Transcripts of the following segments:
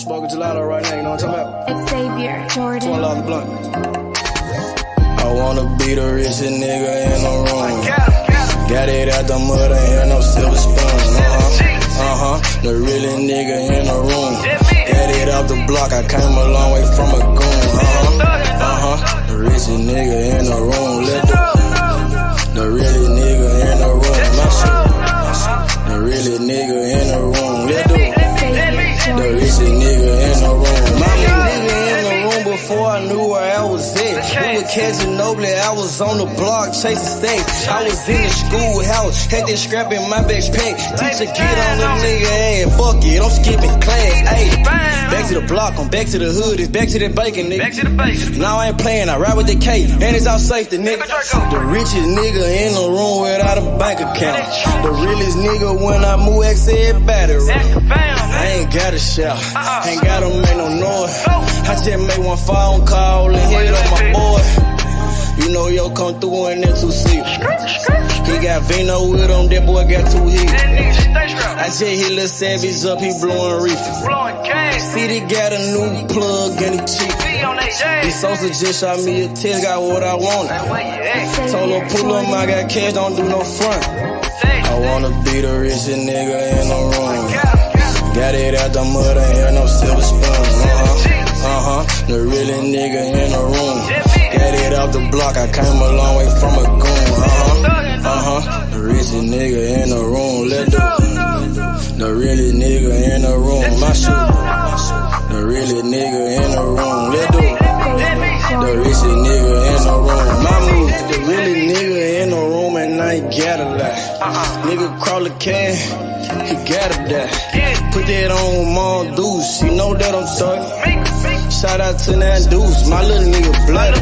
Smoking gelato right now, you know what I'm talking about? Xavier Jordan. $20 blunt. I wanna be the richest nigga in the room. Got it out the mud, ain't had no silver spoon. The realest nigga in the room. Got it out the block, I came a long way from a goon. The richest nigga in the room. The realest nigga in the room. My shit. The realest nigga in the room. The richest nigga in the room. My nigga in the room before I knew where I was at. We were catching Noble, I was on the block chasing stacks. I was in the schoolhouse, had that scrap in my backpack. Teacher get on the nigga ass, fuck it, I'm skipping class. Ayy, back to the block, I'm back to the hood, it's back to the bacon, nigga. Back to the bacon. Now I ain't playing, I ride with the K, and it's out safety, nigga. The richest nigga in the room without a bank account. The realest nigga when I move, said battery. I ain't gotta shout, ain't gotta make no noise. I just made one phone call and hit on my boy. You know yo come through in that 2-seat. He got Vino with him, that boy got 2 hits. I just hit Lil Savage up, he blowing reefer. City got a new plug and he cheap. This Sosa just shot me a test, got what I wanted. Told him pull up, I got cash, don't do no front. I wanna be the richest nigga in the room. Got it out the mud, ain't had no silver spoon. The realest nigga in the room. Got it out the block, I came a long way from a goon. The richest nigga in the room. The realest nigga in the room. My shit. The realest nigga in the room. The richest nigga in the room. My move. The realest nigga in the room and I ain't gotta lie. Nigga crawl a can, he gotta die. Put that on Mom Deuce, you know that I'm talking. Shout out to that Deuce, my little nigga bloody.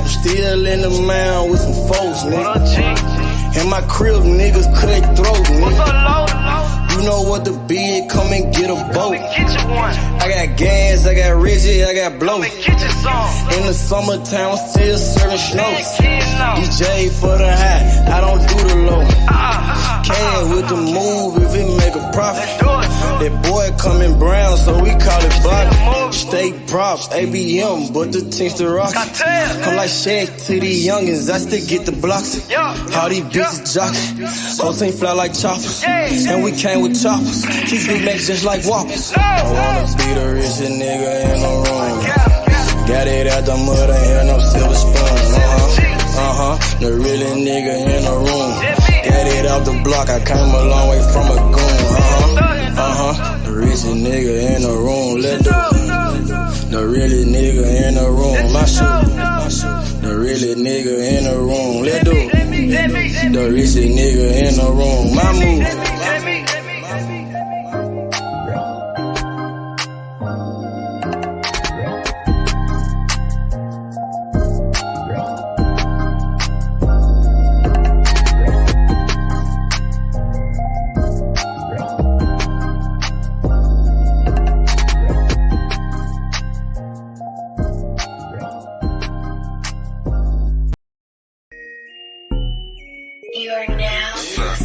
Still in the mound with some folks, nigga. In my crib, niggas cut throat, nigga. You know what the bid, come and get a boat. I got gas, I got Reggie, I got blow. In the summertime, I'm still serving snow. DJ for the high, I don't do the low. Can with the move if it make a profit. That boy coming brown, so we call it body. Steak props, ABM, but the team's the rock. I'm like Shaq to these youngins, I still get the blocks. All these bitches jockey, whole team fly like choppers. And we came with choppers, keep Big Macs just like Whoppers. I wanna be the richest nigga in the room. Got it out the mud, ain't had no silver spoon. The realest nigga in the room. Got it out the block, I came a long way from a goon. The richest nigga in the room. The realest nigga in the room. My shit. The realest nigga in the room. The richest nigga in the room. My move.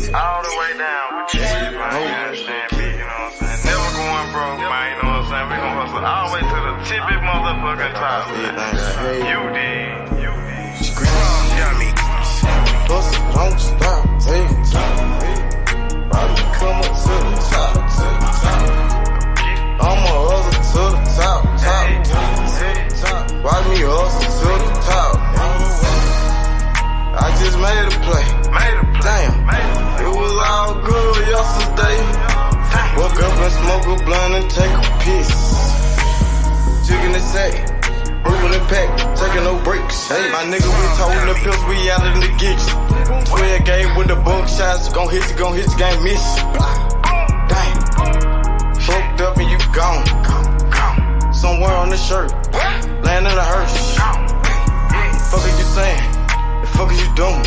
All the way down with you, man. You understand me, you know what I'm saying? Never going broke, man, you know what I'm saying? We gon' hustle all the way to the tippy motherfucking top. You did. Yeah, me. Hustle, don't stop, take time. Probably come up to the top. I'ma hustle to the top. Watch me hustle to the top. I just made a play. Damn, it was all good yesterday. Woke up and smoke a blunt and take a piss. Jigging the sack, moving the pack, taking no breaks. Hey, my nigga, we told the pills, we out in the geeks. 12 game with the bunk shots, gon' hit you, can't miss. Damn, fucked up and you gone. Somewhere on the shirt, land in a hearse. Fuck is you saying? The fuck is you doing?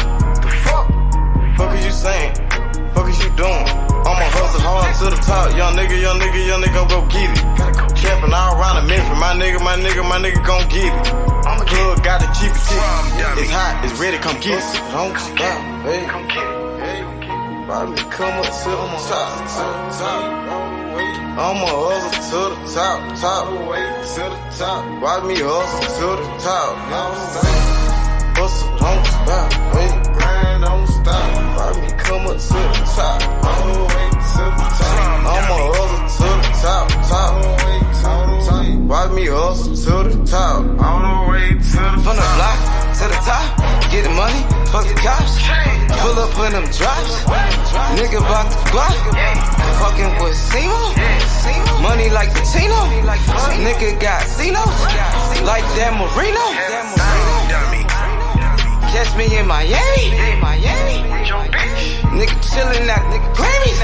Fuck is you saying? Fuck is you doing? I'ma hustle hard to the top. Young nigga go get it. Camping all around the Memphis. My nigga gon' get it. Plug got the cheapest ticket. It's hot, it's ready, come get it. Don't stop, hey. Probably come up to the top. I'ma hustle to the top, top, way to the top. Watch me hustle to the top. Hustle, don't stop, wait, grind, don't stop. Watch me come up to the top, all the way to the top. I'ma hustle to the top, top, way to the top. Watch me hustle to the top, all the way to the top. From the block to the top, get the money, fuck the cops. Pull up in them drops, nigga bout the block. Fucking with Simo, money like Patino. Nigga got Cinos, like that Marino. Catch me in Miami, nigga chillin' at nigga Grammys.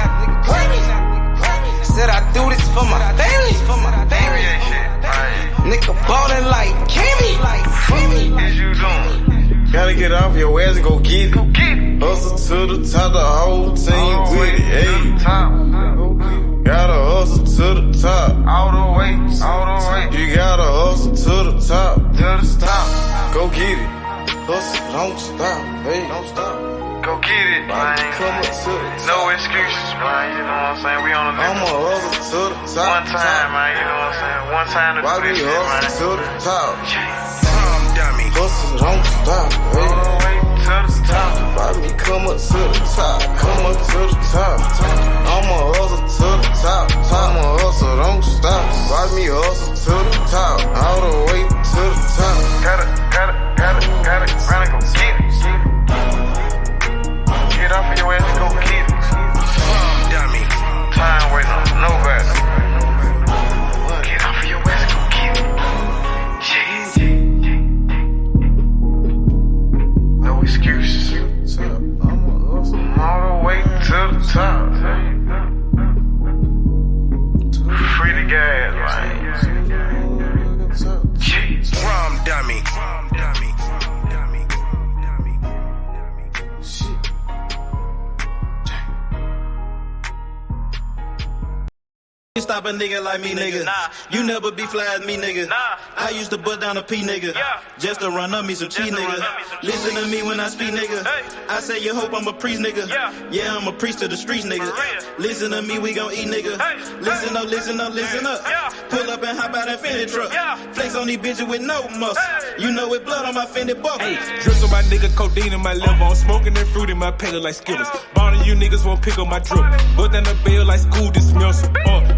Said I do this for my family. Nigga ballin' like Kimmy. Gotta get off your ass and go get it. Hustle to the top, the whole team with it. Hey, gotta hustle to the top, all the way. You gotta hustle to the top, go get it. Hustle, don't stop, hey, don't stop. Go get it, man. Come up to the top. No excuses, man. You know what I'm saying? We on the I'ma hustle to the top. one time, man. You know what I'm saying? One time to Why do me this shit, man. hustle to the top? Dummy. Hustle, don't stop, hey. All the way to the top. Why me come up to the top? Come up to the top. I'ma hustle to the top. I'ma hustle, don't stop. Why me hustle to the top? All the way to the top. Got it. Run and go get it. Get off of your ass and go get it. Dummy. Time waiting on nobody. Get off of your ass and go get it. No excuses. All the way to the top. Free the gas, man. Drum dummy. Stop a nigga like me, nigga. You never be fly as me, nigga. I used to bust down a P, nigga. Just to run up me some cheese, nigga. Listen to me when I speak, nigga. I say you hope I'm a priest, nigga. Yeah, I'm a priest to the streets, nigga. Listen to me, we gon' eat, nigga. Listen up. Pull up and hop out that Fendi truck. Flex on these bitches with no muscle. You know it blood on my Fendi buckle. Drips on my nigga, codeine in my liver. I'm smoking that fruit in my pedal like Skittles. Ballin' you niggas won't pick up my drip. But then the bail like school dismissal.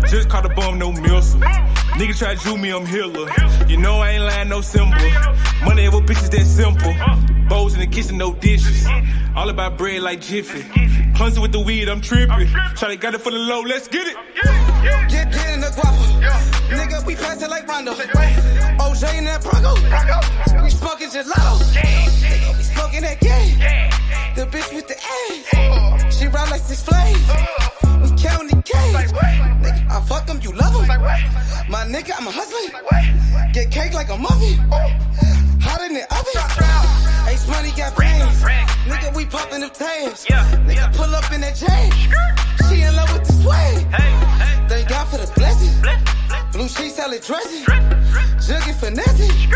Just caught a bum, no missile. Nigga try to me, I'm healer. You know I ain't lying, no symbol. Money over bitches that simple. Bowls in the kitchen, no dishes. All about bread like Jiffy. Clumsy with the weed, I'm tripping. Try to got it for the low, let's get it. Get in the guapa. Nigga, we pass it like Rondo. OJ in that Bronco. We smoking gelato. Nigga, we smoking that game. The bitch with the ass. She ride like 6 Flames. We counting the K's. Nigga, I fuck them, you love them. My nigga, I'm a hustler. Get cake like a muffin. Hot in the oven. Ace money got brains. Nigga, we popping them tabs. Nigga, pull up in that chain. She in love with the swag. Thank God for the blessing. Blue sheets, salad dressing. Jugging finessing.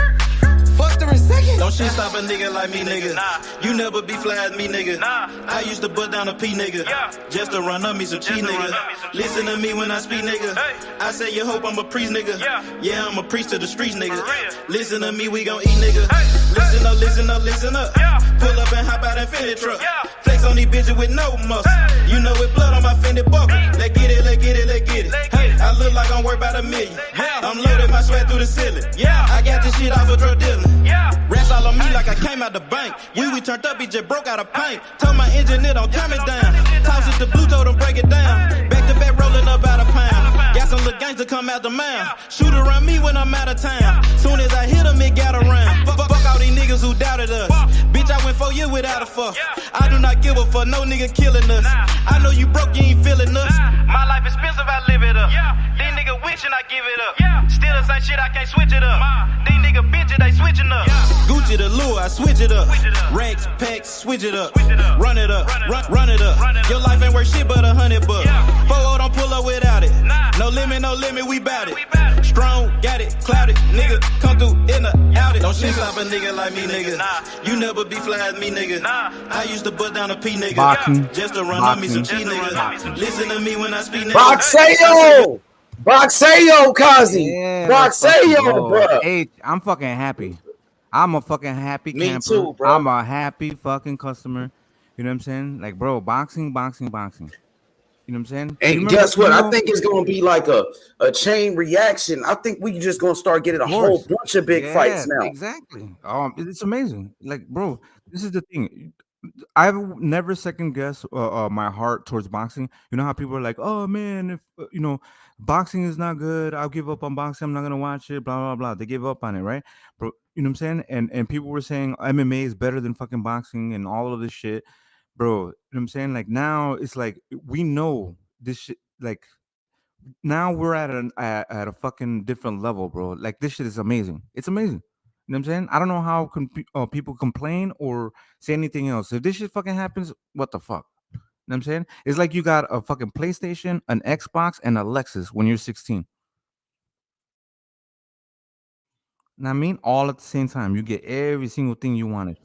Fucked her in second. Don't shit stop a nigga like me, nigga. You never be fly as me, nigga. I used to bust down a P, nigga. Just to run up me some cheese, nigga. Listen to me when I speak, nigga. I say you hope I'm a priest, nigga. Yeah, I'm a priest to the streets, nigga. Listen to me, we gon' eat, nigga. Listen up. Pull up and hop out that Fendi truck. Flex on these bitches with no muscle. You know it blood on my Fendi buckle. Let's get it. Hey, I look like I'm worth about $1 million. I'm loaded my sweat through the ceiling. I got this shit off of drug dealing. Rats all on me like I came out the bank. We turned up, he just broke out of paint. Told my engineer don't turn it down. Toss it to blue, told him break it down. Back to back rolling up out of pound. Got some little gangs to come out the mound. Shoot around me when I'm out of town. Soon as I hit him, it got around. Fuck all these niggas who doubted us. Bitch, I went 4 years without a fuck. I do not give a fuck, no nigga killing us. I know you broke, you ain't feeling us. My life expensive, I live it up. These niggas wishing I give it up. Still the same shit, I can't switch it up. These niggas bitches, they switching up. Gucci the lure, I switch it up. Racks, packs, switch it up. Run it up. Your life ain't worth shit but $100 bucks. 4-0 don't pull up without it. No limit, we bout it. Strong, got it, clouded. Nigga, come through in the out it. Don't shit stop a nigga like me, nigga. You never be fly as me, nigga. I used to bust down a P, nigga. Boxing. Just to run up me some cheese, nigga. Listen to me when I speak, nigga. Boxeo! Boxeo, Kazi. Yeah, let's fucking Boxeo, go. bro. Hey, I'm fucking happy. I'm a fucking happy Me camper. too, bro. I'm a happy fucking customer. You know what I'm saying? Like, bro, boxing, boxing, boxing. You know what I'm saying? You And remember? guess You what? I know, think it's gonna be like a chain reaction. I think we just gonna start getting of a whole course. bunch of big fights Yeah, now. exactly. It's amazing. Like, bro, this is the thing. I've never second guessed my heart towards boxing. You know how people are like, "Oh man, if boxing is not good, I'll give up on boxing. I'm not gonna watch it." Blah blah blah. They give up on it, right? Bro, you know what I'm saying? And people were saying MMA is better than fucking boxing and all of this shit, bro. You know what I'm saying? Like now, it's like we know this shit. Like now we're at a fucking different level, bro. Like this shit is amazing. It's amazing. You know what I'm saying? I don't know how people complain or say anything else. If this shit fucking happens, what the fuck? You know what I'm saying? It's like you got a fucking PlayStation, an Xbox, and a Lexus when you're 16. And I mean, all at the same time. You get every single thing you wanted.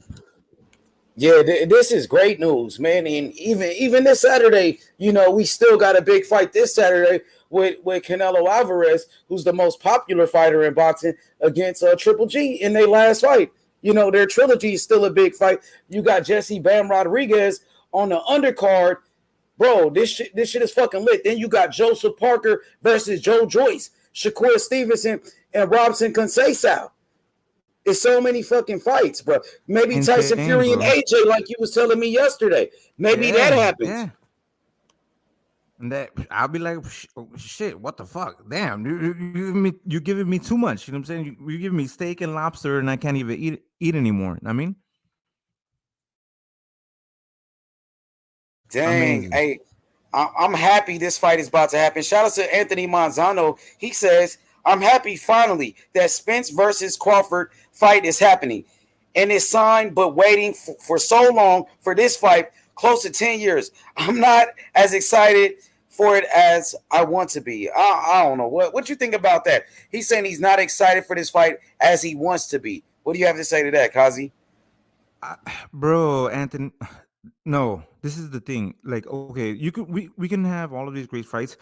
Yeah, this is great news, man. And even this Saturday, we still got a big fight this Saturday with Canelo Alvarez, who's the most popular fighter in boxing, against Triple G in their last fight. Their trilogy is still a big fight. You got Jesse Bam Rodriguez on the undercard. Bro, this shit is fucking lit. Then you got Joseph Parker versus Joe Joyce, Shakur Stevenson, and Robson Conceição. It's so many fucking fights, bro. Maybe Tyson Insane, Fury and bro. AJ, like you was telling me yesterday. Maybe that Yeah, happens. yeah. And that I'll be like, shit, what the fuck? Damn, you giving me too much. You know what I'm saying? You giving me steak and lobster, and I can't even eat anymore. I mean, Dang. amazing. Hey, I'm happy this fight is about to happen. Shout out to Anthony Manzano. He says, I'm happy finally that Spence versus Crawford fight is happening. And it's signed, but waiting for so long for this fight, close to 10 years. I'm not as excited for it as I want to be. I don't know. What you think about that? He's saying he's not excited for this fight as he wants to be. What do you have to say to that, Kazi? Bro, Anthony, no, this is the thing. Like, okay, we can have all of these great fights,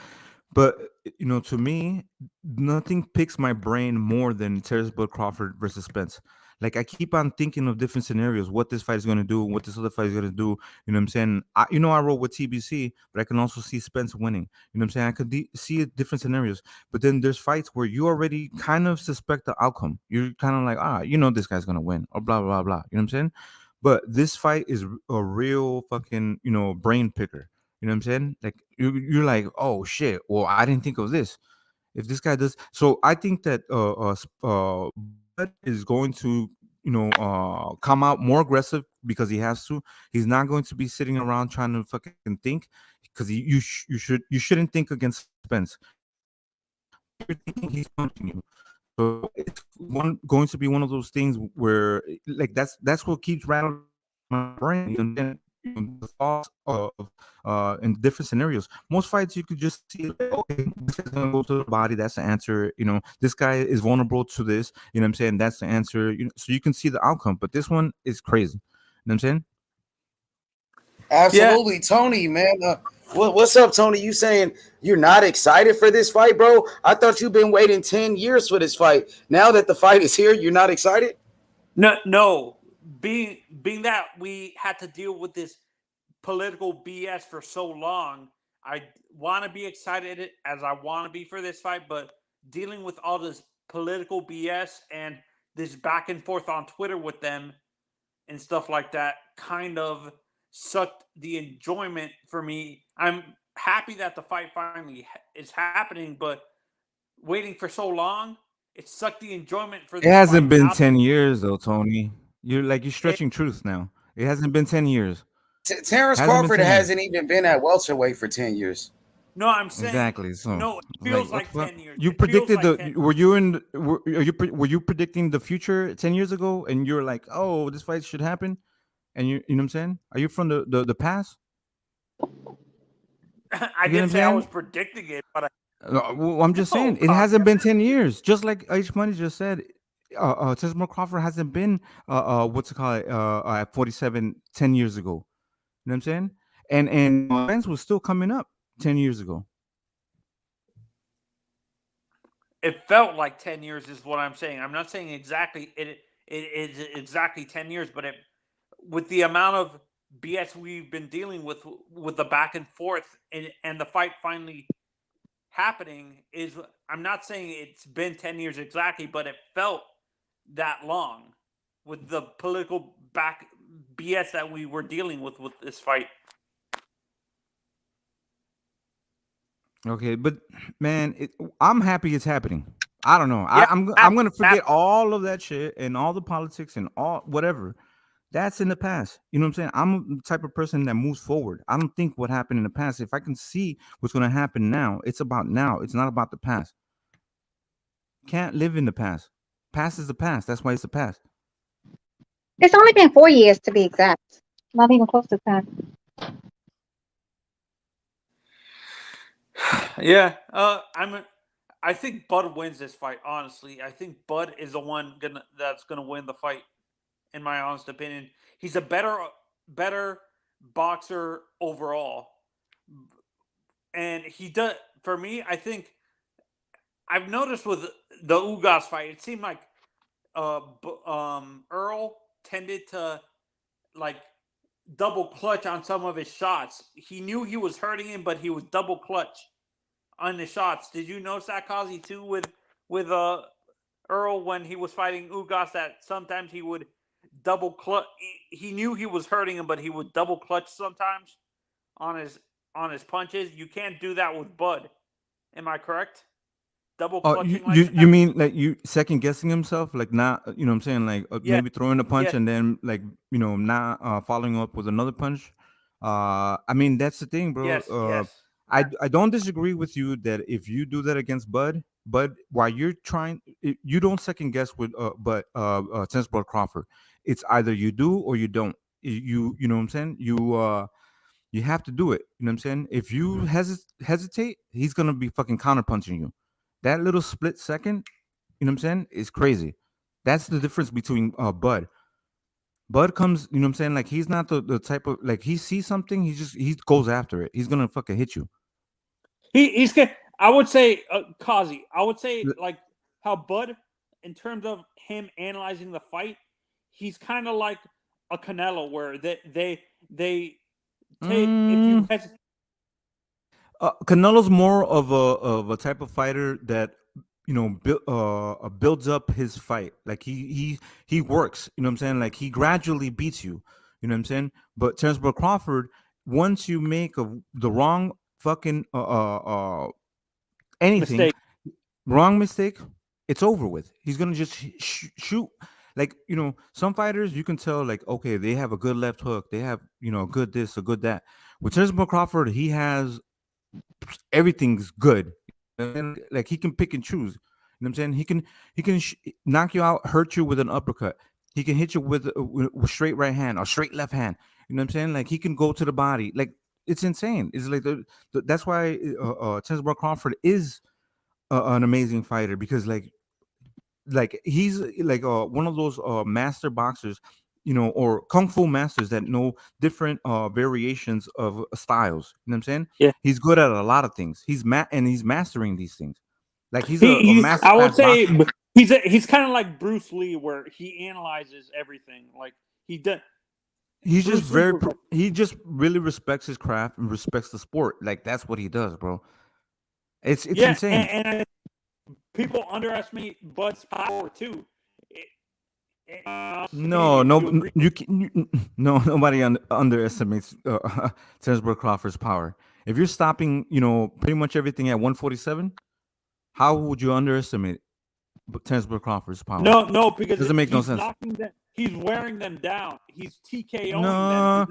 but to me, nothing picks my brain more than Terence Crawford versus Spence. Like, I keep on thinking of different scenarios, what this fight is going to do, what this other fight is going to do. You know what I'm saying? I roll with TBC, but I can also see Spence winning. You know what I'm saying? I could see different scenarios, but then there's fights where you already kind of suspect the outcome. You're kind of like, this guy's going to win, or blah blah blah. You know what I'm saying? But this fight is a real fucking brain picker. You know what I'm saying? Like you're like, oh shit. Well, I didn't think of this. If this guy does, so I think that Bud is going to come out more aggressive because he has to. He's not going to be sitting around trying to fucking think because you shouldn't think against Spence. You're thinking he's punching you. So it's going to be one of those things where, like, that's what keeps rattling my brain. The thoughts of in different scenarios. Most fights you could just see, like, okay, this is gonna go to the body. That's the answer. This guy is vulnerable to this. You know what I'm saying? That's the answer. So you can see the outcome. But this one is crazy. You know what I'm saying? Yeah, Absolutely, Tony, man. What's up, Tony? You saying you're not excited for this fight, bro? I thought you've been waiting 10 years for this fight. Now that the fight is here, you're not excited? no. Being that we had to deal with this political BS for so long, I want to be excited as I want to be for this fight, but dealing with all this political BS and this back and forth on Twitter with them and stuff like that kind of sucked the enjoyment for me. I'm happy that the fight finally is happening, but waiting for so long, it sucked the enjoyment for It this hasn't fight been not to 10 years though, Tony. You're it, stretching truth now. It hasn't been 10 years. Terence Hasn't been Crawford 10 years. hasn't even been at welterweight for 10 years. No, I'm saying Exactly. So, no. It like, feels what the like fuck? 10 years. You It feels predicted like the? 10. Were you in? Were you predicting the future 10 years ago? And you're like, oh, this fight should happen. And you know what I'm saying? Are you from the past? I You get what I'm didn't say I was saying? predicting it, but Well, I'm just no, saying it hasn't been 10 years. Just like H Money just said, Tesla Crawford hasn't been what's it called at 47 10 years ago. You know what I'm saying? And Spence was still coming up 10 years ago. It felt like 10 years is what I'm saying. I'm not saying exactly it is exactly 10 years, but with the amount of BS we've been dealing with the back and forth and the fight finally happening is, I'm not saying it's been 10 years exactly, but it felt that long with the political back BS that we were dealing with this fight. Okay, but man, I'm happy it's happening. I don't know. Yeah, I'm gonna forget all of that shit and all the politics and all whatever. That's in the past. You know what I'm saying? I'm the type of person that moves forward. I don't think what happened in the past. If I can see what's gonna happen now, it's about now. It's not about the past. Can't live in the past. Past is the past. That's why it's the past. It's only been 4 years to be exact. Not even close to 10. Yeah, I think Bud wins this fight. Honestly, I think Bud is the one that's gonna win the fight. In my honest opinion, he's a better boxer overall, and he does. For me, I think I've noticed with the Ugas fight, it seemed like Errol tended to like double clutch on some of his shots. He knew he was hurting him, but he was double clutch on the shots. Did you notice that, Kazi, too, with Errol when he was fighting Ugas, that sometimes he would double clutch? He knew he was hurting him, but he would double clutch sometimes on his punches. You can't do that with Bud. Am I correct? Double clutching you mean like you second guessing himself, like not, you know what I'm saying, like maybe throwing a punch and then like, you know, not following up with another punch. I mean, that's the thing, bro. Yes. I don't disagree with you that if you do that against Bud, while you're trying, you don't second guess with Terence Crawford. It's either you do or you don't. You know what I'm saying? You have to do it. You know what I'm saying? If you hesitate, he's gonna be fucking counter punching you. That little split second, you know what I'm saying, is crazy. That's the difference between Bud. Bud comes, you know what I'm saying, like he's not the type of, like, he sees something, he goes after it. He's gonna fucking hit you. He's good. I would say, Kazi, I would say like how Bud, in terms of him analyzing the fight, he's kind of like a Canelo, where they take if you hesitate. Canelo's more of a type of fighter that, you know, builds up his fight. Like he works. You know what I'm saying? Like he gradually beats you. You know what I'm saying? But Terence Crawford, once you make the wrong fucking anything wrong mistake, it's over with. He's gonna just shoot. Like, you know, some fighters you can tell, like, okay, they have a good left hook, they have, you know, a good this, a good that. With Terence Crawford, he has everything's good, and like he can pick and choose. You know what I'm saying? He can knock you out, hurt you with an uppercut. He can hit you with straight right hand or straight left hand. You know what I'm saying? Like he can go to the body. Like it's insane. It's like that's why Terence Crawford is an amazing fighter, because like he's like one of those master boxers, you know, or kung fu masters that know different variations of styles. You know what I'm saying? Yeah. He's good at a lot of things. He's mastering these things. Like he's a master. I would say boxer. He's kind of like Bruce Lee, where he analyzes everything. Like he does. He just really respects his craft and respects the sport. Like that's what he does, bro. It's insane. And people underestimate Bud's power too. Nobody underestimates Terence Crawford's power. If you're stopping, you know, pretty much everything at 147, how would you underestimate Terence Crawford's power? No, because doesn't make no sense. He's wearing them down. He's TKOing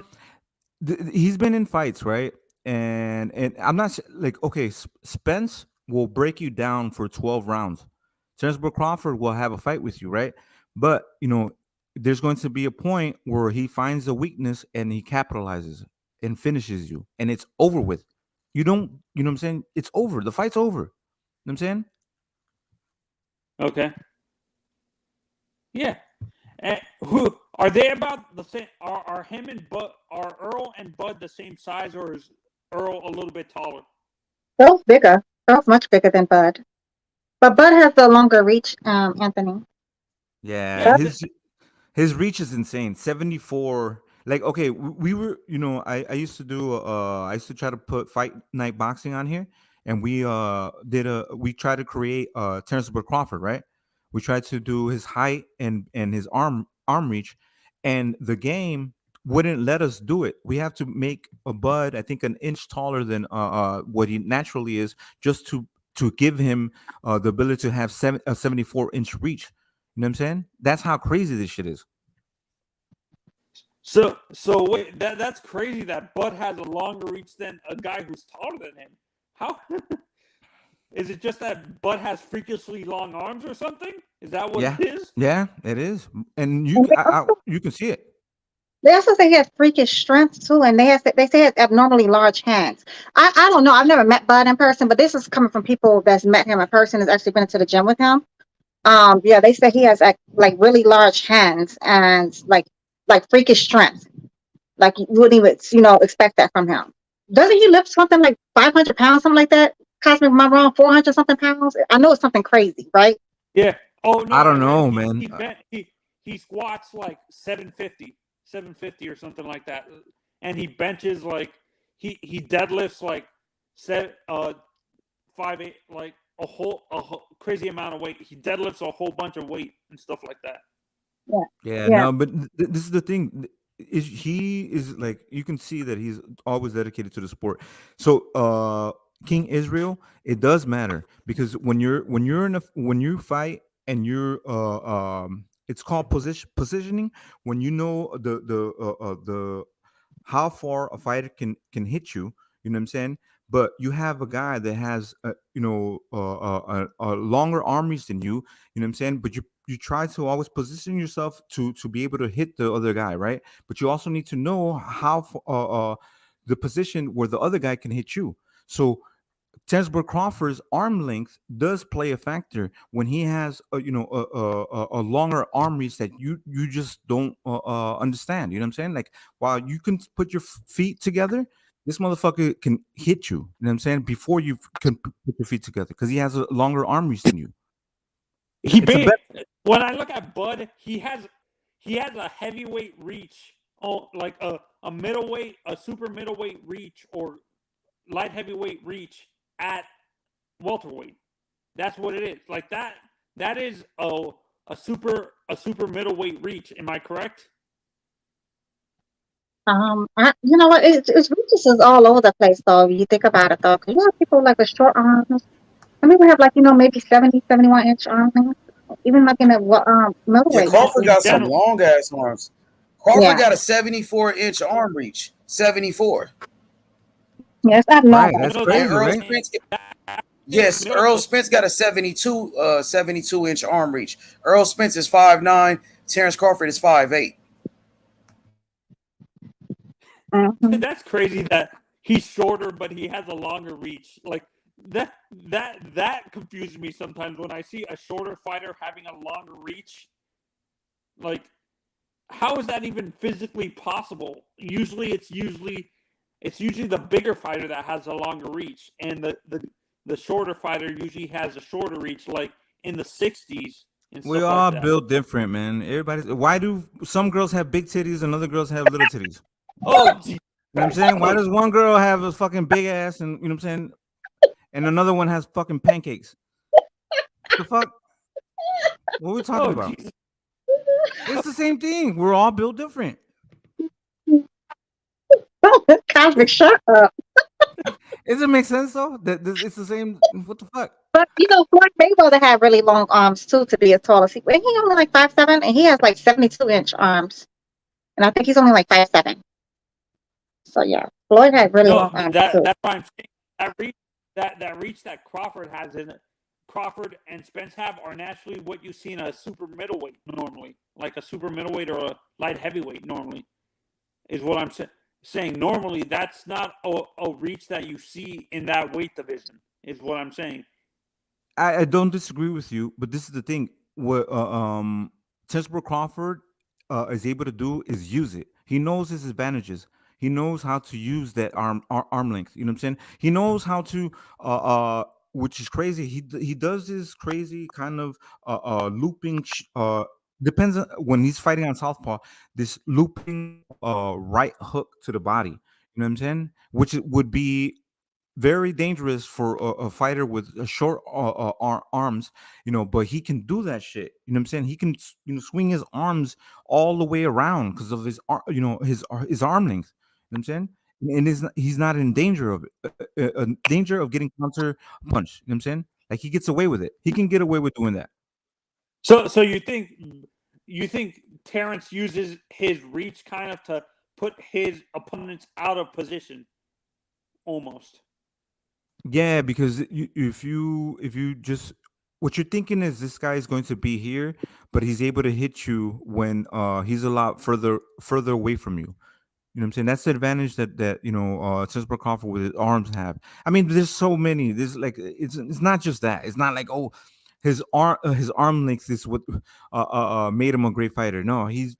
them. He's been in fights, right? And I'm not like, okay, Spence will break you down for 12 rounds. Terence Crawford will have a fight with you, right? But, you know, there's going to be a point where he finds a weakness and he capitalizes and finishes you, and it's over with. You know what I'm saying? It's over. The fight's over. You know what I'm saying? Okay. Yeah. And who are they about the same? Are him and Bud, are Errol and Bud the same size, or is Errol a little bit taller? Earl's bigger. Earl's much bigger than Bud. But Bud has the longer reach, Anthony. Yeah, Yeah, Bud, his reach is insane. 74. Like, okay, we were, I used to do I used to try to put fight night boxing on here, and we tried to create Terence Crawford, right? We tried to do his height and his arm reach, and the game wouldn't let us do it. We have to make a Bud, I think, an inch taller than what he naturally is, just to give him the ability to have a 74-inch reach. You know what I'm saying? That's how crazy this shit is. so wait, that's crazy that Bud has a longer reach than a guy who's taller than him. How is it just that Bud has freakishly long arms or something? Is that what Yeah, it is? yeah, it is, and and you can see it. they also say he has freakish strength too, and they say he has abnormally large hands. I don't know. I've never met Bud in person, but this is coming from people that's met him in person, has actually been to the gym with him. Yeah, they say he has like really large hands and like freakish strength. Like you wouldn't even expect that from him. Doesn't he lift something like 500 pounds, something like that? Cosmic, am I wrong? 400 something pounds. I know it's something crazy, right? Yeah. Oh no, I I don't read know, man. he squats like 750 or something like that, and he benches like he deadlifts like 5'8", like a whole crazy amount of weight. He deadlifts a whole bunch of weight and stuff like that. Yeah, Yeah, yeah. no, but this is the thing. Is he is like, you can see that he's always dedicated to the sport. So, King Israel, it does matter, because when you fight and you're it's called positioning, when you know the how far a fighter can hit you. You know what I'm saying? But you have a guy that has a longer arm reach than you. You know what I'm saying? But you try to always position yourself to be able to hit the other guy, right? But you also need to know the position where the other guy can hit you. So Terence Crawford's arm length does play a factor when he has a longer arm reach that you just don't understand. You know what I'm saying? Like, while you can put your feet together, this motherfucker can hit you. You know what I'm saying? Before you can put your feet together, because he has a longer arm reach than you. It's a bet. When I look at Bud, he has a heavyweight reach, like a middleweight, a super middleweight reach, or light heavyweight reach at welterweight. That's what it is. Like that is a super middleweight reach. Am I correct? You know what? It's reaches is all over the place, though. If you think about it, though, 'cause you have people like with short arms. Some people have like maybe 70, 71 inch arms. Even like in the Yeah, middleweight. Crawford In got some general. long ass arms. Crawford Yeah, got a 74-inch arm reach. 74. yeah, it's Right, abnormal. that's No, crazy, And Earl right? Spence, That's yes, Earl middle. Spence got a 72-inch arm reach. Earl Spence is 5'9". Terence Crawford is 5'8". Hmm. That's crazy that he's shorter, but he has a longer reach. Like that confuses me sometimes when I see a shorter fighter having a longer reach. Like, how is that even physically possible? It's usually the bigger fighter that has a longer reach, and the shorter fighter usually has a shorter reach, like in the 60s and We stuff like all that. built different, man. Everybody's. Why do some girls have big titties and other girls have little titties? Oh, gee. You know what I'm saying? Why does one girl have a fucking big ass and, you know what I'm saying, and another one has fucking pancakes? The fuck? What are we talking Oh, about? Jesus. It's the same thing. We're all built different. Cosmic, shut up. Does it make sense though? It's the same. What the fuck? But Floyd Mayweather had really long arms too to be as tall as he. And he only like 5'7", and he has like 72-inch arms, and I think he's only like 5'7". So yeah, Floyd had really No, long arms too. that's what I'm saying. That reach that Crawford has in it, Crawford and Spence have, are naturally what you see in a super middleweight normally, like a super middleweight or a light heavyweight normally, is what I'm saying. Normally, that's not a reach that you see in that weight division, is what I'm saying. I don't disagree with you, but this is the thing. What Terence Crawford is able to do is use it. He knows his advantages. He knows how to use that arm length. You know what I'm saying? He knows how to which is crazy. He does this crazy kind of looping. Depends on when he's fighting on southpaw. This looping right hook to the body. You know what I'm saying? Which would be very dangerous for a fighter with a short arms, but he can do that shit. You know what I'm saying? He can, swing his arms all the way around because of his, his arm length. You know what I'm saying? And he's not in danger of it, danger of getting counter punched. You know what I'm saying? Like he gets away with it. He can get away with doing that. So you think Terrence uses his reach kind of to put his opponents out of position, almost. Yeah, because if you just what you're thinking is this guy is going to be here, but he's able to hit you when he's a lot further away from you. You know what I'm saying? That's the advantage that Terence Crawford with his arms have. I mean, there's so many. There's like it's not just that. It's not like his arm length is what made him a great fighter. No, he's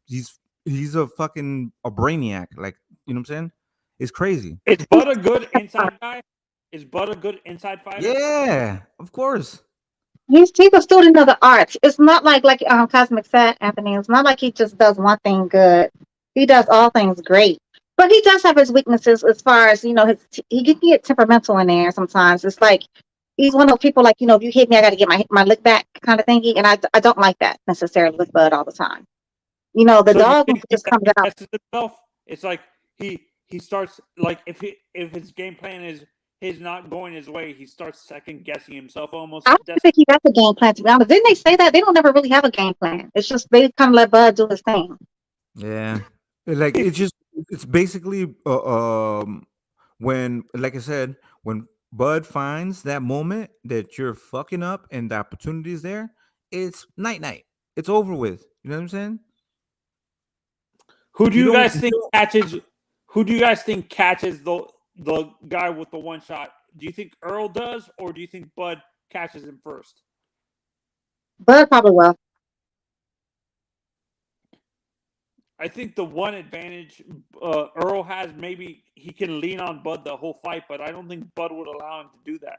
a fucking a brainiac. Like, you know what I'm saying? It's crazy. Is Bud a good inside guy? Is Bud a good inside fighter? Yeah, of course. He's a student of the arts. It's not like Cosmic said, Anthony. It's not like he just does one thing good. He does all things great. But he does have his weaknesses as far as, he can get temperamental in there sometimes. It's like he's one of those people like, if you hit me, I got to get my lick back kind of thingy. And I don't like that necessarily with Bud all the time. The dog just comes out. Himself, it's like he starts, like if his game plan is not going his way, he starts second guessing himself almost. I don't think he got the game plan, to be honest. Didn't they say that? They don't never really have a game plan. It's just they kind of let Bud do his thing. Yeah. Like it's basically when, like I said, when Bud finds that moment that you're fucking up and the opportunity is there, it's night. It's over with. You know what I'm saying? Who do you guys think catches? Who do you guys think catches the guy with the one shot? Do you think Errol does, or do you think Bud catches him first? Bud probably will. I think the one advantage Errol has, maybe he can lean on Bud the whole fight, but I don't think Bud would allow him to do that.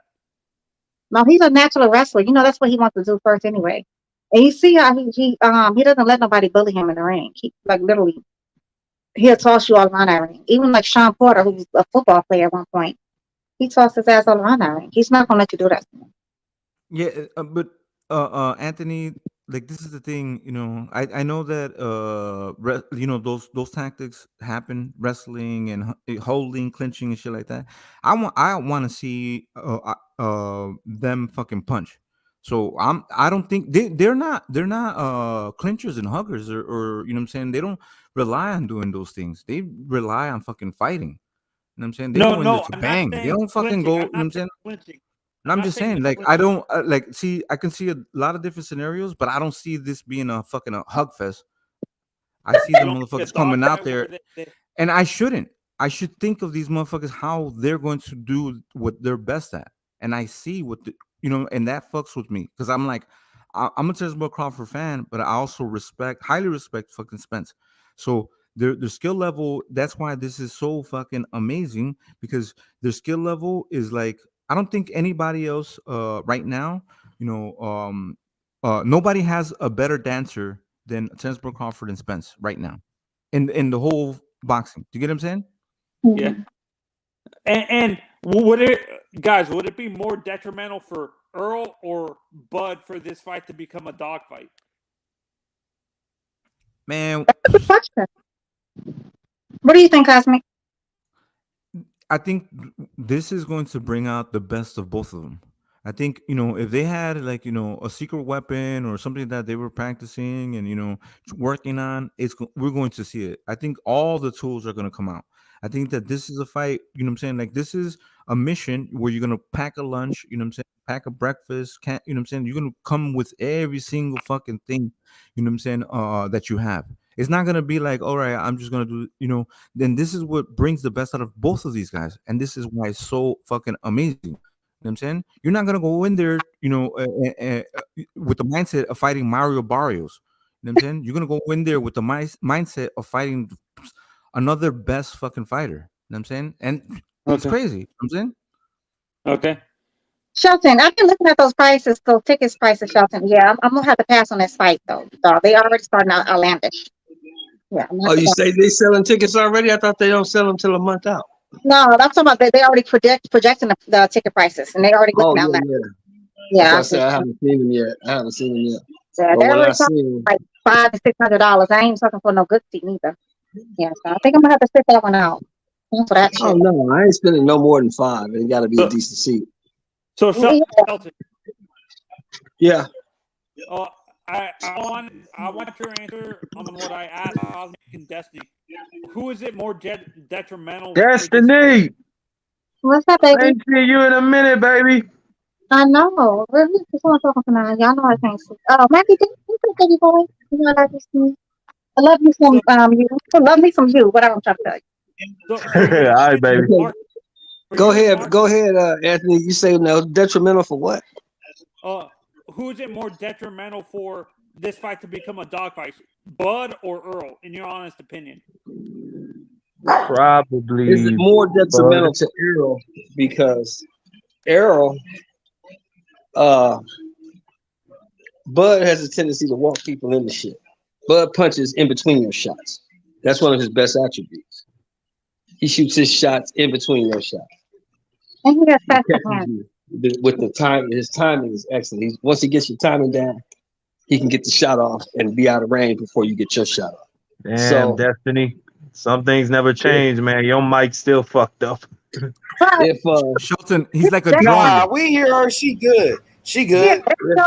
No, he's a natural wrestler. That's what he wants to do first anyway. And you see how he doesn't let nobody bully him in the ring. He literally he'll toss you all around that ring. Even like Sean Porter, who's a football player at one point, he tossed his ass all around that ring. He's not gonna let you do that. Yeah, but Anthony, like this is the thing, I know that those tactics happen, wrestling and holding, clinching and shit like that. I want to see them fucking punch. So I don't think they're not clinchers and huggers or you know what I'm saying. They don't rely on doing those things. They rely on fucking fighting. You know what I'm saying? They go in there to bang. They don't fucking go. You know what I'm saying? Clinching. And I'm just saying, like, I don't see. I can see a lot of different scenarios, but I don't see this being a fucking hug fest. I see the motherfuckers coming out there, and I shouldn't. I should think of these motherfuckers how they're going to do what they're best at, and I see what and that fucks with me because I'm like, I'm a Terence Crawford fan, but I also highly respect fucking Spence. So their skill level. That's why this is so fucking amazing because their skill level is like. I don't think anybody else right now, nobody has a better dancer than Terence Crawford and Spence right now in the whole boxing. Do you get what I'm saying? Yeah. And would it be more detrimental for Errol or Bud for this fight to become a dog fight? Man, that's a good question. What do you think, Cosmic? I think this is going to bring out the best of both of them. I think, if they had like, a secret weapon or something that they were practicing and, working on, we're going to see it. I think all the tools are going to come out. I think that this is a fight, you know what I'm saying? Like this is a mission where you're going to pack a lunch, you know what I'm saying? Pack a breakfast, you know what I'm saying? You're going to come with every single fucking thing, you know what I'm saying? That you have. It's not gonna be like, all right, I'm just gonna do, then this is what brings the best out of both of these guys. And this is why it's so fucking amazing. You know what I'm saying? You're not gonna go in there, with the mindset of fighting Mario Barrios. You know what I'm saying? You're gonna go in there with the mindset of fighting another best fucking fighter. You know what I'm saying? And it's crazy. You know what I'm saying? Okay. Shelton, I've been looking at those prices, those tickets prices, Shelton. Yeah, I'm gonna have to pass on this fight though. So they already starting out outlandish. Yeah. Oh, you say they selling tickets already? I thought they don't sell them till a month out. No, that's talking about they already projecting the ticket prices, and they already Oh looking yeah, outlandish. yeah. That's Yeah, what I said. I haven't seen them yet. yeah, But they're when I already see talking them, like $500 to $600. I ain't talking for no good seat neither. Yeah, so I think I'm gonna have to sit that one out. For that oh shit. no, I ain't spending no more than $5. It got to be a So, decent seat. so Yeah. Shelton, Yeah. I want your answer on what I asked Cosmic and Destiny. Who is it more detrimental for this fight? Destiny, What's up, I baby? ain't seen you in a minute, baby. I know. Really? Just want to talk to now. Y'all know I can't see. Oh, Mackie, you think baby boy? You know, I like this. I love you some So, you. I love me some you. Whatever I'm trying to tell you. so All for you, right, baby. Okay. Go Mark, ahead, Anthony. You say no detrimental for what? who is it more detrimental for this fight to become a dog fight? Bud or Earl, in your honest opinion? Probably. Is it more detrimental Bud. to Errol because Errol, Bud has a tendency to walk people into shit. Bud punches in between your shots. That's one of his best attributes. He shoots his shots in between your shots. And he has He fast catches hands. you with the time. His timing is excellent. Once he gets your timing down, he can get the shot off and be out of range before you get your shot off. Damn, So Destiny. Some things never change, man. Your mic's still fucked up. if Shelton, he's like a Nah, drone. we hear her. She good. She Yeah, good. It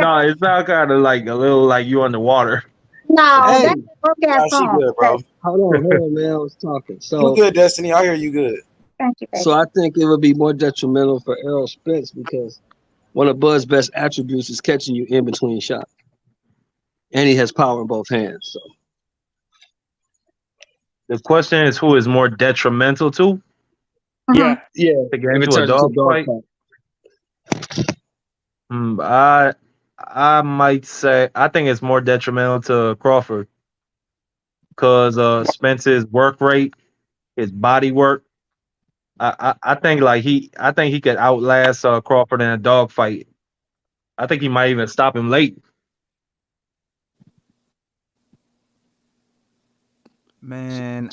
sounds kind of like a little like you underwater. no, hey, that's a broke Nah, ass she song. good, bro. hold on, man. I was talking. You So good, Destiny. I hear you good. Thank you, baby. So I think it would be more detrimental for Errol Spence because one of Bud's best attributes is catching you in between shots. And he has power in both hands. So The question is, who is more detrimental to Yeah. yeah, to get if it into a turns into dog a dog fight? I might say I think it's more detrimental to Crawford because Spence's work rate, his body work. I think he could outlast Crawford in a dog fight. I think he might even stop him late. Man,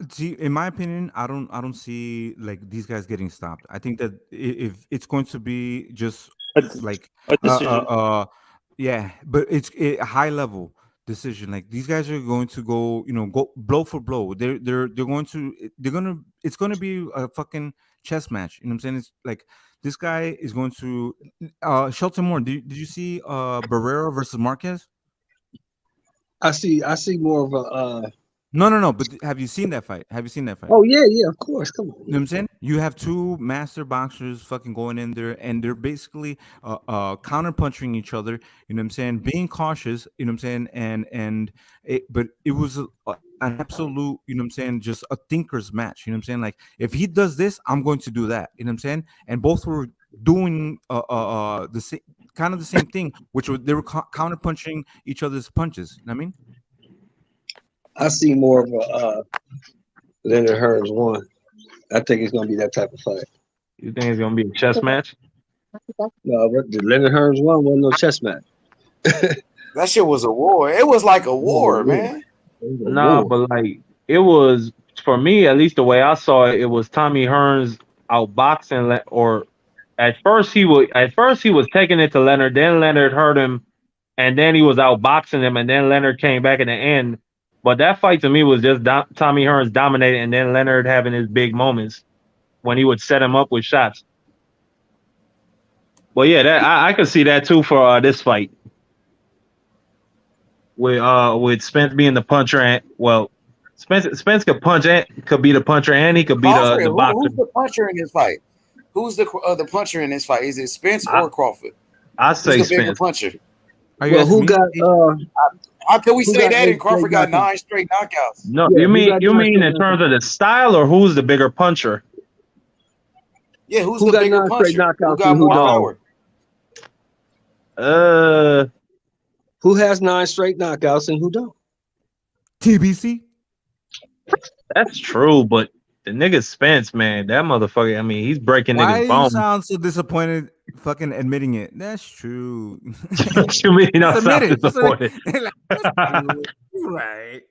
see. In my opinion, I don't see like these guys getting stopped. I think that if it's going to be just like A decision. yeah, but it's a high level decision. Like these guys are going to go blow for blow. It's going to be a fucking chess match. You know what I'm saying? It's like this guy is going to Shelton Moore. Did you see Barrera versus Marquez? I see more of a No. But have you seen that fight? oh yeah, of course. Come on. You know what I'm saying? You have two master boxers fucking going in there, and they're basically counter punching each other. You know what I'm saying? Being cautious. You know what I'm saying? But it was an absolute. You know what I'm saying? Just a thinker's match. You know what I'm saying? Like if he does this, I'm going to do that. You know what I'm saying? And both were doing the same kind of the same thing, which was they were counter punching each other's punches. You know what I mean? I see more of a Leonard Hearns one. I think it's gonna be that type of fight. You think it's gonna be a chess match? No, but the Leonard Hearns one wasn't no chess match. That shit was a war. It was like a war, man. Nah, but like it was for me, at least the way I saw it, it was Tommy Hearns outboxing or at first he was taking it to Leonard, then Leonard hurt him, and then he was outboxing him, and then Leonard came back in the end. But that fight to me was just Tommy Hearns dominating, and then Leonard having his big moments when he would set him up with shots. But yeah, I could see that too for this fight. With Spence being the puncher and Spence could punch and could be the puncher and he could be the boxer. Who's the puncher in this fight? Who's the puncher in this fight? Is it Spence or Crawford? I say Who's the bigger Spence. puncher? Well, who got How can we say that? And eight Crawford straight got 9 straight knockouts. No, Yeah, you mean in straight terms of the style or who's the bigger puncher? Yeah, who's Who the got bigger 9 straight puncher? Who knockouts got and who more don't? power? Who has 9 straight knockouts and who don't? TBC. That's true, but the nigga Spence, man, that motherfucker. I mean, he's breaking Why niggas' you bones. sound so disappointed? Fucking admitting it. That's true. What you mean? You Just sound admit it. disappointed. Like, that's true. You're right.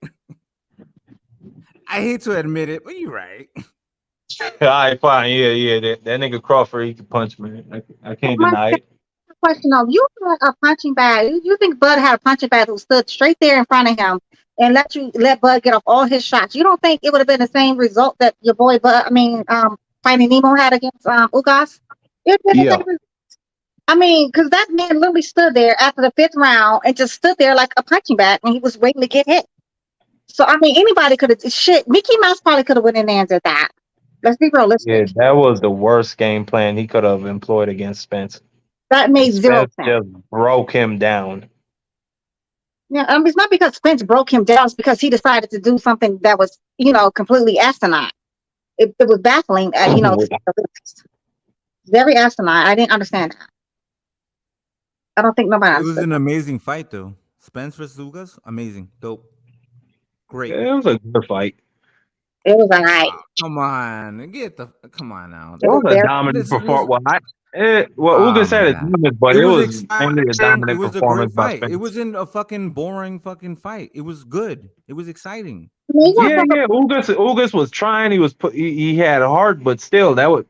I hate to admit it, but you're right. All right, fine. Yeah. That nigga Crawford, he can punch, man. I can't deny it. Question of you had a punching bag. You think Bud had a punching bag who stood straight there in front of him and let Bud get off all his shots? You don't think it would have been the same result that your boy Finding Nemo had against Ugas? It would have been the same result. I mean, because that man literally stood there after the 5th round and just stood there like a punching bag and he was waiting to get hit. So I mean, anybody could have Mickey Mouse probably could have went in there and did that. Let's be realistic. Yeah, that was the worst game plan he could have employed against Spence. That made zero Spence sense. just broke him down. Yeah, it's not because Spence broke him down. It's because he decided to do something that was, completely asinine. It was baffling. Very asinine. I didn't understand that. I don't think nobody understood. It was an amazing fight, though. Spence versus Ugas, amazing, dope, great. It was a good fight. It was all right. Come on, come on now. It was a dominant performance. Ugas had his moments, but it was mainly a dominant performance by Spence. It wasn't a fucking boring fucking fight. It was good. It was exciting. Yeah. Ugas was trying. He had a heart, but still, that was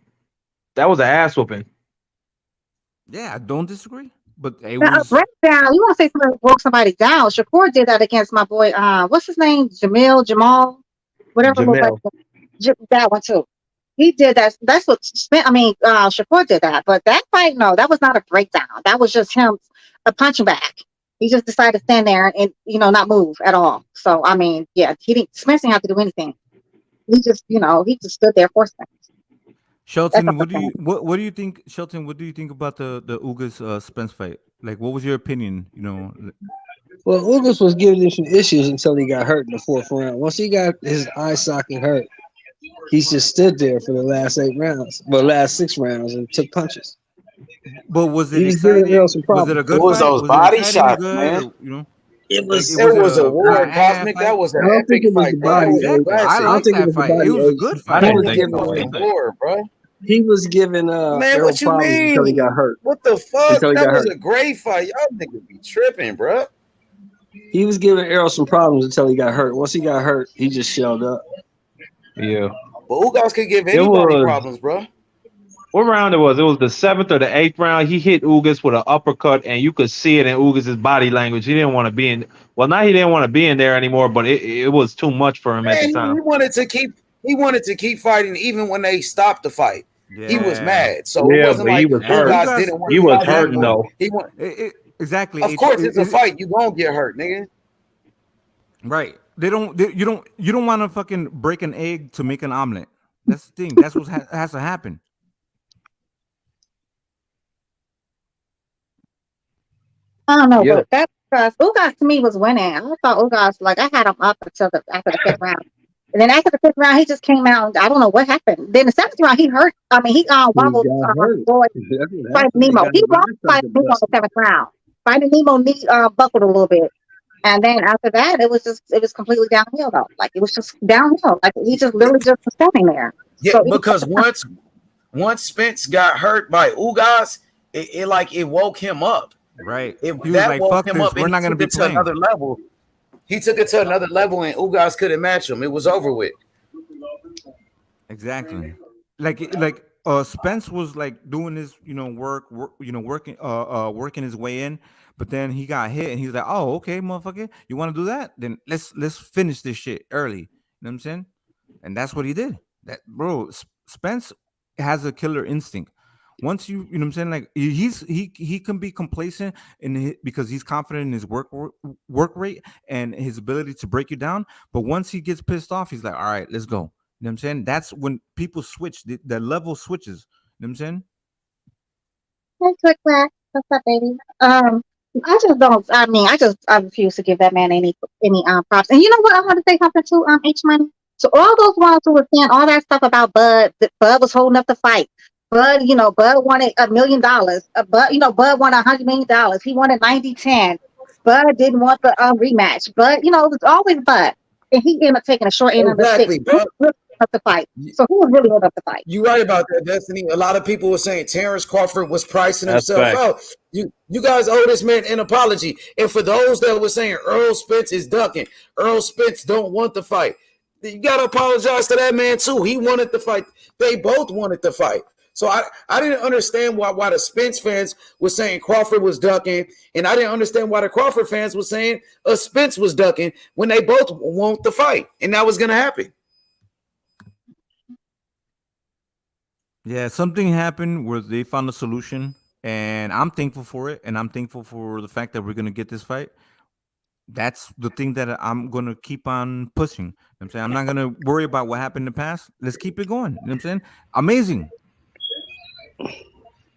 an ass whooping. Yeah, I don't disagree. But it was breakdown. You want to say somebody broke somebody down? Shakur did that against my boy. What's his name? Jamal, whatever. That one too. He did that. That's what Shakur did that. But that fight, no, that was not a breakdown. That was just him a punching bag. He just decided to stand there and not move at all. So I mean, yeah, Spence didn't have to do anything. He just stood there for Spence. Shelton, what do you think? Shelton, what do you think about the Ugas Spence fight? Like, what was your opinion? Well, Ugas was giving him some issues until he got hurt in the 4th round. Once he got his eye socket hurt, he just stood there for the last 6 rounds and took punches. But was it exciting? Was it a good fight? It was those body shots, man. It was a war, Cosmic. That was an epic fight. I like that fight. It was a good fight. I don't think it was a war, bro. He was giving man, what you mean? Until he got hurt. What the fuck? That was a great fight. Y'all niggas be tripping, bro. He was giving Errol some problems until he got hurt. Once he got hurt, he just shelled up. Yeah. But Ugas could give anybody problems, bro. What round it was? It was the 7th or the 8th round. He hit Ugas with an uppercut, and you could see it in Ugas' body language. He didn't want to be in. Well, now he didn't want to be in there anymore, but it was too much for him at the time. He wanted to keep fighting even when they stopped the fight. Yeah. He was mad. So it wasn't but like he was hurt. He was hurting though. Exactly. Of course, it's a fight. You gonna get hurt, nigga. Right. You don't want to fucking break an egg to make an omelet. That's the thing. That's what has to happen. I don't know, but that Ugas to me was winning. I thought Ugas, I had him up until after the 5th round. And then after the 5th round, he just came out and I don't know what happened. Then the 7th round, he hurt. I mean, he wobbled Finding Nemo. He wobbled Finding Nemo in the 7th round. Finding Nemo knee buckled a little bit. And then after that, it was completely downhill though. Like it was just downhill. Like he just literally just was standing there. Yeah, so because once Spence got hurt by Ugas, it woke him up. Right. Woke him up. We're not going to be to another level. He took it to another level, and Ugas couldn't match him. It was over with. Exactly. Like Spence was doing his working his way in, but then he got hit, and he was like, "Oh, okay, motherfucker, you want to do that? Then let's finish this shit early." You know what I'm saying? And that's what he did. That bro, Spence has a killer instinct. Once you know what I'm saying, like he can be complacent because he's confident in his work rate and his ability to break you down. But once he gets pissed off, he's like, all right, let's go. You know what I'm saying? That's when people switch. The level switches. You know what I'm saying? Hey, Quick Black. What's up, baby? I refuse to give that man any props. And you know what? I want to say something to H Money. So all those ones who were saying all that stuff about Bud, that Bud was holding up the fight. Bud wanted $1 million. Bud wanted $100 million. He wanted 90-10. Bud didn't want the rematch. But it was always Bud, and he ended up taking a short end of the stick. up the fight. So who was really holding up the fight? You're right about that, Destiny. A lot of people were saying Terence Crawford was pricing That's himself facts. out. You guys owe this man an apology. And for those that were saying Errol Spence is ducking, Errol Spence don't want the fight, you got to apologize to that man too. He wanted the fight. They both wanted the fight. So I didn't understand why the Spence fans were saying Crawford was ducking, and I didn't understand why the Crawford fans were saying Spence was ducking when they both want the fight, and that was going to happen. Yeah, something happened where they found a solution, and I'm thankful for it, and I'm thankful for the fact that we're gonna get this fight. That's the thing that I'm gonna keep on pushing. You know what I'm saying, I'm not gonna worry about what happened in the past. Let's keep it going. You know what I'm saying? Amazing.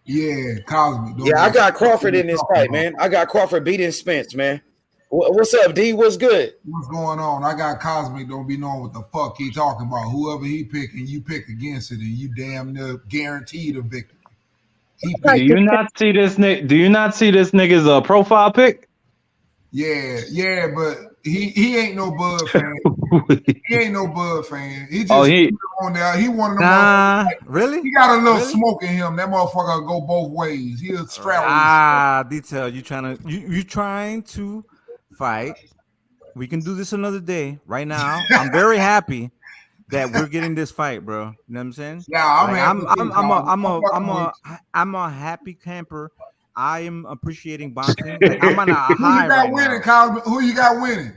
Yeah, Cosby. Yeah, I got Crawford in this fight, man. I got Crawford beating Spence, man. What's up, D? What's good? What's going on? I got Cosmic don't be knowing what the fuck he talking about. Whoever he pick and you pick against it, and you damn near guaranteed a victory. Do you not see this nigga's profile pic? Yeah, but he ain't no Bud fan. He ain't no Bud fan. He just on there. He one of them. Really? He got a little smoke in him. That motherfucker go both ways. He'll straddle. Detail. You trying to fight? We can do this another day. Right now, I'm very happy that we're getting this fight, bro. You know what I'm saying? Yeah, I'm a happy camper. I am appreciating boxing. Like, I'm on a high Who you got right winning, now. Cosby? Who you got winning?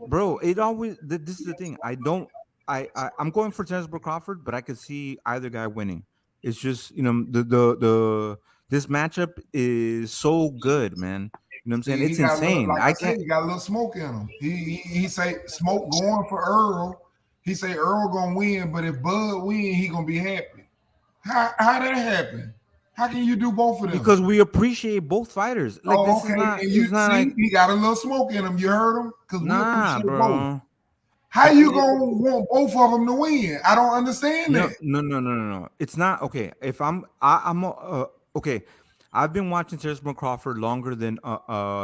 Bro, it always. This is the thing. I'm going for Terence Crawford, but I could see either guy winning. It's just, you know, this matchup is so good, man. You know what I'm saying? It's insane. I can't. He got a little smoke in him. He say smoke going for Earl. He say Earl gonna win, but if Bud win, he gonna be happy. How that happen? How can you do both of them? Because we appreciate both fighters. Like, this is not. It's not like he got a little smoke in him. You heard him? Because we appreciate bro. both. How you gonna want both of them to win? I don't understand that. No. It's not okay. If I'm okay. I've been watching Terence Crawford longer than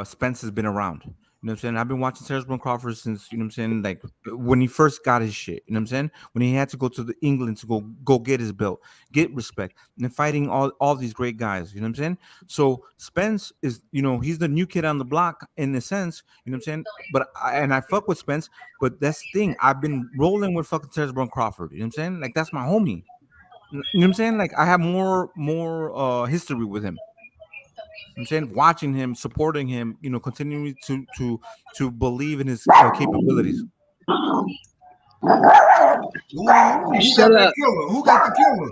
Spence has been around. You know what I'm saying? I've been watching Terence Crawford since, you know what I'm saying, like when he first got his shit. You know what I'm saying? When he had to go to England to go get his belt, get respect, and fighting all these great guys. You know what I'm saying? So Spence is, you know, he's the new kid on the block in a sense. You know what I'm saying? But I fuck with Spence, but that's the thing. I've been rolling with fucking Terence Crawford. You know what I'm saying? Like, that's my homie. You know what I'm saying? Like, I have more history with him. I'm saying, watching him, supporting him, you know, continuing to believe in his capabilities. Who got the killer? Who got the killer?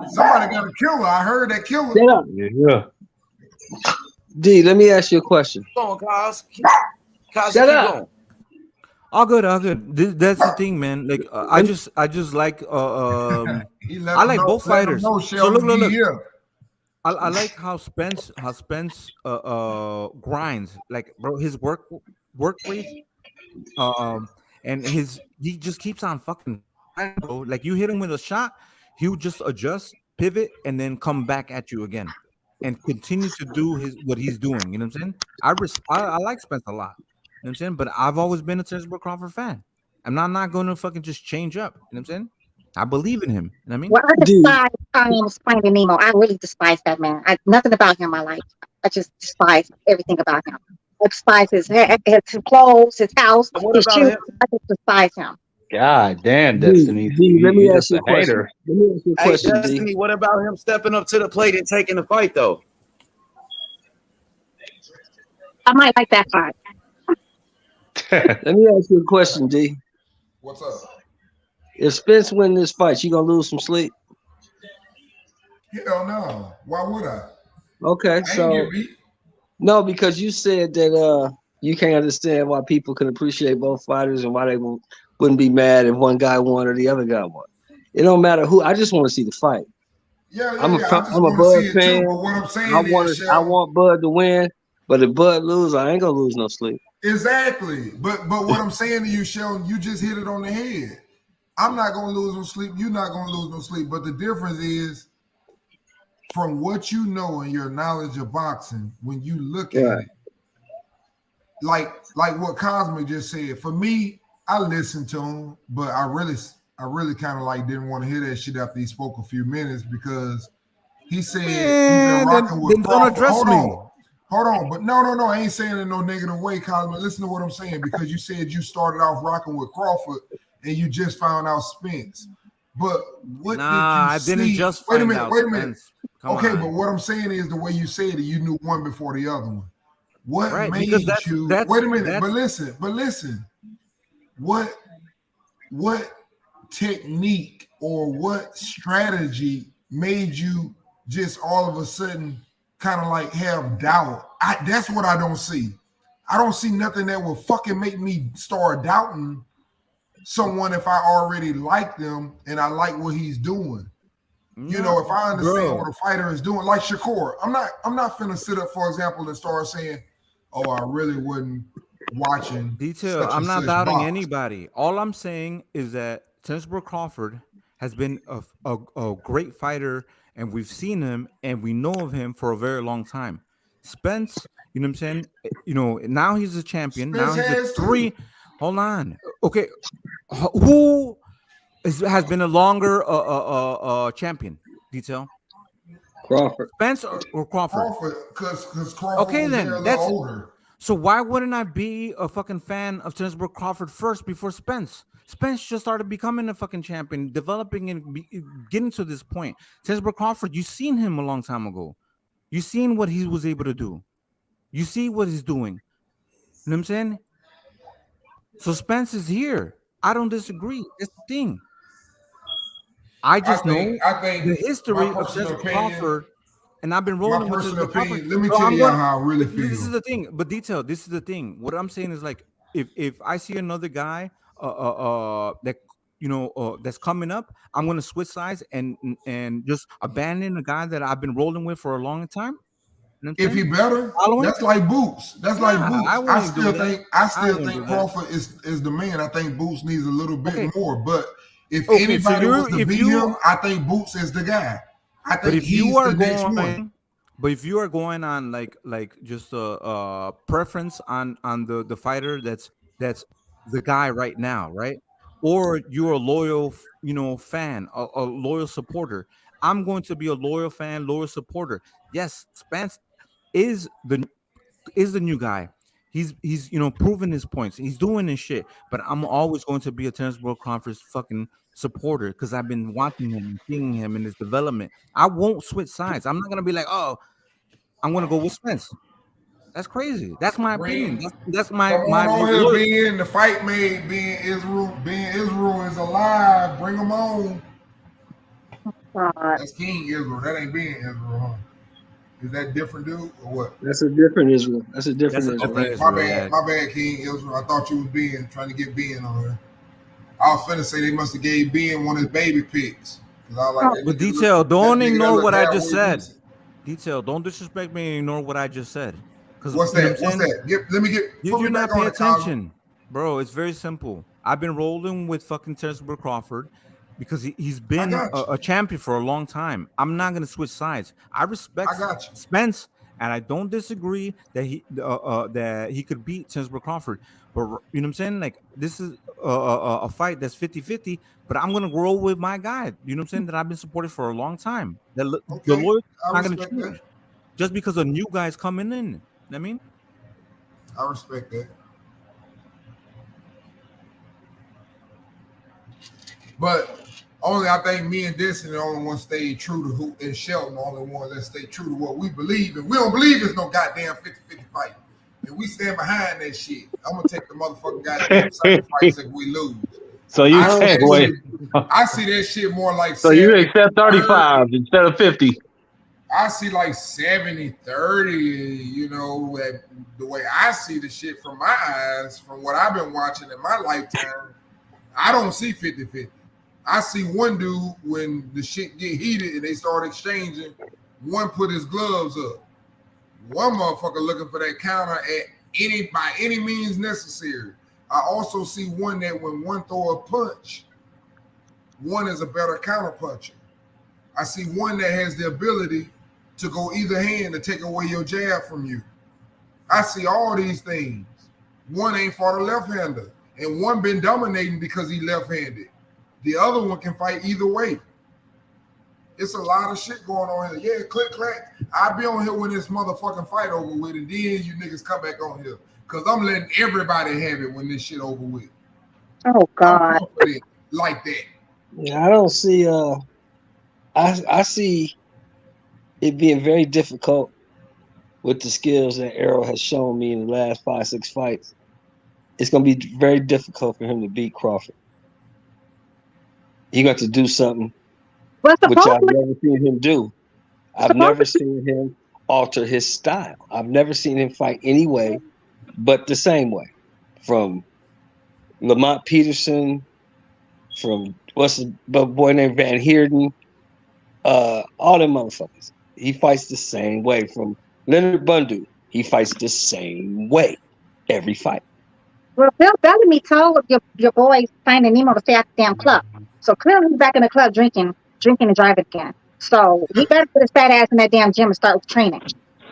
Somebody got a killer. I heard that killer. Yeah. D, let me ask you a question. Go on, Cos. Shut up. Going. All good. That's the thing, man. Like, I just like I like both fighters. So look. I like how Spence grinds, like, bro, his work rate, and he just keeps on fucking, bro. Like, you hit him with a shot, he'll just adjust, pivot, and then come back at you again, and continue to do what he's doing. You know what I'm saying? I like Spence a lot. You know what I'm saying? But I've always been a Terence Crawford fan. I'm not going to fucking just change up. You know what I'm saying? I believe in him. You know what I mean? Well, I despise Finding Nemo. I really despise that man. Nothing about him I like. I just despise everything about him. I despise his hair, his clothes, his house, his shoes. I just despise him. God damn, Destiny. Let me ask you a question. Hey, Destiny, what about him stepping up to the plate and taking the fight, though? I might like that fight. Let me ask you a question, D. What's up? If Spence win this fight, you gonna lose some sleep? Hell no. Why would I? Okay, so no, because you said that you can't understand why people can appreciate both fighters and why they wouldn't be mad if one guy won or the other guy won. It don't matter who. I just want to see the fight. I'm a Bud fan. Too, but what I'm saying I want Bud to win, but if Bud lose, I ain't gonna lose no sleep. Exactly. But what I'm saying to you, Sheldon, you just hit it on the head. I'm not gonna lose no sleep. You're not gonna lose no sleep. But the difference is, from what you know and your knowledge of boxing, when you look at it, like what Cosmic just said. For me, I listen to him, but I really I really kind of like didn't want to hear that shit after he spoke a few minutes because he said he's Man, been rocking with then don't Crawford. address me. Hold on. But no. I ain't saying it in no negative way, Cosmo. Listen to what I'm saying because you said you started off rocking with Crawford and you just found out Spence. But what did you I see? didn't just Wait a find minute. out Wait a minute. Spence. Come Okay, on. but what I'm saying is the way you said it, you knew one before the other one. What Right, made because that's- you? that's- Wait a minute. that's- But listen. What technique or what strategy made you just all of a sudden kind of like have doubt? That's what I don't see. I don't see nothing that will fucking make me start doubting someone if I already like them and I like what he's doing. You know, if I understand what a fighter is doing, like Shakur, I'm not finna sit up, for example, and start saying, "Oh, I really wasn't watching." Detail. such I'm and not such doubting box. anybody. All I'm saying is that Terence Crawford has been a great fighter, and we've seen him and we know of him for a very long time. Spence, you know what I'm saying? You know, now he's a champion. Spence now he's has a too. 3. Hold on. Okay. Who has been a longer champion? Detail. Crawford. Spence or Crawford? Crawford, because Crawford Okay, was then, there a that's- little older. So why wouldn't I be a fucking fan of Terence Crawford first before Spence? Spence just started becoming a fucking champion, developing and getting to this point. Terence Crawford, you seen him a long time ago. You seen what he was able to do. You see what he's doing. You know what I'm saying? So Spence is here. I don't disagree. That's the thing. I just know think the history my of personal Terence opinion. Crawford, and I've been rolling with personal Terence Crawford. opinion. Let me So tell I'm y'all gonna- how I really This is feel. the thing, but detail. This is the thing. What I'm saying is like, if I see another guy, that that's coming up, I'm gonna switch sides and just abandon a guy that I've been rolling with for a long time. You know what I'm If he saying? better, Following? that's like Boots. That's like Nah, Boots. I I wouldn't do still that. think I wouldn't do that. Crawford is the man. I think Boots needs a little bit Okay. more. But if Okay, so anybody you're- was to if beat you- him, I think Boots is the guy. I But think if he's you are the next one. going, but if you are going on like just a preference on the fighter that's the guy right now, right? Or you're a loyal, fan, a loyal supporter. I'm going to be a loyal fan, loyal supporter. Yes, Spence is the new guy. He's proving his points. He's doing his shit. But I'm always going to be a Terence Crawford fucking supporter because I've been watching him, seeing him in his development. I won't switch sides. I'm not gonna be like, oh, I'm gonna go with Spence. That's crazy. That's my opinion. That's my Come on over here, loyalty. being the fight made, being Israel is alive. Bring him on. That's King Israel. That ain't being Israel, huh? Is that different, dude, or what? That's a different Israel. That's a different Israel. different My Israel, bad, my bad, King Israel. I thought you was trying to get Ben on here. I was finna say they must have gave Ben one of his baby pics. I like that. But detail, don't ignore what I just said. Decent. Detail, don't disrespect me and ignore what I just said. Because What's that? What's that? Let me get. Put me You're back not paying on it, Cosmo. attention, bro. It's very simple. I've been rolling with fucking Terence Crawford because he's been a champion for a long time. I'm not gonna switch sides. I respect Spence, and I don't disagree that he could beat Terence Crawford. But you know what I'm saying? Like, this is a fight that's 50-50, but I'm gonna roll with my guy. You know what I'm saying? That I've been supporting for a long time. The loyalty is not gonna change just because a new guy's coming in. You know what I mean? I respect that. But only I think me and Dixon the only one stayed true to who, and Shelton the only one that stayed true to what we believe in. We don't believe it's no goddamn 50-50 fight. And we stand behind that shit. I'm gonna take the motherfucking goddamn sacrifice if we lose. So you say, wait. I see that shit more like. So you accept 35 instead of 50. I see like 70-30, you know, the way I see the shit from my eyes, from what I've been watching in my lifetime, I don't see 50-50. I see one dude when the shit get heated and they start exchanging, one put his gloves up. One motherfucker looking for that counter by any means necessary. I also see one that when one throw a punch, one is a better counter puncher. I see one that has the ability to go either hand to take away your jab from you. I see all these things. One ain't fought a left-hander, and one been dominating because he left-handed. The other one can fight either way. It's a lot of shit going on here. Yeah, click clack. I'll be on here when this motherfucking fight over with, and then you niggas come back on here. Cause I'm letting everybody have it when this shit over with. Oh God. Like that. Yeah, I don't see I see it being very difficult with the skills that Errol has shown me in the last 5-6 fights. It's gonna be very difficult for him to beat Crawford. He got to do something which I've never seen him do. I've never seen him alter his style. I've never seen him fight any way but the same way. From Lamont Peterson, from what's the boy named Van Heerden, all them motherfuckers. He fights the same way. From Leonard Bundu, he fights the same way every fight. Well, Bill Bellamy told your boys Finding Nemo to stay at the damn club. So clearly he's back in the club drinking and driving again. So he better put his fat ass in that damn gym and start training.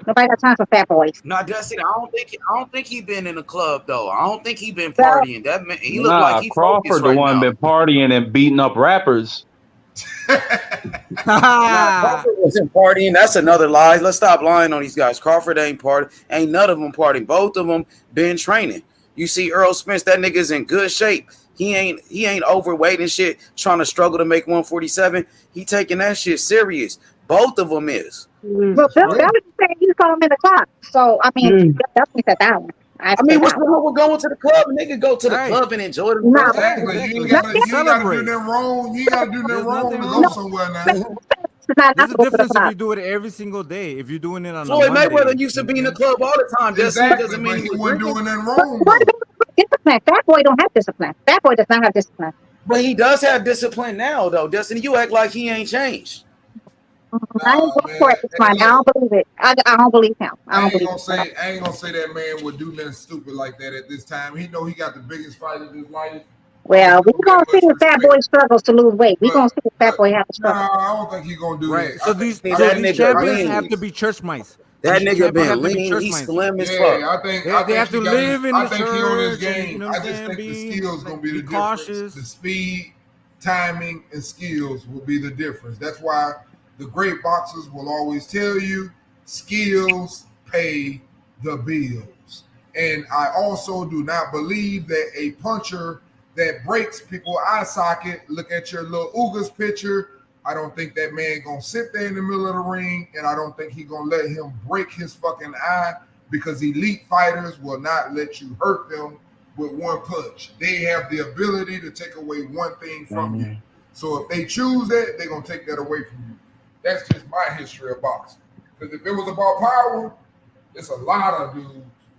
Nobody got time for fat boys. No, Dusty, I don't think he been in the club though. I don't think he been partying. That man, he look like he Crawford the one been partying and beating up rappers. Crawford wasn't partying. That's another lie. Let's stop lying on these guys. Crawford ain't partying. Ain't none of them partying. Both of them been training. You see Errol Spence, that nigga's in good shape. He ain't overweight and shit, trying to struggle to make 147. He taking that shit serious. Both of them is. Well, Bill Bellamy said you saw him in the club. So I mean, definitely said that one. I mean, what's wrong with going to the club? Nigga, go to the club and enjoy the No. Exactly. You ain't gotta do nothing wrong. You ain't gotta do nothing wrong to go somewhere now. There's a difference if you do it every single day. If you're doing it on Floyd a Monday. Mayweather used to be in the club all the time. Exactly, doesn't mean he wasn't doing nothing wrong. Discipline. That boy don't have discipline. That boy does not have discipline. But he does have discipline now, though. Dustin, you act like he ain't changed. I ain't going for it this time. I don't believe it. I don't believe him. I ain't gonna say that man would do nothing stupid like that at this time. He know he got the biggest fight of his life. Well, we're gonna see if Fat Boy struggles to lose weight. We're gonna see if Fat Boy has to struggle. No, I don't think he's gonna do that. So these champions have to be church mice. That nigga been lean. He's slim as fuck. I think they have to live in the church. I think he on his game. You know I just think the skills gonna be the difference. The speed, timing, and skills will be the difference. That's why the great boxers will always tell you skills pay the bills. And I also do not believe that a puncher that breaks people's eye socket, look at your little Ugas picture, I don't think that man gonna sit there in the middle of the ring, and I don't think he gonna let him break his fucking eye, because elite fighters will not let you hurt them with one punch. They have the ability to take away one thing from you. So if they choose that, they're gonna take that away from you. That's just my history of boxing. Because if it was about power, it's a lot of dudes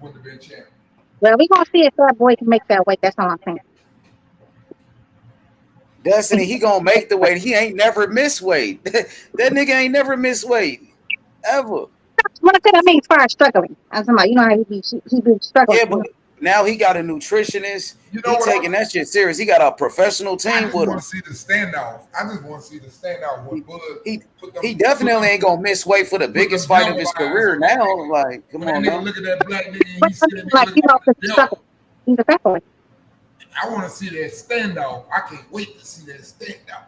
wouldn't have been champion. Well, we're gonna see if Fat Boy can make that weight. That's all I'm saying. Destiny, he gonna make the weight. He ain't never missed weight. That nigga ain't never missed weight. Ever. When I said I mean as far as struggling. I'm talking about, you know how he be struggling. Yeah, but now he got a nutritionist. He taking that shit serious. He got a professional team with him. I just want to see the standoff. I just want to see the standoff with Bud. He definitely ain't gonna miss weight for the biggest fight of his career now. Like, come on now. Look at that black nigga. He's He's a fat boy. I want to see that standoff. I can't wait to see that standoff.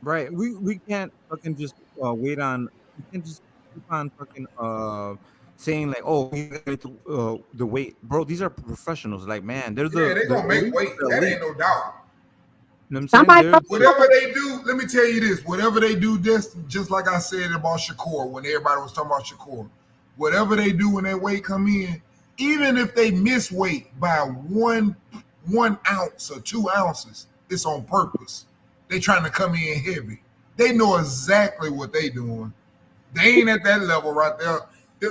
Right. We can't fucking just wait on. We can't just keep on fucking saying like, oh, we get the weight, bro. These are professionals. Like, man, they're they gonna make weight. That ain't no doubt. You know what I'm saying? Whatever they do, let me tell you this. Whatever they do, just like I said about Shakur when everybody was talking about Shakur. Whatever they do when that weight come in, even if they miss weight by 1 ounce or 2 ounces, it's on purpose. They trying to come in heavy. They know exactly what they doing. They ain't at that level right there.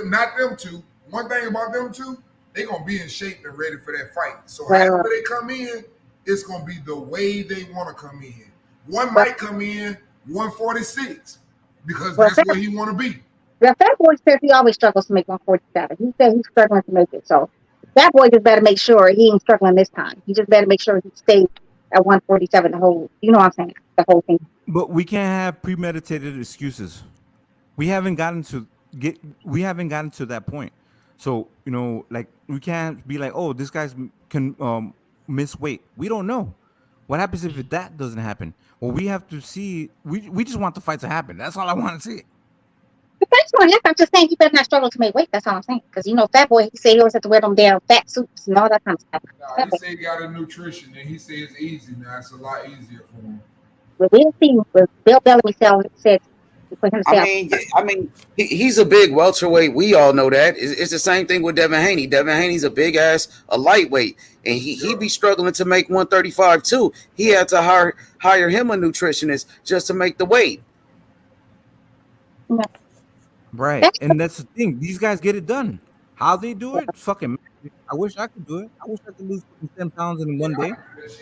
Not them two. One thing about them two, they gonna be in shape and ready for that fight. So however they come in, it's gonna be the way they want to come in. One might come in 146 because that's where he want to be. The Fat Boy says he always struggles to make 147. He said he's struggling to make it. So that boy just better make sure he ain't struggling this time. He just better make sure he stays at 147 the whole, you know what I'm saying, the whole thing. But we can't have premeditated excuses. We haven't gotten to that point. So, you know, like we can't be like, oh, this guy's can miss weight. We don't know. What happens if that doesn't happen? Well, we have to see. We just want the fight to happen. That's all I want to see. The first one, I'm just saying he better not struggle to make weight. That's all I'm saying. Because Fat Boy, he said he always have to wear them damn fat suits and all that kind of stuff. Nah, he said he got a nutrition, and he said it's easy now. It's a lot easier for him. But we'll see. Bill Bellamy said for him to say. I mean, he's a big welterweight. We all know that. It's the same thing with Devin Haney. Devin Haney's a big ass, a lightweight, and he be struggling to make 135 too. He had to hire him a nutritionist just to make the weight. Yeah. Right, and that's the thing. These guys get it done. How they do it, fucking. I wish I could do it. I wish I could lose 10 pounds in one day.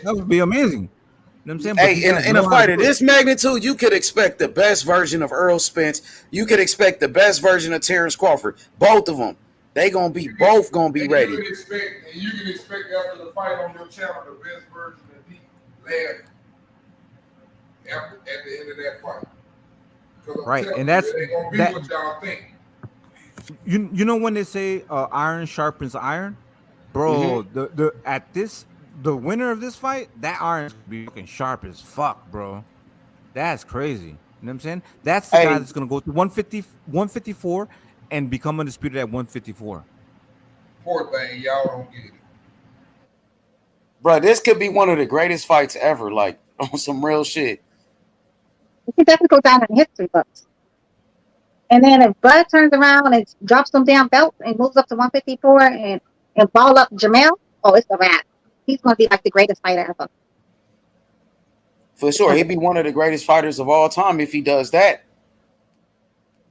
That would be amazing. You know what I'm saying? Hey, in a fight of this magnitude, you could expect the best version of Errol Spence. You could expect the best version of Terence Crawford. Both of them. Both gonna be ready. You can expect after the fight on your channel the best version of me laugh at the end of that fight. Right, and that's gonna be what y'all think. You know when they say iron sharpens iron, bro. Mm-hmm. The winner of this fight, that iron's gonna be fucking sharp as fuck, bro. That's crazy. You know what I'm saying? That's the guy that's gonna go to 154 and become undisputed at 154. Poor thing, y'all don't get it. Bro, this could be one of the greatest fights ever, like on some real shit. It could definitely go down in history books. And then if Bud turns around and drops them damn belts and moves up to 154 and ball up Jamel, it's a wrap. He's going to be like the greatest fighter ever. For sure. He'd be one of the greatest fighters of all time if he does that.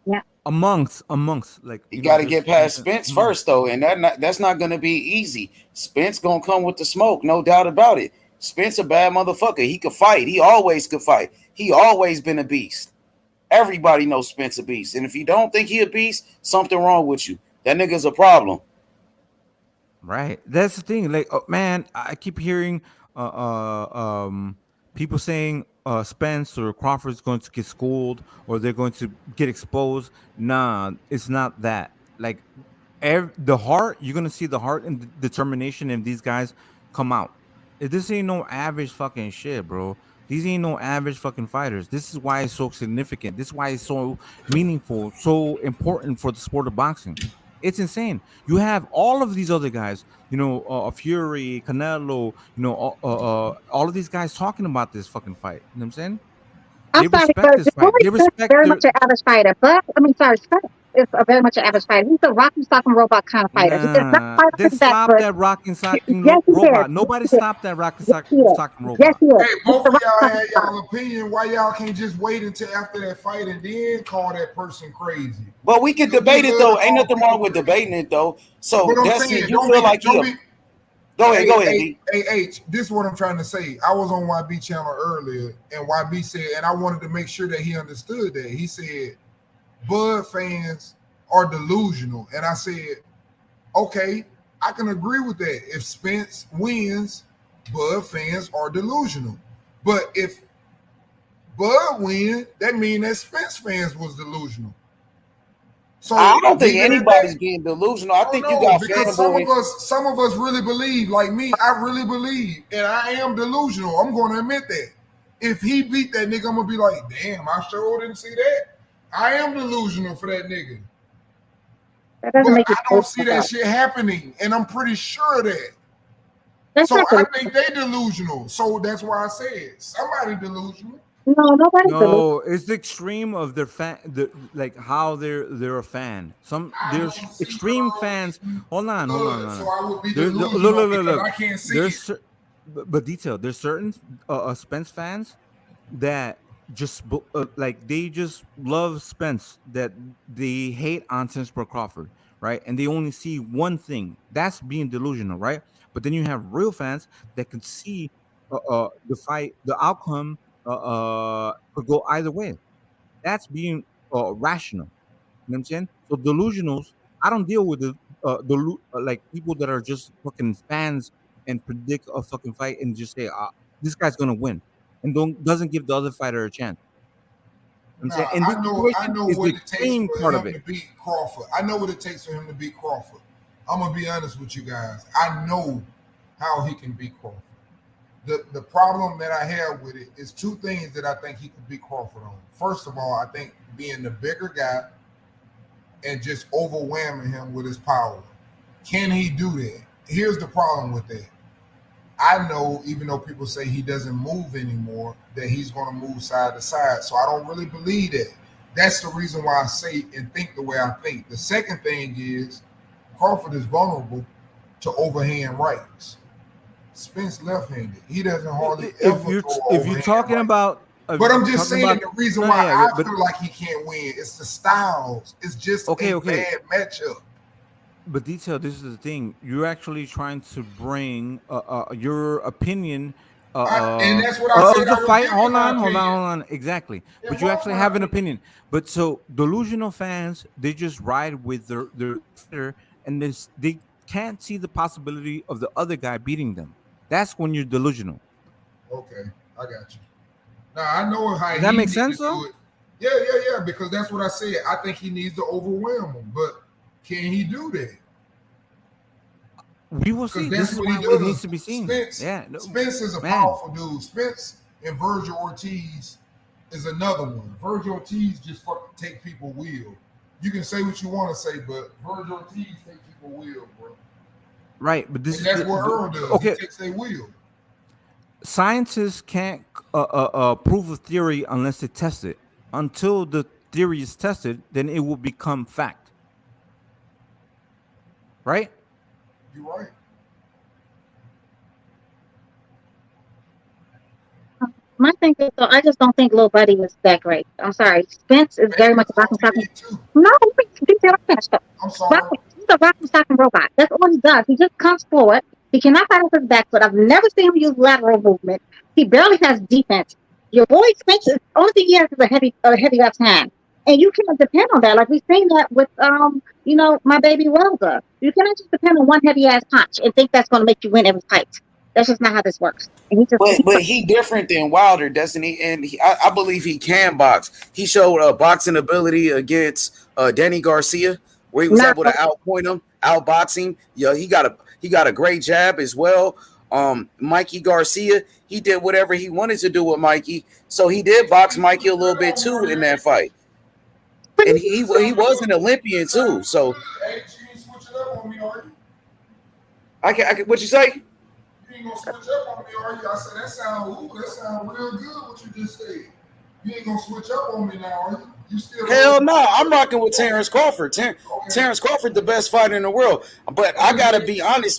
Yeah. Amongst like you got to get past Spence first though, and that's not going to be easy. Spence going to come with the smoke, no doubt about it. Spence a bad motherfucker. He could fight. He always could fight. He always been a beast. Everybody knows Spence a beast. And if you don't think he a beast, something wrong with you. That nigga's a problem. Right. That's the thing. Like, man, I keep hearing people saying Spence or Crawford's going to get schooled or they're going to get exposed. Nah, it's not that. Like, the heart, you're going to see the heart and the determination if these guys come out. This ain't no average fucking shit, bro. These ain't no average fucking fighters. This is why it's so significant. This is why it's so meaningful, so important for the sport of boxing. It's insane. You have all of these other guys, Fury, Canelo, all of these guys talking about this fucking fight. You know what I'm saying? They respect this fight. They respect very much an average fighter. But Spence is very much an average fighter. He's a rocking, stocking robot kind of fighter. They stopped that rocking, stocking robot. Nobody stopped that rocking, stocking robot. Yes, hey, both of y'all had y'all opinion. Why y'all can't just wait until after that fight and then call that person crazy? Well, we can debate it though. Ain't nothing wrong with debating it though. So that's it. You feel like you. Go ahead. Hey, H, this is what I'm trying to say. I was on YB channel earlier, and YB said, and I wanted to make sure that he understood that. He said, Bud fans are delusional. And I said, okay, I can agree with that. If Spence wins, Bud fans are delusional. But if Bud wins, that means that Spence fans was delusional. So I don't think anybody's being delusional. I think you got because some of us really believe, like me, I really believe, and I am delusional. I'm going to admit that. If he beat that nigga, I'm gonna be like, damn, I sure didn't see that. I am delusional for that nigga. That doesn't make I don't see that shit happening, and I'm pretty sure of that. So I think they delusional. So that's why I said somebody delusional. No, nobody's delusional. No, it's the extreme of their fan, like how they're a fan. There's extreme fans. Hold on. So I would be delusional because I can't see it. But detail. There's certain Spence fans that just they just love Spence, that they hate on Terence Crawford, right? And they only see one thing. That's being delusional, right? But then you have real fans that can see the fight, the outcome could go either way. That's being rational. You know what I'm saying? So delusionals, I don't deal with like people that are just fucking fans and predict a fucking fight and just say, this guy's gonna win, and doesn't give the other fighter a chance. I know what it takes for him to beat Crawford. I know what it takes for him to beat Crawford. I'm gonna be honest with you guys. I know how he can beat Crawford. The problem that I have with it is two things that I think he could beat Crawford on. First of all, I think being the bigger guy and just overwhelming him with his power. Can he do that? Here's the problem with that. I know, even though people say he doesn't move anymore, that he's going to move side to side. So I don't really believe that. That's the reason why I say and think the way I think. The second thing is Crawford is vulnerable to overhand rights. Spence left-handed. He doesn't hardly ever throw if you're talking right. about, But I'm just saying the reason why I but, feel like he can't win. It's the styles. It's just a bad matchup. But detail, this is the thing. You're actually trying to bring your opinion. And that's what I said. The fight. Hold on. Exactly. But you actually have an opinion. But so delusional fans, they just ride with their fighter, and they can't see the possibility of the other guy beating them. That's when you're delusional. Okay, I got you. Now I know how Does that make sense, though? Yeah. Because that's what I said. I think he needs to overwhelm him, but can he do that? We will see. This is what it needs to be seen. Spence is a powerful dude. Spence and Virgil Ortiz is another one. Virgil Ortiz just fucking take people wheel. You can say what you want to say, but Virgil Ortiz take people wheel, bro. Right, but that's what Earl does. Okay. He takes their wheel. Scientists can't prove a theory unless they test it. Until the theory is tested, then it will become fact. Right? You're right. My thing is, though, I just don't think Lil Buddy was that great. I'm sorry. Spence is very much a rock and stocking. No, I'm sorry. He's a rock and stocking robot. That's all he does. He just comes forward. He cannot fight off his back foot. I've never seen him use lateral movement. He barely has defense. Your boy Spence, the only thing he has is a heavy left hand. And you can't depend on that. Like we've seen that with, my baby Welder. You cannot just depend on one heavy ass punch and think that's going to make you win every fight. That's just not how this works. And but he different than Wilder, doesn't he? And I believe he can box. He showed boxing ability against Danny Garcia, where he was able to outpoint him, outbox him. Yeah, he got a great jab as well. Mikey Garcia, he did whatever he wanted to do with Mikey, so he did box Mikey a little bit too in that fight. And he was an Olympian too. So Hey, you ain't switching up on me, are you? I can what you say? You ain't gonna switch up on me, are you? I said that sound real good what you just said. You ain't gonna switch up on me now, are you? You still Hell no, I'm rocking with Terence Crawford. Terence Crawford, the best fighter in the world. But I gotta be honest,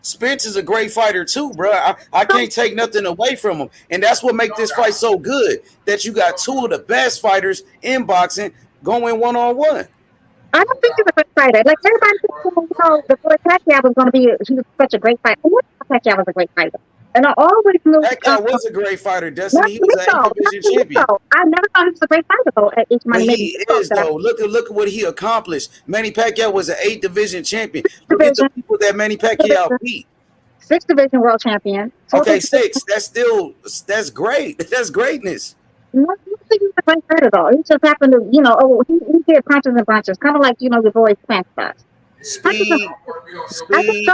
Spence is a great fighter too, bro. I can't take nothing away from him, and that's what makes this fight so good. That you got two of the best fighters in boxing going one-on-one. I don't think he's a great fighter. Like everybody thinks, the boy Pacquiao was going to be. He was such a great fighter. Pacquiao was a great fighter, and I always knew Pacquiao was a great fighter. Destiny, he was an 8th division champion. I never thought he was a great fighter though. But he is though. Look at what he accomplished. Manny Pacquiao was an 8th division champion. Look at the people that Manny Pacquiao beat. 6th division world champion. Okay, 6. That's great. That's greatness. No, I don't think he's a great fighter though. He just happened to, he did punches and bunches, kind of like your boy Spence does. Speed, Manny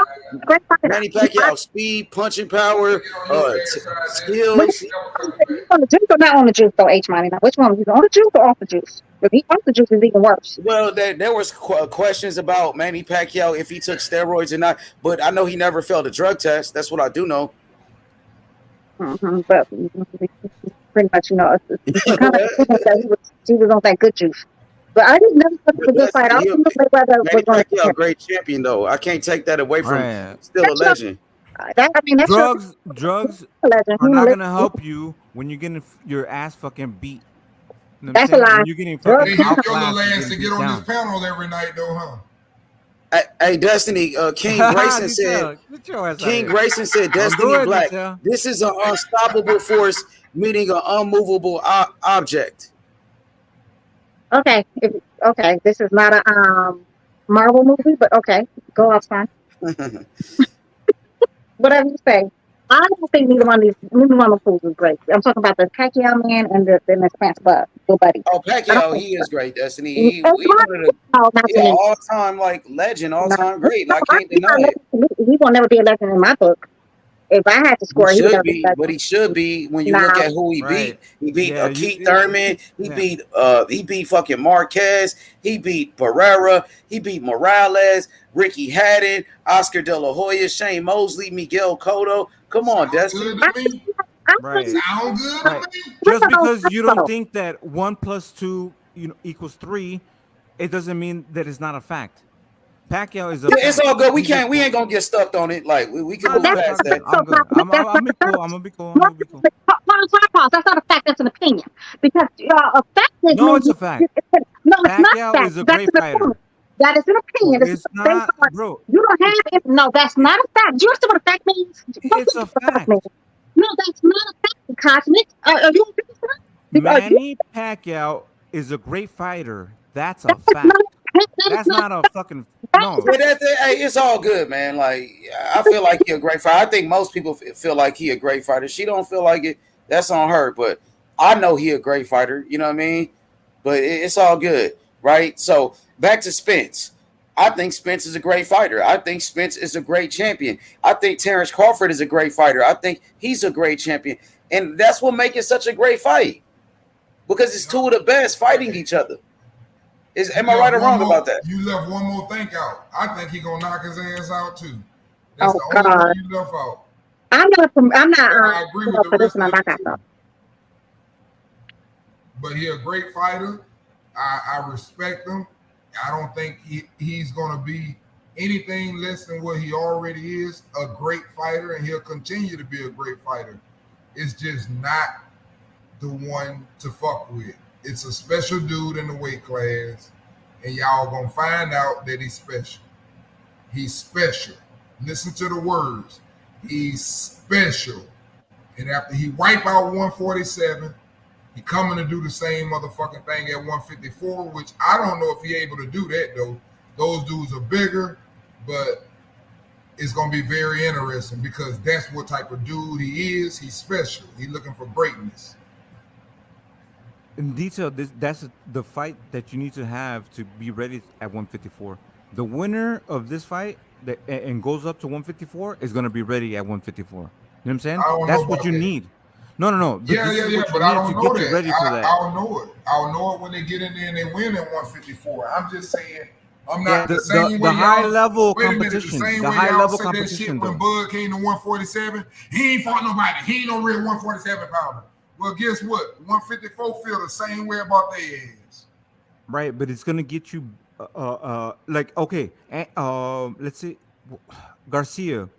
Pacquiao, speed, punching power, skills. On the juice or not on the juice though, H Money? Now, which one? He's on the juice or off the juice? If he's off the juice, it's even worse. Well, there was questions about Manny Pacquiao if he took steroids or not, but I know he never failed a drug test. That's what I do know. But pretty much, it's kind of that he was on that good juice. But I just never thought he was a good fighter. I don't know whether Manny Pacquiao, a great champion though. I can't take that away from him. Still a legend. Drugs are not gonna help you when you're getting your ass fucking beat. That's a lie. When you're getting fucking outclassed, your little ass to get on this panel every night though, huh? Hey, Destiny, King Grayson said. King Grayson said, "Destiny Black. This is an unstoppable force meeting an unmovable object." Okay, this is not a Marvel movie, but okay, go off, son. Whatever you say. I don't think neither one of the fools is great. I'm talking about the Pacquiao man and the Spence buddy. Oh, Pacquiao, he is great, Destiny. He all time like legend, all time great. I can't deny it. He will never be a legend in my book. If I had to He score, he would should never be, get but that. he should be when you look Nah, at who he beat. Right. He beat Yeah. Keith Thurman. Yeah. He beat fucking Marquez. He beat Pereira. He beat Morales, Ricky Haddon, Oscar De La Hoya, Shane Mosley, Miguel Cotto. Come on, Dustin. Good to me. Right. Sound good Right. to me. Just because you don't think that 1 + 2 equals 3, it doesn't mean that it's not a fact. Pacquiao is a Yeah, it's fact. all good. We He's a- ain't gonna get stuck on it. Like we can No, move no, it's past all that. good. I'm good. I'm be cool. I'm gonna be cool. I'm gonna be cool. That's not a fact. That's an opinion. Because a fact is No, it's a fact. no, it's not Pacquiao fact. is a That's great an opinion. fighter. That is an opinion. Bro, This is it's the same not, part. bro. You don't have it. No, that's not a fact. Do you understand what a fact means? It's a fact. No, that's not a fact, Cosmic. Are you agree with that? Manny Pacquiao is a great fighter. That's a fact. That's not a fucking no. Yeah, hey, it's all good, man. Like I feel like he a great fighter. I think most people feel like he a great fighter. She don't feel like it. That's on her. But I know he a great fighter. You know what I mean? But it's all good, right? So back to Spence. I think Spence is a great fighter. I think Spence is a great champion. I think Terence Crawford is a great fighter. I think he's a great champion. And that's what makes it such a great fight. Because it's two of the best fighting each other. Am I right or wrong about that? You left one more thing out. I think he gonna knock his ass out too. That's Oh, the only God. one you left out. I'm not. I agree with the for this rest one. of I it got too. But he a great fighter. I respect him. I don't think he's gonna be anything less than what he already is, a great fighter, and he'll continue to be a great fighter. It's just not the one to fuck with. It's a special dude in the weight class, and y'all gonna find out that he's special. He's special. Listen to the words. He's special. And after he wipe out 147, he coming to do the same motherfucking thing at 154, which I don't know if he able to do that though. Those dudes are bigger, but it's gonna be very interesting because that's what type of dude he is. He's special. He's looking for greatness. In detail, that's the fight that you need to have to be ready at 154. The winner of this fight and goes up to 154 is going to be ready at 154. You know what I'm saying? That's what you need. No. Yeah, but I don't know that. Ready for that. I'll know it. I'll know it when they get in there and they win at 154. I'm just saying, I'm not the same way. The high level wait a minute, competition. the same The way high y'all level said that shit competition. when Bud came to 147. He ain't fought nobody. He ain't no real 147 pounder. Well, guess what? 154 feel the same way about their ass. Right, but it's gonna get you like okay, let's say Garcia.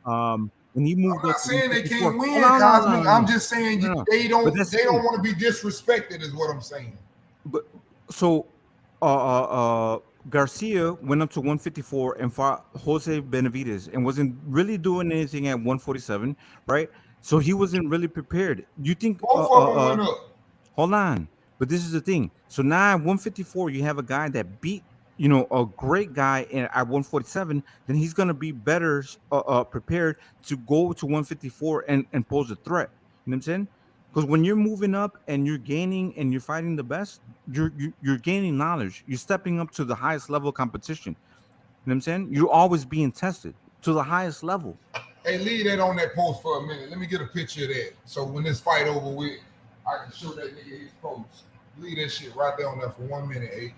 When he moved I'm up not saying they 154 can't win, no. Cosmic. I'm just saying they don't thing. want to be disrespected, is what I'm saying. But so Garcia went up to 154 and fought Jose Benavidez and wasn't really doing anything at 147, right? So he wasn't really prepared. You think both of them went up. Hold on. But this is the thing. So now at 154, you have a guy that beat, a great guy at 147, then he's going to be better prepared to go to 154 and pose a threat. You know what I'm saying? Because when you're moving up and you're gaining and you're fighting the best, you're gaining knowledge. You're stepping up to the highest level of competition. You know what I'm saying? You're always being tested to the highest level. Hey, leave that on that post for a minute. Let me get a picture of that. So when this fight over with, I can show that nigga his post. Leave that shit right there on there for 1 minute, H.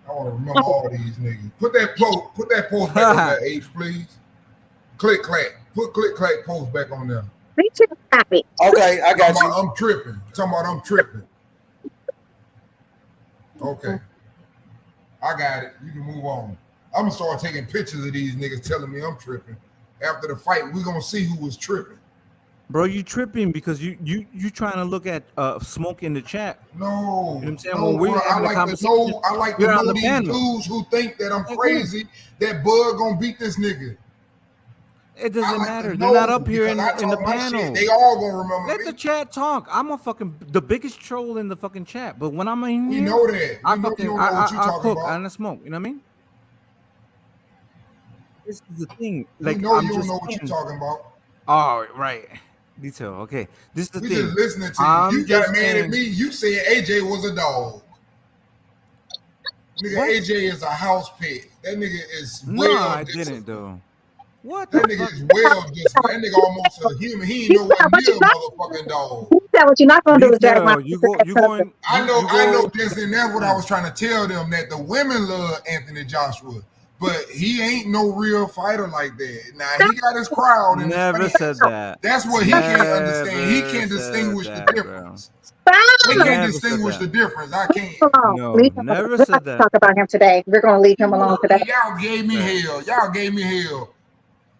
I want to remember all these niggas. Put that post back on there, H, please. Click clack. Put click clack post back on there. Okay, I got you. I'm tripping. Talking about I'm tripping. Okay. I got it. You can move on. I'm gonna start taking pictures of these niggas telling me I'm tripping. After the fight, we're gonna see who was tripping. Bro, you tripping because you trying to look at smoke in the chat. No, you know what I'm saying? No, when we're I like to know these panel. dudes who think that I'm crazy that Bud gonna beat this nigga. It doesn't matter. They're not up here in the panel. Shit. They all gonna remember Let me. the chat talk. I'm the biggest troll in the fucking chat. But when I'm in here, we know that. I about. cook and I smoke. You know what I mean? This is the thing. Like, you don't know what you're talking about. Oh, right. Detail. Okay. This is the we thing. Just listening to you. You got mad at me. You said AJ was a dog. Nigga, what? AJ is a house pet. That nigga is No, I didn't though. What That the nigga fuck? is well disciplined. That nigga almost a human. He ain't nowhere But near you a not, motherfucking dog. what you're not gonna do is drag my Detail. You go. You going. I You know go. this, and that's what I was trying to tell them, that the women love Anthony Joshua, but he ain't no real fighter like that. Now he got his crowd and his Never fans. said that. That's what he can't understand. He Never can't said distinguish the that, bro. difference. He Stop. can't Never said distinguish the that. difference. I can't. Alone. No, Leave him alone. never We're not said gonna that. talk about him today. We're gonna leave him alone today. Y'all gave me Right. hell. Y'all gave me hell.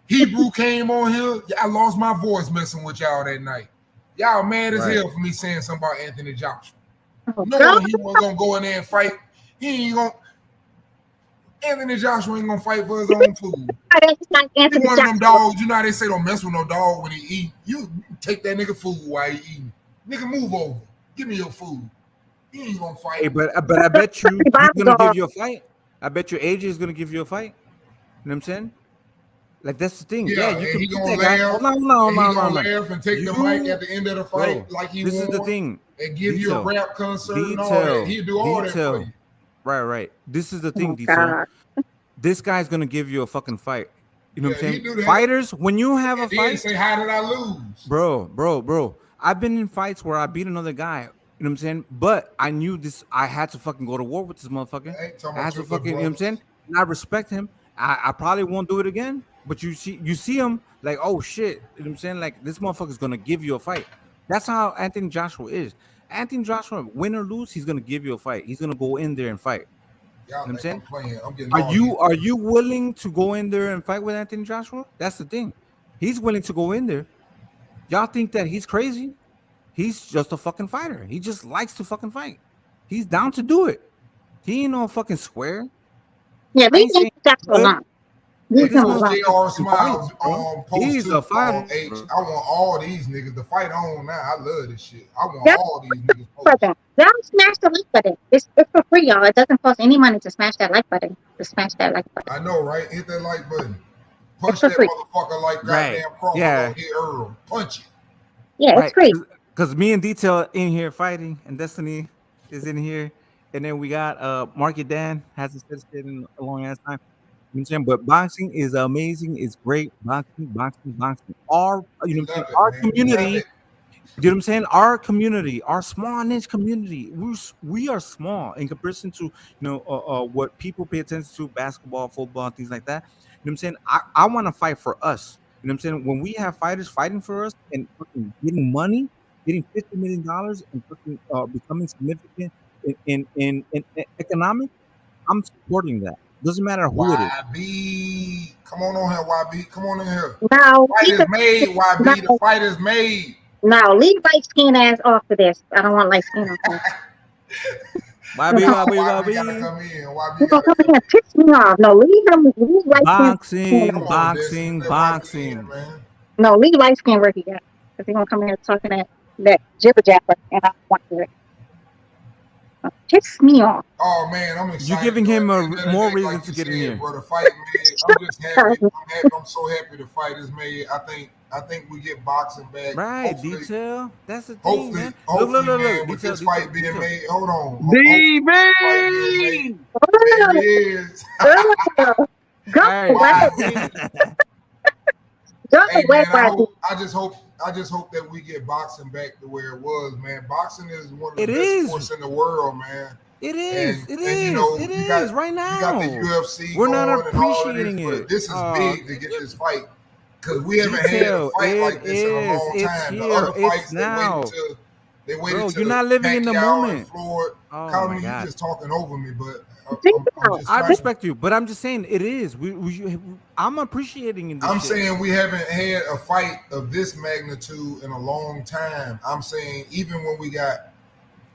Hebrew came on here. I lost my voice messing with y'all that night. Y'all mad as Right. hell for me saying something about Anthony Joshua. Oh, Knowing God. he wasn't gonna go in there and fight. He ain't gonna. Anthony Joshua ain't gonna fight for his own food. That's not He Anthony one of them Joshua. dogs. You know how they say don't mess with no dog when he eat. You take that nigga food while he eating. Nigga, move over. Give me your food. He ain't gonna fight. Hey, but I bet you he's Bobby gonna give dog. you a fight. I bet you AJ is gonna give you a fight. You know what I'm saying? Like that's the thing. Yeah, Yeah, you and can he beat gonna that guy. laugh. Oh, no, And he gonna laugh and take the mic You, at the end of the fight bro. like he This is the won thing. and give you a Detail. rap concert and all that. Detail. He'll do all that for Detail. you. Right. This is the thing, Oh, Detail. God. This guy's gonna give you a fucking fight. You know what Yeah, I'm he saying? do that. Fighters, when you have a And then fight, say, how did I lose? bro. I've been in fights where I beat another guy. You know what I'm saying? But I knew this. I had to fucking go to war with this motherfucker. I ain't talking I had about to your good fucking. You know what I'm brothers. saying? And I respect him. I probably won't do it again. But you see him like, oh shit. You know what I'm saying? Like this motherfucker's gonna give you a fight. That's how Anthony Joshua is. Anthony Joshua, win or lose, he's gonna give you a fight. He's gonna go in there and fight. Y'all You know what I'm think saying? I'm playing. I'm getting Are all these. you willing to go in there and fight with Anthony Joshua? That's the thing. He's willing to go in there. Y'all think that he's crazy? He's just a fucking fighter. He just likes to fucking fight. He's down to do it. He ain't no fucking square. Yeah, I leave ain't saying Anthony Joshua good, alone. but Leave this him Coach alone. motherfucker JR fucking Smiles fights, bro. post He's two a fighter. H. Bro. I want all these niggas. The fight on now. I love this shit. I want Y'all all these niggas for post. that. Y'all smash the like button. It's for free, y'all. It doesn't cost any money to smash that like button. To smash that like button. I know, right? Hit that like button. It's Punch for that free. motherfucker like Right. goddamn Crawford Yeah. hit Earl. Punch it. Yeah, it's Right. free. Because me and Detail in here fighting, and Destiny is in here. And then we got Market Dan hasn't said shit in a long ass time. You know what I'm saying? But boxing is amazing. It's great. Boxing. Our, you know what I'm saying? We love it, Our man. We love community. it. You know what I'm saying? Our community, our small niche community, we are small in comparison to what people pay attention to, basketball, football, things like that. You know what I'm saying? I want to fight for us. You know what I'm saying? When we have fighters fighting for us and fucking getting money, getting $50 million and fucking becoming significant in economics, I'm supporting that. Doesn't matter who it is. YB. Come on here, YB. Come on in here. Now, Fight is made, YB. now, The fight is made. now, leave light skin ass off of this. I don't want light skin on here. YB. YB gotta come in. YB He's gonna gotta come in come and piss me off. No, leave light skin. Boxing, Come on, Destiny. Let YB boxing. in, man. No, leave light skin where he at. Because he's gonna come in here talking that jibber jabber, and I don't want to hear it. Piss me off. Oh man, I'm excited. You're giving bro. him At the end of the more day, reason like to you get in said, here. bro, the fight made. I'm just happy. I'm so happy the fight is made. I think we get boxing back. Right, Hopefully, Detail. That's the thing, man. hopefully, Look. man, with Detail, this fight being Detail. made. Hold on. Hopefully, with this fight being made. There he is. Go All away. right. Go Hey away, man, YB. I just hope that we get boxing back to where it was, man. Boxing is one of the It best is. sports in the world, man. It is. And It you is. know, It you got is right now. You got the UFC We're not going and all of appreciating this, it. but this is big to get this fight because we haven't had a Detail. fight like It this in a is. long It's time. The here. other It's fights now. they waited Bro, till you're not living in the Pacquiao and moment. Floyd. Oh Call my me, you God. just talking over me, but I'm just I trying respect you, but I'm just saying it is. I'm appreciating in this I'm shit. saying we haven't had a fight of this magnitude in a long time. I'm saying even when we got,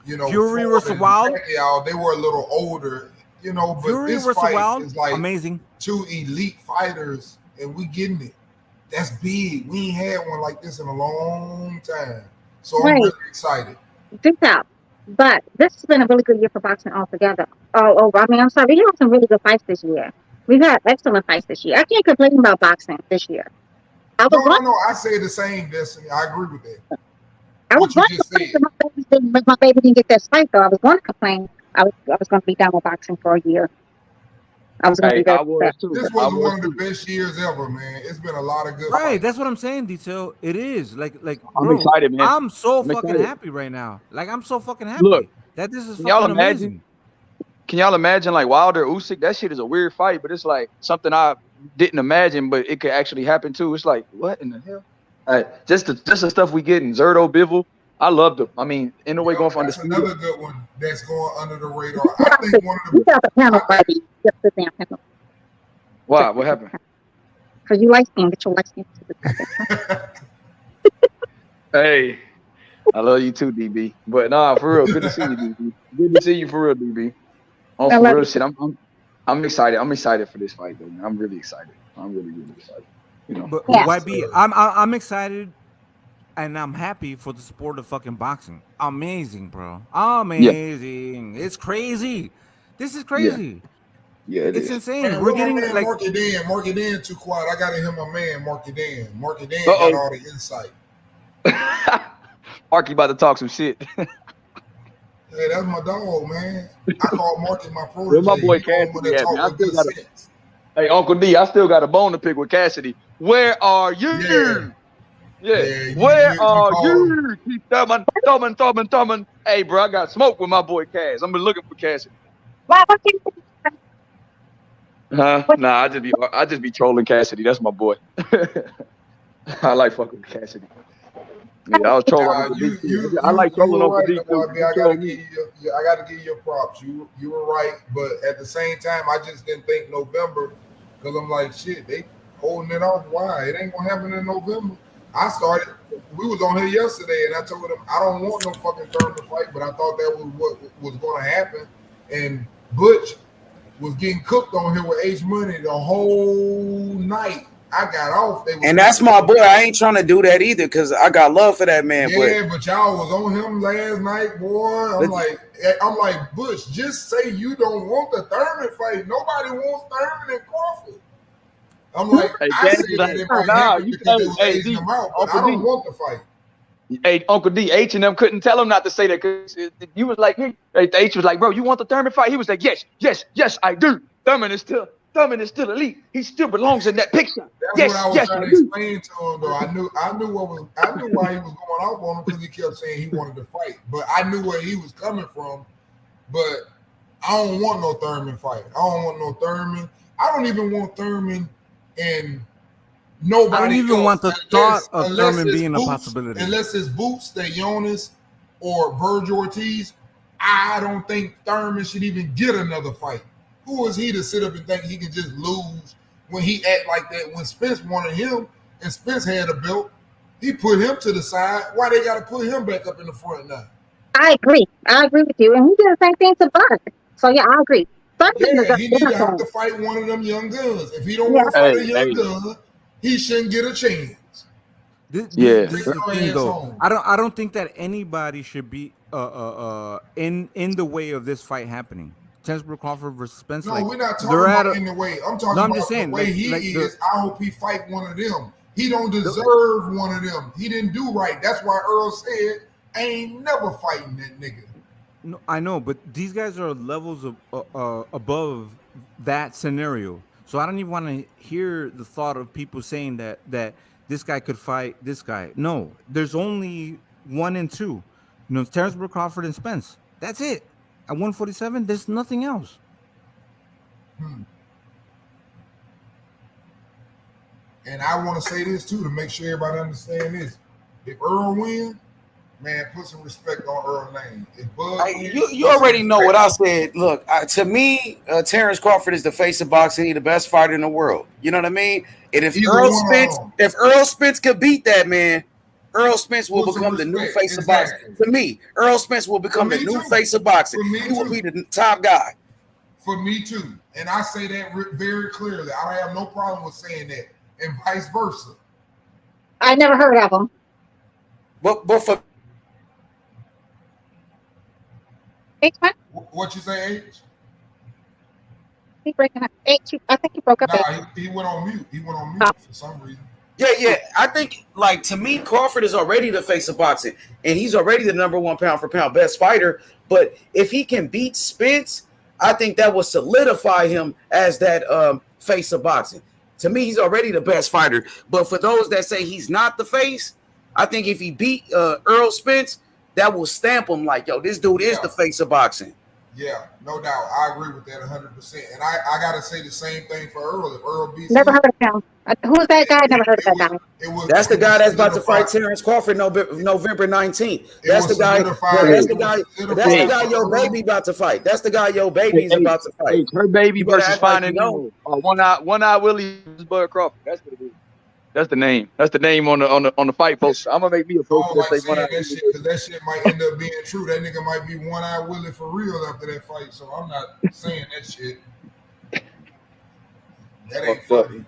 Fury Floyd versus and Wild. Pacquiao, they were a little older, but Fury this versus fight Wild, is like amazing. two elite fighters, and we getting it. That's big. We ain't had one like this in a long time. So I'm really excited. This out. But this has been a really good year for boxing altogether. All over. I mean, I'm sorry. We had some really good fights this year. We've had excellent fights this year. I can't complain about boxing this year. No. I say the same, Destiny. I agree with that. I was going to complain but my baby didn't get that fight, though. I was going to complain. I was going to be down with boxing for a year. I was going to be very I was too. This was one of the best years ever, man. It's been a lot of good Right, fights. that's what I'm saying, Detail. It is like, I'm bro, excited, man. I'm so I'm fucking excited. happy right now. Like, I'm so fucking happy Look, that this is Can y'all fucking imagine? amazing. Can y'all imagine like Wilder Usyk? That shit is a weird fight, but it's like something I didn't imagine, but it could actually happen too. It's like, what in the hell? Just the stuff we get in Zerto Bivol. I loved them. I mean, in the way going for That's undisputed. another good one that's going under the radar. I think one of You the got the panel, buddy. Just sit down, panel. Why? What happened? Because you like skin, get your light skin. Hey, I love you too, DB. But nah, for real, good to see you, DB. Good to see you for real, DB. On I for love real you. shit. I'm excited. I'm excited for this fight, though. Man. I'm really excited. I'm really excited. You know. But Yeah. YB, I'm excited and I'm happy for the sport of fucking boxing. Amazing, bro. Amazing. It's crazy. This is crazy. Yeah, it It's is. insane. man, We're where my getting man like Marky Dan. Marky Dan too quiet. I gotta hear my man Marky Dan. Marky Dan Uh-oh. got all the insight. Marky about to talk some shit. Hey, that's my dog, man. I call Marky my protege. Where my boy He the only one Cassidy that at, man? talk I with still good gotta- sense. Hey, Uncle D, I still got a bone to pick with Cassidy. Where are you? Yeah. Yeah. Yeah, Where you are call you? Keep thumbing. Hey, bro, I got smoke with my boy Cass. I'm been looking for Cassidy. Why, what you think? Huh? Nah, I just be trolling Cassidy. That's my boy. I like fucking with Cassidy. Yeah, I was trolling Uncle D too. I like trolling you were Uncle D right, too. YB. He I troll gotta me. give you. I gotta give you your props. You were right, but at the same time, I just didn't think November because I'm like, shit, they holding it off. Why? It ain't gonna happen in November. I started. We was on here yesterday, and I told him I don't want no fucking tournament fight, but I thought that was what was going to happen. And Butch was getting cooked on here with H Money the whole night. I got off. They was And that's my boy. I ain't trying to do that either because I got love for that man. Yeah, but y'all was on him last night, boy. I'm like, Bush, just say you don't want the Thurman fight. Nobody wants Thurman and Crawford. I'm like, Hey, I Danny said was that like, it might nah, happen you because they can't. was Hey, aging D, them out, but I Uncle don't D. want the fight. Hey, Uncle D, H and them couldn't tell him not to say that because you was like, H was like, bro, you want the Thurman fight? He was like, yes, I do. Thurman is still elite. He still belongs in that picture. That's what I was Yes, trying I to do. explain to him, though. I knew why he was going off on him because he kept saying he wanted to fight, but I knew where he was coming from. But I don't want no Thurman fight. I don't want no Thurman. I don't even want Thurman and nobody. I don't even else, want the thought of Thurman being a possibility. Unless it's Boots, Stellonis, or Virgil Ortiz, I don't think Thurman should even get another fight. Who is he to sit up and think he can just lose when he act like that? When Spence wanted him and Spence had a belt, he put him to the side. Why they got to put him back up in the front now? I agree with you. And he did the same thing to Bud. So, yeah, I agree. Yeah, he need to have to fight one of them young guns. If he don't want to fight a young gun, he shouldn't get a chance. This is the thing, though. I don't think that anybody should be in the way of this fight happening. Terence Crawford versus Spence. No, like, we're not talking about in the way. I'm talking about just saying, the way he is. I hope he fight one of them. He don't deserve one of them. He didn't do right. That's why Earl said, I ain't never fighting that nigga. No, I know, but these guys are levels of above that scenario. So I don't even want to hear the thought of people saying that this guy could fight this guy. No, there's only 1 and 2. You know, Terence Crawford and Spence. That's it. At 147, there's nothing else. And I want to say this too to make sure everybody understand this. If Earl wins, man, put some respect on Earl's name. If Bud You already know what I said. Look, to me, Terence Crawford is the face of boxing. He's the best fighter in the world. You know what I mean? And if Earl Spence could beat that man, Earl Spence will become the new face of boxing. To me, Earl Spence will become the new face of boxing. He will be the top guy. For me too. And I say that very clearly. I have no problem with saying that. And vice versa. I never heard of him. But for H-Man? What you say, H? He breaking up. H, I think he broke up. Nah, he went on mute. He went on mute for some reason. Yeah. I think, like, to me, Crawford is already the face of boxing, and he's already the number 1 pound for pound best fighter. But if he can beat Spence, I think that will solidify him as that face of boxing. To me, he's already the best fighter. But for those that say he's not the face, I think if he beat Errol Spence, that will stamp him like, yo, this dude is the face of boxing. Yeah, no doubt. I agree with that 100%. And I got to say the same thing for Earl. If Earl beats Never him, heard of him. Who's that guy? Never heard of that guy. That's the guy that's about to fight Terence Crawford November 19th. That's the guy. That's the guy. That's the guy your baby about to fight. That's the guy your baby's about to fight. Her baby versus Finding Nemo. One eye Willie versus Bud Crawford. That's what it is. That's the name. That's the name on the fight poster. I'm gonna make me a poster that say One Eye. That shit, because that shit might end up being true. That nigga might be One Eye Willie for real after that fight. So I'm not saying that shit. That ain't funny.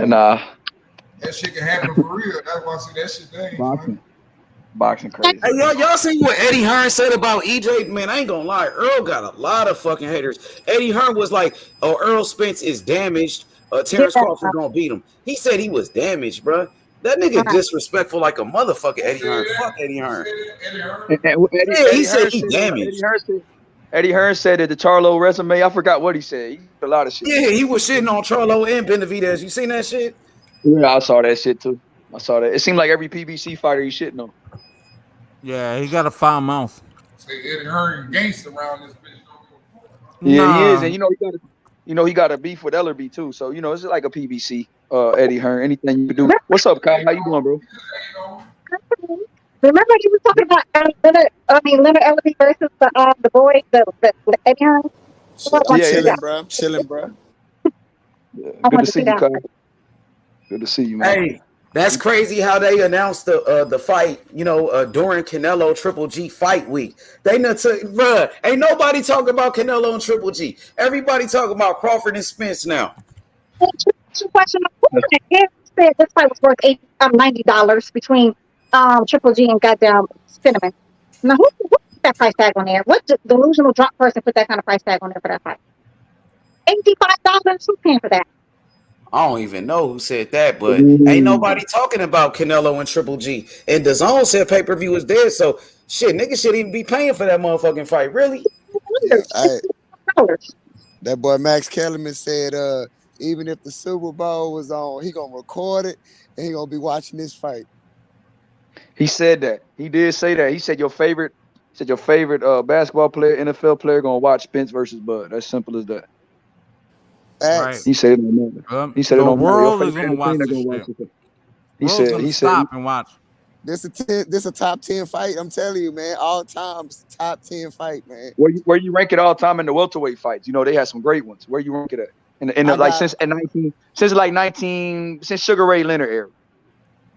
Nah. That shit can happen for real. That's why I say that shit. That ain't funny. Boxing crazy. Hey, y'all seen what Eddie Hearn said about EJ? Man, I ain't gonna lie. Earl got a lot of fucking haters. Eddie Hearn was like, "Oh, Errol Spence is damaged. Terence Crawford gonna beat him." He said he was damaged, bro. That nigga disrespectful like a motherfucker. Eddie Hearn. Fuck Eddie Hearn. Yeah, he said he damaged. Eddie Hearn said that the Charlo resume. I forgot what he said. He did a lot of shit. Yeah, he was shitting on Charlo and Benavidez. You seen that shit? Yeah, I saw that shit too. I saw that. It seemed like every PBC fighter he's shitting on. Yeah, he got a foul mouth. Say Eddie Hearn gangster around this bitch. Yeah, he is, and he got a beef with Ellerby too. So it's like a PBC. Eddie Hearn. Anything you can do. What's up, Kyle? How you doing, bro? Remember you was talking about Leonard Ellerby versus the boy, the Eddie Hearn? Chilling, bro. Yeah, good to see you, Kyle. Good to see you, man. Hey, that's crazy how they announced the fight, during Canelo Triple G fight week. They bruh, ain't nobody talking about Canelo and Triple G. Everybody talking about Crawford and Spence now. Question: said this fight was worth $90 between Triple G and goddamn Cinnamon. Now who put that price tag on there? What delusional drunk person put that kind of price tag on there for that fight? $85. Who's paying for that? I don't even know who said that, but ain't nobody talking about Canelo and Triple G. And DAZN said pay-per-view is dead, so shit, niggas shouldn't even be paying for that motherfucking fight, really? That boy Max Kellerman said, even if the Super Bowl was on, he gonna record it and he gonna be watching this fight. He said that. He did say that. He said your favorite basketball player, NFL player, gonna watch Spence versus Bud. That's simple as that. Right. He said it on matter. He said it on matter. World is gonna watch this shit. He said stop and watch. This a top 10 fight. I'm telling you, man. All time top 10 fight, man. Where you rank it all time in the welterweight fights? They had some great ones. Where you rank it at? Since Sugar Ray Leonard era.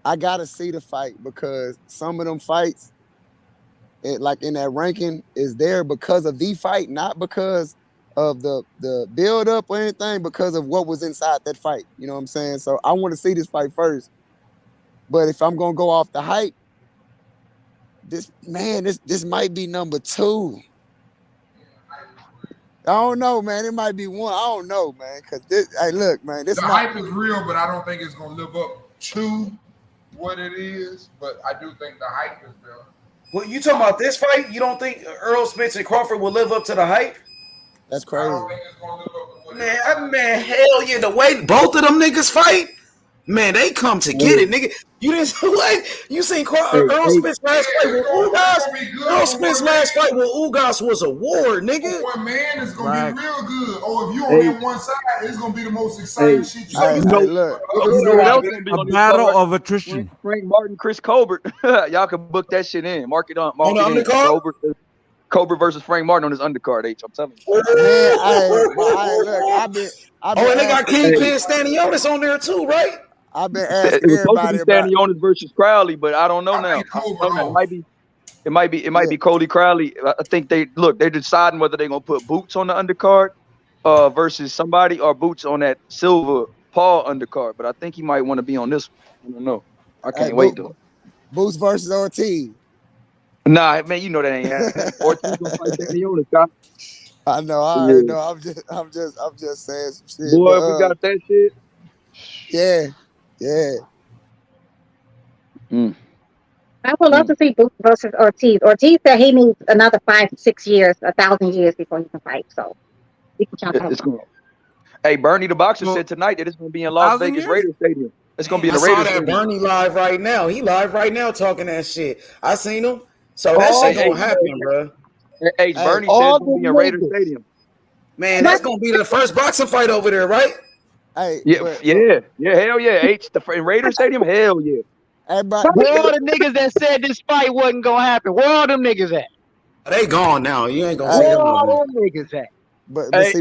I gotta see the fight because some of them fights, like in that ranking, is there because of the fight, not because of the build up or anything, because of what was inside that fight. You know what I'm saying? So I want to see this fight first. But if I'm gonna go off the hype, this might be number 2. I don't know, man. It might be 1. I don't know, man. Cause look, man. The hype is real, but I don't think it's gonna live up to what it is. But I do think the hype is real. Well, you talking about this fight? You don't think Errol Spence and Crawford will live up to the hype? That's crazy. I don't think it's gonna live up to what it is. Man, hell yeah. The way both of them niggas fight, man, they come to get it, nigga. You didn't you seen Errol Spence last fight with Ugas? Errol Spence last fight with Ugas was a war, nigga. One man is gonna be real good. Or if you on that one side, it's gonna be the most exciting shit a battle of attrition. Frank Martin, Chris Colbert. Y'all can book that shit in. Mark it on. Colbert versus Frank Martin on his undercard. I'm telling you. And they got Kingpin Stanionis on there too, right? I've been asking everybody about Stanionis versus Crowley, but I don't know now. It might be Cody Crowley. I think they're deciding whether they're gonna put Boots on the undercard versus somebody or Boots on that Silver Paul undercard. But I think he might want to be on this one. I don't know. I can't wait though. Boots versus Ortiz. Nah, man, you know that ain't happening. Ortiz gonna fight Stanionis, guy. I know. I'm just saying some shit. Boy, if we got that shit. Yeah. I would love to see Boots versus Ortiz. Ortiz said he needs another 5 to 6 years, 1,000 years before he can fight. So we can count that. It's cool. Hey, Bernie the boxer Well, said tonight that it's going to be in Las 1,000 Vegas years? Raiders Stadium. It's going to be in I the saw Raiders that Stadium. Bernie live right now. He live right now talking that shit. I seen him. So that Oh, shit hey, gonna happen, bro. Hey, Bernie said it's going to be in Raiders Stadium. Man, that's gonna be the first boxing fight over there, right? Hey, Yeah, hell yeah. In Raiders Stadium, hell yeah. Hey, bro, Where all the niggas that said this fight wasn't gonna happen? Where all them niggas at? They gone now. You ain't gonna see Where them no all more. them niggas at? but Hey, see,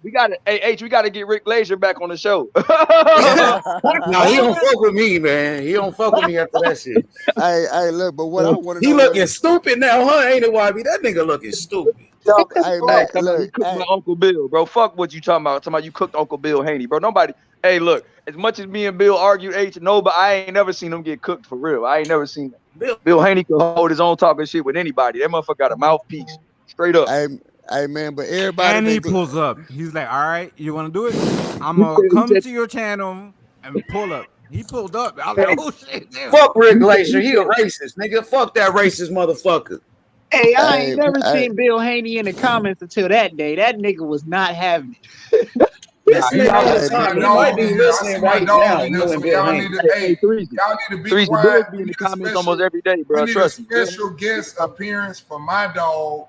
we got to get Rick Glazier back on the show. No, he don't fuck with me, man. He don't fuck with me after that shit. hey, look, but what I want to He know, looking stupid now, huh? Ain't it, YB? That nigga looking stupid. hey, man, He look, cooked my Uncle Bill, bro. Fuck what you talking about. Talking about you cooked Uncle Bill Haney, bro. Nobody. Hey, look. As much as me and Bill argued, but I ain't never seen him get cooked for real. I ain't never seen that. Bill Haney could hold his own talking shit with anybody. That motherfucker got a mouthpiece, straight up. Hey, man, but everybody And he been pulls up. He's like, all right, you want to do it? I'm going to come to your channel and pull up. He pulled up. I was like, oh, shit. Damn. Fuck Rick Glacier. He a racist, nigga. Fuck that racist motherfucker. Hey, I ain't never seen Bill Haney in the comments until that day. That nigga was not having it. Listening all the time. He might be listening right now. You and Bill Y'all Haney. need to be quiet. Be in the comments almost every day, bro. We need a Trust me. special guest appearance for my dog,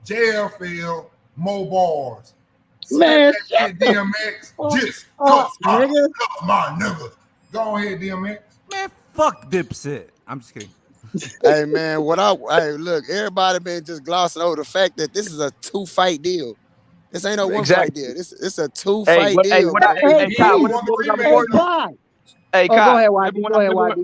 JFL Mo Bars. Man, DMX, just cuss my nigga. Go ahead, DMX. Man, fuck Dipset. I'm just kidding. hey, man, look, everybody been just glossing over the fact that this is a 2-fight deal. This ain't no 1-fight deal. It's a 2-fight deal. Hey, go ahead,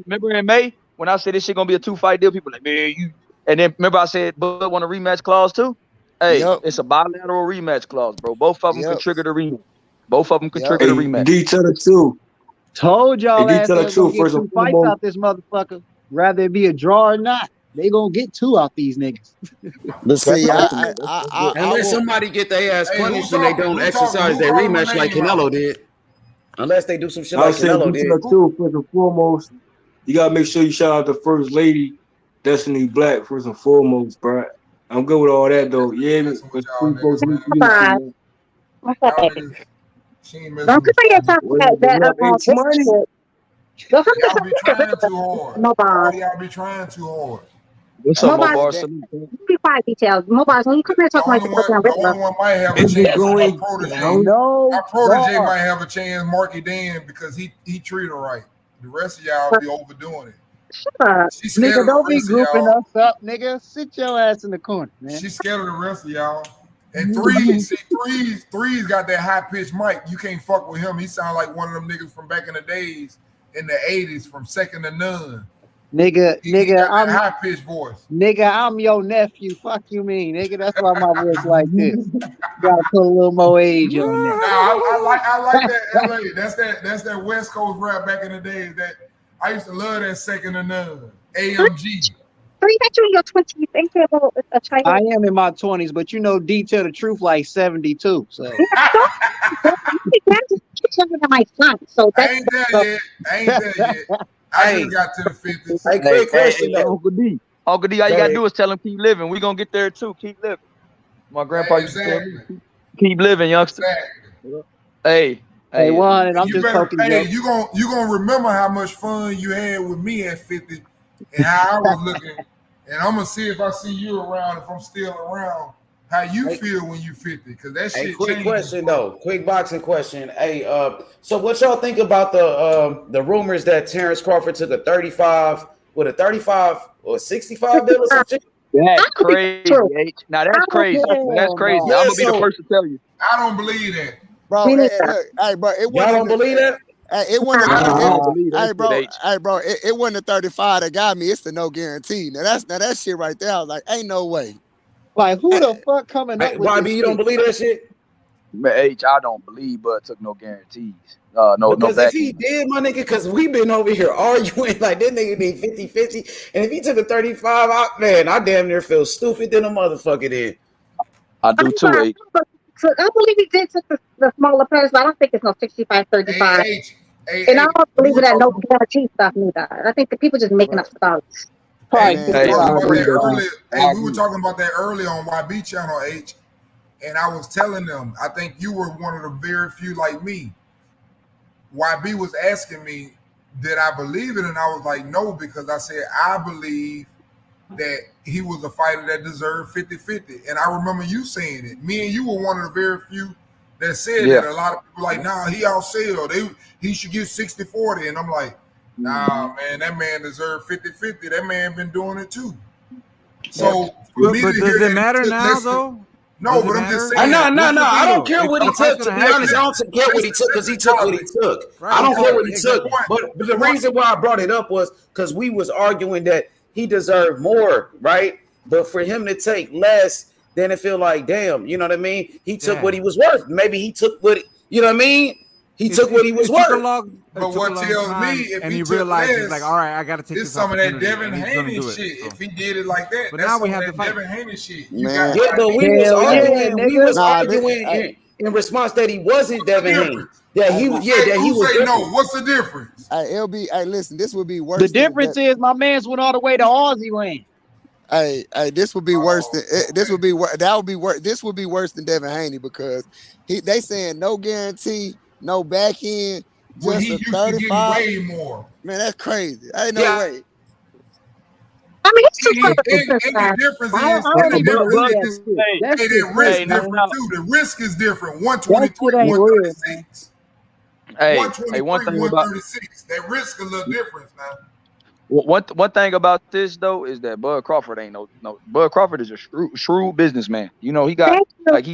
remember in May when I said this shit gonna be a 2-fight deal? People like, man, you. And then remember I said, Bud want a rematch clause too. Hey, it's a bilateral rematch clause, bro. Both of them can trigger the rematch. Both of them can trigger the rematch. D, tell the truth. Told y'all Hey, ass tell the gonna truth, get first 2 and fights foremost. out this motherfucker. Rather it be a draw or not. They gonna get 2 out these niggas. But see, unless somebody get their ass punished and they don't exercise their rematch like Canelo did. Unless they do some shit like Canelo did. Tell the truth, first and foremost. You gotta make sure you shout out the First Lady, Destiny Black, first and foremost, bro. I'm good with all that though. Yeah, but Don't forget to talk about that. Money. Y'all be trying too hard. Y'all be trying too hard. What's up, Mo Bars? Be quiet, details. Mobiles, when you come here talking like The only one might have a chance. My protege might have a chance, Marky Dan, because he treat her right. The rest of y'all be overdoing it. Shut up. Nigga, don't be grouping us up, nigga. Sit your ass in the corner, man. She's scared of the rest of y'all. And Three's got that high pitched mic. You can't fuck with him. He sound like one of them niggas from back in the days in the 80s from Second to None. Nigga, I'm high pitched voice. Nigga, I'm your nephew. Fuck you mean, nigga. That's why my voice like this. Gotta put a little more age on that. I like that LA. That's that West Coast rap back in the days. That I used to love that Second to None. AMG. Three that you in your 20s. Ain't that about a child? I am in my 20s, but you know, D tell the truth like 72. So my son. So I ain't there yet. I just got to the 50s. Hey, quick question though. Uncle D, all you gotta do is tell him keep living. We gonna get there too. Keep living. My grandpa used to tell me, keep living, youngster. Hey, Juan, and I'm just poking jokes. You gonna remember how much fun you had with me at 50 and how I was looking. And I'm gonna see if I see you around, if I'm still around, how you feel when you 50. Because that shit quick changes. question though. Quick boxing question. Hey, so what y'all think about the rumors that Terence Crawford took a 35 or 65 deal or some shit? That's crazy, H. Now that's crazy. That's crazy. I'm gonna be the first to tell you. I don't believe that. Bro, hey, bro, it wasn't. Y'all don't believe that? It wasn't. It wasn't a 35 that got me. It's the no guarantee. Now that shit right there. I was like, ain't no way. Like, who the fuck coming up with Bobby, this you don't shit? believe that shit? Man, H, I don't believe Bud took no guarantees. No because back if he did, my nigga, because we been over here arguing like this nigga need 50-50. And if he took a 35, I damn near feel stupid than a motherfucker did. I do too, H. I believe he did take the smaller players, but I don't think it's no 65-35. And I don't believe that no guarantee stuff neither. I think the people just making up stuff. Probably Hey, took we Hey, were about talking I about agree that $100. though. earlier. Hey, I we were agree. talking about that earlier on YB channel H, and I was telling them I think you were one of the very few like me. YB was asking me, did I believe it? And I was like, no, because I said I believe that he was a fighter that deserved 50-50. And I remember you saying it. Me and you were one of the very few that said Yeah. that. A lot of people like, nah, he outsell. He should get 60-40. And I'm like, nah, man, that man deserved 50-50. That man been doing it too. So for me But to does hear it that matter he took now less than, though? no, Does it but I'm just matter? saying. No, This is the I thing don't though. care If what he the fight's took. To gonna be honest, happen, I don't care what he took because he took what he took. I don't care what he took. But the reason why I brought it up was because we was arguing that he deserved more, right? But for him to take less, then it feel like, damn, you know what I mean? He took what he was worth. Maybe he took what, you know what I mean? He took what he was It took a worth. long, But what tells me if and he he took realized he's like, less, all right, I got to take it's this some of that opportunity, Devin and he's gonna Haney do it. shit. So. If he did it like that, But that's now some we of have that the fight. Devin Haney shit. Man. Yeah, but we was Hell yeah, arguing. We was nigga. arguing in response that he wasn't Devin Haney. That he was, Who that he was say no? different. What's the difference? Hey, LB, hey, listen, this would be worse. The difference is my man's went all the way to Aussie land. Hey, this would be worse than this would be that would be worse. This would be worse than Devin Haney because they saying no guarantee, no back end, When just he a used to getting 35. way more. Man, that's crazy. Ain't no way. I mean, it's just And the difference I is, don't even the believe risk that is, shit. That hey, shit that risk crazy, man. different too. The risk is different. That 123, shit ain't real, man. 136. Hey, 123, one thing about 136. That risk a little difference now. one thing about this though is that Bud Crawford ain't no Bud Crawford is a shrewd businessman. You know, he got like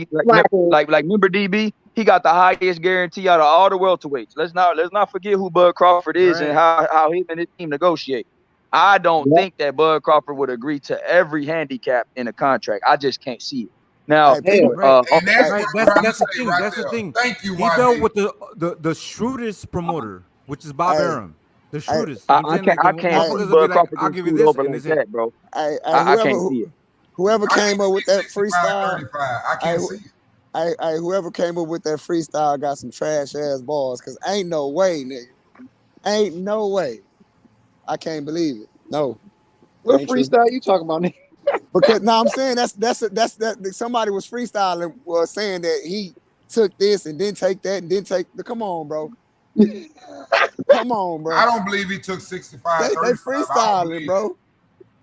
remember DB, he got the highest guarantee out of all the welterweights. Let's not forget who Bud Crawford is and how him and his team negotiate. I don't think that Bud Crawford would agree to every handicap in a contract. I just can't see it. Now, And that's what I'm That's the thing. right That's there. the thing. Thank you, He YB. dealt with the shrewdest promoter, which is Bob Arum. The shrewdest. You know what I'm saying? I the can't see motherfuckers will be Bud like, Crawford I'll getting give you screwed this, over and like they say, that, bro. I I can't see it. Whoever came up with that freestyle, 35. I can't see it. Whoever came up with that freestyle got some trash ass balls. Cause ain't no way, nigga. Ain't no way. I can't believe it. No. What Ain't true. freestyle you talking about, nigga? Because I'm saying that somebody was freestyling saying that he took this and didn't take that and didn't take the come on, bro. Come on, bro. I don't believe he took 65, They 35. freestyling, bro.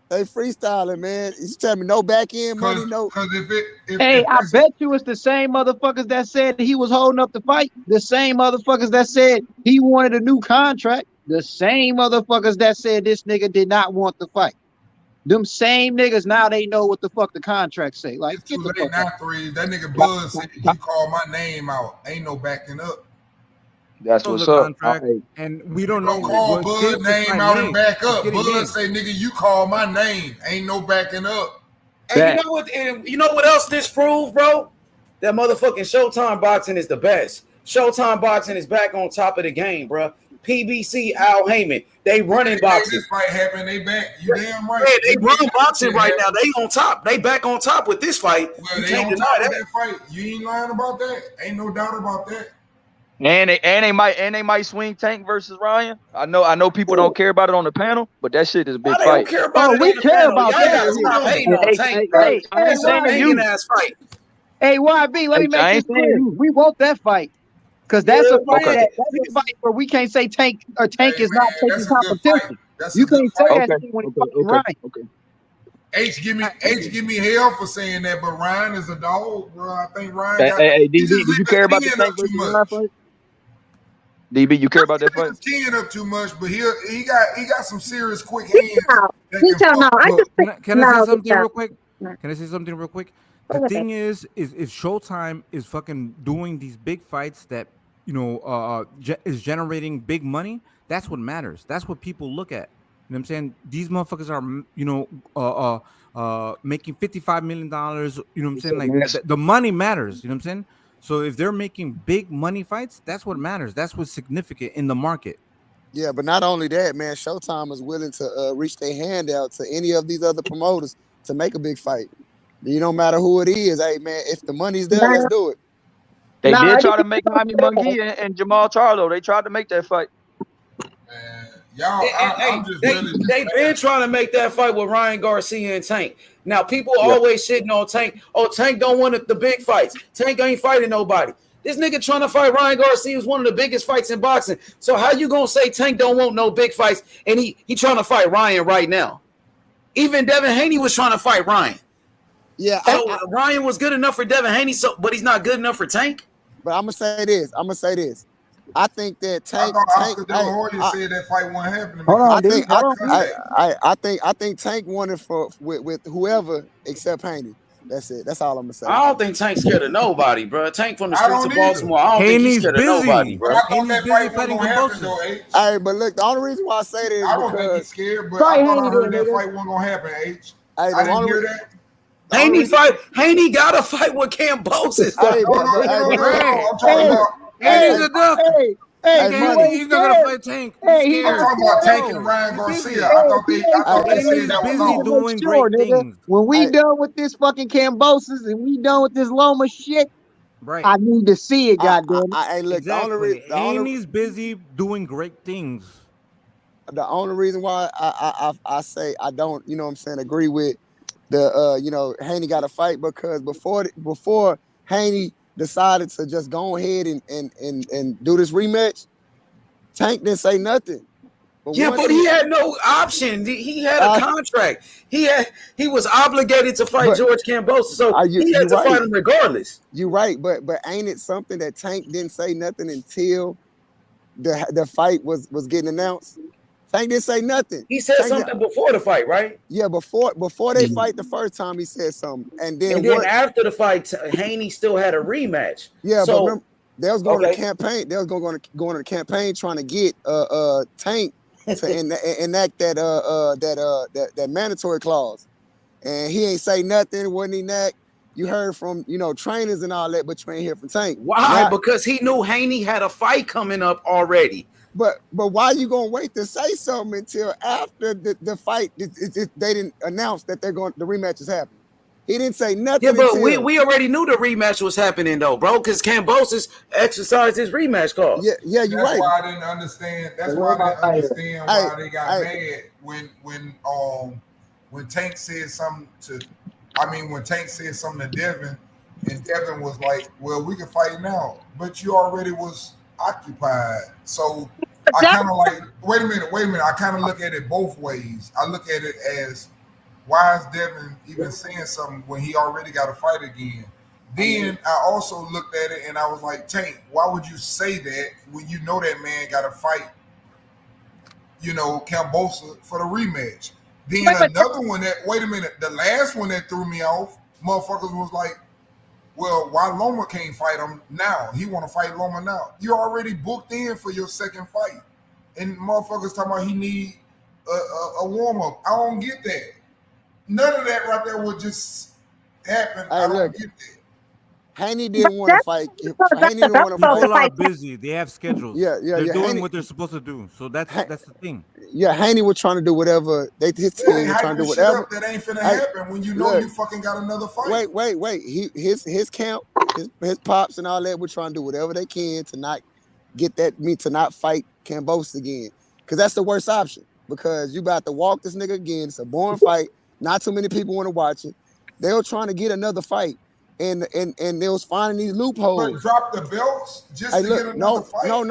They freestyling, man. You tell me no back end money, no. Because Hey, I bet you it's the same motherfuckers that said he was holding up the fight. The same motherfuckers that said he wanted a new contract. The same motherfuckers that said this nigga did not want the fight. Them same niggas now they know what the fuck the contract say. Like, it's too late now, 3. That nigga Bud said he called my name out. Ain't no backing up. That's knows what's the up. contract, and we don't know Call what Bud name out and back up. Bud say, nigga, you call my name. Ain't no backing up. And you know what? And you know what else this proved, bro? That motherfucking Showtime boxing is the best. Showtime boxing is back on top of the game, bro. PBC, Al Heyman, they running boxing. This fight happened, they back. You damn right. Yeah, they run boxing right now. They on top. They back on top with this fight. Well, you they can't on deny top that. of that fight. You ain't lying about that. Ain't no doubt about that. And they might swing Tank versus Ryan. I know people don't care about it on the panel, but that shit is a big Why they fight. don't care about it we on the care panel? about Y'all that. gotta stop hating on Tank, bro. Hey, That's a banging ass fight. Hey, YB, let me make I this ain't saying clear. you. We want that fight. Because that's a fight Okay. that's a fight where we can't say Tank is not taking that's a good fight. competition. That's a You good can't say fight. that shit when he's fighting Ryan. Okay. H give me hell for saying that, but Ryan is a dog, bro. I think Ryan got Hey, he DB, just did you care about the Tank versus Ryan fight? DB, you care about that fight? Chin up too much, but he got some serious quick hands. Can I say something real quick? Can I say something real quick? The thing is if Showtime is fucking doing these big fights that is generating big money, that's what matters. That's what people look at. You know what I'm saying? These motherfuckers are making $55 million. You know what I'm saying? Like the money matters. You know what I'm saying? So if they're making big money fights, that's what matters. That's what's significant in the market. Yeah, but not only that, man, Showtime is willing to reach their hand out to any of these other promoters to make a big fight. You don't matter who it is. Hey, man, if the money's there, let's do it. They did try to make Jaime Munguia and Jamal Charlo. They tried to make that fight. Y'all, I'm just really. They've been trying to make that fight with Ryan Garcia and Tank. Now, people always shitting on Tank. Oh, Tank don't want the big fights. Tank ain't fighting nobody. This nigga trying to fight Ryan Garcia was one of the biggest fights in boxing. So how you gonna say Tank don't want no big fights and he trying to fight Ryan right now? Even Devin Haney was trying to fight Ryan. Yeah. So Ryan was good enough for Devin Haney, but he's not good enough for Tank. But I'm gonna say this. I think that Tank. Oscar De La Hoya said that fight won't happen. I think Tank wanted with whoever except Haney. That's it. That's all I'm gonna say. I don't think Tank's scared of nobody, bro. Tank from the streets of Baltimore. I don't think he's scared of nobody, bro. I thought that fight was gonna happen though, H. Hey, but look, the only reason why I say this is I don't think he's scared, but I thought I heard that fight wasn't gonna happen, H. I didn't hear that. Haney got to fight with Cambosis. I'm talking about. Haney's a duck. He's not gonna fight Tank. I'm talking about Tank and Ryan Garcia. I thought they said that was all. Doing great things. When we done with this fucking Cambosis and we done with this Loma shit, right? I need to see it, goddamn. Look, exactly. Haney's busy doing great things. The only reason why I say I don't, you know what I'm saying, agree with the Haney got to fight because before Haney decided to just go ahead and do this rematch, Tank didn't say nothing. But he had no option. He had a contract. He was obligated to fight George Cambosis, so he had to fight him regardless. You're right, but ain't it something that Tank didn't say nothing until the fight was getting announced? Tank didn't say nothing. He said something before the fight, right? Yeah, before they fight the first time, he said something, and then after the fight, Haney still had a rematch. Yeah, but remember, they was going to the campaign. They was going to the campaign trying to get Tank to enact that mandatory clause, and he ain't say nothing. Wasn't enact. You heard from trainers and all that, but you ain't hear from Tank. Why? Because he knew Haney had a fight coming up already. But why you gonna wait to say something until after the fight? They didn't announce that the rematch is happening. He didn't say nothing. Yeah, but we already knew the rematch was happening though, bro. Because Cambosis exercised his rematch clause. Yeah, you're right. That's why I didn't understand. That's why I didn't understand why they got mad when Tank said something to. When Tank said something to Devin, and Devin was like, "Well, we can fight now," but you already was occupied. So I kind of like, wait a minute. I kind of look at it both ways. I look at it as, why is Devin even saying something when he already got to fight again? Then I also looked at it and I was like, Tank, why would you say that when you know that man got to fight, Cambosa for the rematch? Then another one the last one that threw me off, motherfuckers was like, well, why Loma can't fight him now? He want to fight Loma now. You already booked in for your second fight. And motherfuckers talking about he need a warm-up. I don't get that. None of that right there would just happen. I don't get that. Haney didn't want to fight. Haney didn't want to fight. People are busy. They have schedules. Yeah. They're doing Haney, what they're supposed to do. So that's the thing. Yeah, Haney was trying to do whatever. His team was trying to do whatever. That ain't finna happen when you know you fucking got another fight. Wait. His camp, his pops and all that were trying to do whatever they can to not to not fight Cambosis again. Because that's the worst option. Because you about to walk this nigga again. It's a boring fight. Not too many people want to watch it. They were trying to get another fight. And they was finding these loopholes. But drop the belts just to get another fight. No.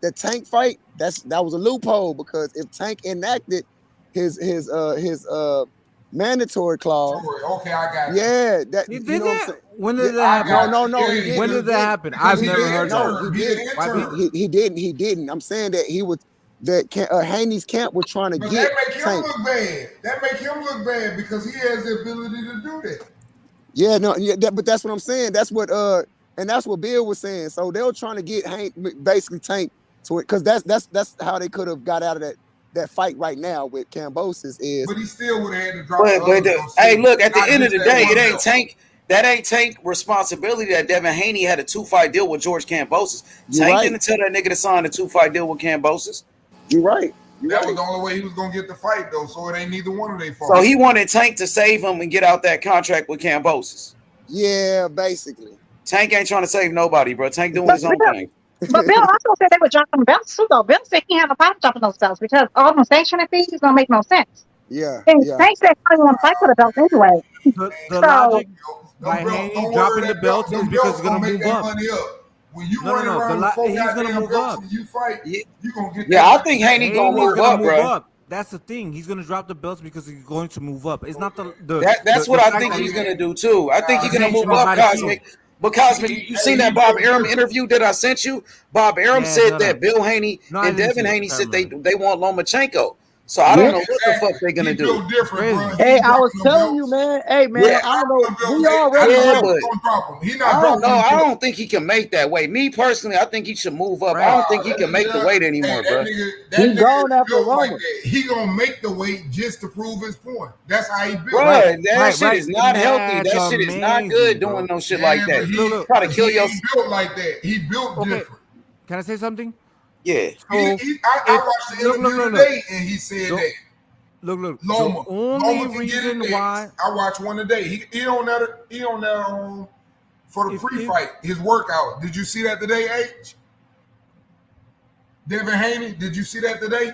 The Tank fight, that was a loophole because if Tank enacted his mandatory clause. Okay, I got you. Yeah, he did that. When did that happen? No. When did that happen? I've never heard of it. He didn't. I'm saying that he was. That Haney's camp was trying to get that make him Tank. look bad. That make him look bad because he has the ability to do that. Yeah, but that's what I'm saying. That's what and that's what Bill was saying. So they were trying to get basically Tank to it because that's how they could have got out of that fight right now with Cambosis is. But he still would have had to drop. Hey, look, at the end of the day, it ain't Tank. That ain't Tank responsibility that Devin Haney had a 2-fight deal with George Cambosis. Tank didn't tell that nigga to sign a 2-fight deal with Cambosis. You're right. That was the only way he was gonna get the fight, though. So it ain't neither one of their fault. So he wanted Tank to save him and get out that contract with Cambosis. Yeah, basically. Tank ain't trying to save nobody, bro. Tank doing his own thing. But Bill also said they would drop them belts too, though. Bill said he had a problem dropping those belts because all them sanctioning fees don't make no sense. Yeah, And yeah. Tank said he want to fight for the belts anyway. The So logic by Them belt, Haney don't dropping worry, the that belts belt, is them because belts he's gonna gonna make move that up. money up. When you No, run no, no. around with 4 He's gonna goddamn move belts up. when you fight, you gonna get Yeah, that I money think back. Haney gonna Haney's move gonna up, move bro. up. That's the thing. He's gonna drop the belts because he's going to move up. It's not That's the what I fact think that he's he gonna do too. I think he's gonna move sanctioned up, by the Cosmic. Shield. But Cosmic, you seen that Bob Arum interview that I sent you? Bob Arum Yeah, I said saw that that. Bill Haney No, I and didn't see Devin it. Haney I said remember. they want Lomachenko. So I don't Yeah. know what the fuck they're gonna He do. built different, bro. Crazy. He Hey, I was dropping them telling you, belts. man. Hey, man, Yeah, I don't know. Them belts. We I already know yeah, he but gonna drop them. He I not don't dropping know. them I belts. don't think he can make that weight. Me personally, I think he should move up. I Right. don't think he That can make the nigga, weight hey, anymore, that bro. He nigga gone is after built like Roman. that. He gonna make the weight just to prove his point. That's how he built. Bro, Right, that right, shit right. is The not healthy. match That shit is not amazing, good bro. doing no shit Yeah, like but that. Look. Try to he kill your. ain't built like that. He built Okay, different. can I say something? Yeah. So I if watched the look, interview today, and he said Look, that look. The Loma only can get it reason next. why I watched one today. He on that for the if pre-fight, his workout. Did you see that today, H? Devin Haney, did you see that today?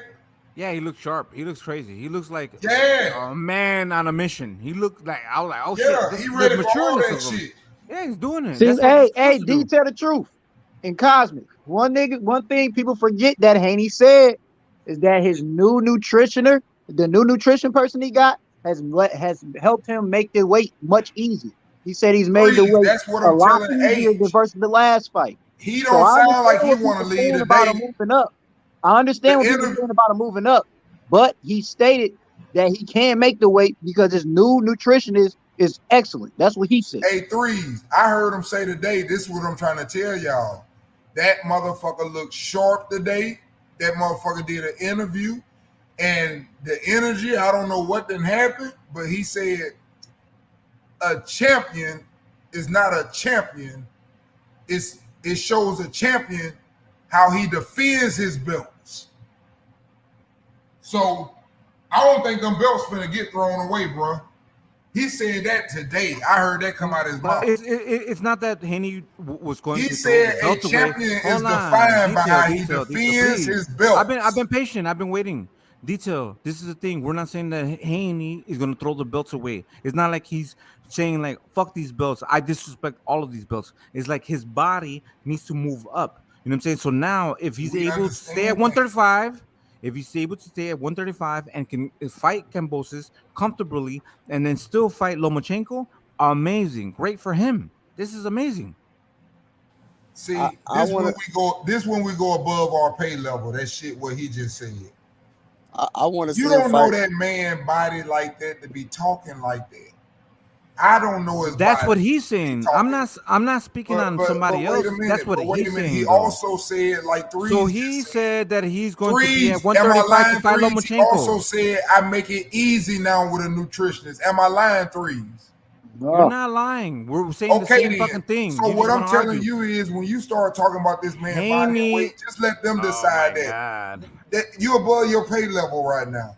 yeah, he looks sharp. He looks crazy. He looks like Yeah, a man on a mission. He looked like I was like, oh yeah, shit, this he is the ready for all matureness that of him. shit. Yeah, he's doing it. See, That's what he's hey, supposed to do. D, tell the truth. In Cosmic, one thing people forget that Haney said is that his new nutritioner, the new nutrition person he got, has helped him make the weight much easier. He said he's made the Please, weight that's what a I'm lot telling easier than H. versus the last fight. He So don't I sound understand like he what want to people leave saying about him today. moving up. I understand what people saying about him moving up, but he stated that he can make the weight because his new nutritionist is excellent. That's what he said. Hey, threes. I heard him say today, this is what I'm trying to tell y'all. That motherfucker looked sharp today. That motherfucker did an interview. And the energy, I don't know what didn't happen, but he said a champion is not a champion. It shows a champion how he defends his belts. So I don't think them belts finna get thrown away, bro. He said that today. I heard that come out of his mouth. It's not that Haney was going He to said throw a the belt away. champion is Hold on. defined by how he Detail, defends please. his belts. I've been patient. I've been waiting. Detail. This is the thing. We're not saying that Haney is going to throw the belts away. It's not like he's saying like fuck these belts. I disrespect all of these belts. It's like his body needs to move up. You know what I'm saying? So now if he's able to stay at 135. If he's able to stay at 135 and can fight Kambosos comfortably and then still fight Lomachenko, amazing. Great for him. This is amazing. See, this when we go above our pay level. That shit what he just said. I want to see You him don't know fight. that man body like that to be talking like that. I don't know his That's body. what he's saying. I'm not speaking on somebody else. That's what he's saying. He though. also said like threes. So he said that he's going to be at Threes, am I 135 to lying? fight Threes, he also Lomachenko. said I make it easy now with a nutritionist. Am I lying, threes? You're not lying. We're saying the same then. fucking thing. So You what just I'm wanna telling argue. you is when you start talking about this man body and Haney- weight, just let them decide that you're above your pay level right now.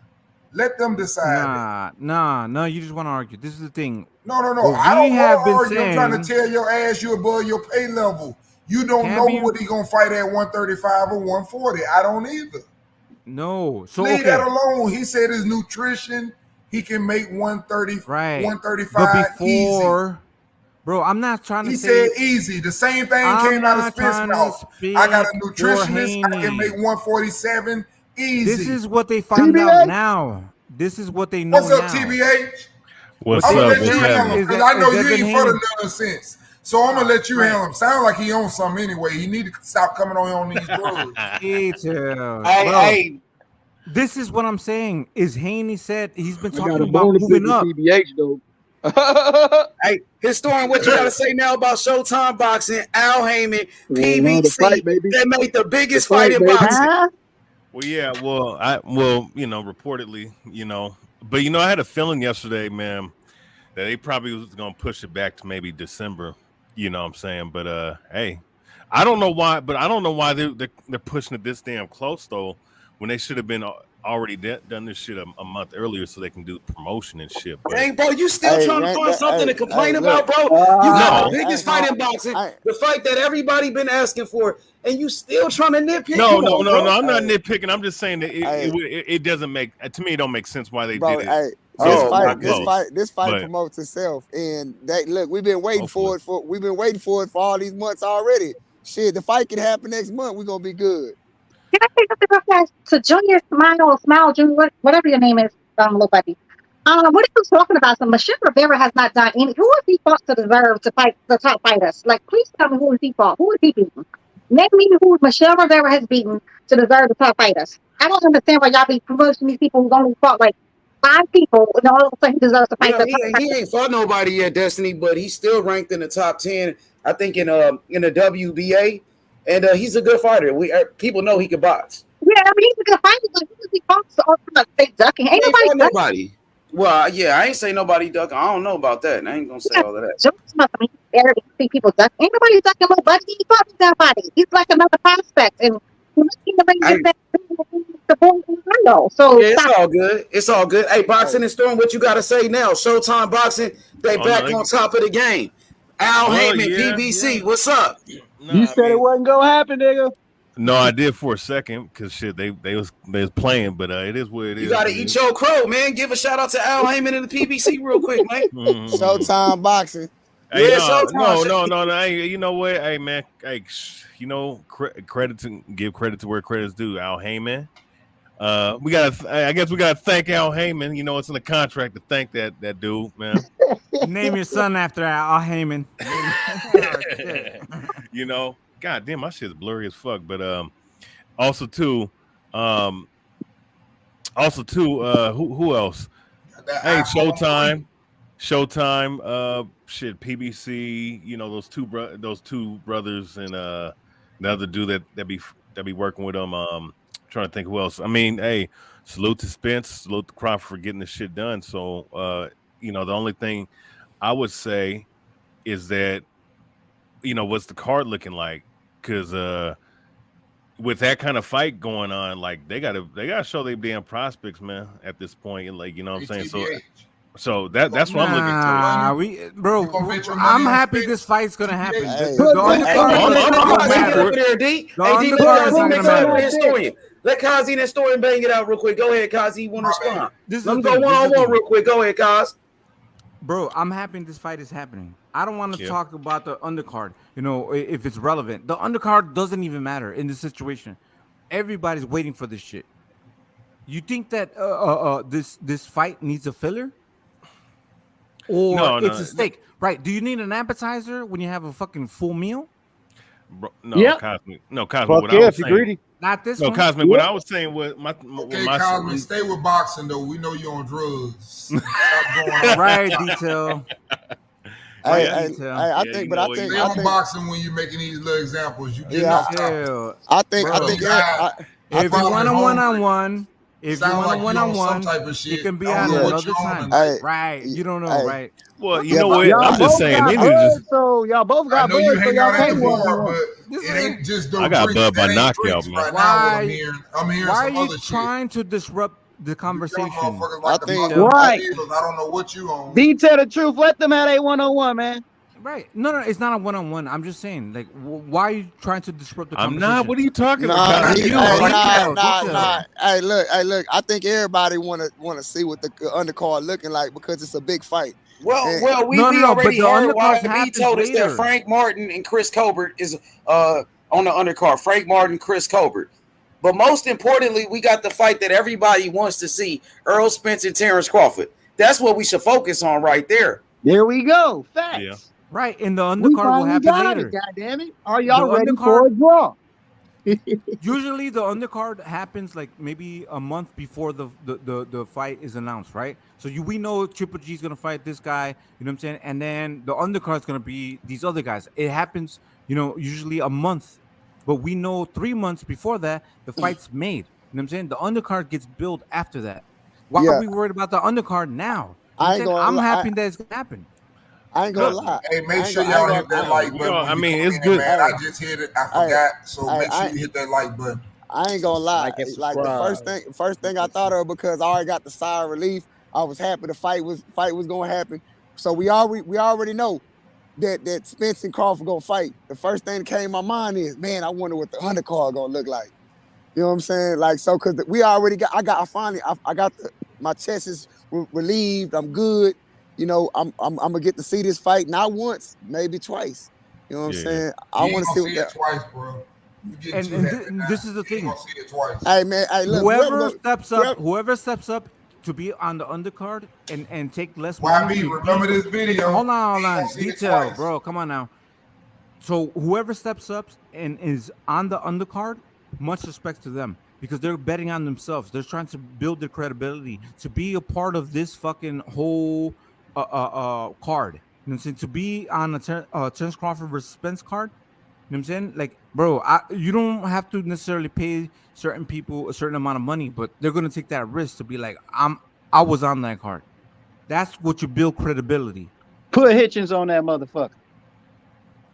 Let them decide. Nah. You just want to argue. This is the thing. No. What I don't we have want to been argue. I'm trying to saying- tell your ass you above your pay level. You don't Can't know be- what he gonna fight at 135 or 140. I don't either. No. So Leave okay. that alone. He said his nutrition, he can make 130, Right. 135 But before, easy. bro, I'm not trying to He say. said easy. The same thing I'm came out of not Spence trying to mouth. speak I got a for nutritionist. I can Haney. make 147 easy. This is what they found out now. This is what they know What's up, now. TBH? What's I'm gonna up? let What's you handle happening? him because I know you Devin ain't for Haney- the nonsense. So I'm gonna let you handle him. Sound like he owns something anyway. He need to stop coming on these drugs. Detail. Hey, this is what I'm saying. Is Haney said he's been I got talking a about bonus moving with up. TBH though. Hey, historian, what you gotta say now about Showtime Boxing, Al Heyman, Man, now the PBC, fight, baby. that made the biggest The fight, fight in baby. boxing. Well, yeah. Well, reportedly, but I had a feeling yesterday, man, that they probably was gonna push it back to maybe December. You know what I'm saying? But hey, I don't know why. But I don't know why they're pushing it this damn close though, when they should have been already done this shit a month earlier so they can do promotion and shit. But Hey, bro, you still trying to find something to complain look. about, bro? You got No. the biggest fight in boxing, the fight that everybody been asking for, and you still trying to nitpick? No, Come on, bro. I'm not nitpicking. I'm just saying that it doesn't make, to me, it don't make sense why they did it. Hey, this fight promotes itself, and look, we've been waiting for it for all these months already. Shit, the fight can happen next month. We're gonna be good. Can I say something real fast? To Junior Smile Junior, whatever your name is, little buddy. What are you talking about? So Michelle Rivera has not done any. Who has he fought to deserve to fight the top fighters? Like, please tell me who has he fought? Who has he beaten? Name me who Michelle Rivera has beaten to deserve the top fighters. I don't understand why y'all be promoting these people who's only fought like 5 people, and all of a sudden he deserves to fight. He ain't fought nobody yet, Destiny, but he's still ranked in the top 10. I think in the WBA, and he's a good fighter. People know he can box. Yeah, I mean he's a good fighter, but who does he box? They ducking. Ain't nobody. Well, yeah, I ain't say nobody ducking. I don't know about that. I ain't gonna say all of that. See people duck. Ain't nobody ducking little buddy. He fought somebody. He's like another prospect, and the ball window. So yeah, it's all good. It's all good. Hey, Boxing and Storm, what you got to say now? Showtime Boxing, they back on top of the game. Al Heyman, PBC, what's up? You said it wasn't gonna happen, nigga. No, I did for a second because shit, they was playing, but it is what it is. You gotta eat your crow, man. Give a shout out to Al Heyman and the PBC real quick, man. Showtime Boxing. Hey, Yeah, no. Hey, you know what? Hey, man. Hey, credit to where credit's due. Al Heyman. I guess we gotta thank Al Heyman. You know, it's in the contract to thank that dude, man. Name your son after Al Heyman. You know, god damn, my shit's blurry as fuck. But also too, who else? Hey, Showtime, PBC. You know, those two brothers and the other dude that be working with them. Trying to think who else. I mean, hey, salute to Spence, salute to Crawford for getting this shit done. So, the only thing I would say is that, what's the card looking like? Because with that kind of fight going on, like they gotta show their damn prospects, man. At this point, and like, you know what I'm saying. So that's what I'm looking for. I'm happy this fight's gonna happen. Let Kazi and Historian bang it out real quick. Go ahead, Kazi. You want to respond? Let me go one-on-one real quick. Go ahead, Kaz. Bro, I'm happy this fight is happening. I don't want to talk about the undercard, if it's relevant. The undercard doesn't even matter in this situation. Everybody's waiting for this shit. You think that this fight needs a filler? Or it's a steak, right? Do you need an appetizer when you have a fucking full meal? Bro, Cosmic. What I was saying, greedy. Not this one. Cosmic. What I was saying was Cosmic, stay with boxing though. We know you're on drugs. Stop going right, detail. I think stay on boxing when you're making these little examples. You get I think if you want a one-on-one. If you want a one-on-one, it can be at another time. Right. You don't know, right? Well, you know what? I'm just saying. So y'all both got bud, so y'all can't it ain't just I got bud by knockout, man. Right why are you trying to disrupt the conversation? I don't know what you on. Tell the truth. Let them have a one-on-one, man. Right. No, it's not a one-on-one. I'm just saying, like, why are you trying to disrupt the conversation? I'm not. What are you talking about? Hey, look. I think everybody want to see what the undercard looking like because it's a big fight. We already heard why he told us that Frank Martin and Chris Colbert is on the undercard. Frank Martin, Chris Colbert. But most importantly, we got the fight that everybody wants to see: Errol Spence and Terence Crawford. That's what we should focus on right there. There we go. Facts. Yeah. Right, and the undercard will happen later. God damn it! Are y'all ready for a draw? Usually, the undercard happens like maybe a month before the fight is announced, right? So we know Triple G is gonna fight this guy. You know what I'm saying? And then the undercard is gonna be these other guys. It happens, usually a month, but we know 3 months before that the fight's made. You know what I'm saying? The undercard gets built after that. Why are we worried about the undercard now? I'm happy that it's gonna happen. I ain't gonna lie. Hey, make sure y'all hit that like button. I mean, it's good. Man, I just hit it. I forgot. So make sure you hit that like button. I ain't gonna lie. Like and Like the subscribe. first thing I thought of, because I already got the sigh of relief. I was happy the fight was gonna happen. So we already know that Spence and Crawford gonna fight. The first thing that came to my mind is, man, I wonder what the undercard gonna look like. You know what I'm saying? Like, so, cause we already got, I got my chest is relieved. I'm good. You know, I'm gonna get to see this fight not once, maybe twice. You know what I'm saying? I want to see what that twice, bro. This is the thing. See it twice. Hey man, hey look, whoever steps up to be on the undercard and take less money. YB, remember this video? Hold on. See it Detail, twice. bro. Come on now. So whoever steps up and is on the undercard, much respect to them, because they're betting on themselves. They're trying to build their credibility to be a part of this fucking whole card. You know what I'm saying? To be on a Terence Crawford versus Spence card. You know what I'm saying? Like, bro, you don't have to necessarily pay certain people a certain amount of money, but they're gonna take that risk to be like, I was on that card. That's what you build credibility. Put Hitchens on that motherfucker.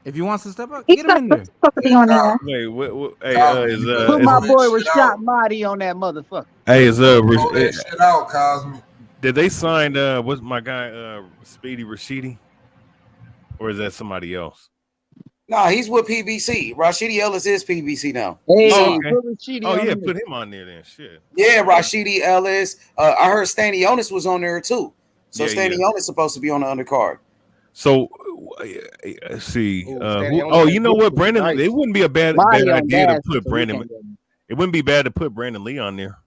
If you want to step up, get him in there. Wait, what? Hey, put my boy Rashad Mahdi on that motherfucker. Hey, shit out, Cosme. Did they sign what's my guy Speedy Rashidi, or is that somebody else? Nah, he's with PBC. Rashidi Ellis is PBC now. Hey, okay. put Rashidi on there. Put him on there then. Shit. Yeah, Rashidi Ellis. I heard Stanionis was on there too. So Stanionis supposed to be on the undercard. So, see, you know what, Brandon? Nice. It wouldn't be a bad idea to put Brandon. It wouldn't be bad to put Brandon Lee on there.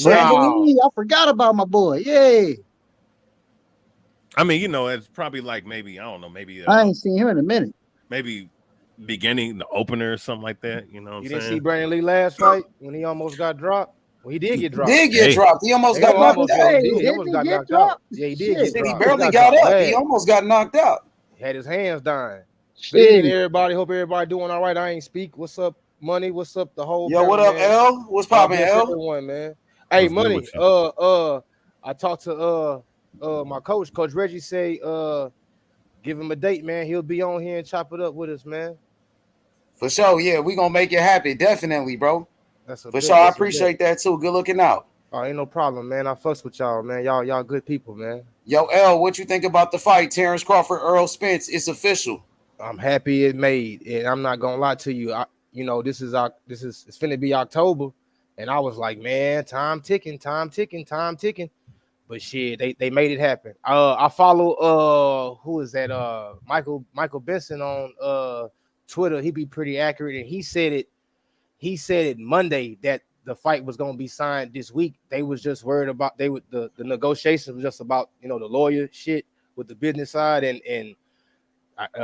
Brandon Lee, I forgot about my boy. Yay! I mean, you know, it's probably like maybe I don't know, maybe I ain't seen him in a minute. Maybe beginning the opener or something like that. You know, what I'm didn't saying? See Brandon Lee last fight when he almost got dropped. Well, he did get dropped. He almost got knocked out. He almost got knocked out. Yeah, he did. He barely got up. He almost got knocked out. He had his hands dying. Everybody, hope everybody doing all right. I ain't speak. What's up, Money? What's up, the whole? Yo, what up, man? L? What's poppin', L? Everyone, man. Hey, Money. I talked to my coach, Coach Reggie. Say give him a date, man. He'll be on here and chop it up with us, man. For sure, yeah, we gonna make it happen, definitely, bro. For sure, I appreciate that too. Good looking out. Oh, ain't no problem, man. I fucks with y'all, man. Y'all good people, man. Yo, L, what you think about the fight, Terence Crawford, Errol Spence? It's official. I'm happy it made, and I'm not gonna lie to you. It's finna be October, and I was like, man, time ticking. But shit, they made it happen. I follow who is that? Michael Benson on Twitter. He be pretty accurate, and he said it Monday that the fight was gonna be signed this week. They was just worried about the negotiations was just about the lawyer shit with the business side, and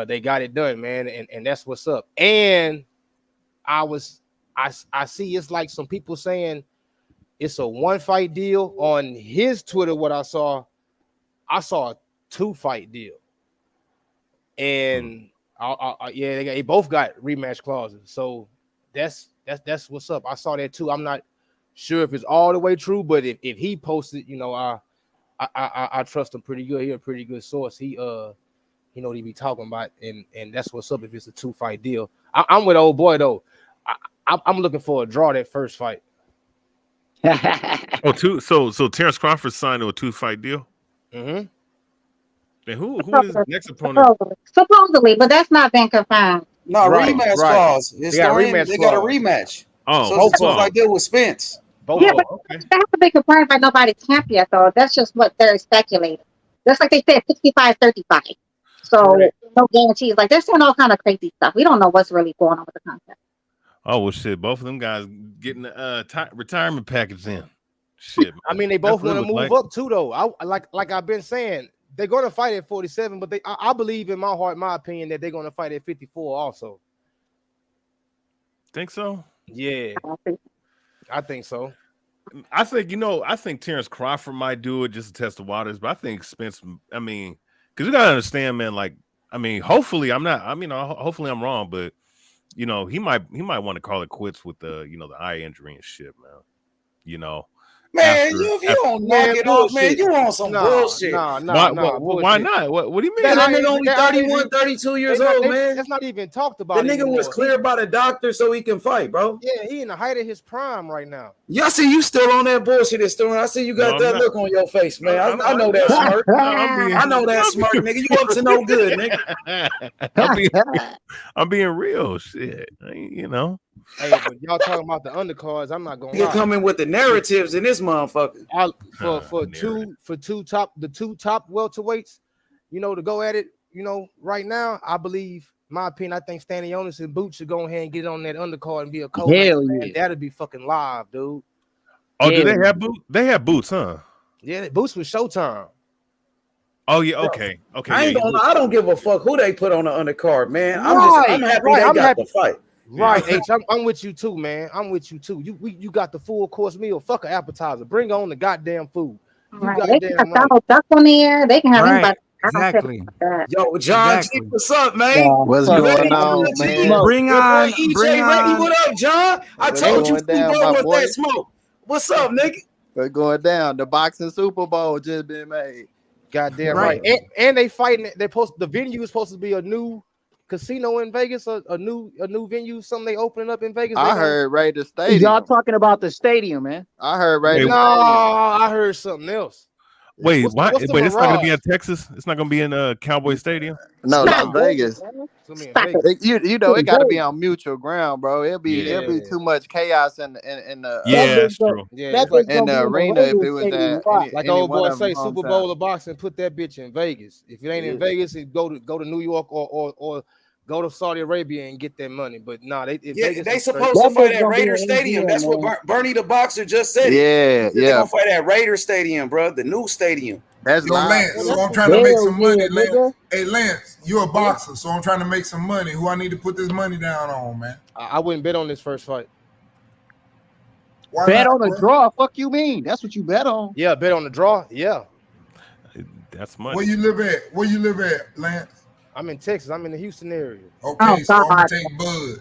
they got it done, man, and that's what's up. And I see it's like some people saying it's a 1-fight deal. On his Twitter, what I saw a 2-fight deal, and they both got rematch clauses. So that's what's up. I saw that too. I'm not sure if it's all the way true, but if he posted, I trust him pretty good. He's a pretty good source. He know what he be talking about, and that's what's up if it's a 2-fight deal. I'm with old boy though. I'm looking for a draw that first fight. So Terence Crawford signed to a 2-fight deal. Mm-hmm. And who is his next opponent? Supposedly, but that's not been confirmed. No, rematch clause. They got a rematch. Oh, so it's a 2-fight deal with Spence. But that has to be confirmed by nobody's camp yet, though. That's just what they're speculating. Just like they said, 65-35. So no guarantees. Like they're saying all kind of crazy stuff. We don't know what's really going on with the contract. Oh well, shit! Both of them guys getting the retirement package in. Shit. I mean, they both want to move up too, though. I like I've been saying, they're going to fight at 47, but I believe in my heart, my opinion, that they're going to fight at 54 also. Think so? Yeah, I think so. I think Terence Crawford might do it just to test the waters, but I think Spence. I mean, because you gotta understand, man. Like, I mean, hopefully I'm not. I mean, hopefully I'm wrong, but he might want to call it quits with the the eye injury and shit, man. Man, after, if you after. don't knock Man, it off, man, bullshit. you on some bullshit. Why, why Bullshit. not? What do you mean? Man, that They nigga only aren't 31, even- 32 years old, man. That's not even talked The about nigga anymore. was cleared by the doctor so he can fight, bro. Yeah, he in the height of his prime right now. Y'all see you still on that bullshit, Stuart. I see you got No, that I'm look on your face, man. I know that not. smirk. I'm being, I know that smirk, nigga. You up to no good, nigga. I'm being real. Shit, you know. Hey, but y'all talking about the undercards? I'm not gonna Nigga lie. coming with the narratives in this motherfucker. For two top welterweights, you know, to go at it, you know, right now, I believe, my opinion, I think Stanionis and Boots should go ahead and get on that undercard and be a co-main. Hell Man, yeah. that'd be fucking live, dude. Oh, do they have boots? They have boots, huh? Yeah, Boots was Showtime. Oh yeah, okay. I ain't gonna lie, I don't give a fuck who they put on the undercard, man. I'm happy right, they I'm got happy. the fight. Right, H, I'm with you too, man. I'm with you too. You got the full course meal. Fuck an appetizer. Bring on the goddamn food. You Right. They can have goddamn right. Donald Duck on the air. They can have anybody. I don't care Exactly. about that. Yo, John G, what's up, man? What's You going ready? on, G? man? Bring Your boy on, EJ bring ready. on. What up, John? I What's told you going down, Super Bowl my with boy? that smoke. What's up, nigga? What's going down? The boxing Super Bowl just been made. Goddamn right. And they fighting. The venue is supposed to be a new casino in Vegas, a new venue. Something they opening up in Vegas. I heard Raiders Stadium. Y'all talking about the stadium, man? I heard No, Raiders Stadium. I heard something else. Wait, What's why? the Wait, it's not gonna be Mirage? in Texas. It's not gonna be in Cowboy Stadium. No, Las Vegas. It's gonna be in Vegas. You know it got to be on mutual ground, bro. It'll be too much chaos in the Yeah, that's true. Yeah, That bitch in gonna the be arena if Raiders it was Stadium at a lot. any, like any old one boy of them say, Super hometown. Bowl of boxing. Put that bitch in Vegas. If it ain't in Vegas, it go to New York or go to Saudi Arabia and get that money. But nah, They supposed to fight at Raider Stadium. That's what Bernie the Boxer just said. Yeah, They're gonna fight at Raider Stadium, bro. The new stadium. That's Yo, Lance, so I'm trying to make some money, Lance. nigga. Hey, Lance, you're a boxer, so I'm trying to make some money. Who I need to put this money down on, man? I wouldn't bet on this first fight. Why Bet not, on the bro? draw. Fuck you mean? That's what you bet on. Yeah, bet on the draw. Yeah, That's money. Where you live at? Where you live at, Lance? I'm in Texas. I'm in the Houston area. Okay, so I'm gonna take Bud.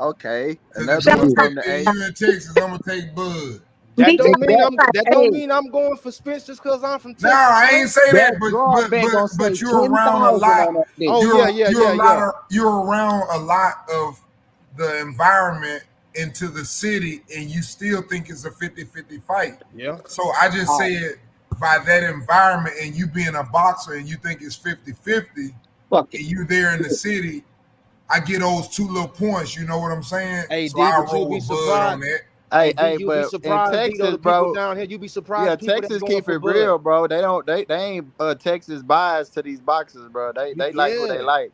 Okay, If another you one from the A. in Texas, I'm gonna take Bud. That don't mean I'm going for Spence just because I'm from Texas. No, I ain't say that, but say you're around a 10,000 lot. on that bitch. Oh, You're around a lot of the environment into the city, and you still think it's a 50-50 fight. Yeah. So I just said by that environment and you being a boxer and you think it's 50-50, and you there in the city, I get those two little points. You know what I'm saying? Hey, so I but you'll roll be with Bud surprised. on that. Hey, you but be surprised, in Vito, Texas, the bro. people down here, you be surprised. Yeah, people that's Texas going keep for it Bud. real, bro. They ain't Texas biased to these boxers, bro. They like who they like.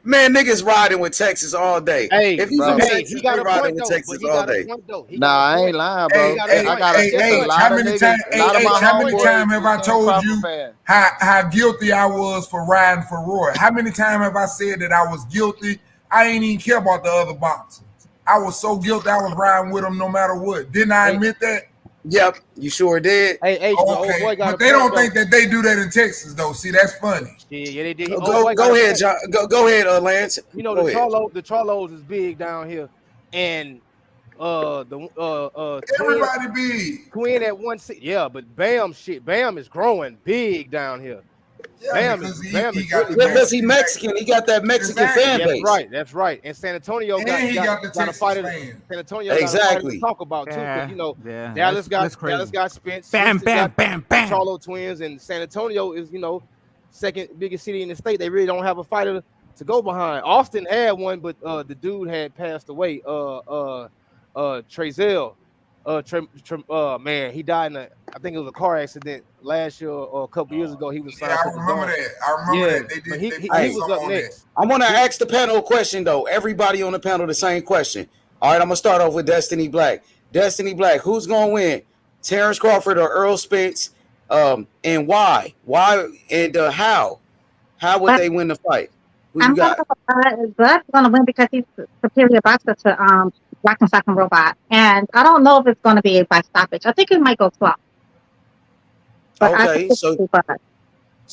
Man, niggas riding with Texas all day. Hey, if he's bro. in Hey, Texas, he got they a riding point, with though, Texas but he all got a day. point, though. Nah, I ain't lying, bro. Hey, how many times? A lot of my How many homeboys times have I Terence told Crawford you fan. how guilty I was for riding for Roy? How many times have I said that I was guilty? I ain't even care about the other boxers. I was so guilty I was riding with them no matter what. Didn't I admit that? Yep, you sure did. Hey, okay, but they don't think that they do that in Texas, though. See, that's funny. Yeah, they did. Go ahead, John. Go ahead, Lance. You know, Go the ahead. Charlos is big down here, and everybody big. Quinn at 160. Yeah, but Bam is growing big down here. Yeah, Bam is because he Mexican. He got that Mexican fan base. That's right. And San Antonio got a fighter. San Antonio got a fighter to talk about too. Because you know, Dallas got Spence. Bam. Charlo twins, and San Antonio is second biggest city in the state. They really don't have a fighter to go behind. Austin had one, but the dude had passed away. Trezell. Man, he died in I think it was a car accident last year or a couple years ago. He was signed. I remember that. They did. He was up next. I want to ask the panel a question, though. Everybody on the panel the same question. All right, I'm gonna start off with Destiny Black. Destiny Black, who's gonna win? Terence Crawford or Errol Spence? And why? Why and how? How would they win the fight? Who you got? Bud's gonna win because he's the superior boxer to Black and Stockton Robot, and I don't know if it's going to be by stoppage. I think it might go 12. But okay,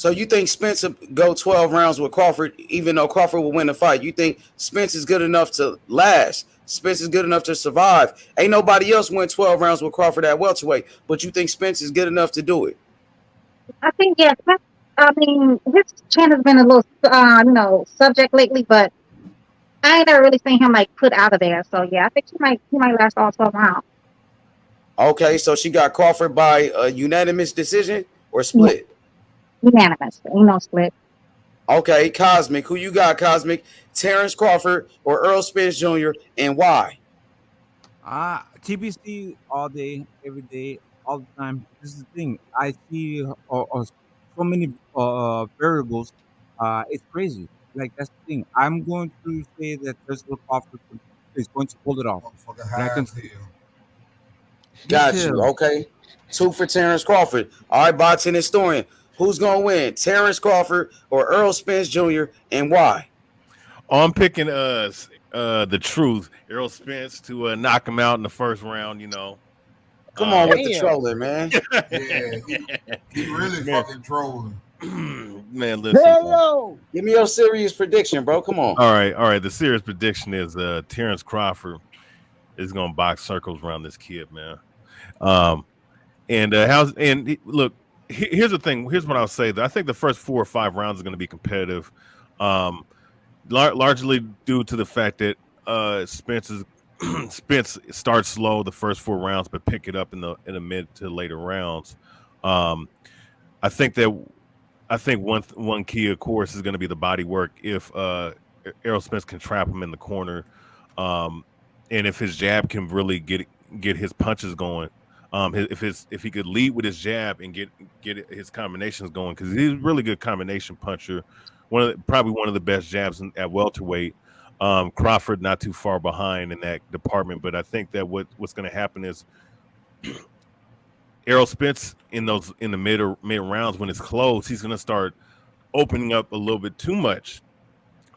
So you think Spence will go 12 rounds with Crawford, even though Crawford will win the fight? You think Spence is good enough to last? Spence is good enough to survive. Ain't nobody else went 12 rounds with Crawford at welterweight, but you think Spence is good enough to do it? I think yeah. I mean, his chin has been a little, subject lately, but I ain't never really seen him like put out of there. So yeah, I think he might last all 12 rounds. Okay, so she got Crawford by a unanimous decision or Yeah, split? unanimous. Ain't no split. Okay, Cosmic. Who you got, Cosmic? Terence Crawford or Errol Spence Jr. and why? TBC all day, every day, all the time. This is the thing. I see so many variables. It's crazy. Like that's the thing. I'm going to say that Crystal Crawford is going to pull it off, Motherfucker and I high can as hell. Got you. details. Okay. 2 for Terence Crawford. All right, boxing historian. Who's going to win? Terence Crawford or Errol Spence Jr. and why? Oh, I'm picking the truth, Errol Spence to knock him out in the first round. Come on with the Damn. trolling, man. Yeah, he really man, fucking trolling. man, listen. Hello. Give me your serious prediction, bro. Come on. All right. The serious prediction is Terence Crawford is gonna box circles around this kid, man. Look, here's the thing. Here's what I'll say. I think the first 4 or 5 rounds are going to be competitive, largely due to the fact that Spence starts slow the first 4 rounds, but pick it up in the mid to later rounds. I think one key, of course, is going to be the body work. If Errol Spence can trap him in the corner, and if his jab can really get his punches going. If he could lead with his jab and get his combinations going, because he's a really good combination puncher, probably one of the best jabs at welterweight. Crawford not too far behind in that department, but I think that what's going to happen is Errol Spence in the mid rounds when it's close, he's going to start opening up a little bit too much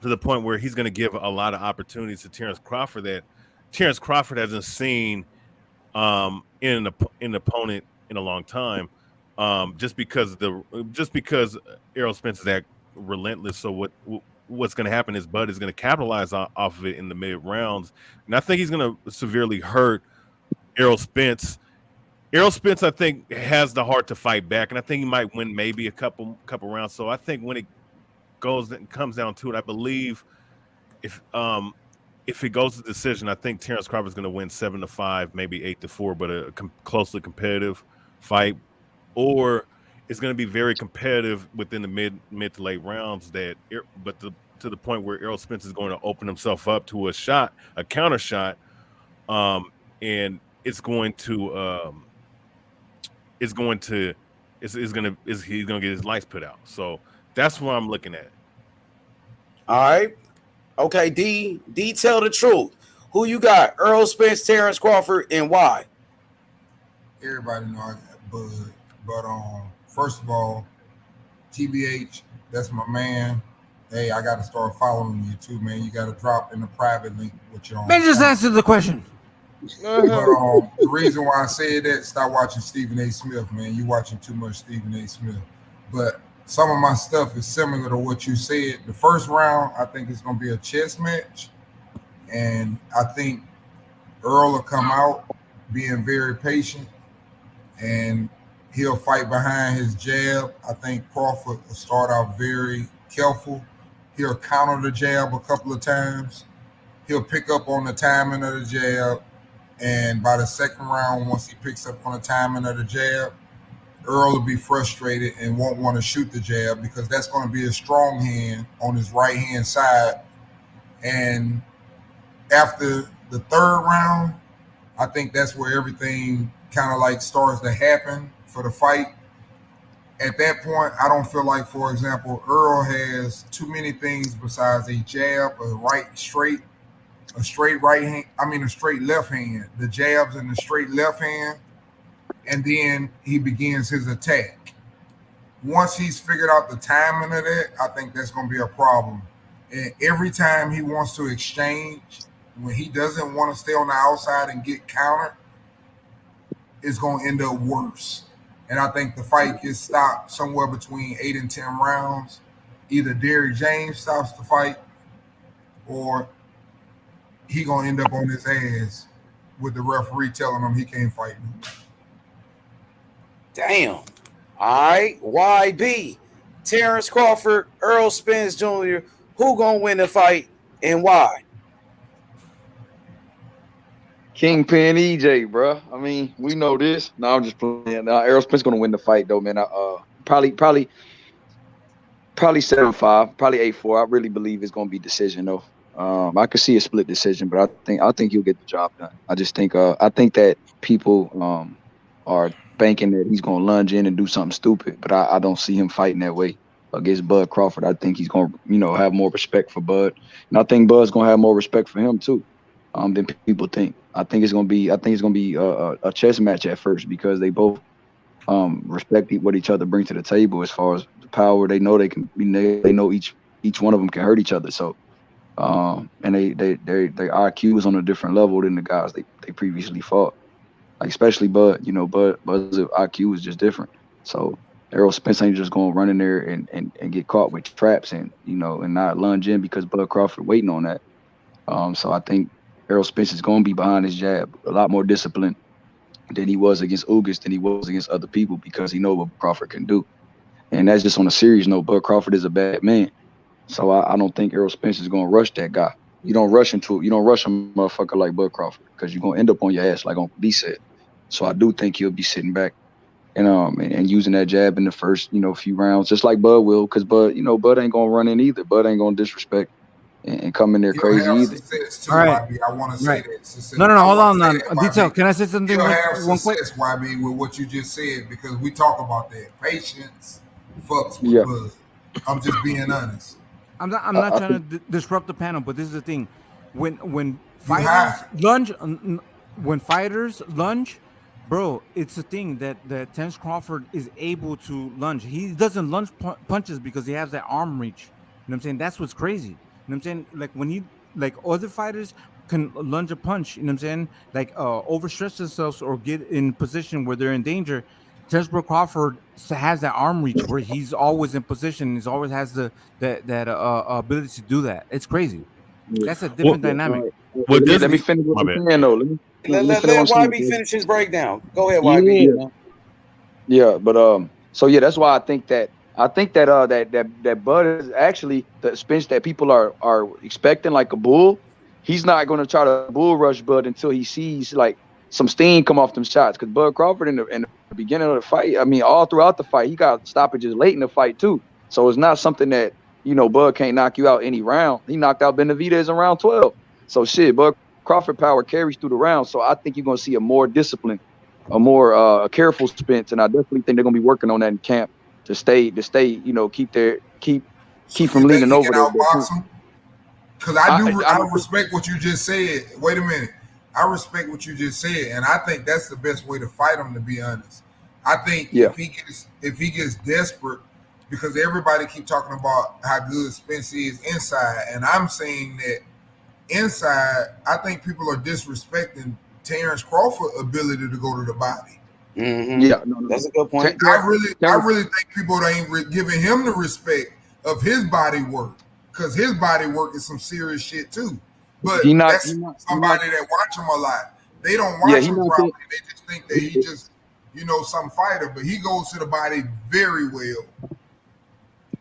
to the point where he's going to give a lot of opportunities to Terence Crawford that Terence Crawford hasn't seen in an opponent in a long time, just because Errol Spence is that relentless. So what's going to happen is Bud is going to capitalize off of it in the mid rounds, and I think he's going to severely hurt Errol Spence. Errol Spence, I think, has the heart to fight back, and I think he might win maybe a couple rounds. So I think when it comes down to it, I believe if it goes to decision, I think Terence Crawford is going to win 7-5, maybe 8-4, but a closely competitive fight, or it's going to be very competitive within the mid to late rounds. To the point where Errol Spence is going to open himself up to a counter shot, and he's going to get his lights put out. So that's what I'm looking at. All right. Okay, D, tell the truth. Who you got? Errol Spence, Terence Crawford, and why? Everybody know I got Bud. But first of all, TBH, that's my man. Hey, I got to start following you too, man. You got to drop in the private link with your own. Man, just answer the question. But the reason why I said that, stop watching Stephen A. Smith, man. You watching too much Stephen A. Smith. But some of my stuff is similar to what you said. The first round, I think it's going to be a chess match. And I think Earl will come out being very patient. And he'll fight behind his jab. I think Crawford will start out very careful. He'll counter the jab a couple of times. He'll pick up on the timing of the jab. And by the second round, once he picks up on the timing of the jab, Earl will be frustrated and won't want to shoot the jab because that's going to be a strong hand on his right-hand side. And after the third round, I think that's where everything kind of like starts to happen for the fight. At that point, I don't feel like, for example, Earl has too many things besides a jab, a straight left hand, the jabs and the straight left hand, and then he begins his attack. Once he's figured out the timing of that, I think that's going to be a problem. And every time he wants to exchange, when he doesn't want to stay on the outside and get countered, it's going to end up worse. and I think the fight gets stopped somewhere between 8 and 10 rounds. Either Derrick James stops the fight, or he gonna end up on his ass with the referee telling him he can't fight him. Damn. All right, YB, Terence Crawford, Errol Spence Jr. Who gonna win the fight and why? Kingpin EJ, bro. I mean, we know this. No, I'm just playing. Errol Spence gonna win the fight though, man. Probably 7-5, probably 8-4. I really believe it's gonna be decision though. I could see a split decision, but I think he'll get the job done. I just think I think that people are banking that he's gonna lunge in and do something stupid, but I don't see him fighting that way against Bud Crawford. I think he's gonna have more respect for Bud, and I think Bud's gonna have more respect for him too than people think. I think it's gonna be a chess match at first because they both respect what each other bring to the table as far as the power. They know they can they know each one of them can hurt each other. So and their IQ is on a different level than the guys they previously fought. Like especially Bud, Bud's IQ is just different. So Errol Spence ain't just gonna run in there and get caught with traps and not lunge in because Bud Crawford waiting on that. So I think Errol Spence is gonna be behind his jab, a lot more disciplined than he was against Ugas, than he was against other people because he know what Crawford can do. And that's just on a serious note. Bud Crawford is a bad man. So I don't think Errol Spence is gonna rush that guy. You don't rush a motherfucker like Bud Crawford because you're gonna end up on your ass like Uncle B said. So I do think he'll be sitting back and using that jab in the first, few rounds, just like Bud will, because Bud ain't gonna run in either. Bud ain't gonna disrespect and come in there crazy either. All right. I want to say that. No, hold on. Detail. Can I say something? You'll have success, YB, with what you just said because we talk about that. Patience fucks with Bud. I'm just being honest. I'm not trying to disrupt the panel, but this is the thing: when fighters lunge, bro, it's a thing that Terence Crawford is able to lunge. He doesn't lunge punches because he has that arm reach. You know what I'm saying? That's what's crazy. You know what I'm saying? Like when other fighters can lunge a punch, you know what I'm saying? Like overstretch themselves or get in position where they're in danger. Terence Crawford has that arm reach where he's always in position. He always has that ability to do that. It's crazy. That's a different dynamic. Let me finish what I'm saying though. Let YB finish his breakdown. Go ahead, YB. Yeah, but so yeah, that's why I think that Bud is actually the Spence that people are expecting like a bull. He's not going to try to bull rush Bud until he sees like some steam come off them shots. Because Bud Crawford in the beginning of the fight, I mean, all throughout the fight, he got stoppages late in the fight too. So it's not something that Bud can't knock you out any round. He knocked out Benavidez in round 12. So shit, Bud Crawford power carries through the round. So I think you're going to see a more disciplined, a more careful Spence, and I definitely think they're going to be working on that in camp to stay, keep from leaning over there. Because I respect what you just said. Wait a minute. I respect what you just said, and I think that's the best way to fight him, to be honest. I think if he gets desperate, because everybody keep talking about how good Spence is inside, and I'm saying that inside, I think people are disrespecting Terence Crawford's ability to go to the body. Mm-hmm. Yeah, that's a good point. I really think people ain't giving him the respect of his body work, because his body work is some serious shit too. But that's somebody that watch him a lot. They don't watch him properly. They just think that he just, some fighter, but he goes to the body very well.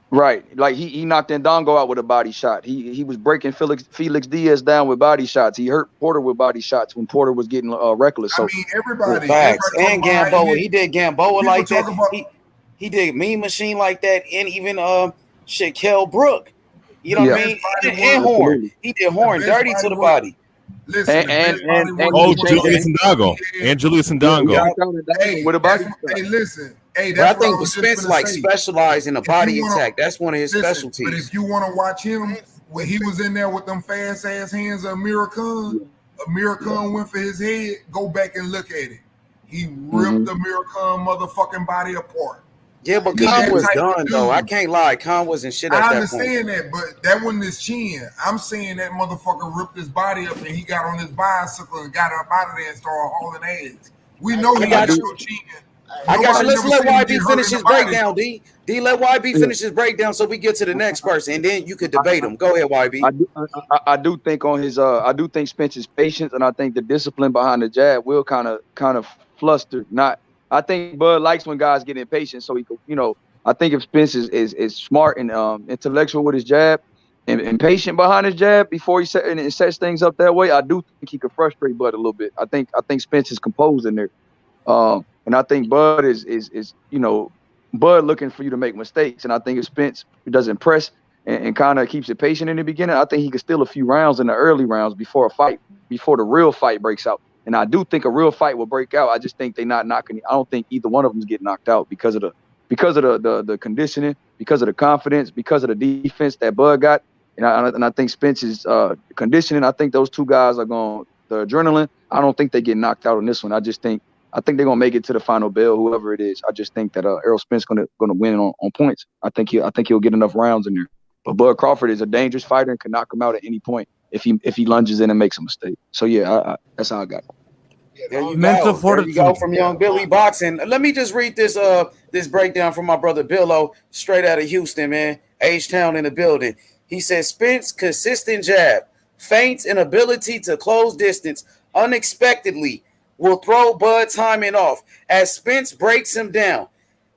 Right, like he knocked Ndongo out with a body shot. He was breaking Felix Diaz down with body shots. He hurt Porter with body shots when Porter was getting reckless. So I mean, everybody and Gamboa, he did Gamboa like that. He did Mean Machine like that, and even Kell Brook. You know what I mean? And Horn. He did Horn dirty to the body. Listen, Julius Ndongo. And Julius Ndongo. With a body. Hey, listen. Hey, but I think Spence specialized in a body attack. That's one of his specialties. But if you want to watch him, when he was in there with them fast ass hands of Amir Khan went for his head. Go back and look at it. He ripped Amir Khan motherfucking body apart. Yeah, but Khan was done though. I can't lie. Khan wasn't shit at that point. I understand that, but that wasn't his chin. I'm saying that motherfucker ripped his body up and he got on his bicycle and got up out of there and started hauling ass. We know he got no chin. I got you. Nobody Let's never let seen him get YB hurt finish in the his body. breakdown, D. D, let YB finish his breakdown so we get to the next person, and then you could debate him. Go ahead, YB. I do think on his I do think Spence's patience and I think the discipline behind the jab will kind of fluster. Not I think Bud likes when guys get impatient, so he could, I think if Spence is smart and intellectual with his jab and patient behind his jab before he sets things up that way, I do think he could frustrate Bud a little bit. I think Spence is composed in there. And I think Bud is Bud looking for you to make mistakes. And I think if Spence doesn't press and kind of keeps it patient in the beginning, I think he could steal a few rounds in the early rounds before the real fight breaks out. And I do think a real fight will break out. I just think they're not knocking. I don't think either one of them is getting knocked out because of the conditioning, because of the confidence, because of the defense that Bud got. And I think Spence's conditioning. I think those two guys are going. The adrenaline. I don't think they get knocked out on this one. I think they're gonna make it to the final bell, whoever it is. I just think that Errol Spence gonna win on points. I think he'll get enough rounds in there. But Bud Crawford is a dangerous fighter and can knock him out at any point if he lunges in and makes a mistake. So yeah, that's how I got it. There you Mental go. fortitude. There you go from Young Billy Boxing. Let me just read this breakdown from my brother Billo, straight out of Houston, man. H-Town in the building. He says Spence consistent jab, feints and ability to close distance unexpectedly will throw Bud timing off as Spence breaks him down.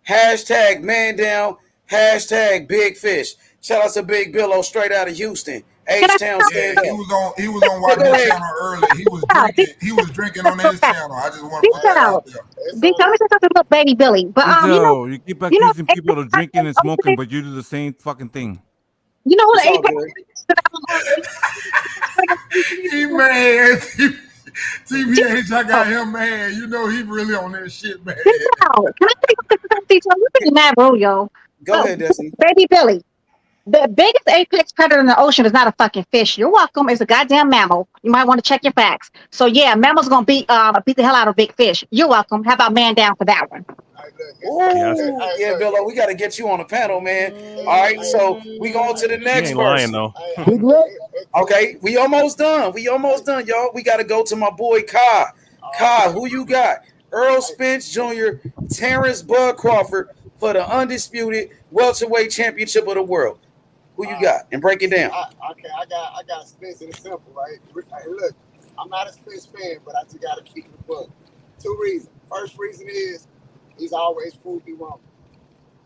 Hashtag man down. Hashtag big fish. Shout out to Big Billo straight out of Houston. H-Town stand up. He was on YB channel early. He was drinking on his channel. I just want to put that out there. Tell me something about Baby Billy. But you keep accusing people of drinking and smoking, but you do the same fucking thing. You know who It's all the He mad. TBH, I got him mad. You know he really on that shit, man. Can I take something? You're pretty mad, bro, yo. Go ahead, Destiny. Baby Billy. The biggest apex predator in the ocean is not a fucking fish. You're welcome. It's a goddamn mammal. You might want to check your facts. So yeah, mammal's gonna beat the hell out of big fish. You're welcome. How about man down for that one? Yeah, Billo, we got to get you on the panel, man. All right, so we going to the next ain't person. lying, Okay, we almost done. Y'all. We got to go to my boy Kai. Kai, who you got? Errol Spence Jr., Terence Bud Crawford for the undisputed welterweight championship of the world. Who you got? And break it down. I got Spence in the simple, right? Hey, look, I'm not a Spence fan, but I just got to keep the book. Two reasons. First reason is he's always proved me wrong.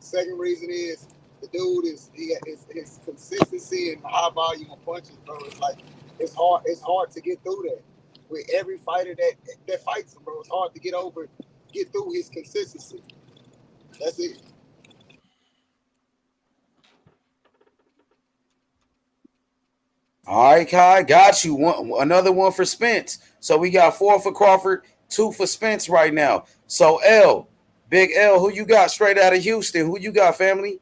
Second reason is the dude is his consistency and high volume of punches, bro. It's like it's hard to get through that. With every fighter that fights him, bro, it's hard to get through his consistency. That's it. All right, Kai, got you. Another one for Spence. So we got 4 for Crawford, 2 for Spence right now. So Big L, who you got straight out of Houston? Who you got, family?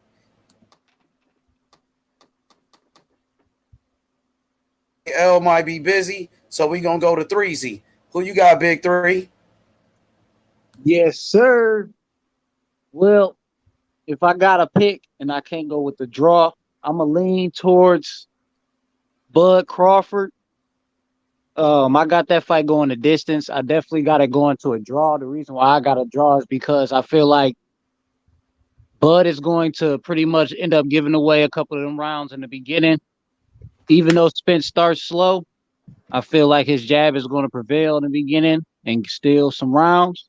L might be busy, so we gonna go to 3Z. Who you got, Big 3? Yes, sir. Well, if I got a pick and I can't go with the draw, I'm gonna lean towards Bud Crawford. I got that fight going the distance. I definitely got it going to a draw. The reason why I got a draw is because I feel like Bud is going to pretty much end up giving away a couple of them rounds in the beginning. Even though Spence starts slow, I feel like his jab is going to prevail in the beginning and steal some rounds.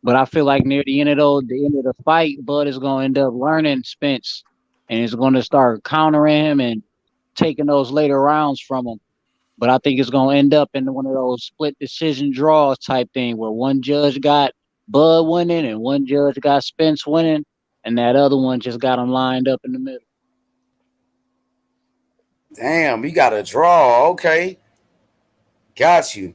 But I feel like near the end of the fight, Bud is going to end up learning Spence and is going to start countering him and taking those later rounds from him. But I think it's going to end up in one of those split decision draws type thing where one judge got Bud winning and one judge got Spence winning, and that other one just got him lined up in the middle. Damn, we got a draw. Okay. Got you.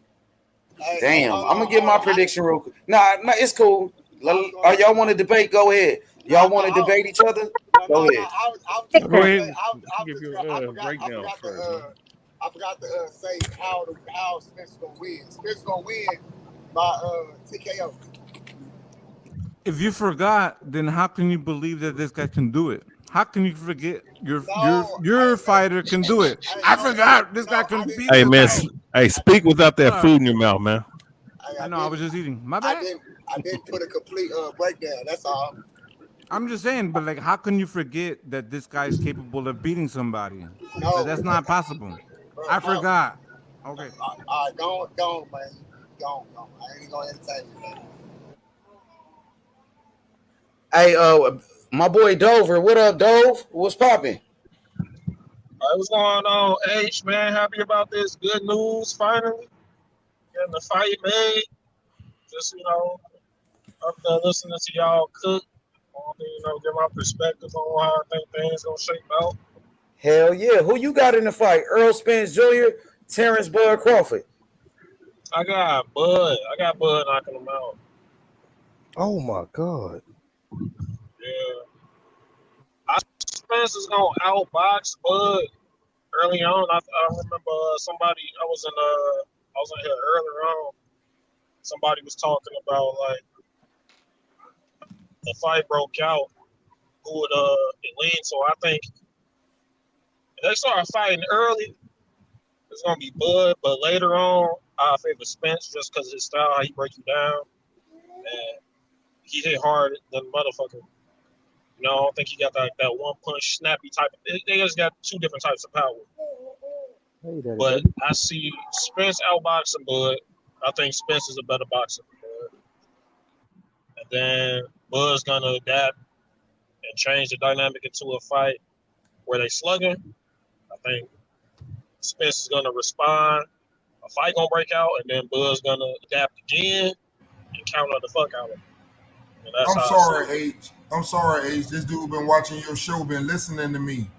Damn. I'm going to get my prediction real quick. Nah, it's cool. Y'all want to debate? Go ahead. Y'all want to debate each other? Go ahead. Go ahead. Give you a breakdown first. I forgot to say how Spence is going to win. Spence is going to win by TKO. If you forgot, then how can you believe that this guy can do it? How can you forget your fighter can do it? I forgot this guy can beat. Hey man, hey, speak without that food in your mouth, man. I know. I was just eating. My bad. I didn't put a complete breakdown. That's all. I'm just saying, but like, how can you forget that this guy is capable of beating somebody? No, That's not possible. bro, I forgot. Okay. All right, go on, man. Go on. I ain't gonna entertain you, man. Hey, my boy Dover. What up, Dove? What's popping? What's going on, H, man? Happy about this good news, finally. Getting the fight made. Just, up there listening to y'all cook. Give my perspective on how I think things gonna shape out. Hell yeah. Who you got in the fight? Errol Spence Jr., Terence Crawford. I got Bud knocking him out. Oh my God. Yeah. Spence is gonna outbox Bud early on. I remember somebody I was in here earlier on. Somebody was talking about like the fight broke out, who would it lean. So I think if they start fighting early, it's gonna be Bud, but later on I favor Spence just because of his style, how he break you down. And he hit hard than motherfucker. I don't think he got that one punch snappy type of, they just got two different types of power. But I see Spence outboxing Bud. I think Spence is a better boxer than Bud. And then Bud's gonna adapt and change the dynamic into a fight where they slugging. I think Spence is gonna respond. A fight gonna break out, and then Bud's gonna adapt again and counter the fuck out of him. And that's I'm sorry, H. This dude been watching your show, been listening to me.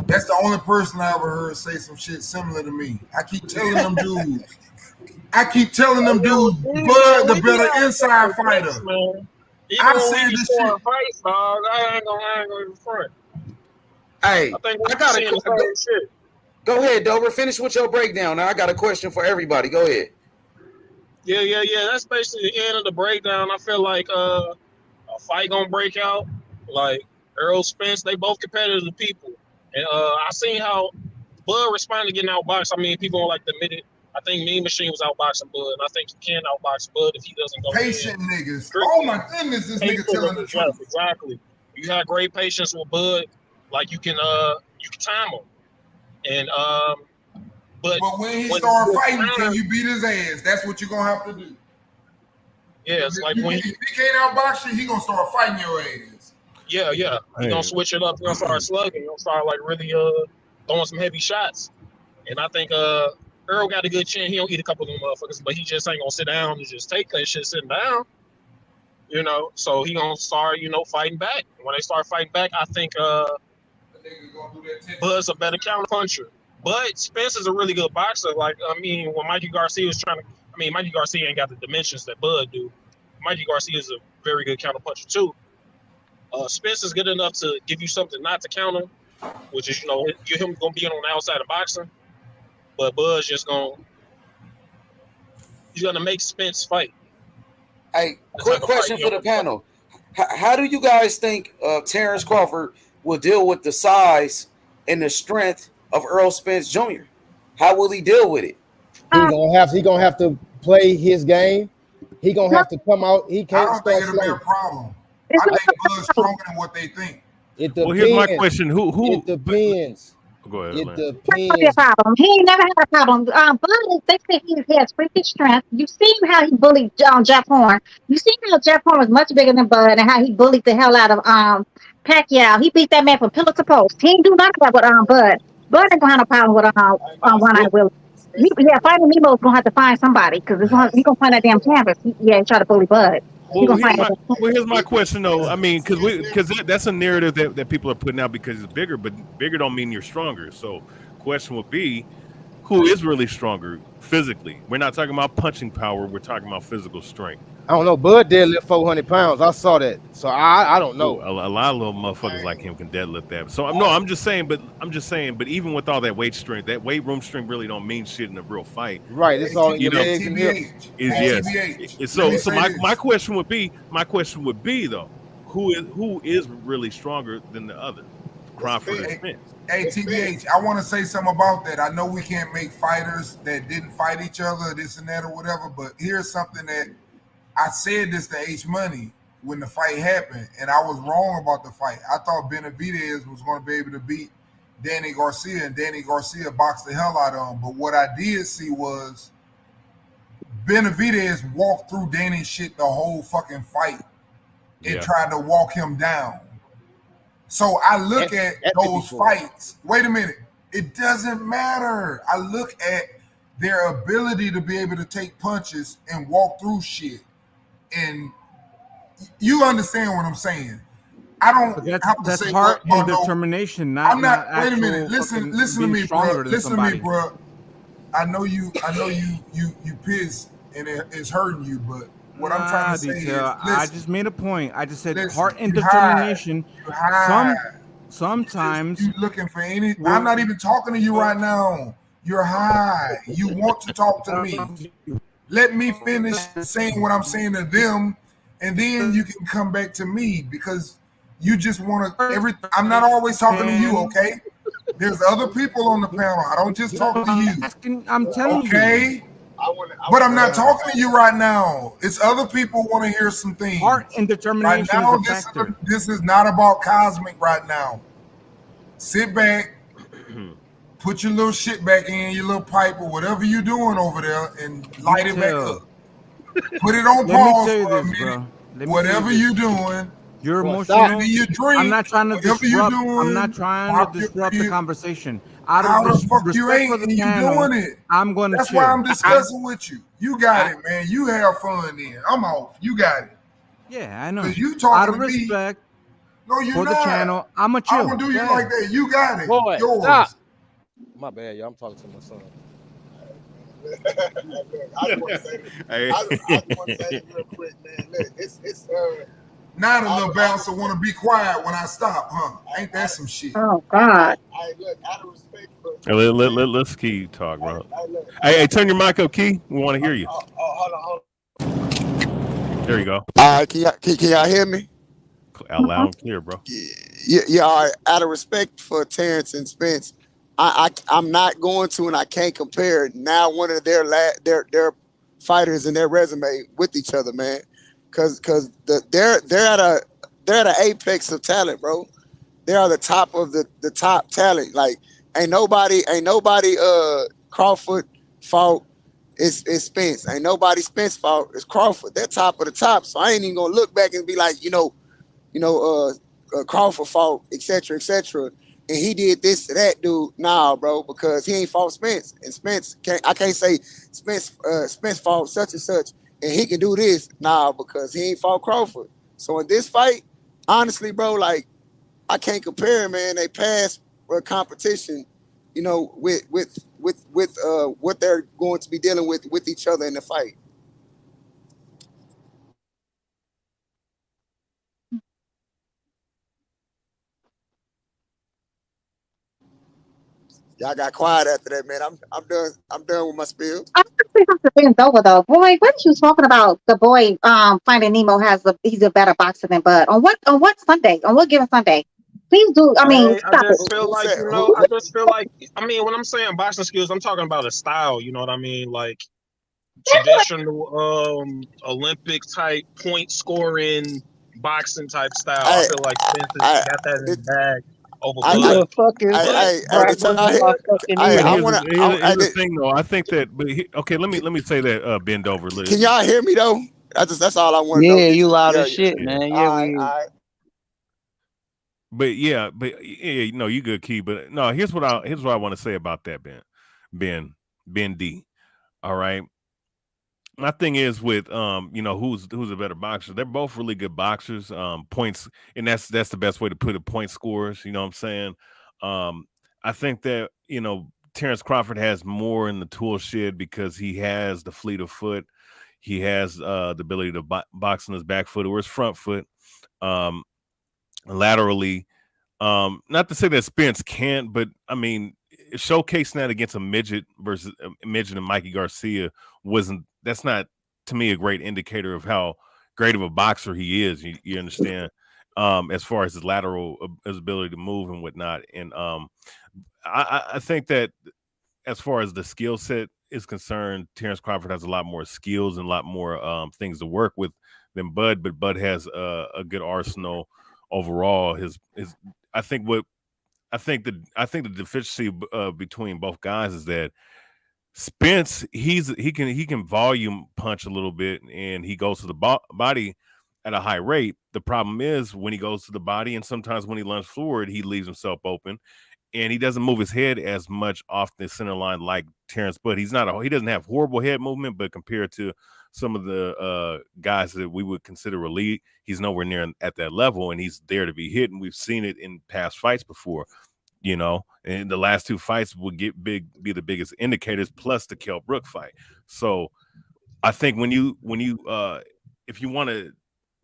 That's the only person I ever heard say some shit similar to me. I keep telling them dudes. Bud, the better inside fighter. I said this shit. Fights, dog. I ain't gonna even front. Hey, I got shit. Go ahead, Dover. Finish with your breakdown. Now I got a question for everybody. Go ahead. Yeah. That's basically the end of the breakdown. I feel like a fight gonna break out. Like Errol Spence, they both competitive people. And I seen how Bud responded to getting outboxed. I mean, people don't like to admit it. I think Mean Machine was outboxing Bud, and I think he can outbox Bud if he doesn't go patient niggas. Oh my goodness, this nigga telling the truth. Exactly. You have great patience with Bud, like you can time him. And but when he start fighting, can you beat his ass? That's what you're gonna have to do. Yeah, it's like when if he can't outbox you, he gonna start fighting your ass. Yeah. He gonna switch it up. He gonna start slugging. He gonna start like really throwing some heavy shots. And I think Earl got a good chin. He don't eat a couple of them motherfuckers, but he just ain't gonna sit down and just take that shit sitting down. So he gonna start, fighting back. When they start fighting back, I think Bud's a better counter puncher. But Spence is a really good boxer. Like, when Mikey Garcia was Mikey Garcia ain't got the dimensions that Bud do. Mikey Garcia is a very good counter puncher too. Spence is good enough to give you something not to counter, which is, him gonna be on the outside of boxing. But Bud's just he's gonna make Spence fight. Hey, quick question for the panel. How do you guys think Terence Crawford will deal with the size and the strength of Errol Spence Jr.? How will he deal with it? He gonna have to play his game. He gonna have to come out. He can't. I don't think it'll be a problem. I think Bud's stronger than what they think. It depends. Well, here's my question: Who? It depends. Go ahead. It depends. Be a problem. He ain't never had a problem. Bud, they say he has freaking strength. You seen how he bullied Jeff Horn. You seen how Jeff Horn was much bigger than Bud, and how he bullied the hell out of Pacquiao. He beat that man from pillar to post. He ain't do none of that with Bud. Bud ain't gonna have no problem with One-Eyed Willie. Fighting Nemo's gonna have to find somebody because he gonna find that damn canvas. He try to bully Bud. Well, here's my question though. I mean, because that's a narrative that people are putting out because it's bigger, but bigger don't mean you're stronger. So, question would be, who is really stronger physically? We're not talking about punching power. We're talking about physical strength. I don't know. Bud deadlift 400 pounds. I saw that. So I don't know. A lot of little motherfuckers like him can deadlift that. So I'm just saying. But even with all that weight strength, that weight room strength really don't mean shit in a real fight. Right. It's all legs and hips. So my question would be though, who is really stronger than the other? Crawford and Hey, Spence. hey, TBH, I want to say something about that. I know we can't make fighters that didn't fight each other, this and that or whatever, but here's something that I said this to H Money when the fight happened, and I was wrong about the fight. I thought Benavidez was going to be able to beat Danny Garcia, and Danny Garcia boxed the hell out of him. But what I did see was Benavidez walked through Danny's shit the whole fucking fight and tried to walk him down. So I look at those fights. Wait a minute. It doesn't matter. I look at their ability to be able to take punches and walk through shit. And you understand what I'm saying. I don't have to that's say heart what, and determination. Not, I'm not. not Wait a minute. actual Listen to being me, stronger bro. than Listen somebody. to me, bro. I know you pissed and it's hurting you, but what I'm trying to say is, Detail. listen, I just made a point. I just said listen, heart and you hide. determination. You hide. Sometimes You looking for any. I'm not even talking to you right now. You're high. You want to talk to me. Let me finish saying what I'm saying to them, and then you can come back to me because you just want to. I'm not always talking to you, okay? There's other people on the panel. I don't just talk to you. I'm telling you. Okay? But I'm not talking to you right now. It's other people want to hear some things. Heart and determination Right now, is a factor. this is not about Cosmic right now. Sit back, put your little shit back in, your little pipe or whatever you're doing over there, and light it back up. Put it on pause for a minute. Whatever you're doing. You're emotional. You drink, I'm not trying to whatever disrupt. you're doing, I'm not trying to disrupt the conversation. Out How of the fuck you respect ain't for the and you panel, doing it? I'm going to That's chill. why I'm discussing with you. You got it, man. You have fun then. I'm off. You got it. Yeah, I know. Because you talking Out of to me. respect No, you're for the not. channel, I'm a chill. I'm gonna do you like that. You got it. Boy, Yours. stop. My bad, y'all. I'm talking to my son. I just want to say this. I just want to say this real quick, man. Look, it's Now the little bouncer want to be quiet when I stop, huh? Ain't that some shit? Oh God. look, out of respect for Let's Key talk, bro. Hey, turn your mic up, Key. We want to hear you. hold on. There you go. All right, can y'all hear me? Out loud and clear, bro. Yeah. All right. Out of respect for Terence and Spence, I'm not going to, and I can't compare now one of their fighters and their resume with each other, man. Cause they're at an apex of talent, bro. They are the top of the top talent. Like ain't nobody Crawford fault. It's Spence. Ain't nobody Spence fault. It's Crawford. They're top of the top. So I ain't even gonna look back and be like, Crawford fought, etc., and he did this to that dude. Nah, bro, because he ain't fought Spence, and I can't say Spence fought such and such, and he can do this. Nah, because he ain't fought Crawford. So in this fight, honestly, bro, like I can't compare, man. They passed competition, with what they're going to be dealing with each other in the fight. Y'all got quiet after that, man. I'm done. I'm done with my spiel. I think Dr. Ben's over though. Boy, what you talking about? The boy Finding Nemo he's a better boxer than Bud. On what Sunday? On what given Sunday? Please do. I mean, I stop just it. feel like, I mean, when I'm saying boxing skills, I'm talking about a style, you know what I mean? Like traditional Olympic type point scoring boxing type style. I feel like Spence has got that in his bag over Bud. Here's the thing, though. I think that, let me say that, bend over. Can y'all hear me though? That's all I want to know. Yeah, you loud as shit, man. Yeah, all right. But you good, Key. But no, here's what I want to say about that, Ben D. All right. My thing is with who's a better boxer. They're both really good boxers. Points, and that's the best way to put it. Point scorers. You know what I'm saying? I think that Terence Crawford has more in the tool shed because he has the fleet of foot. He has the ability to box on his back foot or his front foot. Laterally, not to say that Spence can't, but I mean, showcasing that against a midget versus a midget and Mikey Garcia that's not to me a great indicator of how great of a boxer he is. You understand? as far as his lateral his ability to move and whatnot. And I think that as far as the skill set is concerned, Terence Crawford has a lot more skills and a lot more things to work with than Bud, but Bud has a good arsenal overall. I think the deficiency between both guys is that Spence, he can volume punch a little bit, and he goes to the body at a high rate. The problem is when he goes to the body, and sometimes when he lunges forward, he leaves himself open, and he doesn't move his head as much off the center line like Terence. But he doesn't have horrible head movement, but compared to some of the guys that we would consider elite, he's nowhere near at that level, and he's there to be hit. And we've seen it in past fights before. And the last two fights will be the biggest indicators, plus the Kell Brook fight. So I think when you if you want to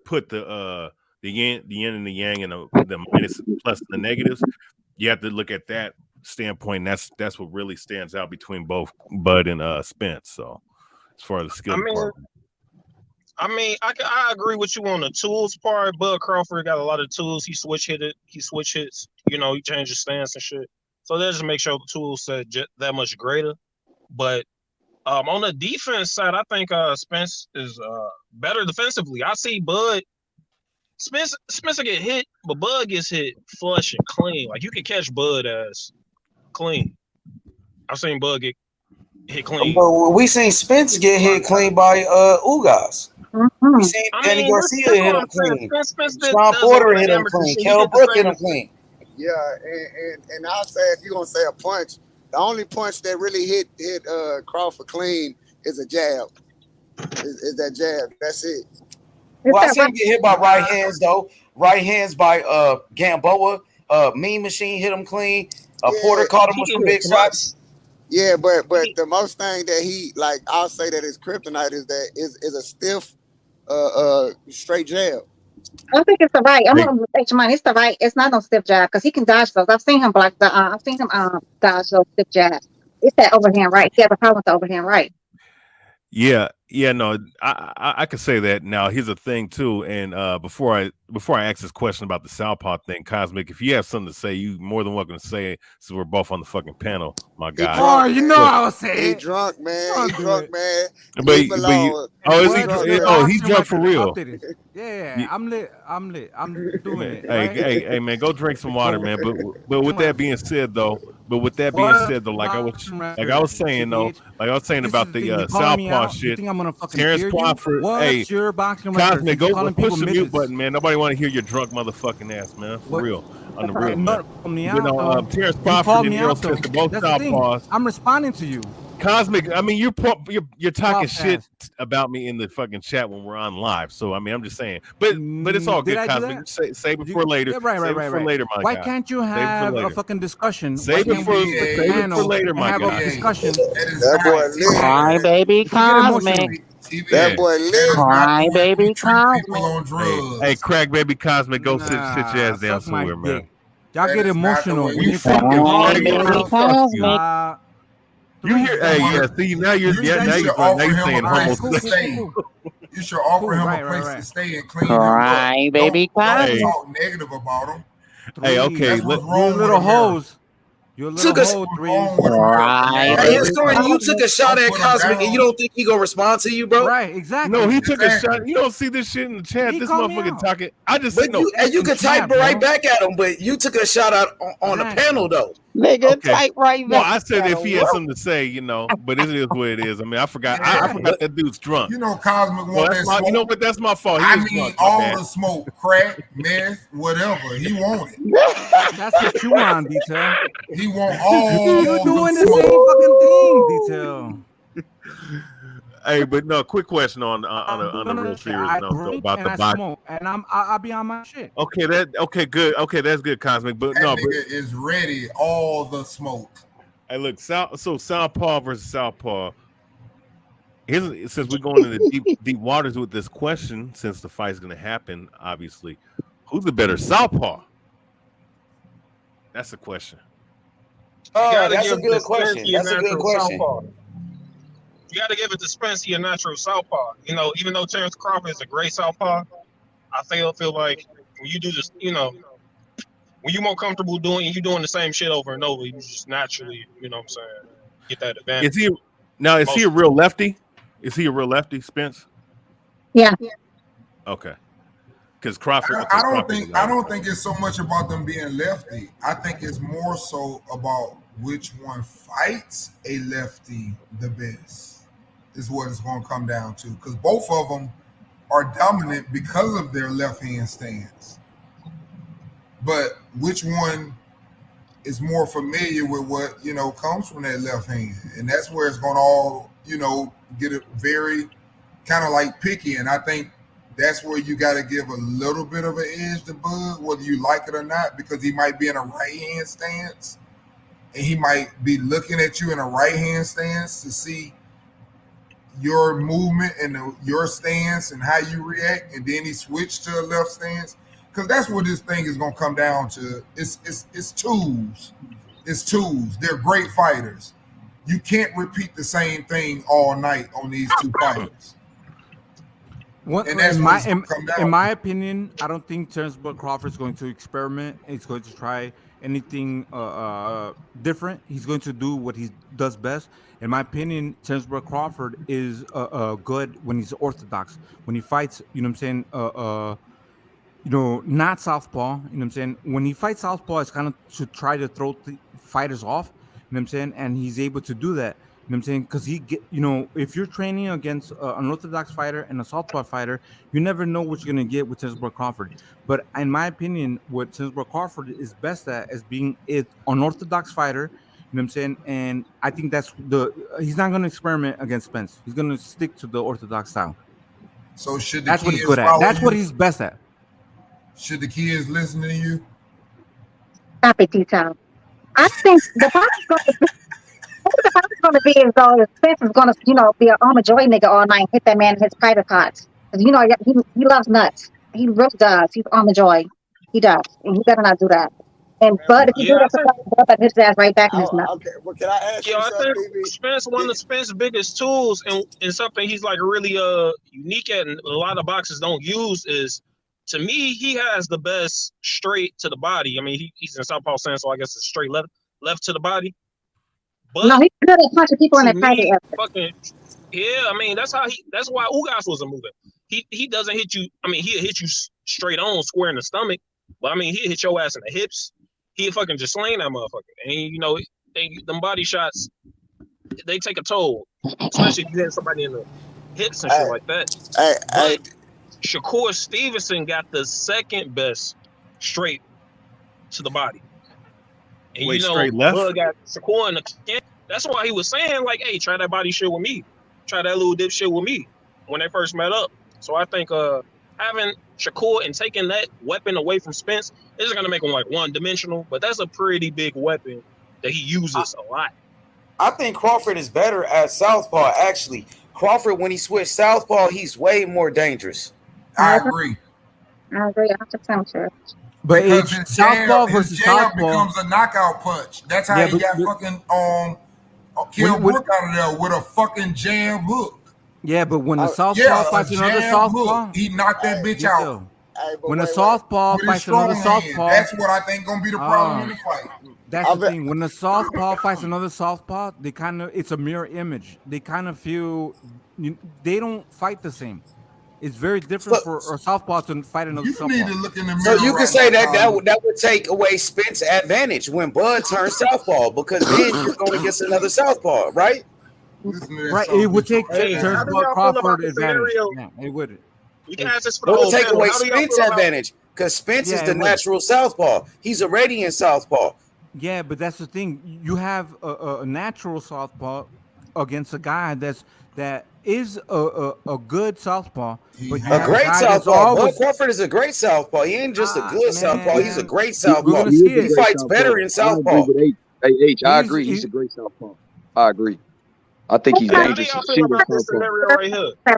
put the yin and the yang and the minus plus the negatives, you have to look at that standpoint. And that's what really stands out between both Bud and Spence. So as far as the skill department. I agree with you on the tools part. Bud Crawford got a lot of tools. He switch hits. He changed his stance and shit. So that just makes sure the tools set that much greater. But on the defense side, I think Spence is better defensively. I see Bud. Spence will get hit, but Bud gets hit flush and clean. Like you can catch Bud as clean. I've seen Bud get hit clean. But we seen Spence get hit clean by Ugas. We seen Danny Garcia hit him clean. Sean Porter hit him clean. Kell Brook hit him clean. Yeah, and I'll say if you're gonna say a punch, the only punch that really hit Crawford clean is a jab. Is that jab? That's it. Well, I seen him get hit by right hands though. Right hands by Gamboa. Mean Machine hit him clean. Porter caught him with some big shots. Yeah, but the most thing that he I'll say that his kryptonite is a stiff straight jab. I think it's the right. I'm gonna bet your money. It's the right. It's not no stiff jab because he can dodge those. I've seen him dodge those stiff jabs. It's that overhand right. He has a problem with the overhand right. Yeah, no, I could say that. Now, here's a thing too, and before I ask this question about the Southpaw thing, Cosmic, if you have something to say, you more than welcome to say it. So we're both on the fucking panel, my guy. I was saying. He drunk, man. He drunk, man. He's drunk for real. Yeah, I'm lit. I'm doing it. Hey, man, go drink some water, man. But with that being said, though, like I was saying about the Southpaw shit. I'm gonna fucking Terence Crawford. What's your boxing record? Cosmic, go push the mute button, man. Nobody want to hear your drunk motherfucking ass, man. For real. On the real, man. Terence Crawford and Errol Spence, both Southpaws. I'm responding to you. Cosmic, I mean, you're talking shit about me in the fucking chat when we're on live. So I mean, I'm just saying, but it's all good, Cosmic. Save it for later. Right. For later, my guy. Why can't you have a fucking discussion? Save it for later, my guy. Have a discussion. That boy lit. Cry baby Cosmic. That boy lit. Cry baby Cosmic. Hey, crack baby Cosmic, go sit your ass down somewhere, man. Y'all get emotional. You hear? Hey, yeah. See, now you're saying homosexual. You should offer him a place to stay and clean. Cry baby Cosmic. Don't talk negative about him. Hey, okay. You little hoes. You took a you took a shot at Cosmic, and you don't think he gonna respond to you, bro? Right, exactly. No, he took a shot. You don't see this shit in the chat. This motherfucker talking. I just but you could type right back at him, but you took a shot out on the panel though. Nigga, type right back. Well, I said if he had something to say, but it is what it is. I mean, I forgot. I forgot that dude's drunk. Cosmic wants that smoke. But that's my fault. The smoke, crack, meth, whatever. He want it. That's what you want, Detail. He want all. You're doing the same fucking thing, Detail. Hey, but no. Quick question on the real serious note about the box. And I'll be on my shit. Okay, good. Okay, that's good, Cosmic. But that nigga is ready. All the smoke. Hey, look. So Southpaw versus Southpaw. Since we're going into deep waters with this question, since the fight's going to happen, obviously, who's the better Southpaw? That's the question. Oh, that's a good question. That's a good question. You got to give it to Spence, he a natural southpaw. Even though Terence Crawford is a great southpaw, I feel like when you do this, when you're more comfortable doing the same shit over and over, you just naturally, you know what I'm saying, get that advantage. Is he a real lefty? Is he a real lefty, Spence? Yeah. Okay. Because Crawford. I don't think it's so much about them being lefty. I think it's more so about which one fights a lefty the best. Is what it's going to come down to. Because both of them are dominant because of their left hand stance. But which one is more familiar with what comes from that left hand, and that's where it's going to all get it very kind of like picky. And I think that's where you got to give a little bit of an edge to Bud, whether you like it or not, because he might be in a right hand stance, and he might be looking at you in a right hand stance to see your movement and your stance and how you react, and then he switched to a left stance. Because that's what this thing is going to come down to. It's tools. It's tools. They're great fighters. You can't repeat the same thing all night on these two fighters. In my opinion, I don't think Terence Crawford is going to experiment. He's going to try anything different. He's going to do what he does best. In my opinion, Terence Crawford is good when he's orthodox. When he fights, not southpaw, when he fights southpaw, it's kind of to try to throw fighters off, and he's able to do that, because if you're training against an orthodox fighter and a southpaw fighter, you never know what you're going to get with Terence Crawford. But in my opinion, what Terence Crawford is best at is being an unorthodox fighter, and I think he's not going to experiment against Spence. He's going to stick to the orthodox style. So that's what he's good at. That's what he's best at. Should the kids listen to you? Stop it, T-Town. I think the box is going to be as though Spence is going to, be an Armor Joy nigga all night and hit that man in his private parts. Because, he loves nuts. He really does. He's Armor Joy. He does. And he better not do that. And Bud, if you do that, Bud, hit his ass right back in his nuts. Okay, well, can I ask you something, think Spence, one of Spence's biggest tools and something he's like really unique at and a lot of boxers don't use is, to me, he has the best straight to the body. I mean, he's in southpaw stance, so I guess it's straight left to the body. But no, he's good at punching people in the private area. Yeah, I mean, that's why Ugas wasn't moving. He doesn't hit you. I mean, he'll hit you straight on, square in the stomach. But I mean, he'll hit your ass in the hips. He'll fucking just sling that motherfucker. And them body shots, they take a toll, especially if you hit somebody in the hips and shit like that. Shakur Stevenson got the second best straight to the body. And Wait, straight left? Bud got Shakur in the chin. That's why he was saying, like, hey, try that body shit with me. Try that little dip shit with me when they first met up. So I think having Shakur and taking that weapon away from Spence is going to make him like one-dimensional, but that's a pretty big weapon that he uses a lot. I think Crawford is better at southpaw, actually. Crawford, when he switched southpaw, he's way more dangerous. I agree. I agree. 100% sure. But it's southpaw versus southpaw becomes a knockout punch. That's how he got fucking Kell Brook out of there with a fucking jam hook. Yeah, but when the southpaw fights another southpaw, he knocked that bitch out. When a southpaw fights another southpaw, that's what I think gonna be the problem in the fight. That's the thing. When the southpaw fights another southpaw, it's a mirror image. They kind of feel they don't fight the same. It's very different for a southpaw to fight another southpaw. You need to look in the mirror. So you can say that would take away Spence's advantage when Bud turns southpaw, because then you're going against another southpaw, right? Right. It would take Terence Crawford advantage. Yeah, it would. You can ask this for the whole take away Spence's advantage, because Spence is the natural southpaw. He's already in southpaw. Yeah, but that's the thing. You have a natural southpaw against a guy that is a good southpaw, but a great southpaw. Bud Crawford is a great southpaw. He ain't just a good southpaw. He's a great southpaw. He fights better in southpaw. I agree. He's a great southpaw. I agree. I think he's dangerous. How do y'all feel about this scenario right here? I've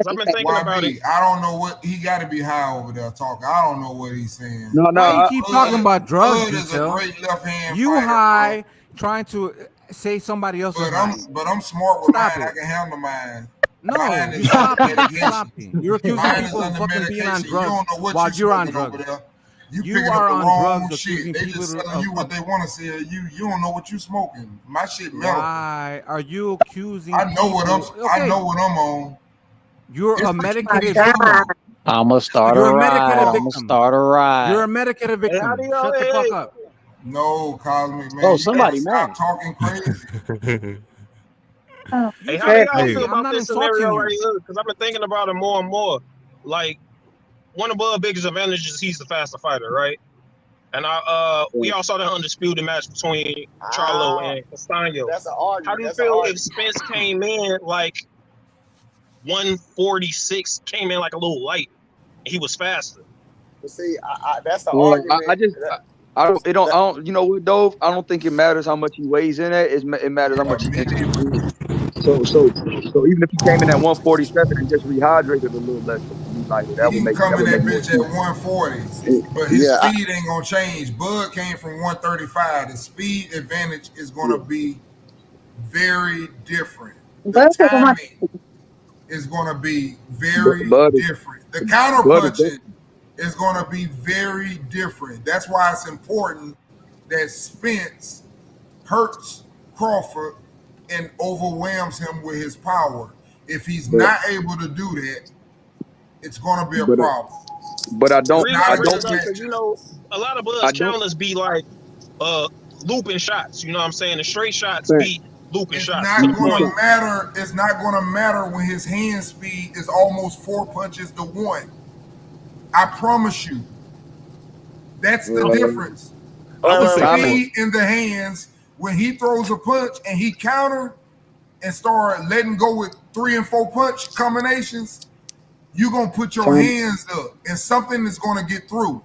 been thinking about it. I don't know what he got to be high over there talking. I don't know what he's saying. No. You keep talking about drugs. Bud is a great left hand. You fighter, high trying to say somebody else's. But I'm smart with mine. I can handle mine. No, Mine you're is under sloppy. You're medication. sloppy. You're accusing Mine is people of under fucking being on medication. You drugs don't know what while you you're on smoking over drugs. there. You You picking up are the on wrong drugs shit. accusing They people just telling you what they want to say. You don't know what you smoking. My shit medical. Why are you accusing I know what I'm. people? I Okay, know what I'm on. you're It's a what you medicated be victim. on. I'ma start a You're a ride. medicated I'ma victim. start a You're ride. a medicated Hey, how do victim. y'all? Shut the Hey, fuck hey. up. No, Cosmic man, Oh, you gotta somebody stop mad. talking crazy. Oh, Hey, You how do talking y'all crazy. feel Hey, I'm about not this scenario insulting right you. here? Because I've been thinking about it more and more. Like, one of Bud biggest advantages, he's the faster fighter, right? And we all saw that undisputed match between Charlo Ah, and Castaño. that's an How argument. do you That's an feel if argument. Spence came in like 146, came in like a little light, and he was faster? But see, that's an Well, argument. I don't. It don't. That, I don't. You know what, Dove? I don't think it matters how much he weighs in it. It matters how much he enters the ring. So even if he came in at 147 and just rehydrated a little less to be lighter, He can come that in would that make more bitch at sense. 140, but his yeah, speed ain't gonna change. Bud came from 135. The speed advantage is gonna be very different. The Bud is one. timing is gonna be very Bud different. The counter is punching is gonna be very different. That's why it's important that Spence hurts Crawford and overwhelms him with his power. If he's but not able to do that, it's going to be a but problem. but I The don't. reason Not I I in bring this it don't up think. because, matchup. a lot of I Bud's don't counters be like looping shots. You know what I'm saying? The straight shots think. be looping It's shots. not He going going to matter. It's not going to matter when his hand speed is almost 4 punches to 1. I promise you. That's the difference. I would The say Timing. speed in the hands when he throws a punch and he counter and start letting go with 3 and 4 punch combinations, you're going to put your Time, hands up and something is going to get through.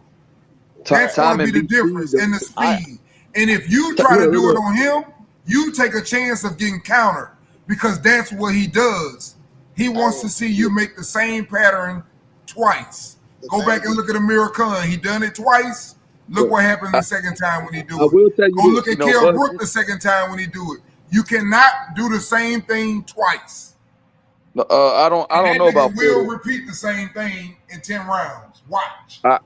That's going to timing be the beats speed. difference in the I speed. And if you try to do it on him, you take a chance of getting countered because that's what he does. He wants to see you make the same pattern twice. the Go thing back and look at Amir Khan. He done it twice. Look what happened I, the second time when he do I it. will tell you Go this. look You at know, Kell Bud. Brook the second time when he do it. You cannot do the same thing twice. I don't And that know nigga about will Porter. repeat the same thing in 10 rounds. Watch. I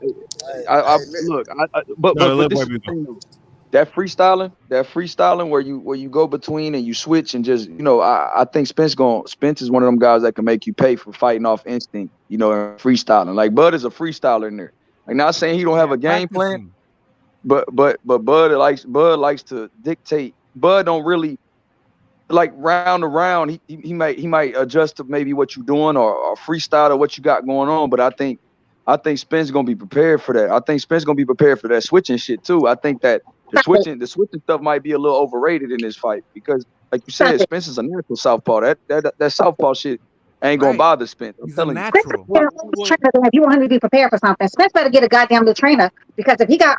look. no, But let this white is the people. thing though. That freestyling where you go between and you switch and just I think Spence is one of them guys that can make you pay for fighting off instinct, and freestyling. Like Bud is a freestyler in there. Like not saying he don't have a game plan, Practicing. but Bud likes to dictate. Bud don't really like round to round. He might adjust to maybe what you're doing or freestyle or what you got going on. But I think Spence gonna be prepared for that. I think Spence gonna be prepared for that switching shit too. I think that the Stop it. switching stuff might be a little overrated in this fight because, like you Stop said, it. Spence is a natural southpaw. That southpaw shit ain't gonna Right. bother Spence. I'm He's a telling you. Spence natural. better get a trainer than if you want him to be prepared for something. Spence better get a goddamn new trainer because if he got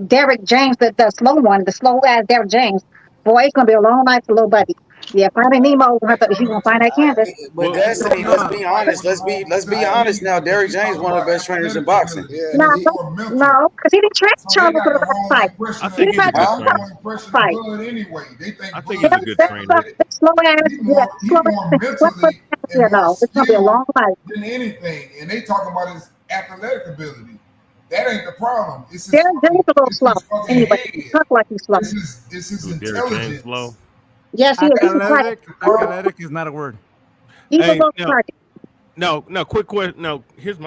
Derek James, the slow one, the slow ass Derek James, boy, it's gonna be a long night for little buddy. Yeah, Finding Nemo, he's gonna find that canvas. But Well, Destiny, let's be honest. Let's be honest now. Derrick James, one of the best trainers in boxing. Yeah, No, he, no, because he didn't train So they Charlo got for the the first wrong fight. I impression think He he's a got good the the trainer. wrong impression of fight. Bud anyway. They think I think Bud he's a That's, is good that's, trainer. that's slow ass, he yeah, more he slow more ass. mentally and Yeah, more no, it's gonna be a skilled long fight. than anything. And they talking about his athletic ability. That ain't the problem. Derek James a little It's slow. his fucking Anyway, head. he talk like he's slow. It's his Who, Derek James intelligence. slow? Yes, he is. He's like Athletic is not a word. he's a Hey, little no, target. no. Quick question. No, here's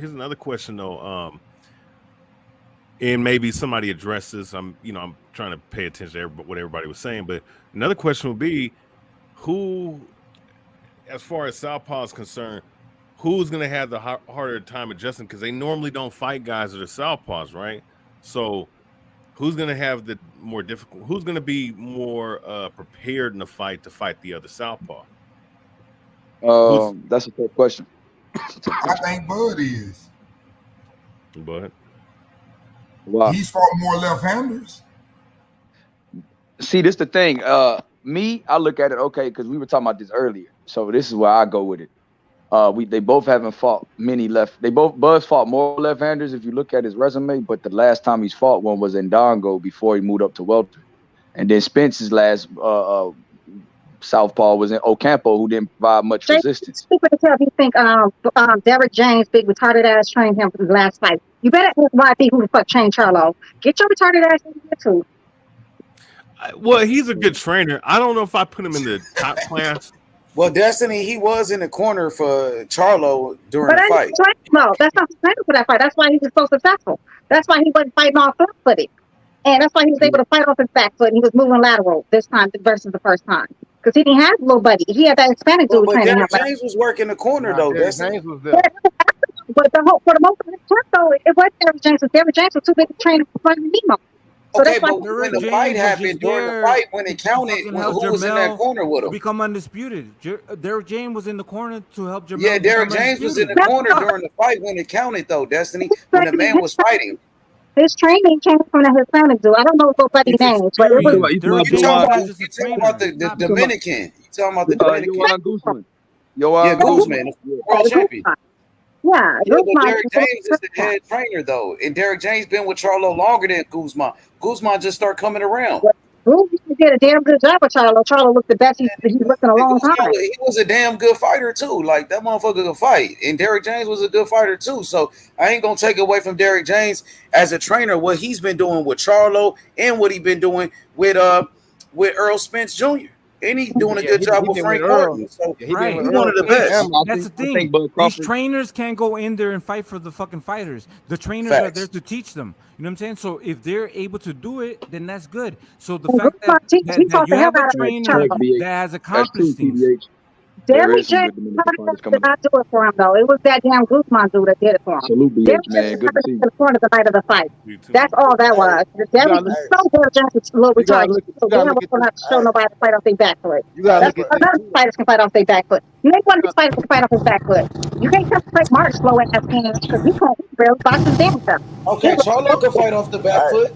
another question though. And maybe somebody addressed this. I'm trying to pay attention to what everybody was saying. But another question would be, who, as far as Southpaw is concerned, who's going to have the harder time adjusting? Because they normally don't fight guys that are Southpaws, right? So who's going to have the more difficult? Who's going to be more prepared in the fight to fight the other Southpaw? That's a tough question. I think Bud is. But Wow. He's fought more left-handers. See, this the thing. Me, I look at it because we were talking about this earlier. So this is where I go with it. They both haven't fought many left. Buzz fought more left-handers if you look at his resume, but the last time he's fought one was in Dongo before he moved up to welter. And then Spence's last Southpaw was in Ocampo, who didn't provide much resistance. People can tell if you think Derrick James, big retarded ass, trained him for the last fight. You better ask YB who the fuck trained Charlo. Get your retarded ass in here too. Well, he's a good trainer. I don't know if I put him in the top class. Well, Destiny, he was in the corner for Charlo during the fight. No, that's not sustainable for that fight. That's why he was so successful. That's why he wasn't fighting off footed. And that's why he was able to fight off his back foot and he was moving lateral this time versus the first time. Because he didn't have a little buddy. He had that Hispanic dude training him. But James was working the corner, though. James was there. But for the most of the time, though, it wasn't Derrick James. Derrick James was too big to train in front of Nemo. So okay, but when the fight happened, during the fight, when it counted, who was in that corner with him? Become undisputed. Derrick James was in the corner to help Jamel. Yeah, Derrick James was in the corner during the fight when it counted, though, Destiny, when the man was fighting. His training came from the Hispanic dude. I don't know nobody's name, but it was. You talking about the Dominican? You talking about the Dominican? Yohan Guzman. Yeah, Guzman, world champion. Yeah, but Derrick James is the head trainer, though, and Derrick James been with Charlo longer than Guzman. Guzman just started coming around. Guzman did a damn good job with Charlo. Charlo looked the best he's looked in a long time. He was a damn good fighter too. Like that motherfucker could fight, and Derrick James was a good fighter too. So I ain't gonna take away from Derrick James as a trainer what he's been doing with Charlo and what he's been doing with Errol Spence Jr. And he's doing a good job with Frank Gordon. So he's one of the best. That's the thing. These trainers can't go in there and fight for the fucking fighters. The trainers are there to teach them. You know what I'm saying? So if they're able to do it, then that's good. So the fact that you have a trainer that has accomplished things. Derrick James did not do it for him, though. It was that damn Guzman dude that did it for him. Salute, Derrick James was in the corner the night of the fight. That's all that was. Derrick James was a little retarded. So they don't have to show nobody to fight off their back foot. That's other fighters can fight off their back foot. You ain't one of these fighters can fight off his back foot. You can't come Frank Martin slow ass hands because he can't barely box his damn stuff. Okay, Charlo can fight off the back foot.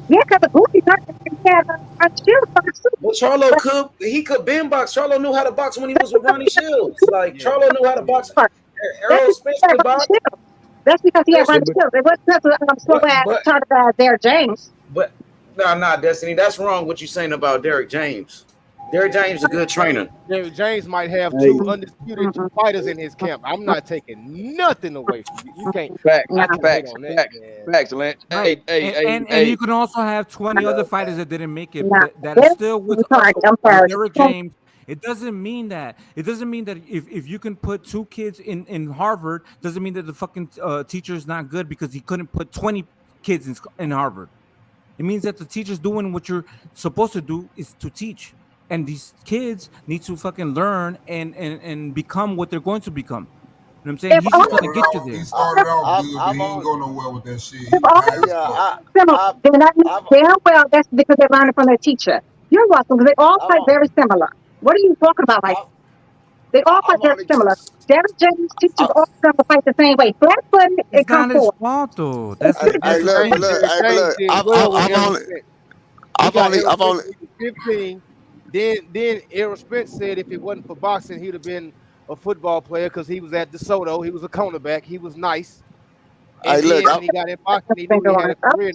Yeah, because the Gucci had a shield box. Well, Charlo could bend box. Charlo knew how to box when he was with Ronnie Shields. Like Charlo knew how to box. Errol Spence could box. That's because he had Ronnie Shields. It wasn't because of slow ass retarded Derrick James. But nah, Destiny, that's wrong. What you saying about Derrick James? Derrick James is a good trainer. Derrick James might have two undisputed fighters in his camp. I'm not taking nothing away from you. You can't. Facts, Lynch. And you can also have 20 other fighters that didn't make it that are still with Derrick James. It doesn't mean that. It doesn't mean that if you can put two kids in Harvard, doesn't mean that the fucking teacher is not good because he couldn't put 20 kids in Harvard. It means that the teacher's doing what you're supposed to do is to teach. And these kids need to fucking learn and become what they're going to become. You know what I'm saying? He's just going to get you there. He started off good, but he ain't go nowhere with that shit. Damn well, that's because they're learning from their teacher. You're welcome, because they all fight very similar. What are you talking about? Like, they all fight very similar. Derrick James teaches all of them to fight the same way. Flat-footed, it comes forward. I've only 15. Then Errol Spence said if it wasn't for boxing, he'd have been a football player because he was at DeSoto. He was a cornerback. He was nice. And look, when he got in boxing, he knew he had a career.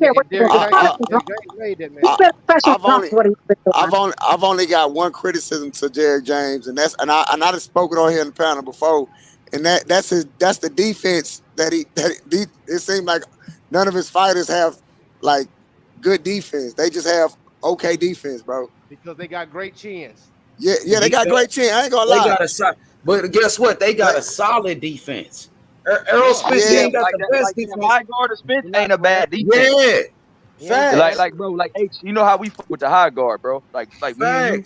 I've only got one criticism to Derrick James, and I've spoken on here in the panel before, and that's the defense that it seemed like none of his fighters have like good defense. They just have okay defense, bro. Because they got great chins. Yeah, they got great chins. I ain't gonna lie. But guess what? They got a solid defense. Errol Spence ain't got the best defense. High guard of Spence ain't a bad defense. Yeah. Like bro, H, you know how we fuck with the high guard, bro. Like me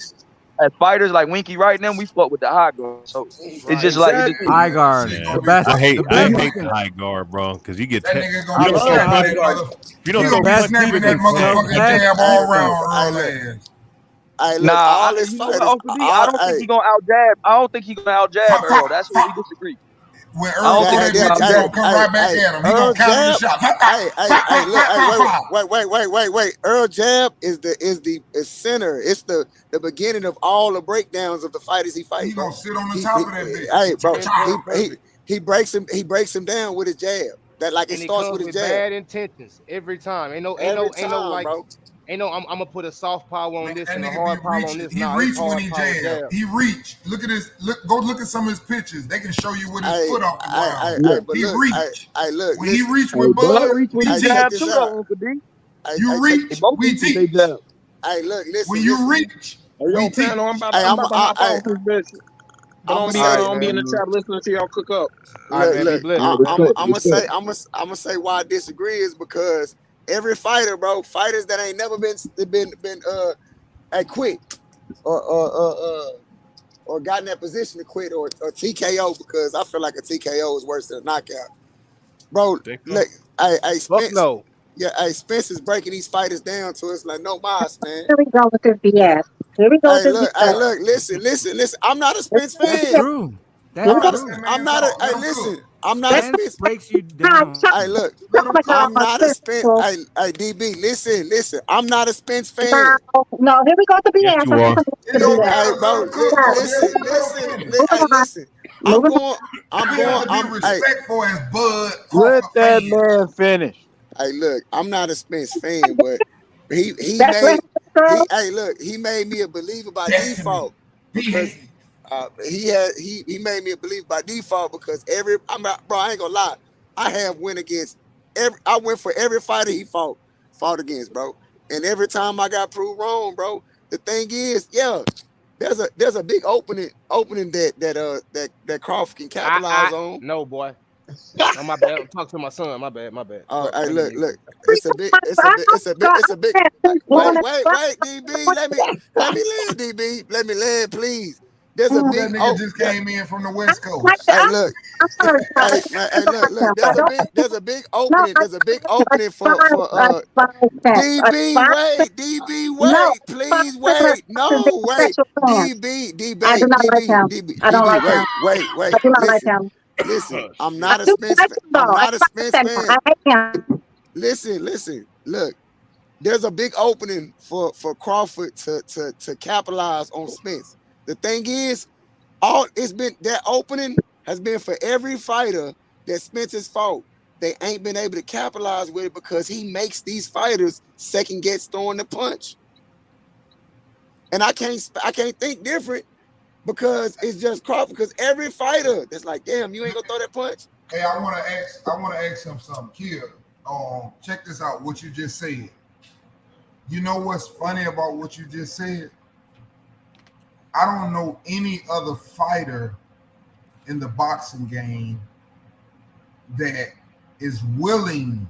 as fighters, like Winky right now, we fuck with the high guard. So it's just like high guard. Yeah. The best. I hate the high guard, bro, because you get you don't go best snapping that motherfucking jab all around. All this I don't think he gonna out jab. I don't think he gonna out jab Earl. That's where we disagree. When Earl jab, he's gonna come right back at him. He gonna counter the shot. Wait. Earl jab is the center. It's the beginning of all the breakdowns of the fighters he fights. He gonna sit on the top of that bitch. Hey, bro, he breaks him down with his jab. That like it starts with his jab. Bad intentions every time. Ain't no like. Bro. Ain't no, I'm gonna put a soft power on this That and a nigga hard be power on reaching. this. He Nah, it's reached when hard he power jabbed. jab. He reached. Look at his. Go look at some of his pictures. They can show you with his Hey, foot off the ground. but He look, reached. look, When he listen. reached Hey, with Bud Bud, reach when we he Check jab teach. this too, out. though, Uncle D. You They reach, both we teach they teach. jab. Hey, look, listen, When you listen. reach, Hey, we yo, teach. Pano, I'm about Hey, to hop off this bitch. But I'm I'm gonna be say, All right, in man. the chat listening to y'all cook up. All right, look, man. Be look. blessed. I'm gonna say why I disagree is because every fighter, bro, fighters that ain't never been quit or got in that position to quit or TKO, because I feel like a TKO is worse than a knockout, bro. Look, hey, Fuck Spence. no. Yeah, hey, Spence is breaking these fighters down to us like no mas, man. Here we go with this BS. Here we go with Hey, this hey, BS. look, listen. I'm not a Spence That's fan. true. That's true. I'm not a. Hey, listen. I'm not a Spence Spence. breaks you down. Hey, look. I'm not a Spence. Hey, DB, listen. I'm not a Spence fan. No, here we go with the Yes, BS. you are. Hey, bro, listen. I'm going. We have to be Hey, respectful as Bud Let Crawford that fans. man finish. hey, look. I'm not a Spence fan, but he That's made. right, Hey, look. He made me a believer by Destiny. default because he made me a believer by default because bro, I ain't gonna lie. I went for every fighter he fought against, bro. And every time I got proved wrong, bro. The thing is, yeah, there's a big opening that Crawford can capitalize on. No, boy. Oh, my bad. I'm talking to my son. My bad. Fuck, Hey, let me look. mute. It's a big. Wait, DB. Let me land, DB. Let me land, please. There's a That big. nigga just came in from the West Coast. Hey, look. Hey, look. There's a big opening. There's a big opening for DB. Wait. Please wait. No, wait. DB. I do not like him. I don't like him. Wait. I do not like him. Listen. I'm I not a do Spence like fan. him, though. I'm not a Spence I fan. like him. Listen. Look. There's a big opening for Crawford to capitalize on Spence. The thing is, that opening has been for every fighter that Spence has fought. They ain't been able to capitalize with it because he makes these fighters second guess throwing the punch. And I can't think different because it's just Crawford. Because every fighter that's like, damn, you ain't gonna throw that punch. Hey, I want to ask him something. Kia, check this out. What you just said. You know what's funny about what you just said? I don't know any other fighter in the boxing game that is willing.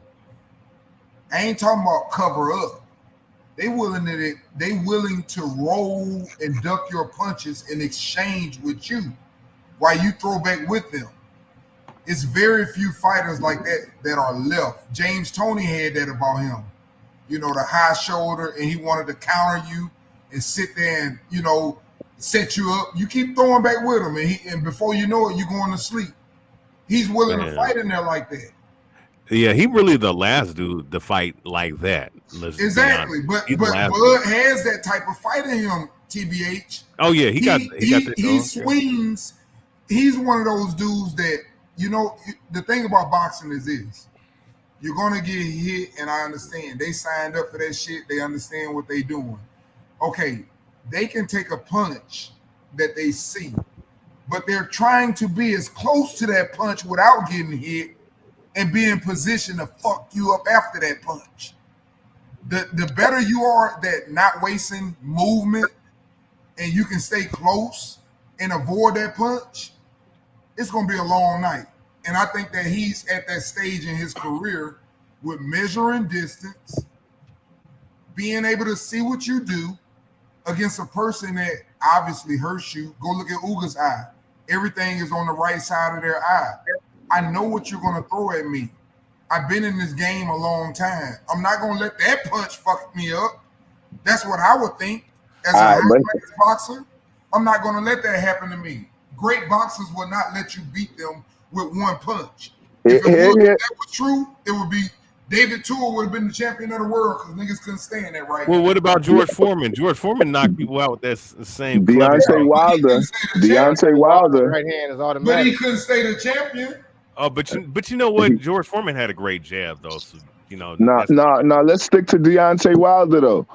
I ain't talking about cover up. They willing to roll and duck your punches in exchange with you while you throw back with them. It's very few fighters like that are left. James Toney had that about him. You know, the high shoulder, and he wanted to counter you and sit there and, you know, set you up. You keep throwing back with him, and before you know it, you're going to sleep. He's willing to fight in there like that. Yeah, he really the last dude to fight like that. Exactly, but Bud has that type of fight in him. TBH. Oh yeah, he swings. He's one of those dudes that, you know. The thing about boxing is this: you're gonna get hit, and I understand. They signed up for that shit. They understand what they doing. Okay, they can take a punch that they see, but they're trying to be as close to that punch without getting hit and be in position to fuck you up after that punch. The better you are that not wasting movement and you can stay close and avoid that punch, it's going to be a long night. And I think that he's at that stage in his career with measuring distance, being able to see what you do against a person that obviously hurts you. Go look at Uga's eye. Everything is on the right side of their eye. I know what you're going to throw at me. I've been in this game a long time. I'm not going to let that punch fuck me up. That's what I would think as a boxer. I'm not going to let that happen to me. Great boxers will not let you beat them with one punch. If that was true, it would be David Tour would have been the champion of the world because niggas couldn't stand that right now. Well, what about George Foreman? George Foreman knocked people out with that same Deontay Wilder. Right hand is automatic. But he couldn't stay the champion. Oh, but you know what? George Foreman had a great jab though. So You know, No, let's stick to Deontay Wilder though.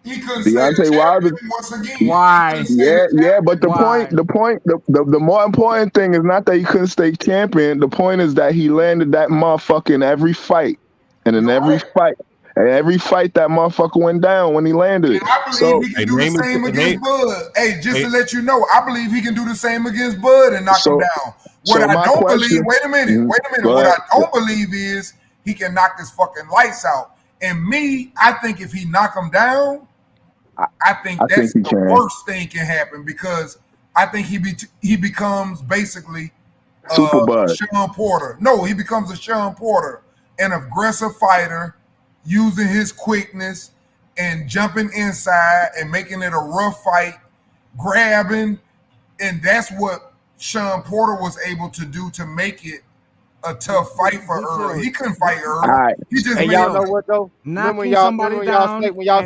He couldn't say Deontay Wilder. once again. Why? Yeah, but the Why? the more important thing is not that he couldn't stay champion. The point is that he landed that motherfucker in every fight, and in every fight that motherfucker went down when he landed it. I believe he can do the same against Bud. Hey, just to let you know, I believe he can do the same against Bud and knock him down. What I don't believe, wait a minute. What I don't believe is he can knock his fucking lights out. And me, I think if he knock him down, I think that's the worst thing can happen, because I think he becomes basically Sean Porter. No, he becomes a Sean Porter, an aggressive fighter, using his quickness and jumping inside and making it a rough fight, grabbing, and that's what Sean Porter was able to do to make it a tough fight for Earl. He couldn't fight Earl. Right. He just and y'all know what though? Remember when y'all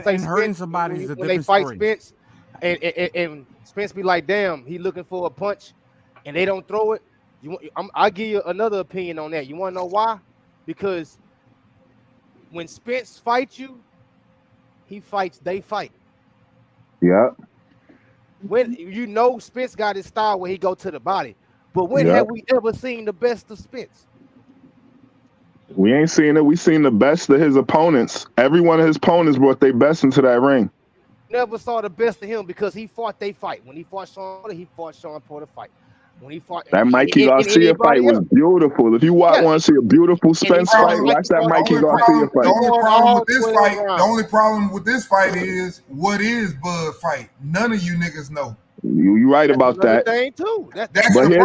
say hurting Spence, somebody is a when they different fight story. Spence, and Spence be like, damn, he looking for a punch, and they don't throw it. I'll give you another opinion on that. You want to know why? Because when Spence fights you, he fights, they fight. Yeah. When Spence got his style where he go to the body. But when have we ever seen the best of Spence? We ain't seen it. We seen the best of his opponents. Every one of his opponents brought their best into that ring. Never saw the best of him because he fought they fight. When he fought Sean Porter, he fought Sean Porter fight. When he fought that Mikey Garcia fight was beautiful. If you want to see a beautiful Spence fight, watch that Mikey Garcia fight. The only problem with this fight is, what is Bud fight? None of you niggas know. You right about that. Thing too. That's but here,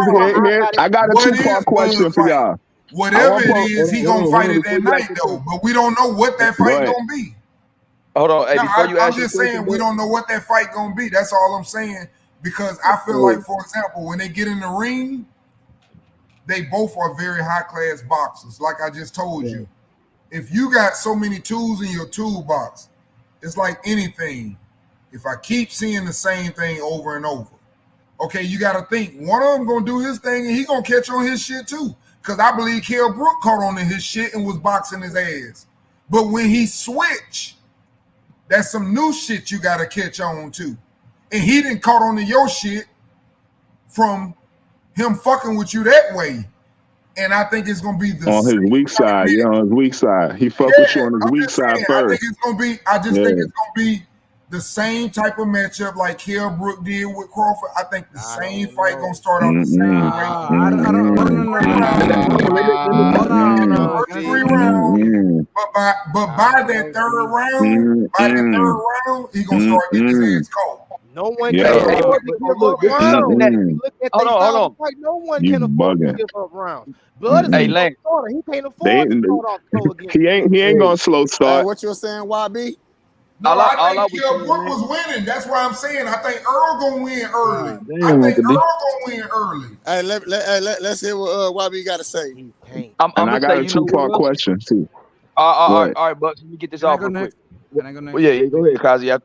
I got a two-part question for y'all. Whatever it is, he gonna fight it that night though. But we don't know what that fight gonna be. Hold on, hey, before you ask I'm just saying we don't know what that fight gonna be. That's all I'm saying. Because I feel like, for example, when they get in the ring, they both are very high-class boxers. Like I just told you, if you got so many tools in your toolbox, it's like anything. If I keep seeing the same thing over and over, okay, you got to think one of them gonna do his thing and he gonna catch on his shit too. Because I believe Kell Brook caught on to his shit and was boxing his ass. But when he switched, that's some new shit you got to catch on to. And he didn't caught on to your shit from him fucking with you that way. And I think it's gonna be on his weak side. Yeah, on his weak side. He fucked with you on his weak side first. I think it's gonna be. I just think it's gonna be the same type of matchup like Kell Brook did with Crawford. I think the same fight gonna start off the same way. But by that third round, he gonna start getting his ass caught. No one can afford to give up rounds. Hold on. No one can afford to give up rounds. Blood is a slow starter. He can't afford to start off slow again. He ain't gonna slow start. What you're saying, YB? No, I think Kell Brook was winning. That's why I'm saying I think Earl gonna win early. I think Earl gonna win early. Hey, let's hear what YB got to say. And I got a two-part question too. All right, Bucks. Let me get this off real quick. Can I go next? Well, yeah, go ahead, Kazi. I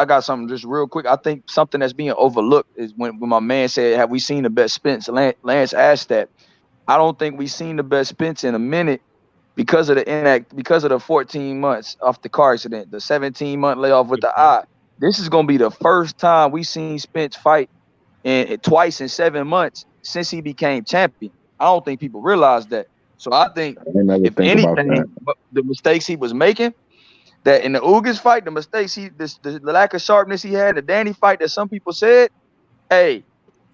got something just real quick. I think something that's being overlooked is when my man said, "Have we seen the best Spence?" Lance asked that. I don't think we've seen the best Spence in a minute because of the 14 months off the car accident, the 17-month layoff with the eye. This is gonna be the first time we've seen Spence fight twice in 7 months since he became champion. I don't think people realize that. So I think if anything, the mistakes he was making. That in the Ugas fight, the mistakes the lack of sharpness he had, the Danny fight that some people said, hey,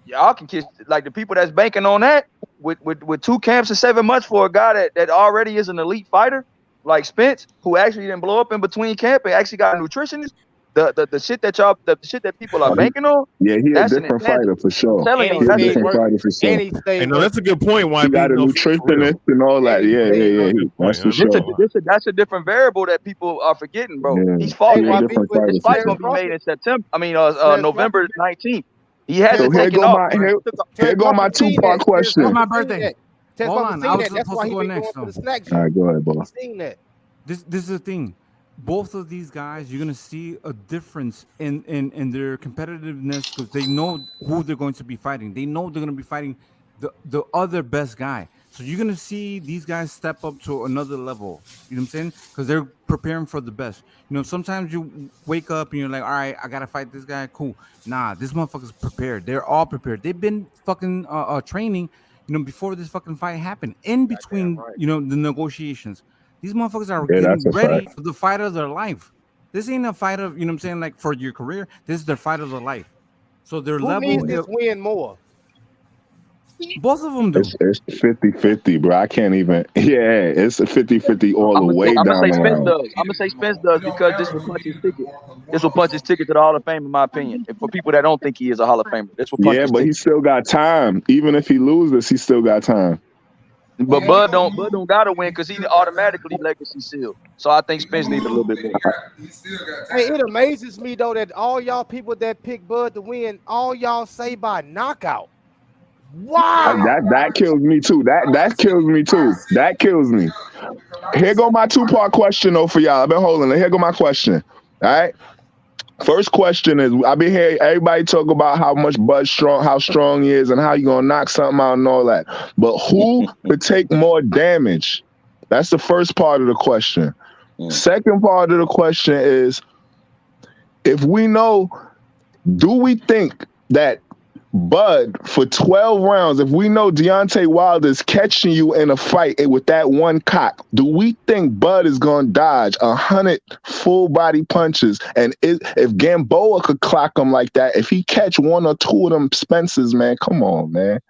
y'all can kiss like the people that's banking on that with 2 camps in 7 months for a guy that already is an elite fighter like Spence, who actually didn't blow up in between camp and actually got a nutritionist. The shit that people are banking on. Yeah, he's a different fighter for sure. He's a different fighter for sure. No, that's a good point. Why he got a nutritionist and all that? Yeah. That's for sure. That's a different variable that people are forgetting, bro. Yeah. He's fought. His fight's gonna be made in September. November 19th. He hasn't taken off. Here go my two-part question. It's my birthday. Hold on, I was That's why supposed to go he next. going to the snack All right, go ahead, boy. Seen that. This is the thing. Both of these guys, you're gonna see a difference in their competitiveness because they know who they're going to be fighting. They know they're gonna be fighting the other best guy. So you're gonna see these guys step up to another level. You know what I'm saying? Because they're preparing for the best. You know, sometimes you wake up and you're like, all right, I gotta fight this guy. Cool. Nah, this motherfucker's prepared. They're all prepared. They've been fucking training, before this fucking fight happened. In between, the negotiations. These motherfuckers are Yeah, getting that's a ready fact. for the fight of their life. This ain't a fight of, what I'm saying, like for your career. This is their fight of their life. So their Who level, needs this win more? both of them do. It's 50-50, bro. I can't even. Yeah, it's a 50-50 all the I'm way gonna down say the Spence line. does. I'm gonna say Spence does because this will punch his ticket. This will punch his ticket to the Hall of Fame, in my opinion. And for people that don't think he is a Hall of Famer, this will punch Yeah, his but he ticket. still got time. Even if he loses, he still got time. But Bud don't gotta win because he automatically legacy sealed. So I think Spence needs a little bit more. Hey, it amazes me though that all y'all people that pick Bud to win, all y'all say by knockout. Wow. That kills me too. That kills me too. That kills me. Here go my two-part question though for y'all. I've been holding it. Here go my question. All right. First question is, I've been hearing everybody talk about how much Bud how strong he is, and how you gonna knock something out and all that. But who could take more damage? That's the first part of the question. Second part of the question is, if we know, do we think that Bud, for 12 rounds, if we know Deontay Wilder's catching you in a fight with that one cock, do we think Bud is going to dodge 100 full body punches? And if Gamboa could clock him like that, if he catch one or two of them Spencers, man, come on, man.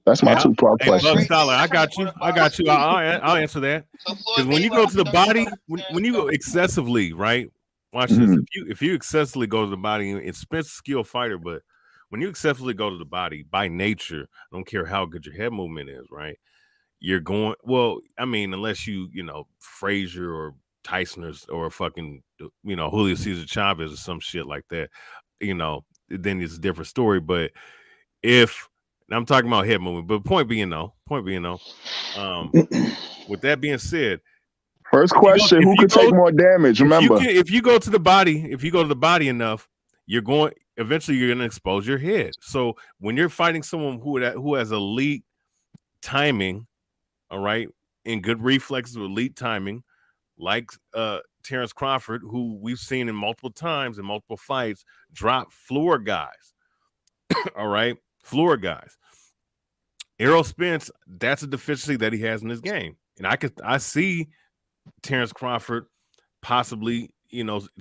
That's my two-part question. Bug Scholar, I got you. I'll answer that. Because when you go to the body, when you go excessively, right? Watch this. If you excessively go to the body, it's Spence's skill fighter, but when you excessively go to the body, by nature, I don't care how good your head movement is, right? You're going, well, I mean, unless Frazier or Tyson or fucking, Julio Cesar Chavez or some shit like that, then it's a different story. But I'm talking about head movement, but point being, with that being said, first question, who could take more damage? Remember, if you go to the body enough, eventually you're going to expose your head. So when you're fighting someone who has elite timing, all right, and good reflexes with elite timing, like Terence Crawford, who we've seen in multiple times in multiple fights, drop floor guys. All right, floor guys. Errol Spence, that's a deficiency that he has in his game. And I see Terence Crawford possibly,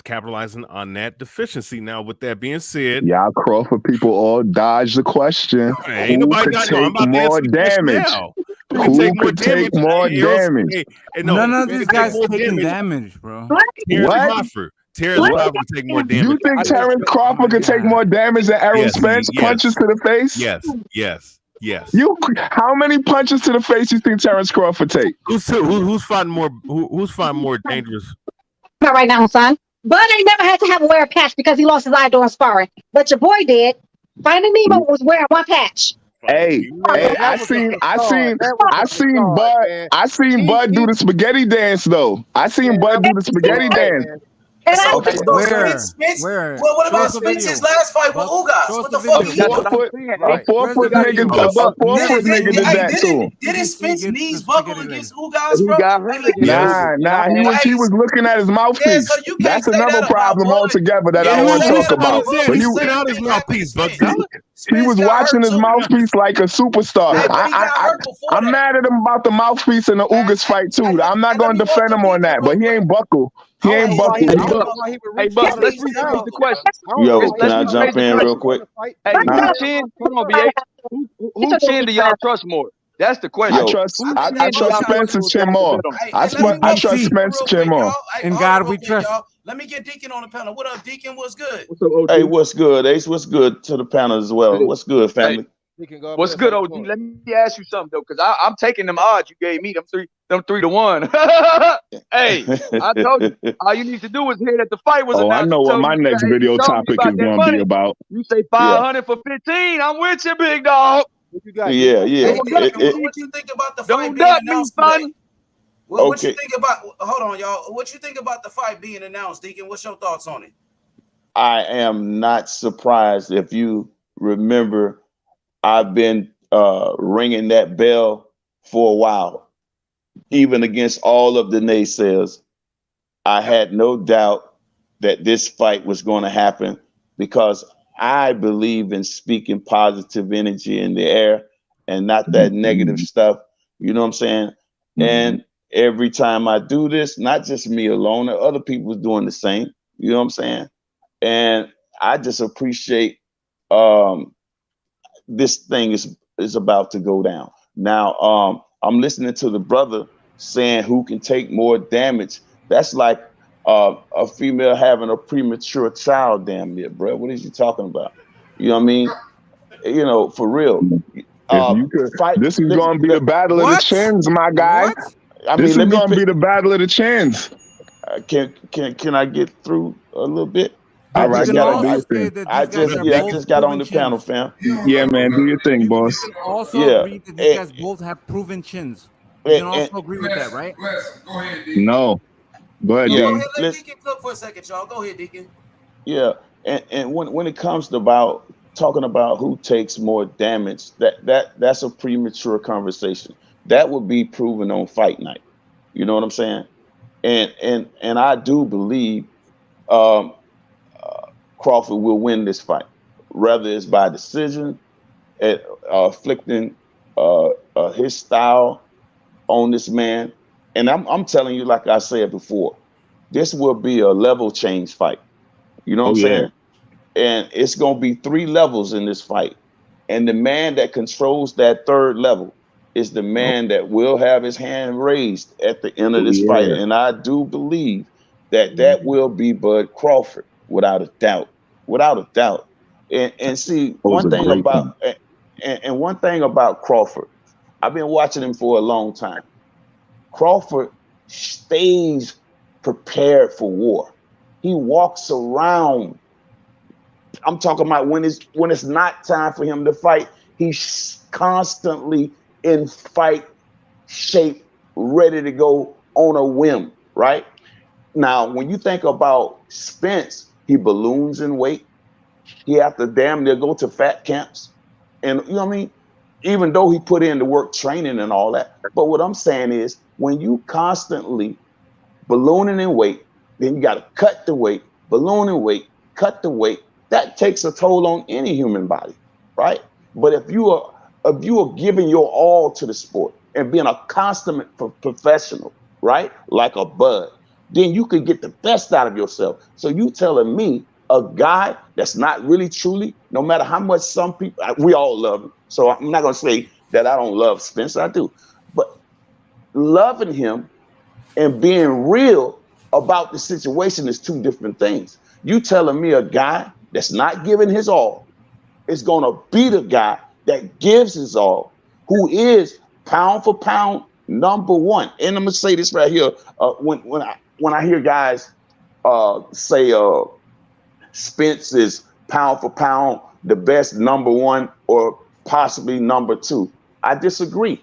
capitalizing on that deficiency. Now, with that being said, y'all Crawford people all dodge the question. Ain't Who nobody could got, no, I'm take about to more answer the question damage? now. Who could take more damage? None of these guys taking damage, bro. Terence What? Crawford. Terence Crawford would take more damage. You think Terence Crawford could take more damage than Errol Spence? Punches to the face? Yes. How many punches to the face you think Terence Crawford take? Who's fighting more? Who's fighting more dangerous? Not right now, son. Bud ain't never had to have a wear a patch because he lost his eye during sparring. But your boy did. Finding Nemo was wearing one patch. Hey, I seen Bud do the spaghetti dance though. I seen Bud do the spaghetti dance. Where? Well, what about Spence's last fight with Ugas? What the fuck? A 4-foot nigga did that too. Didn't Spence knees buckle against Ugas, bro? Nah. He was looking at his mouthpiece. That's another problem altogether that I don't want to talk about. But he was watching his mouthpiece like a superstar. I'm mad at him about the mouthpiece in the Ugas fight too. I'm not going to defend him on that, but he ain't buckle. He ain't buckled. Hey, Buck, let's repeat the question. Yo, can I jump in real quick? Hey, who chin do y'all trust more? That's the question. I trust Spence's chin more. I trust Spence's chin more. In God we trust. Let me get Deacon on the panel. What up, Deacon? What's good? Hey, what's good, Ace? What's good to the panel as well? What's good, family? What's good, OG? Let me ask you something though, because I'm taking them odds you gave me, them 3-1. Hey, I told you all you need to do is hear that the fight was announced. I know what my next video topic is going to be about. You say 500 for 15. I'm with you, big dog. What you got? Yeah. What you think about the fight being announced today? What you think about? Hold on, y'all. What you think about the fight being announced, Deacon? What's your thoughts on it? I am not surprised. If you remember, I've been ringing that bell for a while, even against all of the naysayers. I had no doubt that this fight was going to happen because I believe in speaking positive energy in the air and not that negative stuff. You know what I'm saying? And every time I do this, not just me alone, other people doing the same. You know what I'm saying? And I just appreciate this thing is about to go down. Now, I'm listening to the brother saying who can take more damage. That's like a female having a premature child, damn near, bro. What is you talking about? You know what I mean? You know, for real. If you could, this is going to be the battle of the chins, my guy. This is going to be the battle of the chins. Can I get through a little bit? All right, do your thing. I just got on the panel, fam. Yeah, man, do your thing, boss. You can also agree that these guys both have proven chins. You can also agree with that, right? Go ahead, Deacon. No. Go ahead, Deacon. Let Deacon cook for a second, y'all. Go ahead, Deacon. Yeah, and when it comes to about talking about who takes more damage, that's a premature conversation. That would be proven on fight night. You know what I'm saying? And I do believe Crawford will win this fight, whether it's by decision, afflicting his style on this man. And I'm telling you, like I said before, this will be a level change fight. You know what I'm saying? And it's going to be 3 levels in this fight. And the man that controls that 3rd level is the man that will have his hand raised at the end of this fight. And I do believe that will be Bud Crawford, without a doubt. Without a doubt. And see, one thing about Crawford, I've been watching him for a long time. Crawford stays prepared for war. He walks around. I'm talking about when it's not time for him to fight, he's constantly in fight shape, ready to go on a whim, right? Now, when you think about Spence, he balloons in weight. He have to damn near go to fat camps. And you know what I mean? Even though he put in the work training and all that. But what I'm saying is, when you constantly ballooning in weight, then you got to cut the weight, balloon in weight, cut the weight. That takes a toll on any human body, right? But if you are giving your all to the sport and being a consummate professional, right, like a Bud, then you can get the best out of yourself. So you telling me a guy that's not really truly, no matter how much some people, we all love him. So I'm not gonna say that I don't love Spence, I do, but loving him and being real about the situation is 2 different things. You telling me a guy that's not giving his all is gonna beat a guy that gives his all, who is pound for pound #1. And I'm gonna say this right here. When I hear guys say Spence is pound for pound the best #1 or possibly #2, I disagree.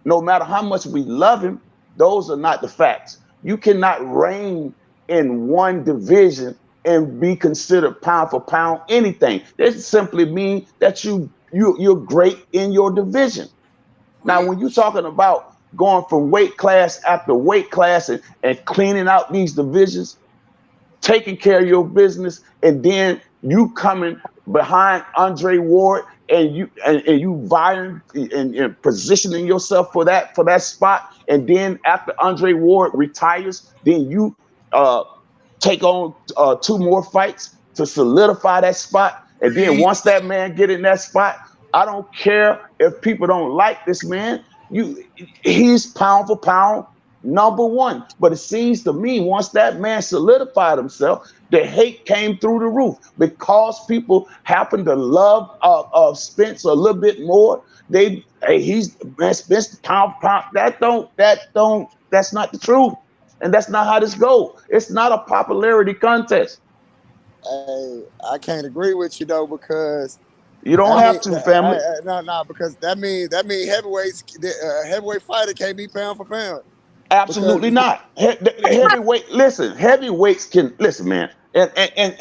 No matter how much we love him, those are not the facts. You cannot reign in one division and be considered pound for pound anything. That simply means that you're great in your division. Now, when you're talking about going from weight class after weight class and cleaning out these divisions, taking care of your business, and then you coming behind Andre Ward and you vying and positioning yourself for that spot, and then after Andre Ward retires, then you take on 2 more fights to solidify that spot. And then once that man get in that spot, I don't care if people don't like this man. He's pound for pound #1. But it seems to me, once that man solidified himself, the hate came through the roof because people happen to love Spence a little bit more. He's Spence pound for pound. That's not the truth. And that's not how this goes. It's not a popularity contest. Hey, I can't agree with you though, because you don't have to, family. No, because that means heavyweight fighter can't be pound for pound. Absolutely not. Heavyweight. Listen, heavyweights can listen, man. Listen.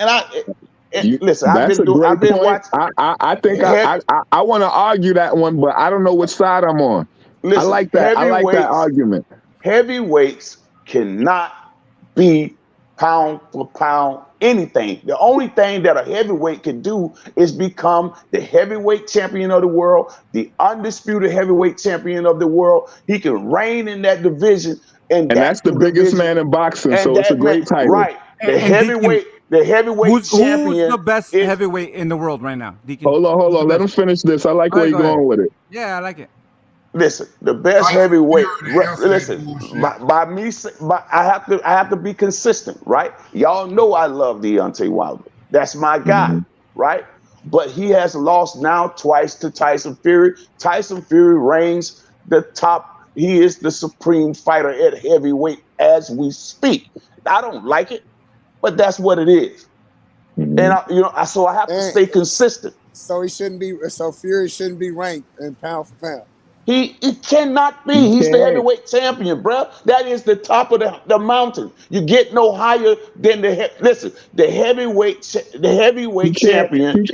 That's a great point. I think I want to argue that one, but I don't know which side I'm on. Listen, I like that. I like that argument. Heavyweights cannot be pound for pound anything. The only thing that a heavyweight can do is become the heavyweight champion of the world, the undisputed heavyweight champion of the world. He can reign in that division, and that's the biggest man in boxing. So it's a great title. Right. The heavyweight champion. Who's the best heavyweight in the world right now? Deacon? Hold on. Let him finish this. I like where you're going with it. Yeah, I like it. Listen, the best heavyweight. Listen, I have to be consistent, right? Y'all know I love Deontay Wilder. That's my guy, right? But he has lost now twice to Tyson Fury. Tyson Fury reigns the top. He is the supreme fighter at heavyweight as we speak. I don't like it, but that's what it is. And so I have to stay consistent. So Fury shouldn't be ranked in pound for pound. He cannot be. He's the heavyweight champion, bro. That is the top of the mountain. You get no higher than the heavyweight champion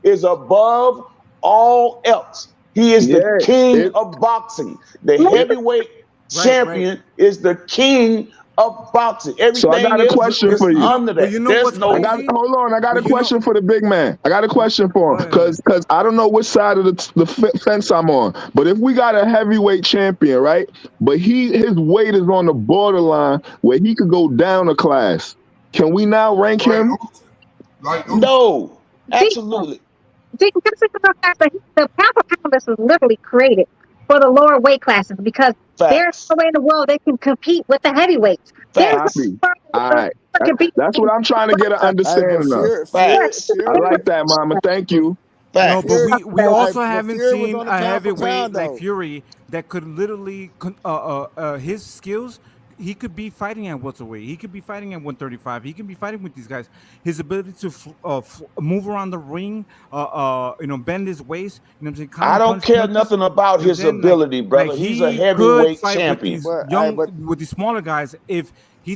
is above all else. He is the king of boxing. The heavyweight champion is the king of boxing. Everything so I got a question for you. Under that. Hold on. I got a question for the big man. I got a question for him because I don't know which side of the fence I'm on. But if we got a heavyweight champion, right? But his weight is on the borderline where he could go down a class. Can we now rank him? No, absolutely. The pound for pound list was literally created for the lower weight classes because there's no way in the world they can compete with the heavyweights. All right. That's what I'm trying to get an understanding of. I like that, Mama. Thank you. No, but we also haven't seen a heavyweight like Fury that could literally his skills. He could be fighting at welterweight. He could be fighting at 135. He could be fighting with these guys. His ability to move around the ring, bend his waist. You know what I'm saying? I don't care nothing about his ability, brother. He's a heavyweight champion. With these smaller guys, if he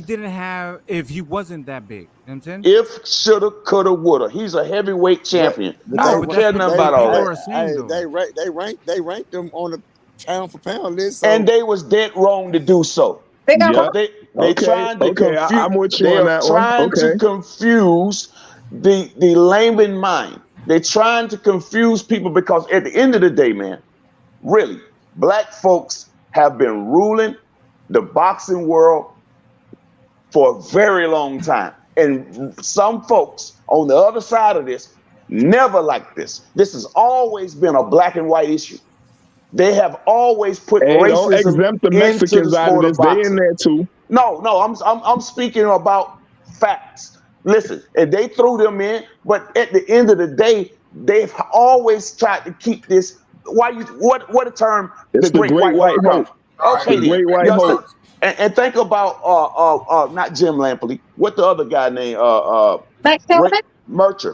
wasn't that big. You know what I'm saying? If, shoulda, coulda, woulda. He's a heavyweight champion. I don't care nothing about all that. They ranked them on the pound for pound list. So. And they was dead wrong to do so. They trying to confuse. I'm with you they on are that trying one. to confuse the layman mind. They're trying to confuse people because at the end of the day, man, really, black folks have been ruling the boxing world for a very long time. And some folks on the other side of this never liked this. This has always been a black and white issue. They have always put racism don't exempt the Mexicans out of this. They in there too. No, I'm speaking about facts. Listen, and they threw them in, but at the end of the day, they've always tried to keep this. What a term? It's the great white hope. Okay, the great white hope. And think about not Jim Lampley. What the other guy named Mercer.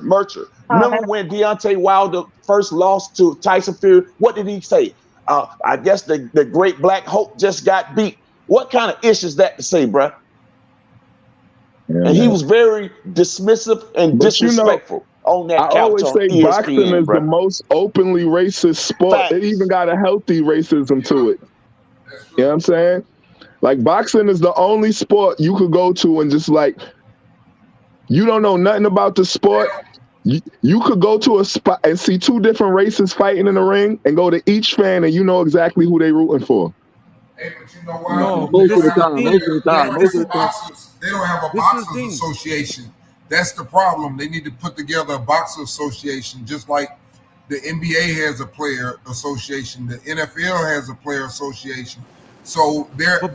Remember when Deontay Wilder first lost to Tyson Fury? What did he say? I guess the great black hope just got beat. What kind of ish is that to say, bruh? Yeah. And he was very dismissive and disrespectful on that couch. I always say ESPN, boxing is the most openly racist sport. It even got a healthy racism to it. You know what I'm saying? Like boxing is the only sport you could go to and just like, you don't know nothing about the sport. You could go to a spot and see two different races fighting in the ring and go to each fan and you know exactly who they rooting for. Hey, but you know why? Most of the time. They don't have a boxers association. That's the problem. They need to put together a boxer association, just like the NBA has a player association, the NFL has a player association. So they're able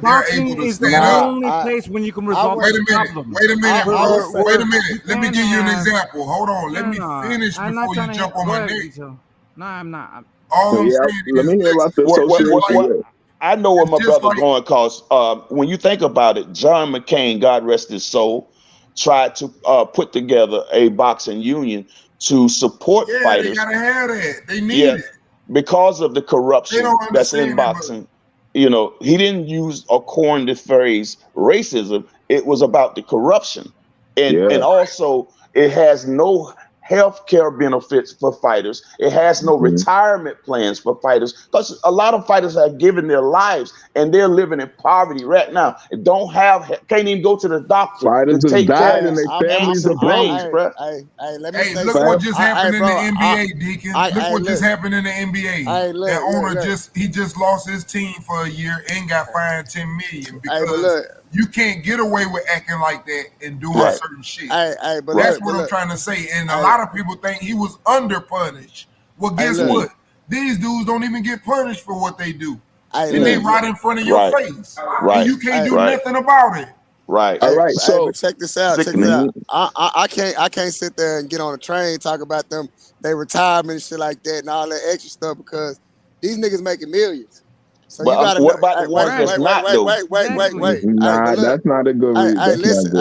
to stand up. Only place when you can resolve Wait a minute. Let me give you an example. Hold on. Let me finish before you jump on my neck. No, I'm not. All I'm saying let me hear about the association. I know where my brother's going because when you think about it, John McCain, God rest his soul, tried to put together a boxing union to support fighters. They gotta have that. They need it because of the corruption that's in boxing. You know, he didn't use or coin the phrase racism. It was about the corruption, and also it has no health care benefits for fighters. It has no retirement plans for fighters, because a lot of fighters have given their lives and they're living in poverty right now and can't even go to the doctor Fighters to just take care died of and their cancer families are broke. pains, bro. Let me Hey, say look something. what just happened in bro, the NBA, Deacon. Look what just happened in the NBA. That owner just lost his team for a year and got fined $10 million because you can't get away with acting like that and doing certain shit. That's what I'm trying to say. And a lot of people think he was under punished. Well, guess what? These dudes don't even get punished for what they do. And they right in front of your face. And you can't do nothing about it. Right. All right. So but check this out. Check this out. I can't sit there and get on a train talk about them, they retirement and shit like that and all that extra stuff, because these niggas making millions. So but you gotta what about the ones that's not though? wait. Nah, that's not a good reason.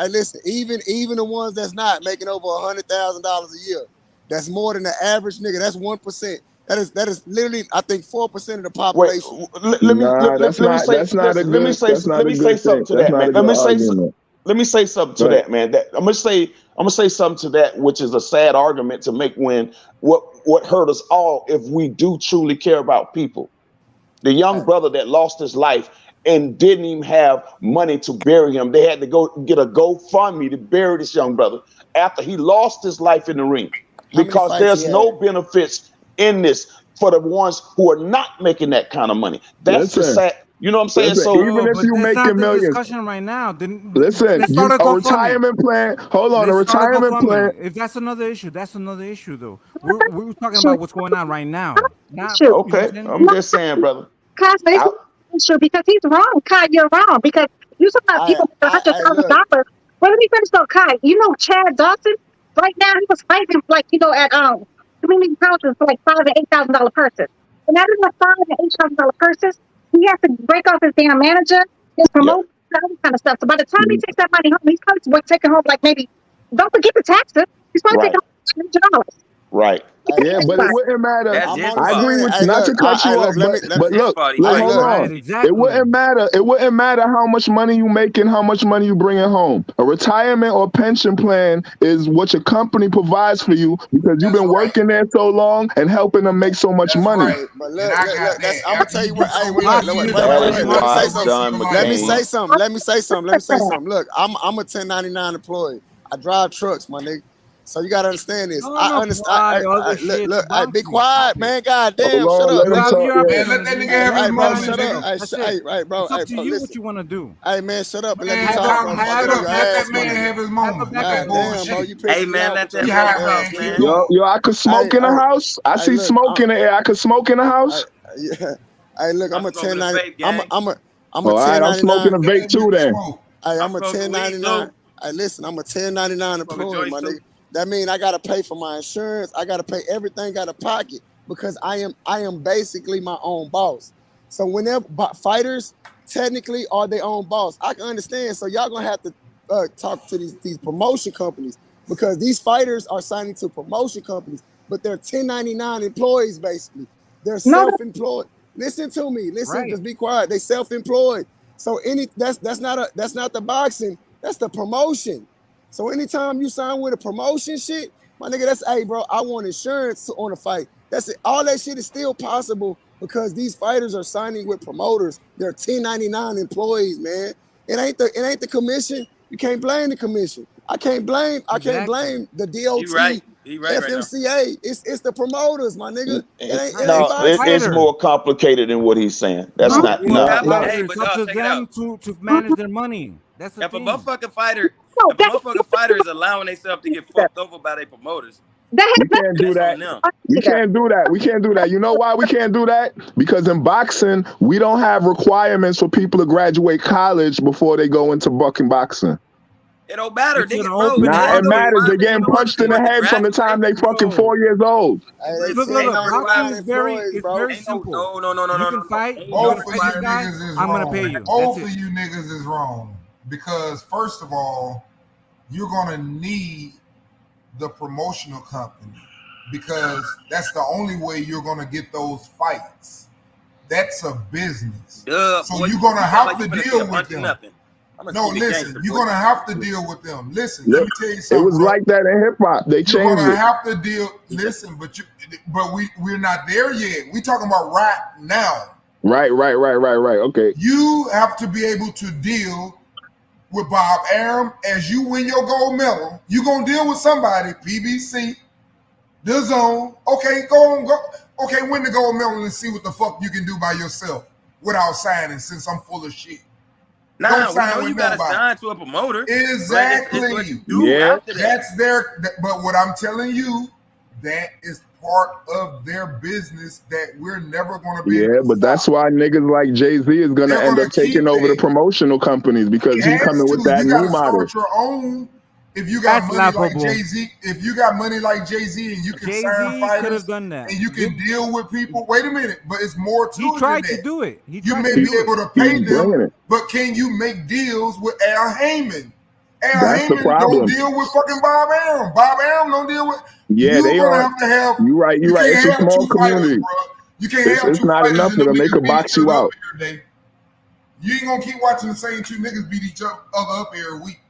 Listen. Even the ones that's not making over $100,000 a year, that's more than the average nigga. That's 1%. That is literally, I think, 4% of the population. Let me say something to that, man. Let me say something to that, man. I'm gonna say something to that, which is a sad argument to make when what hurt us all if we do truly care about people. The young brother that lost his life and didn't even have money to bury him. They had to go get a GoFundMe to bury this young brother after he lost his life in the ring, because there's no benefits in this for the ones who are not making that kind of money. That's the sad. You know what I'm saying? So even if you making millions, discussion right now. Listen, a retirement plan. Hold on, a retirement plan. If that's another issue, that's another issue, though. We're talking about what's going on right now. Okay, I'm just saying, brother. Issue because he's wrong, Kai. You're wrong because you saw people with $100,000. Well, let me finish though, Kai. You know Chad Dawson. Right now, he was fighting at community colleges for like $5,000 to $8,000 purses. And that is a $5,000 to $8,000 purses. He has to break off his damn manager, his promotion, all this kind of stuff. So by the time he takes that money home, he's probably taking home like maybe, don't forget the taxes. He's probably taking home $200. Right. Yeah, but it wouldn't matter. I agree with you. Not to cut you off, but look, hold on. It wouldn't matter. It wouldn't matter how much money you making, how much money you bringing home. A retirement or pension plan is what your company provides for you because you've been working there so long and helping them make so much money. Right. But look, I'm gonna tell you what. Let me say something. Look, I'm a 1099 employee. I drive trucks, my nigga. So you gotta understand this. I understand. Look, be quiet, man. Goddamn, shut up. Man, let that nigga have his moment. Shut up. Bro. It's up to you what you want to do. Hey, man, shut up and let me talk. Let that man have his moment. Hey, man, let that man. Yo, I could smoke in the house. I see smoke in the air. I could smoke in the house. Yeah. Hey, look, I'm a 1099. I'm a 1099. All right, I'm smoking a vape too then. Hey, I'm a 1099. Hey, listen, I'm a 1099 employee, my nigga. That means I gotta pay for my insurance. I gotta pay everything out of pocket because I am basically my own boss. So whenever fighters technically are their own boss, I can understand. So y'all gonna have to talk to these promotion companies because these fighters are signing to promotion companies, but they're 1099 employees basically. They're self-employed. Listen to me. Listen, just be quiet. They self-employed. So that's not the boxing. That's the promotion. So anytime you sign with a promotion shit, my nigga, that's, hey, bro, I want insurance on a fight. That's it. All that shit is still possible because these fighters are signing with promoters. They're 1099 employees, man. It ain't the commission. You can't blame the commission. I can't blame the DOT, FMCA. It's the promoters, my nigga. It's more complicated than what he's saying. That's not. It's up to them to manage their money. That's the thing. If a motherfucking fighter is allowing themselves to get fucked over by their promoters, we can't do that. We can't do that. We can't do that. You know why we can't do that? Because in boxing, we don't have requirements for people to graduate college before they go into boxing. It don't matter. It matters. They're getting punched in the head from the time they fucking 4 years old. Look, boxing is very simple. No. You can fight. Both of you niggas is wrong. I'm gonna pay you. Both of you niggas is wrong. Because first of all, you're gonna need the promotional company because that's the only way you're gonna get those fights. That's a business. So you're gonna have to deal with them. No, listen, you're gonna have to deal with them. Listen, Yeah. let me tell you It something. was bro. like that in hip hop. They You're changed gonna it. have to deal. Listen, but we're not there yet. We talking about right now. Right. Okay. You have to be able to deal with Bob Arum as you win your gold medal. You're gonna deal with somebody, PBC, the Zone. Okay, go. Okay, win the gold medal and see what the fuck you can do by yourself without signing. Since I'm full of shit. Nah, we know you gotta sign to a promoter. Exactly. It's what you do after that. That's their. But what I'm telling you, that is part of their business that we're never going to be. Yeah, but that's why niggas like Jay-Z is gonna They're end gonna up taking keep over the it. promotional companies because he coming with that You new gotta model. start your own. If you got That's money laughable. like Jay-Z, if you got money like Jay-Z and you can sign Jay-Z could fighters have done that. and you can deal with people. Wait a minute, but it's more to He it tried than to that. do it. He You tried may to be do able it. to pay He's bringing them, it. but can you make deals with Al Heyman? Al That's the Heyman problem. don't deal with fucking Bob Arum. Bob Arum don't deal with. Yeah, You're they gonna are. have to have. You right. You It's a can't have small two fighters, community. bro. You can't have It's two not fighters enough and for them them. They niggas could beat box each you other up out. every day. You ain't gonna keep watching the same two niggas beat each other up every week.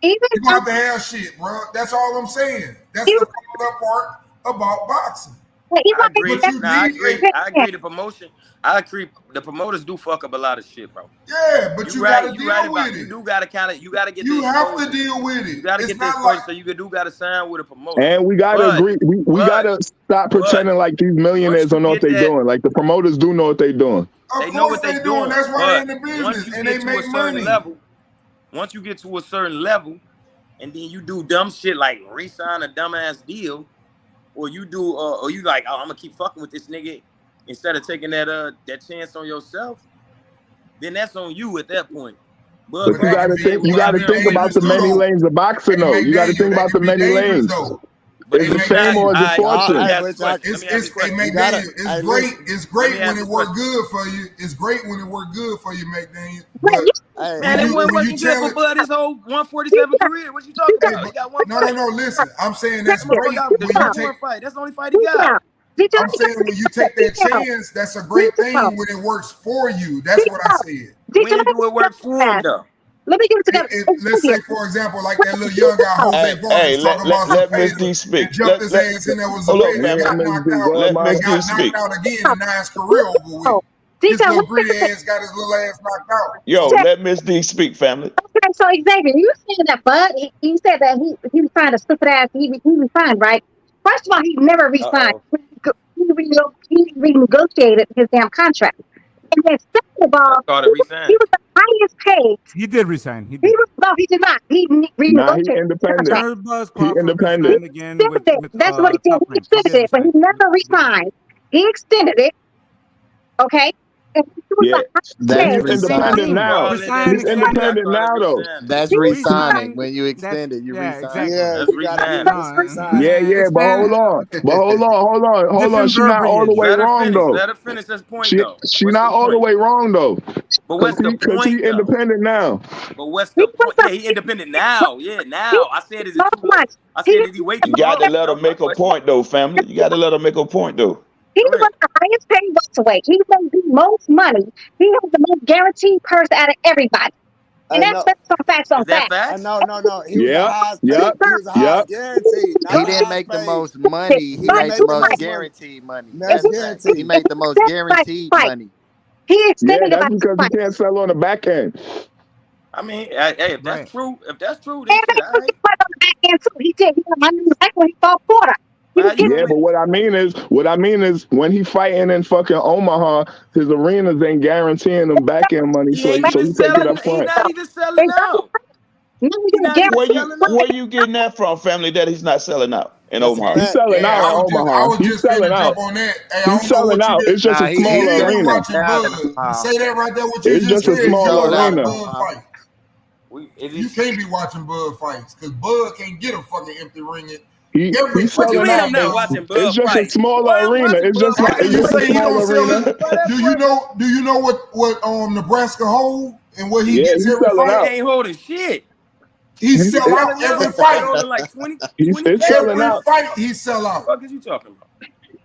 You're gonna have shit, bro. That's all I'm saying. That's the fucked up part about boxing. I agree. But you I need agree. I agree. The promotion. I agree. The promoters do fuck up a lot of shit, bro. Yeah, but you right. gotta You right deal about. with You it. do gotta kind of. You gotta get. You the have exposure. to deal with You it. gotta It's get the not exposure, like. so you do gotta sign with a promoter. And we gotta agree. We gotta stop pretending like these millionaires don't know what they're doing. Like the promoters do know what they're doing. They know what they're doing. That's why they in the But business once you and get they to a make certain money. level, once you get to a certain level, and then you do dumb shit like re-sign a dumbass deal, or you do, or you like, oh, I'm gonna keep fucking with this nigga instead of taking that chance on yourself, then that's on you at that point. But you gotta think. You gotta think about the many lanes of boxing, though. You gotta think about the many lanes. Is it fame or is it fortune? It's great when it work good for you. It's great when it work good for you, McDaniel. But man, it wasn't working good for Bud his whole 147 career. What you talking about? He got one fight. No. Listen, I'm saying that's That great. motherfucker got the Shakur fight. That's the only fight he got. I'm saying when you take that chance, that's a great thing when it works for you. That's what I said. When do it work for him, though? Let me give it together. Let's say, for example, like that little young guy, Jose Vargas, talking about let Miss D speak. jumped his ass in there was Hold on, Zepeda, got knocked out. Let Miss D Got speak. knocked out again, and now his career over with. This little gritty ass got his little ass knocked out. Yo, let Miss D speak, family. Okay, so Xavier, you saying that Bud, he said that he was trying to stupid ass, he resigned, right? First of all, he never resigned. He renegotiated his damn contract. And then second of all, he was the highest paid. He did resign. He did not. He renegotiated. Nah, he independent. He independent. Again That's what he did. He extended it, but he never resigned. He extended it. Okay. Yeah, That's he's independent now. He's independent now, though. That's resigning. When you extend it, you resign. exactly. Yeah, That's you gotta resign. Yeah, but hold on. She's not all the way wrong, though. Let her finish this point, though. She's not all the way wrong, though. But what's the Because point, he's independent now. But what's the point? Yeah, he independent now. Yeah, now. I said, is it too much? I said, did he wait too You got long? to let her make a point, though, family. You got to let her make a point, though. He was the highest paid welterweight. He made the most money. He has the most guaranteed purse out of everybody. And that's facts on facts. No. He was the highest paid. He was the highest guaranteed. He didn't make the most money. He made the most guaranteed money. That's guaranteed. He made the most guaranteed money. He extended that's because he can't sell on the back end. I mean, hey, if that's true, then shit, all right. On the back end too. He did. He got money in the back when he fought Porter. Yeah, but what I mean is when he fighting in fucking Omaha, his arenas ain't guaranteeing him back end money, so he take it up front. He's not even selling out. Where you getting that from, family? That he's not selling out in Omaha. He's selling out in Omaha. He's selling out. He's selling out. It's just a smaller arena. Say that right there. What you It's just a smaller arena. You can't be watching Bud fights because Bud can't get a fucking empty ring. He's selling out. It's just a smaller arena. It's just a smaller arena. Do you know what Nebraska hold and what he gets every fight? He ain't holding shit. He sell out every fight. Holding like 20. He's selling out. Every fight he sell out. What the fuck is you talking about?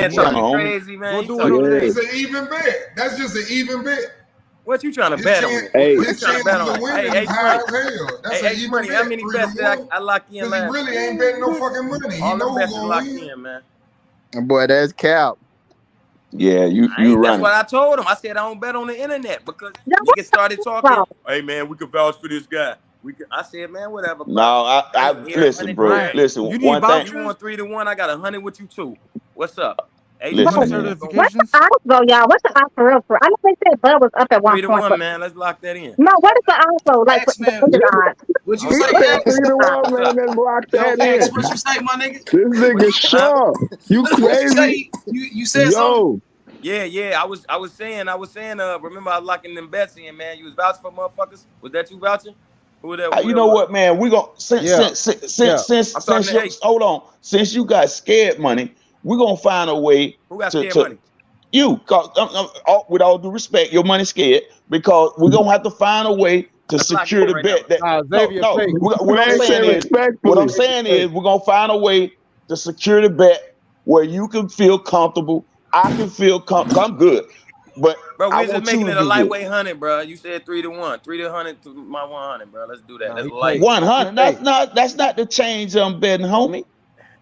man talking crazy, man. Go do it over there. It's an even bet. That's just an even bet. What you trying to His bet on? chance- What you his trying to bet chances on? of winning Hey, is high as hell. That's an Hey, even money. bet. How many 3 bets to did I 1. lock in Because last? he really ain't betting no fucking money. He All know them who's bets is gonna locked win. in, man. Boy, that's cap. Yeah, you That's running. what I told him. I said I don't bet on the internet because niggas started talking. Hey man, we can vouch for this guy. I said, man, whatever. Bro. No, I listen, bro. Grand. Listen, You need one thing. You want 3 to 1? I got 100 with you too. What's up? Hey, Listen, Bro, man. what's the odds though, y'all? What's the odds for real? I know they said Bud was up at 3 one to point. 1, But man. Let's lock that in. no, what is the odds though? Like, what is the odds? What you He say, said X? 3-1, man, then block Yo, that X, in. what you say, my nigga? This nigga sharp. You What you crazy? say? You said something? Yeah. I was saying. Remember I was locking them bets in, man. You was vouching for motherfuckers. Was that you vouching? Who that? You know what, man? We gonna since hold on. Since you got scared money, we're gonna find a way. Who got scared money? You, cause with all due respect, your money's scared because we're gonna have to find a way to secure the bet. What I'm saying is we're gonna find a way to secure the bet where you can feel comfortable. I can feel comfortable. I'm good, but Bro, I we're just want making you it to a be lightweight good. 100, bro. You said 3-1, 3-100 to my 100, bro. Let's do that. That's light. 100. That's not the change I'm betting, homie.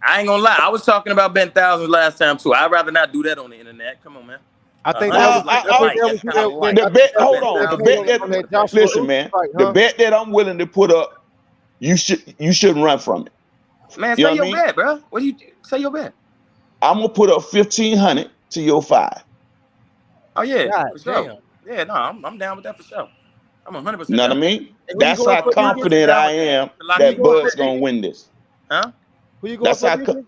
I ain't gonna lie. I was talking about betting thousands last time too. I'd rather not do that on the internet. Come on, man. I think Hold on. The bet that listen, man. The bet that I'm willing to put up, you shouldn't run from it. Man, You know say your what I mean? bet, bro. What do you say your bet? I'm gonna put up 1,500 to your 5. Oh yeah, God for sure. damn. Yeah, no, I'm down with that for sure. I'm 100%. You know what I mean? That's how confident I am that Bud's gonna win this. Huh? Who you going That's for? how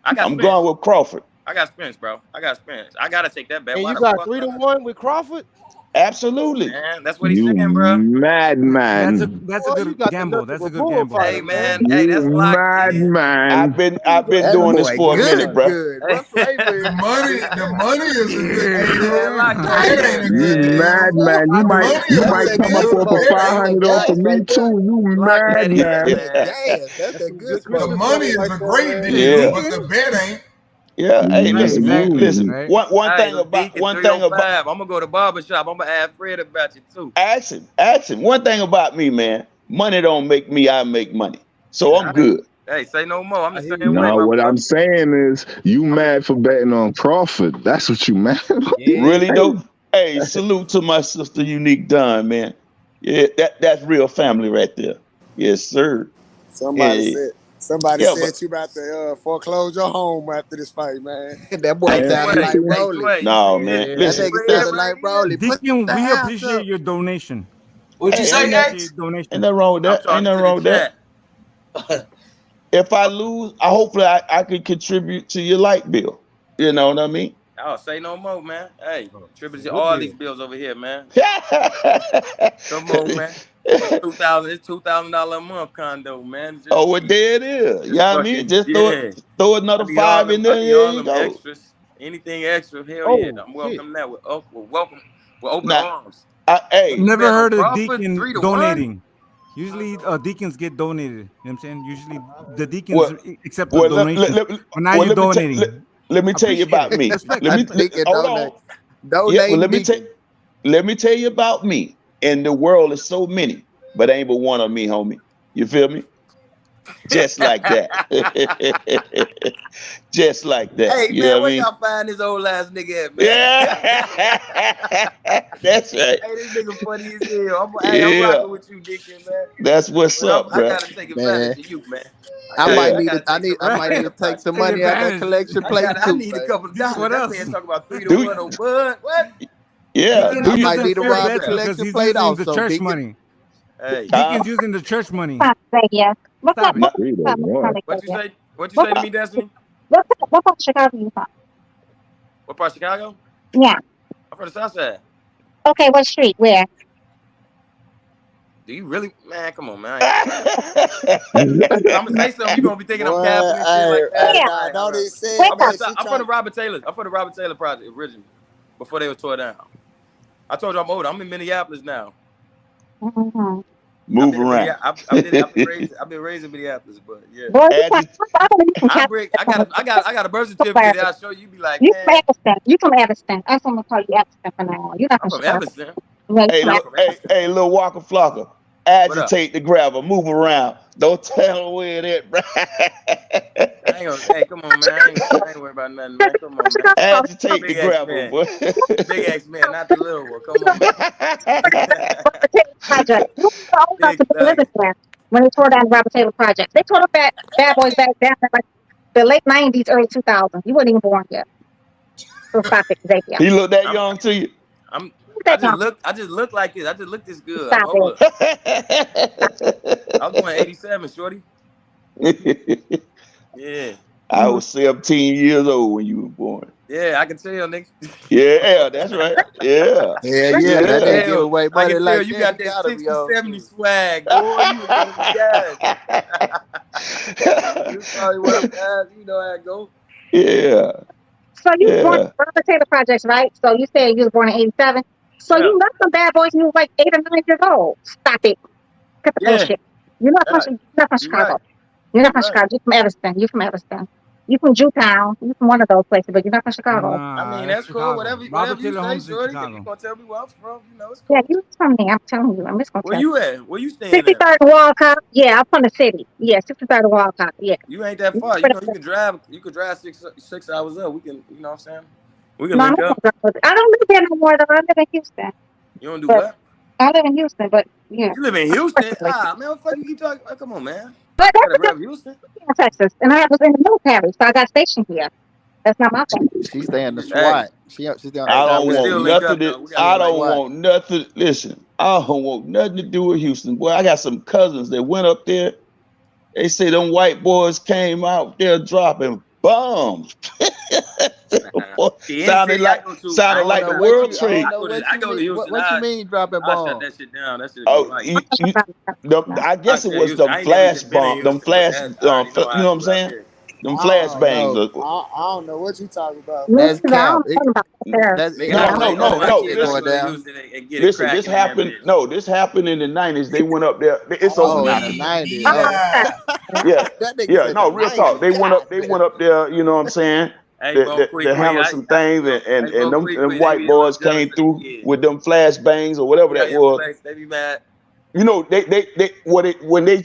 I'm going with Crawford. I got Spence, bro. I gotta take that bet. And Why you the got fuck 3-1 with Crawford? Absolutely. Man, that's what he's You saying, bro. madman. That's a good gamble. That's a good gamble. Hey, man. Hey, that's locked in. I've been doing this for a minute, bro. What flavor? The money is a good You madman. You might come up off a 500 off of me too. You madman. That's a good The money is a great deal, Yeah. but the bet ain't. Yeah, hey, listen, man. Listen. Right. One Hey, thing look, about Deacon, one thing about 305. I'm gonna go to barbershop. I'm gonna ask Fred about you too. action. One thing about me, man. Money don't make me. I make money, so I'm good. Hey, say no more. I'm the same way, No, my what brother. I'm saying is you mad for betting on Crawford. That's what you mad for. Really though. Hey, salute to my sister Unique Dunn, man. Yeah, that's real family right there. Yes, sir. Somebody Yeah. said Yeah, but- you about to foreclose your home after this fight, man. That boy Hey, sounded like hey, Broly. No, man. That Listen. nigga sounded like Broly. Put Deacon, the we house appreciate up. your donation. What'd you say, ain't X? Ain't nothing wrong with that. Ain't nothing wrong with that. If I lose, hopefully I can contribute to your light bill. You know what I mean? Oh, say no more, man. Hey, contribute to all these bills over here, man. Come on, man. It's $2,000 a month condo, man. Just, Oh, well, there it is. You know what I mean? Just throw another I need all 5 in them, there. I need There all you them go. extras. Anything extra, hell yeah. I'm welcome that with welcome with open arms. Hey, Never heard of Crawford, Deacon 3-1? donating. Usually, deacons get donated. You know what I'm saying? Usually, the deacons accept the donation. But now you're donating. Let me tell you about me. Respect. Hold on. Yeah, well, let me tell you about me. And the world is so many, but ain't but one of me, homie. You feel me? Just like that. Just like that. Hey, you man, know what where I mean? y'all find this old ass nigga at, man? Yeah. That's right. Hey, this nigga funny as hell. I'm rocking with you, Deacon, man. That's what's up, I bro. gotta take advantage of you, man. I might need to take some money out that collection plate too. I need a couple of dollars. What That else? man talk about 3-1 on Bud. What? Yeah. I might need to rob because collection he's plate using also. the church Deacon. money. Hey, Deacon's using the church money. Stop it. Stop it. What you say? What you say to me, Destiny? What part of Chicago you from? What part of Chicago? Yeah. I'm from the South Side. Okay, what street? Where? Do you really, man? Come on, man. I'm gonna say something. You gonna be thinking I'm capping and shit like that. Don't he say I'm from the Robert Taylor. I'm from the Robert Taylor project originally, before they were tore down. I told you I'm older. I'm in Minneapolis now. Mm-hmm. Move around. I've been raised in Minneapolis, but yeah. Boy, I got a birth certificate that I'll show you. You be like, you man. from Evanston. You from Evanston. I'm gonna call you Evanston for now. You're not I'm from Chicago. Evanston. Right, Hey, little Walker Flocker. Agitate the grabber. Move around. Don't tell where that, bro. Hey, come on, man. I ain't worried about nothing, man. Come on, man. Agitate the grabber, boy. Big X man, not the little one. Come on, man. When they tore down the Robert Taylor Project, they tore up Bad Boys back down in like the late 90s, early 2000s. You weren't even born yet. So stop it, Xavier. He looked that young to you? I just look like this. I just look this good. Stop Hold it. up. I was born 87, shorty. Yeah. I was 17 years old when you were born. Yeah, I can tell, nigga. Yeah, that's right. Yeah. Yeah, that nigga give away I money can tell like you that. got that 60, 70 swag, boy. You was one of the guys. You probably one of the guys. You know how it go. Yeah. So you was born in the Taylor Projects, right? So you said you was born in 87. So you left some bad boys when you was like 8 or 9 years old. Stop it. Cut the bullshit. You're not from Chicago. Right. You're not from Chicago. You're from Evanston. You're from Evanston. You're from Jewtown. You're from one of those places, but you're not from Chicago. I mean, that's cool. Whatever you say, shorty. If you gonna tell me where I'm from, you know it's cool. Yeah, you from me. I'm telling you. I'm just gonna Where tell you at? Where you staying 63rd at? and Walcott. Yeah, I'm from the city. Yeah, 63rd and Walcott. Yeah. You ain't that far. You know, you can drive. You could drive 6 hours up. We can. You know what I'm saying? We can link up. I don't live there no more though. I live in Houston. You don't do what? I live in Houston, but yeah. You live in Houston? Man, what the fuck you keep talking? Oh, come on, man. But that's because Houston, Texas, and I was in the military, so I got stationed here. That's not my fault. She stay in the SWAT. She stay on the I don't want nothing. Listen, I don't want nothing to do with Houston. Boy, I got some cousins that went up there. They say them white boys came out there dropping bombs. Sounded like the World Trade. I go to Houston. What you mean dropping bombs? I shut that shit down. That shit. I guess it was the flash bomb. Them flash. You know what I'm saying? Them flash bangs. I don't know what you talking about. That's cap. No. Listen, this happened. No, this happened in the 90s. They went up there. It's over. In the 90s. Yeah. No, real talk. They went up there. You know what I'm saying? They handled some things, and them white boys came through with them flash bangs or whatever that was. They be mad. You know, when they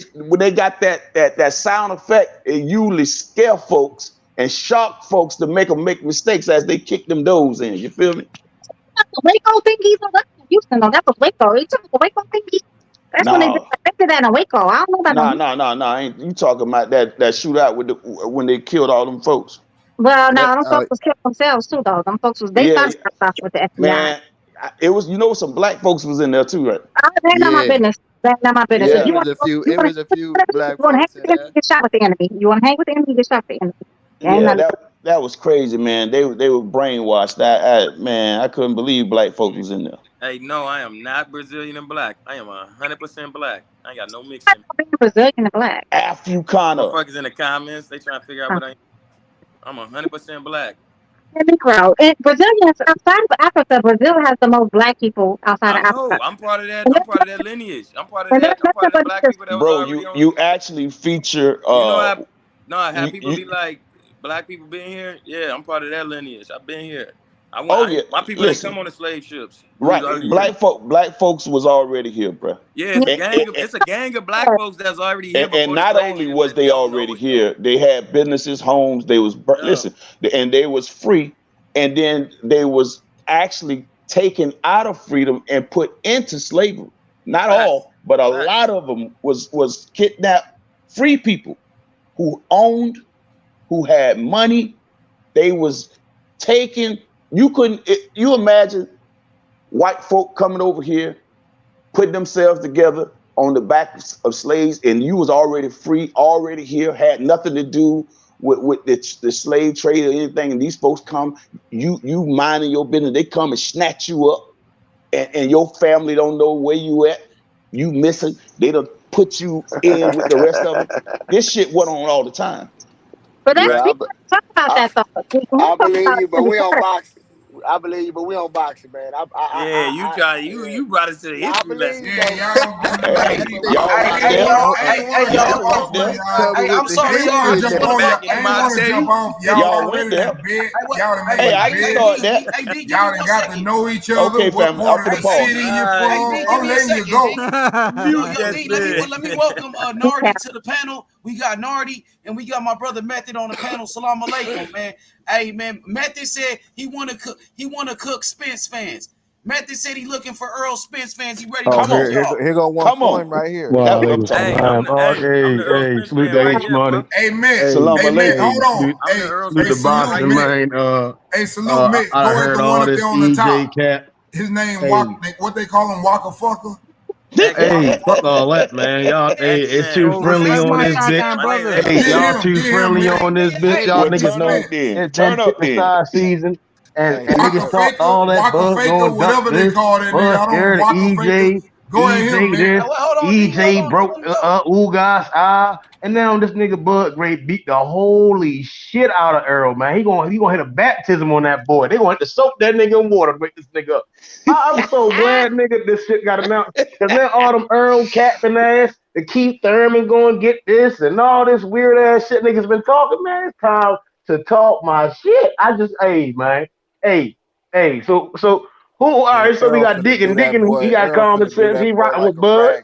got that sound effect, it usually scare folks and shock folks to make them make mistakes as they kick them doors in. You feel me? Waco thingies, that's Houston though. That was Waco. You talking about Waco thingies? That's when they did that in Waco. I don't know about No. Ain't you talking about that shootout when they killed all them folks? Well, no, them folks was killed themselves too, though. Them folks was started stuff with the FBI. Man, it was some black folks was in there too, right? That's not my business. That's not my business. Yeah. It was a few black folks. You want to hang folks with the enemy, get shot with the enemy. You want to hang with the enemy, get shot with the enemy. Yeah, that was crazy, man. They were brainwashed. I couldn't believe black folks was in there. Hey, no, I am not Brazilian and black. I am 100% black. I ain't got no mixing. Brazilian and black. Africana. Motherfuckers in the comments, they trying to figure out what I am. I'm 100% black. Negro. And Brazilians outside of Africa, Brazil has the most black people outside of Africa. I'm part of that. I'm part of that lineage. I'm part of that. I'm part of the black people that was already on. You actually feature. I have people be like, black people been here. Yeah, I'm part of that lineage. I've been here. My people didn't come on the slave ships. Right, black folks was already here, bro. Yeah, it's a gang of black folks that's already here. And not only was they already here, they had businesses, homes. They was and they was free, and then they was actually taken out of freedom and put into slavery. Not all, but a lot of them was kidnapped. Free people who owned, who had money. They was taken. You imagine white folk coming over here, putting themselves together on the backs of slaves, and you was already free, already here, had nothing to do with the slave trade or anything. And these folks come, you minding your business, they come and snatch you up, and your family don't know where you at. You missing, they done put you in with the rest of them. This shit went on all the time. But that's people talk about that stuff. I believe you, but we on boxing. I believe you, but we on boxing, man. You brought us to the history lesson. I'm sorry, y'all. Y'all went there. Hey, I can start that. Y'all done got to know each other. Okay, what family, part up of to the the city you're from. I'm letting you go. Let me welcome Nardi to the panel. We got Nardi and we got my brother Method on the panel. Salam alaikum, man. Hey, man, Method said he want to cook Spence fans. Method said he looking for Errol Spence fans. He ready to come on. Here go one point right here. Hey, salute the H money. Amen. Salam Amen. Hold on. Salute the boxing, man. Hey, salute Mick. I heard all this EJ cap. His name, Hey. what they call him, Waka Fucker? Hey, fuck all that, man. Y'all, hey, it's too friendly on this bitch. Hey, y'all too friendly on this bitch. Y'all niggas know it's been chicken season, and niggas talk all that buzz going duck this, buzz scared of EJ. EJ this, EJ broke Ugas and now this nigga Bud Gray beat the holy shit out of Errol, man. He gonna hit a baptism on that boy. They gonna have to soak that nigga in water to wake this nigga up. I'm so glad, nigga, this shit got announced. Cause now all them Errol Captain ass, the Keith Thurman gonna get this and all this weird ass shit niggas been talking, man. It's time to talk my shit. Hey, man. Hey, so who? All right, so we got Dick, he got common sense. He rocking with Bud.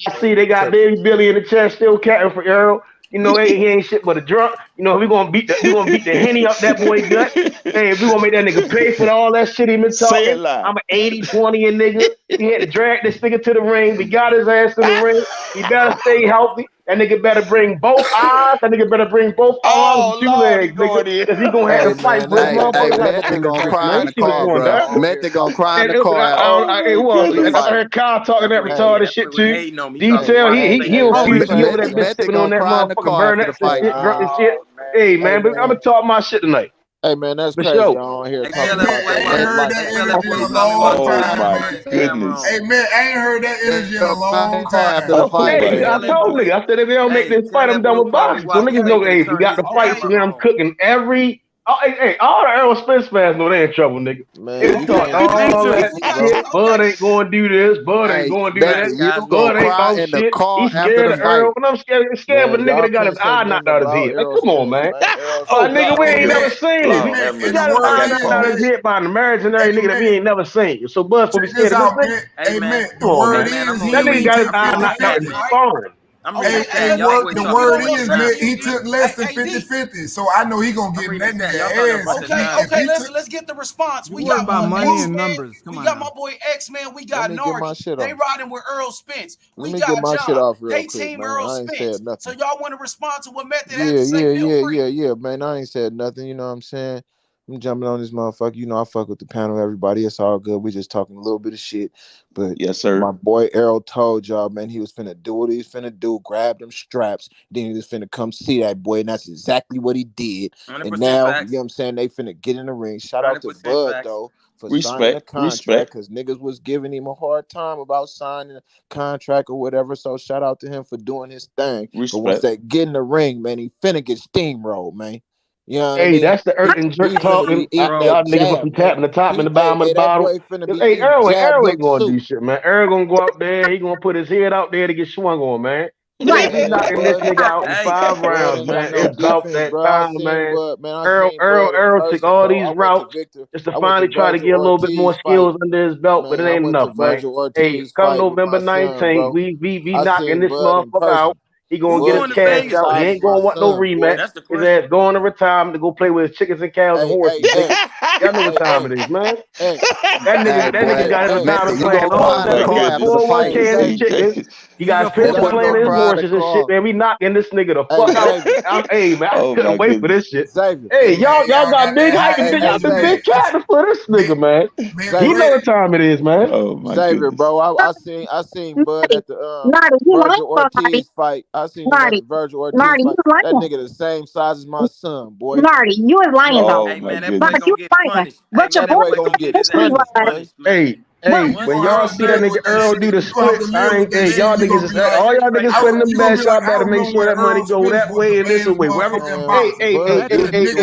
I see they got Baby Billy in the chest still catting for Errol. You know, he ain't shit but a drunk. You know, we gonna beat the Henny up that boy gut. Hey, we gonna make that nigga pay for all that shit he been talking. I'm an 80-20 nigga. He had to drag this nigga to the ring. We got his ass in the ring. He better stay healthy. That nigga better bring both eyes. That nigga better bring both arms and 2 legs, nigga. Cause he gonna have to fight for his motherfucker. Method gonna cry in the car, bro. Method gonna cry in the car. I heard Kyle talking that retarded shit too. Detail, he don't see he over that bitch sipping on that motherfucking Burnett shit, drunk and shit. Hey man, but I'm gonna talk my shit tonight. Hey man, that's crazy. I don't hear talking about that. Oh my goodness. Hey man, I ain't heard that energy in a long time. Hey, I told niggas, I said if they don't make this fight, I'm done with boxing. So niggas know, hey, we got the fight, so now I'm cooking every. Hey, all the Errol Spence fans know they in trouble, nigga. Man, you talk all that shit. Bud ain't going to do this. Bud ain't going to do that. Bud ain't about shit. He's scared of Errol. And I'm scared of a nigga that got his eye knocked out of his head. Like, come on, man. Nigga, we ain't never seen. We got his eye knocked out of his head by an imaginary nigga that we ain't never seen. So Bud's supposed to be scared of this nigga. Hey man, Come on, man. That nigga got his eye knocked out in sparring. The word is, man, he took less than 50-50, so I know he gonna get that nigga ass. Okay, let's get the response. We got about money X, and man. numbers. Come we on got now. my boy X, man. We got Let me get my Nardi. shit They off. riding with Errol Spence. Let me get my shit off real quick, team man. Errol I ain't Spence. said nothing. So y'all want to respond to what Method had to say? Yeah, man. I ain't said nothing. You know what I'm saying? I'm jumping on this motherfucker. You know, I fuck with the panel, everybody. It's all good. We just talking a little bit of shit. But yes, sir. My boy Errol told y'all, man, he was finna do what he was finna do, grab them straps, then he was finna come see that boy, and that's exactly what he did. And now, facts. you know what I'm saying, they finna get in the ring. Shout out to Bud, facts. though, for signing a contract, because niggas was giving him a hard time about signing a contract or whatever, so shout out to him for doing his thing. But once they get in the ring, man, he finna get steamrolled, man. You know what I mean? That's the earth and jerk talking. Y'all niggas want some tapping the top and the bottom of the bottom. Hey, Errol ain't gonna do shit, man. Errol gonna go out there. He gonna put his head out there to get swung on, man. He's knocking this nigga out in 5 rounds, man. It's about that time, man. Errol took all these routes just to finally try to get a little bit more skills under his belt, but it ain't enough, man. Hey, come November 19th, we knocking this motherfucker out. He gonna get his cash out. He ain't gonna want no rematch. His ass going to retirement to go play with his chickens and cows and horses. Y'all know what time it is, man. That nigga got his retirement plan all that. He got 401k and his chickens. He got his pension plan and his horses and shit, man. We knocking this nigga the fuck out. Hey, man, I couldn't wait for this shit. Hey, y'all got big hype and big up and big cat for this nigga, man. He know what time it is, man. Oh my goodness. Bro. I seen Bud at the Virgil Ortiz fight. I seen him at the Virgil Ortiz fight. That nigga the same size as my son, boy. Nardi, you is lying though. Oh my But goodness. you lying. But your boy gonna get punished, Hey, when y'all see that nigga Errol do the splits, y'all niggas, all y'all niggas putting them bets, y'all better make sure that money go that way and this way. Wherever, hey, you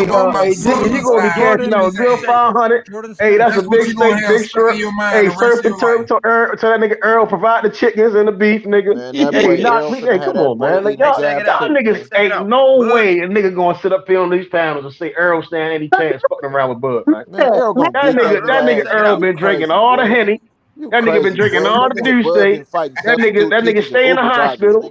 gonna be cashing out a good 500. Hey, that's a big steak, big shrimp. Hey, surf and turf to that nigga Errol provide the chickens and the beef, nigga. Hey, come on, man. Like y'all niggas ain't no way a nigga gonna sit up here on these panels and say Errol stand any chance fucking around with Bud, man. That nigga Errol been drinking all the Henny. That nigga been drinking all the douche steak. That nigga stay in the hospital.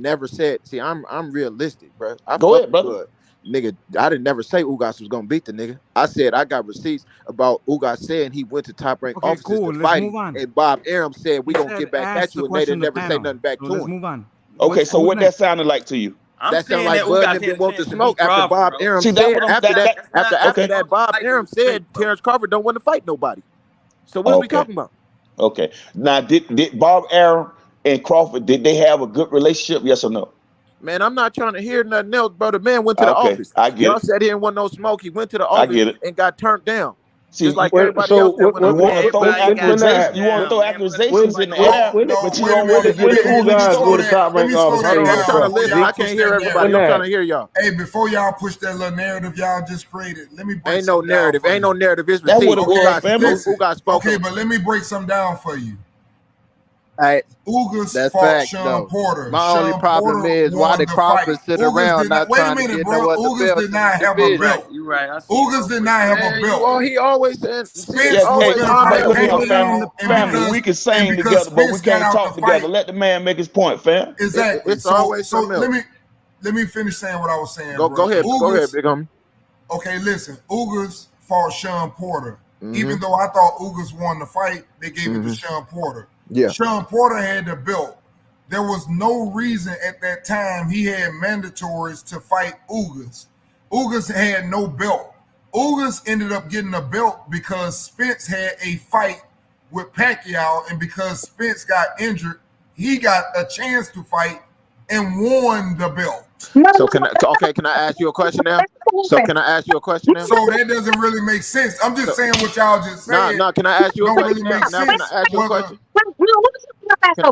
never said. See, I'm realistic, bro. Go ahead, brother. Good. Nigga, I didn't never say Ugas was gonna beat the nigga. I said I got receipts about Ugas saying he went to Top Rank offices to fight him, and Bob Arum said we gonna get back at you, and they didn't never say nothing back to him. Let's move on. Okay, so what that sounded like to you? That sounded like Bud didn't want to smoke after Bob Arum said after that Bob Arum said Terence Crawford don't want to fight nobody. So what are we talking about? Okay. Now did Bob Arum and Crawford, did they have a good relationship? Yes or no? Man, I'm not trying to hear nothing else, bro. The man went to the office. I get Y'all it. said he didn't want no smoke. He went to the office and got turned down. See, like everybody else that went you up want to throw accusations. You want to throw accusations in the air, but you don't want to when get the Ugas go to top Let me ranked slow offense? that I'm down trying to before listen. y'all I can't push hear that everybody. narrative. I'm trying to hear y'all. Hey, before y'all push that little narrative y'all just created, let me break Ain't no something down narrative. for Ain't you. no narrative. It's That's what received. it was, family. Ugas spoke. Okay, but let me break something down for you. Hey, Ugas that's fought facts, Sean though. Porter. My only Sean problem Porter is why won did the fight. Crawford sit Ugas around did not. not Wait a trying to minute, get bro. no other Ugas belts did in the not have a division? belt. You right. I see. Ugas did not have a Man, belt. he always said. Spence was Hey, finna but fight look here, Pacquiao, family. We can sing because together, but we Spence got can't out talk the together. fight. Let the man make his point, fam. Exactly. It's always So something else. let me finish saying what I was saying, Go bro. ahead, big homie. Okay, listen. Ugas fought Sean Porter. Mm-hmm. Even though I thought Ugas won the fight, they gave it to Sean Porter. Yeah. Sean Porter had the belt. There was no reason at that time he had mandatories to fight Ugas. Ugas had no belt. Ugas ended up getting a belt because Spence had a fight with Pacquiao, and because Spence got injured, he got a chance to fight and won the belt. So can I ask you a question now? So can I ask you a question now? So that doesn't really make sense. I'm just saying what y'all just said. No, can I ask you a question really now? make Now, sense. can I ask you a question?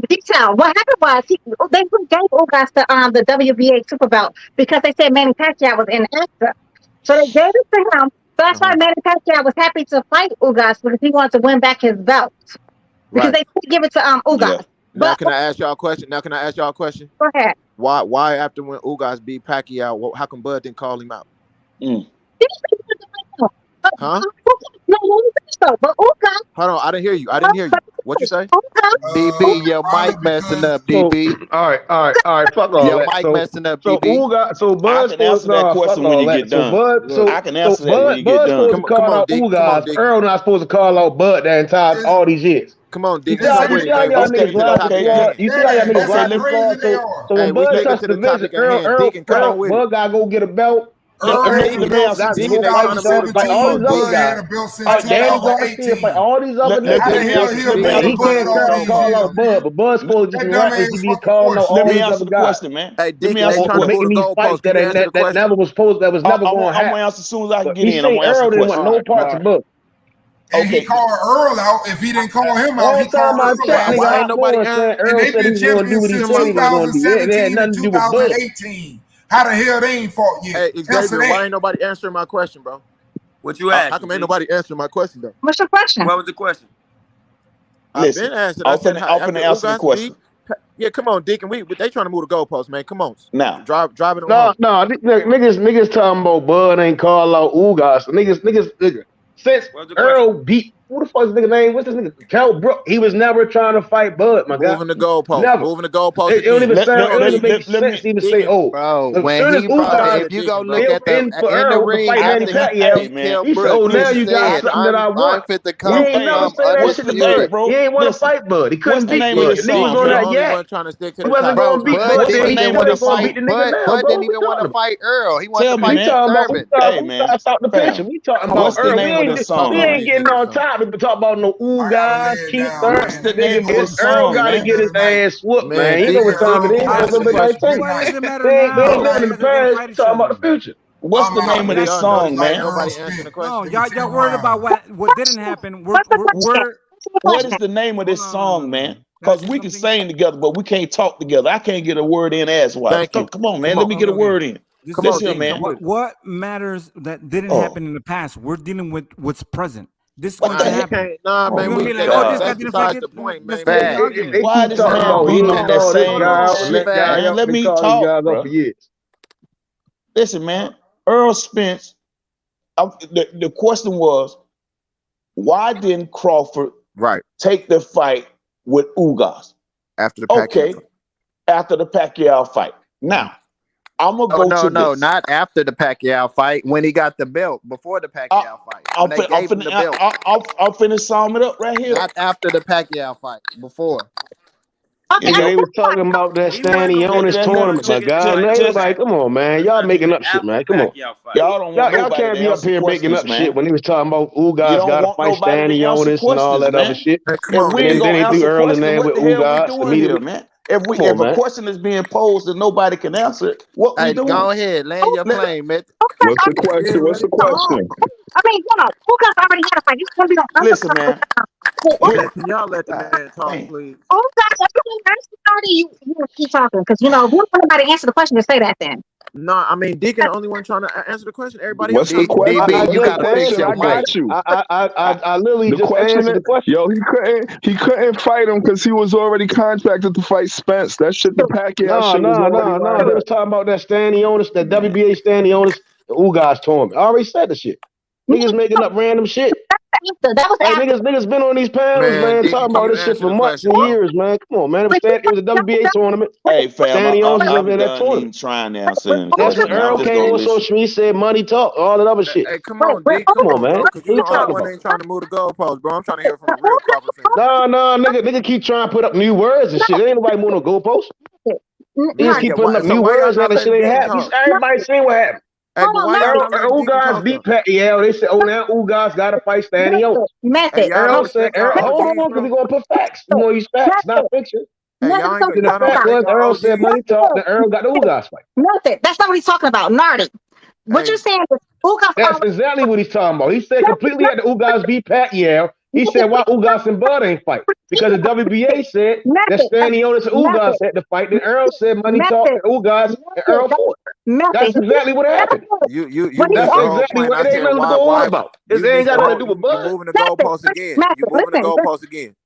Detail. What happened was they gave Ugas the WBA super belt because they said Manny Pacquiao was inactive. So they gave it to him. So that's why Manny Pacquiao was happy to fight Ugas because he wanted to win back his belt. Because they couldn't give it to Ugas. Yeah. Now can I ask y'all a question? Go ahead. Why after when Ugas beat Pacquiao, how come Bud didn't call him out? Huh? But Ugas. Hold on, I didn't hear you. What you say? DB, your mic messing up, DB. All right. Fuck all your that. mic messing up, so DB. So Bud I can answer that question when you get done. I can answer that when you get done. Supposed to call out Ugas. Earl not supposed to call out Bud the entire all these years. Come on, D. You see how y'all niggas lie? You see how y'all niggas lie? So when Bud touched the division, Earl, Bud gotta go get a belt. Let me answer. Got to go fight stuff like all these other guys. Danny Garcia, fight all these other niggas. He can't call out Bud, but Bud's supposed to just be be calling out all these other guys. Man. Hey, Deacon, they trying to making these fights that never was supposed, that was never going to happen. I'm gonna answer as soon as I can get in. I'm gonna answer Earl the didn't question. want no parts of Bud. And he called Earl out. If he didn't call him out, he called Earl out. Why ain't nobody Earl said he was going to do what he said he was going to do. It had nothing to do with Bud. 2018. How the hell they ain't fought yet? Hey, Xavier, why ain't nobody answering my question, bro? What you asked? How come ain't nobody answering my question, though? What's your question? What was the question? I've been answered. I'm finna answer the question. Yeah, come on, Deacon. They trying to move the goalpost, man. Come on. Now. Drive it on. No, niggas talking about Bud ain't call out Ugas. Niggas. Since Earl beat, who the fuck is the nigga name? What's this nigga? Cal Brook. He was never trying to fight Bud, my guy. Moving the goalpost. Never. Moving the goalpost. It don't even sound. It don't even make sense to even say, "Oh, bro." As when soon as he brought, if you go look at the for in Earl the to ring fight Manny after Pacquiao, he said, "Oh, now you got something that I want." I'm fit to He come ain't never from say that shit to undisputed. Bud. He ain't want to fight Bud. He couldn't beat Bud. The nigga was on that yak. He wasn't going to beat Bud. He said he wasn't going to beat the nigga now, Bud bro. didn't even want to fight Earl. He wanted to Tell me, fight man. Thurman. We talking the picture. We talking about What's the Earl. name of this song? We ain't getting on top to talk about no guys, Keith Thurman. What's the name of this Earl song, got to man? get his ass whooped, man. He Deacon, gonna return to this November 19th. Why does it matter They ain't now? living in the past. We talking about the future. What's the name of this song, man? Nobody answering the question. No, y'all worried about what didn't happen. We're What is the name of this song, man? Because we can sing together, but we can't talk together. I can't get a word in edgewise. Come on, man. Let me get a word in. Listen, man. What matters that didn't happen in the past? We're dealing with what's present. This is going to happen. Nah, man. You're gonna be like, oh, this guy didn't fight it. Let's get an argument. Why this man beating on that same shit, man? Let me talk, bro. Listen, man. Errol Spence. The question was, why didn't Crawford take the fight with Ugas after the Pacquiao fight? After the Pacquiao fight. Now, I'm gonna go to this. Not after the Pacquiao fight. When he got the belt, before the Pacquiao fight. I'm finna sum it up right here. Not after the Pacquiao fight. Before. Nigga, they was talking about that Stanionis tournament, my God. Everybody, come on, man. Y'all making up shit, man. Come on. Y'all can't be up here making up shit when he was talking about Ugas got to fight Stanionis and all that other shit. If we ain't gonna answer Earl in questions, there what with the hell we Ugas doing here, man? If a question is being posed and nobody can answer it, what we doing? Go ahead, land your plane, man. What's the question? What's the question? I mean, Ugas already had a fight. He's gonna be on Listen, man. Can y'all let the man talk, please? Ugas, you keep talking because we don't want anybody to answer the question to say that then. No, I mean Deacon, the only one trying to answer the question. Everybody What's else. the question? You got to fix your I got you. I literally just answered the question. Yo, he couldn't fight him because he was already contracted to fight Spence. That shit, the Pacquiao shit was already No. They was talking about that standing onus, that WBA standing onus, the Ugas tournament. I already said the shit. Niggas making up random shit. Niggas been on these panels, man, talking about this shit for months and years, man. Come on, man. It was a WBA tournament. Hey, fam, standing onus I'm in that done tournament. even trying to answer any That's question. what Errol came on social media, said money talk, all that other shit. Hey, come on, D. Come on, man. bro. Because you're the only one that ain't trying to move the goalpost, bro. I'm trying to hear from a real Crawford fan. No, nigga keep trying to put up new words and shit. Ain't nobody moving no goalposts. Niggas keep putting up new words and that shit ain't happening. Everybody seen what happened. Hey, but why y'all not Ugas beat Pacquiao. They said, now Ugas got to fight standing onus. Errol said, hold on, because we're going to put facts. You want to use facts, not fiction. Hey, y'all ain't the fact was Errol said money talk, then Errol got the Ugas fight. Nothing. That's not what he's talking about. Nardi. What you're saying is Ugas. That's exactly what he's talking about. He said completely had the Ugas beat Pacquiao. He said why Ugas and Bud ain't fight. Because the WBA said that standing onus and Ugas had to fight. Then Errol said money talk and Ugas and Errol fought. That's exactly what happened. That's exactly what it ain't nothing to go on about. It ain't got nothing to do with Bud. You're moving the goalposts again. You're moving the goalposts again.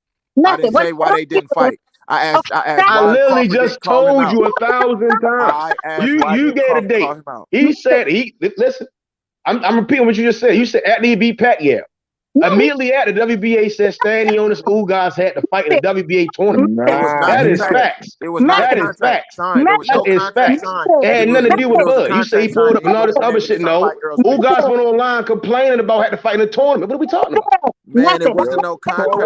I didn't say why they didn't fight. I asked I literally just told you 1,000 times. You gave a date. He said listen. I'm repeating what you just said. You said after he beat Pacquiao. Immediately after the WBA said standing on his Ugas had to fight in the WBA tournament. That is facts. That is facts. That is facts. It had nothing to do with Bud. You say he pulled up and all this other shit. No. Ugas went online complaining about having to fight in the tournament. What are we talking about? Man, it wasn't no contract. What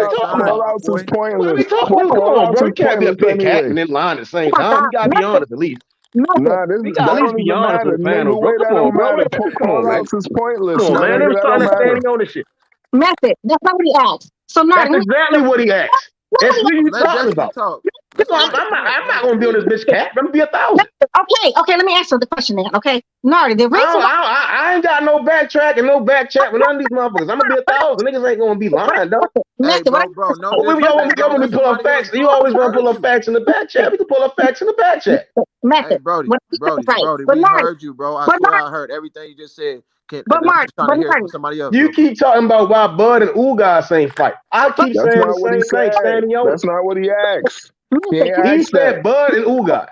are we talking about? Come on, bro. You can't be up here capping in line at the same time. You gotta be honest at least. Nah, you gotta at least be honest with the panel, bro. Come on, bro. Call outs is pointless. Come on, man. They're trying to standing on this shit. Method. That's not what he asked. So that's exactly what he asked. That's what you talking about. I'm not gonna be on this bitch cap. I'm gonna be 1,000. Okay. Let me answer the question then. Okay, Nardi, the reason I ain't got no backtrack and no back chat with none of these motherfuckers. I'm gonna be 1,000. Niggas ain't gonna be lying, though. Hey, bro, no. Y'all want me to pull up facts? You always want to pull up facts in the back chat. We can pull up facts in the back chat. Hey, Brody, we heard you, bro. I swear I heard everything you just said. But Mark, somebody else. You keep talking about why Bud and Ugas ain't fight. I keep saying the same thing, standing on. That's not what he asked. He said Bud and Ugas.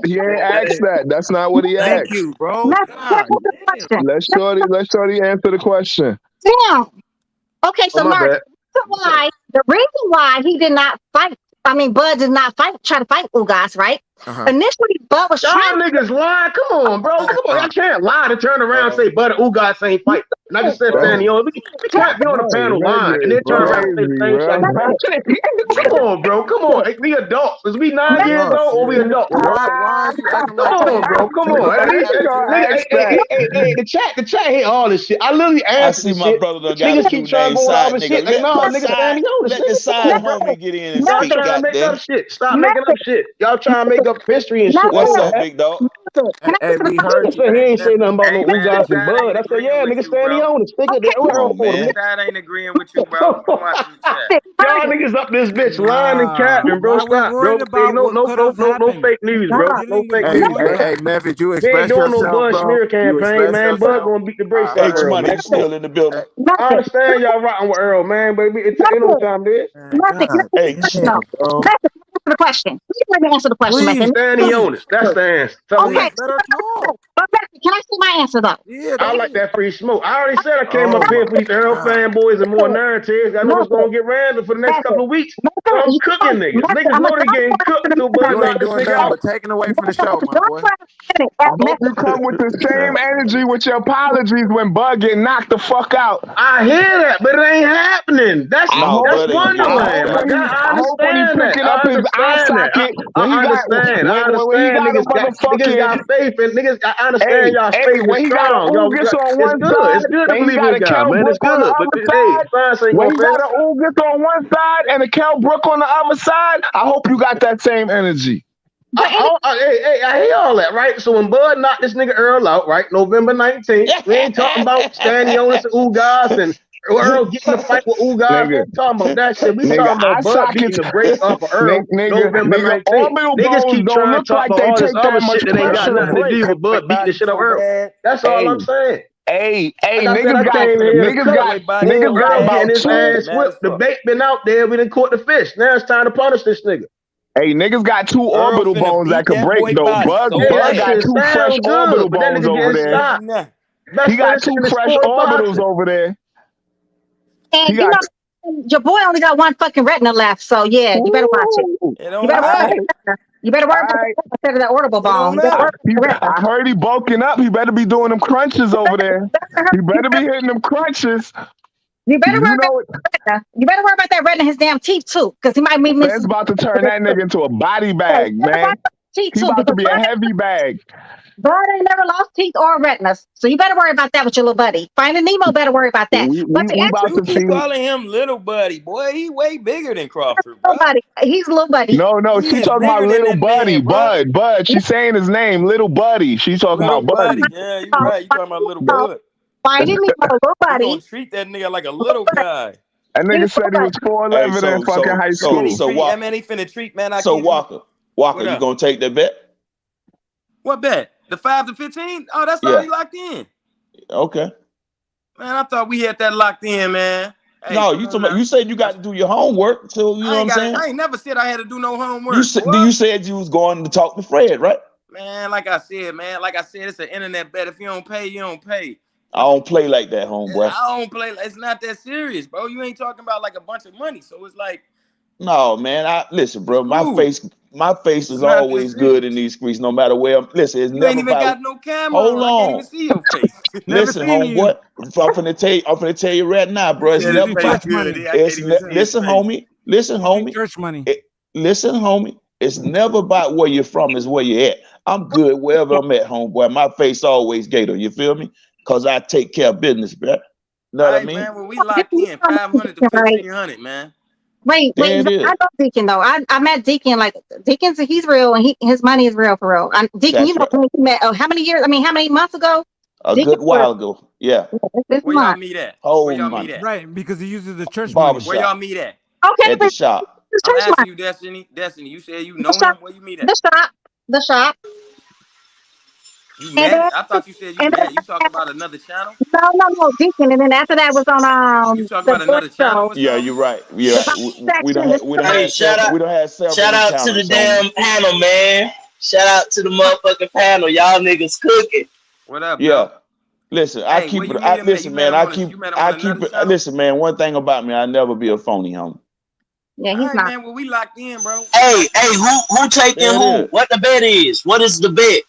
He ain't asked that. That's not what he asked. Thank you, bro. Let's shorty answer the question. Damn. Okay, so Mark, the reason why he did not fight. I mean, Bud did not try to fight Ugas, right? Initially, Bud was trying. Y'all niggas lying. Come on, bro. Come on. I can't lie to turn around and say Bud and Ugas ain't fight. And I just said, standing on. We can't be on the panel lying and then turn around and say things. Come on, bro. Come on. We adults. Is we 9 years old or we adults? Why are you acting like Come on, bro. Come on. Hey, the chat hate all this shit. I literally asked. I see my brother done got niggas keep trying to go all this shit. Niggas standing on. Let the side homie get in and speak. Stop making up shit. Stop making up shit. Y'all trying to make up history and shit. What's up, big dog? Hey, we heard you. He ain't say nothing about no Ugas and Bud. I said, yeah, nigga, standing on. Stick it there. Dad ain't agreeing with you, bro. Y'all niggas up this bitch lying and capping, bro. Stop, bro. No fake news, bro. No fake news. Hey, Memphis, you express yourself, bro. Doing no Bud smear campaign, man. Bud gonna beat the brakes out of Earl, man. Still in the building. I understand y'all rocking with Earl, man, but it ain't no time there. Hey, the question. Let me answer the question. Please, standing on it. That's the answer. Okay. But can I see my answer though? Yeah, I like that free smoke. I already said I came up here for these Earl fanboys and more narratives. I know it's gonna get random for the next couple of weeks. So I'm cooking niggas. Niggas know they getting cooked until Bud knock this nigga out. Taking away from the show, my boy. I hope you come with the same energy with your apologies when Bud get knocked the fuck out. I hear that, but it ain't happening. That's Wonderland. I hope when he picking up his eye socket, when he got niggas got faith and niggas. I understand y'all faith when he got a Ugas on one side, it's good to believe in God, man. It's good. But when he got a Ugas on one side and a Kell Brook on the other side, I hope you got that same energy. I hear all that, right? So when Bud knocked this nigga Earl out, right, November 19th, we ain't talking about Stanionis and Ugas and Earl getting the fight with Ugas. We ain't talking about that shit. We talking about Bud beating the brakes off of Earl November 19th. Niggas keep trying to talk about all this other shit that ain't got nothing to do with Bud beating the shit out of Earl. That's all I'm saying. Hey, niggas got about his ass whipped. The bait been out there. We done caught the fish. Now it's time to punish this nigga. Hey, niggas got two orbital bones that could break though. Bud got two fresh orbital bones over there. He got two fresh orbitals over there. And you know, your boy only got one fucking retina left, so yeah, you better watch it. You better work instead of that orbital bone. I heard he bulking up. He better be doing them crunches over there. He better be hitting them crunches. You better worry about retina. You better worry about that retina in his damn teeth too, because he might be missing. Ben's about to turn that nigga into a body bag, man. He about to be a heavy bag. Bud ain't never lost teeth or retinas, so you better worry about that with your little buddy. Finding Nemo better worry about that. You keep calling him little buddy, boy. He way bigger than Crawford, bro. He's little buddy. No, she talking about little buddy, man, Bud. She's saying his name, little buddy. She's talking about buddy. Yeah, you're right. You talking about little Bud. Finding Nemo, little buddy. You gonna treat that nigga like a little guy. That nigga said he was 4'11" in fucking high school. So man, he finna treat, man. So Walker, you gonna take that bet? What bet? The 5 to 15? Oh, that's already locked in. Okay. Man, I thought we had that locked in, man. Hey, no, you said you got to do your homework. So you know what I'm saying? I ain't never said I had to do no homework. You said you was going to talk to Fred, right? Man, like I said, it's an internet bet. If you don't pay, you don't pay. I don't play like that, homeboy. I don't play. It's not that serious, bro. You ain't talking about like a bunch of money, so it's like. No, man. Listen, bro. My face is always good in these streets, no matter where. Listen, it's you never. Ain't even got no camera. Hold on. I can't even see your face. Listen, homeboy. I'm finna tell you right now, bro. It's never about money. Listen, homie. Church money. Listen, homie. It's never about where you're from. It's where you're at. I'm good wherever I'm at, homeboy. My face always gator. You feel me? Cause I take care of business, bro. Know what I mean? Man, well, we locked in 500 to 1,500, man. Wait, I know Deacon though. I met Deacon. Like Deacon's, he's real, and his money is real for real. Deacon, you know, when we met how many years? I mean, how many months ago? A good while ago. Yeah. Where y'all meet at? Where y'all meet at? Right, because he uses the church money. Where y'all meet at? Okay, at the shop. I'm asking you, Destiny. You said you know him. Where you meet at? The shop. You met? I thought you said you met. You talking about another channel? No, Deacon, and then after that was on You talking about another channel? Yeah, you're right. Yeah, we don't have several. Shout out to the damn panel, man. Shout out to the motherfucking panel. Y'all niggas cooking. What up? Yeah. Listen, I keep it. Listen, man. Listen, man. One thing about me, I never be a phony, homie. Yeah, he's not. Man, well, we locked in, bro. Hey, who taking who? What the bet is? What is the bet?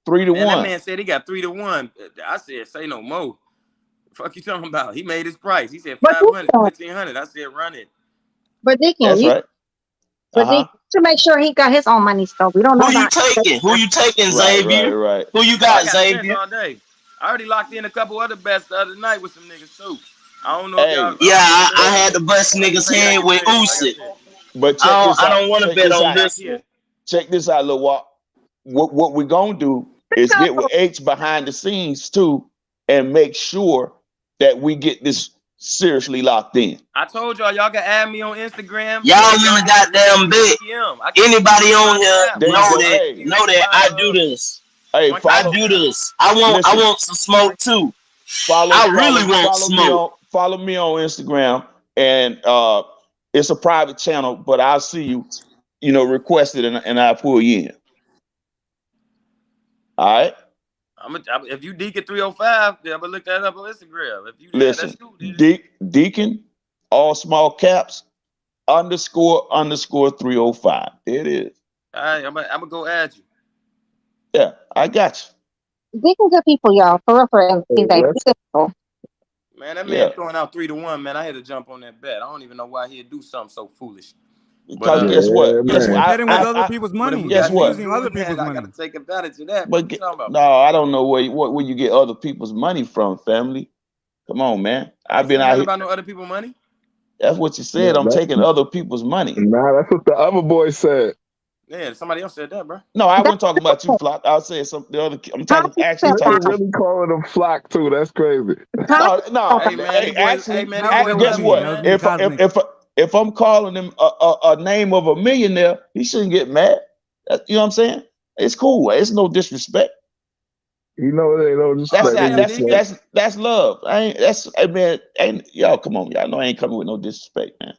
3 to 1. That man said he got 3 to 1. I said, say no more. Fuck you talking about? He made his price. He said 500, 1,500. I said, run it. But Deacon, that's right. But Deacon, to make sure he got his own money still. We don't know. Who you taking, Xavier? Right. Who you got, Xavier? All day. I already locked in a couple other bets the other night with some niggas too. I don't know if y'all. Yeah, I had to bust niggas' head with Usyk. But I don't want to bet on this. Check this out, Lil Walk. What we're gonna do is get with H behind the scenes too, and make sure that we get this seriously locked in. I told y'all can add me on Instagram. Y'all really goddamn big. Anybody on here know that I do this. Hey, I do this. I want some smoke too. I really want smoke. Follow me on Instagram, and it's a private channel, but I'll see you. Request it, and I'll pull you in. All right. If you Deacon 305, I'm gonna look that up on Instagram. If you listen, Deacon, all small caps, __ 305. There it is. All right, I'm gonna go add you. Yeah, I got you. Deacon good people, y'all. For real. Man, that man throwing out 3 to 1. Man, I had to jump on that bet. I don't even know why he'd do something so foolish. Because guess what? Betting with other people's money. Guess what? Using other people's money. I gotta take advantage of that. But no, I don't know where you get other people's money from, family. Come on, man. I've been out here about no other people's money. That's what you said. I'm taking other people's money. Nah, that's what the other boy said. Yeah, somebody else said that, bro. No, I wasn't talking about you, Flock. I was saying some the other. I'm talking actually talking to. Really calling him Flock too. That's crazy. No. Hey man, Hey, actually, guess me. what? If I'm calling him a name of a millionaire, he shouldn't get mad. You know what I'm saying? It's cool. It's no disrespect. You know they don't disrespect. That's love. Y'all come on, y'all know I ain't coming with no disrespect, man.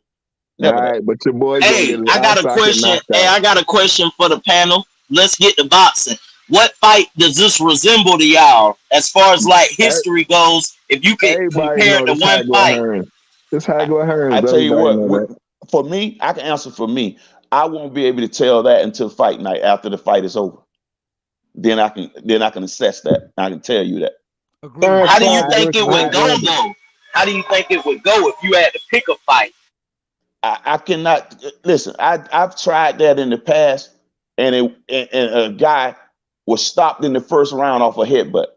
Never. All right, but your boy. Hey, I got a question. Hey, I got a question for the panel. Let's get to boxing. What fight does this resemble to y'all as far as like history goes? If you could compare it to one fight. It's Hagler Hearns. I tell you what, for me, I can answer for me. I won't be able to tell that until fight night after the fight is over. Then I can assess that. I can tell you that. How do you think it would go though? How do you think it would go if you had to pick a fight? I cannot listen. I've tried that in the past, and a guy was stopped in the first round off a headbutt.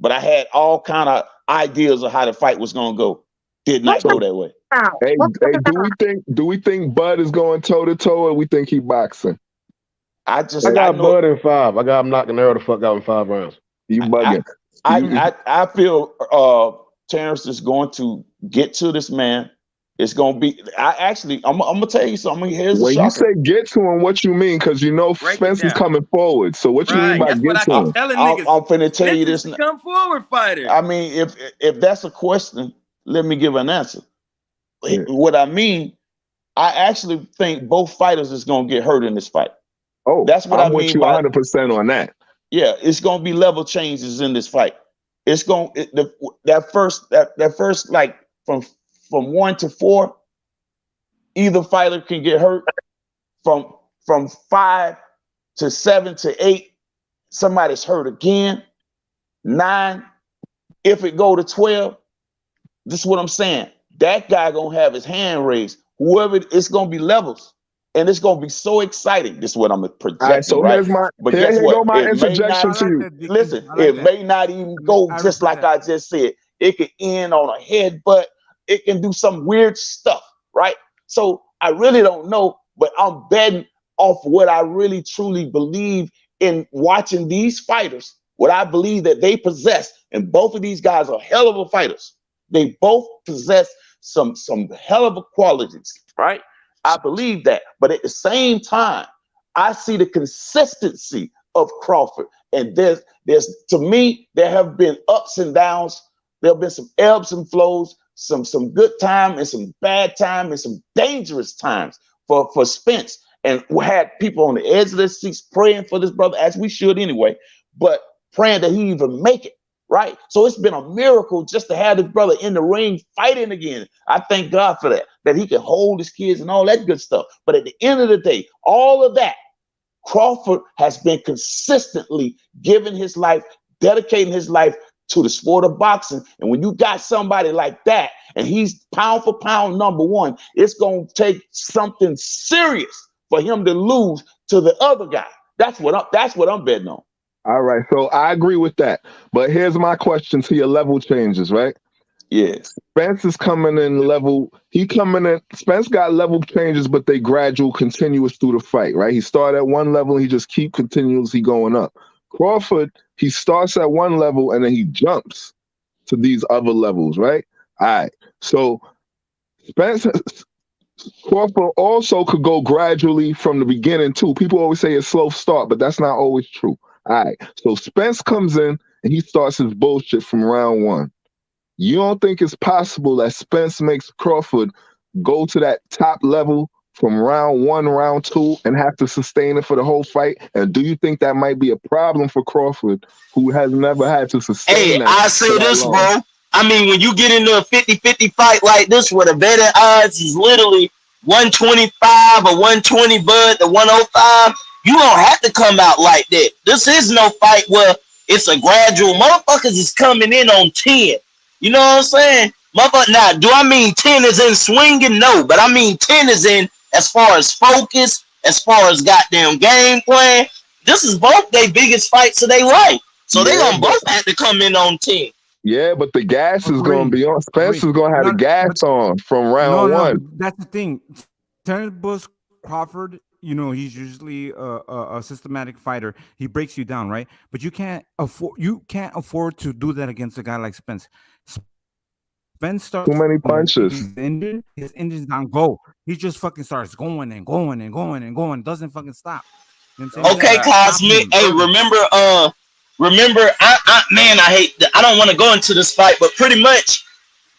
But I had all kind of ideas of how the fight was going to go. Did not go that way. Hey, do we think Bud is going toe to toe, or we think he boxing? I got Bud in 5. I got him knocking Errol the fuck out in 5 rounds. You bugging? I feel Terence is going to get to this man. It's gonna be. I'm gonna tell you something. Here's when you say get to him, what you mean? Because you know Spence is coming forward. So what you mean by get to him? I'm finna tell you this. Come forward, fighter. I mean, if that's a question, let me give an answer. Yeah. What I mean, I actually think both fighters is gonna get hurt in this fight. Oh, that's what I mean. I'm with you 100% on that. Yeah, it's gonna be level changes in this fight. It's going that first like from 1 to 4, either fighter can get hurt. From 5 to 7 to 8, somebody's hurt again. 9, if it go to 12, this is what I'm saying. That guy gonna have his hand raised. Whoever, it's gonna be levels, and it's gonna be so exciting. This is what I'm projecting. Right, so here's my, guess what? My interjection to you. Listen, it may not even go just like I just said. It could end on a headbutt. It can do some weird stuff, right? So I really don't know, but I'm betting off what I really truly believe in watching these fighters, what I believe that they possess. And both of these guys are hell of a fighters. They both possess some hell of a qualities, right? I believe that. But at the same time, I see the consistency of Crawford. And there's to me, there have been ups and downs. There have been some ebbs and flows, some good time and some bad time and some dangerous times for Spence. And we had people on the edge of their seats praying for this brother, as we should anyway, but praying that he even make it, right? So it's been a miracle just to have this brother in the ring fighting again. I thank God for that he can hold his kids and all that good stuff. But at the end of the day, all of that, Crawford has been consistently giving his life, dedicating his life to the sport of boxing. And when you got somebody like that, and he's pound for pound #1, it's going to take something serious for him to lose to the other guy. That's what I'm betting on. All right, so I agree with that. But here's my question to your level changes, right? Yes. Spence is coming in level. Spence got level changes, but they gradual, continuous through the fight, right? He started at one level, and he just keep continuously going up. Crawford, he starts at one level, and then he jumps to these other levels, right? All right. So Crawford also could go gradually from the beginning, too. People always say it's slow start, but that's not always true. All right. So Spence comes in, and he starts his bullshit from round 1. You don't think it's possible that Spence makes Crawford go to that top level from round 1, round 2, and have to sustain it for the whole fight? And do you think that might be a problem for Crawford, who has never had to sustain that? I say this, bro. I mean, when you get into a 50-50 fight like this, where the betting odds is literally 125 or 120, Bud, the 105, you don't have to come out like that. This is no fight where it's a gradual. Motherfuckers is coming in on 10. You know what I'm saying? Motherfucker, now, do I mean 10 is in swinging? No, but I mean 10 is in as far as focus, as far as goddamn game plan. This is both their biggest fights of their life. So they gonna both have to come in on 10. Yeah, but the gas is going to be on. Spence is going to have the gas on from round 1. That's the thing. Terence Crawford, he's usually a systematic fighter. He breaks you down, right? But you can't afford to do that against a guy like Spence. Spence starts Too many punches. He's injured. His engine's on go. He just fucking starts going and going and going and going. Doesn't fucking stop. You know what I'm saying? Okay, Cosmic. Hey, remember, I don't want to go into this fight, but pretty much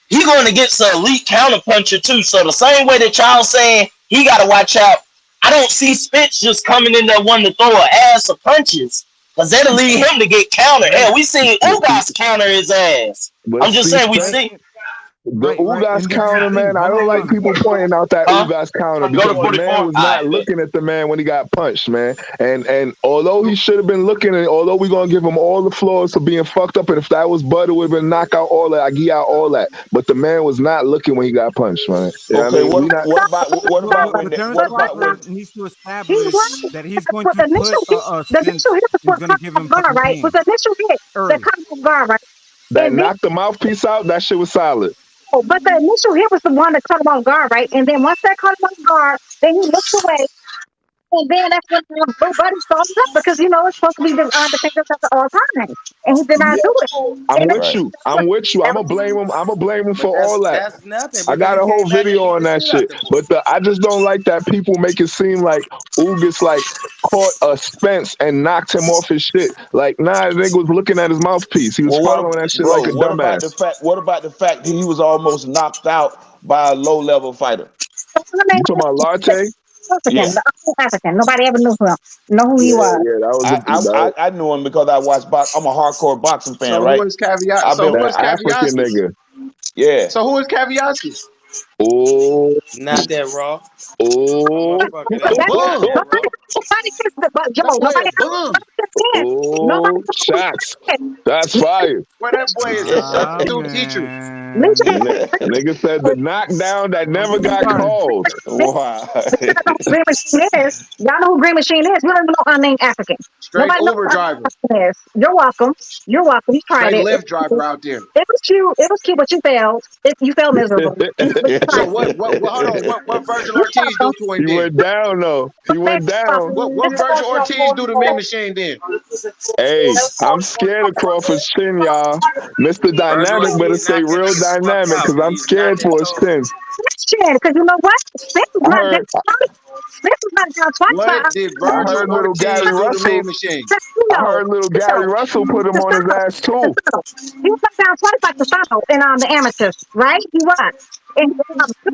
he going against an elite counter puncher too. So the same way that y'all saying he got to watch out, I don't see Spence just coming in there wanting to throw an ass of punches, because that'll lead him to get countered. Hell, we seen Ugas counter his ass. I'm just saying we see. The Ugas counter, man. I don't like people pointing out that Ugas counter because the man was not looking at the man when he got punched, man. And although he should have been looking, and although we're gonna give him all the flaws for being fucked up, and if that was Bud, it would have been knockout all that, I give out all that. But the man was not looking when he got punched, man. Okay, what about when Terence Crawford needs to establish that he's going to put Spence, he's going to give him fucking pain. Was the initial hit that comes from guard, right? That knocked the mouthpiece out. That shit was solid. Oh, but the initial hit was the one that caught him on guard, right? And then once that caught him on guard, then he looked away. And then that's when Blue Buddy started up because, it's supposed to be the defender at all times. And he did not do it. I'm with you. I'm gonna blame him. I'm gonna blame him for all that. That's nothing. I got a whole video on that shit. But I just don't like that people make it seem like Ugas caught a Spence and knocked him off his shit. Like, nah, the nigga was looking at his mouthpiece. He was following that shit like a dumbass. What about the fact that he was almost knocked out by a low-level fighter? You talking about Latte? African. Nobody ever knew him. Know who he was. Yeah, that was I knew him because I watched I'm a hardcore boxing fan, so right? Who is Caviar? African nigga. Yeah. So who is Kaviaski? Oh, not that raw. Oh, shots. That's fire. Where that boy is a substitute teacher. Nigga said the knockdown that never got called. Wow. Green Machine is. Y'all know who Green Machine is? We don't even know her name African. Straight Uber driver. You're welcome. You're welcome. You tried Straight it. Lyft driver out there. It was cute. It was cute, but you failed. You failed miserably. So what Virgil Ortiz do to him? He went down though. He went down. What Virgil Ortiz do to Mean Machine then? Hey, I'm scared of Crawford's chin, y'all. Mr. Dynamic better say real dynamic because I'm scared for his chin. Because you know what? Spence was not down twice. What did Virgil Ortiz do to Mean Machine? I heard little Gary Russell put him on his ass too. He was down twice like Castano in the amateurs, right? He was. And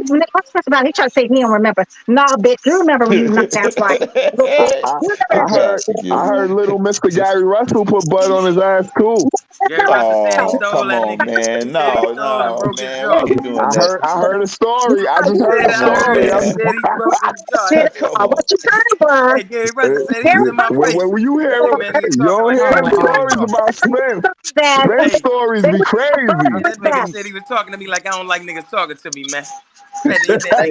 when they asked us about it, he tried to say he don't remember. Nah, bitch, you remember when you knocked out twice. I heard little Mr. Gary Russell put Bud on his ass too. Come on, man. No, man. I heard a story. I just heard a story. What you talking about? When you hear you don't hear stories about Spence. Spence stories be crazy. That nigga said he was talking to me like I don't like niggas talking to me, man. Hey,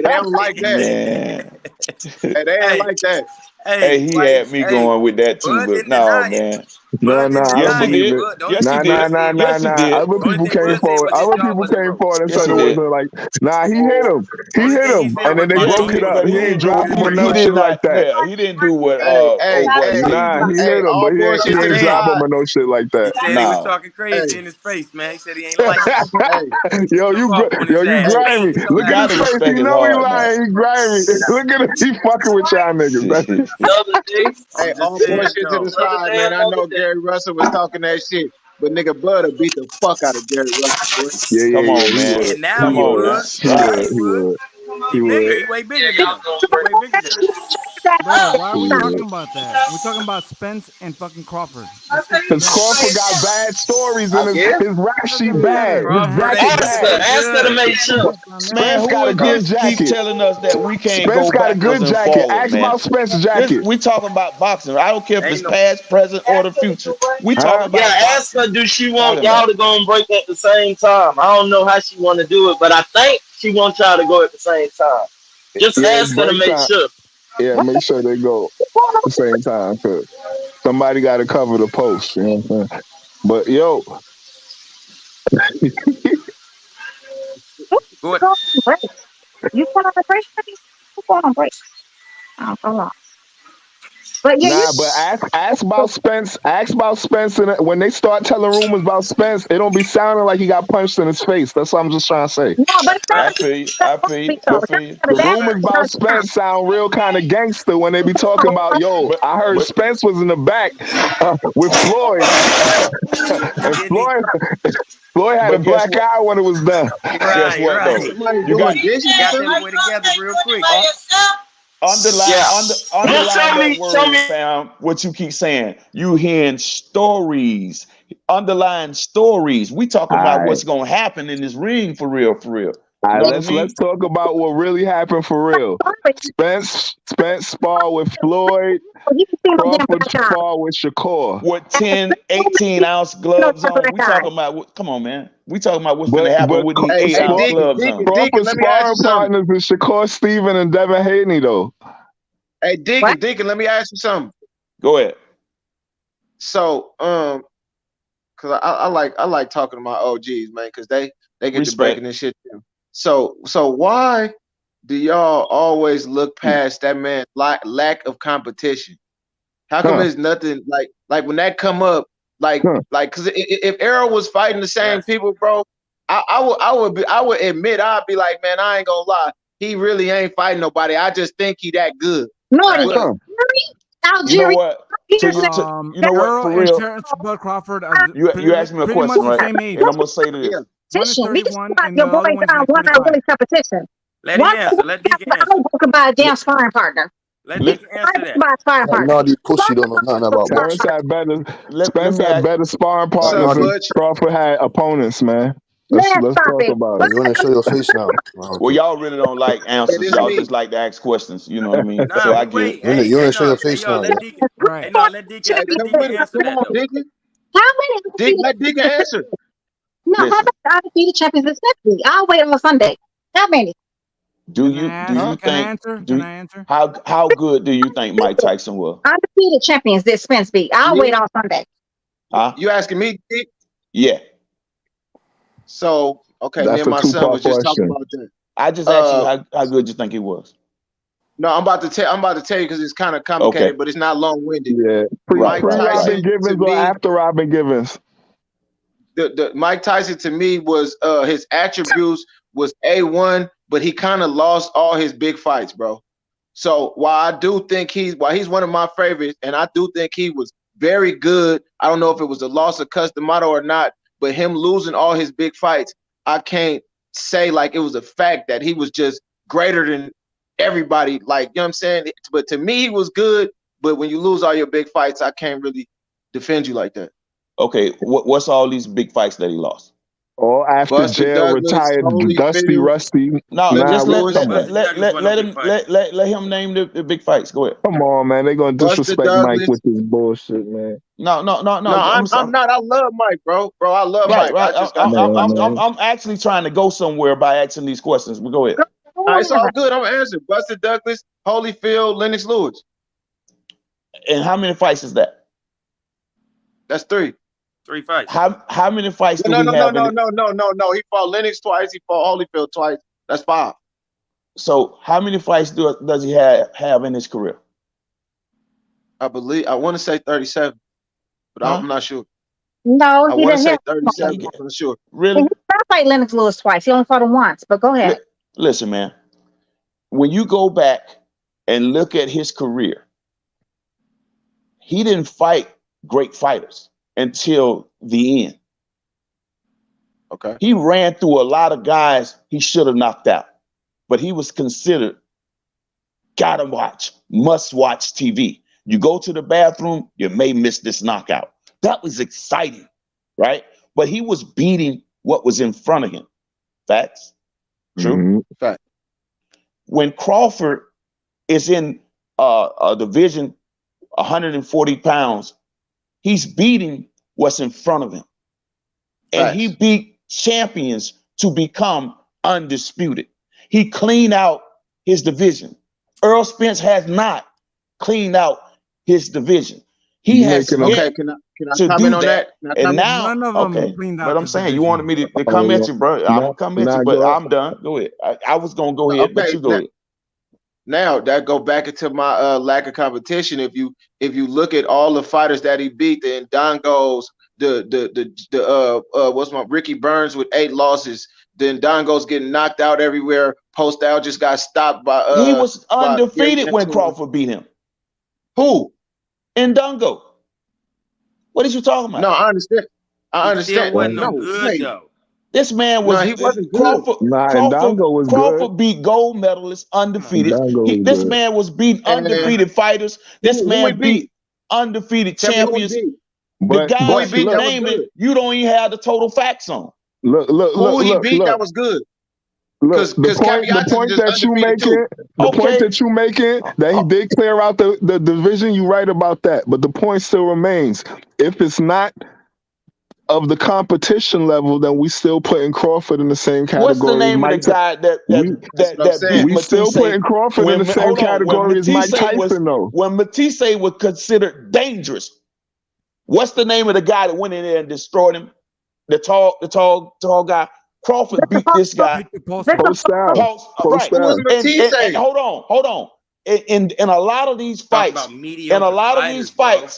they don't like that. Hey, they ain't like that. Hey, he had me going with that too, but no, man. No, yes, he did. Yes, he did. Yes, he did. Other people came forward and said it was like, nah, he hit him. He hit him. And then they broke it up. He ain't dropped him or no shit like that. Yeah, he didn't do what nah, he hit him, but he ain't drop him or no shit like that. He said he was talking crazy in his face, man. He said he ain't like it. Yo, you grimy. Look at his face. You know he lying. He grimy. Look at him. He fucking with y'all niggas. Hey, all bullshit to the side, man. I know Gary Russell was talking that shit, but nigga Bud will beat the fuck out of Gary Russell, boy. Yeah, come on, man. And now he would. He would. He way bigger than him. Bro, why are we talking about that? We're talking about Spence and fucking Crawford. Because Crawford got bad stories and his rap sheet bad. Ask to make sure. Spence got a good jacket. Keep telling us that we can't Spence go got a good jacket. Forward, Ask man. about Spence's jacket. We talking about boxing. I don't care if it's past, present, or the future. We talking about ask her, do she want y'all to go and break at the same time? I don't know how she want to do it, but I think she wants y'all to go at the same time. Just ask her to make sure. Yeah, make sure they go at the same time. Cause somebody got to cover the post. You know what I'm saying? But yo, you put on the break? You put on break. Oh, hold on. But yeah, Nah, but ask about Spence. Ask about Spence, and when they start telling rumors about Spence, it don't be sounding like he got punched in his face. That's what I'm just trying to say. no, but it's I not feel you. I feel you. I feel you. The rumors about Spence sound real kind of gangster when they be talking about, yo, I heard Spence was in the back with Floyd, and Floyd had a black eye when it was done. Guess what though? Somebody You got doing dishes. Got that boy together real quick. underline that word, fam. What you keep saying? You hearing stories, underlying stories. We talking about what's gonna happen in this ring for real, for real. All You right, know what I mean? let's talk about what really happened for real. Spence sparred with Floyd. Crawford sparred with Shakur. With 10, 18-ounce gloves on. We talking about come on, man. We talking about what's gonna happen with these 8-ounce gloves on. Crawford sparring partners is Shakur Steven and Devin Haney, though. Hey, Deacon, let me ask you something. Go ahead. So, cause I like talking to my OGs, man, cause they get to breaking this shit down. So why do y'all always look past that man lack of competition? How come it's nothing like when that come up, like cause if Errol was fighting the same people, bro, I would admit I'd be like, man, I ain't gonna lie, he really ain't fighting nobody. I just think he that good. No, you know what? You know what? For real, Terence Crawford. You asked me a question, right? And I'm gonna say this. One is 31, and the your boys other one's like one 25. really competition. Let him answer. Let Deacon answer. I don't talk about a damn sparring partner. Let Deacon answer that. About a sparring partner. No, these pussy don't know nothing about Terrence boxing. had better. Spence had better sparring partners than Crawford had opponents, man. Let's talk about it. You want to show your face now? Well, y'all really don't like answers. Y'all just like to ask questions. You know what I mean? So I get it. You want to show your face now? Let Deacon answer that. Deacon. How many? Let Deacon answer. No, how about the undefeated champions this next week? I'll wait on Sunday. How many? Do you think? How good do you think Mike Tyson was? Undefeated champions this Spence beat. I'll wait on Sunday. Huh? You asking me, Dick? Yeah. So okay, That's me and my son was just talking about that. I just asked you how good you think he was. No, I'm about to tell you because it's kind of complicated, but it's not long-winded. Yeah, Mike Tyson Givens to or me, after Robin Givens. The Mike Tyson to me was his attributes was A1, but he kind of lost all his big fights, bro. So while I do think he's one of my favorites, and I do think he was very good. I don't know if it was a loss of Customato or not, but him losing all his big fights, I can't say like it was a fact that he was just greater than everybody. Like, you know what I'm saying? But to me, he was good. But when you lose all your big fights, I can't really defend you like that. Okay, what's all these big fights that he lost? Or after Buster jail, Douglas, retired, Dusty, Rusty. No, just let him let him name the big fights. Go ahead. Come on, man. They're gonna disrespect Mike Douglas. with this bullshit, man. No. I'm not. I love Mike, bro. I love Mike. Right. I just got I'm actually trying to go somewhere by asking these questions. But go ahead. It's all good. I'm answering. Buster Douglas, Holyfield, Lennox Lewis. And how many fights is that? That's 3. 3 fights. How many fights do we have? No. He fought Lennox twice. He fought Holyfield twice. That's 5. So how many fights does he have in his career? I want to say 37, but I'm not sure. No, I he want to didn't. say 37. I'm not sure. Really? He didn't fight Lennox Lewis twice. He only fought him once. But go ahead. Listen, man. When you go back and look at his career, he didn't fight great fighters until the end. Okay. He ran through a lot of guys he should have knocked out, but he was considered gotta watch, must watch TV. You go to the bathroom, you may miss this knockout. That was exciting, right? But he was beating what was in front of him. Facts? True? Mm-hmm. Fact. When Crawford is in a division 140 pounds, he's beating what's in front of him. And he beat champions to become undisputed. He cleaned out his division. Errol Spence has not cleaned out his division. He has okay. Can I comment on that? And now, None of them okay, cleaned out but I'm the saying division. you wanted me to come at you, bro. I'm gonna come at you, but I'm done. Go ahead. I was gonna go ahead, but you go ahead. Now that go back into my lack of competition. If you look at all the fighters that he beat, the Ndongos, what's my Ricky Burns with 8 losses. Then Ndongo's getting knocked out everywhere. Postal just got stopped by. He was undefeated when Crawford beat him. Who? Ndongo. What are you talking about? No, I understand. I understand. Still wasn't no good though. This man was he wasn't good. Crawford beat gold medalists undefeated. This man was beating undefeated fighters. This man beat undefeated champions. The guys you naming, you don't even have the total facts on. Who he beat that was good. Look, the point that you making, that he did clear out the division, you right about that. But the point still remains. If it's not of the competition level, then we still putting Crawford in the same category. What's the name of the guy that beat we still putting Crawford in the same category as Mike Tyson, though. When Matisse was considered dangerous, what's the name of the guy that went in there and destroyed him? The tall guy. Crawford beat this guy. Right. And hold on. In a lot of these fights,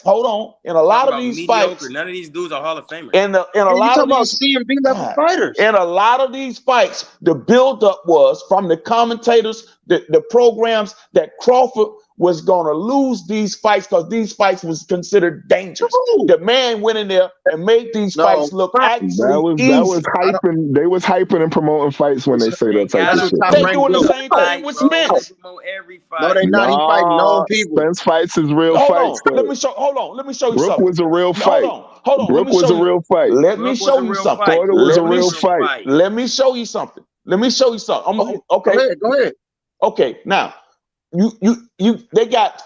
hold on. In a lot of these fights, none of these dudes are Hall of Famers. In a lot of these CMB level fighters. In a lot of these fights, the buildup was from the commentators, the programs, that Crawford was going to lose these fights because these fights was considered dangerous. The man went in there and made these fights look actually easy. That was hyping. They was hyping and promoting fights when they say that type of shit. They doing the same thing with Spence. No, they not. He fighting known people. Spence fights is real fights. Let me show you Brooke something. was a real fight. Hold on. Brooke was a real fight. Let me show you something. Porter was a real fight. Let me show you something. Okay. Go ahead. Okay, now they got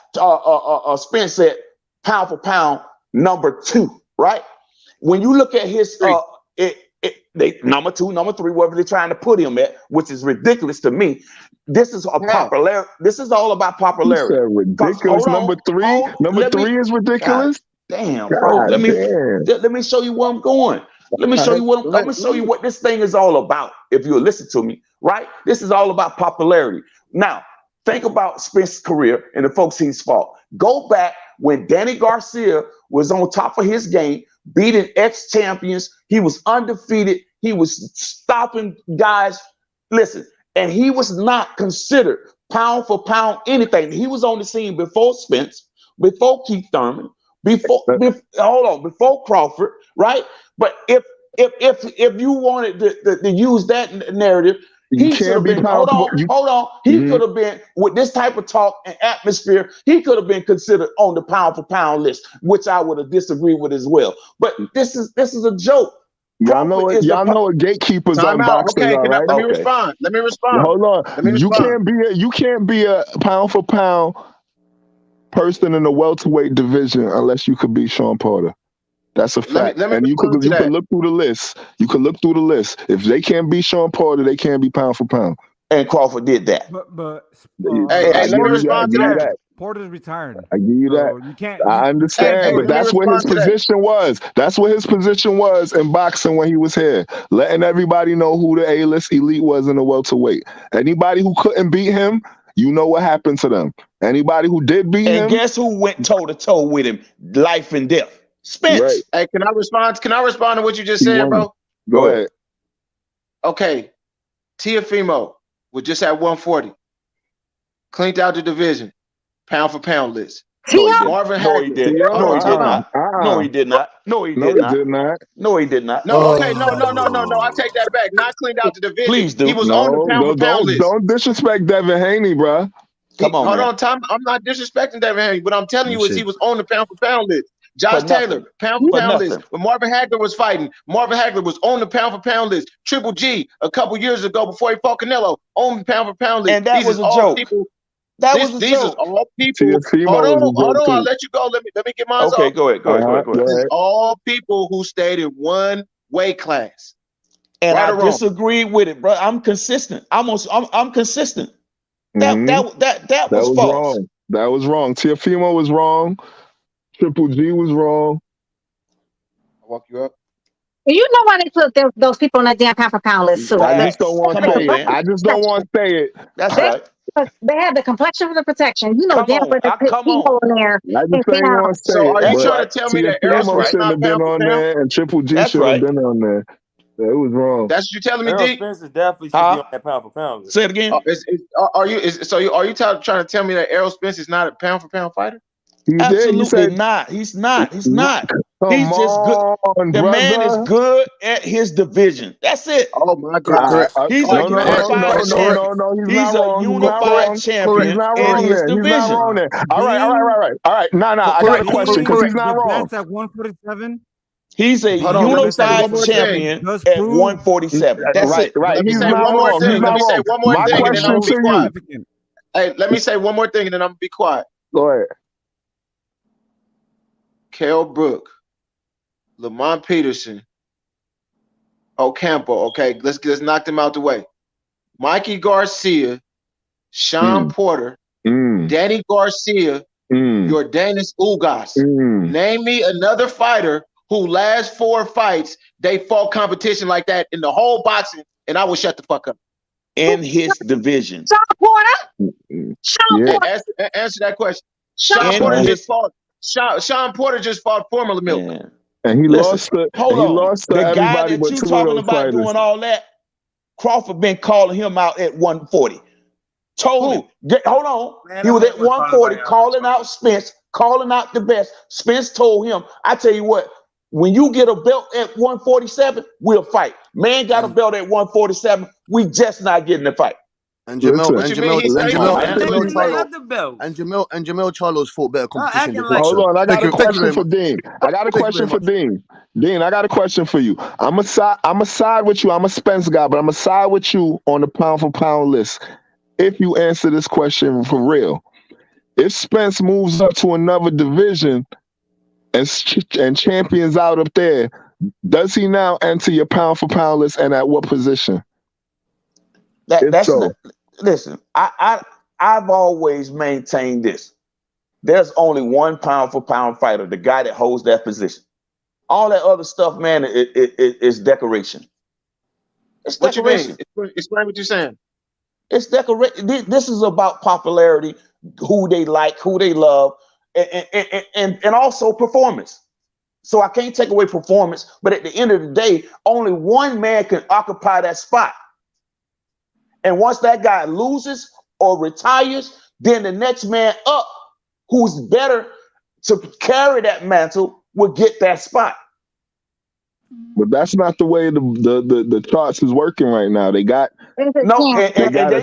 Spence at pound for pound number 2, right? When you look at his they number 2, number 3, wherever they're trying to put him at, which is ridiculous to me. This is popularity. This is all about popularity. You said ridiculous. Number 3. Number 3 is ridiculous. God damn, bro. Let me show you where I'm going. Let me show you what I'm gonna show you what this thing is all about. If you'll listen to me, right? This is all about popularity. Now, think about Spence's career and the folks he's fought. Go back when Danny Garcia was on top of his game, beating ex-champions. He was undefeated. He was stopping guys. Listen, and he was not considered pound for pound anything. He was on the scene before Spence, before Keith Thurman, before Crawford, right? But if you wanted to use that narrative, he should have been. Hold on. He could have been, with this type of talk and atmosphere, he could have been considered on the pound for pound list, which I would have disagreed with as well. But this is a joke. Y'all know what gatekeepers on boxing are, right? Let me respond. Hold on. You can't be a pound for pound person in the welterweight division unless you could beat Sean Porter. That's a fact. And you could look through the list. You can look through the list. If they can't beat Sean Porter, they can't be pound for pound. And Crawford did that. But let me respond to that. Porter's retired. I give you that. You can't. I understand, but that's what his position was. That's what his position was in boxing when he was here, letting everybody know who the A-list elite was in the welterweight. Anybody who couldn't beat him, you know what happened to them. Anybody who did beat him, and guess who went toe to toe with him, life and death? Spence. Right. Hey, can I respond to what you just said, bro? Go ahead. Okay, Teofimo was just at 140, cleaned out the division, pound for pound list. Marvin Hagler. No, he did not. No, he did not. No, he did not. No, he did not. No, okay, no. I take that back. Not cleaned out the division. Please do. He was on the pound for pound list. Don't disrespect Devin Haney, bro. Come on, hold on, Tom. I'm not disrespecting Devin Haney. What I'm telling you is he was on the pound for pound list. Josh Taylor, pound for pound list. When Marvin Hagler was fighting, Marvin Hagler was on the pound for pound list. Triple G, a couple years ago before he fought Canelo, on the pound for pound list. And that was a joke. These are all people. Hold on. I'll let you go. Let me get mine. Okay, go ahead. This is all people who stayed in one weight class. And I disagree with it, bro. I'm consistent. I'm consistent. That was false. Wrong. That was wrong. Teofimo was wrong. Triple G was wrong. I'll walk you up. You know why they put those people on that damn pound for pound list too. I just don't want to say it. That's right. They have the complexion for the protection. You know, damn well the come on. in there. I just ain't gonna say So are it, you but trying to tell me that Errol Timo Spence shouldn't not have been pound for on pound? there, and Triple G That's should have right. been on there. It was wrong. That's what you telling me, Errol D? Spence definitely should be on that pound for pound list. Say it again. Are you trying to tell me that Errol Spence is not a pound for pound fighter? Absolutely not. He's not. He's not. He's just good. The man is good at his division. That's it. Oh my God! He's a unified champion. No, he's He's not a wrong. unified champion He's not in wrong his there. He's not division. wrong there. All right. Nah. I got a question because he's not wrong. At 147. He's a unified champion at 147. That's it. Right. Let me He's say not one more wrong. thing. He's Let not me say wrong. one more My thing, and then I'm question gonna be quiet. to you. Hey, let me say one more thing, and then I'm gonna be quiet. Go ahead. Kell Brook, Lamont Peterson, Ocampo. Okay, let's knock them out the way. Mikey Garcia, Sean Porter, Danny Garcia, Jordanis Ugas. Name me another fighter who last 4 fights they fought competition like that in the whole boxing, and I will shut the fuck up. In his division. Sean Porter. Sean Porter. Answer that question. Sean Porter just fought Formula Milk. Yeah. And he lost to the guy everybody that but you 2 of talking those about fighters. doing all that, Crawford been calling him out at 140. Told him, hold on. Man, he was at 140 calling out Spence, calling out the best. Spence told him, I tell you what, when you get a belt at 147, we'll fight. Man got a belt at 147. We just not getting the fight. And Jamil Charlo's fought better competition. Hold on, I got a question for Dean. I got a question for Dean. Dean, I got a question for you. I'm a side with you. I'm a Spence guy, but I'm a side with you on the pound for pound list. If you answer this question for real, if Spence moves up to another division and champions out up there, does he now enter your pound for pound list, and at what position? Listen, I've always maintained this. There's only one pound for pound fighter, the guy that holds that position. All that other stuff, man, is decoration. It's decoration. What you mean? Explain what you're saying. It's decoration. This is about popularity, who they like, who they love, and also performance. So I can't take away performance, but at the end of the day, only one man can occupy that spot. And once that guy loses or retires, then the next man up, who's better to carry that mantle, will get that spot. But that's not the way the charts is working right now. They got and they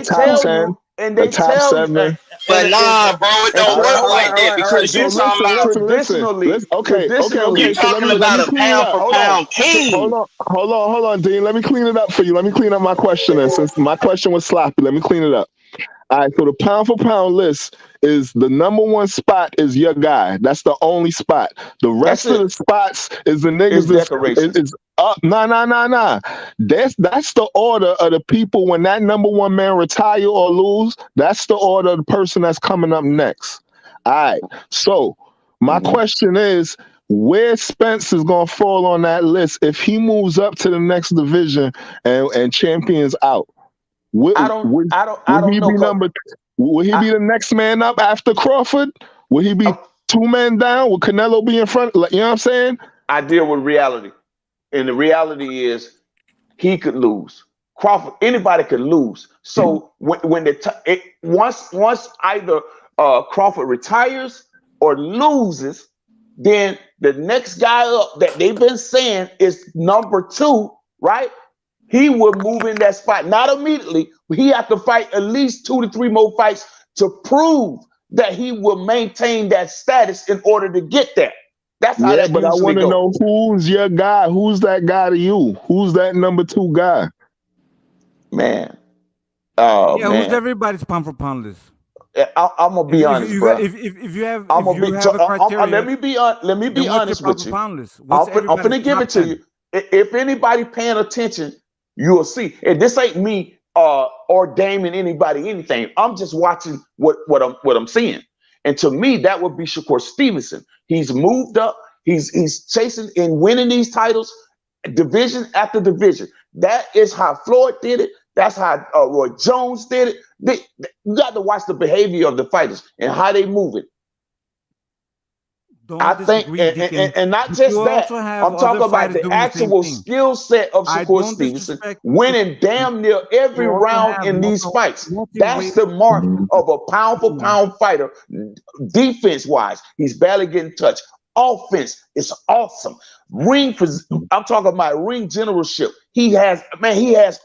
tell 10, you, and they top tell 7. you, but nah, bro, it don't work like that because you're talking about traditionally. Okay. You're talking about a pound for pound king. Hold on, Dean. Let me clean it up for you. Let me clean up my question. And since my question was sloppy, let me clean it up. All right, so the pound for pound list is the number 1 spot is your guy. That's the only spot. The rest of the spots is the niggas is up. Nah. That's the order of the people when that number 1 man retire or lose. That's the order of the person that's coming up next. All right. So my question is, where Spence is gonna fall on that list if he moves up to the next division and champions out? I don't know. Will he be the next man up after Crawford? Will he be 2 men down? Will Canelo be in front? You know what I'm saying? I deal with reality. And the reality is he could lose. Crawford, anybody could lose. So once either Crawford retires or loses, then the next guy up that they've been saying is number 2, right? He will move in that spot. Not immediately, but he has to fight at least 2 to 3 more fights to prove that he will maintain that status in order to get there. That's how that but I want to goes. know who's your guy. Who's that guy to you? Who's that number 2 guy? Man. Who's everybody's pound for pound list? I'm gonna be honest, bro. If you have a criteria, let me be honest with you. I'm finna give it to you. If anybody paying attention, you'll see. And this ain't me or damning anybody anything. I'm just watching what I'm seeing. And to me, that would be Shakur Stevenson. He's moved up. He's chasing and winning these titles, division after division. That is how Floyd did it. That's how Roy Jones did it. You got to watch the behavior of the fighters and how they move it. I think, and not just that, I'm talking about the actual skill set of Shakur Stevenson, winning damn near every round in these fights. That's the mark of a pound-for-pound fighter, defense-wise. He's barely getting touched. Offense is awesome. I'm talking about ring generalship. He has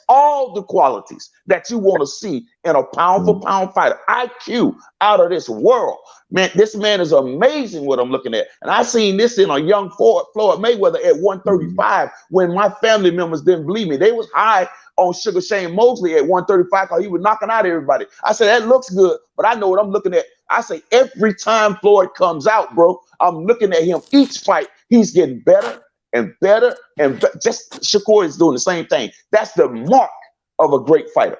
all the qualities that you want to see in a pound-for-pound fighter. IQ out of this world. Man, this man is amazing what I'm looking at. And I seen this in a young Floyd Mayweather at 135 when my family members didn't believe me. They was high on Sugar Shane Mosley at 135 because he was knocking out everybody. I said, that looks good, but I know what I'm looking at. I say every time Floyd comes out, bro, I'm looking at him each fight. He's getting better and better. And just Shakur is doing the same thing. That's the mark of a great fighter.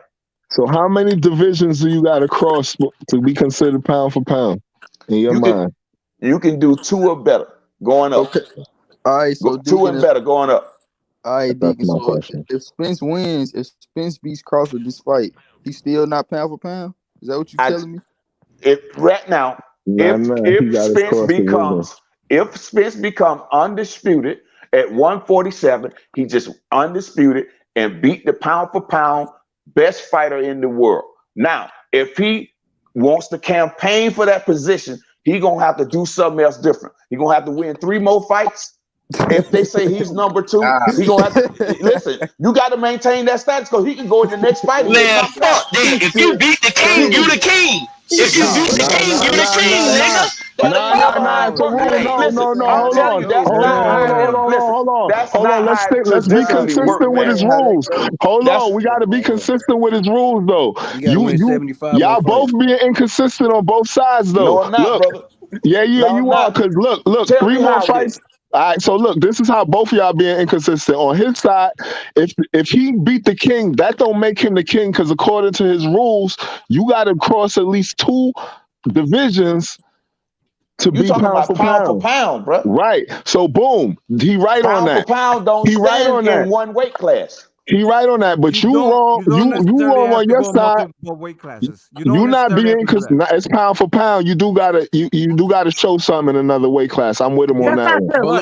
So how many divisions do you got to cross to be considered pound for pound in your mind? You can do 2 or better going up. Okay. All right, so 2 and better going up. All right, Deacon. So if Spence wins, if Spence beats Crawford this fight, he's still not pound for pound? Is that what you're telling me? If Spence becomes undisputed at 147, he just undisputed and beat the pound for pound best fighter in the world. Now, if he wants to campaign for that position, he gonna have to do something else different. He gonna have to win 3 more fights. If they say he's number 2, he gonna have to listen. You got to maintain that status because he can go in the next fight. Man, fuck that. If you beat the king, you the king. If you beat the king, you the king, nigga. Hold on. Let's be consistent with his rules. Hold on, we got to be consistent with his rules, though. Y'all both being inconsistent on both sides, though. No, I'm not, brother. Yeah, you are. Because look, 3 more fights. All right, so look, this is how both of y'all being inconsistent. On his side, if he beat the king, that don't make him the king because according to his rules, you got to cross at least 2 divisions to be pound for pound, bro. Right. So boom, he right on that. Pound for pound don't stand in one weight class. He right on that, but you wrong. You wrong on your side. Weight classes. You not being because it's pound for pound. You do gotta show something in another weight class. I'm with him on that one.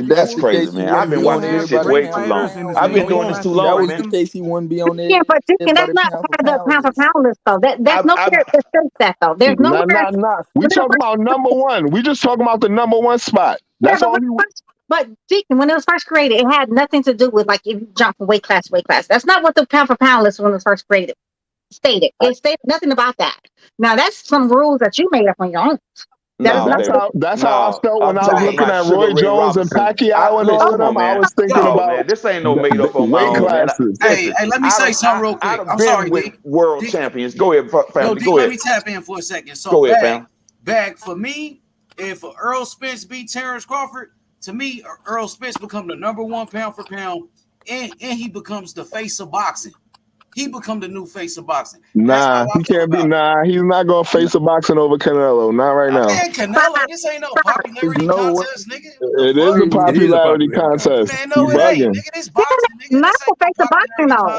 That's crazy, man. I've been watching this shit way too long. I've been doing this too long, man. In case he wouldn't be on there. Yeah, but that's not part of the pound for pound list, though. There's no fair to say that, though. There's no. We talking about number 1. We just talking about the number 1 spot. That's all. But Deacon, when it was first created, it had nothing to do with like if you jump from weight class. That's not what the pound for pound list when it was first created stated. It stated nothing about that. Now that's some rules that you made up on your own. That's how I felt when I was looking at Roy Jones and Pacquiao and all of them. I was thinking about this ain't no made up on my own classes. Hey, let me say something real quick. I'm sorry, Dick. World champions. Go ahead, family. Go ahead. Let me tap in for a second. So go ahead, fam. Back for me, if Errol Spence beat Terence Crawford, to me, Errol Spence becomes the number 1 pound for pound, and he becomes the face of boxing. He become the new face of boxing. Nah, he can't be. Nah, he's not gonna face a boxing over Canelo. Not right now. Man, Canelo, this ain't no popularity contest, nigga. It is a popularity contest. Man, no, it ain't. Nigga, this boxing, nigga. Not a face of boxing, though.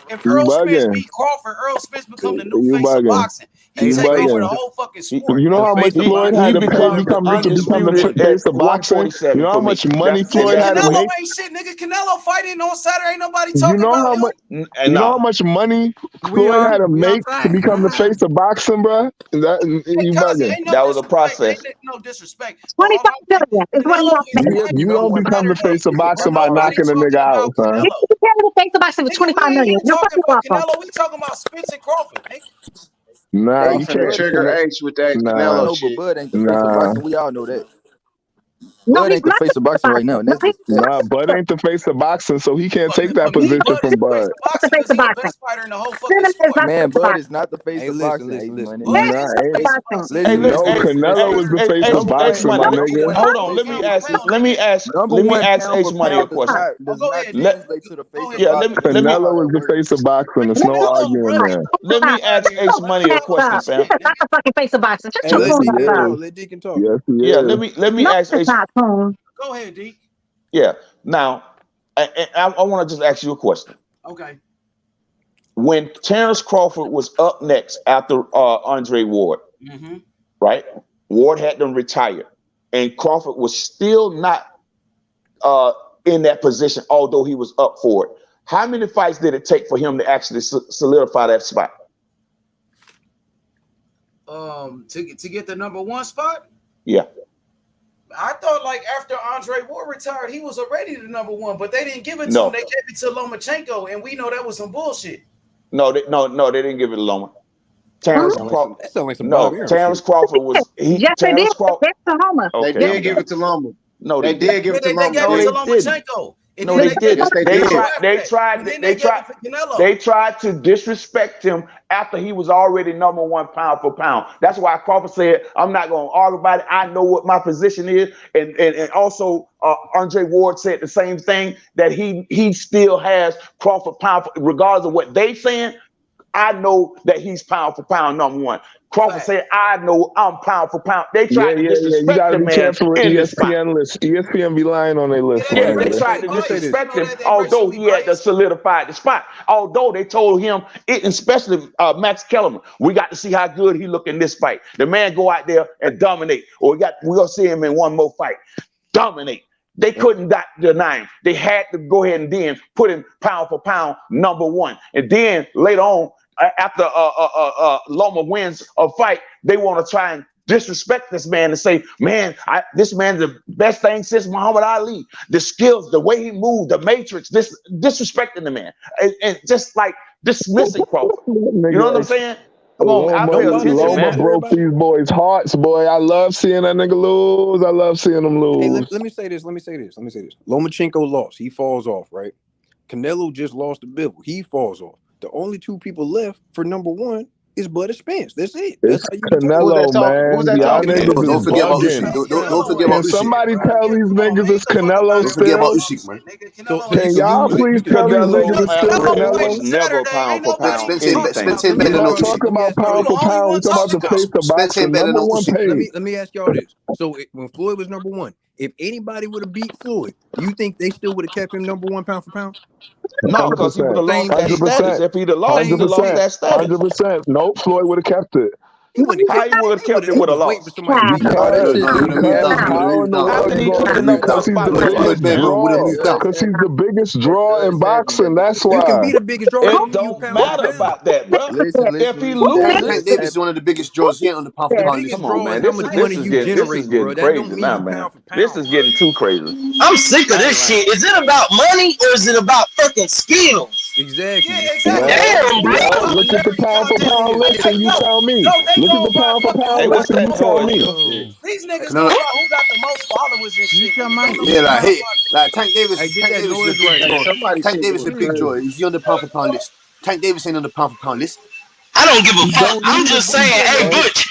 If Errol Spence beat Crawford, Errol Spence become the new face of boxing. He take over the whole fucking sport. You know how much Floyd had to pay to become the face of boxing? You know how much money Floyd had to make? Canelo ain't shit, nigga. Canelo fighting on Saturday. Ain't nobody talking about him. You know how much money Floyd had to make to become the face of boxing, bro? That was a process. No disrespect. 25 billion is what you don't become the face of boxing by knocking a nigga out, son. You became the face of boxing for 25 million. We talking about Spence and Crawford, nigga. Nah, you can't trigger H with that Canelo shit. Bud ain't the face of boxing. We all know that. No, Bud ain't the face of boxing right now. Nah, Bud ain't the face of boxing, so he can't take that position from Bud. The face of boxing. Man, Bud is not the face of boxing. No, Canelo is the face of boxing, my nigga. Hold on, let me ask H Money a question. Canelo is the face of boxing. There's no arguing there. Let me ask H Money a question, fam. He's not the fucking face of boxing. Shut your Let Deacon talk. Yeah, let me ask H. Go ahead, D. Yeah. Now, I want to just ask you a question. Okay. When Terence Crawford was up next after Andre Ward, right? Ward had them retired, and Crawford was still not in that position, although he was up for it. How many fights did it take for him to actually solidify that spot? To get the number one spot? Yeah. I thought like after Andre Ward retired, he was already the number one, but they didn't give it to him. They gave it to Lomachenko, and we know that was some bullshit. No, they didn't give it to Loma. Terence Crawford. That sounds like some Terence Crawford was yes, they did. Okay. They did give it to Loma. No, they did give it to Loma. They gave it to Lomachenko. No, they didn't. They tried to disrespect him after he was already number one pound for pound. That's why Crawford said, "I'm not going to argue about it. I know what my position is." And also Andre Ward said the same thing, that he still has Crawford pound for, regardless of what they saying. I know that he's pound for pound number one. Crawford said, "I know I'm pound for pound." They tried to disrespect you gotta the be man careful with in the spot. ESPN list. ESPN be lying on their list. Yeah, they tried to disrespect him, although he had to solidify the spot. Although they told him, especially Max Kellerman, we got to see how good he look in this fight. The man go out there and dominate, or we're gonna see him in one more fight. Dominate. They couldn't deny him. They had to go ahead and then put him pound for pound number one. And then later on, after Loma wins a fight, they want to try and disrespect this man and say, "Man, this man's the best thing since Muhammad Ali." The skills, the way he moved, the matrix, disrespecting the man, and just like dismissing Crawford. You know what I'm saying? Come on, Loma broke these boys' hearts, boy. I love seeing that nigga lose. I love seeing him lose. Hey, let me say this. Lomachenko lost. He falls off, right? Canelo just lost to Bivol. He falls off. The only two people left for number one is Bud Spence. That's it. That's how you Canelo, man. Who's that Y'all talking? niggas Don't is forget about bugging. Usyk. Don't forget about Can Usyk. somebody tell these niggas it's Canelo Don't forget about still? Usyk, man. Can y'all please tell these niggas it's still Canelo was Canelo? never pound for pound. Spence ain't We're better than not Usyk. talking about pound for pound. We're talking about the face of Spence boxing. ain't better than Number one Usyk. paid. Let me ask y'all this. So when Floyd was number one, if anybody would have beat Floyd, do you think they still would have kept him number one pound for pound? No, because he would have lost that 100%. status. If he'd have lost, he'd have lost that status. 100%. Nope, Floyd would have kept it. How he would have kept it with a loss? Because how in the world you gonna, because he's the biggest draw. Because he's the biggest draw in boxing. That's why. You can be the biggest draw. It don't matter about that, bro. If he loses, Tank Davis is one of the biggest draws here on the pound for pound. Come on, man. This is getting crazy now, man. This is getting too crazy. I'm sick of this shit. Is it about money or is it about fucking skills? Exactly. Damn, bro. Look at the pound for pound list and you tell me. Look at the pound for pound list and you tell me. These niggas know about who got the most followers and shit. Yeah, like Tank Davis. Tank Davis is a big draw. Is he on the pound for pound list? Tank Davis ain't on the pound for pound list. I don't give a fuck. I'm just saying, hey Butch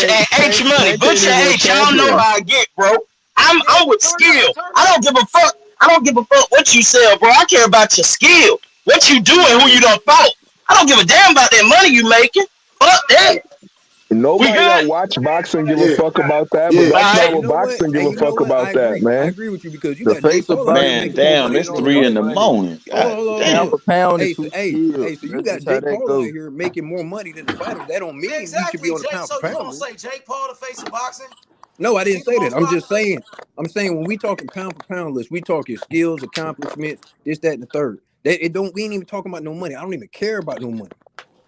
and H Money, Butch and H, y'all know how I get, bro. I'm with skill. I don't give a fuck. I don't give a fuck what you sell, bro. I care about your skill. What you doing, who you done fought. I don't give a damn about that money you making. Fuck that. Nobody that watch boxing give a fuck about that, but that's not what boxing give a fuck about that, man. I agree with you because you The got face of man, damn, it's 3 in the morning. Damn, for pound. Hey, so you got Jake Paul out here making more money than the fighters. That don't mean you should be on the pound for pound. So you gonna say Jake Paul the face of boxing? No, I didn't say that. I'm just saying. I'm saying when we talking pound for pound list, we talking skills, accomplishments, this, that, and the third. We ain't even talking about no money. I don't even care about no money.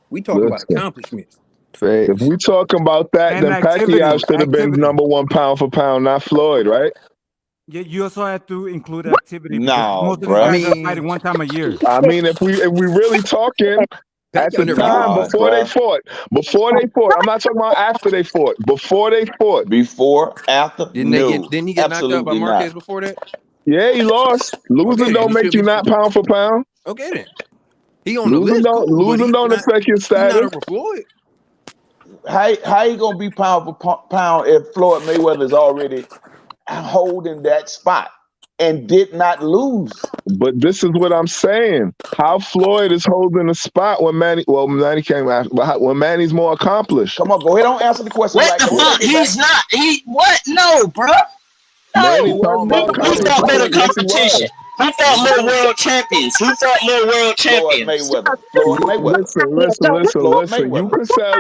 We talking about accomplishments. If we talking about that, then Pacquiao should have been number one pound for pound, not Floyd, right? Yeah, you also have to include activity. No, most of the guys are fighting one time a year. I mean, if we really talking at the time before they fought, I'm not talking about after they fought. Before they fought, after. Didn't he get knocked out by Marquez before that? Yeah, he lost. Losing don't make you not pound for pound. Okay then. He on the list. Losing don't affect your status. He's not over Floyd. How you gonna be pound for pound if Floyd Mayweather is already holding that spot and did not lose? But this is what I'm saying. How Floyd is holding the spot when Manny came after, when Manny's more accomplished. Come on, go ahead, don't answer the question. What the fuck? He's not. What? No, bro. No. Who's got better competition? Who fought more world champions? Who fought more world Floyd champions? Mayweather. Floyd Mayweather. Listen.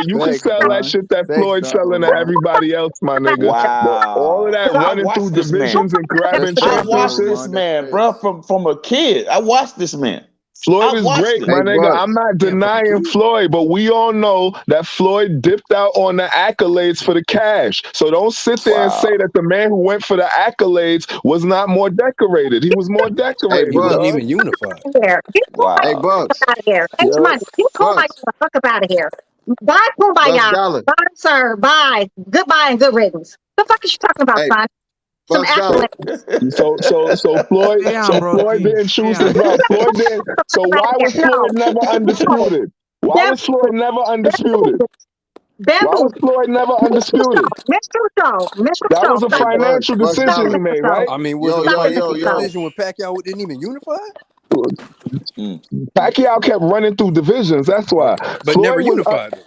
You can sell that shit that Floyd selling to everybody else, my nigga. But all of Wow. that I running through watched this man. divisions and grabbing I watched championships. this man, bro, from a kid. I watched this man. Floyd is great, my nigga. I'm not denying Floyd, but we all know that Floyd dipped out on the accolades for the cash. So don't sit there and say that the man who went for the accolades was not more decorated. He was more decorated. He wasn't even unified. Wow. Hey, Bucks. Out of here. It's money. You Kumbaya the fuck up out of here. Bye, Kumbaya. Bye, sir. Bye. Goodbye and good riddance. The fuck is you talking about, son? Some accolades. So Floyd, Floyd didn't choose his route. Floyd didn't. So why was Floyd never undisputed? Why was Floyd never undisputed? Why was Floyd never undisputed? That was a financial decision he made, right? I mean, was it a financial decision when Pacquiao didn't even unify? Pacquiao kept running through divisions. That's why. But Floyd never unified.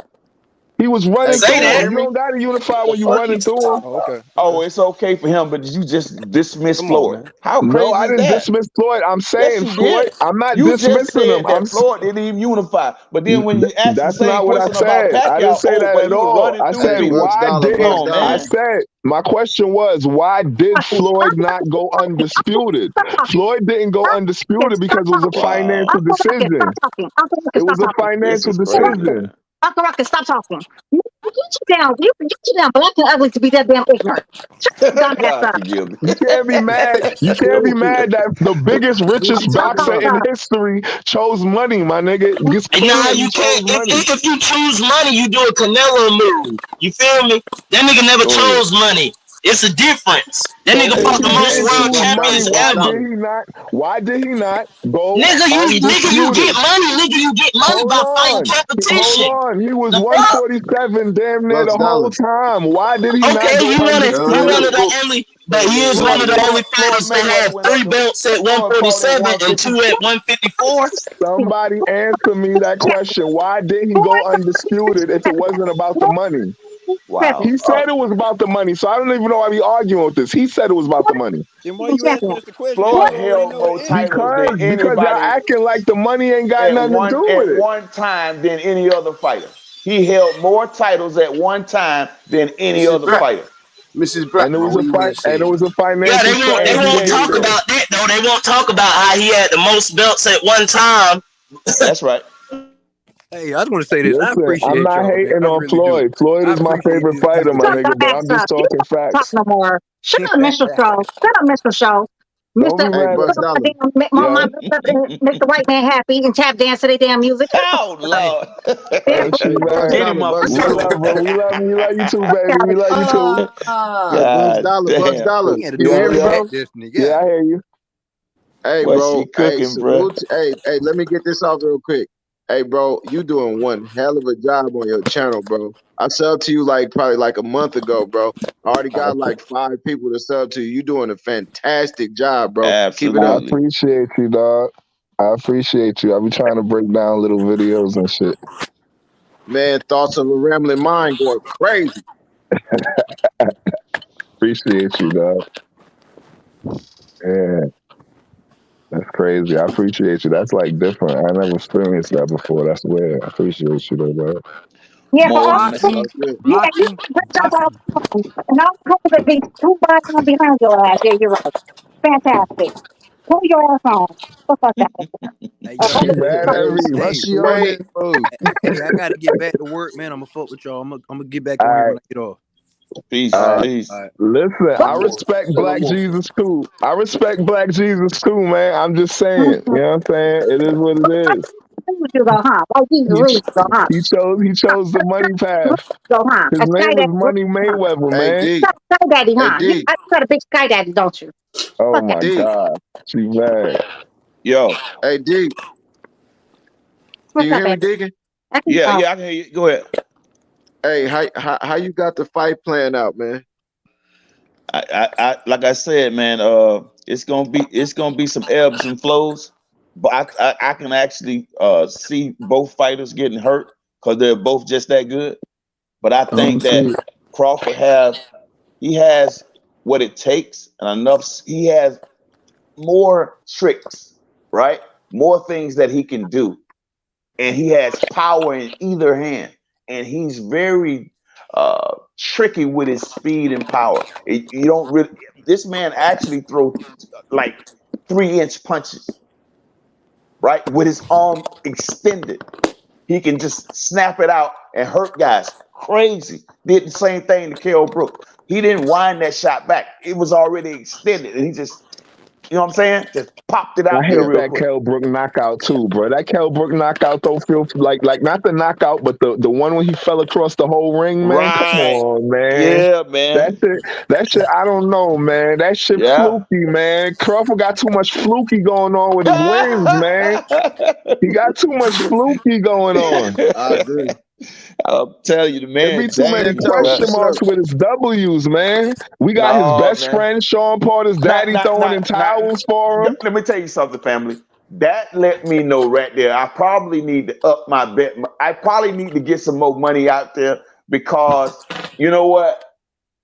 He was running Say through that. him. You don't got to unify when you're running through him. Oh, okay. Oh, it's okay for him, but you just dismiss Floyd. How crazy No, I is didn't that? dismiss Floyd. I'm saying Yes, you Floyd. did. I'm not You just dismissing said him. that Floyd didn't even unify. But then when you ask the That's same not what I question about said. I didn't Pacquiao, say that but at you were all. running I through said, people. why did Come on, man. I said my question was, why did Floyd not go undisputed? Floyd didn't go undisputed because it was a financial decision. It was a financial decision. Uncle Rocket, stop talking. You get you down black and ugly to be that damn ignorant. Shut your dumb ass up. You can't be mad. You can't be mad that the biggest, richest boxer in history chose money, my nigga. Just Nah, clearly you chose can't. money. If you choose money, you do a Canelo move. You feel me? That nigga never chose money. It's a difference. That nigga If fought he the most didn't world choose money, champions ever. why did he not go Nigga, you undisputed? get money. Nigga, you get money by fighting competition. Hold on. He was The fuck? 147 damn near the whole time. Why did he not Okay, go you one of undisputed? the only, but he is one of the only fighters to have 3 belts at 147 and 2 at 154. Somebody answer me that question. Why did he go undisputed if it wasn't about the money? Wow. He said it was about the money, so I don't even know why we arguing with this. He said it was about the money. Then why you asking us the question? Floyd held more titles than Because y'all anybody acting like the money ain't got nothing to do with it. at one time than any other fighter. He held more titles at one time than any other fighter. Mrs. Black, and it was a fight, and it was a financial. Yeah, they won't talk about that though. They won't talk about how he had the most belts at one time. That's right. Hey, I just want to say this. Listen, I appreciate I'm not y'all, hating man. I on really Floyd. do. Floyd is my favorite fighter, my nigga, but I'm just talking facts. No more. Shut up, Mr. Show. Shut up, Mr. Show. Mr. Mr. White Man happy and tap dance to their damn music. Oh Lord. Get him up. We love you too, baby. We love you too. Bucks Dollar. You hear me, bro? Yeah, I hear you. Hey, What bro. she cooking, bro? Hey, let me get this off real quick. Hey, bro, you doing one hell of a job on your channel, bro. I subbed to you probably like a month ago, bro. I already got like 5 people to sub to you. You doing a fantastic job, bro. Absolutely. Keep it up. I appreciate you, dog. I appreciate you. I be trying to break down little videos and shit. Man, thoughts of a rambling mind going crazy. Appreciate you, dog. Yeah. That's crazy. I appreciate you. That's like different. I never experienced that before. That's weird. I appreciate you, though, bro. Yeah, but also, you jump out and I'll cover the these 2 bodies behind your ass. Yeah, you're right. Fantastic. Pull your ass on. Fuck that. She mad at me. Hey, She on this food. Hey, I gotta get back to work, man. I'm gonna fuck with y'all. I'm gonna get back on here when I get off. Peace. Peace. Listen, I respect Black Jesus too. I respect Black Jesus too, man. I'm just saying. You know what I'm saying? It is what it is. He chose the money path. His name was Money Mayweather, man. Sky Daddy, huh? You got a big Sky Daddy, don't you? Oh my God. She mad. Yo. Hey, D. Can you hear me, Deacon? Yeah, I can hear you. Go ahead. Hey, how you got the fight plan out, man? I like I said, man, it's gonna be some ebbs and flows, but I can actually see both fighters getting hurt because they're both just that good. But I think that Crawford has what it takes and enough. He has more tricks, right? More things that he can do. And he has power in either hand. And he's very tricky with his speed and power. You don't really. This man actually throws like 3-inch punches, right? With his arm extended, he can just snap it out and hurt guys. Crazy. Did the same thing to Kell Brook. He didn't wind that shot back. It was already extended, and he just, you know what I'm saying? Just popped it out I there hate real that quick. Kell Brook knockout too, bro. That Kell Brook knockout don't feel like not the knockout, but the one when he fell across the whole ring, man. Right. Come on, man. Yeah, man. That shit, I don't know, man. That shit fluky, man. Crawford got too much fluky going on with his wins, man. He got too much fluky going on. I agree. I'll tell you, the man. There be too many question marks with his W's, man. We got his best friend, Sean Porter's daddy, throwing in towels for him. Let me tell you something, family. That let me know right there. I probably need to up my bet. I probably need to get some more money out there because you know what?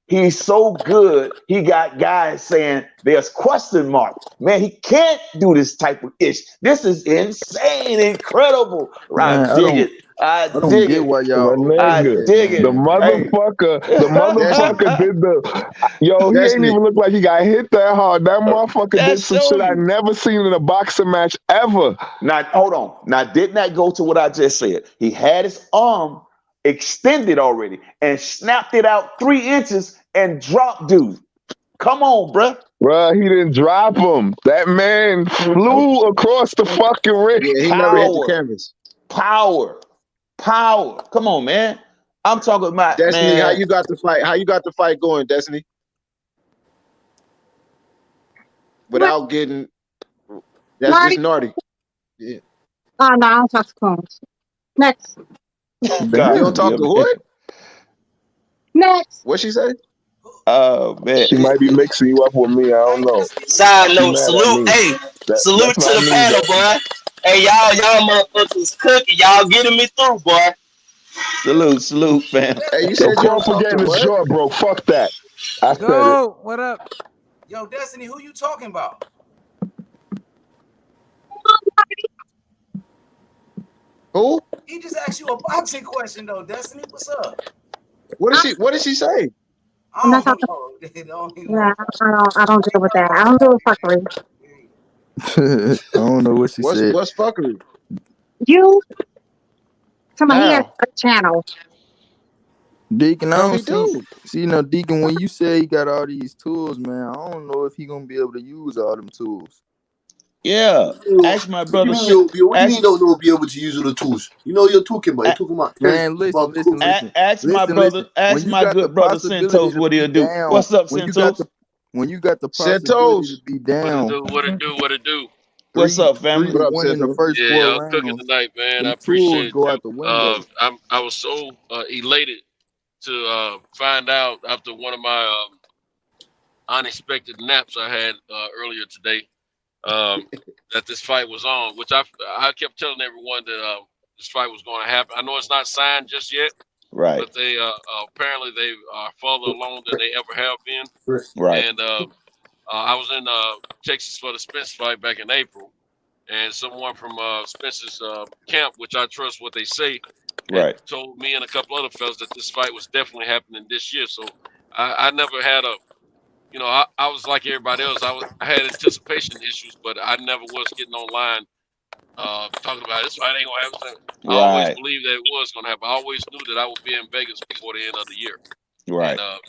He's so good. He got guys saying there's question marks. Man, he can't do this type of ish. This is insane, incredible. Man, I dig it. I don't dig get it. why y'all. I dig it. The motherfucker did he ain't even look like he got hit that hard. That motherfucker did some shit I never seen in a boxing match ever. Now, hold on. Now, didn't that go to what I just said? He had his arm extended already and snapped it out 3 inches and dropped dude. Come on, bruh. Bruh, he didn't drop him. That man flew across the fucking ring. Yeah, he never hit the canvas. Power. Come on, man. I'm talking about Destiny. man. How you got the fight? How you got the fight going, Destiny? Without getting that's Nardi? just Nardi. Yeah. Oh no, I don't talk to clones. Next. God, you don't talk to what? Next. What she say? Oh man, she might be mixing you up with me. I don't know. Side note, salute, salute to the panel, boy. Hey, y'all motherfuckers cooking. Y'all getting me through, boy. Salute, fam. Hey, you said you don't talk getting his jaw broke. Fuck that. I said it. What up? Yo, Destiny, who you talking about? Who? He just asked you a boxing question though, Destiny. What's up? What did she say? I'm not talking. Yeah, I don't deal with that. I don't deal with fuckery. I don't know what she said. What's fuckery? You? Somebody he has a channel. Deacon, I don't see no Deacon. When you say he got all these tools, man, I don't know if he gonna be able to use all them tools. Yeah, ask my brother. What do you mean don't know be able to use the tools? You know you're talking about. You're talking about. Man, listen. Ask my brother. Ask my good brother Centos what he'll do. What's up, Centos? When you got the possibility to be down. What it do? What's up, family? 3-1 in the first 4 y'all rounds. cooking tonight, man. I Them appreciate it. tools go out the window. I was so elated to find out after one of my unexpected naps I had earlier today that this fight was on, which I kept telling everyone that this fight was going to happen. I know it's not signed just yet, right? But they apparently they are further along than they ever have been, right? And I was in Texas for the Spence fight back in April, and someone from Spence's camp, which I trust what they say, right, told me and a couple other fellas that this fight was definitely happening this year. So I never had a, I was like everybody else. I had anticipation issues, but I never was getting online talking about this fight ain't gonna happen. I always believed that it was gonna happen. I always knew that I would be in Vegas before the end of the year. Right. And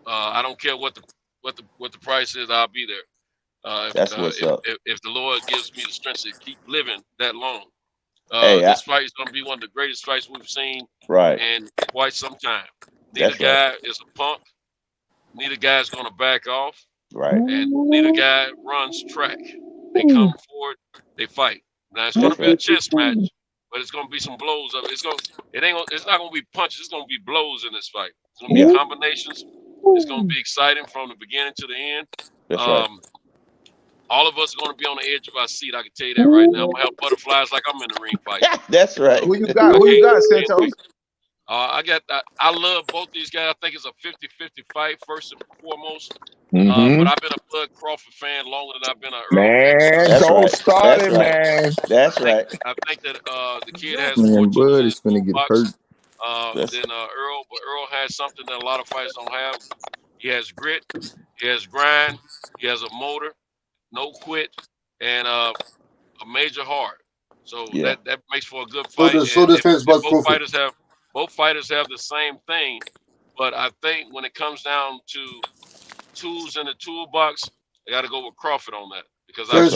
I don't care what the price is, I'll be there. That's what's up. If the Lord gives me the strength to keep living that long, this fight is gonna be one of the greatest fights we've seen in quite some time. Neither guy is a punk. Neither guy's gonna back off. Right. And neither guy runs track. They come forward, they fight. Now it's gonna be a chess match, but it's gonna be some blows of it. It's not gonna be punches, it's gonna be blows in this fight. It's gonna be combinations. It's gonna be exciting from the beginning to the end. That's right. All of us are gonna be on the edge of our seat. I can tell you that right now. I'm gonna have butterflies like I'm in the ring fight. That's right. Who you got, Santos? I love both these guys. I think it's a 50-50 fight, first and foremost. Mm-hmm. But I've been a Bud Crawford fan longer than I've been an Errol Man, fan. don't start it, man. That's right. I think that the kid has more tools Bud in is his finna get toolbox hurt. than Earl. But Earl has something that a lot of fighters don't have. He has grit. He has grind. He has a motor, no quit, and a major heart. So that makes for a good fight. So does Terence both Crawford. fighters have the same thing. But I think when it comes down to tools in the toolbox, I got to go with Crawford on that because Terence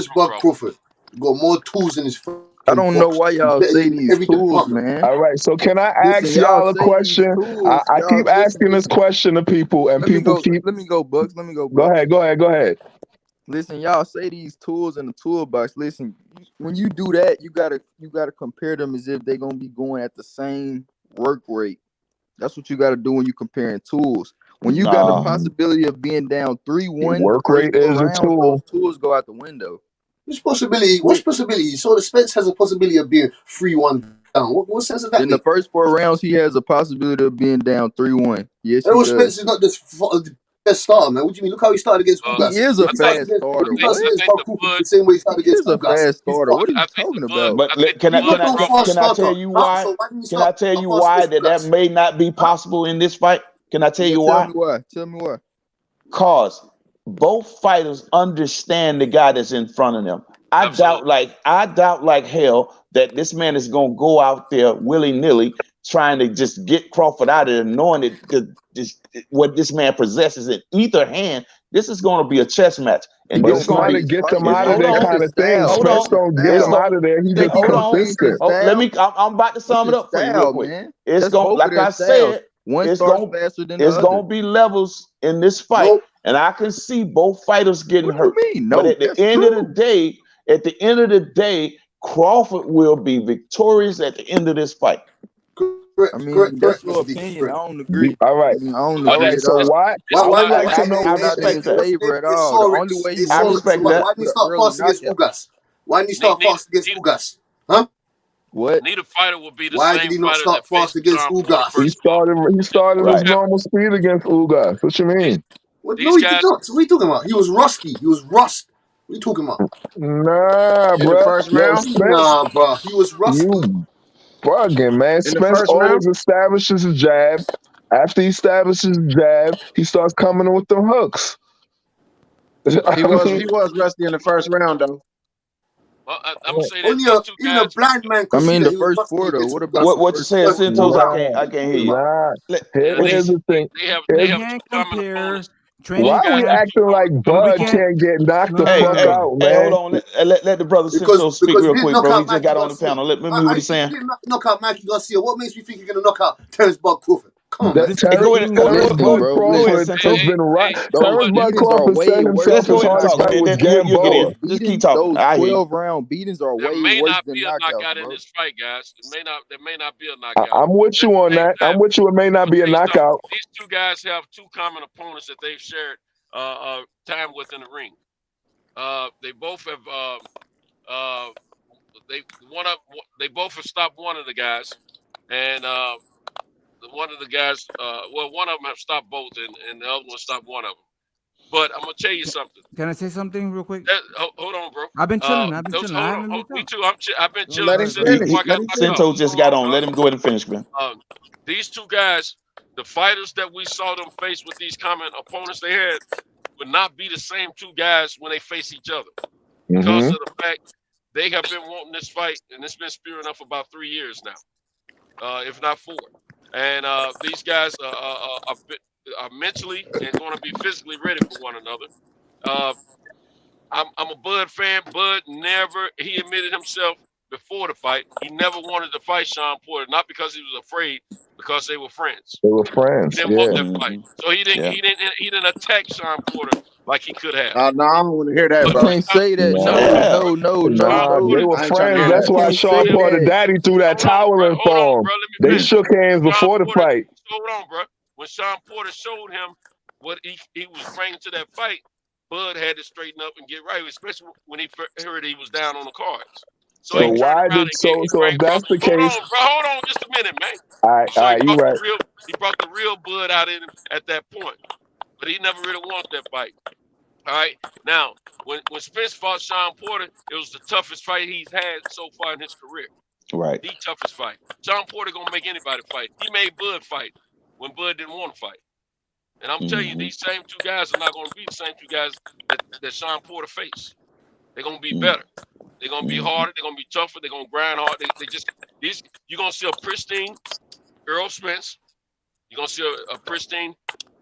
Crawford got more tools in his. I don't know why y'all say these tools, man. All right, so can I ask Listen, y'all y'all a say these question? tools. I Y'all keep asking this question to people, and people keep. Let me go, Bucks. Let me go, Go Bucks. ahead. Go ahead. Listen, y'all say these tools in the toolbox. Listen, when you do that, you gotta compare them as if they're gonna be going at the same work rate. That's what you gotta do when you comparing tools. When you got a possibility of being down 3-1, Work rate is a rounds, tool. those tools go out the window. Which possibility? So the Spence has a possibility of being 3-1 down. What sense does that In make? the first 4 rounds, he has a possibility of being down 3-1. Yes, he Errol does. Spence is not the best starter, man. What do you mean? Look how he started against Ugas. He is a fast starter. He starts against Bob Crawford the same way he started against He is a Ugas. fast starter. What are you talking about? But can I tell you why? So why didn't he Can I start tell you fast why against that Ugas? may not be possible in this fight? Can I tell you why? Tell me why. Cause both fighters understand the guy that's in front of them. I doubt like hell that this man is gonna go out there willy-nilly trying to just get Crawford out of there, knowing that what this man possesses in either hand. This is gonna be a chess match. And But it's not a get them out of there kind of thing. Spence don't get them out of there. He just consistent. I'm about to sum it up for you real quick. Man. It's gonna, like I said, one starts faster than the other. It's gonna be levels in this fight, and I can see both fighters getting hurt. But at the end of the day, Crawford will be victorious at the end of this fight. I mean, that's your opinion. I don't agree. All right. I don't All right. So why? I would like to know. I respect that. Favor at all. The only way you I respect that. Why didn't he start fast against Ugas? Why didn't he start fast against Ugas? Huh? What? Neither fighter will be the Why same did he not fighter start that faced fast against Sean Porter Ugas? first. He started his normal speed against Ugas. What you mean? No, he did not. So what are you talking about? He was rusty. He was rust. What are you talking about? Nah, In bro. the first round? Nah, bro. He was rusty. You bugging, man. In the Spence first always round? establishes his jab. After he establishes his jab, he starts coming in with the hooks. He was rusty in the first round, though. Well, I'm gonna say that even a blind man could see that the he was first rusty 4 though. against What Ugas. about What you saying, Centos? I can't hear you. Nah. Here's the thing. They have two common opponents. Why are we acting like Bud can't get knocked the fuck out, man? Hey, hold on. Let the brother Centos speak real quick, bro. He just got on the panel. Let me hear what he's saying. He didn't knock out Mikey Garcia. What makes me think he's gonna knock out Terence Crawford? Come on, man. Terence Bud Crawford has been right. Terence Bud Crawford said himself his hardest fight was Gamboa. Just keep talking. Those 12-round beatings are way worse than knockouts, knockout bro. in this fight, guys. There may not be a knockout. I'm with you on that. I'm with you. It may not be a knockout. These two guys have two common opponents that they've shared time with in the ring. They both have they both have stopped one of the guys, and one of the guys, one of them have stopped both, and the other one stopped one of them. But I'm gonna tell you something. Can I say something real quick? Hold on, bro. I've been chilling. Me too. I've been chilling since I got my Cinto just got on. Let him go ahead and finish, man. These two guys, the fighters that we saw them face with these common opponents they had, would not be the same two guys when they face each other because of the fact they have been wanting this fight, and it's been spearing up for about 3 years now, if not 4. And these guys are mentally and going to be physically ready for one another. I'm a Bud fan. Bud he admitted himself before the fight, he never wanted to fight Sean Porter, not because he was afraid, because they were friends. They were friends. He didn't want that fight, so he didn't attack Sean Porter like he could have. No, I don't want to hear that, You bro. can't say that. No. They were friends. That's why Sean Porter daddy threw that towel in for him. They shook hands before the fight. Hold on, bro. When Sean Porter showed him what he was bringing to that fight, Bud had to straighten up and get right, especially when he heard he was down on the cards. So why did if that's the case? Hold on just a minute, man. All right, you right. He brought the real blood out in him at that point, but he never really wanted that fight. All right. Now, when Spence fought Sean Porter, it was the toughest fight he's had so far in his career. Right. The toughest fight. Sean Porter gonna make anybody fight. He made Bud fight when Bud didn't want to fight. And I'm telling you, these same two guys are not gonna be the same two guys that Sean Porter faced. They're gonna be better. They're gonna be harder. They're gonna be tougher. They're gonna grind hard. You're gonna see a pristine Errol Spence. You're gonna see a pristine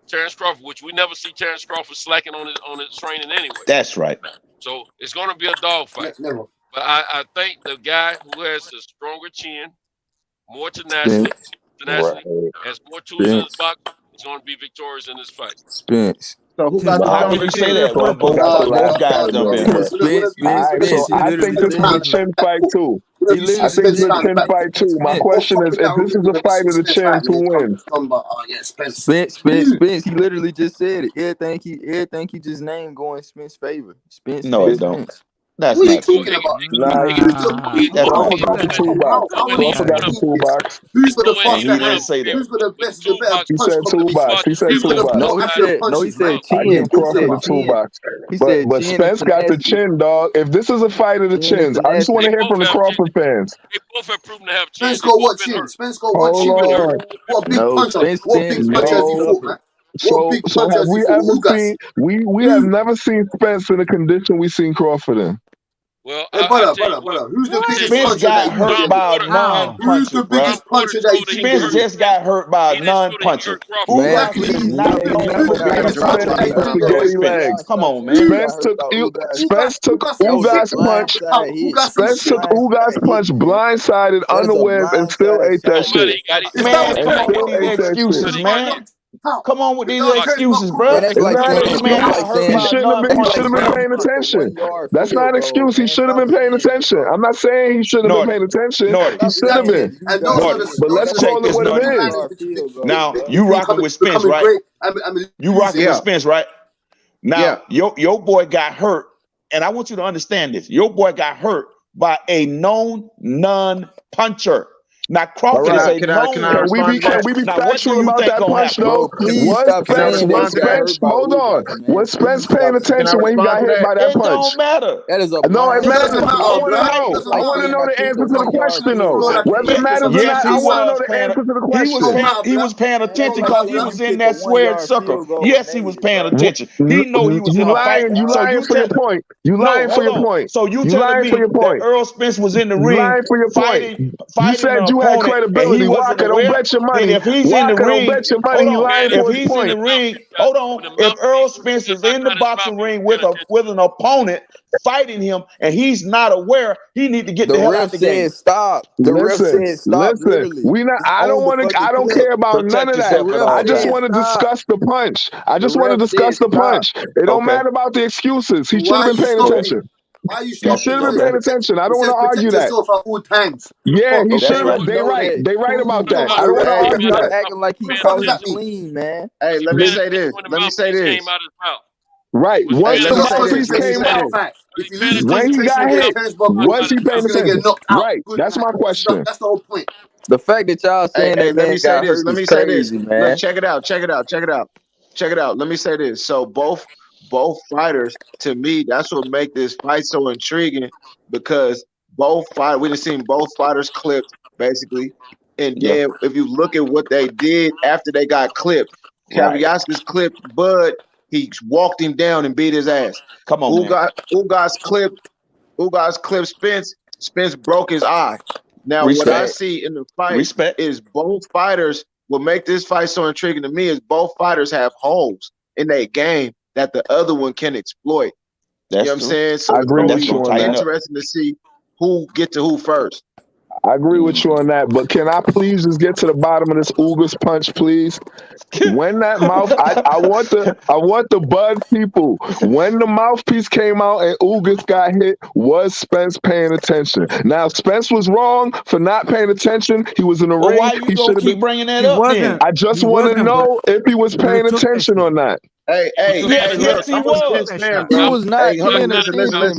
Terence Crawford, which we never see Terence Crawford slacking on his training anyway. That's right. So it's gonna be a dogfight. Never. But I think the guy who has the stronger chin, more tenacity, has more tools in his box, is going to be victorious in this fight. Spence. So who got How can you say that? Well, both guys done been hurt. So I think this is a chin fight too. I think it's a chin fight too. My question is, if this is a fight of the chins, who wins? Spence. He literally just said it. Everything he just named going Spence's favor. Spence. No, it don't. That's what are you not talking about? Crawford got the toolbox. Crawford got the toolbox. Who's got the fastest? He didn't say that. Who's got the best? The better He said toolbox. He said toolbox. No, he said I chin. give Crawford the toolbox. But Spence got the chin, dog. If this is a fight of the chins, I just want to hear from the Crawford fans. They both have proven to have chins. Spence got what chin? Spence got what chin? What big puncher? What big puncher has he fought, man? So have we ever seen? We have never seen Spence in the condition we seen Crawford in. Well, brother. Who's the biggest Spence puncher? got hurt by a non-puncher. Who's the biggest puncher that he's Spence just got hurt by a non-puncher. Come on, man. Spence took Ugas punch. Spence took Ugas punch blindsided, unaware, and still ate that shit. Man, come on with these excuses, man. Come on with these excuses, bro. He should have been paying attention. That's not an excuse. He should have been paying attention. I'm not saying he shouldn't have been paying attention. He should have been. But let's call it what it is. Now, you rocking with Spence, right? You rocking with Spence, right? Now, your boy got hurt, and I want you to understand this. Your boy got hurt by a known non-puncher. Now Crawford is a known. Can we be factual about that punch though? Hold on. Was Spence paying attention when he got hit by that punch? It don't matter. That is a no, it matters. I want to know the answer to the question though. Whether it matters or not, I want to know the answer to the question. He was paying attention because he was in that squared circle. Yes, he was paying attention. He know he was in a fight. You lying for your point. You lying for your point. So you telling me that Errol Spence was in the ring fighting? You said you had credibility. Walker, don't bet your money. If he's in the ring, bet your money. If he's in the ring, hold on. If Errol Spence is in the boxing ring with an opponent fighting him and he's not aware, he need to get the hell out the game. Stop. The ref said stop. Listen, I don't care about none of that. I just want to discuss the punch. It don't matter about the excuses. He should have been paying attention. Why are you He should have been paying attention. I don't want to argue that. At all times. Yeah, he should have. They right about that. I don't want to argue that. Acting like he called it clean, man. Hey, let me say this. Right. Once the mouthpiece came out, when he got hit, was he paying attention? Right. That's my question. That's the whole point. The fact that y'all saying that man got hurt is crazy, man. Look, check it out. Let me say this. So both fighters, to me, that's what make this fight so intriguing, because we done seen both fighters clipped, basically. And then if you look at what they did after they got clipped, Kaviaskis clipped Bud, he walked him down and beat his ass. Come on, Ugas clipped Spence. Spence broke his eye. Now, what I see in the fight is both fighters, what make this fight so intriguing to me is both fighters have holes in their game that the other one can exploit. You know what I'm saying? So I agree with you on that. It's interesting to see who get to who first. I agree with you on that, but can I please just get to the bottom of this Ugas punch, please? When that mouth, I want the Bud people. When the mouthpiece came out and Ugas got hit, was Spence paying attention? Now Spence was wrong for not paying attention. He was in the ring. Why you gonna keep bringing that up? Then I just want to know if he was paying attention or not. Hey, yes, he was. He was not Hold on, paying listen. attention,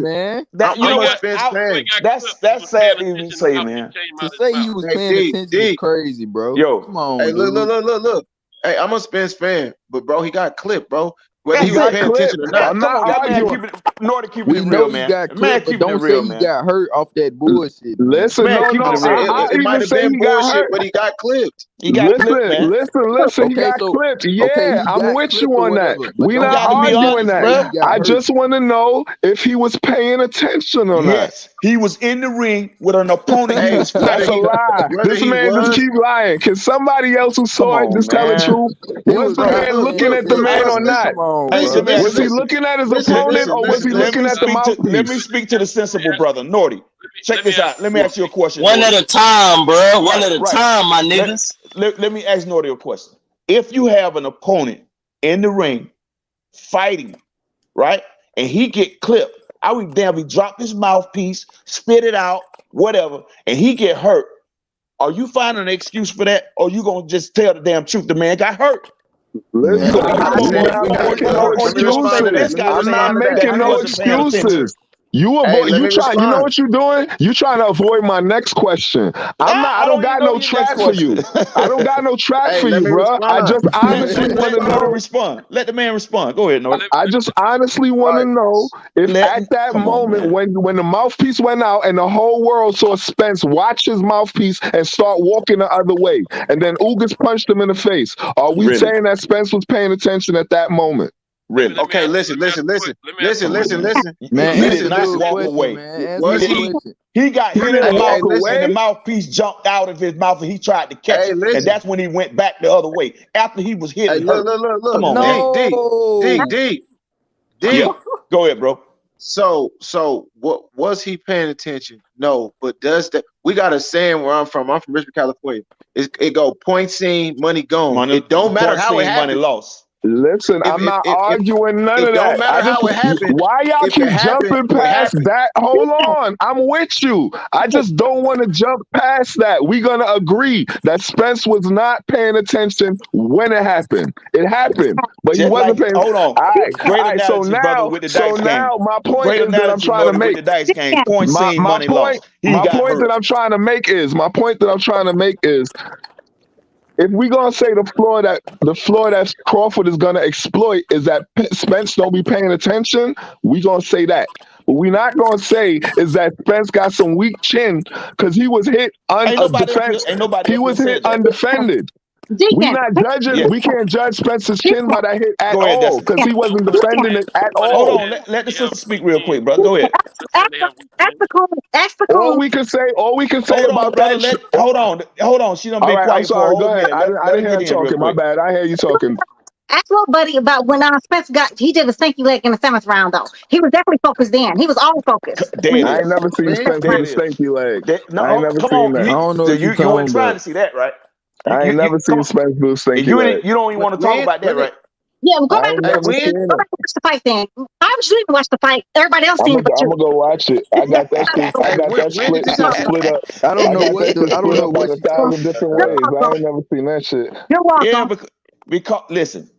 man. I'm a Spence fan. That's sad to even say, man. To say he was paying attention is crazy, bro. Yo, come on, Hey, dude. look. Hey, I'm a Spence fan, but bro, he got clipped, bro. Whether he He was got paying attention or not. I'm not arguing. Nor to keep We it know real, he man. got Man, clipped, but keep it don't real, say he man. got hurt off that bullshit. Listen, Man, no, keep no. it real. I It might even have say been he got bullshit, hurt. but he got clipped. He got clipped, man. Listen. He Okay, got so- clipped. okay, Yeah, he I'm got with clipped you or on that. whatever, but We don't- not You gotta be arguing honest, that. bro. He got I hurt. just want to know if he was paying attention or not. Yes, he was in the ring with an opponent he was That's a fighting. lie. Whether This he man just was, keep lying. Can somebody else who Come saw it on, just tell the man. truth? He Was was the not man paying looking at the attention. man or not? Come on, Hey, bro. let me Was he looking at his opponent or was he looking at the Let me mouthpiece? speak to the sensible brother, Nordy. Check this out. Let me ask you a question. One Nordy. at a time, bro. One Right, at a right. time, my niggas. Let me ask Nordy a question. If you have an opponent in the ring fighting, right, and he get clipped, I would damn he drop his mouthpiece, spit it out, whatever, and he get hurt. Are you finding an excuse for that, or you gonna just tell the damn truth? The man got hurt. Listen, You gonna I'm not making no excuses. I'm not making no excuses. You know what you're doing? You trying to avoid my next question. I don't got no track for you. I don't got no track for you, bro. I just honestly want to know. Respond. Let the man respond. Go ahead, Nordy. I just honestly want to know if at that moment when the mouthpiece went out and the whole world saw Spence watch his mouthpiece and start walking the other way, and then Ugas punched him in the face, are we saying that Spence was paying attention at that moment? Really? Okay, listen. Man, He did not walk away. Was he got hit in the mouth and the Listen. mouthpiece jumped out of his mouth and he tried to catch it. And that's when he went back the other way after he was hit and hurt. Look. Come on, man. D. Yeah. Go ahead, bro. So what was he paying attention? No, but does that we got a saying where I'm from Richmond, California. It go point seen, money gone. It don't matter how it happened. Money lost. Listen, I'm not arguing none of that. It don't matter how it happened. Why y'all keep jumping past that? Hold on. I'm with you. I just don't want to jump past that. We're going to agree that Spence was not paying attention when it happened. It happened, but he wasn't paying attention. Hold on. All right. So So now my point is that I'm trying to make. With the dice game. Point seen, money lost. My point that I'm trying to make is if we're gonna say the floor that Crawford is gonna exploit is that Spence don't be paying attention, we gonna say that. What we not gonna say is that Spence got some weak chin because he was hit undefended. We not judging. Yeah. We can't judge Spence's chin by that hit at all because he wasn't defending it at all. Hold on, let the sister speak real quick, bro. Go ahead. All we can say about that. Hold on. She done been quiet. I'm sorry. For Go ahead. I didn't hear you talking. My bad. I hear you talking. Ask little buddy about when Spence he did a stinky leg in the 7th round though. He was definitely focused then. He was all focused. I ain't never seen Spence with a stinky leg. I ain't never seen that. I don't know if you weren't trying to see that, right? I ain't never seen Spence do a stinky leg. You don't even want to talk about that, right? Yeah, well, go back and watch the fight then. I was really watch the fight. Everybody else seen it, but you. I'm gonna go watch it. I got that shit. I got that split up. I don't know what 1,000 different ways. I ain't never seen that shit. You're welcome. Yeah, because listen,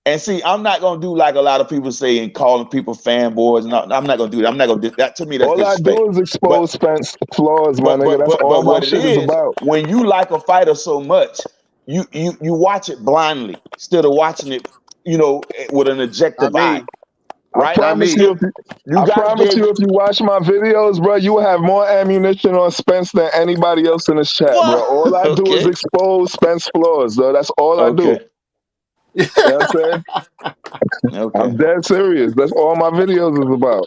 and see, I'm not gonna do like a lot of people say and calling people fanboys. No, I'm not gonna do that. I'm not gonna do that. To me, that's all disrespect. I do is expose Spence flaws, my nigga. That's all my shit is about. When you like a fighter so much, you watch it blindly instead of watching it, with an objective eye. Right? I promise you, if you watch my videos, bro, you will have more ammunition on Spence than anybody else in this chat, bro. All I do is expose Spence flaws, though. That's all I do. You know what I'm saying? Okay. I'm dead serious. That's all my videos is about.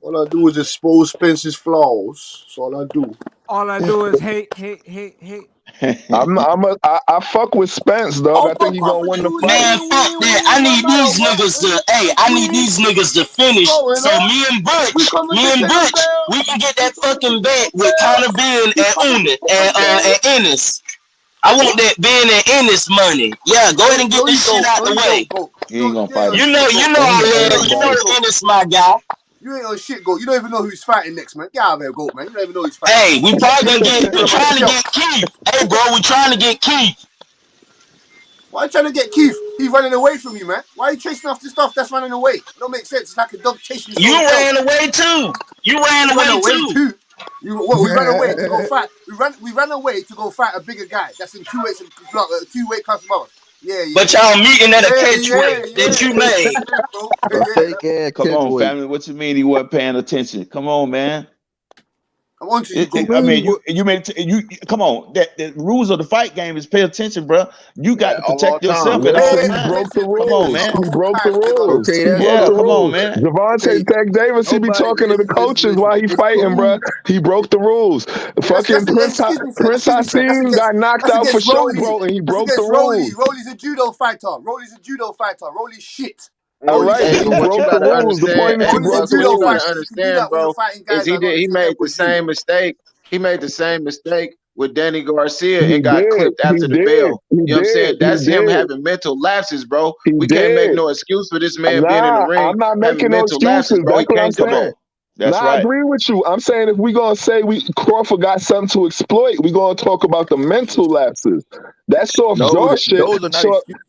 All I do is expose Spence's flaws. That's all I do. All I do is hate. I fuck with Spence, dog. I think he gonna win the fight. Man, fuck that. I need these niggas to finish. So me and Butch, we can get that fucking bet with Conor Ben and Ennis. I want that Ben and Ennis money. Yeah, go ahead and get this shit out the way. He ain't gonna fight him. You know I love. You know Ennis, my guy. You ain't on shit, Goat. You don't even know who's fighting next, man. Get out of there, Goat, man. You don't even know who's fighting. Hey, we're trying to get Keith. Hey, bro, we're trying to get Keith. Why are you trying to get Keith? He's running away from you, man. Why are you chasing after stuff that's running away? It don't make sense. It's like a dog chasing its You own tail. ran away too. You ran We ran away away too. too. We ran away to go fight. We ran away to go fight a bigger guy that's in 2 weights, 2 weight class above us. Yeah. But y'all meeting at a catch weight that you made. Yeah, bro. A fake ass Come catch on, weight. family. What you mean he wasn't paying attention? Come on, man. I'm on to you, I mean, you made you come on. The rules of the fight game is pay attention, bro. You got to protect yourself at all He times. broke the Come on, rules. man. He broke the rules. Okay, He that's broke the come on, rules. man. Gervonta Tech Davis, he be talking to the coaches while he fighting, bro. He broke the rules. Fucking Prince Hassim got knocked out for showboat, and he broke the rules. Rolly's a judo fighter. Rolly's shit. All right, but he broke the rules. The point is he broke the rules. Understand, bro, is he made the same mistake. He made the same mistake with Danny Garcia and got clipped after the bell. You know what I'm saying? That's him having mental lapses, bro. We can't make no excuse for this man being in the ring. I'm not making no mental excuses. lapses, bro. That's what I'm saying. That's I agree with you. I'm saying if we gonna say Crawford got something to exploit, we gonna talk about the mental lapses. That soft jaw shit. Those are not excuses.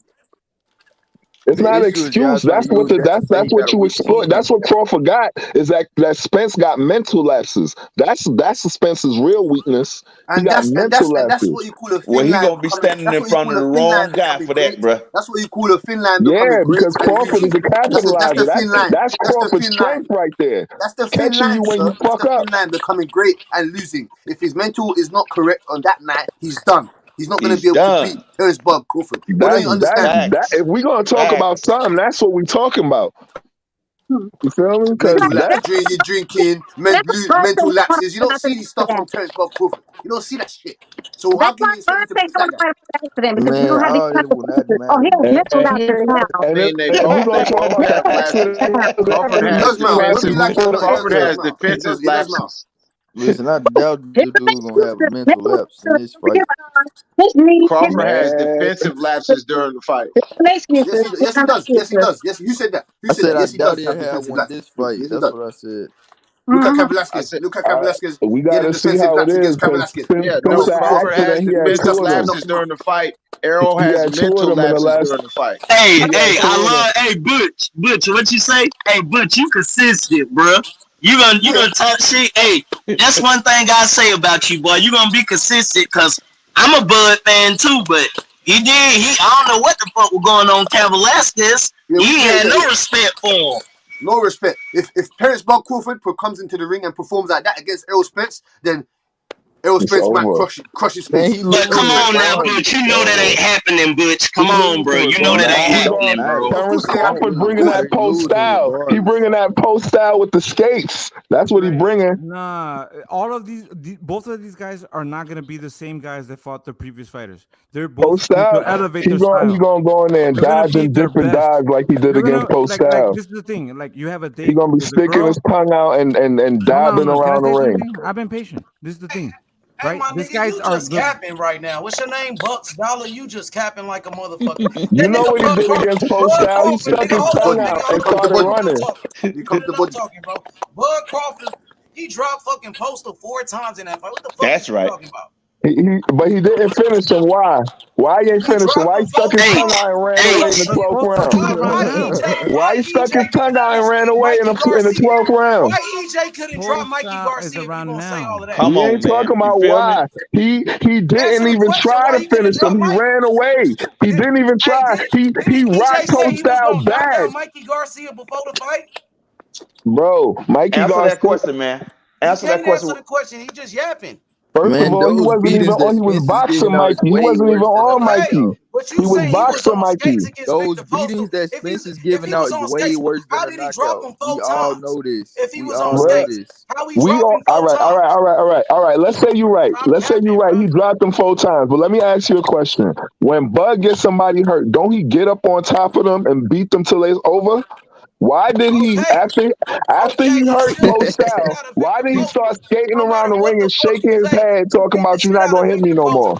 It's not an excuse. That's what that's what you exploit. That's what Crawford got. Is that Spence got mental lapses. That's Spence's real weakness. He got mental lapses. That's what you call a thin Well, he line gonna be standing in front of the wrong guy for that, bro. That's what you call a thin line becoming Yeah, great. because Crawford is a capitalizer. That's the thin line. That's Crawford's strength right there. That's the thin Catching line, you when sir. you fuck That's the up. thin line becoming great and losing. If his mental is not correct on that night, he's done. He's not going to be able to beat Terence Crawford. What don't you understand? If we're gonna talk about something, that's what we're talking about. You feel me? You're drinking, mental lapses. You don't see this stuff from Terence Crawford. You don't see that shit. So how can you expect me to fix that guy? Man, all that will not matter. He has mental lapses now. And if we're gonna talk about the accident, Crawford has defensive lapses. Listen, I doubt the dude's gonna have a mental lapse in this fight. Crawford has defensive lapses during the fight. Yes, he does. Yes, you said that. I said I he doubt does he'll have have defensive one lapses. this fight. Yes, he That's does. what I said. Look at Cain Velasquez. We gotta see how it is. Yeah, Crawford has defensive lapses during the fight. Errol has mental lapses during the fight. Hey, Butch, what you say? Hey, Butch, you consistent, bro. You gonna talk shit? Hey, that's one thing I say about you, boy. You gonna be consistent, cause I'm a Bud fan too, but I don't know what the fuck was going on with Cain Velasquez. He had no respect for him. No respect. If Terence Crawford comes into the ring and performs like that against Errol Spence, then Errol Spence might crush his face. But come on now, Butch. You know that ain't happening, Butch. Come on, bro. You know that ain't happening, bro. Terence Crawford bringing that post style. He bringing that post style with the skates. That's what he bringing. Nah, all of both of these guys are not gonna be the same guys that fought the previous fighters. They're both Post style. elevate He's their style. gonna go in there and dodge in different dives like he did against post style. This is the thing. Like you have a date. He's gonna be sticking his tongue out and dabbing around the ring. I've been patient. This is the thing. Hey, Right? my These nigga, guys you are just capping right now. What's your name? Bucks Dollar? You just capping like a motherfucker. You know what he did against post style? He stuck his tongue out and started running. He comes to body. Talking, bro. Bud Crawford, he dropped fucking Postal 4 times in that fight. What the fuck That's are you talking about? But he didn't finish him. Why? Why he ain't finishing? Why he stuck his tongue out and ran away in the 12th round? Why he stuck his tongue out and ran away in the 12th round? Why EJ couldn't drop Mikey Garcia? If you gonna say all of that? We ain't talking about why. He didn't even try to finish him. He ran away. He didn't even try. He rocked post style bad. Mikey Garcia before the fight? Bro, Mikey Answer Garcia. that question, man. Answer that question. Answer the question. He just yapping. First of all, he wasn't even on. He was boxing Mikey. He wasn't even on Mikey. He was boxing Mikey. Those beatings that Spence is giving out is way worse than a knockout. We all know this. If he was on skates, how he dropped him 4 times? All right. Let's say you're right. He dropped him 4 times. But let me ask you a question. When Bud gets somebody hurt, don't he get up on top of them and beat them till it's over? Why did he after he hurt post style? Why did he start skating around the ring and shaking his head, talking about you're not gonna hit me no more?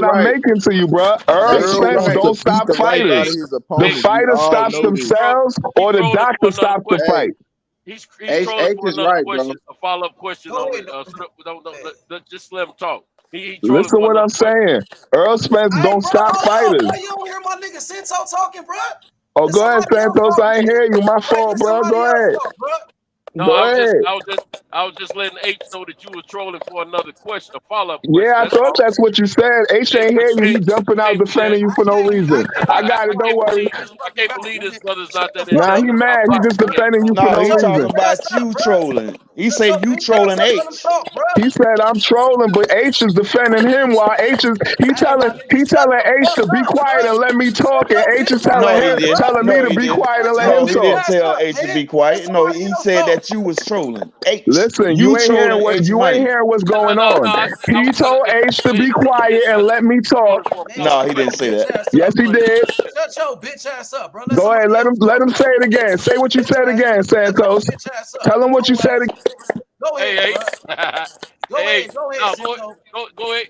that I'm making to you, bro. Errol Spence right. don't To beat stop the life out fighters. of his The opponent. We fighter all stops know this. themselves, or the trolling doctor for another stops the question. fight. He's H trolling for is another right, question, bro. a follow-up question Go on ahead. it. Just let him talk. He trolling Listen for what another I'm question. saying. Earl Spence Hey, don't bro, stop hold on. Why fighters. you don't hear my nigga Senso talking, bro? Oh, Let go ahead, somebody else Santos. talk, I ain't nigga. hear you. My Right, fault, let bro. somebody Go else ahead. talk, bro. No, Go ahead. I was just letting H know that you were trolling for another question, a follow-up question. Yeah, I That's thought all. that's what you said. H ain't hear you. He jumping out Can't do that. defending you for no reason. I got I it. Don't can't worry. believe this brother's not that Nah, he intelligent. mad. He just defending you for No, no he talking reason. about you trolling. He say you trolling Let him H. talk, bro. He said I'm trolling, but H is defending him while H is Hey, my nigga, shut telling the H fuck to be up, quiet bro. and let me Shut talk, and your H big is mouth No, he up, bro. didn't. telling No, me to he be didn't. quiet and let No, him he talk. didn't Ass tell up, H to nigga. be Let quiet. No, somebody he else said that that you was trolling. H, Listen, you ain't hearing what's going on. He told H to be quiet and let me talk. No, he didn't say that. Yes, he did. Shut your bitch ass up, bro. Go ahead, let him say it again. Say what you said again, Santos. Tell him what you said again. Go ahead, bro. Go ahead.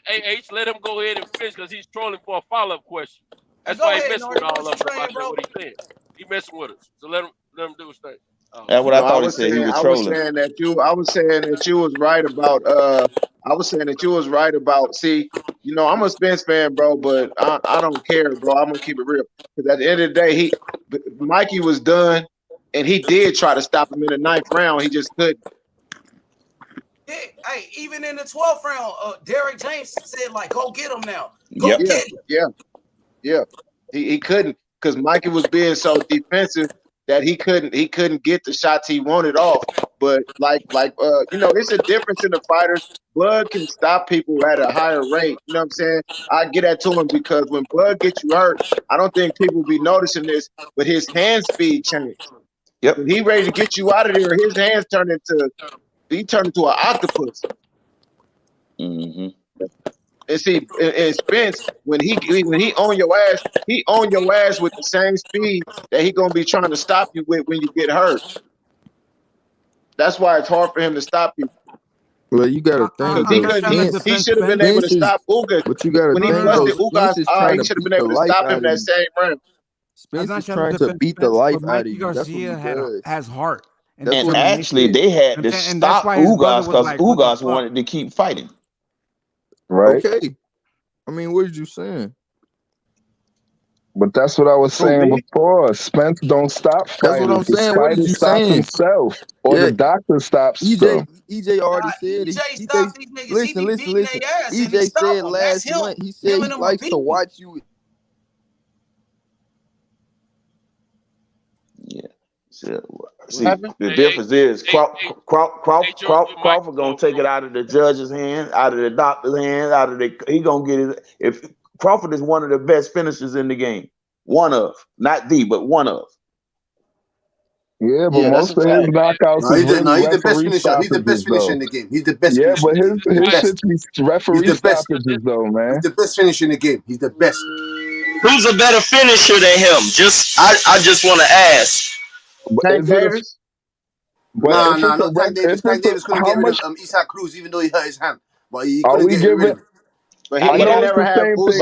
Hey, H, let him go ahead and finish because he's trolling for a follow-up question. That's why he's messing with all of us about what he's saying. He messing with us. So let him do his thing. That's what I thought he said. He was trolling. I was saying that you was right about. I was saying that you was right about. See, you know, I'm a Spence fan, bro, but I don't care, bro. I'm gonna keep it real. Because at the end of the day, Mikey was done, and he did try to stop him in the 9th round. He just couldn't. Hey, even in the 12th round, Derrick James said, like, go get him now. Go get him. Yeah. He couldn't because Mikey was being so defensive that he couldn't get the shots he wanted off. But like you know, it's a difference in the fighters. Bud can stop people at a higher rate. You know what I'm saying? I get that to him because when Bud gets you hurt, I don't think people be noticing this, but his hand speed changed. Yep. When he ready to get you out of there, his hands turned into an octopus. Mm-hmm. And see, and Spence, when he on your ass, he on your ass with the same speed that he gonna be trying to stop you with when you get hurt. That's why it's hard for him to stop you. Well, you gotta think he should have been able to stop Ugas. But you gotta when he think busted though, Ugas' eye, he should have been able to stop him that same round. Spence is trying to beat the life out of you. That's what he has heart. And actually, they had to stop Ugas because Ugas wanted to keep fighting. Right. Okay. I mean, what did you saying? But that's what I was saying before. Spence don't stop fighting. That's what I'm saying. What did you stop himself, or the doctor stops them. EJ already said it. Listen. EJ said last month. He said he likes to watch you. Yeah. See, the difference is Crawford gonna take it out of the judge's hand, out of the doctor's hand, he gonna get it. If Crawford is one of the best finishers in the game, one of, not the, but one of. Yeah, but most of his knockouts he's the best finisher. He's the best finisher in the game. He's the best. Yeah, but his shit's referee stoppages though, man. He's the best finisher in the game. He's the best. Who's a better finisher than him? I just want to ask. Tank Davis? Nah, not Tank Davis. Tank Davis couldn't get rid of Isaac Cruz, even though he hurt his hand. But he couldn't get rid of him. But he didn't never have Isaac Cruz.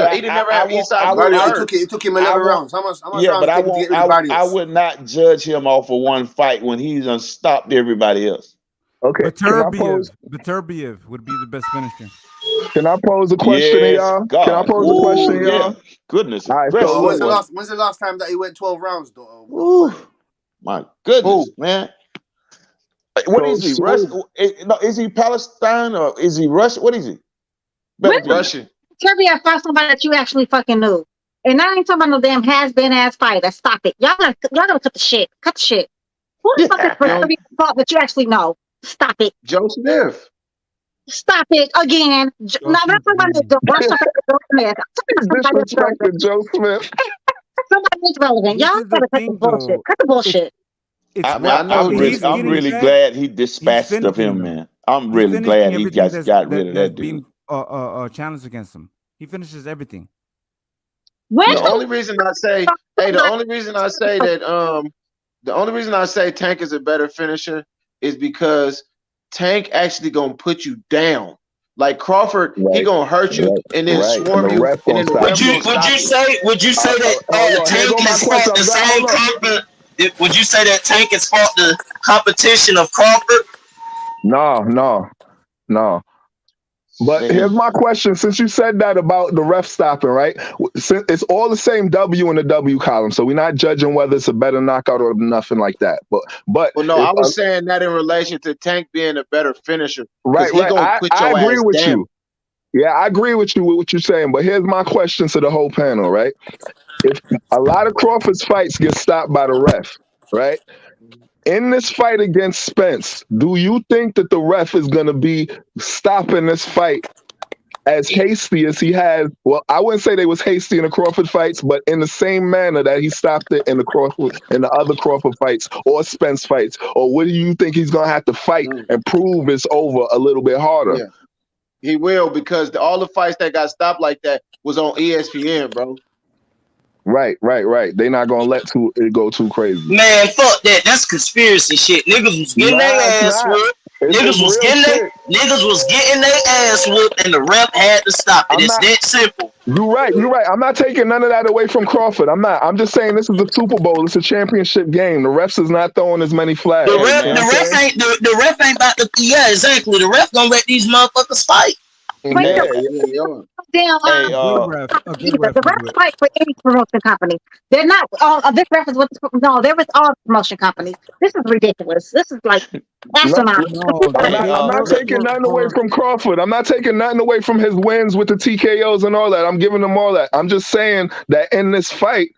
It took him 11 rounds. How much yeah, rounds but I would not judge him off of one fight when he's unstopped everybody else. Okay. Beterbiev would be the best finisher. Can I pose a question to y'all? God. Can I pose a question to y'all? Goodness. Right, when's the last time that he went 12 rounds, though? My goodness, man. What is he? Is he Palestine or is he Russian? What is he? Russian. Beterbiev fought somebody that you actually fucking knew. And I ain't talking about no damn has-been ass fighter. Stop it. Y'all gotta cut the shit. Cut the shit. Who the fuck is Beterbiev fought that you actually know? Stop it. Joe Smith. Stop it again. No, I'm not talking about Joe Smith. Disrespecting Joe Smith. Somebody's relevant. Y'all gotta cut the bullshit. Cut the bullshit. I'm really glad he dispatched of him, man. I'm really glad he just got rid of that dude. Challenge against him. He finishes everything. The only reason I say Tank is a better finisher is because Tank actually gonna put you down. Like Crawford, he gonna hurt you and then swarm you. And then would you say that Tank has fought the same Crawford? Would you say that Tank has fought the competition of Crawford? No. But here's my question. Since you said that about the ref stopping, right? It's all the same W in the W column. So we're not judging whether it's a better knockout or nothing like that. But well, no, I was saying that in relation to Tank being a better finisher. Right. I agree with you. Yeah, I agree with you with what you're saying. But here's my question to the whole panel, right? If a lot of Crawford's fights get stopped by the ref, right? In this fight against Spence, do you think that the ref is going to be stopping this fight as hasty as he has. Well, I wouldn't say they was hasty in the Crawford fights, but in the same manner that he stopped it in the other Crawford fights or Spence fights. Or what do you think he's gonna have to fight and prove it's over a little bit harder? Yeah, he will, because all the fights that got stopped like that was on ESPN, bro. Right. They not gonna let it go too crazy. Man, fuck that. That's conspiracy shit. Niggas was getting their ass whooped. Niggas was getting their ass whooped, and the ref had to stop it. It's that simple. You're right. I'm not taking none of that away from Crawford. I'm not. I'm just saying this is a Super Bowl. It's a championship game. The refs is not throwing as many flags. The ref ain't about to. Yeah, exactly. The ref gonna let these motherfuckers fight. The ref fight for any promotion company. They're not this ref is they're with all promotion companies. This is ridiculous. This is like astronomical. I'm not taking nothing away from Crawford. I'm not taking nothing away from his wins with the TKOs and all that. I'm giving him all that. I'm just saying that in this fight,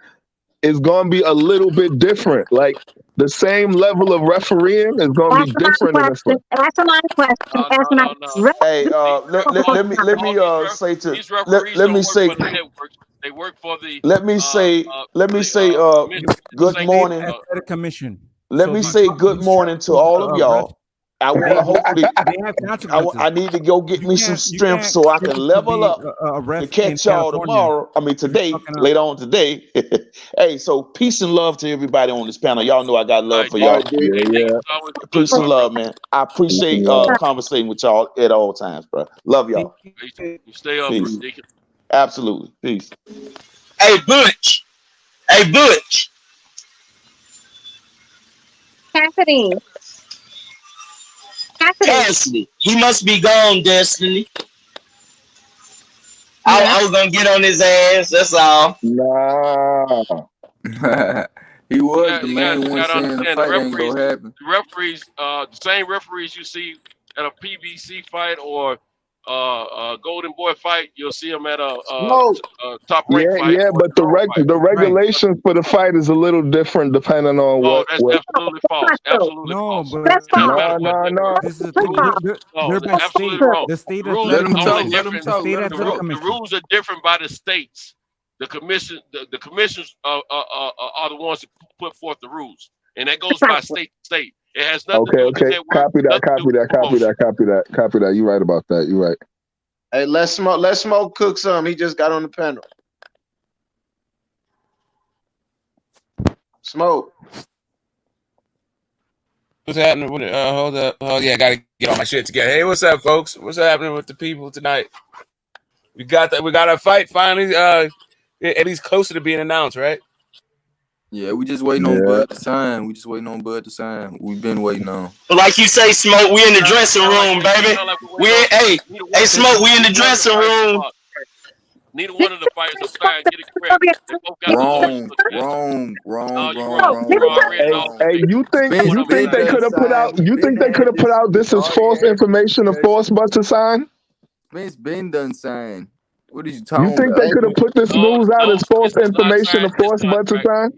it's gonna be a little bit different. Like the same level of refereeing is gonna be different in this fight. That's a lot of questions. No. Hey, let me say to let me say. They work for the. Let me say. Good morning. Commission. Let me say good morning to all of y'all. I want to hopefully. I need to go get me some strength so I can level up to catch y'all tomorrow. I mean today, later on today. Hey, so peace and love to everybody on this panel. Y'all know I got love for y'all. Yeah. Peace and love, man. I appreciate conversating with y'all at all times, bro. Love y'all. Stay up, peace. Absolutely. Peace. Hey, Butch. Cassidy. He must be gone, Destiny. I was gonna get on his ass. That's all. Nah. He was the main one saying the fight ain't gonna happen. The referees, the same referees you see at a PBC fight or a Golden Boy fight, you'll see them at a top rank fight. Yeah, but the regulations for the fight is a little different depending on what. That's absolutely false. Absolutely false. No. This is they're by state. The state rules the rules are different by the states. The commission, the commissions are the ones that put forth the rules, and that goes by state to state. It has nothing to do with network. Copy that. You right about that. You right. Hey, let's smoke cook some. He just got on the panel. Smoke. What's happening with it? Hold up. Oh yeah, I gotta get all my shit together. Hey, what's up, folks? What's happening with the people tonight? We got a fight finally. At least closer to being announced, right? Yeah, we just waiting on Bud to sign. We've been waiting on. Like you say, Smoke, we in the dressing room, baby. Hey, Smoke, we in the dressing room. Neither one of the fighters are signed. Get it correct. They both got Wrong. Hey, you think they could have put out? You think they could have put out this is false information to force Bud to sign? Spence been done signed. What are you talking about? You think they could have put this news out as false information to force Bud to sign?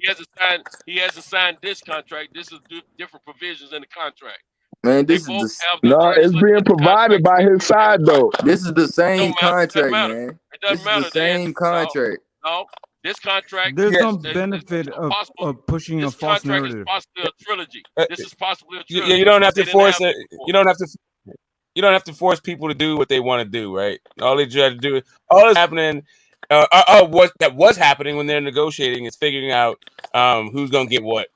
He hasn't signed this contract. This is different provisions in the contract. Man, this is it's being provided by his side though. This is the same contract, man. It doesn't matter. The same contract. No, this contract. There's no benefit of pushing a false narrative. This is possibly a trilogy. This is possibly a trilogy. You don't have to force it. You don't have to force people to do what they want to do, right? All they try to do, all that's happening, what was happening when they're negotiating is figuring out who's gonna get what.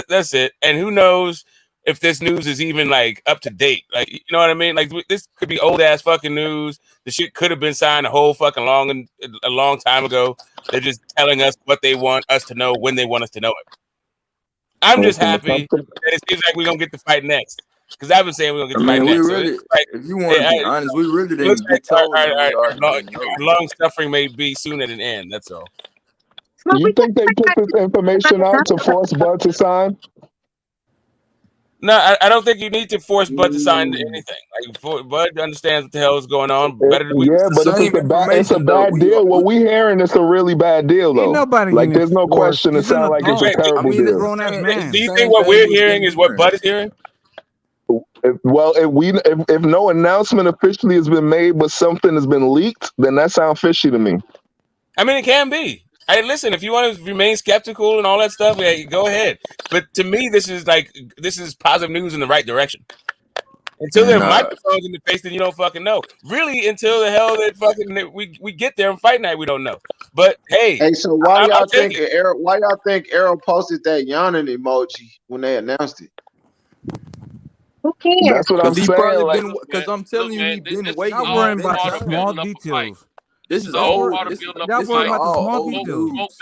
That's it. And who knows if this news is even like up to date? Like, you know what I mean? Like this could be old ass fucking news. The shit could have been signed a whole fucking long time ago. They're just telling us what they want us to know when they want us to know it. I'm just happy that it seems like we're gonna get the fight next. Because I've been saying we're gonna get the fight next. If you want to be honest, we really didn't get told. Long suffering may be soon at an end. That's all. You think they put this information out to force Bud to sign? No, I don't think you need to force Bud to sign anything. Like Bud understands what the hell is going on. But if it's a bad deal, what we hearing is a really bad deal though. Like there's no question. It sounds like it's a terrible deal. Do you think what we're hearing is what Bud is hearing? If no announcement officially has been made, but something has been leaked, then that sounds fishy to me. I mean, it can be. Hey, listen, if you want to remain skeptical and all that stuff, yeah, go ahead. But to me, this is positive news in the right direction. Until there are microphones in the face, then you don't fucking know. Really, until the hell that fucking we get there and fight night, we don't know. But hey, so why y'all think Errol posted that yawning emoji when they announced it? Who cares? That's what I'm saying. Because I'm telling you, he's been waiting. Not worrying about the small details. This is all. all. Y'all worrying about the small details.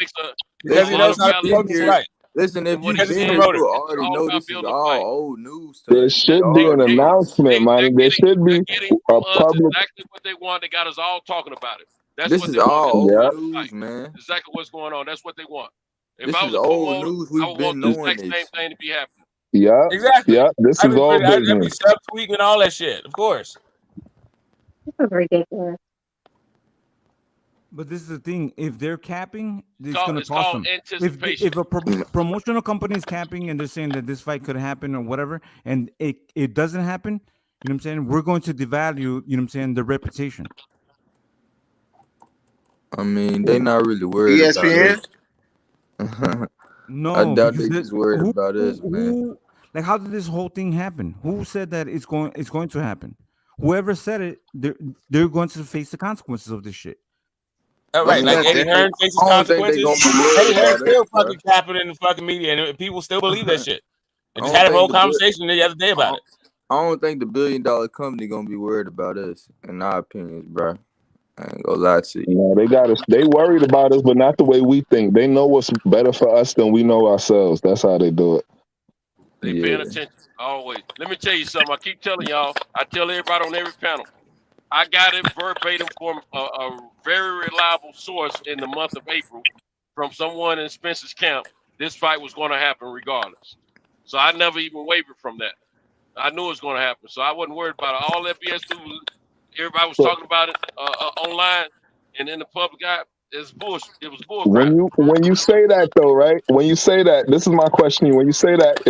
Because he knows how to fuck is right. Listen, if you've been here, you already know this is all old news to There should be an announcement, man. There should be a public. Exactly what they want. They got us all talking about it. That's this what is they all want. old news, man. Exactly what's going on. That's what they want. If This I is was old news. I We've would been want knowing the this. same thing to be happening. Yeah, exactly. Yeah, this is all I'd be business. subtweeting and all that shit, of course. This is ridiculous. But this is the thing: if they're capping, it's called- going to it's cost called them. anticipation. If a promotional company is capping and they're saying that this fight could happen or whatever, and it doesn't happen, you know what I'm saying? We're going to devalue, you know what I'm saying, the reputation. I mean, they not really worried ESPN? about it. No, I doubt because they just worried about us, man. Like, how did this whole thing happen? Who said that it's going to happen? Whoever said it, they're going to face the consequences of this shit. Right, like Eddie Hearn faces consequences. Eddie Hearn still fucking capping in the fucking media, and people still believe that shit. I just had a whole conversation the other day about it. I don't think the $1 billion company gonna be worried about us, in our opinions, bro. I ain't gonna lie to you. No, they got us. They worried about us, but not the way we think. They know what's better for us than we know ourselves. That's how they do it. They paying attention always. Let me tell you something. I keep telling y'all. I tell everybody on every panel. I got it verbatim from a very reliable source in the month of April from someone in Spence's camp. This fight was going to happen regardless. So I never even wavered from that. I knew it was going to happen. So I wasn't worried about it. All that BS, everybody was talking about it online and in the public eye. It's bullshit. It was bullcrap. When you say that though, right? When you say that, this is my question to you. When you say that,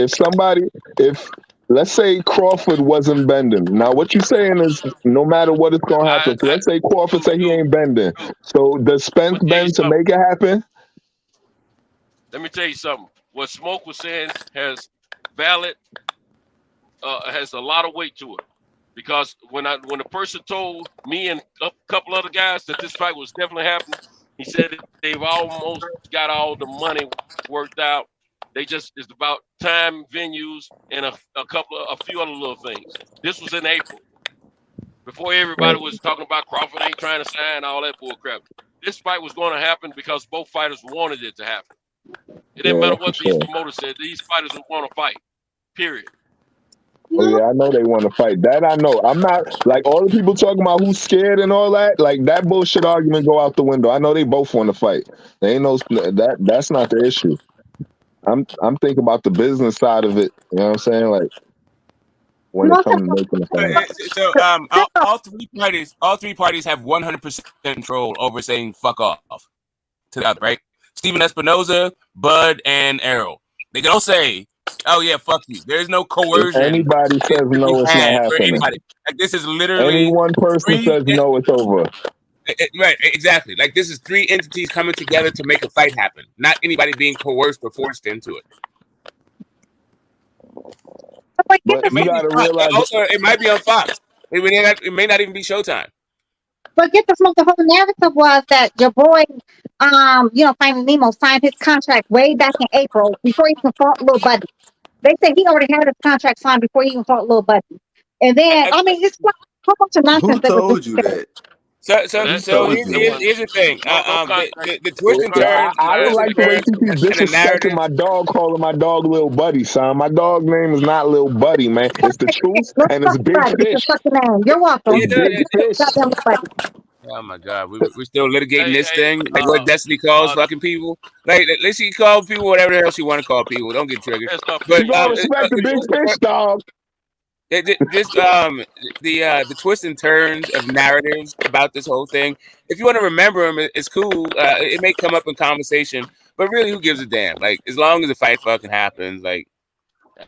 if let's say Crawford wasn't bending. Now, what you're saying is no matter what is going to happen. So let's say Crawford say he ain't bending. So does Spence bend to make it happen? Let me tell you something. What Smoke was saying has valid, has a lot of weight to it. Because when the person told me and a couple other guys that this fight was definitely happening, he said that they've almost got all the money worked out. They just, it's about time, venues, and a few other little things. This was in April, before everybody was talking about Crawford ain't trying to sign, all that bullcrap. This fight was going to happen because both fighters wanted it to happen. It didn't matter what these promoters said. These fighters want to fight. Period. Oh yeah, I know they want to fight. That I know. I'm not like all the people talking about who's scared and all that. Like that bullshit argument go out the window. I know they both want to fight. They ain't no that's not the issue. I'm thinking about the business side of it. You know what I'm saying? Like when it comes to making the fight. So all three parties have 100% control over saying fuck off to the other, right? Steven Espinoza, Bud, and Errol. They don't say, oh yeah, fuck you. There's no coercion. If anybody says no, it's not happening. Like this is literally any one person says no, it's over. Right, exactly. Like this is three entities coming together to make a fight happen, not anybody being coerced or forced into it. But you gotta realize also it might be on Fox. It may not even be Showtime. But get the smoke. The whole narrative was that your boy, Finding Nemo signed his contract way back in April before he even fought Lil Buddy. They said he already had his contract signed before he even fought Lil Buddy. And then, it's like a whole bunch of nonsense. Who told you that? So here's the thing. The twist and turns. I don't like the way you keep disrespecting my dog, calling my dog Lil Buddy, son. My dog name is not Lil Buddy, man. It's the truth, and it's Big Fish. You're welcome. Big Fish. Oh my God, we're still litigating this thing. Like what Destiny calls fucking people. Like let's see, call people whatever else you want to call people. Don't get triggered. But you gotta respect the Big Fish, dog. The twists and turns of narratives about this whole thing. If you want to remember them, it's cool. It may come up in conversation, but really, who gives a damn? Like as long as the fight fucking happens, like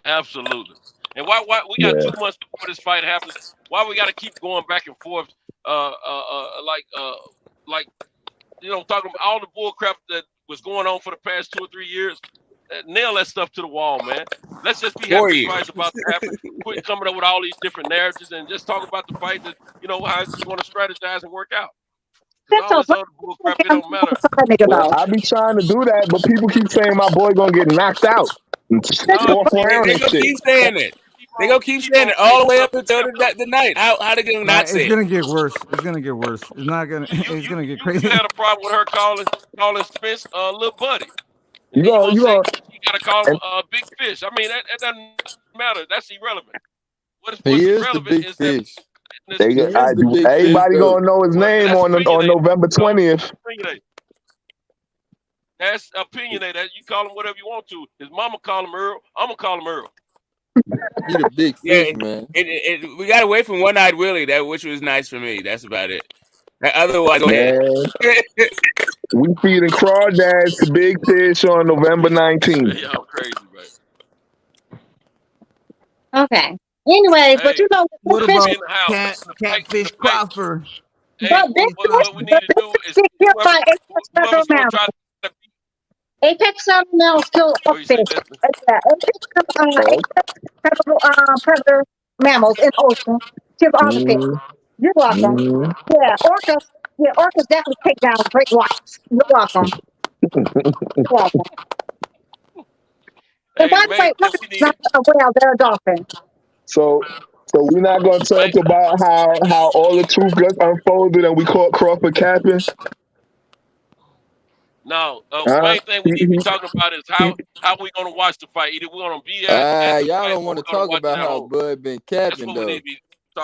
absolutely. And why we got 2 months before this fight happens? Why we got to keep going back and forth? Like talking about all the bull crap that was going on for the past 2 or 3 years. Nail that stuff to the wall, man. Let's just be happy the fight's about to happen. Quit coming up with all these different narratives and just talk about the fight that how it's going to strategize and work out. Because all this other bull crap, it don't matter. Well, I be trying to do that, but people keep saying my boy gonna get knocked out. Fourth round They and gonna shit. keep saying it. They gonna keep saying it all the way up until the night. How they gonna not say it's gonna get worse. It's gonna get worse. It's not gonna. It's gonna get crazy. You had a problem with her calling Spence little buddy. You gonna you gotta call him a big fish. I mean, that doesn't matter. That's irrelevant. What's relevant is that everybody gonna know his name on November 20th. That's opinionated. You call him whatever you want to. His mama call him Earl. I'm gonna call him Earl. He's a big fish, man. We got away from One-Eyed Willie, which was nice for me. That's about it. Otherwise, go ahead. We feeding crawdads to big fish on November 19th. Y'all crazy, right? Okay. Anyways, but what about Catfish Crawford? But what we need to do is whoever's gonna try to Apex Mammals kill fish. Predator mammals in ocean kill all the fish. You're welcome. Yeah, orcas. Yeah, orcas definitely take down great whites. You're welcome. You're welcome. And by the way, not a whale, they're a dolphin. So we're not gonna talk about how all the truth got unfolded and we caught Crawford capping. No, main thing we need to be talking about is how we gonna watch the fight. Either we're gonna be at y'all don't want to talk about how Bud been capping though.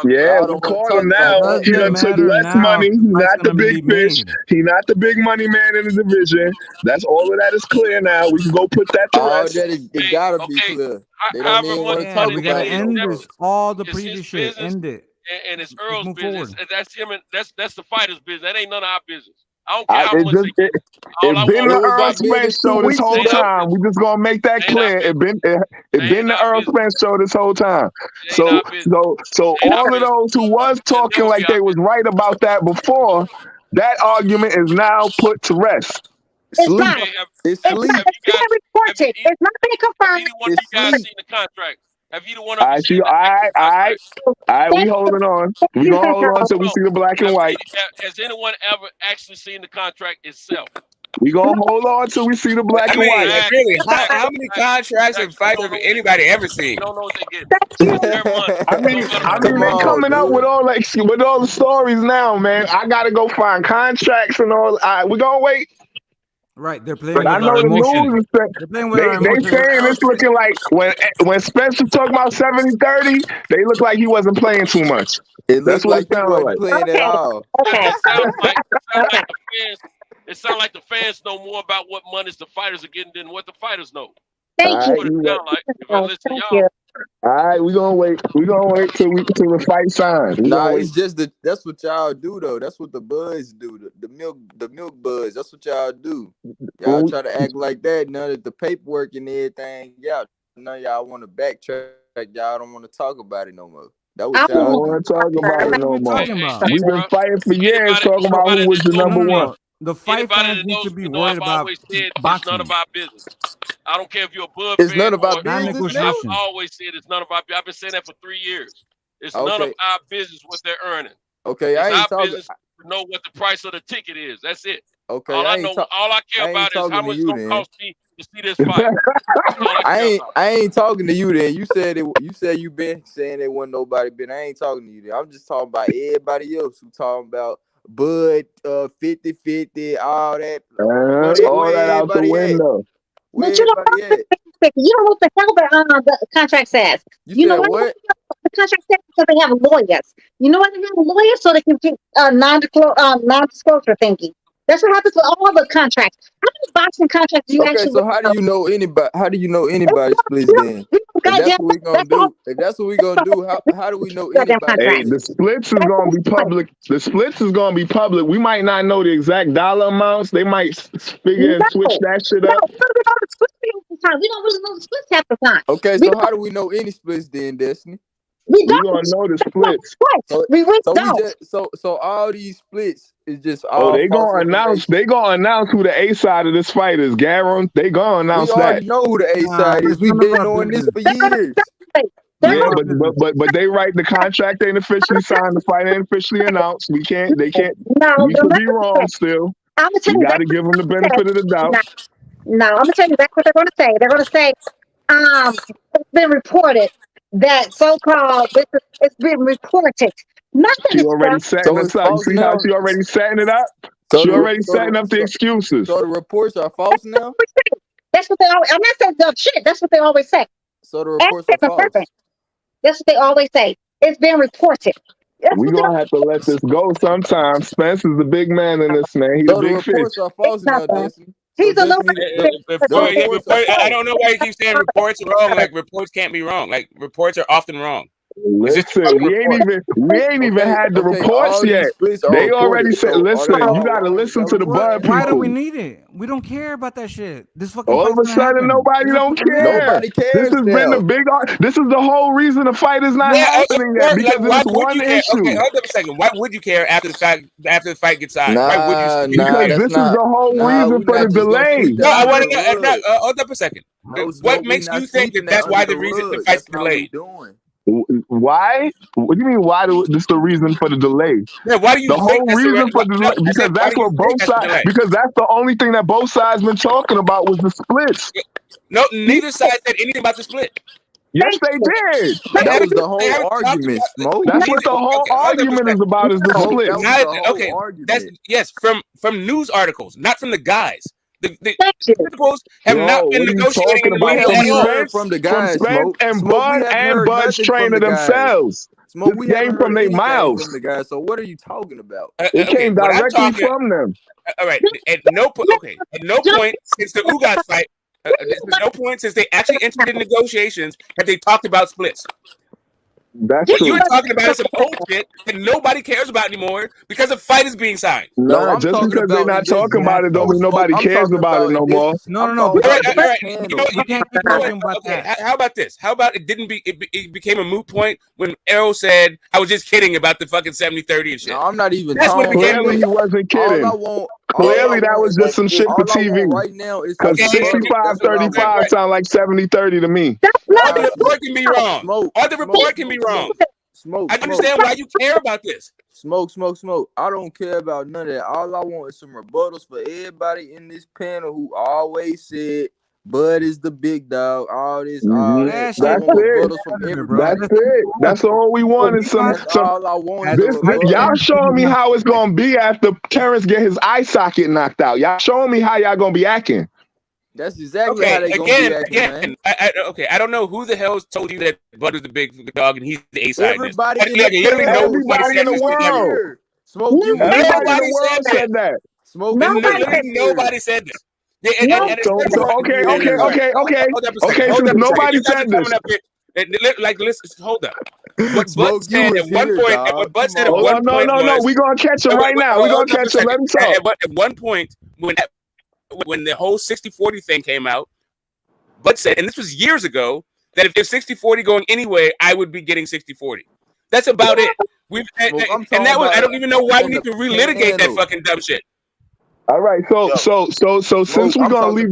Yeah, we caught him now. He done took less money. He's not the big fish. He's not the big money man in the division. That's all of that is clear now. We can go put that to rest. It gotta be clear. They don't even want to talk about it. We gotta end this. All the previous shit. End it. And it's Earl's business. That's him and that's the fighter's business. That ain't none of our business. I don't care how much it's been the Errol Spence show this whole time. We just gonna make that clear. It been the Errol Spence show this whole time. So all of those who was talking like they was right about that before, that argument is now put to rest. It's not. It's been reported. It's not been confirmed. One of you guys seen the contract? Have you the one of you seen the contract? All right, we holding on. We gonna hold on till we see the black and white. Has anyone ever actually seen the contract itself? We gonna hold on till we see the black and white. Really, how many contracts and fights have anybody ever seen? Don't know what they get. I mean, they're coming up with all the stories now, man. I gotta go find contracts and all. We gonna wait. Right, they're playing. But I know the news is they saying it's looking like when Spence was talking about 70-30, they look like he wasn't playing too much. That's what it sounded like. Playing at all. It sounds like the fans know more about what monies the fighters are getting than what the fighters know. Thank you. All right, we gonna wait. We gonna wait till the fight signs. It's just that's what y'all do though. That's what the buds do. The milk buds. That's what y'all do. Y'all try to act like that. None of the paperwork and everything. None of y'all want to backtrack. Y'all don't want to talk about it no more. That was y'all don't want to talk about it no more. We've been fighting for years talking about who was the number one. The fight fans need to be worried about boxing. It's none of our business. I don't care if you're a Bud fan. It's none of I've our business. always said it's none of our business. I've been saying that for 3 years. It's none of our business what they're earning. Okay, it's our business to know what the price of the ticket is. That's it. Okay, all I care about is how much it's gonna cost me to see this fight. I ain't talking to you then. You said you been saying there wasn't nobody been. I ain't talking to you then. I'm just talking about everybody else who talking about Bud 50-50, all that. All that out the window. But you don't know what the hell the contract says. You know what? The contract says because they have lawyers. You know why they have lawyers? So they can get non-disclosure thinking. That's what happens with all the contracts. How many boxing contracts do you actually? So how do you know anybody? How do you know anybody's splits then? If that's what we gonna do. If that's what we gonna do, how do we know anybody? Hey, the splits is gonna be public. The splits is gonna be public. We might not know the exact dollar amounts. They might figure and switch that shit up. time. We don't really know the splits half the time. Okay, so how do we know any splits then, Destiny? We don't know the splits. We So all these splits is just all they gonna announce. They gonna announce who the A side of this fight is. Garon, they gonna announce that. We already know who the A side is. We've been knowing this for years. Yeah, but they write the contract ain't officially signed. The fight ain't officially announced. They can't. We could be wrong still. You got to give them the benefit of the doubt. No, I'm gonna tell you that's what they're gonna say. They're gonna say, it's been reported that so-called it's been reported. Nothing. She already setting us up. You see how she already setting it up? She already setting up the excuses. So the reports are false now? That's what they always. I'm not saying dumb shit. That's what they always say. So the reports are false. That's what they always say. It's been reported. We're gonna have to let this go sometime. Spence is the big man in this, man. He's a big fish. Reports are false now, Destiny. He's a little I don't know why you keep saying reports are wrong. Like reports can't be wrong. Like reports are often wrong. Listen, we ain't even had the reports yet. They already said, listen, you got to listen to the Bud people. Why do we need it? We don't care about that shit. This fucking all of a sudden, nobody don't care. Nobody cares. This has been the big. This is the whole reason the fight is not happening yet because of this one issue. Okay, hold up a second. Why would you care after the fight gets signed? Why would you? Because this is the whole reason for the delay. No, I want to. Hold up a second. What makes you think that that's why the reason the fight's delayed? Why? What do you mean? Why? This is the reason for the delay. Yeah, why do you the think whole reason for the delay? Because that's what both sides. Because that's the only thing that both sides been talking about was the splits. No, neither side said anything about the split. Yes, they did. That was the whole argument, Smoke. That's what the whole argument is about. Is the split? Okay, that's yes from news articles, not from the guys. The principals have not been negotiating from the guys, Spence and Bud and Bud's trainer themselves. Smoke, we came from their mouths. From the guys. So what are you talking about? It came directly from them. All right. At no point since the Ugas fight. There's no point since they actually entered into negotiations have they talked about splits. That's what true. you're talking about some old shit that nobody cares about anymore because the fight is being signed. No, just because they're not talking about it don't mean nobody cares about it no more. No. All right. You can't keep talking about that. How about this? How about it became a moot point when Errol said, I was just kidding about the fucking 70-30 and shit. No, I'm not even talking. Clearly he wasn't kidding. Clearly that was just some shit for TV. Right now is because 65-35 sound like 70-30 to me. All the report can be wrong. All the report can be wrong. I understand why you care about this. Smoke. I don't care about none of that. All I want is some rebuttals for everybody in this panel who always said Bud is the big dog. All this, all that. That's it. That's all we want is some. All I want y'all showing me how it's gonna be after Terence get his eye socket knocked out. Y'all showing me how y'all gonna be acting. That's exactly how they gonna be acting, man. I don't know who the hell told you that Bud is the big dog and he's the A side. Everybody in the world. Smoke. Everybody said that. Smoke. Nobody said this. Okay. Since nobody said this. Like, listen, hold up. What Bud said at one point. No. We're gonna catch him right now. We're gonna catch him. Let him talk. At one point, when the whole 60-40 thing came out, Bud said, and this was years ago, that if 60-40 going anyway, I would be getting 60-40. That's about it. And that was, I don't even know why we need to relitigate that fucking dumb shit. All right, so since we're gonna leave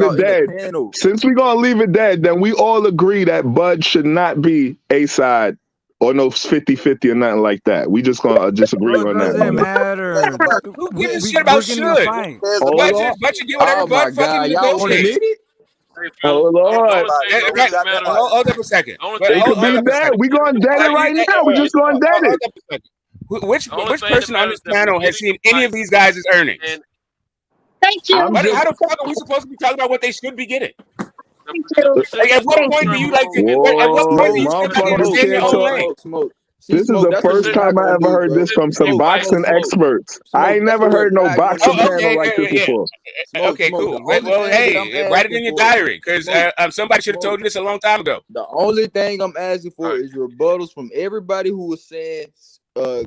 it dead, then we all agree that Bud should not be A side or no 50-50 or nothing like that. We just gonna disagree on that. It doesn't matter. Who gives a shit about should? Bud should get whatever Bud fucking negotiates. Hold on. Hold up a second. It could be dead. We're gonna dead it right now. We're just gonna dead it. Which person on this panel has seen any of these guys' earnings? Thank you. How the fuck are we supposed to be talking about what they should be getting? Like, at what point do you like to? At what point do you understand your own lane? This is the first time I ever heard this from some boxing experts. I ain't never heard no boxing panel like this before. Okay, cool. Well, hey, write it in your diary because somebody should have told you this a long time ago. The only thing I'm asking for is rebuttals from everybody who was saying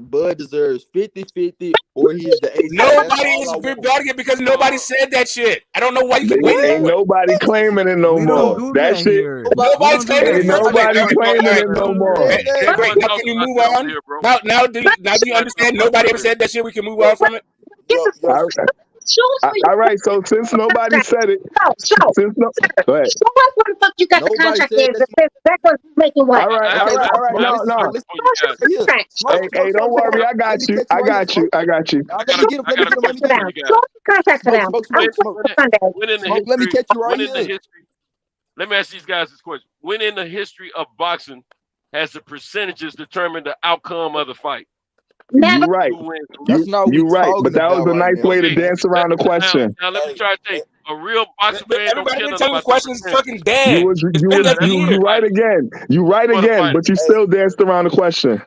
Bud deserves 50-50 or he's the ace. Nobody is rebutting it because nobody said that shit. I don't know why you keep waiting. Ain't nobody claiming it no more. That shit. Nobody's claiming it. Ain't nobody claiming it no more. Great. Now can you move on? Now do you understand? Nobody ever said that shit. We can move on from it. All right. So since nobody said it, go ahead. Show us what the fuck you got the contract is. That's what's making what. All right. No. Hey, don't worry. I got you. Let me get you right here. Let me ask these guys this question. When in the history of boxing has the percentages determined the outcome of the fight? You're right. That's not you're right, but that was a nice way to dance around the question. Now let me try to think. A real boxing fan don't Everybody care been telling the about question is fucking dead. You right again. You right again, but you still danced around the question.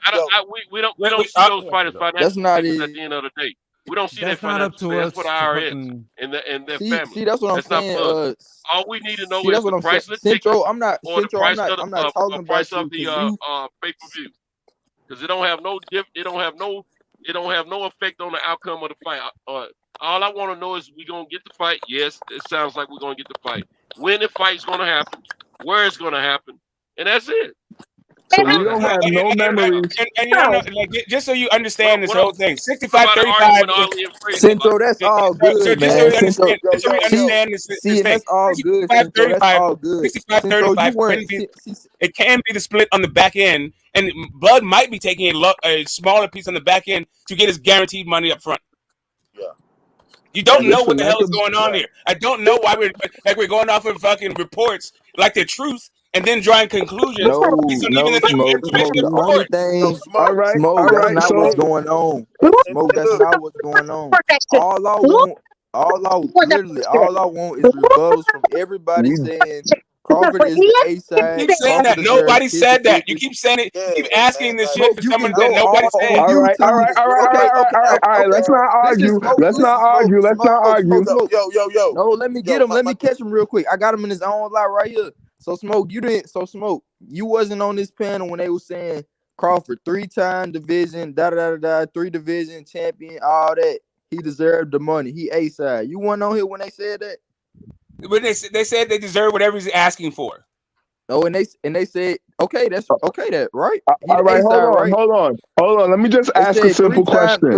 We don't see those fighters financial that's not at the end of the day. We don't see that financial. That's for the IRS and their family. See, that's what I'm saying. All we need to know is the price of the ticket or the price of the pay-per-view. Because it don't have no effect on the outcome of the fight. All I want to know is we gonna get the fight. Yes, it sounds like we're gonna get the fight. When the fight's gonna happen, where it's gonna happen, and that's it. So we don't have no memories. And you know, like, just so you understand this whole thing, 65-35. Central, that's all good, man. Just so you understand this thing. That's all good. 65-35. It can be the split on the back end, and Bud might be taking a smaller piece on the back end to get his guaranteed money up front. Yeah. You don't know what the hell is going on here. I don't know why we're going off of fucking reports like they're truth and then drawing conclusions. No, Smoke. The only thing, all right, that's not what's going on. Smoke, that's not what's going on. All I want is rebuttals from everybody saying Crawford is the A side. You keep saying that. Nobody said that. You keep saying it. You keep asking this shit for someone that nobody said. All right. Let's not argue. Let's not argue. Yo. No, let me get him. Let me catch him real quick. I got him in his own lot right here. So Smoke, you wasn't on this panel when they were saying Crawford 3-time division, 3-division champion, all that. He deserved the money. He A side. You weren't on here when they said that? But they said they deserve whatever he's asking for. Oh, and they said, okay, that's okay, that right. All right, hold on. Let me just ask a simple question.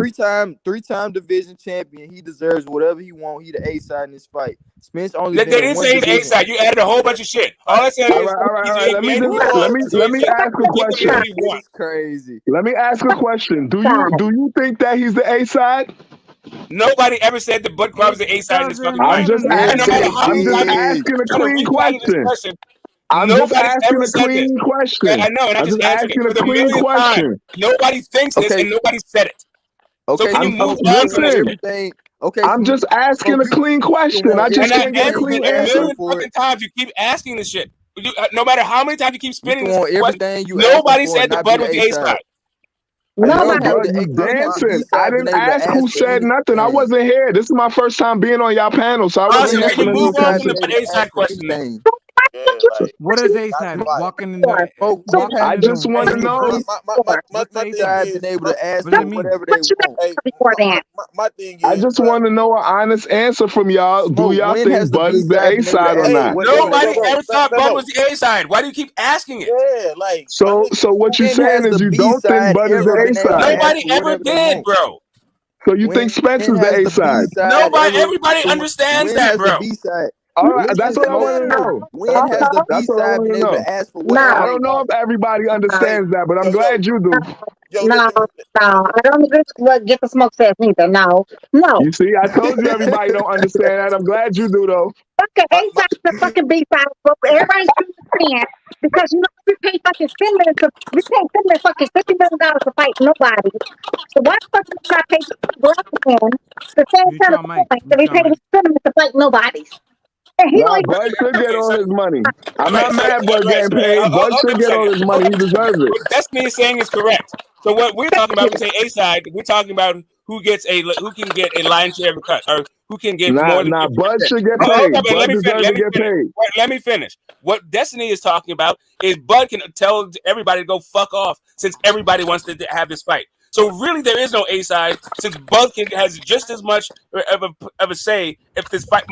Three-time division champion. He deserves whatever he wants. He the A side in this fight. Spence only. They didn't say he's the A side. You added a whole bunch of shit. All I said is, all right. Let me ask a question. This is crazy. Let me ask a question. Do you think that he's the A side? Nobody ever said that Bud Crawford was the A side in this fucking fight. I'm just asking a clean question. I'm just asking a clean question. I know, and I'm just asking a clean question. Nobody thinks this, and nobody said it. Okay, so can you move on from everything? Okay, I'm just asking a clean question. I just can't get a clean answer. Fucking times you keep asking this shit. No matter how many times you keep spinning this question, nobody said the Bud was the A side. You dancing. I didn't ask who said nothing. I wasn't here. This is my first time being on y'all panel, so I wasn't here for the move on from the A side question. What is A side? Walking in the. I just want to know. My thing is, been able to ask them whatever they want. My thing is, I just want to know an honest answer from y'all. Do y'all think Bud is the A side or not? Nobody ever thought Bud was the A side. Why do you keep asking it? Yeah, like. So what you're saying is you don't think Bud is the A side? Nobody ever did, bro. So you think Spence is the A side? Everybody understands that, bro. All right, that's what I want to know. When has the B side been able to ask for what? I don't know if everybody understands that, but I'm glad you do. No, I don't agree with what Get the Smoke says neither. No. You see, I told you everybody don't understand that. I'm glad you do, though. Okay, A side is the fucking B side. Everybody's understand because we pay fucking Finland fucking $50 million to fight nobody. So why the fuck did we pay the same kind of point that we paid Finland to fight nobody? Bud should get all his money. I'm not mad Bud getting paid. Bud should get all his money. He deserves it. What Destiny is saying is correct. So what we're talking about, we say A side, we're talking about who can get a lion's share of the cut, or who can get more than Bud should get paid. Let me finish. What Destiny is talking about is Bud can tell everybody to go fuck off since everybody wants to have this fight. So really, there is no A side since Bud has just as much of a say if this fight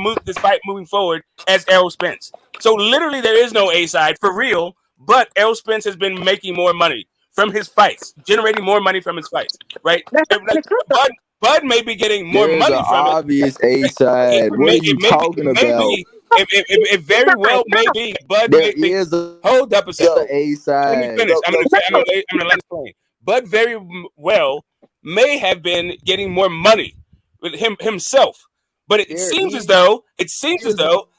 moving forward as Errol Spence. So literally, there is no A side for real. But Errol Spence has been making more money from his fights, generating more money from his fights, right? Bud may be getting more There's money an from it. obvious A side. What are you talking about? It very well may be. Bud There is a hold up a second. A side. Let me finish. I'm gonna let it explain. Bud very well may have been getting more money with himself, but it seems as though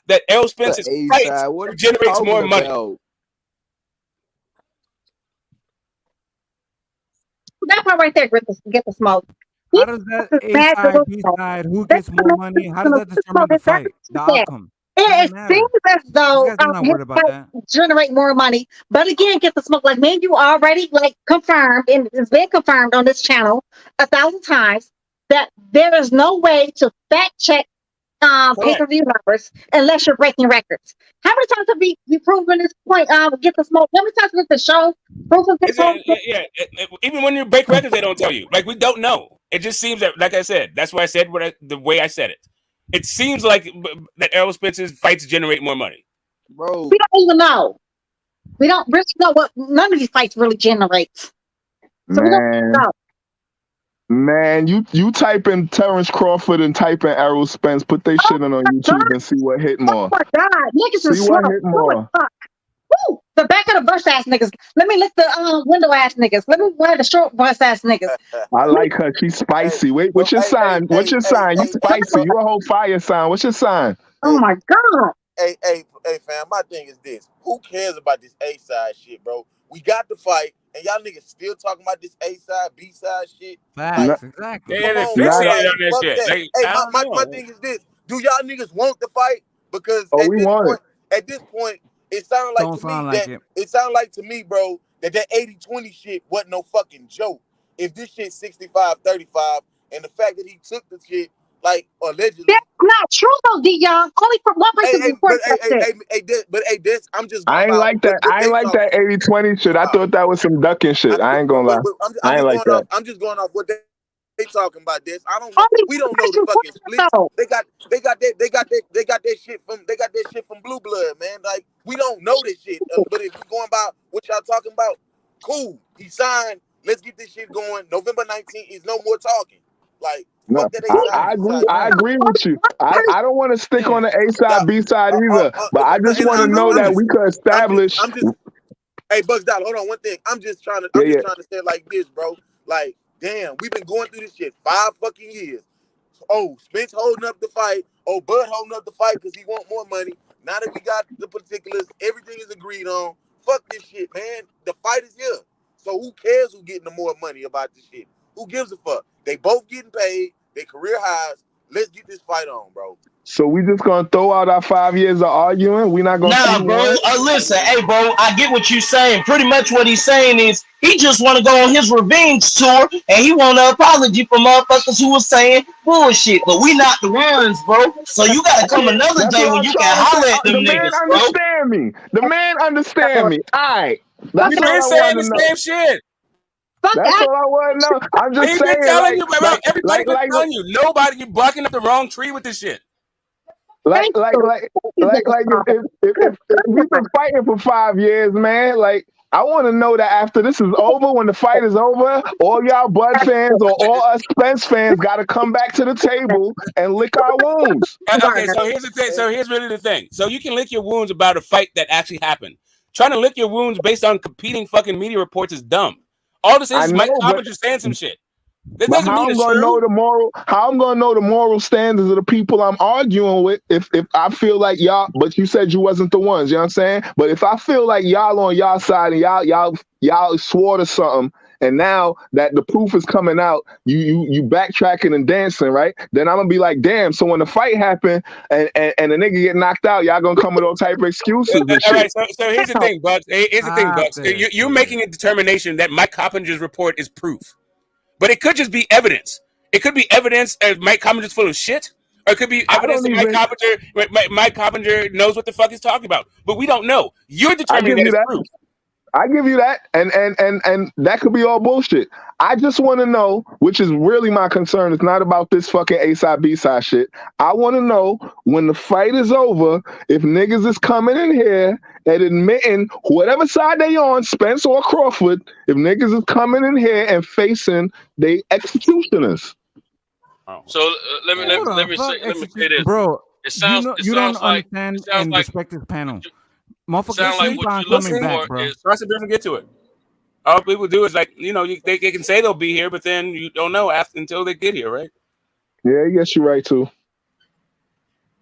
that Errol Spence's fights generates more money. That part right there, get the smoke. How does that A side, B side, who gets more money? How does that determine the fight, the outcome? It seems as though generate more money, but again, get the smoke. Like man, you already confirmed, and it's been confirmed on this channel 1,000 times that there is no way to fact check pay-per-view numbers unless you're breaking records. How many times have we proven this point? Get the smoke. How many times has the show proven this point? Yeah. Even when you break records, they don't tell you. Like we don't know. It just seems that, like I said, that's why I said the way I said it. It seems like that Errol Spence's fights generate more money. Bro, we don't even know. We don't really know what none of these fights really generates. So we don't know. Man, you type in Terence Crawford and type in Errol Spence, put they shit on YouTube and see what hit more. Oh my God, niggas is see what hit more. Woo! The back of the bus ass niggas. Let me lick the window ass niggas. Let me wear the short bus ass niggas. I like her. She's spicy. Wait, what's your sign? What's your sign? You spicy. You a whole fire sign. What's your sign? Oh my God. Hey, fam. My thing is this. Who cares about this A side shit, bro? We got the fight, and y'all niggas still talking about this A side, B side shit. Facts, exactly. Yeah, they're fixated on that shit. Hey, my thing is this. Do y'all niggas want the fight? Because at this point, it sounds like it sounds like to me, bro, that 80-20 shit wasn't no fucking joke. If this shit 65-35, and the fact that he took the shit, like, allegedly. That's not true, though, D-Young. Only for one person report this, I'm just I ain't like that. I ain't like that 80-20 shit. I thought that was some ducking shit. I ain't gonna lie. I ain't like that. I'm just going off what they talking about this. I don't know. We don't know the fucking splits. They got that shit from Blue Blood, man. Like, we don't know this shit. But if you're going about what y'all talking about, cool. He signed. Let's get this shit going. November 19th is no more talking. Like, no, I agree with you. I don't want to stick on the A side, B side either. But I just want to know that we could establish. Hey, Bucks Dollar, hold on one thing. I'm just trying to say it like this, bro. Like, damn, we've been going through this shit 5 fucking years. Oh, Spence holding up the fight. Oh, Bud holding up the fight because he want more money. Now that we got the particulars, everything is agreed on. Fuck this shit, man. The fight is here. So who cares who getting the more money about this shit? Who gives a fuck? They both getting paid. They career highs. Let's get this fight on, bro. So we just gonna throw out our 5 years of arguing? We not gonna? Nah, bro. Listen, hey, bro. I get what you're saying. Pretty much what he's saying is he just want to go on his revenge tour and he want an apology for motherfuckers who was saying bullshit. But we not the ones, bro. So you gotta come another day when you can holler at them niggas, bro. Understand me. The man understand me. All right. That's You've been saying the same shit. That's all I want to know. I'm just saying. Telling you, bro. Everybody been telling you. Nobody, you barking up the wrong tree with this shit. Like, if we've been fighting for 5 years, man. Like, I want to know that after this is over, when the fight is over, all y'all Bud fans or all us Spence fans got to come back to the table and lick our wounds. Okay, so here's the thing. So here's really the thing. So you can lick your wounds about a fight that actually happened. Trying to lick your wounds based on competing fucking media reports is dumb. All this is Mike Crawford just saying some shit. That doesn't mean it's true. How I'm gonna know the moral standards of the people I'm arguing with if I feel like y'all, but you said you wasn't the ones, you know what I'm saying? But if I feel like y'all on y'all side and y'all swore to something, and now that the proof is coming out, you backtracking and dancing, right? Then I'm gonna be like, damn. So when the fight happened and the nigga get knocked out, y'all gonna come with all type of excuses and shit. All right, so here's the thing, Bucks. You're making a determination that Mike Coppinger's report is proof. But it could just be evidence. It could be evidence that Mike Coppinger's full of shit, or it could be evidence that Mike Coppinger knows what the fuck he's talking about. But we don't know. You're determining that it's proof. I give you that, and that could be all bullshit. I just want to know, which is really my concern. It's not about this fucking A-side, B-side shit. I want to know when the fight is over, if niggas is coming in here and admitting whatever side they on, Spence or Crawford, if niggas is coming in here and facing the executioners. So let me say this, bro. It sounds you don't like understand it sounds and like respect this panel. it sounds like what you're looking for bro. is. Russell doesn't get to it. All people do is like, they can say they'll be here, but then you don't know until they get here, right? Yeah, I guess you're right too.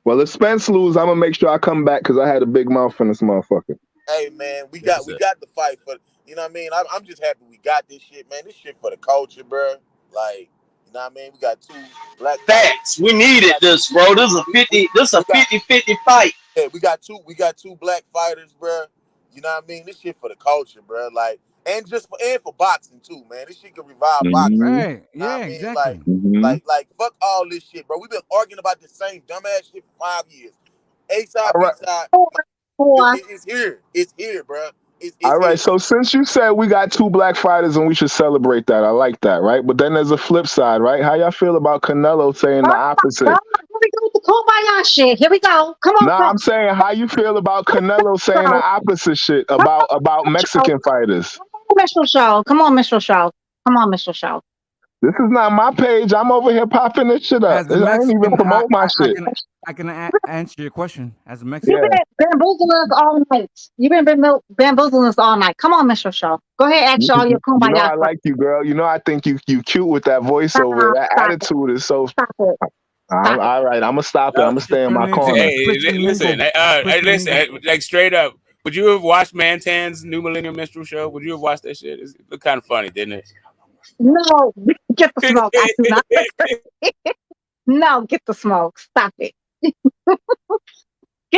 Well, if Spence lose, I'm gonna make sure I come back because I had a big mouth in this motherfucker. Hey man, we got the fight for, you know what I mean? I'm just happy we got this shit, man. This shit for the culture, bro. Like, you know what I mean? We got 2 black facts. We needed this, bro. This is a 50-50 fight. Yeah, we got two black fighters, bro. You know what I mean? This shit for the culture, bro. Like, and for boxing too, man. This shit can revive boxing. Right? You know what Yeah, I mean? exactly. Like, fuck all this shit, bro. We've been arguing about the same dumbass shit for 5 years. A-side, B-side, it's here. It's here, bro. All right, so since you said we got 2 black fighters and we should celebrate that, I like that, right? But then there's a flip side, right? How y'all feel about Canelo saying the opposite? Here we go with the kumbaya shit. Here we go. Come on. I'm saying how you feel about Canelo saying the opposite shit about Mexican fighters. Mr. Show. Come on, Mr. Show. Come on, Mr. Show. This is not my page. I'm over here popping this shit up. I ain't even promote my shit. I can answer your question as a Mexican. You've been bamboozling us all night. You've been bamboozling us all night. Come on, Mr. Shaw. Go ahead, ask all your kumbaya. You know I like you, girl. You know I think you cute with that voiceover. That attitude is so. Stop it. All right, I'm gonna stop it. I'm gonna stay in my corner. Hey, listen, like straight up. Would you have watched Mantan's New Millennium Minstrel Show? Would you have watched that shit? It looked kind of funny, didn't it? No, get the smoke. I do not. No, get the smoke. Stop it. Get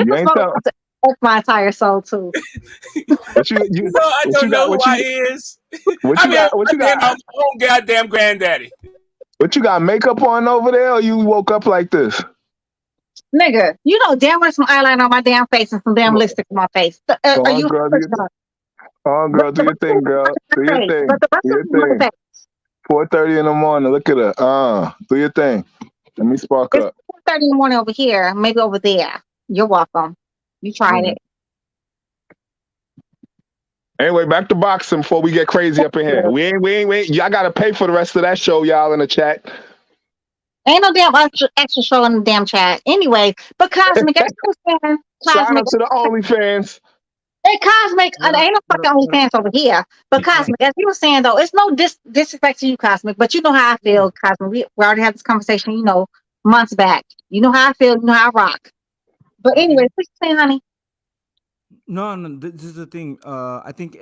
the smoke. That's my entire soul too. But you no, I don't know who I is. What you got? My own goddamn granddaddy. What you got? Makeup on over there, or you woke up like this? Nigga, you know damn well some eyeliner on my damn face and some damn lipstick on my face. Are you? Girl, do your thing, girl. Do your thing. Do your thing. 4:30 in the morning. Look at her. Do your thing. Let me spark up. 4:30 in the morning over here, maybe over there. You're welcome. You tried it. Anyway, back to boxing before we get crazy up in here. We ain't. Y'all gotta pay for the rest of that show, y'all in the chat. Ain't no damn extra show in the damn chat. Anyway, but Cosmic, Cosmic. Shout out to the OnlyFans. Hey, Cosmic, ain't no fucking OnlyFans over here. But Cosmic, as you were saying though, it's no disrespect to you, Cosmic. But you know how I feel, Cosmic. We already had this conversation, months back. You know how I feel. You know how I rock. But anyway, what you saying, honey? No, this is the thing. I think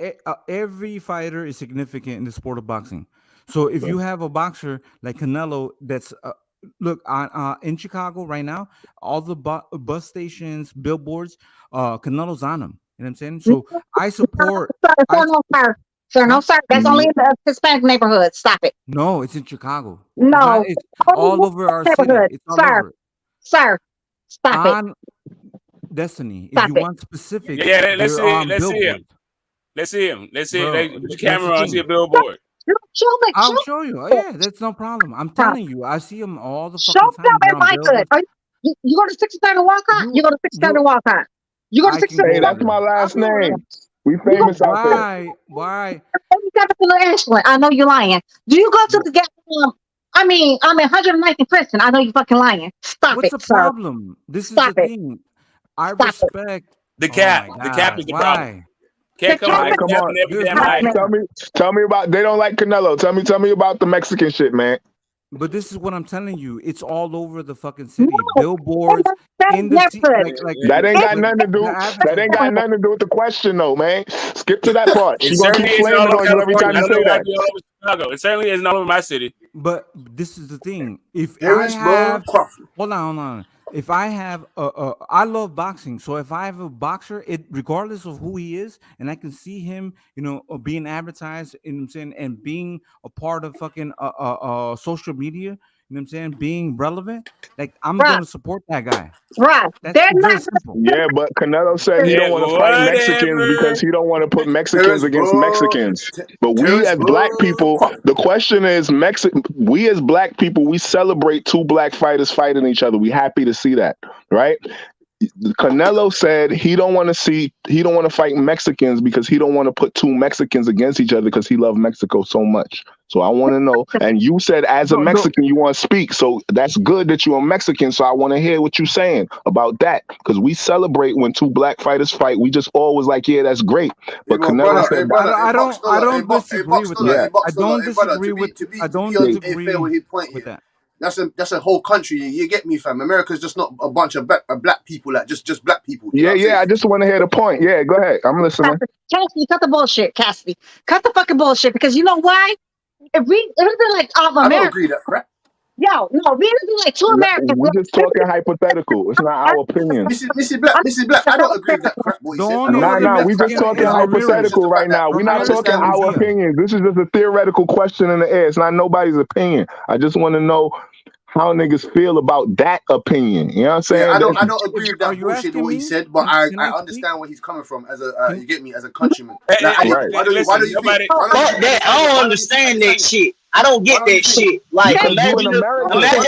every fighter is significant in the sport of boxing. So if you have a boxer like Canelo, that's look in Chicago right now, all the bus stations, billboards, Canelo's on them. You know what I'm saying? So I support. No, sir. That's only in the Hispanic neighborhood. Stop it. No, it's in Chicago. No, it's all over our city. It's all over. Sir, stop it. Destiny. Stop if you it. want specific, let's see him. Let's see him. Put the camera on, see a billboard. I'll show you. Oh, yeah, that's no problem. I'm telling you, I see them all the fucking time. Show them if I could. You go to 63rd and Walcott? You go to 63rd and Walcott. You go to 63rd. Hey, that's my last name. We famous out there. Why? I know you're lying. Do you go to the I'm in 109th and Princeton. I know you're fucking lying. Stop What's it. What's the problem? This is the thing. I respect the cap. The cap is the problem. Can't come on. Tell me about. They don't like Canelo. Tell me about the Mexican shit, man. But this is what I'm telling you. It's all over the fucking city. Billboards in the that ain't got nothing to do. That ain't got nothing to do with the question, though, man. Skip to that part. She's gonna keep flaming on you every time you say that. It certainly is not over my city. But this is the thing. If Terence Crawford. Hold on. If I have I love boxing, so if I have a boxer, regardless of who he is, and I can see him, being advertised, and being a part of fucking social media, know what I'm saying, being relevant, like I'm going to support that guy. Right. That's very simple. Yeah, but Canelo said he don't want to fight Mexicans because he don't want to put Mexicans against Mexicans. But we as black people, the question is, we as black people, we celebrate two black fighters fighting each other. We happy to see that, right? Canelo said he don't want to fight Mexicans because he don't want to put two Mexicans against each other because he loves Mexico so much. So I want to know, and you said as a Mexican you want to speak, so that's good that you're a Mexican, so I want to hear what you're saying about that, because we celebrate when two black fighters fight. We just always like, yeah, that's great. But Canelo said, I don't disagree with that. I don't disagree with his point here. That's a whole country. You get me, fam? America's just not a bunch of black people, like just black people. Yeah. I just want to hear the point. Yeah, go ahead. I'm listening. Cassidy, cut the bullshit, Cassidy. Cut the fucking bullshit, because you know why? If we like America, I don't agree that crap. Yo, no, we do like two Americans. We're just talking hypothetical. It's not our opinion. Mrs. Black, I don't agree with that crap. What you said. Nah, we just talking hypothetical right now. We're not talking our opinions. This is just a theoretical question in the air. It's not nobody's opinion. I just want to know how niggas feel about that opinion. You know what I'm saying? Yeah, I don't agree with that bullshit what he said, but I understand where he's coming from as a you get me, as a countryman. Like, why do you think? I don't understand that shit. I don't get that shit. Like, imagine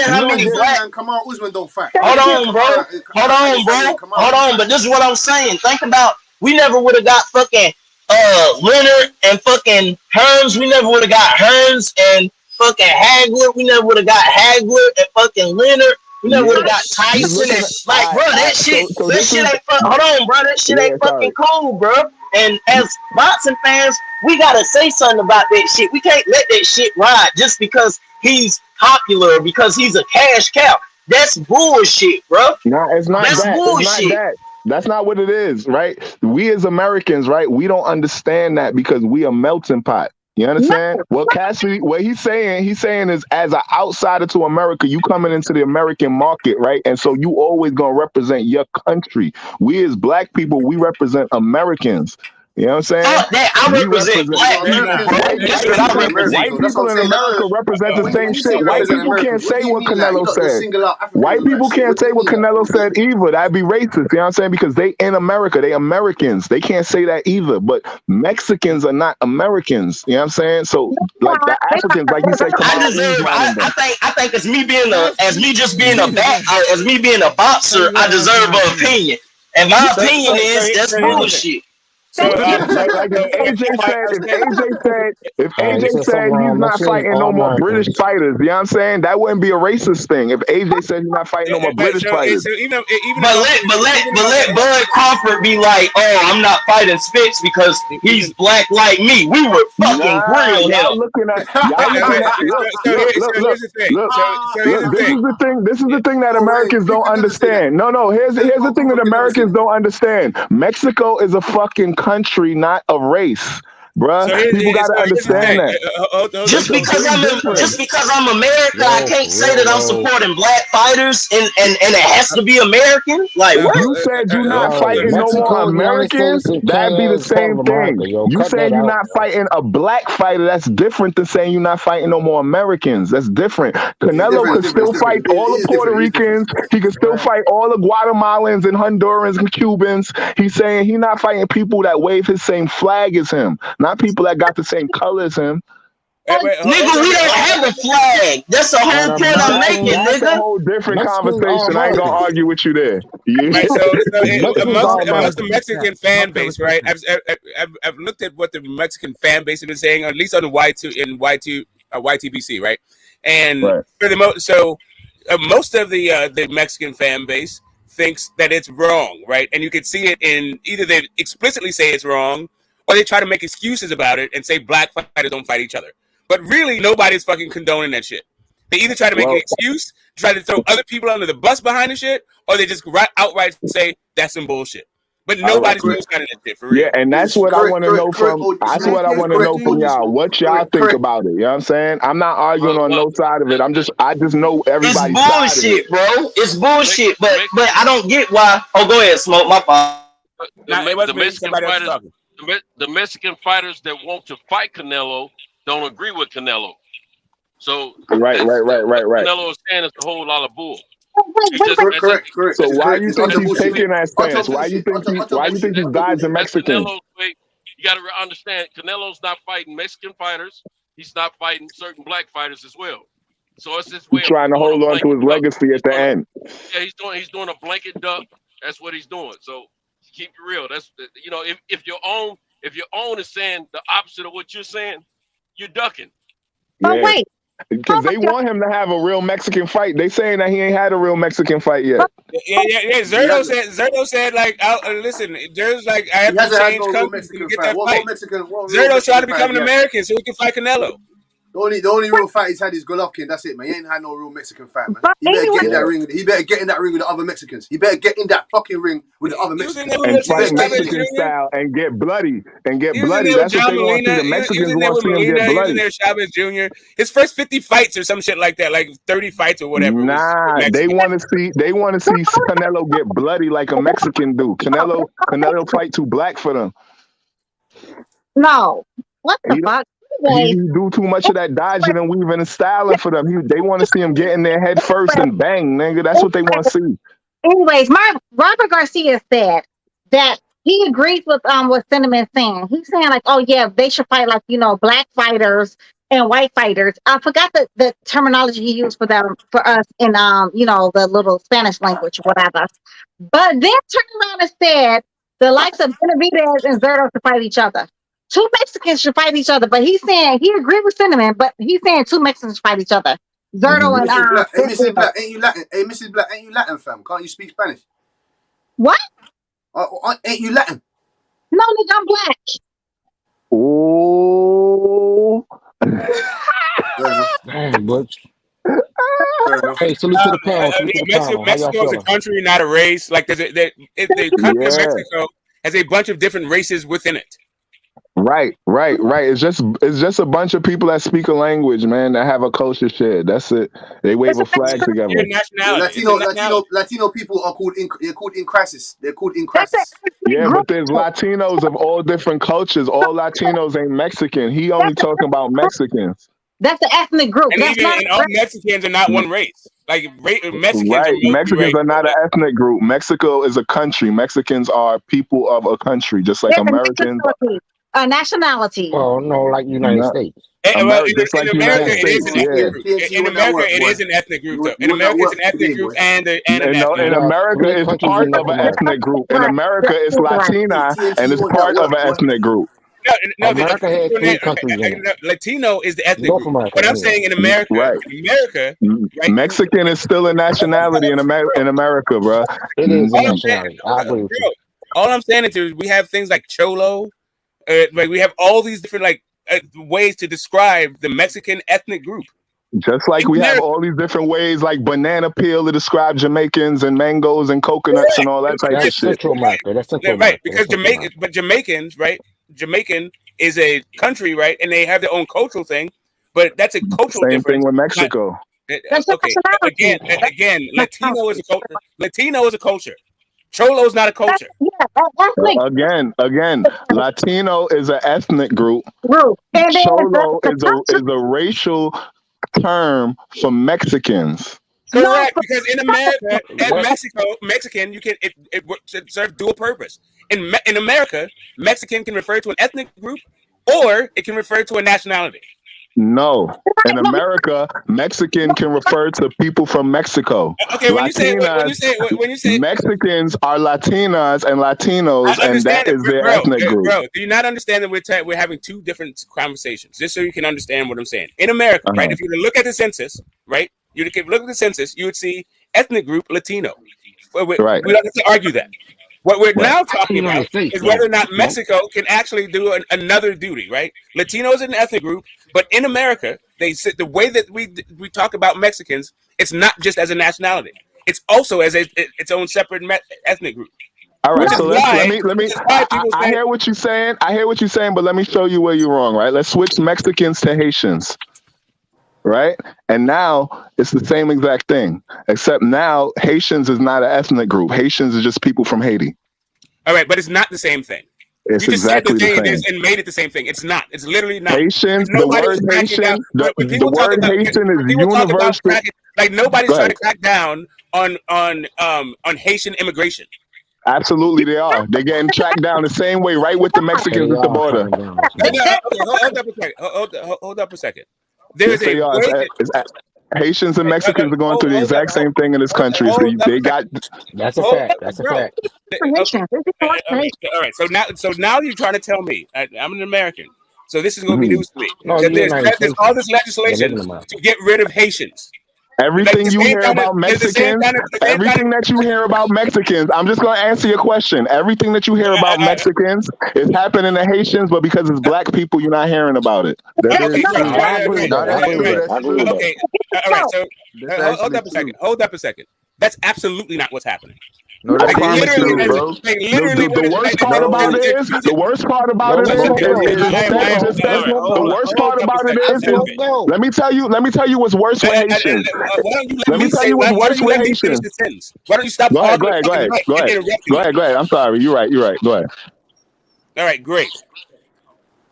how many black. Kamal Usman don't fight. Hold on, bro. But this is what I'm saying. Think about, we never would have got fucking Leonard and fucking Hearns. We never would have got Hearns and fucking Hagler. We never would have got Hagler and fucking Leonard. We never would have got Tyson and like, bro, that shit ain't hold on, bro. That shit ain't fucking cool, bro. And as boxing fans, we gotta say something about that shit. We can't let that shit ride just because he's popular, because he's a cash cow. That's bullshit, bro. No, it's not That's that. bullshit. It's not that. That's not what it is, right? We as Americans, right? We don't understand that because we a melting pot. You understand? What Cassidy, what he's saying is, as an outsider to America, you coming into the American market, right? And so you always gonna represent your country. We as black people, we represent Americans. You know what I'm saying? I represent black people. White people in America represent the same shit. White people can't say what Canelo said. White people can't say what Canelo said either. That'd be racist. You know what I'm saying? Because they in America, they Americans. They can't say that either. But Mexicans are not Americans. You know what I'm saying? So like the Africans, like you said, I think as me being a boxer, I deserve an opinion. And my opinion is that's bullshit. So like if AJ said he's not fighting no more British fighters, you know what I'm saying? That wouldn't be a racist thing if AJ said he's not fighting no more British fighters. But let Bud Crawford be like, oh, I'm not fighting Spence because he's black like me. We were fucking grill him. This is the thing that Americans don't understand. No, here's the thing that Americans don't understand. Mexico is a fucking country, not a race, bruh. People gotta understand that. Just because I'm America, I can't say that I'm supporting black fighters and it has to be American. Like, what? You said you're not fighting no more Americans. That'd be the same thing. You said you're not fighting a black fighter. That's different than saying you're not fighting no more Americans. That's different. Canelo could still fight all the Puerto Ricans. He could still fight all the Guatemalans and Hondurans and Cubans. He's saying he's not fighting people that wave his same flag as him. Not people that got the same color as him. Nigga, we don't have a flag. That's the whole point I'm making, nigga. That's a whole different conversation. I ain't gonna argue with you there. Right, so amongst the Mexican fan base, right? I've looked at what the Mexican fan base has been saying, at least on the YTBC, right? And for the most of the Mexican fan base thinks that it's wrong, right? And you can see it in either they explicitly say it's wrong, or they try to make excuses about it and say black fighters don't fight each other. But really, nobody's fucking condoning that shit. They either try to make an excuse, try to throw other people under the bus behind the shit, or they just outright say that's some bullshit. But nobody's doing that shit for real. Yeah, and that's what I want to know from. That's what I want to know from y'all. What y'all think about it? You know what I'm saying? I'm not arguing on no side of it. I just know everybody's It's bullshit, bro. It's bullshit. But I don't get why. Oh, go ahead, Smoke. My fault. The Mexican fighters that want to fight Canelo don't agree with Canelo. So right. Canelo is saying is a whole lot of bull. Correct. So why you think he's bullshit. taking that stance? Why you think he's dodging Mexicans? Canelo's way. You got to understand, Canelo's not fighting Mexican fighters. He's not fighting certain black fighters as well. So it's his way He's trying to hold on to his legacy at the end. Yeah, he's doing a blanket duck. That's what he's doing. So keep it real. That's if your own is saying the opposite of what you're saying, you're ducking. But wait. Because they want him to have a real Mexican fight. They saying that he ain't had a real Mexican fight yet. Yeah. Zerto said like, listen, there's like I have to change countries to get that fight. Zerto's trying to become an American so he can fight Canelo. The only real fight he's had is Golovkin. That's it, man. He ain't had no real Mexican fight, man. He better get in that ring. He better get in that ring with the other Mexicans. He better get in that fucking ring with the other Mexicans. And fight Mexican style and get bloody. That's what they want to see. The Mexicans want to see him get bloody. There Chavez Jr. His first 50 fights or some shit like that, like 30 fights or whatever. Nah, they want to see Canelo get bloody like a Mexican do. Canelo fight too black for them. No. What the fuck? He do too much of that dodging and weaving and styling for them. They want to see him get in their head first and bang, nigga. That's what they want to see. Anyways, Robert Garcia said that he agrees with what Cinnamon's saying. He's saying like, oh yeah, they should fight like black fighters and white fighters. I forgot the terminology he used for them for us in the little Spanish language, whatever. But then turned around and said the likes of Benavidez and Zerto to fight each other. Two Mexicans should fight each other, but he's saying he agreed with Cinnamon, but he's saying two Mexicans should fight each other. Zerto and Hey, Mrs. Black, ain't you Latin? Hey, Mrs. Black, ain't you Latin, fam? Can't you speak Spanish? What? Ain't you Latin? No, nigga, I'm black. Oh. Damn, Butch. Hey, salute to the panel. Mexico is a country, not a race. Like the country of Mexico has a bunch of different races within it. Right. It's just a bunch of people that speak a language, man, that have a culture shared. That's it. They wave a flag together. Latino people are called in crisis. They're called in crisis. Yeah, but there's Latinos of all different cultures. All Latinos ain't Mexican. He only talking about Mexicans. That's the ethnic group. And all Mexicans are not one race. Like Mexicans are not an ethnic group. Mexico is a country. Mexicans are people of a country, just like Americans. A nationality. Oh no, like United States. In America, it is an ethnic group. Though. In America, it's an ethnic group and in America, it's part of an ethnic group. In America, it's Latina and it's part of an ethnic group. No, America has three countries in it. Latino is the ethnic group. But I'm saying in America, right? Mexican is still a nationality in America, bro. It is a nationality. I agree with you. All I'm saying is we have things like Cholo. Like we have all these different ways to describe the Mexican ethnic group. Just like we have all these different ways, like banana peel to describe Jamaicans and mangoes and coconuts and all that type of shit. Central America. That's Central America. Right, because Jamaicans, right? Jamaican is a country, right? And they have their own cultural thing, but that's a cultural difference. Same thing with Mexico. Okay. Again, Latino is a culture. Latino is a culture. Cholo is not a culture. Again, Latino is an ethnic group. Cholo is a racial term for Mexicans. Correct, because in America, Mexican, you can it serve dual purpose. In America, Mexican can refer to an ethnic group, or it can refer to a nationality. No, in America, Mexican can refer to people from Mexico. Okay, when you say Mexicans are Latinas and Latinos, and that is their ethnic group. Bro, do you not understand that we're having two different conversations? Just so you can understand what I'm saying. In America, right? If you look at the census, right? You look at the census, you would see ethnic group Latino. We don't have to argue that. What we're now talking about is whether or not Mexico can actually do another duty, right? Latino is an ethnic group, but in America, the way that we talk about Mexicans, it's not just as a nationality; it's also as its own separate ethnic group. All right, so let me. I hear what you're saying. But let me show you where you're wrong. Right? Let's switch Mexicans to Haitians. Right? And now it's the same exact thing, except now Haitians is not an ethnic group. Haitians is just people from Haiti. All right, but it's not the same thing. It's You just said the exactly the thing same. and made it the same thing. It's not. It's literally not. Haitians, the Nobody's word cracking down. Haitian, the word Haitian is universal. Cracking, like nobody's Go trying ahead. to crack down on Haitian immigration. Absolutely, they are. They're getting tracked down the same way, right with the Mexicans at the border. Hold up a second. There's Yes, they are. Haitians and Mexicans are going through the exact same thing in this country. So they got. That's a fact. That's a fact. All right. So now you're trying to tell me I'm an American. So this is going to be news to me. That there's all this legislation to get rid of Haitians. Everything you hear about Mexicans, everything that you hear about Mexicans, I'm just going to answer your question. Everything that you hear about Mexicans is happening to Haitians, but because it's black people, you're not hearing about it. Okay, all right. So hold up a second. That's absolutely not what's happening. No, that's literally, bro. The worst part about it is the worst part about it is let me tell you what's worse with Haitians. Let me tell you what's worse with Haitians. Why don't you stop? Go ahead. I'm sorry. You're right. Go ahead. All right, great.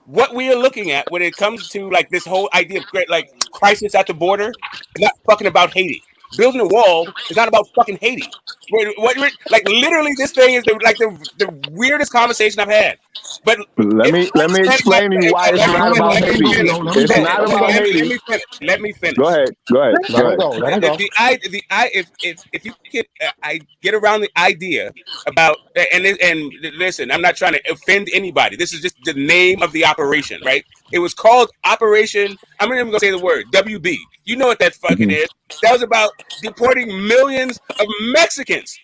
What we are looking at when it comes to like this whole idea of like crisis at the border is not fucking about Haiti. Building a wall is not about fucking Haiti. Like literally, this thing is the weirdest conversation I've had. But let me explain to you why it's not about Haiti. It's not about Haiti. Let me finish. Go ahead. Let him go. If you get around the idea about and listen, I'm not trying to offend anybody. This is just the name of the operation, right? It was called Operation. I'm not even gonna say the word WB. You know what that fucking is. That was about deporting millions of Mexicans.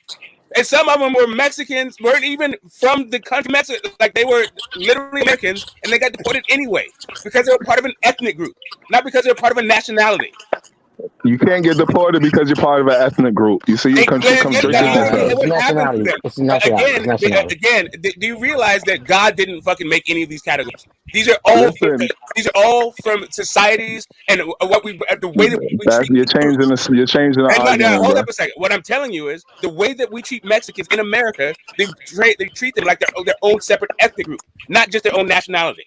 And some of them were Mexicans, weren't even from the country Mexico. Like they were literally Americans, and they got deported anyway because they were part of an ethnic group, not because they were part of a nationality. You can't get deported because you're part of an ethnic group. You see, your country comes Again, do you realize that God didn't fucking make any of these categories? These are all from societies and the way that we treat. You're changing the argument. Hold up a second. What I'm telling you is the way that we treat Mexicans in America, they treat them like their own separate ethnic group, not just their own nationality.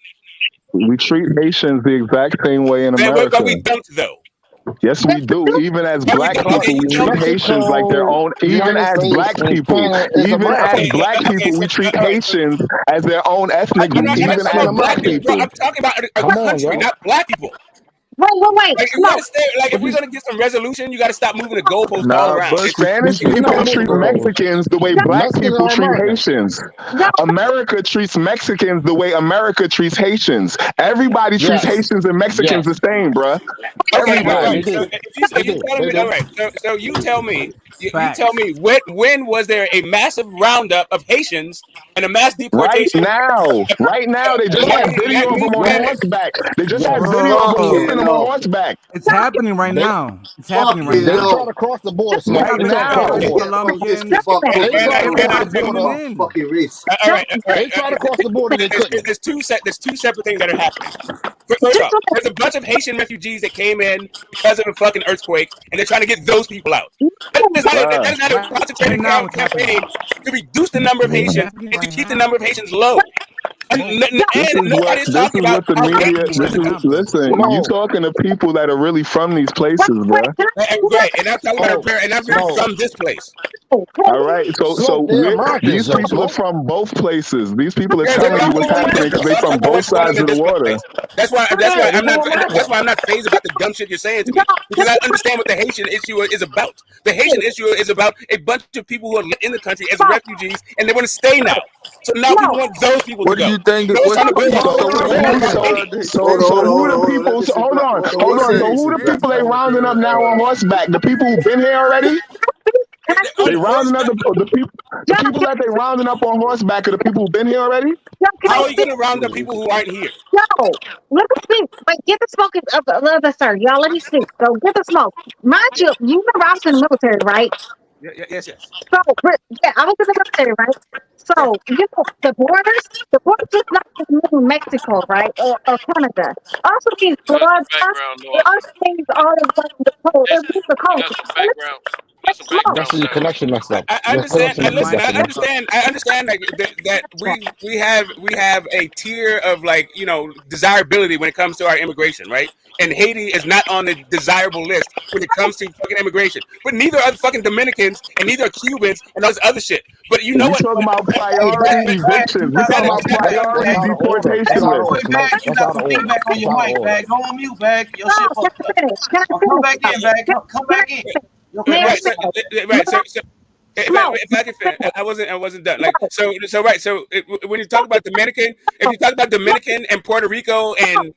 We treat Haitians the exact same way in America. But we don't, though. Yes, we do. Even as black people, we treat Haitians like their own. Even as black people, we treat Haitians as their own ethnic group. Even as black people. I'm talking about a country, not black people. Wait. Like if we're gonna get some resolution, you got to stop moving the goalposts all around. Spanish people treat Mexicans the way black people treat Haitians. America treats Mexicans the way America treats Haitians. Everybody treats Haitians and Mexicans the same, bruh. Everybody. So you tell me. You tell me when was there a massive roundup of Haitians and a mass deportation? Right now, they just had video of them on horseback. They just had video of them on horseback. It's happening right now. It's happening right They're now. trying to cross the border. Right now. They trying to cross the border. They couldn't. There's two separate things that are happening. First off, there's a bunch of Haitian refugees that came in because of a fucking earthquake, and they're trying to get those people out. That is not a concentrated campaign to reduce the number of Haitians and to keep the number of Haitians low. Listen, you're talking to people that are really from these places, bro. Right, and I'm talking about and I'm really from this place. All right, so these people are from both places. These people are telling you what's happening because they're from both sides of the water. That's why I'm not phased about the dumb shit you're saying to me, because I understand what the Haitian issue is about. The Haitian issue is about a bunch of people who are in the country as refugees, and they want to stay now. So now people want those people to go. What do you think? So who the people? Hold on. So who the people they rounding up now on horseback? The people who've been here already? They rounding up the people that they rounding up on horseback are the people who've been here already? How are you gonna round up people who aren't here? Yo, let me speak. Wait, get the smoke of the other sir. Y'all let me speak. So get the smoke. Mind you, you know I was in the military, right? Yes. So I was in the military, right? So you know the borders is not just mean Mexico, right? Or Canada. Also means Florida. It also means all of the coast. It means the coast. That's a background That's the sound. connection messed up. I understand. I understand that we have a tier of desirability when it comes to our immigration, right? And Haiti is not on the desirable list when it comes to fucking immigration. But neither are the fucking Dominicans, and neither are Cubans, and all this other shit. But you know We what? talking about priority evictions. We talking about priority deportation list. Bag, you got some feedback on your mic, Bag. Go on mute, Bag. Your shit fucked up. Come back in, Bag. Come back in. Right. So if I could finish, I wasn't done. When you talk about Dominican, if you talk about Dominican and Puerto Rico and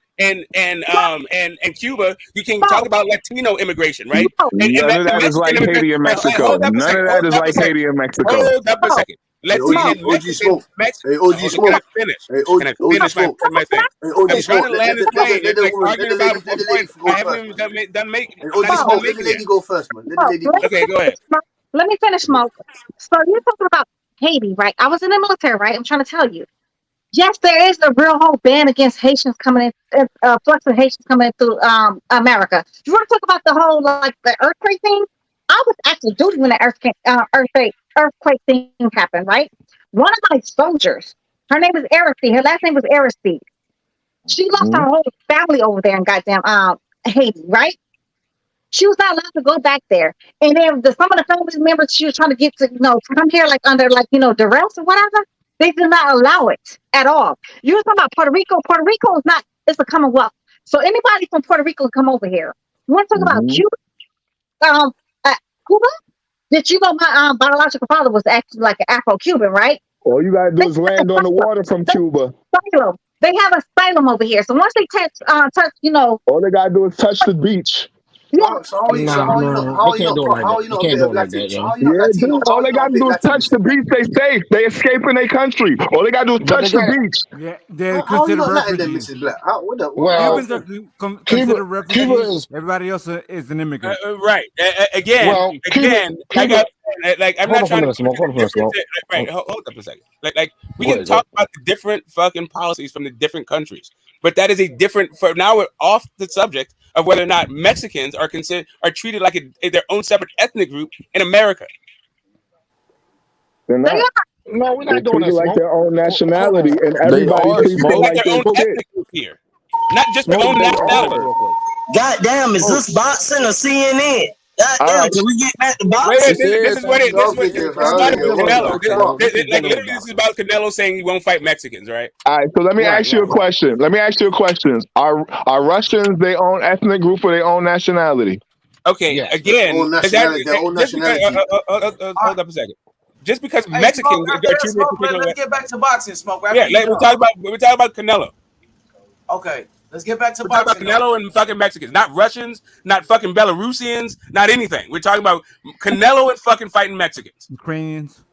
Cuba, you can talk about Latino immigration, right? None of that is like Haiti and Mexico. None of that is like Haiti and Mexico. Hold up a second. OG Smoke. Hey, OG Smoke. Can I finish? Hey, OG Smoke. my thing? Hey, OG I'm Smoke. trying to land this plane. It's like arguing about a point. I haven't even done making. Hey, OG Smoke. Let the lady go first, man. Let the lady go. Okay, go ahead. Let me finish, Smoke. So you're talking about Haiti, right? I was in the military, right? I'm trying to tell you. Yes, there is a real whole ban against Haitians coming in, flux of Haitians coming in through America. You want to talk about the whole the earthquake thing? I was actually duty when the earthquake thing happened, right? One of my soldiers, her name is Aristide. Her last name was Aristide. She lost her whole family over there in goddamn Haiti, right? She was not allowed to go back there. And then some of the family members she was trying to get to, come here under duress or whatever. They did not allow it at all. You were talking about Puerto Rico. Puerto Rico it's a Commonwealth. So anybody from Puerto Rico can come over here. You want to talk about Cuba? Cuba? Did you know my biological father was actually like an Afro-Cuban, right? All you gotta do is land on the water from Cuba. Asylum. They have asylum over here. So once they touch, all they gotta do is touch the beach. Yeah. So how are you not a bit of Latin? So how are you not Latino? All they gotta do is touch the beach. They safe. They escaping their country. All they gotta do is touch the beach. Yeah, they're How are you considered not Latin then, refugees. Mrs. Black? Cubans are considered refugees. Everybody else is an immigrant. Right. Again, I'm not trying to. Right. Hold up a second. We can talk about the different fucking policies from the different countries, but that is a different. For now, we're off the subject of whether or not Mexicans are treated like their own separate ethnic group in America. They're not. No, we're not They're doing that. like their own nationality, and everybody treats them like their own ethnic group here, not just their own nationality. God damn, is this boxing or CNN? God damn, can we get back to boxing? Wait, this is about Canelo saying he won't fight Mexicans, right? All right, so let me ask you a question. Are Russians their own ethnic group or their own nationality? Okay, again, own nationality. Hold up a second. Just because Mexicans are treated particular, let's get back to boxing, Smoke. Yeah, we're talking about Canelo. Okay. Let's get back to We're talking about Canelo and fucking Mexicans, not Russians, not fucking Belarusians, not anything. We're talking about Canelo and fucking fighting Mexicans. Ukrainians.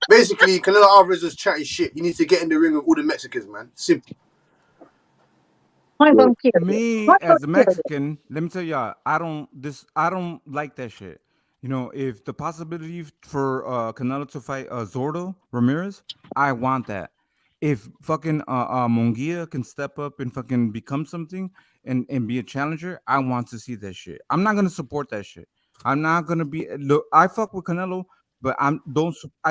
Basically, Canelo Alvarez is chatty shit. He needs to get in the ring with all the Mexicans, man. Simple. Me as a Mexican, let me tell y'all, I don't like that shit. If the possibility for Canelo to fight Zordo Ramirez, I want that. If fucking Munguia can step up and fucking become something and be a challenger, I want to see that shit. I'm not gonna support that shit. I'm not gonna be. Look, I fuck with Canelo, but I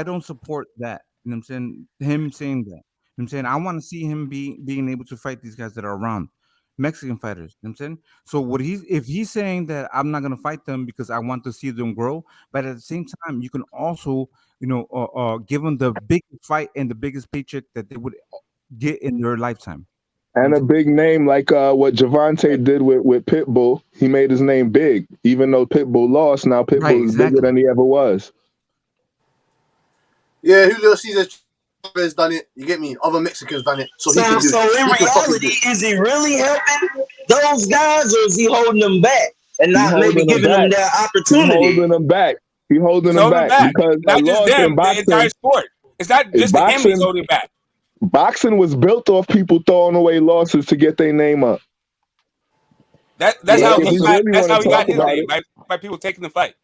don't support that. You know what I'm saying? Him saying that. You know what I'm saying? I want to see him being able to fight these guys that are around. Mexican fighters, you know what I'm saying? So if he's saying that I'm not gonna fight them because I want to see them grow, but at the same time, you can also, give them the biggest fight and the biggest paycheck that they would get in their lifetime. And a big name like what Gervonta did with Pitbull. He made his name big, even though Pitbull lost. Now Pitbull is bigger than he ever was. Yeah, Julio Cesar has done it. You get me? Other Mexicans done it. So he can do it. In reality, is he really helping those guys, or is he holding them back and not maybe giving them their opportunity? He's holding them back. He's holding them back because not just them, the entire sport. It's not just him he's holding back. Boxing was built off people throwing away losses to get their name up. That's how he got his name by people taking the fight.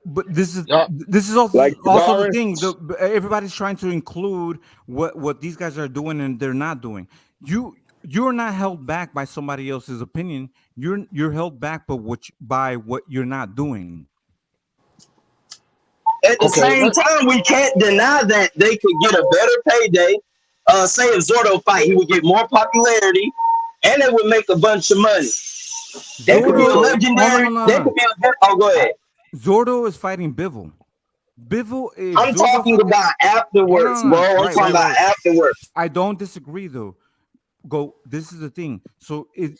But this is also the thing. Everybody's trying to include what these guys are doing and they're not doing. you're not held back by somebody else's opinion. You're held back by what you're not doing. At the same time, we can't deny that they could get a better payday. Say if Zordo fight, he would get more popularity, and it would make a bunch of money. That could be a legendary. That could be a. Oh, go ahead. Zordo is fighting Bivol. I'm talking about afterwards, bro. I'm talking about afterwards. I don't disagree, though. This is the thing. So it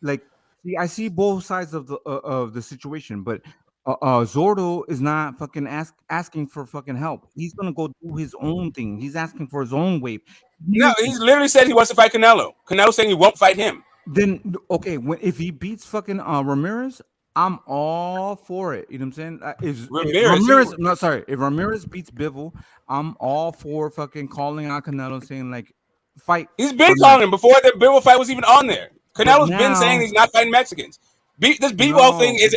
like, see, I see both sides of the situation, but Zordo is not fucking asking for fucking help. He's gonna go do his own thing. He's asking for his own wave. No, he's literally said he wants to fight Canelo. Canelo's saying he won't fight him. Then okay, if he beats fucking Ramirez, I'm all for it. You know what I'm saying? If Ramirez beats Bivol, I'm all for fucking calling out Canelo and saying like, fight. He's been calling him before the Bivol fight was even on there. Canelo's been saying he's not fighting Mexicans. This Bivol thing is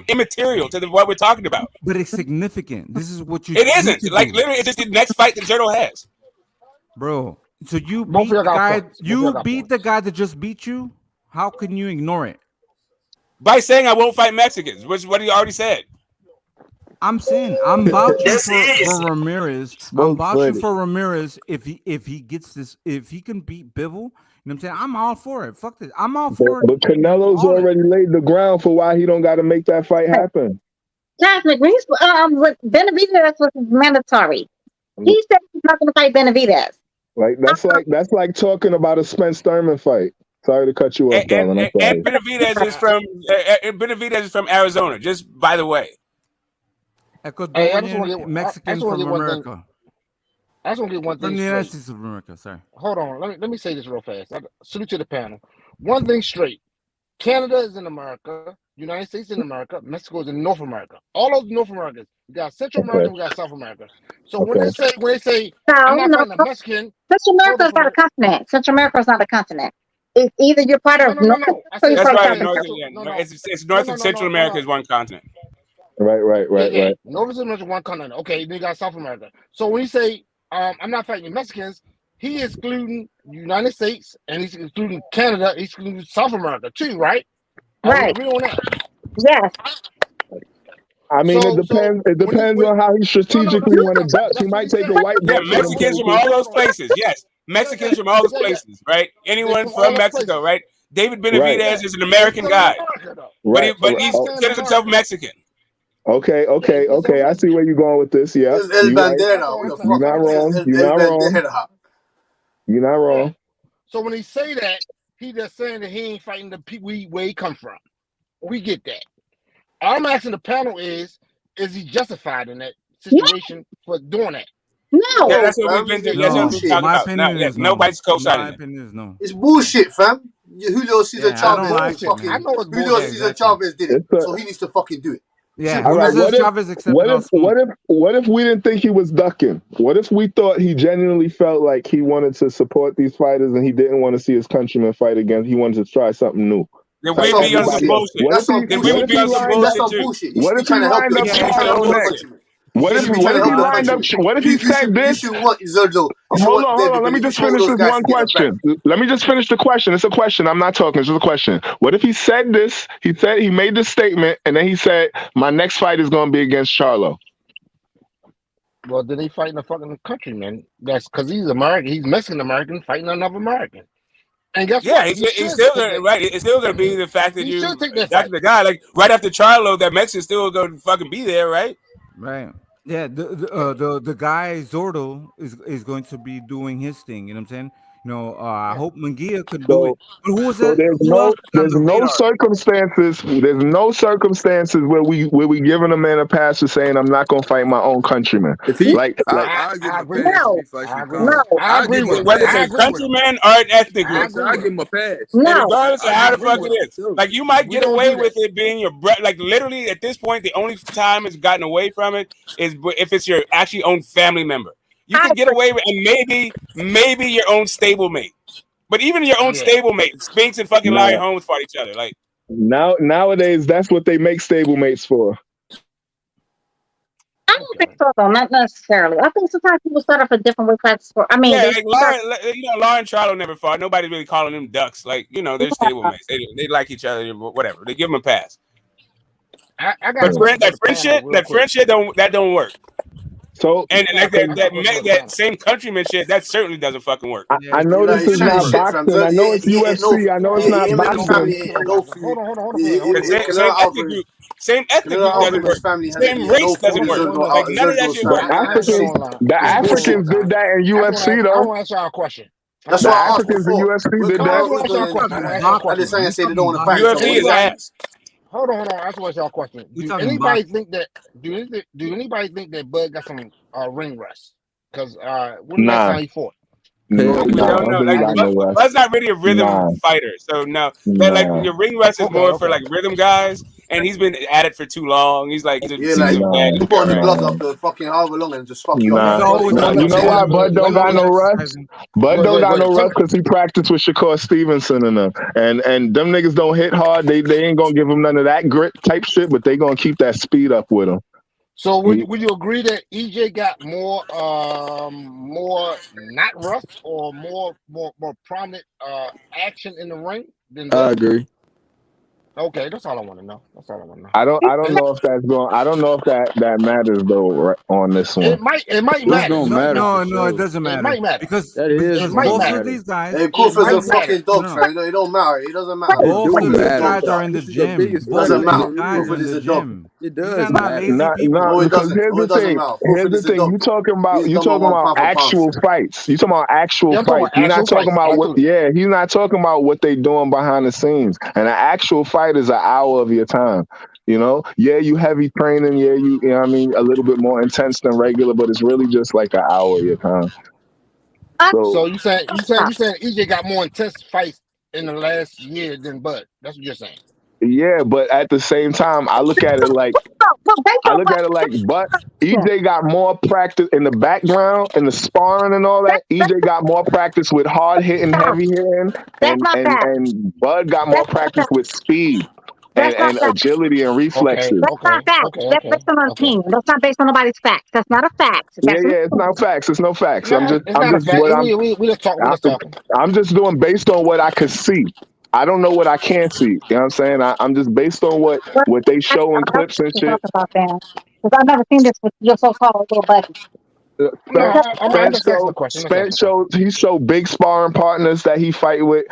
immaterial to what we're talking about. But it's significant. This is what you. It isn't. Like literally, it's just the next fight that Zordo has. Bro, so you beat the guy. You beat the guy that just beat you. How can you ignore it? By saying I won't fight Mexicans, which is what he already said. I'm saying I'm vouching for Ramirez. I'm vouching for Ramirez if he gets this, if he can beat Bivol. You know what I'm saying? I'm all for it. Fuck this. I'm all for it. But Canelo's already laid the ground for why he don't got to make that fight happen. Jasmine, with Benavidez was mandatory. He said he's not going to fight Benavidez. Like that's like talking about a Spence Thurman fight. Sorry to cut you off, darling. And Benavidez is from Arizona. Just by the way. Mexican from America. I just want to get one thing from the United straight. States of America. Sorry. Hold on. Let me say this real fast. Salute to the panel. One thing straight. Canada is in America. United States is in America. Mexico is in North America. All those North Americas. We got Central America. We got South America. So when they say I'm not fighting a Mexican. Central America is not a continent. Central America is not a continent. It's either you're part of That's right. It's North and Central America is one continent. Right. North and Central is one continent. Okay, then you got South America. So when you say I'm not fighting Mexicans, he is excluding the United States and he's excluding Canada, he's excluding South America too, right? Right. Agree on that? Yes. I mean, it depends on how he strategically want to duck. He might take a white belt. Yeah, Mexicans from all those places. Yes, Mexicans from all those places, right? Anyone from Mexico, right? David Benavidez is an American guy, but he considers himself Mexican. Okay. I see where you're going with this. Yeah, you're not wrong. You're not wrong. So when he say that, he just saying that he ain't fighting the people where he come from. We get that. All I'm asking the panel is he justified in that situation for doing that? No. Yeah, that's what we've been doing. That's what we've been talking about. Nobody's co-signing. My opinion is no. It's bullshit, fam. Julio Cesar Chavez Julio Cesar Chavez did it, so he needs to fucking do it. Yeah. All right. What if we didn't think he was ducking? What if we thought he genuinely felt like he wanted to support these fighters and he didn't want to see his countrymen fight again? He wanted to try something new. Then we'd be on some bullshit. That's some bullshit. What if he lined up Charlo next? What if he said this? Hold on. Let me just finish this one question. Let me just finish the question. It's a question. I'm not talking. It's just a question. What if he said this? He made this statement, and then he said, "My next fight is going to be against Charlo." Well, then he fighting a fucking countryman. That's because he's American. He's Mexican American fighting another American. And guess what? He's still gonna, right. It's still gonna be the fact that should take that that's the guy. Like right after Charlo, that Mexican's still gonna fucking be there, right? Right. Yeah. The guy Zordo is going to be doing his thing. You know what I'm saying? You know, I hope Munguia could do it. But who was that? There's no circumstances. There's no circumstances where we giving a man a pass for saying I'm not gonna fight my own countrymen. I agree with whether it's a countryman or an ethnic group. I give him a pass. Regardless of how the fuck it is, like you might get away with it being your like literally at this point, the only time it's gotten away from it is if it's your actually own family member. You can get away with, and maybe your own stablemate, but even your own stablemate, Spinks and fucking Larry Holmes fought each other. Like nowadays, that's what they make stablemates for. I don't think so though, not necessarily. I think sometimes people start off a different weight class for. I mean, Yeah, they like Lauren and Charlo never fought. Nobody's really calling them ducks. Like, they're stablemates. They like each other, whatever. They give them a pass. I got a question for the panel real quick. Friendship don't work. So and like that same countryman shit, that certainly doesn't fucking work. I know this is not boxing. I know it's UFC. I know it's not boxing. Same ethnic group doesn't work. Same race doesn't work. Like none of that shit works. The Africans did that in UFC though. I want to ask y'all a question. That's why The I asked Africans in before. UFC did that. I just say they don't want to fight. UFC is ass. Hold on. I just want to ask y'all a question. Do anybody think that Bud got some ring rust? Because when the last time he fought? No, Bud's not really a rhythm fighter, so no. But like your ring rust is more for like rhythm guys, and he's been at it for too long. He's like, you put on the block up the fucking however long and just fuck you up. You know why Bud don't got no rust? Bud don't got no rust because he practiced with Shakur Stevenson and them, and them niggas don't hit hard. They ain't gonna give him none of that grit type shit, but they gonna keep that speed up with him. So would you agree that EJ got more not rust or more prominent action in the ring than Bud? I agree. Okay, that's all I want to know. I don't know if that's going. I don't know if that matters though right, on this one. It might matter. No, it doesn't matter. It might matter because it might both matter. of these guys. Hey, Crawford's a fucking dog, man. It don't matter. It doesn't matter. Both of these guys are in the gym. It doesn't matter. Crawford is a dog. It does matter. Because here's the thing. Here's the thing. You talking about actual fights. You talking about actual fights. You're not talking about what. Yeah, he's not talking about what they doing behind the scenes. And an actual fight is an hour of your time. Yeah, you heavy training. Yeah, you know what I mean, a little bit more intense than regular, but it's really just like an hour of your time. So you saying EJ got more intense fights in the last year than Bud? That's what you're saying. Yeah, but at the same time, I look at it like but EJ got more practice in the background and the sparring and all that. EJ got more practice with hard hitting, heavy hitting, and Bud got more practice with speed and agility and reflexes. That's not facts. That's based on a team. That's not based on nobody's facts. That's not a fact. It's not facts. It's no facts. I'm just doing based on what I could see. I don't know what I can't see. You know what I'm saying? I'm just based on what they show in clips and shit. Because I've never seen this with your so-called little buddy. Spence showed big sparring partners that he fight with,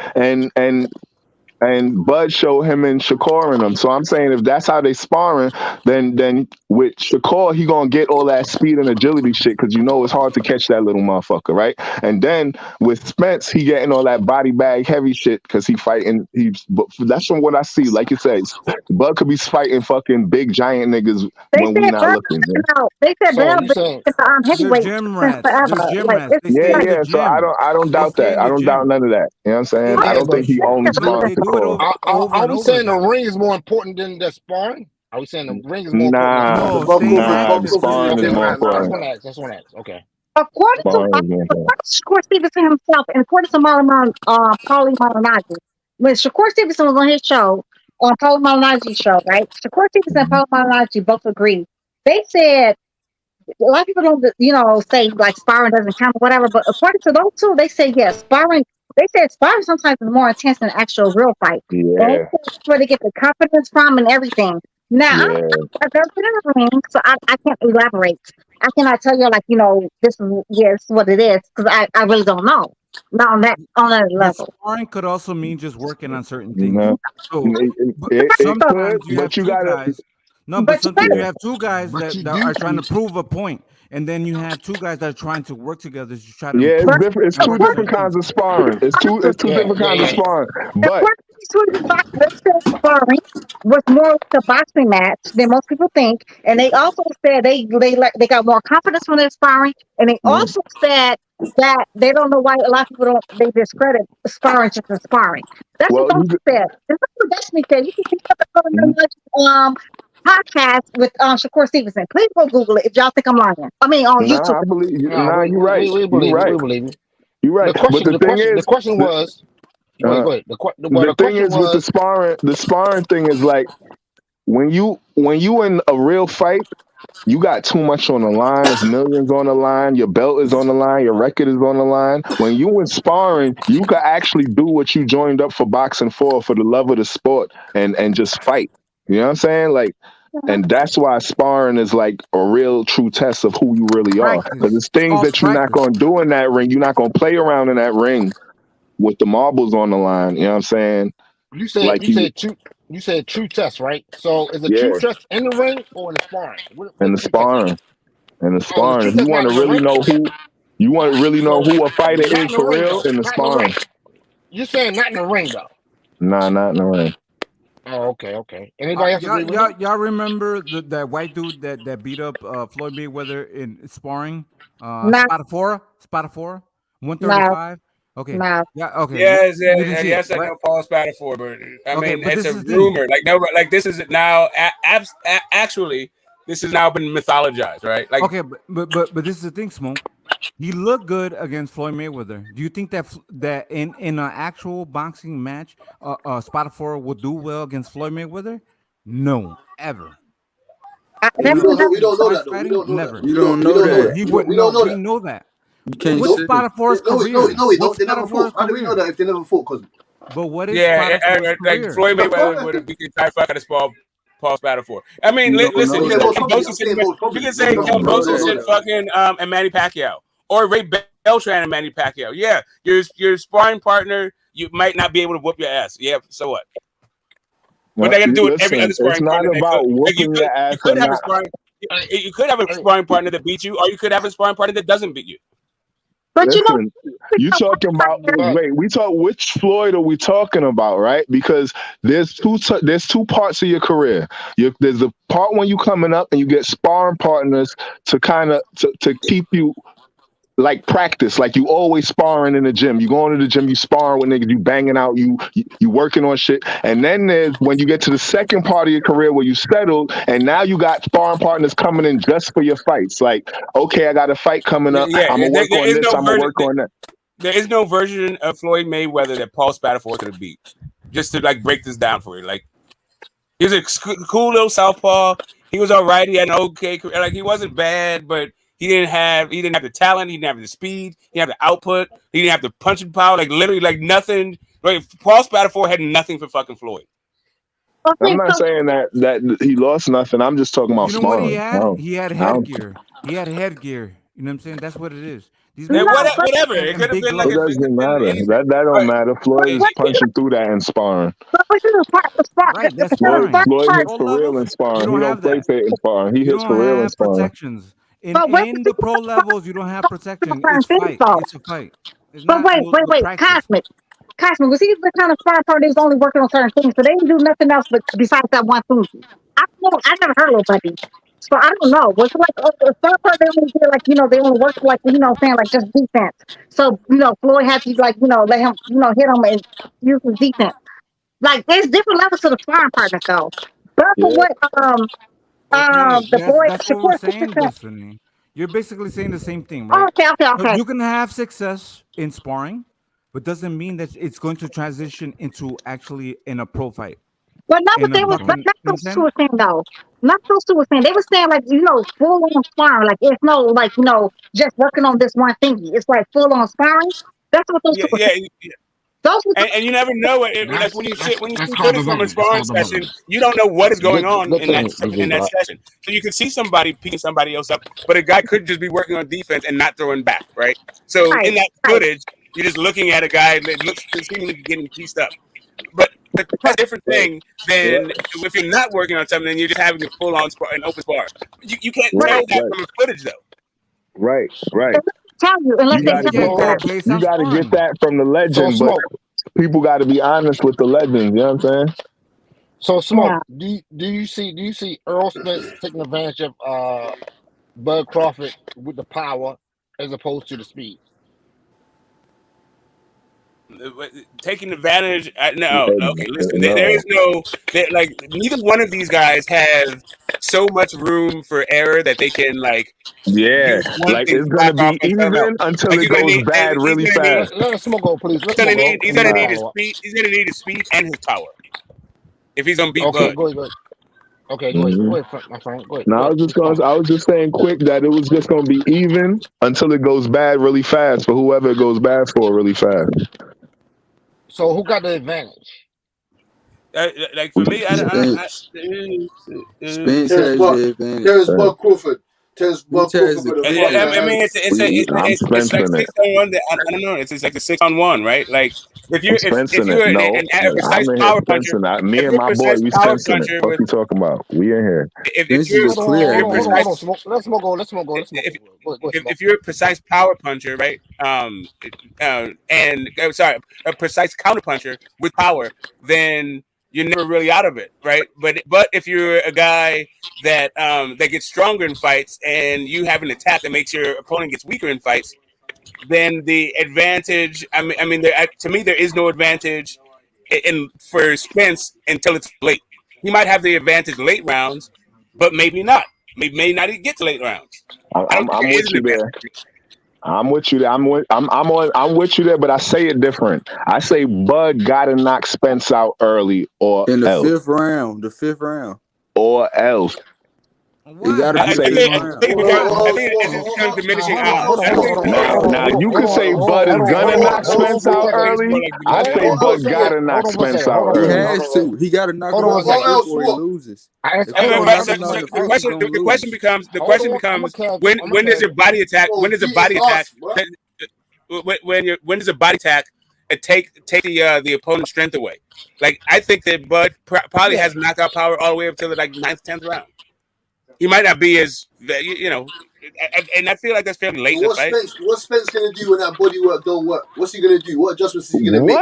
and Bud showed him and Shakur in them. So I'm saying if that's how they sparring, then with Shakur, he gonna get all that speed and agility shit because it's hard to catch that little motherfucker, right? And then with Spence, he getting all that body bag heavy shit because he fighting. That's from what I see. Like you said, Bud could be fighting fucking big giant niggas when we not looking. They said heavyweight gym rats. Yeah. So I don't doubt that. I don't doubt none of that. You know what I'm saying? I don't think he only sparring. Are we saying the ring is more important than the sparring? Are we saying the ring is more important? The sparring is more important. That's one ask. Okay. According to Shakur Stevenson himself, and according to Paulie Malignaggi, when Shakur Stevenson was on his show, on Paulie Malignaggi's show, right? Shakur Stevenson and Paulie Malignaggi both agreed. They said a lot of people don't, say like sparring doesn't count or whatever, but according to those two, they say yes, sparring. They said sparring sometimes is more intense than actual real fight. Yeah. That's where they get the confidence from and everything. Now, I've never been in a ring, so I can't elaborate. I cannot tell you this is what it is because I really don't know. Not on that level. Sparring could also mean just working on certain things. So, sometimes you gotta. But sometimes you have two guys that are trying to prove a point. And then you have two guys that are trying to work together to try to. Yeah, it's different. It's two different kinds of sparring. It's two different kinds of sparring. But sparring was more like a boxing match than most people think, and they also said they got more confidence when they're sparring, and they also said that they don't know why a lot of people they discredit sparring just as sparring. That's what they said. That's what Destiny said. You can see podcast with Shakur Stevenson. Please go Google it if y'all think I'm lying. I mean on YouTube. I believe you. You're right. We believe you. You're right. The question was. The thing is with the sparring thing is like when you in a real fight, you got too much on the line. There's millions on the line. Your belt is on the line. Your record is on the line. When you in sparring, you can actually do what you joined up for boxing for the love of the sport and just fight. You know what I'm saying? Like, and that's why sparring is like a real true test of who you really are. Because it's things that you're not going to do in that ring. You're not going to play around in that ring with the marbles on the line. You know what I'm saying? You said like you said true test, right? So is it true test in the ring or in the sparring? In the sparring. In the the sparring. true If you test want not to in the really ring? know who a fighter Not is in the for ring real, though. in the Not in the sparring. ring. You're saying not in the ring though. Nah, not in the ring. Oh, okay. Anybody else agree with him? Y'all remember that white dude that beat up Floyd Mayweather in sparring? Spadafora, 135. Okay. No. Yeah. Okay. Yes, You didn't see yes, it, I right? know Paul Spadafore, but I Okay, mean, but it's this a is the thing. rumor. Like, no, like this is now actually this has now been mythologized, right? Like, Okay, but this is the thing, Smoke. He looked good against Floyd Mayweather. Do you think that in an actual boxing match, Spadafora would do well against Floyd Mayweather? No, ever. We don't know that though. We don't know Never. that. You don't know that. He would. We don't know We that. know that. You can't What's say. Spadafora's career? No, they What's never Spadafora's fought. How do we know career? that if they never fought? Cause But what is yeah, Spadafora's like career? Floyd Mayweather would have beat the entire fuck out of Paul Spadafor. I mean, You don't listen, know you okay, can that. most say probably. Kambosos I'm saying most probably. you can Most say You don't probably. know We don't Kambosos know and that. that. fucking and Manny Pacquiao or Ray Beltran and Manny Pacquiao. Yeah, your sparring partner, you might not be able to whoop your ass. Yeah, so what? But Well, they got to do it every listen, other it's sparring not partner they could. about Like whooping your ass you or could have a not. sparring. You could have a sparring partner that beats you, or you could have a sparring partner that doesn't beat you. But you know, Listen, you talking about which Floyd are we talking about, right? Because there's two parts of your career. There's the part when you coming up and you get sparring partners to kind of to keep you like practice, like you always sparring in the gym. You going to the gym, you sparring with niggas, you banging out, you working on shit. And then there's when you get to the second part of your career where you settled, and now you got sparring partners coming in just for your fights. Like, okay, I got a fight coming up. Yeah, I'm gonna work there on is this. no I'm gonna version. work on that. There is no version of Floyd Mayweather that Paul Spadafore could have beat. Just to like break this down for you, like he was a cool little southpaw. He was all right. He had an okay career. Like he wasn't bad, but he didn't have the talent. He didn't have the speed. He didn't have the output. He didn't have the punching power. Like literally, like nothing. Like Paul Spadafore had nothing for fucking Floyd. I'm not saying that he lost nothing. I'm just talking about You know what he sparring. had? He had headgear. He had headgear. You know what I'm saying? That's what it is. These men Whatever. It could have big been like It doesn't matter. anything. That don't matter. Floyd is punching through that in sparring. Right, that's sparring. Floyd hits Pro for real in levels, you sparring. He don't don't have play that. fair in sparring. He You hits don't for real in have sparring. protections. In the pro levels, you don't have protection. It's fight. It's a fight. It's But not no practice. Cosmic, was he the kind of sparring partner that was only working on certain things, so they didn't do nothing else but besides that one thing? I don't know. I never heard of nobody. So I don't know. Was it like a sparring partner they only did like, they only worked like, saying like just defense. So, Floyd had to like, let him, hit him and use his defense. Like there's different levels to the sparring partners though. But for what Okay, the boy that's what we're saying, Destiny. You're basically saying the same thing, right? Okay. You can have success in sparring, but doesn't mean that it's going to transition into actually in a pro fight. But not what they was, but not those two were saying though. Not those two were saying. They were saying like, full on sparring. Like it's no like, just working on this one thingy. It's like full on sparring. That's what those two were saying. And you never know it. Like when you see footage from a sparring session, you don't know what is going on in that session. So you could see somebody picking somebody else up, but a guy could just be working on defense and not throwing back, right? So in that footage, you're just looking at a guy that looks seemingly getting pieced up. But that's a different thing than if you're not working on something and you're just having a full on an open spar. You can't tell that from a footage though. Right. Tell you unless You got to get that. You got to get that from the legend, but people got to be honest with the legends. You know what I'm saying? So Smoke, do you see Errol Spence taking advantage of Bud Crawford with the power as opposed to the speed? Taking advantage? No. Okay, listen. There is no like neither one of these guys have so much room for error that they can like. Yeah, like it's gonna be even until it goes bad really fast. Let Smoke go, please. He's gonna need his speed. He's gonna need his speed and his power if he's gonna beat Bud. Go ahead. Okay, go ahead, my friend. Go ahead. No, I was just saying quick that it was just gonna be even until it goes bad really fast for whoever it goes bad for really fast. So who got the advantage? Like for me, Spence has Buck. the advantage. Terence Buck Crawford. Terence Buck Crawford for the fuck. I mean, it's like 6-on-1. I don't know. It's like the 6-on-1, right? Like if you're a precise power puncher, me and my boy, we Spencing it. What you talking about? We in here. If you're precise, let's go. if you're a precise power puncher, right? A precise counter puncher with power, then you're never really out of it, right? But if you're a guy that gets stronger in fights and you have an attack that makes your opponent gets weaker in fights, then the advantage. To me, there is no advantage for Spence until it's late. He might have the advantage late rounds, but maybe not. May not even get to late rounds. I'm with you there. I'm with you there. I'm with you there, but I say it different. I say Bud gotta knock Spence out early or in the else. fifth round. The fifth round. Or else. You gotta I think it's become diminishing. Now you could say Bud is gonna knock Spence out early. I say Bud gotta knock Spence out He early. has to. He gotta knock him out before he loses. The question becomes when does your body attack? When does a body attack? When does a body attack take the opponent's strength away? Like I think that Bud probably has knockout power all the way up to the 9th, 10th round. He might not be as and I feel like that's fairly late in the fight. What's Spence gonna do when that body work don't work? What's he gonna do? What adjustments is he gonna make?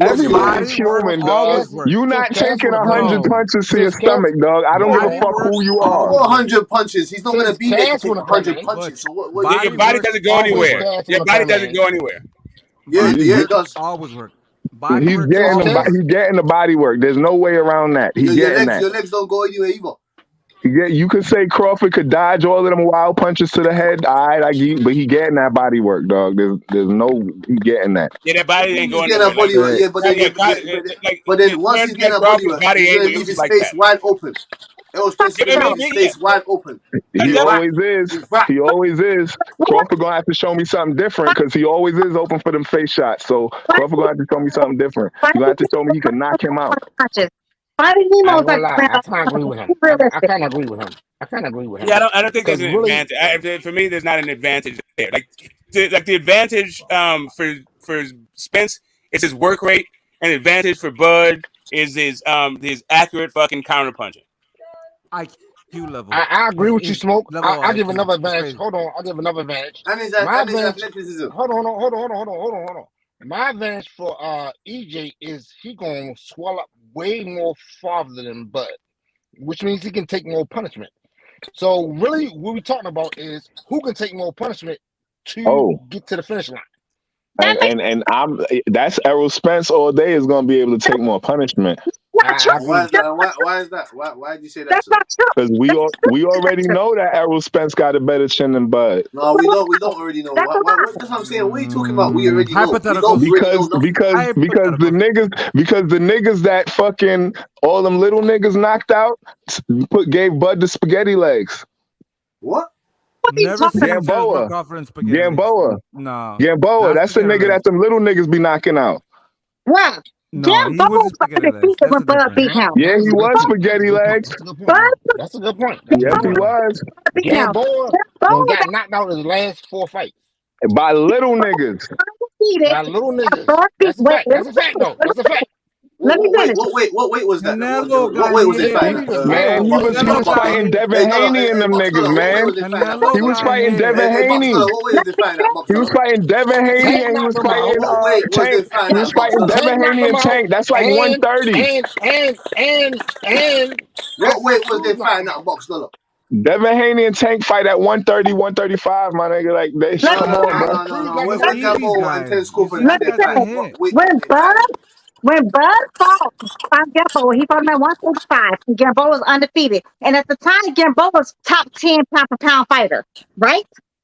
Everybody's human, dog. You not taking 100 punches to your stomach, dog. I don't give a fuck who you are. 100 punches. He's not gonna be there to take 100 punches. So what? Your body doesn't go anywhere. Your body doesn't go anywhere. Yeah, it does. Always work. He's getting the body work. There's no way around that. He's getting that. Your legs don't go anywhere either. Yeah, you could say Crawford could dodge all of them wild punches to the head. All right, but he getting that body work, dog. There's no he getting that. Yeah, that body ain't going anywhere. Body work. Yeah, but then once he's getting that body work, he's gonna leave his face wide open. Errol Spence is gonna leave his face wide open. He always is. He always is. Crawford gonna have to show me something different because he always is open for them face shots. So Crawford gonna have to show me something different. He gonna have to show me he can knock him out. I can't agree with him. I can't agree with him. Yeah, I don't think there's an advantage. For me, there's not an advantage there. Like the advantage for Spence is his work rate, and the advantage for Bud is his accurate fucking counter punching. IQ level. I agree with you, Smoke. I give another advantage. Hold on, I'll give another advantage. And his athleticism. Hold on. My advantage for EJ is he gonna swell up way more farther than Bud, which means he can take more punishment. So really, what we're talking about is who can take more punishment to get to the finish line. And that's Errol Spence all day is gonna be able to take more punishment. Why is that? Why did you say that? That's not true. Because we already know that Errol Spence got a better chin than Bud. No, we don't already know. That's what I'm saying. What are you talking about? We already know. Because the niggas that fucking all them little niggas knocked out gave Bud the spaghetti legs. What? Never seen Gamboa. Gamboa. No. Gamboa. That's the nigga that them little niggas be knocking out. Wow. No, Gamboa was undefeated when Bud beat him. Yeah, he was spaghetti legs. That's a good point. Yes, he was. Gamboa got knocked out in his last 4 fights. By little niggas. By little niggas. That's a fact. That's a fact, though. That's a fact. What weight was that? What weight was it fighting? Man, he was fighting Devin Haney and them niggas, man. He was fighting Devin Haney. He was fighting Devin Haney and he was fighting Tank. He was fighting Devin Haney and Tank. That's like 130. And what weight was they fighting that box, Nolo? Devin Haney and Tank fight at 130, 135, my nigga. Like, they come on, bro. What Gamboa and Terence Crawford? When Bud fought Gamboa, he fought him at 145. Gamboa was undefeated. And at the time, Gamboa was top 10 pound-for-pound fighter, right?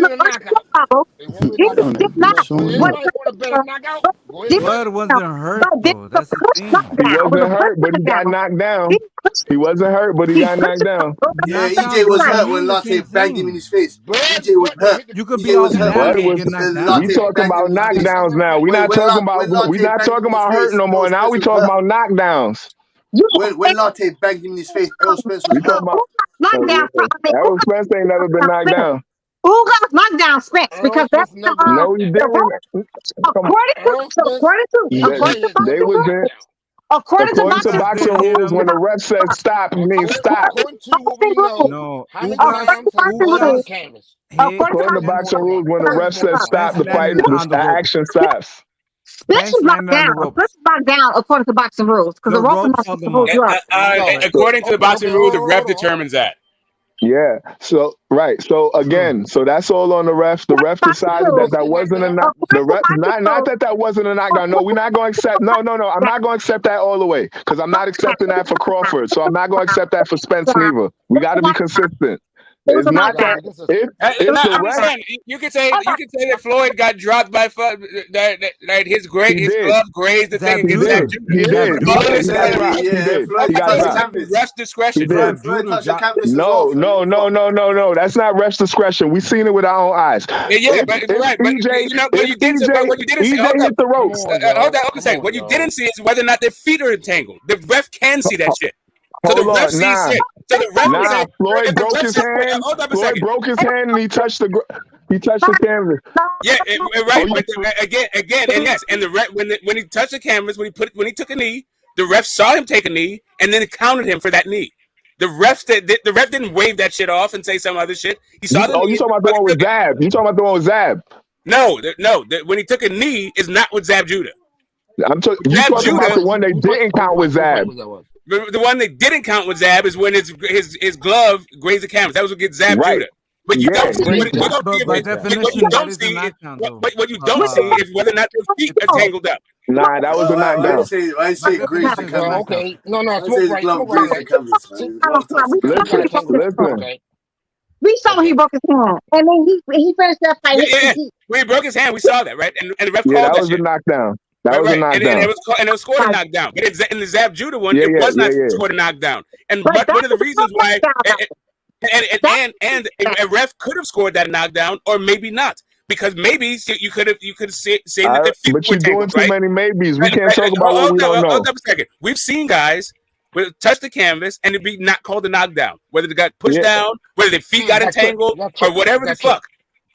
knockout. It won't be a knockout. Anybody want to bet a knockout? Go ahead. Bud wasn't hurt though. That's the thing. He wasn't hurt, but he got knocked down. He wasn't hurt, but he got knocked down. Yeah, EJ was hurt when Latte banged him in his face. EJ was hurt. You could be EJ all was hurt mad when and get knocked down. We talking about knockdowns now. We're not talking about hurt no more. Now we talking about knockdowns. When Latte banged him in his face, Errol Spence was hurt. Errol Spence ain't never been knocked down. Who got knocked down, Spence? Because that's no, he didn't. According to boxing rules, when the ref says stop, it means stop. According to what we know, no. how many times has he been on the canvas? According to boxing rules, when the ref says stop, the fight, the action stops. Spence was knocked down. Spence was knocked down according to boxing rules because the ropes are not supposed to according to the boxing rules, the ref determines that. Yeah. So right. So again, so that's all on the ref. The ref decided that wasn't a knock. The ref not that wasn't a knockdown. No, we're not going to accept. No. I'm not going to accept that all the way because I'm not accepting that for Crawford. So I'm not going to accept that for Spence neither. We got to be consistent. It's not that if the I'm ref. saying you could say that Floyd got dropped by that his glove grazed the thing against Zab Judah. He did. He got dropped. Ref's discretion. Floyd touched the canvas as well. No. That's not ref's discretion. We've seen it with our own eyes. Yeah, but you didn't see hit the ropes. Hold on. What you didn't see is whether or not their feet are entangled. The ref can see that shit. So the ref sees it. So the ref Floyd broke his hand. Floyd broke his hand and he touched the canvas. Yeah, right. Again, and yes, and the ref when he touched the canvas, when he took a knee, the ref saw him take a knee and then counted him for that knee. The ref didn't wave that shit off and say some other shit. He saw the knee. You talking about the one with Zab? You talking about the one with Zab? No. When he took a knee, is not with Zab Judah. You talking about the one they didn't count with Zab? The one they didn't count with Zab is when his glove grazed the canvas. That was against Zab Judah. But you don't see what you don't see is whether or not their feet are tangled up. Nah, that was a knockdown. I say grazed the canvas. Okay, no, Listen. We saw he broke his hand, and then he finished that fight. Yeah. When he broke his hand, we saw that, right? And the ref called that was a knockdown. That was a knockdown. And it was scored a knockdown. But in the Zab Judah one, it was not scored a knockdown. And one of the reasons why, and a ref could have scored that knockdown, or maybe not, because maybe you could have seen that the feet but you're doing too many maybes. We can't talk about what we don't know. Hold up a second. We've seen guys touch the canvas and it be not called a knockdown, whether they got pushed down, whether their feet got entangled, or whatever the fuck.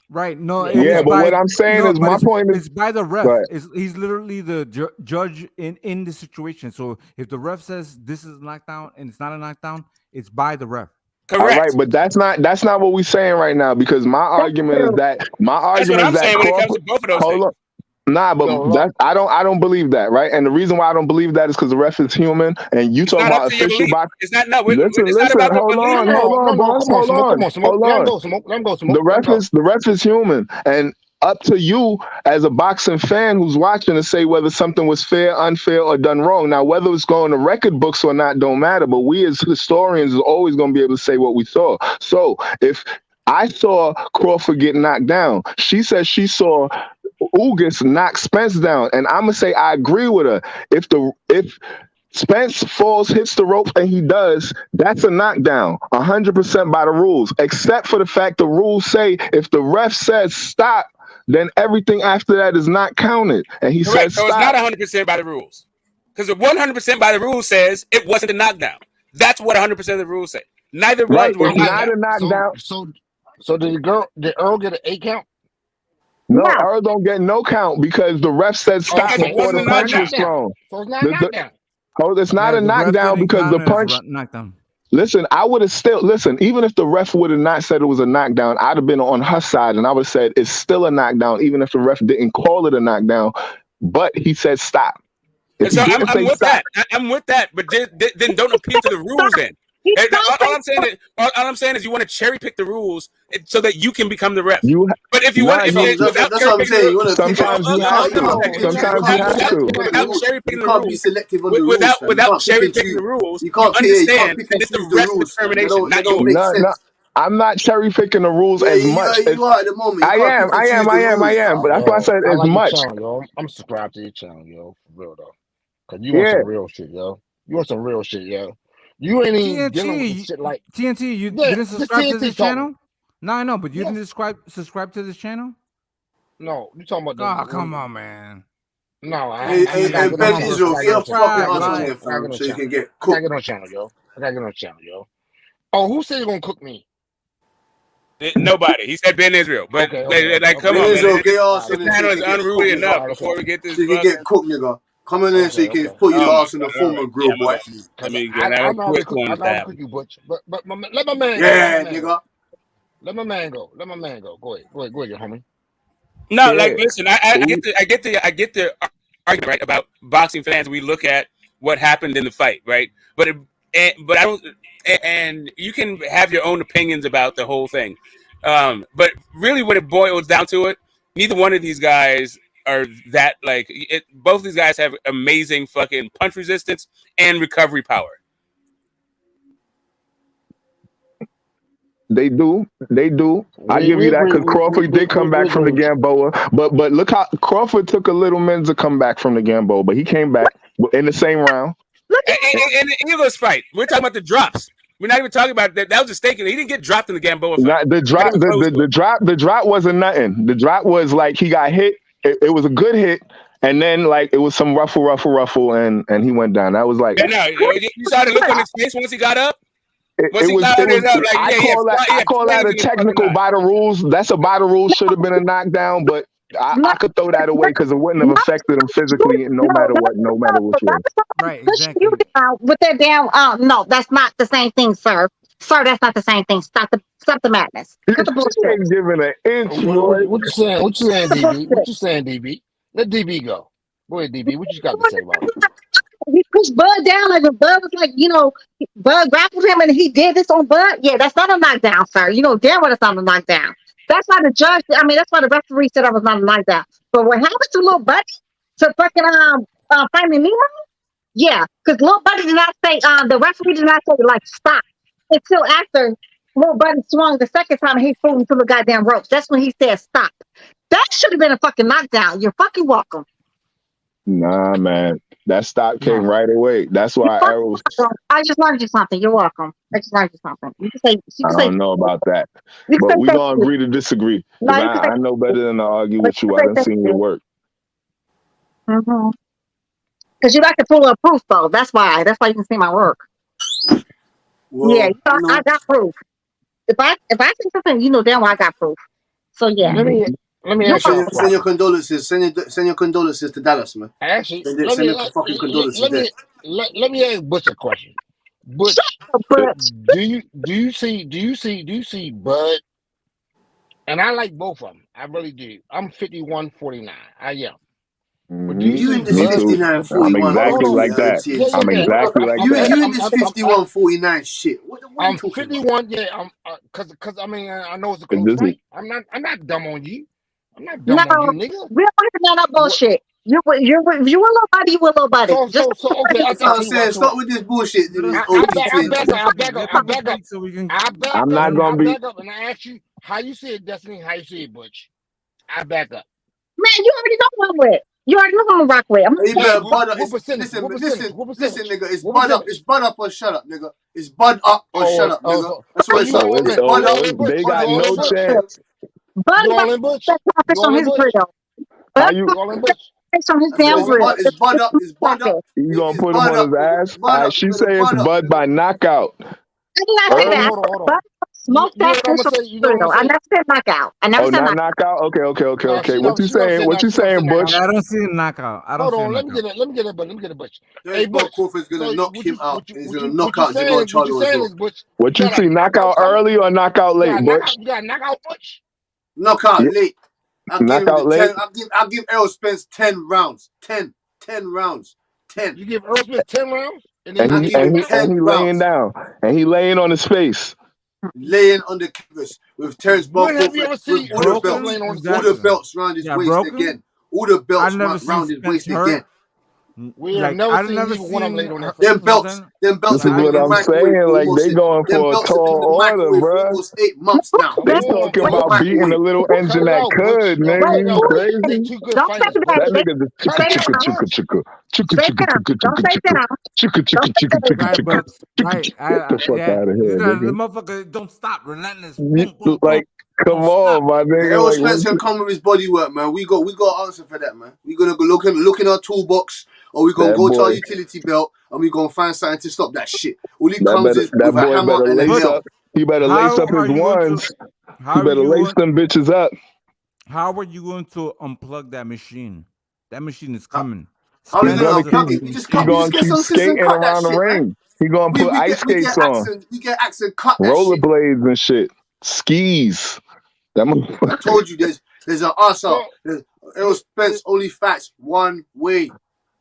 Right. No. Yeah, but what I'm saying is my point is it's by the ref. He's literally the judge in the situation. So if the ref says this is a knockdown and it's not a knockdown, it's by the ref. Correct. All right, but that's not what we're saying right now, because my argument is that Crawford, nah, but I don't believe that, right? And the reason why I don't believe that is because the ref is human, and you talk about official boxing. It's not. Listen. Hold on. The ref is human, and up to you as a boxing fan who's watching to say whether something was fair, unfair, or done wrong. Now, whether it's going to record books or not don't matter, but we as historians is always going to be able to say what we saw. So if I saw Crawford get knocked down, she says she saw Ugas knock Spence down, and I'm gonna say I agree with her. If Spence falls, hits the ropes, and he does, that's a knockdown, 100% by the rules, except for the fact the rules say if the ref says stop, then everything after that is not counted. And he says so stop. It's not 100% by the rules, because the 100% by the rules says it wasn't a knockdown. That's what 100% of the rules say. Neither ones were not a knockdown. So did Earl get an 8 count? No, Earl don't get no count because the ref said stop before the punch was thrown. So it's not a knockdown. It's not a knockdown because the punch. Listen, I would have even if the ref would have not said it was a knockdown, I'd have been on her side and I would have said it's still a knockdown, even if the ref didn't call it a knockdown. But he said stop. So I'm with that, but then don't appeal to the rules then. All I'm saying is you want to cherry pick the rules so that you can become the ref. But if you want, that's what I'm saying. Sometimes you have to. Without cherry picking the rules, be selective on the rules. Without cherry picking the rules, you can't understand that it's the ref's determination, not yours. I'm not cherry picking the rules as much. You are at the moment. I am. But that's why I said as much. I'm subscribed to your channel, yo, for real though. Cause you want some real shit, yo. You want some real shit, yo. You ain't even dealing with shit like TNT. You didn't subscribe to this channel? No, I know, but you didn't subscribe to this channel? No, you talking about? Oh, come on, man. No, and Ben Israel, get a fucking answer here, fam, so you can get cooked. I gotta get on channel, yo. I gotta get on channel, yo. Oh, who said he's gonna cook me? Nobody. He said Ben Israel, but like, come on, Israel, man. get ass The channel is unruly enough before we get this. So you can get cooked, nigga. Come in there so you can put your ass in the former grill, boy. Let me get a quick one. But let my man. Yeah, nigga. Let my man go. Go ahead, homie. No, like, listen, I get the argument, right, about boxing fans. We look at what happened in the fight, right? But but I don't. And you can have your own opinions about the whole thing. But really, when it boils down to it, neither one of these guys are that like. Both these guys have amazing fucking punch resistance and recovery power. They do. I give you that because Crawford did come back from the Gamboa. But look how Crawford took a little minute to come back from the Gamboa, but he came back in the same round. In the Eagles fight, we're talking about the drops. We're not even talking about that. That was a mistake. He didn't get dropped in the Gamboa fight. The drop wasn't nothing. The drop was like he got hit. It was a good hit, and then like it was some ruffle, and he went down. That was like. Yeah, no, you saw the look on his face once he got up. I call that a technical by the rules. That's a by the rules. Should have been a knockdown, but I could throw that away because it wouldn't have affected him physically, no matter what was. Right, exactly. With that damn, no, that's not the same thing, sir. Sir, that's not the same thing. Stop the madness. Cut the bullshit. Ain't giving an inch. What you saying? What you saying, DB? What you saying, DB? Let DB go. Go ahead, DB. What you got to say about it? He pushed Bud down like when Bud was like, Bud grappled him and he did this on Bud. Yeah, that's not a knockdown, sir. You know damn well it's not a knockdown. That's why the judge, that's why the referee said that was not a knockdown. But what happened to Lil Buddy to fucking Finding Nemo? Yeah, because Lil Buddy did not say, the referee did not say like stop until after Lil Buddy swung the second time and he threw him to the goddamn ropes. That's when he said stop. That should have been a fucking knockdown. You're fucking welcome. Nah, man. That stop came right away. That's why Errol. I just learned you something. You're welcome. I just learned you something. You can say. I don't know about that, but we gonna agree to disagree. No, I know better than to argue with you. I done seen your work. Because you like to pull up proof, though. That's why. That's why you can see my work. Well, yeah, I got proof. If I say something, you know damn well I got proof. So yeah. Let me ask you. Send your condolences. Send your condolences to Dallas, man. Actually, send your fucking condolences. Let me ask Butch a question. Butch, do you see Bud? And I like both of them. I really do. I'm 51-49. I am. But do you in this 59-41? I'm exactly like that. I'm exactly like that. You in this 51-49 shit? What are you talking 51. About? Yeah, I'm because I mean I know it's a close fight. I'm not dumb on you. I'm not dumb on you, nigga. We don't have that bullshit. You a little buddy, you a little buddy. So okay, I'm saying stop with this bullshit. I back up. I'm not gonna be. back up and I ask you how you see it, Destiny. How you see it, Butch? I back up. Man, you already know what I'm with. You already know what I'm rock with. Listen, nigga. It's bud up. It's bud up or shut up, nigga. It's bud up or shut up, nigga. That's what it's up. They got no chance. Bud on his grill. On his damn grill. It's bud up. It's bud up. You gonna put him on his ass? She say it's bud by knockout. I did not say that. Smoke that fish on his grill. I never said knockout. I never said knockout. Okay. What you saying? What you saying, Butch? I don't see a knockout. Hold on. Let me get it, Butch. Hey, Butch. Crawford's gonna knock him out. He's gonna knock out Gervonta Charlo. What you see? Knockout early or knockout late, Butch? You got knockout, Butch. Knockout late. I'll give Errol Spence 10 rounds. 10 rounds. 10. You give Errol Spence 10 rounds? And he laying down. And he laying on his face. Laying on the canvas with Terence Crawford with all the belts around his waist again. All the belts around his waist again. We have never seen one of them laid on that. Them belts. This is what I'm saying. Like they going for a tall order, bro. Almost 8 months now. They talking about beating the little engine that could, nigga. You crazy? That nigga just Get the fuck out of here, nigga. The motherfucker don't stop, relentless. Like, come on, my nigga. Errol Spence can come with his body work, man. We got an answer for that, man. We gonna go look in our toolbox, or we gonna go to our utility belt, and we gonna find something to stop that shit. All he comes is with a hammer and a nail. He better lace up his ones. He better lace them bitches up. How are you going to unplug that machine? That machine is coming. How are you gonna unplug it? You just keep skating around the ring. He gonna put ice skates on. We get accent cut that rollerblades and shit. Skis. I told you there's an ass out. Errol Spence only fights one way.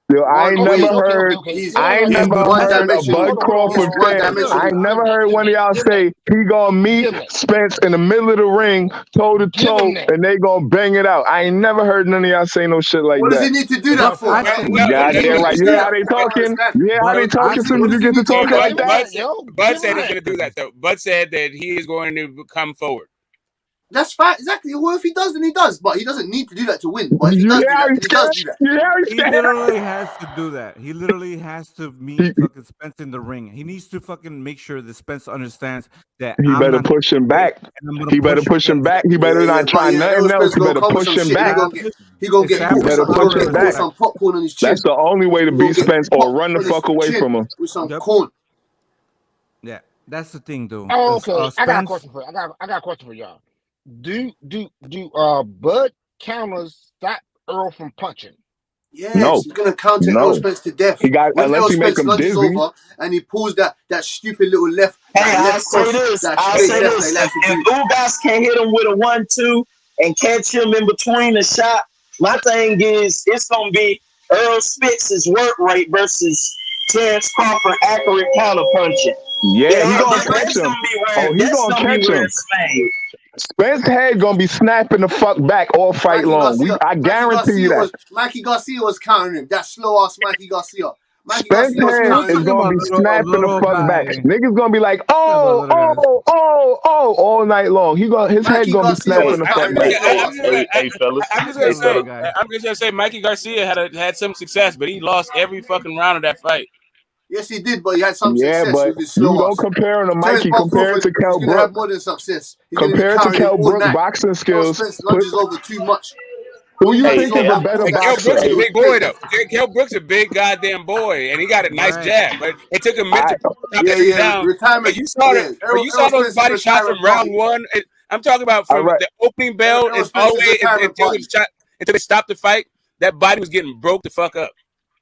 Yo, I ain't never heard. He's I ain't never heard a one-dimensional. Bud Crawford He's fan. I ain't never heard one of y'all say he gonna meet Spence in the middle of the ring, toe to toe, and they gonna bang it out. I ain't never heard none of y'all say no shit like What that. does he need to do that for? Goddamn right. You hear how they talking? You hear how they talking as soon as you get to talking like that? Bud said he's going to do that, though. Bud said that he is going to come forward. That's fine. Exactly. Well, if he does, then he does. But he doesn't need to do that to win. But if he does do that, then he does do that. He literally has to do that. He literally has to meet fucking Spence in the ring. He needs to fucking make sure that Spence understands that He better push him back. He better push him back. He better not try nothing else. He better push him back. He gonna get caught with some popcorn on his chin. That's the only way to beat Spence, or run the fuck away from him. With some corn. Yeah, that's the thing, though. Oh, okay, I got a question for you. I got a question for y'all. Do Bud counters stop Earl from punching? Yes, he's gonna counter Errol Spence to death. He got when unless he make him lunges dizzy over and he pulls that stupid little left. Hey, I'll left cross, say this. that I'll straight say left this. they like to If do. Ugas can't hit him with a 1-2 and catch him in between the shot, my thing is it's gonna be Errol Spence's work rate versus Terence Crawford accurate counter punching. Yeah, he gonna catch him. He gonna catch him. Spence head gonna be snapping the fuck back all fight long. I guarantee you that. Mikey Garcia was countering him. That slow ass Mikey Garcia. Spence head is gonna be snapping the fuck back. Niggas gonna be like, oh, all night long. His head gonna be snapping the fuck back. Hey, fellas. I'm just gonna say Mikey Garcia had some success, but he lost every fucking round of that fight. Yes, he did, but he had some success but with his slow you don't compare him to Mikey. Compare it to Kell He's gonna have Brook. more than success. Compare it to Kell Brook boxing skills. Spence lunges over too much. Who you think is a better boxer? Kell Brook's a big boy, though. Kell Brook's a big goddamn boy, and he got a nice jab, but it took him a minute to stop it down. Retirement. But you saw those body shots from round one. I'm talking about from the opening bell and all the way until they stopped the fight. That body was getting broke the fuck up.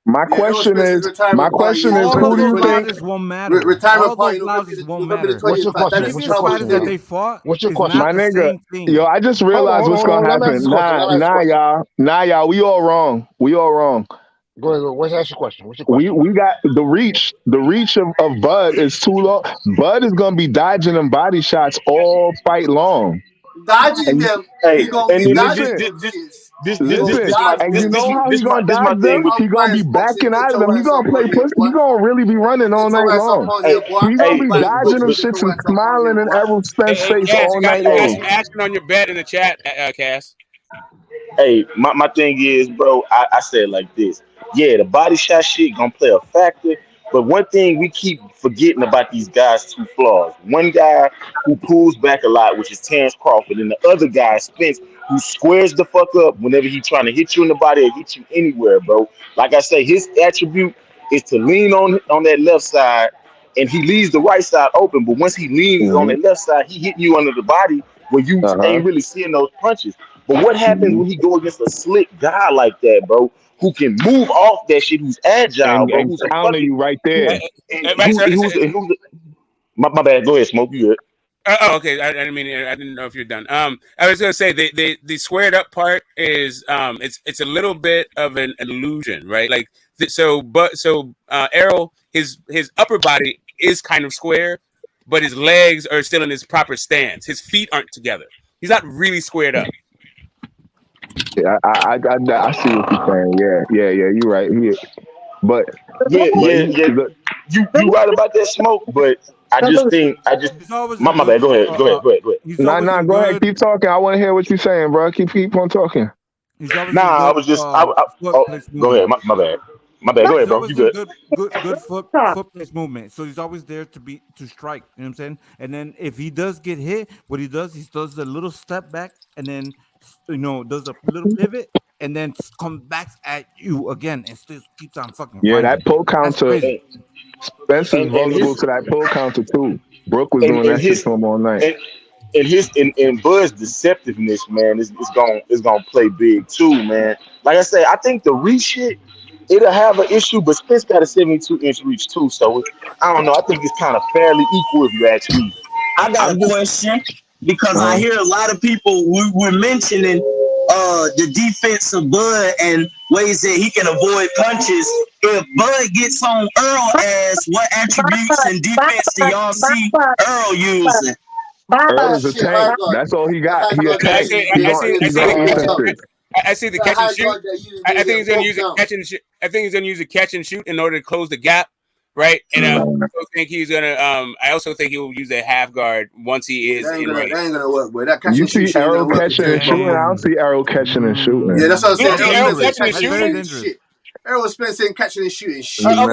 My question is, who do you think? Won't matter. Retirement party won't matter. What's your question? That they fought. What's your question? My nigga, yo, I just realized what's gonna happen. Nah, y'all, we all wrong. Go ahead. What's your question? We got the reach. The reach of Bud is too low. Bud is gonna be dodging them body shots all fight long. Dodging them. Hey, and you know how he's gonna dodge them? He gonna be backing out of them. He gonna play pussy. He gonna really be running all night long. He's gonna be dodging them shits and smiling in Errol Spence's face all night long. Asking on your bed in the chat, Cass. Hey, my thing is, bro, I said like this. Yeah, the body shot shit gonna play a factor. But one thing we keep forgetting about these guys' two flaws. One guy who pulls back a lot, which is Terence Crawford, and the other guy, Spence, who squares the fuck up whenever he's trying to hit you in the body or hit you anywhere, bro. Like I say, his attribute is to lean on that left side, and he leaves the right side open. But once he leans on that left side, he hitting you under the body where you ain't really seeing those punches. But what happens when he go against a slick guy like that, bro? Who can move off that shit, who's agile, bro, who's counter you right there. My bad. Go ahead, Smoke. You good? Okay. I didn't know if you're done. I was gonna say the squared up part is it's a little bit of an illusion, right? Like Errol, his upper body is kind of square, but his legs are still in his proper stance. His feet aren't together. He's not really squared up. Yeah, I see what you're saying. Yeah, you're right. But you right about that, Smoke. But I just my bad. Go ahead. Nah, go ahead. Keep talking. I want to hear what you're saying, bro. Keep on talking. I was just. Go ahead. My bad. My bad. Go ahead, bro. You good? Good foot place movement. So he's always there to strike. You know what I'm saying? And then if he does get hit, what he does a little step back and then does a little pivot and then comes back at you again and still keeps on fucking. Yeah, grinding. that pull counter. Spence is vulnerable to that pull counter too. Brooke was doing that shit to him all night. And Bud's deceptiveness, man, is gonna play big too, man. Like I say, I think the reach shit, it'll have an issue, but Spence got a 72-inch reach too, so I don't know. I think it's kind of fairly equal if you ask me. I got a question because I hear a lot of people we're mentioning the defense of Bud and ways that he can avoid punches. If Bud gets on Errol ass, what attributes and defense do y'all see Errol using? Earl is a tank. That's all he got. He a tank. I see the catch and shoot. I think he's going to use a catch and shoot. I think he's going to use a catch and shoot in order to close the gap, right? And I also think he's going to. I also think he will use a half guard once he is in range. That ain't gonna work, boy. That catch You and shoot see Errol catching and shooting. I don't see Errol catching and shooting. Yeah, that's what I'm saying. Errol catching and shooting. Errol Spence ain't catching and shooting shit. Catching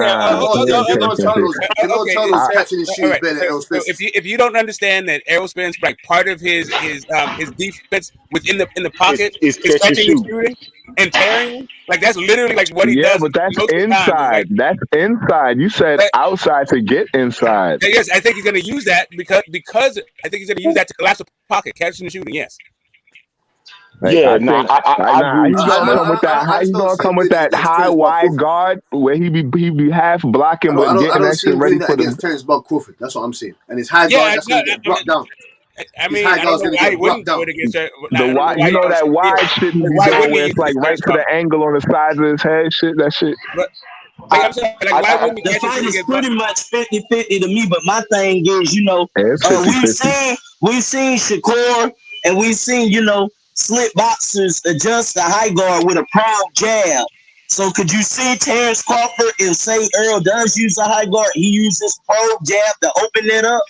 and shooting better than Errol Spence. If you don't understand that Errol Spence, like part of his defense within the pocket is catching and shooting and tearing, like that's literally like what he does. Yeah, but that's inside. That's inside. You said outside to get inside. Yes, I think he's going to use that because I think he's going to use that to collapse the pocket, catching and shooting. Yes. Yeah, he's gonna come with that high wide guard where he be half blocking but getting extra ready for the Terence Crawford. That's what I'm saying. And his high guard that's gonna get brought down. I mean, I don't know why he wouldn't do it against her. That wide shit he be doing where it's like right to the angle on the sides of his head, shit. That shit. The fight is pretty much 50-50 to me, but my thing is, we've seen Shakur and we've seen, slick boxers adjust the high guard with a prong jab. So could you see Terence Crawford and say Errol does use a high guard? He uses pro jab to open it up?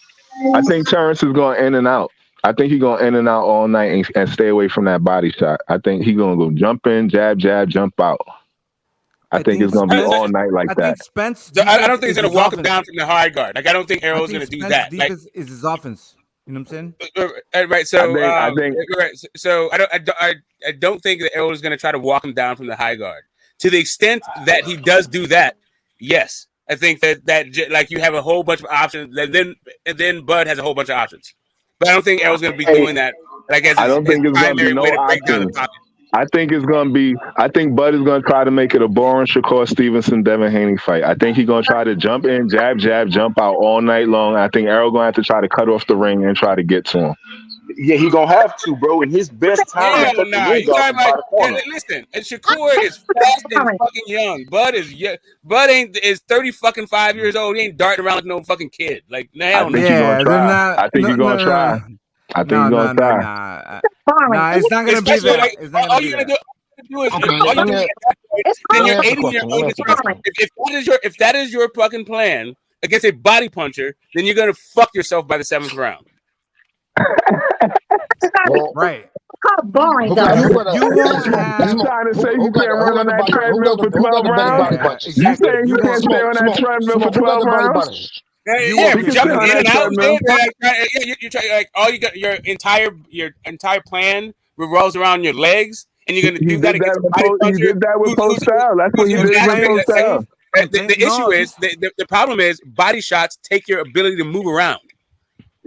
I think Terence is going in and out. I think he's going in and out all night and stay away from that body shot. I think he's going to go jump in, jab, jump out. I think it's going to be all night like that. I don't think he's going to walk him down from the high guard. Like I don't think Errol's going to do that. Like, is his offense. You know what I'm saying? Right. So I think right. So I don't think that Errol is going to try to walk him down from the high guard. To the extent that he does do that, yes, I think that like you have a whole bunch of options. And then Bud has a whole bunch of options. But I don't think Errol's going to be doing that. Like I don't think it's going to be no options. I think Bud is going to try to make it a boring Shakur Stevenson, Devin Haney fight. I think he's going to try to jump in, jab, jump out all night long. I think Errol going to have to try to cut off the ring and try to get to him. Yeah, he going to have to, bro. In his best time. Listen, and Shakur is fast and fucking young. Bud is 35 years old. He ain't darting around like no fucking kid. Like, now. I think he's going to try. I think he's going to try. I think he's going to try. Nah, it's not going to be that. It's not all you're going to do is then you're aiding your own destruction. If that is your fucking plan against a body puncher, then you're going to fuck yourself by the 7th round. Right. How boring, though. You trying to say you can't run on that treadmill for 12 rounds? You saying you can't stay on that treadmill for 12 rounds? Yeah, jumping in and out. You're trying like all you got. Your entire plan revolves around your legs, and you're going to do that against a body puncher. He did that with post style. That's what he did with post style. The issue is the problem is body shots take your ability to move around.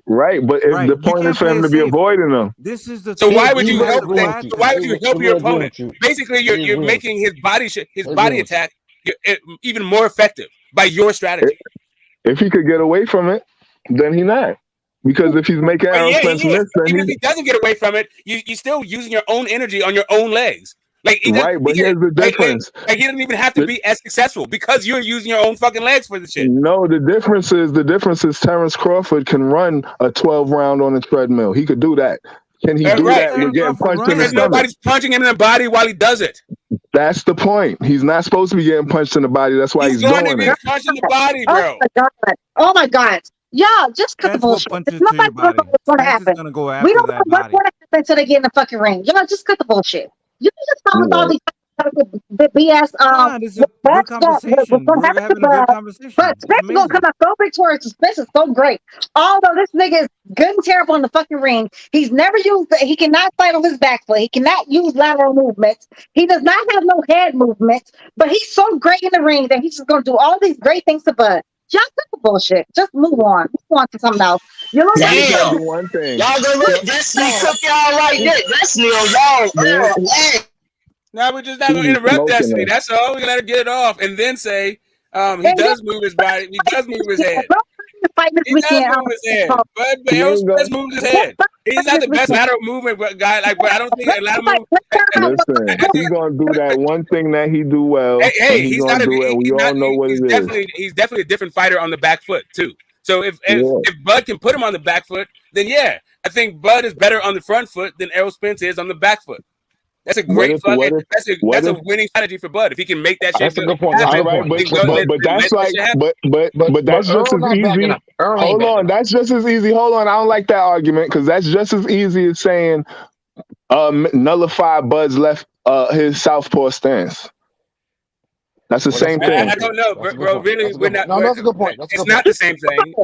Right, but the point is for him to be avoiding them. This is the so why would you help? Why would you help your opponent? Basically, you're making his body attack even more effective by your strategy. If he could get away from it, then he not. Because if he's making Errol Spence miss, then even if he doesn't get away from it, you're still using your own energy on your own legs. Like right, but here's the difference. Like he doesn't even have to be as successful because you're using your own fucking legs for the shit. No, the difference is Terence Crawford can run a 12 round on a treadmill. He could do that. Can he do that with getting punched in the stomach? Nobody's punching him in the body while he does it. That's the point. He's not supposed to be getting punched in the body. That's why he's doing it. He's punched in the body, bro. Oh my God. Y'all, just cut the bullshit. Nobody knows what's going to happen. We don't know what's going to happen until they get in the fucking ring. Y'all, just cut the bullshit. You can just follow all these BS. This is a good conversation. We're having a good conversation. But Spence is going to come out so victorious. Spence is so great. Although this nigga is good and terrible in the fucking ring, he's never used he cannot fight on his back foot. He cannot use lateral movements. He does not have no head movements, but he's so great in the ring that he's just going to do all these great things to Bud. Y'all cut the bullshit. Just move on. Move on to something else. You know what I'm saying? Y'all gonna let Destiny cook y'all like that. Destiny on y'all. Now we're just not gonna interrupt Destiny. That's all. We're gonna let her get it off and then say he does move his body. He does move his head. He does move his head. But Errol Spence moves his head. He's not the best lateral movement guy. Like, but I don't think a lateral move. Listen, he's gonna do that one thing that he do well. Hey, he's not gonna a. do it. We all know what it is. He's definitely a different fighter on the back foot too. So if Bud can put him on the back foot, then yeah, I think Bud is better on the front foot than Errol Spence is on the back foot. That's a great fucking. That's a winning strategy for Bud if he can make that shit. That's a good point. All right, but that's like, but that's just as easy. Hold on, that's just as easy. Hold on, I don't like that argument because that's just as easy as saying nullify Bud's left his southpaw stance. That's the same thing. I don't know, bro. Really, we're not. No, that's a good point. It's not the same thing.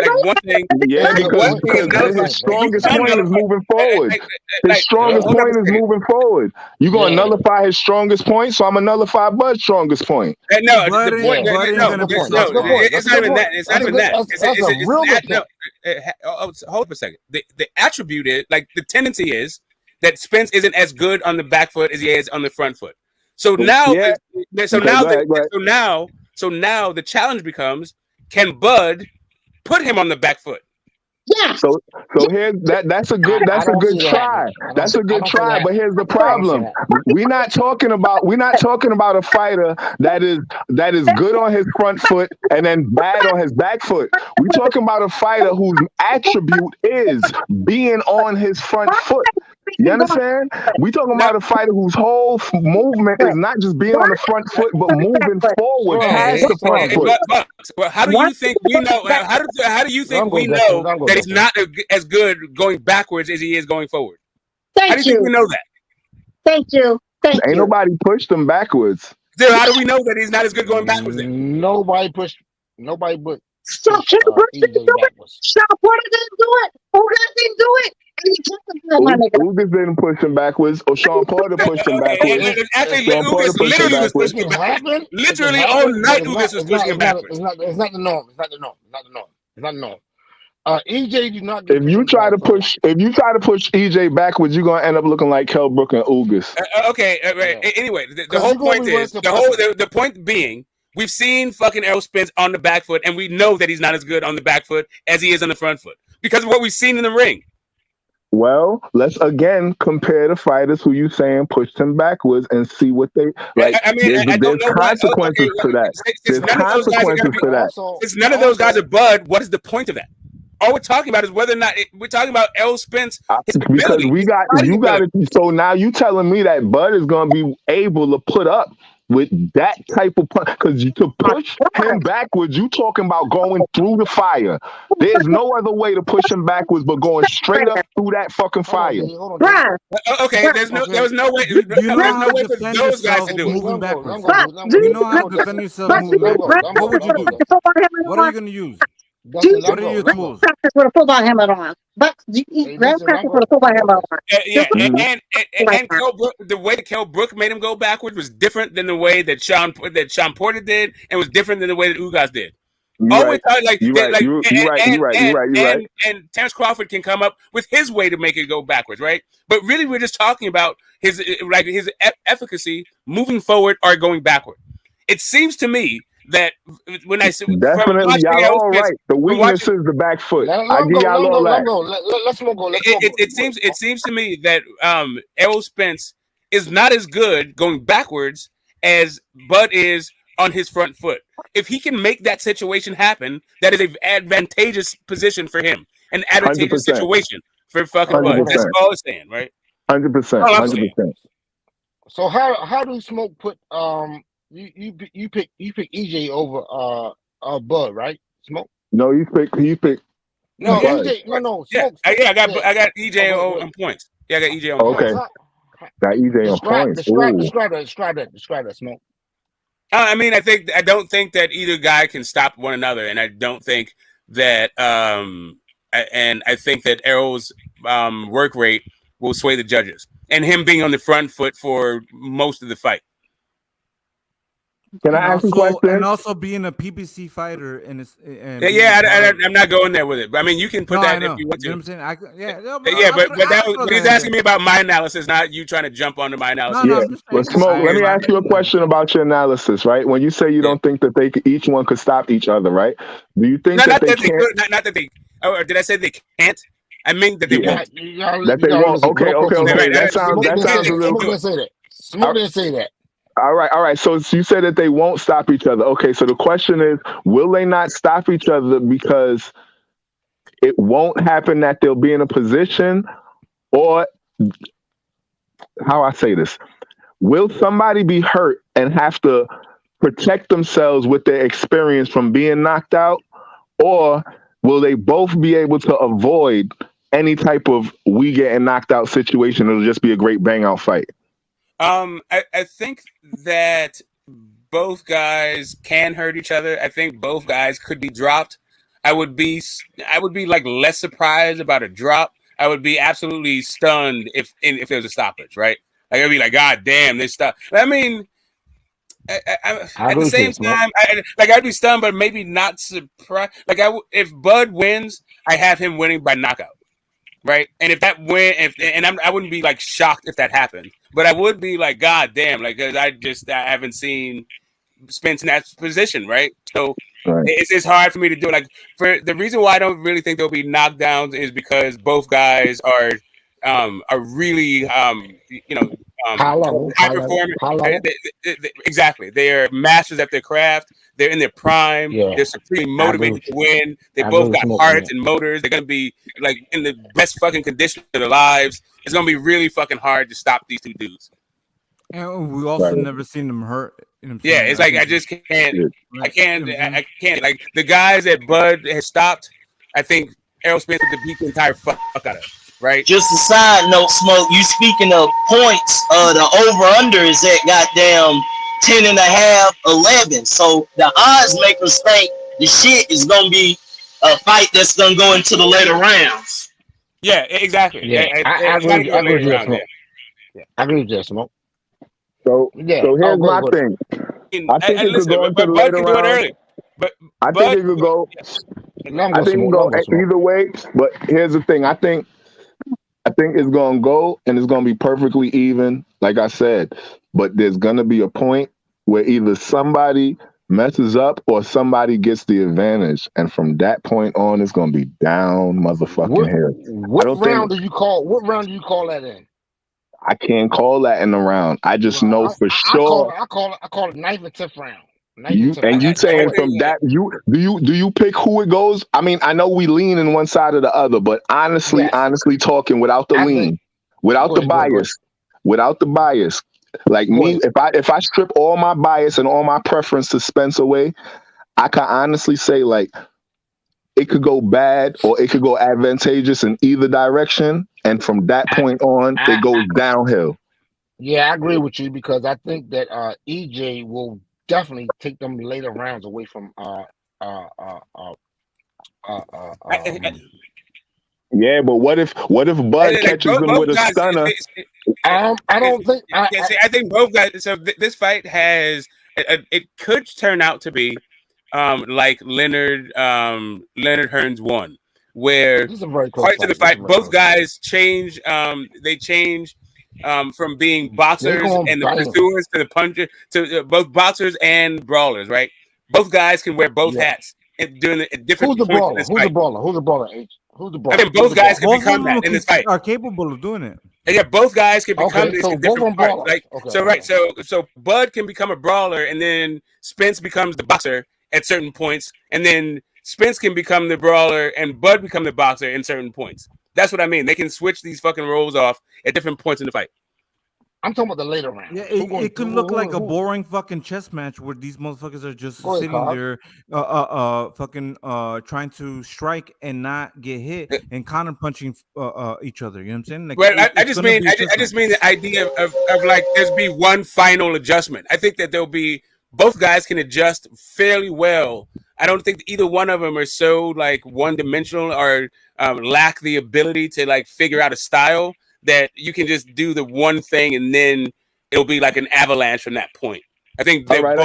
Like one thing. Yeah, because his strongest point is moving forward. His strongest point is moving forward. You're gonna nullify his strongest point, so I'm gonna nullify Bud's strongest point. No, the point. No, it's not even that. It's not even that. Hold up a second. The attribute is like the tendency is that Spence isn't as good on the back foot as he is on the front foot. So now, so now the challenge becomes: can Bud put him on the back foot? Yeah. So here's that's a good try. That's a good try. But here's the problem: we're not talking about a fighter that is good on his front foot and then bad on his back foot. We're talking about a fighter whose attribute is being on his front foot. You understand? We talking about a fighter whose whole movement is not just being on the front foot, but moving forward past the front foot. Well, how do you think we know? How do you think we know that he's not as good going backwards as he is going forward? How do you think we know that? Thank you. Ain't nobody pushed him backwards. Still, how do we know that he's not as good going backwards? Then? Nobody but. So Sean Porter didn't do it. Ugas didn't do it. Ugas didn't push him backwards, or Sean Porter pushed him backwards. Actually, Ugas literally was pushing him backwards. Literally all night, Ugas was pushing him backwards. It's not the norm. EJ do not. If you try to push EJ backwards, you're gonna end up looking like Kell Brook and Ugas. Anyway, the whole point is the point being. We've seen fucking Errol Spence on the back foot, and we know that he's not as good on the back foot as he is on the front foot because of what we've seen in the ring. Well, let's again compare the fighters who you saying pushed him backwards and see what they like. There's consequences to that. There's consequences to that. Since none of those guys are Bud, what is the point of that? All we're talking about is whether or not we're talking about Errol Spence. Because you got it. So now you telling me that Bud is going to be able to put up with that type of punch, because to push him backwards, you talking about going through the fire. There's no other way to push him backwards but going straight up through that fucking fire. Okay, there was no way. There's no way for those guys to do it. Moving backwards. You know how to defend yourself moving backwards. What would you do? What are you going to use? What are your tools? Practice with a football helmet on. But practice with a football helmet on. And the way Kell Brook made him go backwards was different than the way that Sean Porter did, and was different than the way that Ugas did. You're right. And Terence Crawford can come up with his way to make it go backwards, right? But really, we're just talking about his efficacy moving forward or going backward. It seems to me that when I say definitely y'all all right. The weakness is the back foot. I give y'all all that. Let's go. It seems to me that Errol Spence is not as good going backwards as Bud is on his front foot. If he can make that situation happen, that is an advantageous position for him, an advantageous 100%. situation for fucking Bud. That's all I'm saying, right? 100%. So how do Smoke put You pick EJ over Bud, right? Smoke. No, he picked. No, EJ. No. Smoke. I got EJ on points. Yeah, I got EJ on points. Okay. Got EJ on points. Describe that, Smoke. I mean, I don't think that either guy can stop one another, and I don't think that. And I think that Errol's work rate will sway the judges, and him being on the front foot for most of the fight. Can I ask a question? And also being a PBC fighter, I'm not going there with it. I mean, you can put that if you want to. You know what I'm saying? But he's asking me about my analysis, not you trying to jump onto my analysis. Well, Smoke, let me ask you a question about your analysis, right? When you say you don't think that each one could stop each other, right? Do you think that they can't? Not that they. Or did I say they can't? I mean that they won't. That they won't. Okay. That sounds a little. Smoke didn't say that. Smoke didn't say that. All right. So you said that they won't stop each other. Okay, so the question is, will they not stop each other because it won't happen that they'll be in a position, or how I say this? Will somebody be hurt and have to protect themselves with their experience from being knocked out, or will they both be able to avoid any type of we getting knocked out situation? It'll just be a great bang out fight. I think that both guys can hurt each other. I think both guys could be dropped. I would be like less surprised about a drop. I would be absolutely stunned if there was a stoppage, right? Like I'd be like, God damn, this stuff. I mean, at the same time, I'd be stunned, but maybe not surprised. Like if Bud wins, I have him winning by knockout, right? And if that win, I wouldn't be like shocked if that happened, but I would be like, God damn, like because I haven't seen Spence in that position, right? So it's hard for me to do it. Like for the reason why I don't really think there'll be knockdowns is because both guys are really high performing. Exactly, they are masters at their craft. They're in their prime. Yeah. They're supremely motivated to win. They both got hearts and motors. They're gonna be like in the best fucking condition of their lives. It's gonna be really fucking hard to stop these two dudes. And we also never seen them hurt. You know what I'm Yeah, saying? it's like I just can't. I can't. Like the guys that Bud has stopped, I think Errol Spence would beat the entire fuck out of. Right. Just a side note, Smoke. You speaking of points, the over/under is at goddamn 10.5, 11. So the odds makers think the shit is gonna be a fight that's gonna go into the later rounds. Yeah, exactly. Yeah, I agree with you, Smoke. I agree with you, Smoke. So here's my thing. I think it could go into the later rounds. I think it could go. I think it could go either way. But here's the thing. I think it's gonna go and it's gonna be perfectly even, like I said. But there's gonna be a point where either somebody messes up or somebody gets the advantage, and from that point on, it's gonna be down motherfucking here. What round do you call that in? I can't call that in the round. I just know for sure. I call it 9th and 10th round. You saying from that do you pick who it goes? I mean, I know we lean in one side or the other, but honestly talking without the lean, without the bias, like me, if I strip all my bias and all my preference to Spence away, I can honestly say like it could go bad or it could go advantageous in either direction, and from that point on, it goes downhill. Yeah, I agree with you because I think that EJ will definitely take them later rounds away from yeah, but what if Bud catches them with a stunner? I don't think. I think both guys. So this fight has it could turn out to be like Leonard Hearns won, where parts of the fight both guys change. They change. From being boxers and the pursuers to the puncher to both boxers and brawlers, right? Both guys can wear both hats during the different. Who's the brawler? Who's the brawler? Who's the brawler? Who's the brawler? I mean, both guys can become that in this fight. Are capable of doing it. And yeah, both guys can become this so in different both parts. Like so Bud can become a brawler, and then Spence becomes the boxer at certain points, and then Spence can become the brawler, and Bud become the boxer in certain points. That's what I mean. They can switch these fucking roles off at different points in the fight. I'm talking about the later round. Yeah, it could look like a boring fucking chess match where these motherfuckers are just sitting there, fucking trying to strike and not get hit and counter punching each other. You know what I'm saying? Like, well, I just mean the idea of like there's be one final adjustment. I think that there'll be both guys can adjust fairly well. I don't think either one of them are so like one dimensional or lack the ability to like figure out a style that you can just do the one thing and then it'll be like an avalanche from that point. I think. All right,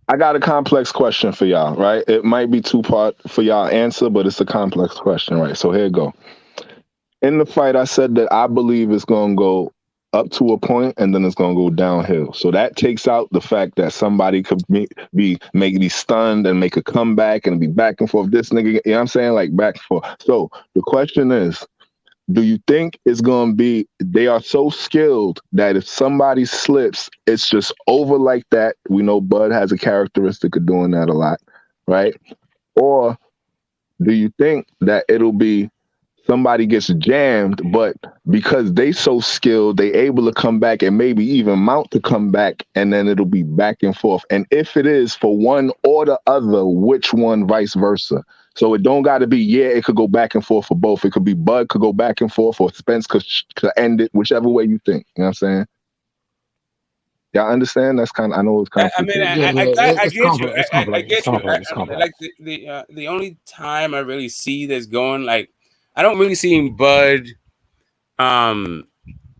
I got a complex question for y'all. Right, it might be two-part for y'all answer, but it's a complex question. Right, so here you go. In the fight, I said that I believe it's gonna go up to a point, and then it's gonna go downhill. So that takes out the fact that somebody could be stunned and make a comeback and be back and forth. This nigga, you know what I'm saying, like back and forth. So the question is, do you think it's gonna be? They are so skilled that if somebody slips, it's just over like that. We know Bud has a characteristic of doing that a lot, right? Or do you think that it'll be somebody gets jammed, but because they so skilled, they able to come back and maybe even mount to come back, and then it'll be back and forth. And if it is for one or the other, which one, vice versa. So it don't got to be, it could go back and forth for both. It could be Bud could go back and forth, or Spence could end it, whichever way you think. You know what I'm saying? Y'all understand? That's kind of, I know it's kind of. I mean, I get you. I get you. Like the only time I really see this going, like, I don't really see Bud,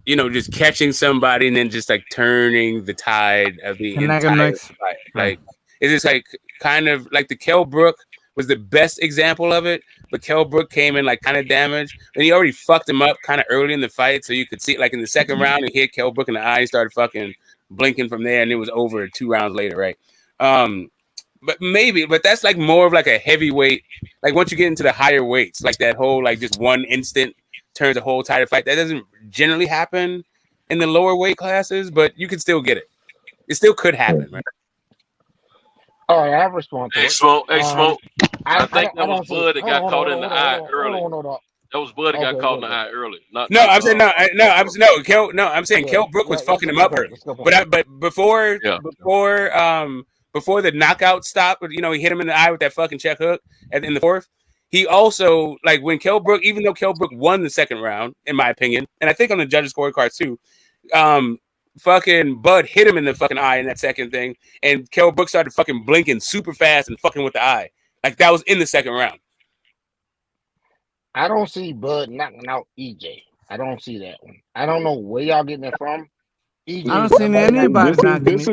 just catching somebody and then just like turning the tide of the entire fight. Like, it's just like kind of like the Kell Brook was the best example of it, but Kell Brook came in like kind of damaged, and he already fucked him up kind of early in the fight, so you could see like in the second round he hit Kell Brook in the eye, he started fucking blinking from there, and it was over 2 rounds later, right? But that's like more of like a heavyweight. Like once you get into the higher weights, like that whole like just one instant turns the whole tide of fight. That doesn't generally happen in the lower weight classes, but you can still get it. It still could happen, right? All right, I respond to it. Smoke. I think that was Bud that got caught in the eye early. That was Bud that got caught in the eye early. I'm saying Kell Brook was fucking him up early. But before the knockout stopped, he hit him in the eye with that fucking check hook in the fourth. He also, like, when Kell Brook, even though Kell Brook won the second round, in my opinion, and I think on the judges' scorecards too, fucking Bud hit him in the fucking eye in that second thing, and Kell Brook started fucking blinking super fast and fucking with the eye. Like, that was in the second round. I don't see Bud knocking out EJ. I don't see that one. I don't know where y'all getting it from. EJ, I don't see anybody knocking this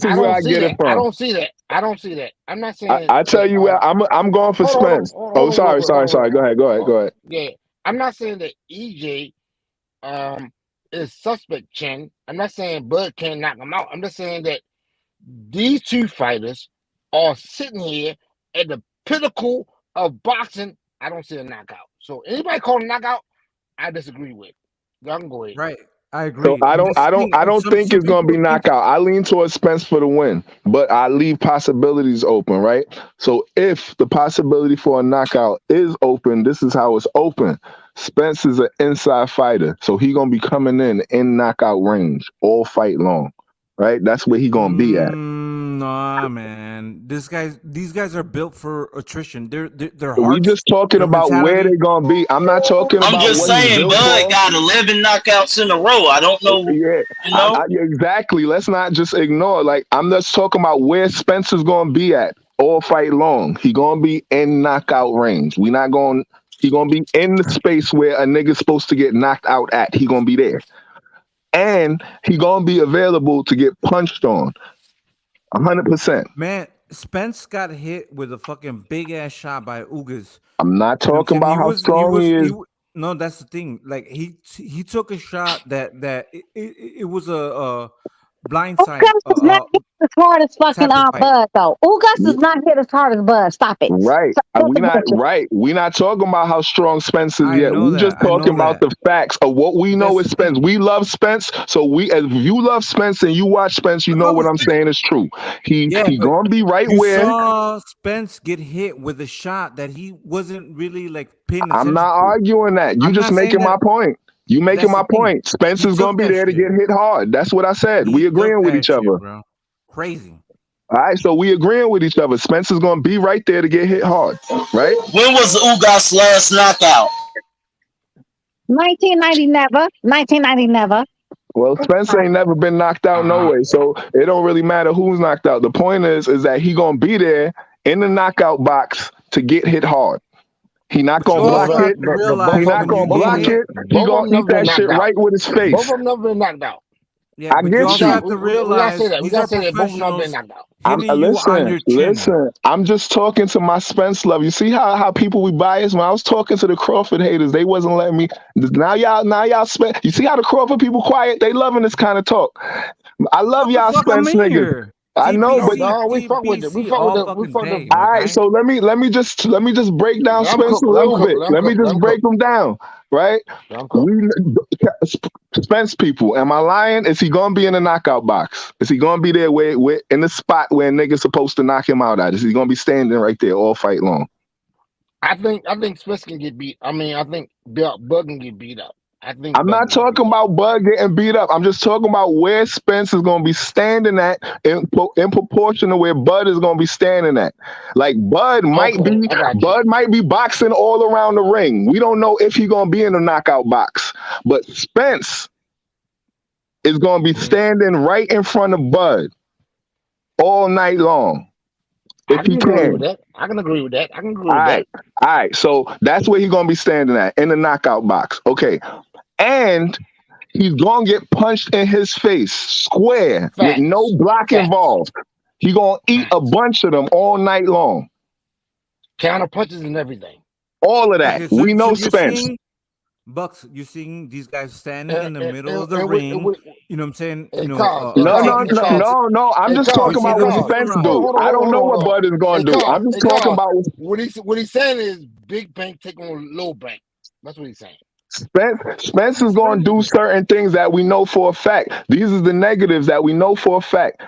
is where I get it from. I don't see that. I'm not saying. I tell you where I'm going for Spence. Sorry. Go ahead. Yeah, I'm not saying that EJ is suspect chin. I'm not saying Bud can't knock him out. I'm just saying that these two fighters are sitting here at the pinnacle of boxing. I don't see a knockout. So anybody calling a knockout, I disagree with. Y'all can go ahead. Right. I agree. So I don't think it's gonna be knockout. I lean towards Spence for the win, but I leave possibilities open, right? So if the possibility for a knockout is open, this is how it's open. Spence is an inside fighter, so he gonna be coming in knockout range all fight long, right? That's where he gonna be at. Nah, man. These guys are built for attrition. They're We just talking about where they're gonna be. I'm not talking about. I'm just saying, Bud got 11 knockouts in a row. I don't know. Yeah, exactly. Let's not just ignore. Like, I'm just talking about where Spencer's gonna be at all fight long. He gonna be in knockout range. He gonna be in the space where a nigga's supposed to get knocked out at. He gonna be there, and he gonna be available to get punched on. 100%. Man, Spence got hit with a fucking big ass shot by Ugas. I'm not talking about how strong he is. No, that's the thing. Like he took a shot that it was a blindside. Ugas is not hit as hard as fucking Bud though. Ugas is not hit as hard as Bud. Stop it. Right. We not talking about how strong Spence is yet. We just talking about the facts of what we know is Spence. We love Spence, so if you love Spence and you watch Spence, you know what I'm saying is true. He gonna be right where. You saw Spence get hit with a shot that he wasn't really like pinning. I'm not arguing that. You just making my point. You making my point. Spence is gonna be there to get hit hard. That's what I said. We agreeing with each other. Bro. Crazy. All right, so we agreeing with each other. Spence is gonna be right there to get hit hard, right? When was Ugas' last knockout? 1990 never. Well, Spence ain't never been knocked out no way, so it don't really matter who's knocked out. The point is that he gonna be there in the knockout box to get hit hard. He not gonna block it. He not gonna block it. He gonna eat that shit right with his face. Both of them never been knocked out. Yeah, I but you get also you. have to We gotta say realize that. We these gotta are say that both of them have been professionals knocked out. hitting you on your chin. Listen. I'm just talking to my Spence love. You see how people we biased? When I was talking to the Crawford haters, they wasn't letting me. Now y'all Spence. You see how the Crawford people quiet? They loving this kind of talk. I love y'all Fuck, I'm Spence in niggas. here. I know, but No, we fuck with it. We fuck with all it. We fucking fuck day, the. all right. okay? So let me just break down Let him Spence cook. a Let him little cook. bit. Let him Let me cook. Let just him break cook. them down, right? Let him cook. Spence people. Am I lying? Is he gonna be in the knockout box? Is he gonna be there where in the spot where niggas supposed to knock him out at? Is he gonna be standing right there all fight long? I think Spence can get beat. I mean, I think Bud can get beat up. I think I'm not talking about Bud getting beat up. I'm just talking about where Spence is going to be standing at in proportion to where Bud is going to be standing at. Like Bud might be boxing all around the ring. We don't know if he's going to be in the knockout box, but Spence is going to be standing right in front of Bud all night long. I can agree with that. I can agree with that. All right. So that's where he's going to be standing at in the knockout box. Okay. And he's gonna get punched in his face square with no block involved. He's gonna eat a bunch of them all night long. Counter punches and everything. All of that. Okay, so, we know so Spence. Bucks, you're seeing these guys standing in the middle of the ring. You know what I'm saying? No. I'm just talking about what Spence do. I don't know what Bud is gonna do. I'm just talking about what he's saying is big bank take on low bank. That's what he's saying. Spence is going to do certain things that we know for a fact. These are the negatives that we know for a fact.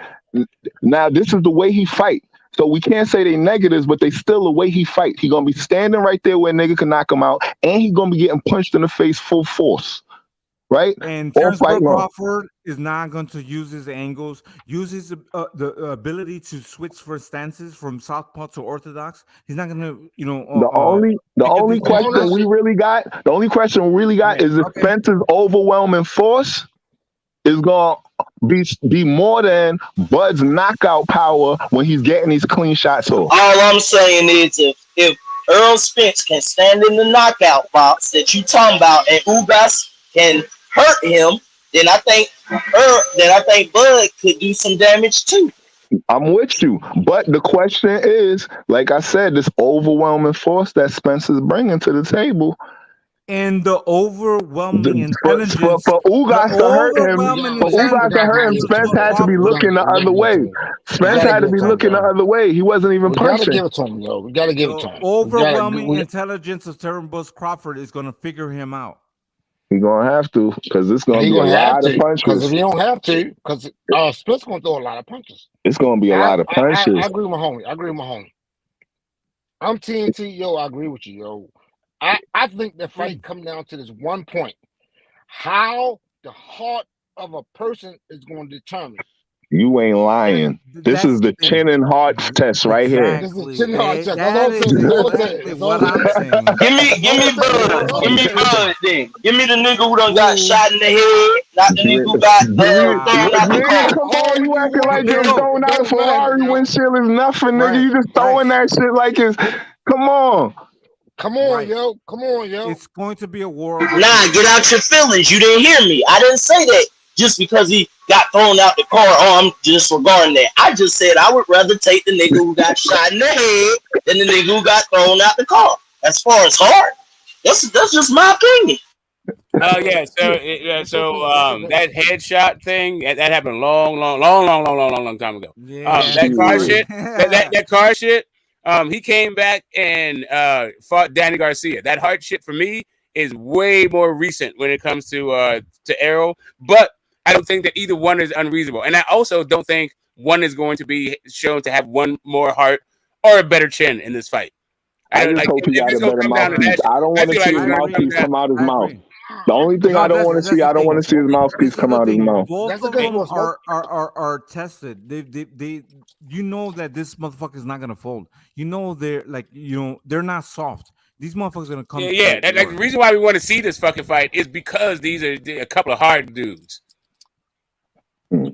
Now, this is the way he fight. So we can't say they negatives, but they still the way he fight. He going to be standing right there where a nigga can knock him out, and he going to be getting punched in the face full force. Right? And Terence Crawford is not going to use his angles, use his the ability to switch for stances from southpaw to orthodox. He's not going to, the only question we really got is if Spence's overwhelming force is going to be more than Bud's knockout power when he's getting these clean shots off. All I'm saying is if Errol Spence can stand in the knockout box that you talking about, and Ugas can hurt him, then I think Bud could do some damage too. I'm with you, but the question is, like I said, this overwhelming force that Spence is bringing to the table, and the overwhelming intelligence for Ugas to hurt him, Spence had to be looking the other way. Spence had to be looking the other way. He wasn't even punching. We gotta give it to him, yo. We gotta give it to him. Overwhelming intelligence of Terence Crawford is gonna figure him out. He's gonna have to, because it's gonna be a lot of punches. Because if he don't have to, because Spence gonna throw a lot of punches. It's gonna be a lot of punches. I agree with my homie. I'm TNT, yo. I agree with you, yo. I think the fight come down to this one point: how the heart of a person is going to determine. You ain't lying. This is the chin and heart test right here. This is chin and heart test. That's what I'm saying. Give me Bud. Give me Bud then. Give me the nigga who done got shot in the head, not the nigga who got thrown out the car. Come on, you acting like getting thrown out of Ferrari windshield is nothing, nigga. You just throwing that shit like it's. Come on. Come on, yo. Come on, yo. It's going to be a war. Nah, get out your feelings. You didn't hear me. I didn't say that just because he got thrown out the car. Oh, I'm disregarding that. I just said I would rather take the nigga who got shot in the head than the nigga who got thrown out the car. As far as heart, that's just my opinion. Oh yeah, so that headshot thing that happened a long time ago. Yeah. That car shit. He came back and fought Danny Garcia. That heart shit for me is way more recent when it comes to Errol. But I don't think that either one is unreasonable, and I also don't think one is going to be shown to have one more heart or a better chin in this fight. I just hope he got a better mouthpiece. I don't want to see his mouthpiece come out his mouth. The only thing I don't want to see his mouthpiece come out his mouth. Both of them are tested. They you know that this motherfucker is not gonna fold. You know they're not soft. These motherfuckers are gonna come. Yeah. The reason why we want to see this fucking fight is because these are a couple of hard dudes. These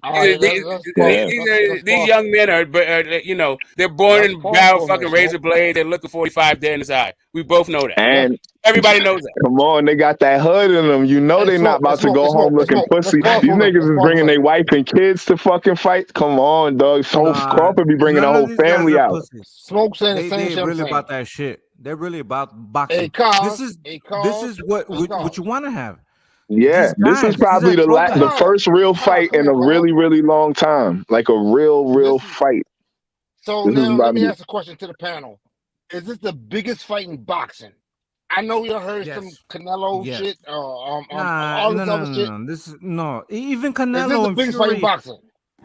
young men are, they're born and bound fucking razor blades. They're looking 45 dead in his eye. We both know that. And everybody knows that. Come on, they got that hood in them. You know they not about to go home looking pussy. These niggas is bringing their wife and kids to fucking fight. Come on, dog. Crawford be bringing the whole family out. Smoke saying the same shit. They're really about that shit. They're really about boxing. This is what you want to have. Yeah, this is probably the first real fight in a really, really long time. Like a real fight. So now let me ask a question to the panel. Is this the biggest fight in boxing? I know you heard some Canelo shit, all this other shit. This is even Canelo is this the and biggest Fury. Fight in boxing?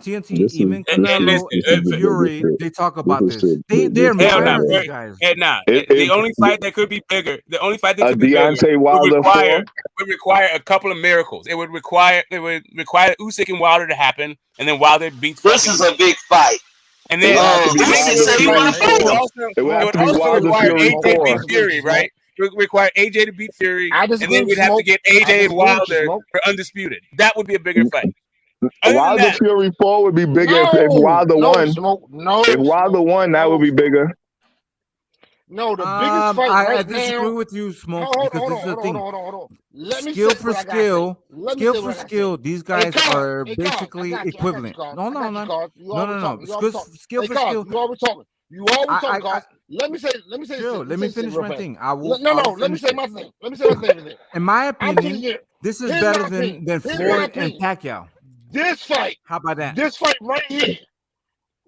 TNT, even Canelo and Fury, they talk about this. They're admire these guys. The only fight that could be bigger, the only fight that could be bigger would require a couple of miracles. It would require Usyk and Wilder to happen, and then Wilder beats. This is a big fight. And then it would also require AJ beat Fury, right? It would require AJ to beat Fury, and then we'd have to get AJ and Wilder for undisputed. That would be a bigger fight. Wilder Fury 4 would be bigger if Wilder won. If Wilder won, that would be bigger. No, the biggest fight right I disagree now. with you, Smoke, because this is the thing. Let me skill say for what I gotta skill, say. skill for skill. These guys are basically equivalent. No. Skill for skill. You always talking. Guys. Let me say. Let me finish my thing. I will. Let me say my thing. In my opinion, this is better than Floyd and Pacquiao. This fight. How about that? This fight right here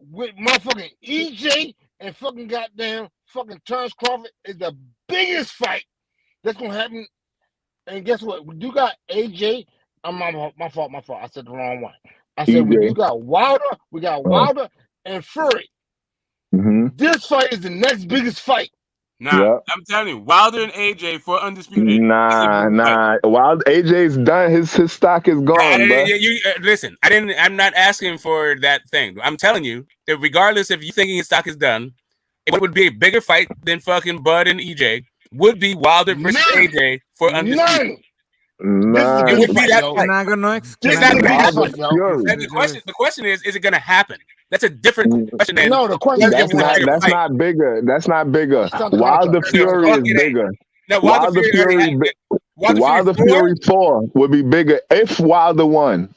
with motherfucking EJ and fucking goddamn fucking Terence Crawford is the biggest fight that's gonna happen. And guess what? You got AJ. My fault. I said the wrong one. I said you got Wilder. We got Wilder and Fury. This fight is the next biggest fight. I'm telling you, Wilder and AJ for undisputed. Wilder, AJ's done. His stock is gone, bro. Listen, I'm not asking for that thing. I'm telling you that regardless if you thinking his stock is done, it would be a bigger fight than fucking Bud and EJ. Would be Wilder versus AJ for undisputed. It would be that fight. The question is it going to happen? That's a different question. The question that's not bigger. That's not bigger. Wilder Fury is bigger. Wilder Fury 4 would be bigger if Wilder won.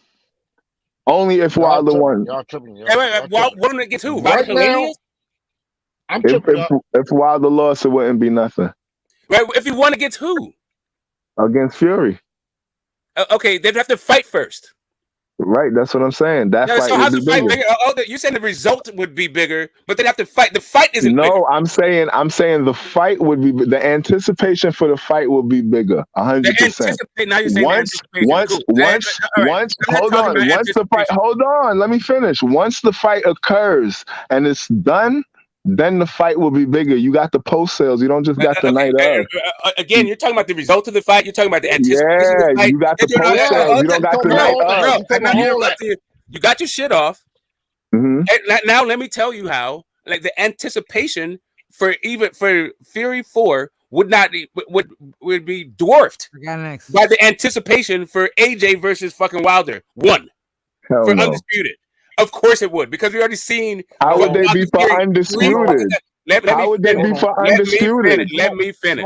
Only if Wilder won. What did it get to? Right now, if Wilder lost, it wouldn't be nothing. Right? If he won against who? Against Fury. Okay, they'd have to fight first. Right, that's what I'm saying. That fight so how's the fight bigger. You're saying the result would be bigger, but they'd have to fight. The fight isn't bigger. No, I'm saying the fight would be the anticipation for the fight will be bigger. 100%. Now you're saying once hold on. Once the fight, hold on, let me finish. Once the fight occurs and it's done, then the fight will be bigger. You got the post sales. You don't just got the night of. Again, you're talking about the result of the fight. You're talking about the anticipation of the fight. You got the post sales. You don't got the night of. You got your shit off. And now let me tell you how. Like the anticipation for Fury 4 would be dwarfed by the anticipation for AJ versus fucking Wilder 1 for undisputed. Of course it would, because we already seen. How would they be for undisputed? How would they be for undisputed? Let me finish.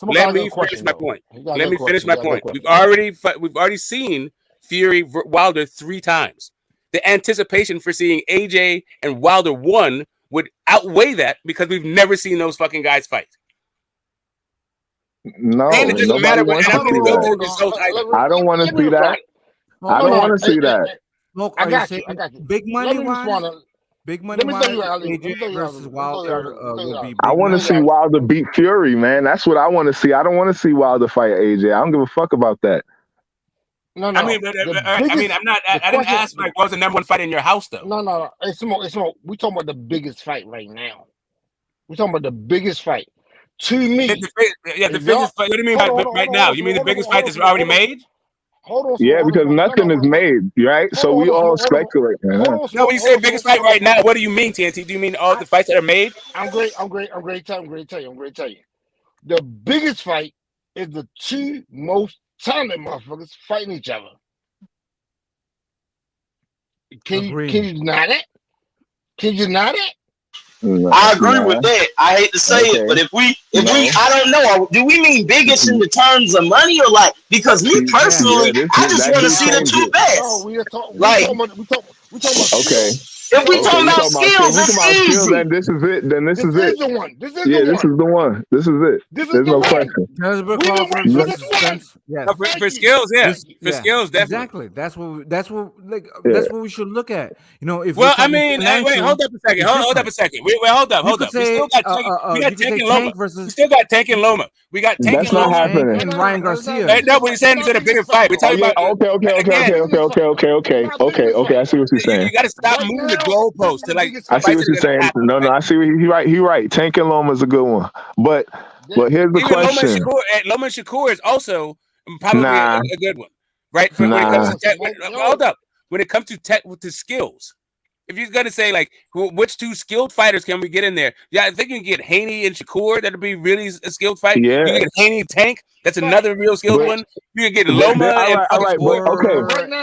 Let me finish my point. We've already seen Fury Wilder 3 times. The anticipation for seeing AJ and Wilder 1 would outweigh that because we've never seen those fucking guys fight. No, and it doesn't matter what. I don't want to see that. I don't want to see that. Look, I got you. Big money wise. Big money wise. AJ versus Wilder would be. I want to see Wilder beat Fury, man. That's what I want to see. I don't want to see Wilder fight AJ. I don't give a fuck about that. No. I mean, I'm not. I didn't ask like what was the number 1 fight in your house though. No. It's more. We talking about the biggest fight right now. We talking about the biggest fight. To me, the biggest fight. What do you mean by right now? You mean the biggest fight that's already made? Yeah, because nothing is made, right? So we all speculate. No, when you say biggest fight right now, what do you mean, TNT? Do you mean all the fights that are made? I'm great to tell you. The biggest fight is the 2 most talented motherfuckers fighting each other. Can you deny that? Can you deny that? I agree with that. I hate to say it, but if we, I don't know. Do we mean biggest in the terms of money or like? Because me personally, I just want to see the two best. No, we talking about okay. If we talking about skills, it's easy. Then this is it. Then this is it. The one. This is yeah, the this is the one. This is it. There's no question. Crawford versus Spence. Yes. No, for skills, yeah. For skills, definitely. Exactly. That's what we should look at. You know, if I mean, wait, hold up a second. Hold up a second. Wait, hold up. We still got Tank and Loma. We still got Tank and Loma. We got Tank and Loma and Ryan Garcia. No, but he's saying it's a bigger fight. We're talking about. Okay. I see what you're saying. You got to stop moving the goalpost to like. I see what you're saying. No, I see. He right. Tank and Loma is a good one, but here's the question. Loma Shakur is also probably a good one, right? When it comes to hold up. When it comes to skills, if you're gonna say like which two skilled fighters can we get in there? Yeah, I think you can get Haney and Shakur. That'd be really a skilled fight. Yeah. You can get Haney Tank. That's another real skilled one. You can get Loma.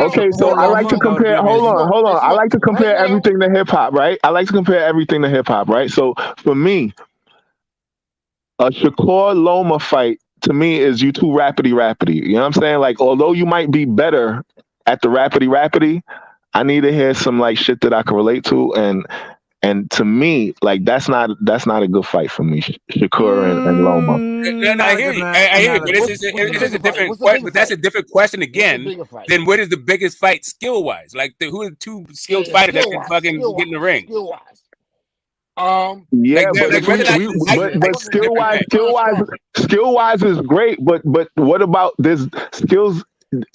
Okay. So I like to compare. Hold on. I like to compare everything to hip hop, right? Right? So for me, a Shakur Loma fight to me is you two rapidy. You know what I'm saying? Like, although you might be better at the rapidy, I need to hear some like shit that I can relate to, and to me, like that's not a good fight for me, Shakur and Loma. No, I hear you, but it's a different question. But that's a different question again. Then what is the biggest fight skill wise? Like who are the two skilled fighters that can fucking get in the ring? Yeah, but skill wise is great, but what about this skills?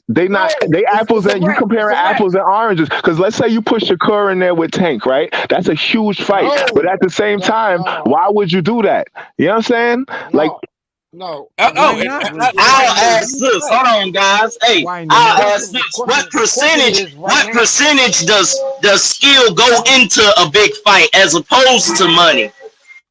They apples and you comparing apples and oranges. Because let's say you put Shakur in there with Tank, right? That's a huge fight. But at the same time, why would you do that? You know what I'm saying? Like. No. I'll ask this. Hold on, guys. Hey, I'll ask this. What percentage does skill go into a big fight as opposed to money?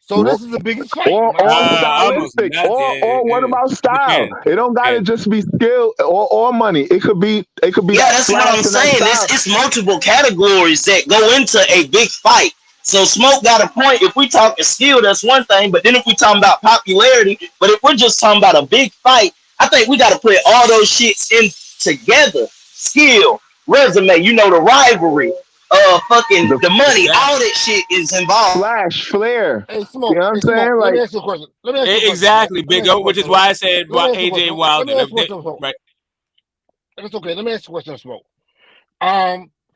So this is the biggest fight. Or stylistic. Or what about style? It don't gotta just be skill or money. It could be. Yeah, that's what I'm saying. It's multiple categories that go into a big fight. So Smoke got a point. If we talking skill, that's one thing. But then if we talking about popularity, but if we're just talking about a big fight, I think we got to put all those shits in together. Skill, resume, the rivalry, the money, all that shit is involved. Flash, flair. Hey, Smoke, you know what I'm saying? Let me ask you a question. Exactly, Big O, which is why I said AJ Wilder. Right. That's okay. Let me ask you a question, Smoke.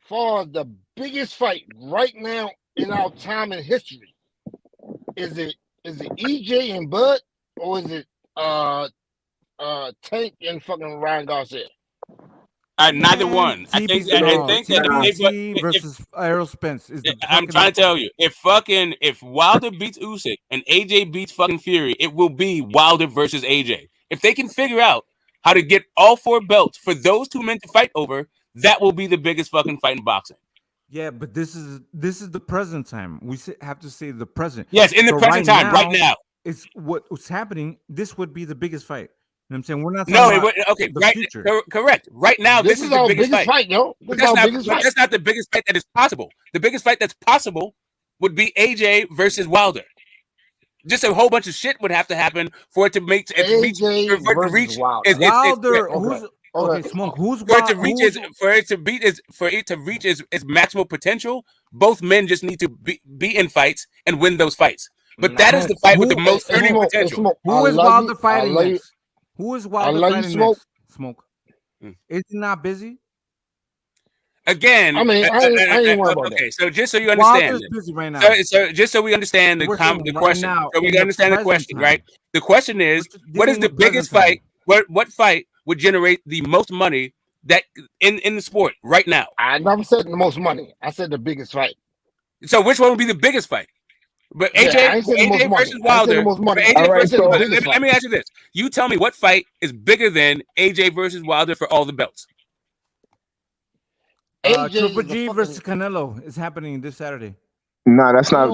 For the biggest fight right now in our time in history, is it EJ and Bud, or is it Tank and fucking Ryan Garcia? Neither one. I think that versus Errol Spence is. I'm trying to tell you, if Wilder beats Usyk and AJ beats fucking Fury, it will be Wilder versus AJ. If they can figure out how to get all 4 belts for those 2 men to fight over, that will be the biggest fucking fight in boxing. Yeah, but this is the present time. We have to say the present. Yes, in the present time, right now. It's what's happening. This would be the biggest fight. You know what I'm saying? We're not talking about the future. Correct. Right now, this is the biggest fight. Yo. That's not the biggest fight that is possible. The biggest fight that's possible would be AJ versus Wilder. Just a whole bunch of shit would have to happen for it to make AJ reach Wilder. Okay, Smoke. For it to reach its maximal potential, both men just need to be in fights and win those fights. But that is the fight with the most earning potential. Who is Wilder fighting next? Who is Wilder fighting next? Smoke. Is he not busy? Again, I ain't worried about okay. So just so you understand, Wilder's busy right now. So just so we understand the question, so we understand the question, right? The question is, what is the biggest fight? What fight would generate the most money that in the sport right now? I never said the most money. I said the biggest fight. So which one would be the biggest fight? But AJ versus Wilder. Let me ask you this. You tell me what fight is bigger than AJ versus Wilder for all the belts? Triple G versus Canelo is happening this Saturday. No, that's not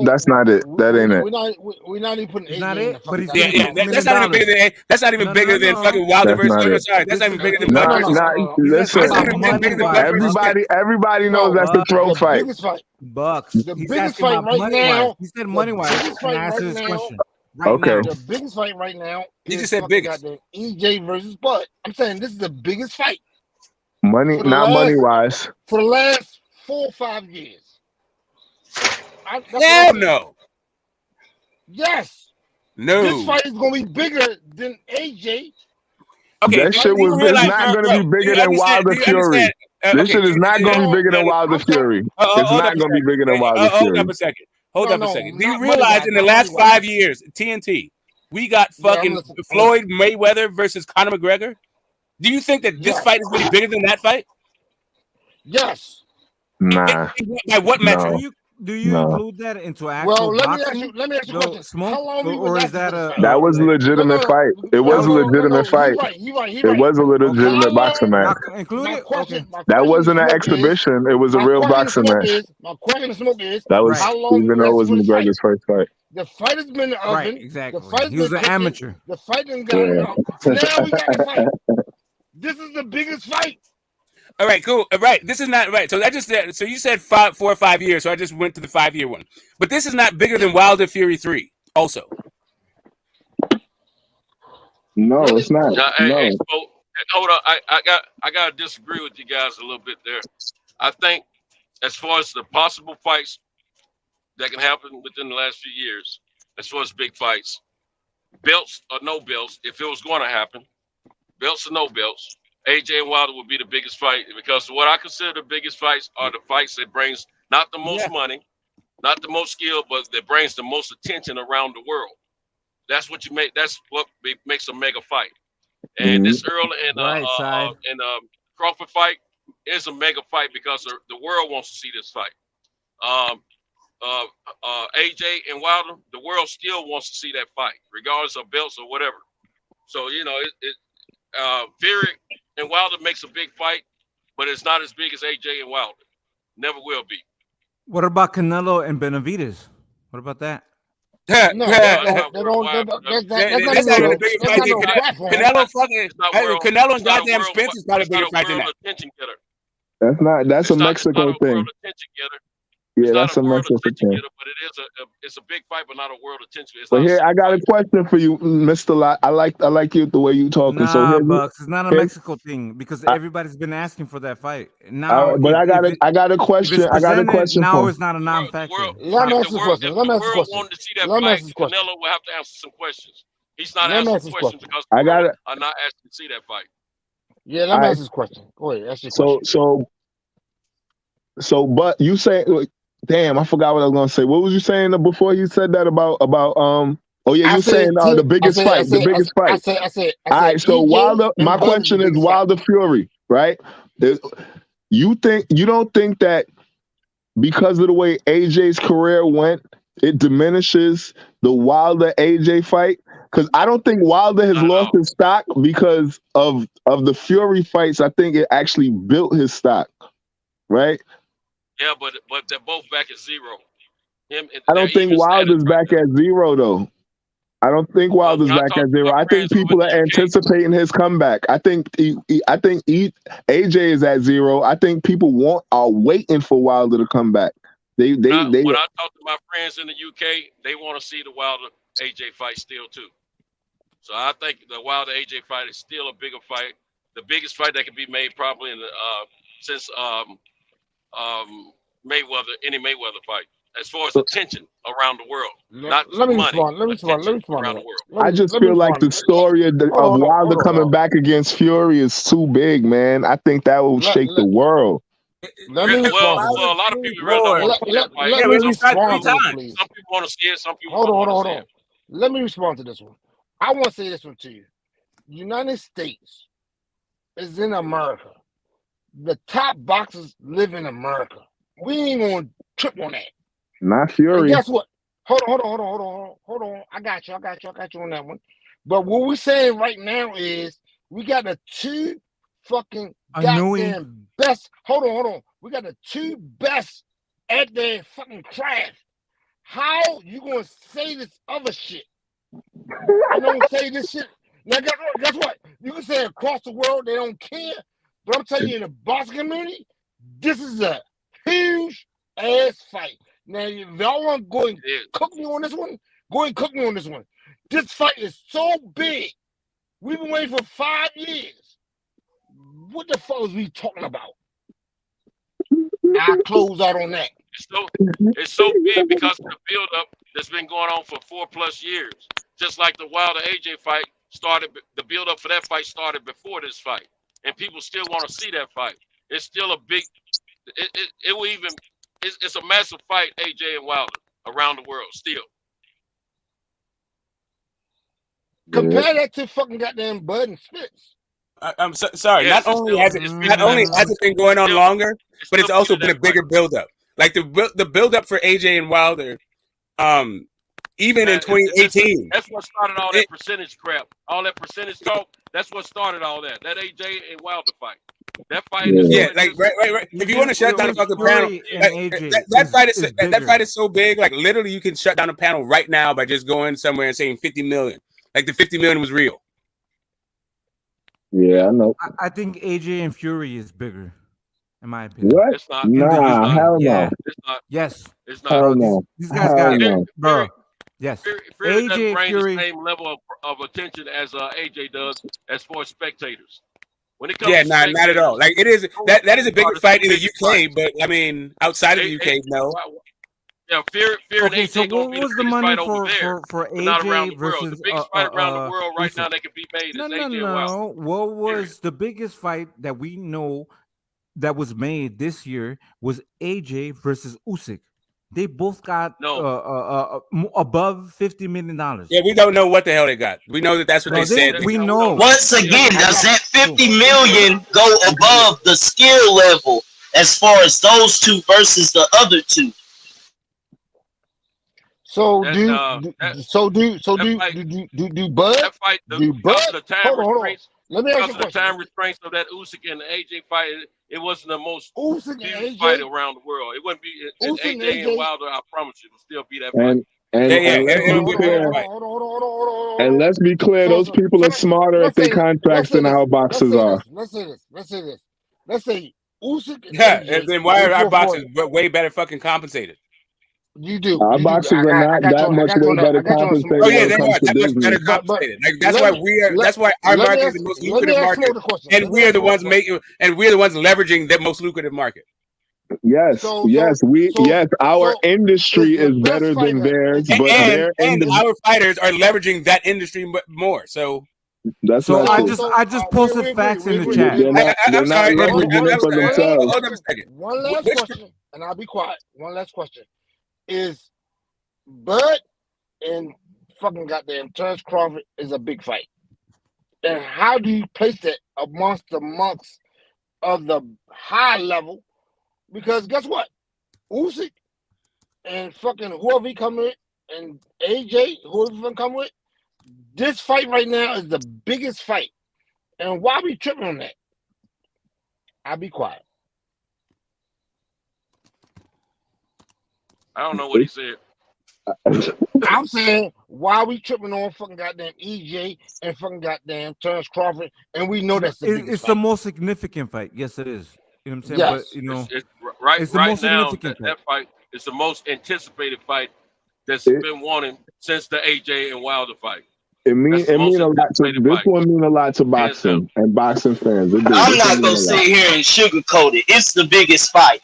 it. That ain't it. We're not even putting AJ not in it, the but he's fucking getting $50 that's not even bigger than fucking Wilder That's versus. not it. Sorry, that's not even bigger than Nah, Buck versus. listen. That's not even bigger than Buck versus. Everybody knows that's the throw the fight. biggest fight. Bucks. The He's biggest asking fight about right money now. wise. He said money wise. Biggest And fight answer right his now. question. Right Okay. now. The biggest fight right now. He just is said biggest. goddamn EJ versus Bud. I'm saying this is the biggest fight. Money, not money wise. For the last 4 or 5 years. Hell no. Yes. No. This fight is going to be bigger than AJ. Okay, that shit was not going to be bigger than Wilder Fury. This shit is not going to be bigger than Wilder Fury. It's not going to be bigger than Wilder Fury. Hold up a second. Hold up a second. Do you realize in the last 5 years, TNT, we got fucking Floyd Mayweather versus Conor McGregor? Do you think that this fight is going to be bigger than that fight? Yes. Nah. By what metric? Do you include that into actual boxing? Let me ask you a question. Smoke, how long or is that a? That was a legitimate fight. It was a legitimate fight. It was a legitimate boxing match. Included? Okay. That wasn't an exhibition. It was a real boxing match. My question to Smoke is, that was how long even though it was McGregor's first fight. The fight has been in the oven. Right, exactly. The fight he was an amateur. The fight has gotten up. Now we got the fight. This is the biggest fight. All right, cool. All right, this is not right. So I just said. So you said 4 or 5 years. So I just went to the 5-year one. But this is not bigger than Wilder Fury 3. Also. No, it's not. Hey, hold on. I gotta disagree with you guys a little bit there. I think as far as the possible fights that can happen within the last few years, as far as big fights, belts or no belts, if it was going to happen, belts or no belts, AJ and Wilder would be the biggest fight, because what I consider the biggest fights are the fights that brings not the most money, not the most skill, but that brings the most attention around the world. That's what you make. That's what makes a mega fight. And this Errol and Crawford fight is a mega fight because the world wants to see this fight. AJ and Wilder, the world still wants to see that fight, regardless of belts or whatever. So Fury and Wilder makes a big fight, but it's not as big as AJ and Wilder. Never will be. What about Canelo and Benavidez? What about that? Canelo and goddamn Spence is not a bigger fight than that. That's a Mexico thing. Yeah, that's a Mexico thing. But it's a big fight, but not a world attention. But here, I got a question for you, Mr. Lot. I like you the way you talking. Nah, Bucks, it's not a Mexico thing because everybody's been asking for that fight. Now, but I got a question. I got a question. Now it's not a non-factor. Let me ask you a question. Let me ask you a question. Wanted to see that fight, Canelo will have to answer some questions. He's not answering questions because I'm not asking to see that fight. Yeah, let me ask this question. Go ahead, ask your question. So, but you say, damn, I forgot what I was gonna say. What was you saying before you said that about? Oh yeah, you saying the biggest fight. I said. All right. So Wilder, my question is Wilder Fury, right? You don't think that because of the way AJ's career went, it diminishes the Wilder AJ fight? Because I don't think Wilder has lost his stock because of the Fury fights. I think it actually built his stock, right? Yeah, but they're both back at zero. I don't think Wilder's back at zero, though. I don't think Wilder's back at zero. I think people are anticipating his comeback. I think AJ is at zero. I think people are waiting for Wilder to come back. When I talk to my friends in the UK, they want to see the Wilder AJ fight still too. So I think the Wilder AJ fight is still a bigger fight, the biggest fight that can be made probably since any Mayweather fight, as far as attention around the world. Let me respond around the world. I just feel like the story of Wilder coming back against Fury is too big, man. I think that will shake the world. Well, a lot of people really don't want to see that fight. Let me respond to this, please. Some people want to see it. Some people hold on. Let me respond to this one. I want to say this one to you. United States is in America. The top boxers live in America. We ain't gonna trip on that. Not Fury. And guess what? Hold on. I got you on that one. But what we're saying right now is we got the two fucking goddamn best. Hold on. We got the two best at their fucking craft how you gonna say this other shit? You don't say this shit. Now, guess what? You can say across the world they don't care, but I'm telling you, in the boxing community, this is a huge ass fight. Now, if y'all want to go and cook me on this one, go and cook me on this one. This fight is so big. We've been waiting for 5 years. What the fuck is we talking about? I'll close out on that. It's so big because of the build-up that's been going on for 4+ years. Just like the Wilder AJ fight started, the build-up for that fight started before this fight, and people still want to see that fight. It's still a big. It will even. It's a massive fight, AJ and Wilder around the world still. Compare that to fucking goddamn Bud and Spence. I'm sorry. Yes, not only has it been going on longer, but it's also been a bigger buildup. Like the buildup for AJ and Wilder, even in 2018. That's what started all that percentage crap, all that percentage talk. That's what started all that. That AJ and Wilder fight. That fight is right. If you want to shut down the panel, that fight is so big. Like literally, you can shut down a panel right now by just going somewhere and saying 50 million. Like the 50 million was real. Yeah, I know. I think AJ and Fury is bigger, in my opinion. What? It's not. Nah, hell no. It's not. Yes. It's not. Hell no. These guys got no. bro. Yes. Fury doesn't AJ bring Fury. the same level of attention as AJ does as far as spectators. When it comes to not at all. Like it is that is a bigger fight in the UK, but I mean outside of the UK, no. Yeah, Fury and AJ so gonna what be was the the money fight over there, for but not around AJ the world. versus The biggest fight around the world right now that can be made is AJ and Wilder. No. What was the biggest fight that we know that was made this year was AJ versus Usyk. They both got above $50 million. Yeah, we don't know what the hell they got. We know that's what they said. We know. Once again, does that 50 million go above the skill level as far as those two versus the other two? So do Bud? That fight, the time restraints. Let me ask you a question. The time restraints of that Usyk and the AJ fight, it wasn't the most Usyk fight around the world. It wouldn't be AJ and Wilder. I promise you, it would still be that fight. And let's be clear, those people are smarter at their contracts than our boxers are. Let's say this. Let's say Usyk. And then why are our boxers way better fucking compensated? You do. Our boxers are not that much way better compensated. Oh yeah, they are that much better compensated. Like that's why we are. That's why our market is the most lucrative market, and we are the ones making, and we are the ones leveraging that most lucrative market. Yes, our industry is better than theirs, but and our fighters are leveraging that industry more. So. That's so I just posted facts in the chat. They're not leveraging it for themselves. Hold on a second. One last question, and I'll be quiet. One last question. Is Bud and fucking goddamn Terence Crawford is a big fight. And how do you place that amongst of the high level? Because guess what? Usyk and fucking whoever he come with, and AJ, whoever he come with, this fight right now is the biggest fight. And why we tripping on that? I'll be quiet. I don't know what he said. I'm saying, why are we tripping on fucking goddamn EJ and fucking goddamn Terence Crawford? And we know that's it's the most significant fight. Yes, it is. You know what I'm saying? Yes. But, you know, it's right now, that fight is the most anticipated fight that's been wanted since the AJ and Wilder fight. It mean a lot to this one. Mean a lot to boxing and boxing fans. I'm not gonna sit here and sugarcoat it. It's the biggest fight.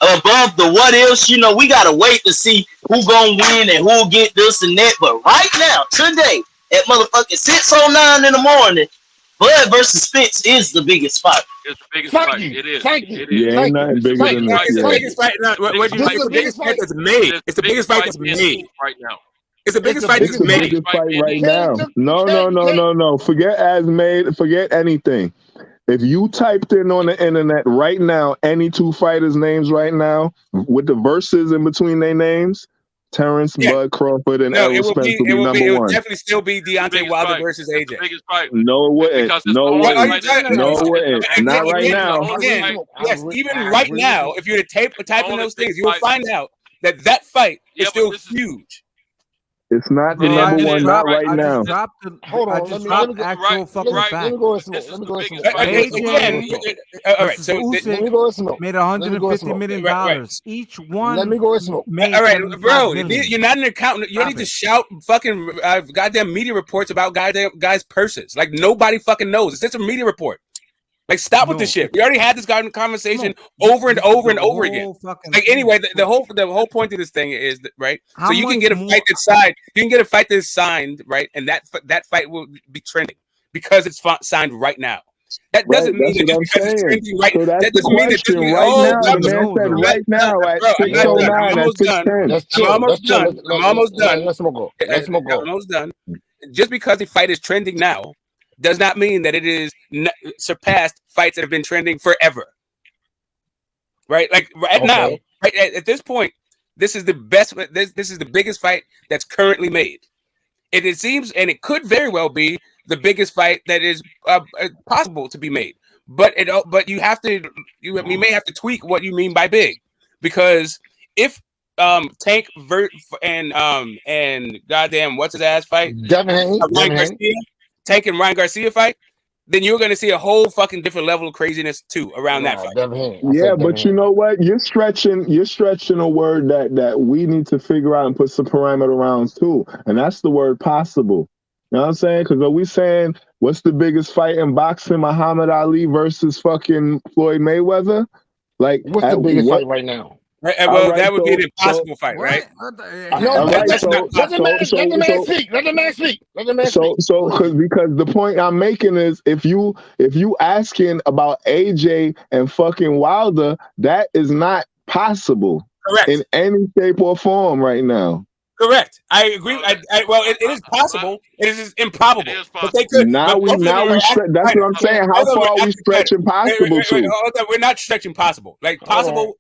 Above the what else, we gotta wait to see who gonna win and who'll get this and that. But right now, today, at motherfucking 6:09 in the morning, Bud versus Spence is the biggest fight. It's the biggest fight. It is. Thank you. Yeah, ain't nothing bigger than that. It's the biggest fight. It's the biggest fight that's made. It's the biggest fight that's made right now. It's the biggest fight that's made. Biggest fight right now. No. Forget as made. Forget anything. If you typed in on the internet right now, any two fighters' names right now, with the verses in between their names, Terence, Bud Crawford, and Errol Spence will be number one. It would definitely still be Deontay Wilder versus AJ. No, it wouldn't. No, it wouldn't. Not right now. Yes, even right now, if you were to type in those things, you'll find out that fight is still huge. It's not the number one, not right now. Hold on, let me go with smoke. Let me go with smoke. All right, so let me go with smoke. Made $150 million. Each one. Let me go with smoke. All right, bro, you're not an accountant. You don't need to shout fucking goddamn media reports about guys' purses. Like nobody fucking knows. It's just a media report. Like, stop with this shit. We already had this conversation over and over and over again. Like, anyway, the whole point of this thing is that, right. So you can get a fight that's signed. You can get a fight that's signed, right, and that fight will be trending because it's signed right now. That doesn't mean that just because it's trending right. So that's that doesn't mean that right now. The man said right now at 6:09 at 6:10. I'm almost done. I'm almost done. Let's go. I'm almost done. Just because the fight is trending now does not mean that it is surpassed fights that have been trending forever. Right? Like right now, right at this point, this is the best. This is the biggest fight that's currently made. It seems, and it could very well be the biggest fight that is possible to be made. But you have to, you may have to tweak what you mean by big, because if Tank and goddamn what's his ass fight, Devin Haney. Tank and Ryan Garcia fight, then you're going to see a whole fucking different level of craziness too around that fight. Yeah, but you know what? You're stretching a word that we need to figure out and put some parameter around too, and that's the word possible. You know what I'm saying? Because are we saying what's the biggest fight in boxing? Muhammad Ali versus fucking Floyd Mayweather? Like, what's the biggest fight right now? Right, well, that would be an impossible fight, right? No, let the man speak. Let the man speak. Because the point I'm making is if you asking about AJ and fucking Wilder, that is not possible. Correct. In any shape or form right now. Correct. I agree. Well, it is possible. It is improbable. But they could. That's what I'm saying. How far are we stretching possible to? We're not stretching possible. Like possible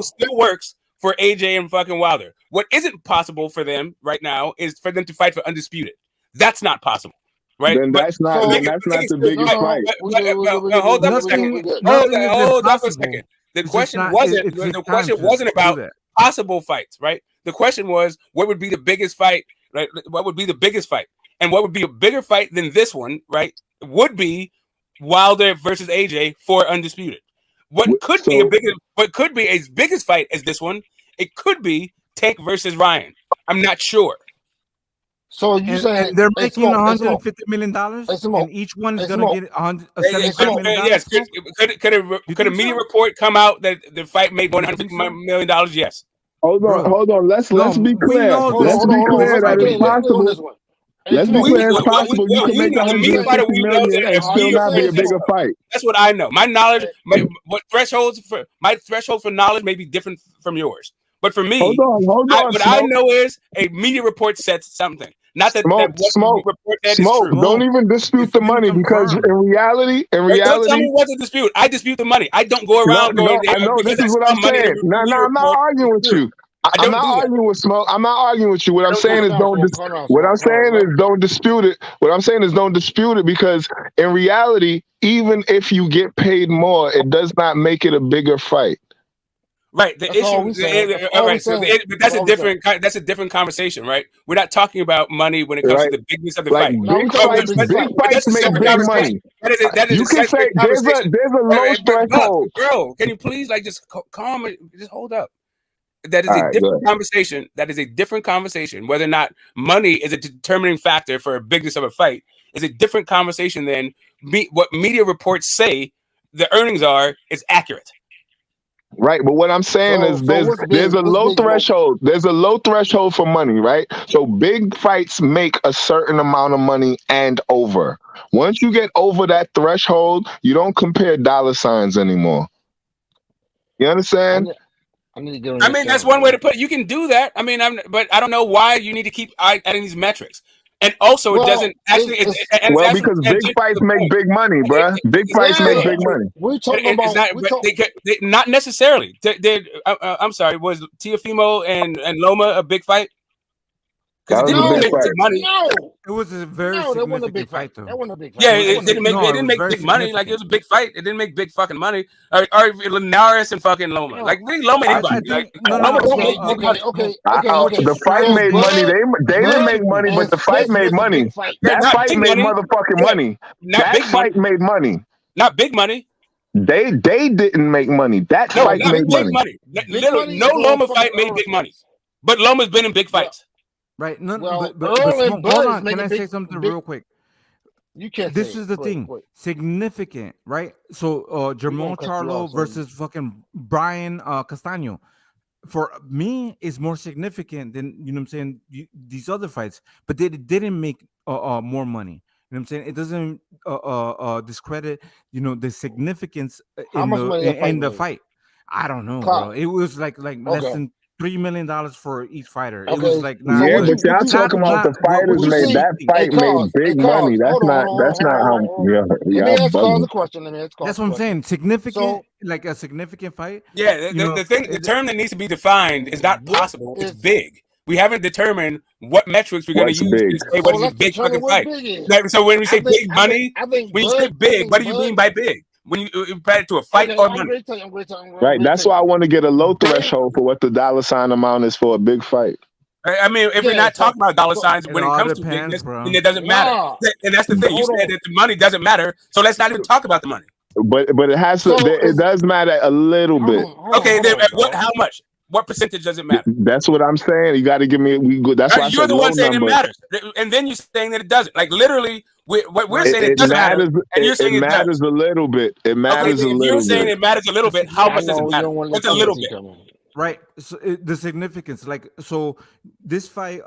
still works for AJ and fucking Wilder. What isn't possible for them right now is for them to fight for undisputed. That's not possible. Right? Then that's not the biggest fight. Hold up a second. Hold up a second. The question wasn't about possible fights, right? The question was, what would be the biggest fight, right? What would be the biggest fight? And what would be a bigger fight than this one, right? Would be Wilder versus AJ for undisputed. What could be as biggest fight as this one? It could be Tank versus Ryan. I'm not sure. So you saying they're making $150 million, and each one is going to get $75 million? Yes. Could a media report come out that the fight made $150 million? Yes. Hold on. Let's be clear. Let's be clear that it's possible. Let's be clear it's possible. You can make $150 million and still not be a bigger fight. That's what I know. My knowledge, my threshold for knowledge may be different from yours. But for me, hold on. What I know is a media report says something. Not that Smoke. Don't even dispute the money, because in reality, don't tell me what's a dispute. I dispute the money. I don't go around going. I know this is what I'm saying. No, I'm not arguing with you. I'm not arguing with Smoke. I'm not arguing with you. What I'm saying is don't dispute it. What I'm saying is don't dispute it, because in reality, even if you get paid more, it does not make it a bigger fight. Right. The issue. That's a different conversation, right? We're not talking about money when it comes to the bigness of the fight. Big fights make big money. You can say there's a low threshold. Bro, can you please just calm it? Just hold up. That is a different conversation. That is a different conversation. Whether or not money is a determining factor for a bigness of a fight is a different conversation than what media reports say the earnings are is accurate. Right, but what I'm saying is there's a low threshold. There's a low threshold for money, right? So big fights make a certain amount of money and over. Once you get over that threshold, you don't compare dollar signs anymore. You understand? I mean, that's one way to put it. You can do that. I mean, but I don't know why you need to keep adding these metrics. And also, it doesn't actually. Because big fights make big money, bruh. Big fights make big money. We're talking about not necessarily. I'm sorry. Was Teofimo and Loma a big fight? Because it didn't make big money. No, it was a very significant fight, though. That wasn't a big fight. Yeah, it didn't make big money. Like, it was a big fight. It didn't make big fucking money. Or Linares and fucking Loma. Like, bring Loma anybody. Loma don't make big money. Okay. The fight made money. They didn't make money, but the fight made money. That fight made motherfucking money. That fight made money. Not big money. They didn't make money. That fight made money. Literally, no Loma fight made big money. But Loma's been in big fights. Right. No, but hold on. Can I say something real quick? You can't. This is the thing. Significant, right? So Jermall Charlo versus fucking Brian Castano. For me, is more significant than, you know what I'm saying, these other fights. But they didn't make more money. You know what I'm saying? It doesn't discredit, you know, the significance in the fight. I don't know, bro. It was like less than $3 million for each fighter. It was like, but y'all talking about the fighters made that fight made big money. That's not how. Let me ask Carl the question. That's what I'm saying. Significant, like a significant fight. Yeah, the term that needs to be defined is not possible. It's big. We haven't determined what metrics we're going to use to say what is a big fucking fight. So when we say big money, when you say big, what do you mean by big? When you compare it to a fight or money. Right. That's why I want to get a low threshold for what the dollar sign amount is for a big fight. I mean, if we're not talking about dollar signs when it comes to bigness, then it doesn't matter. And that's the thing. You said that the money doesn't matter, so let's not even talk about the money. But it has to. It does matter a little bit. Okay. Then how much? What percentage does it matter? That's what I'm saying. You got to give me. That's why you're the one saying it matters, and then you're saying that it doesn't. Like, literally, what we're saying it doesn't matter, and you're saying it matters a little bit. It matters a little bit. You're saying it matters a little bit. How much does it matter? What's a little bit? Right. So the significance, like, so this fight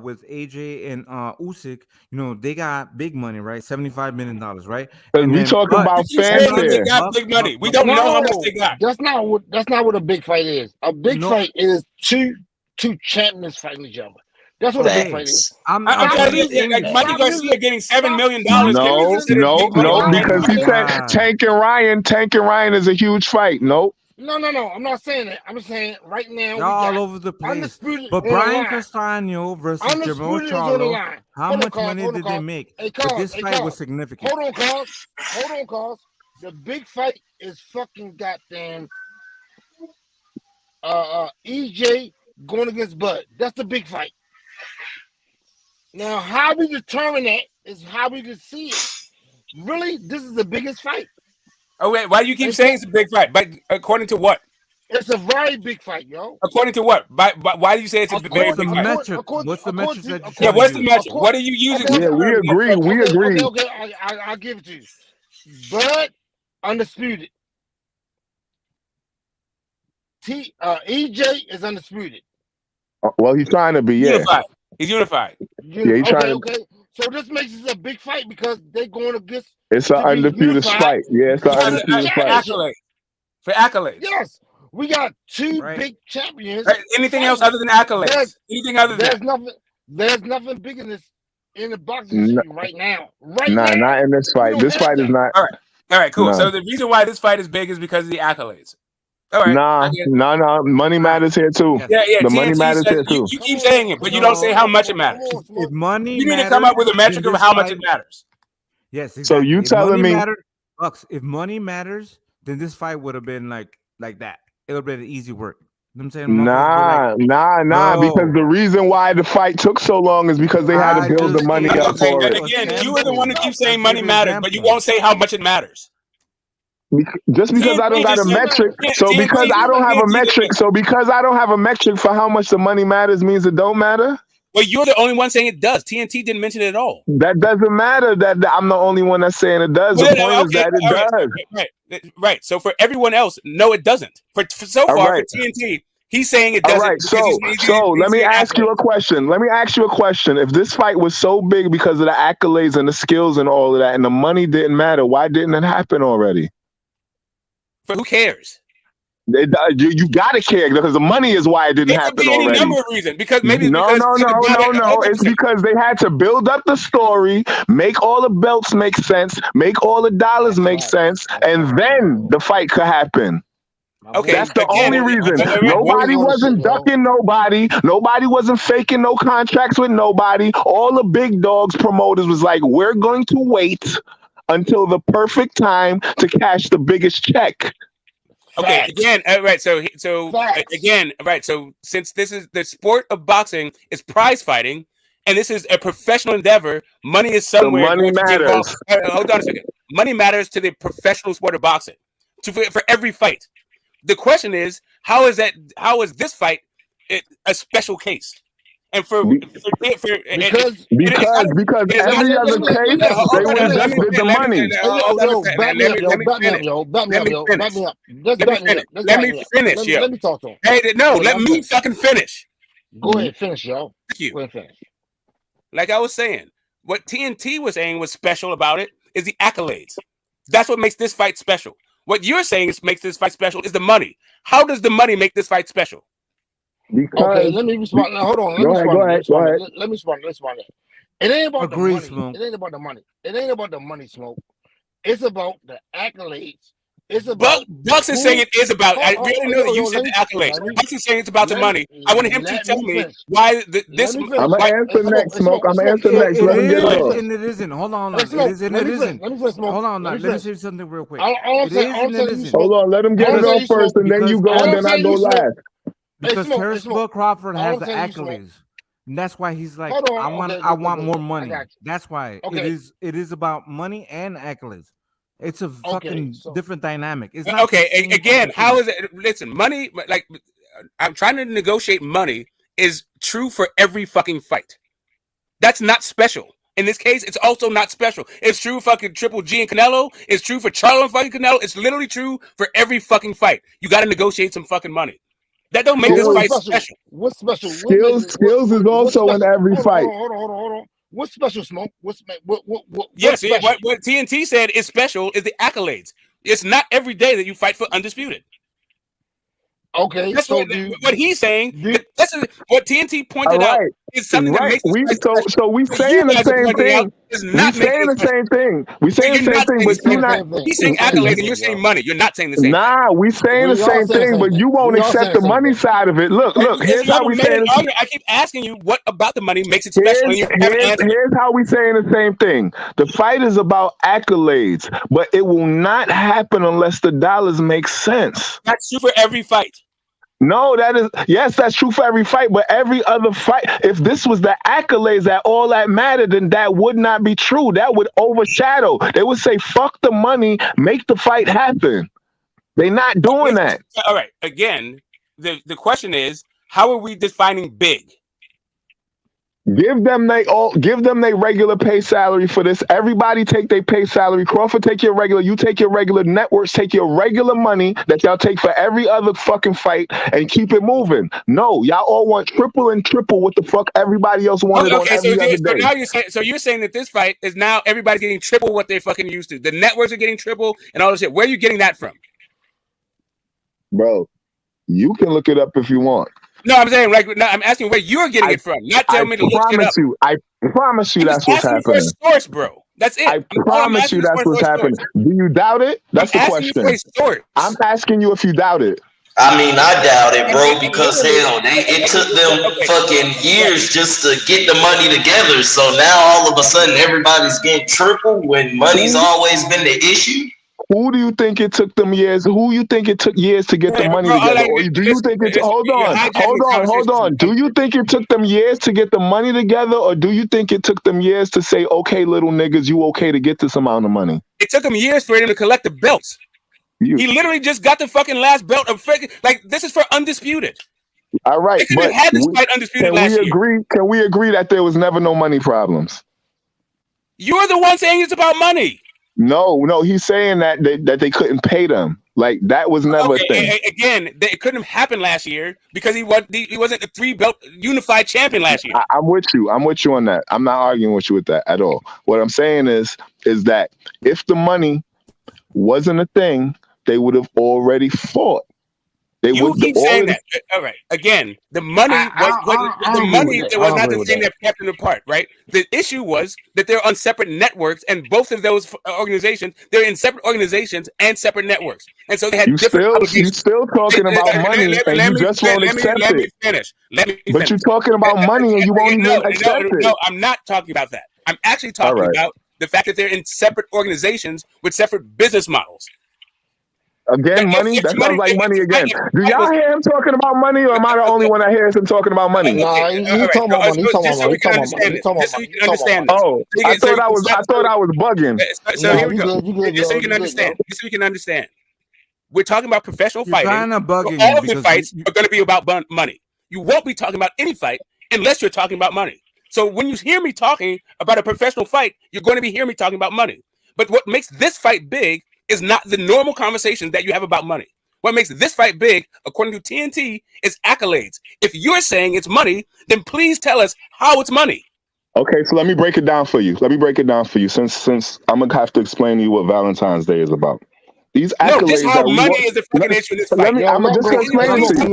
with AJ and Usyk, you know, they got big money, right? $75 million, right? And we talking about fanfare. They got big money. We don't know how much they got. That's not what a big fight is. A big fight is two champions fighting each other. That's what a big fight is. I'm like Mikey Garcia getting $7 million. No, because he said Tank and Ryan is a huge fight. Nope. No. I'm not saying that. I'm saying right now. Y'all all over the place. But Brian Castano versus Jermall Charlo, how much money did they make? But this fight was significant. Hold on, Carl. The big fight is fucking goddamn EJ going against Bud. That's the big fight. Now, how we determine that is how we can see it. Really, this is the biggest fight. Oh wait, why do you keep saying it's a big fight? But according to what? It's a very big fight, yo. According to what? Why do you say it's a very big fight? What's the metric? What's the metric? What are you using? Yeah, we agree. Okay, I'll give it to you. Bud, undisputed. EJ is undisputed. Well, he's trying to be, unified. He's unified. Yeah, he's trying. Okay. So this makes it a big fight because they're going against. It's an undisputed fight. Yeah, it's an undisputed fight. For accolades. Yes, we got two big champions. Anything else other than accolades? Anything other than there's nothing bigger than this in the boxing right now. Not in this fight. This fight is not. All right, cool. So the reason why this fight is big is because of the accolades. All right. No. Money matters here too. Yeah. The money matters here too. You keep saying it, but you don't say how much it matters. If money, you need to come up with a metric of how much it matters. Yes. Exactly. So you telling me, if money matters, then this fight would have been like that. It would have been easy work. You know what I'm saying? Nah. Because the reason why the fight took so long is because they had to build the money up for it. Again, you are the one who keeps saying money matters, but you won't say how much it matters. Just because I don't got a metric, because I don't have a metric for how much the money matters means it don't matter. Well, you're the only one saying it does. TNT didn't mention it at all. That doesn't matter. That I'm the only one that's saying it does. The point is that it does. Right. So for everyone else, no, it doesn't. For so far, for TNT, he's saying it doesn't. All right. So let me ask you a question. If this fight was so big because of the accolades and the skills and all of that, and the money didn't matter, why didn't it happen already? For who cares? You gotta care because the money is why it didn't happen already. Any number of reasons. Because maybe no. It's because they had to build up the story, make all the belts make sense, make all the dollars make sense, and then the fight could happen. Okay, that's the only reason. Nobody wasn't ducking nobody. Nobody wasn't faking no contracts with nobody. All the big dogs promoters was like, we're going to wait until the perfect time to cash the biggest check. Okay, again, right. So again, right. So since this is the sport of boxing is prize fighting, and this is a professional endeavor, money is somewhere. The money matters. Hold on a second. Money matters to the professional sport of boxing, for every fight. The question is, how is this fight a special case? And because every other case they would have just did the money. Let me talk to him. Hey, no, let me fucking finish. Go ahead, finish, yo. Thank you. Go ahead, finish. Like I was saying, what TNT was saying was special about it is the accolades. That's what makes this fight special. What you're saying makes this fight special is the money. How does the money make this fight special? Okay, let me respond. Now, hold on. Go ahead. Let me respond. It ain't about the money. Smoke. It ain't about the money. It ain't about the money, Smoke. It's about the accolades. It's about Bucks is saying it is about. I really know that you said the accolades. Bucks is saying it's about the money. I want him to tell me why this. I'm gonna answer next, Smoke. I'm gonna answer next. Let him get it off. And it isn't. Hold on. It is and it isn't. Hold on. Let me say something real quick. It is and it isn't. Hold on. Let him get it off first, and then you go, and then I go last. Because Terence Crawford has the accolades. And that's why he's like, I want more money. That's why it is about money and accolades. It's a fucking different dynamic. It's not okay. Again, how is it? Listen, money. Like I'm trying to negotiate money is true for every fucking fight. That's not special. In this case, it's also not special. It's true for fucking Triple G and Canelo. It's true for Charlo and fucking Canelo. It's literally true for every fucking fight. You got to negotiate some fucking money. That don't make this fight special. What's special? Skills is also in every fight. Hold on. What's special, Smoke? What TNT said is special is the accolades. It's not every day that you fight for undisputed. Okay, that's what he's saying. This is what TNT pointed out is something that makes so we saying the same thing. We saying the same thing. We saying the same thing, but you're not. He's saying accolades and you're saying money. You're not saying the same. Nah, we saying the same thing, but you won't accept the money side of it. Look. Here's how we saying. I keep asking you what about the money makes it special. Here's how we saying the same thing. The fight is about accolades, but it will not happen unless the dollars make sense. That's true for every fight. No, that's true for every fight, but every other fight, if this was the accolades that all that mattered, then that would not be true. That would overshadow. They would say, fuck the money, make the fight happen. They're not doing that. All right. Again, the question is, how are we defining big? Give them their regular pay salary for this. Everybody take their pay salary. Crawford take your regular. You take your regular. Networks take your regular money that y'all take for every other fucking fight and keep it moving. No, y'all all want triple and triple what the fuck everybody else wanted on every other day. Now you're saying that this fight is now everybody's getting triple what they fucking used to. The networks are getting triple and all this shit. Where are you getting that from? Bro, you can look it up if you want. No, I'm saying I'm asking where you're getting it from. Not tell me to look it up. I promise you that's what's happening. For a source, bro. That's it. I promise you that's what's happening. Do you doubt it? That's the question. I'm asking you if you doubt it. I mean, I doubt it, bro, because hell, it took them fucking years just to get the money together. So now all of a sudden everybody's getting triple when money's always been the issue. Who do you think it took them years? Who you think it took years to get the money together? Or do you think it's hold on? Do you think it took them years to get the money together, or do you think it took them years to say, okay, little niggas, you okay to get this amount of money? It took them years for him to collect the belts. He literally just got the fucking last belt of this is for undisputed. All right, they could have had this fight undisputed last year. Can we agree that there was never no money problems? You're the one saying it's about money. No, he's saying that they couldn't pay them. Like that was never a thing. Again, it couldn't have happened last year because he wasn't a 3-belt unified champion last year. I'm with you on that. I'm not arguing with you with that at all. What I'm saying is that if the money wasn't a thing, they would have already fought. You keep saying that. All right. Again, the money was not the thing that kept them apart, right? The issue was that they're on separate networks, and both of those organizations, they're in separate organizations and separate networks, and so they had different obligations. You still talking about money, and you just won't accept it. Let me finish. But you're talking about money, and you won't even accept it. No, I'm not talking about that. I'm actually talking about the fact that they're in separate organizations with separate business models. Again, money? That sounds like money again. Do y'all hear him talking about money, or am I the only one that hears him talking about money? Nah, he's talking about money. He's talking about money. Just so you can understand this. Oh, I thought I was bugging. So here we go. Just so you can understand. Just so you can understand. We're talking about professional fighting. All of the fights are going to be about money. You won't be talking about any fight unless you're talking about money. So when you hear me talking about a professional fight, you're going to be hearing me talking about money. But what makes this fight big is not the normal conversation that you have about money. What makes this fight big, according to TNT, is accolades. If you're saying it's money, then please tell us how it's money. Okay, so let me break it down for you. Since I'm gonna have to explain to you what Valentine's Day is about. These accolades. No, this how money is the fucking issue in this fight. I'm just gonna explain it to you.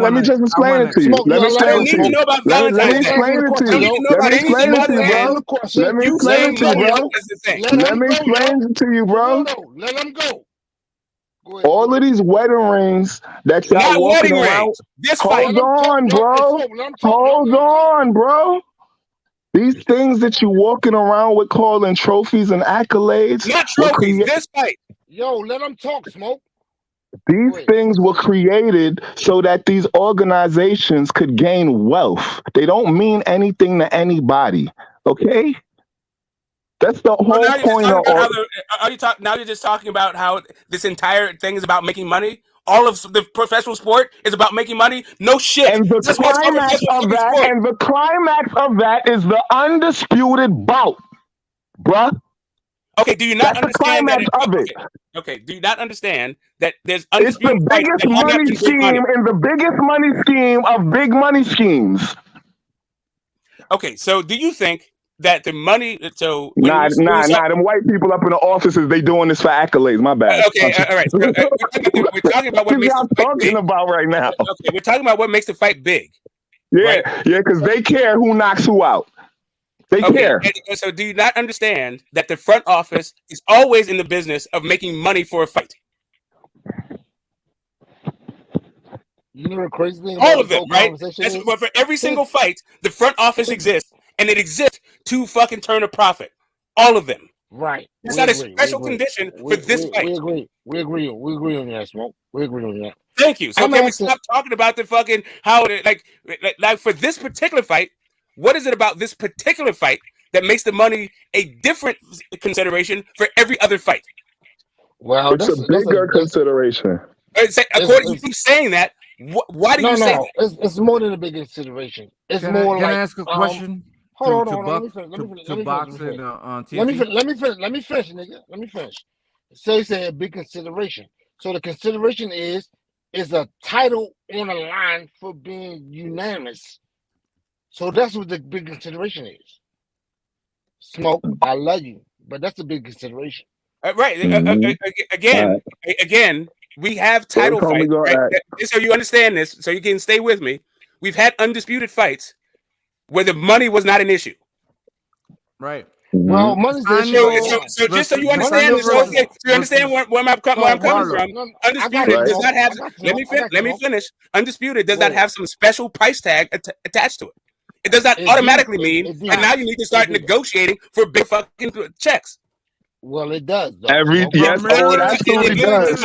Let me just explain it to you. Let me explain it to you. Let me explain it to you. Let me explain it to you, bro. Let me explain it to you, bro. Let me explain it to you, bro. Let him go. All of these wedding rings that y'all walking around. Hold on, bro. Hold on, bro. These things that you walking around with calling trophies and accolades. Not trophies, this fight. Yo, let them talk, Smoke. These things were created so that these organizations could gain wealth. They don't mean anything to anybody. Okay? That's the whole point of now you're just talking about how this entire thing is about making money. All of the professional sport is about making money. No shit. And the climax of that is the undisputed bout, bruh. Okay, do you not understand that? Okay, do you not understand that there's undisputed it's the biggest money scheme in the biggest money scheme of big money schemes. Okay, so do you think that the money? So nah. Them white people up in the offices, they doing this for accolades. My bad. Okay, all right. We're talking about what makes the fight big. About right now. Okay, we're talking about what makes the fight big. Yeah, right? Yeah, because they care who knocks who out. They care. And so do you not understand that the front office is always in the business of making money for a fight? You know the crazy thing? All of them, right? But for every single fight, the front office exists, and it exists to fucking turn a profit. All of them. Right. It's not a special condition for this fight. We agree on that, Smoke. We agree on that. Thank you. So can we stop talking about the fucking how like for this particular fight? What is it about this particular fight that makes the money a different consideration for every other fight? Well, it's a bigger consideration. According to you saying that, why do you say that? It's more than a big consideration. It's more like. Can I ask a question? Hold on. Let me finish. Nigga. Let me finish. So you say a big consideration. So the consideration is a title on the line for being unanimous. So that's what the big consideration is. Smoke, I love you, but that's a big consideration. Right. Again, we have title fights. Right? So you understand this, so you can stay with me. We've had undisputed fights where the money was not an issue. Right. Well, money's the issue. So just so you understand this, okay? So you understand where I'm coming from? Undisputed does not have. Let me finish. Undisputed does not have some special price tag attached to it. It does not automatically mean, and now you need to start negotiating for big fucking checks. Well, it does. It absolutely does.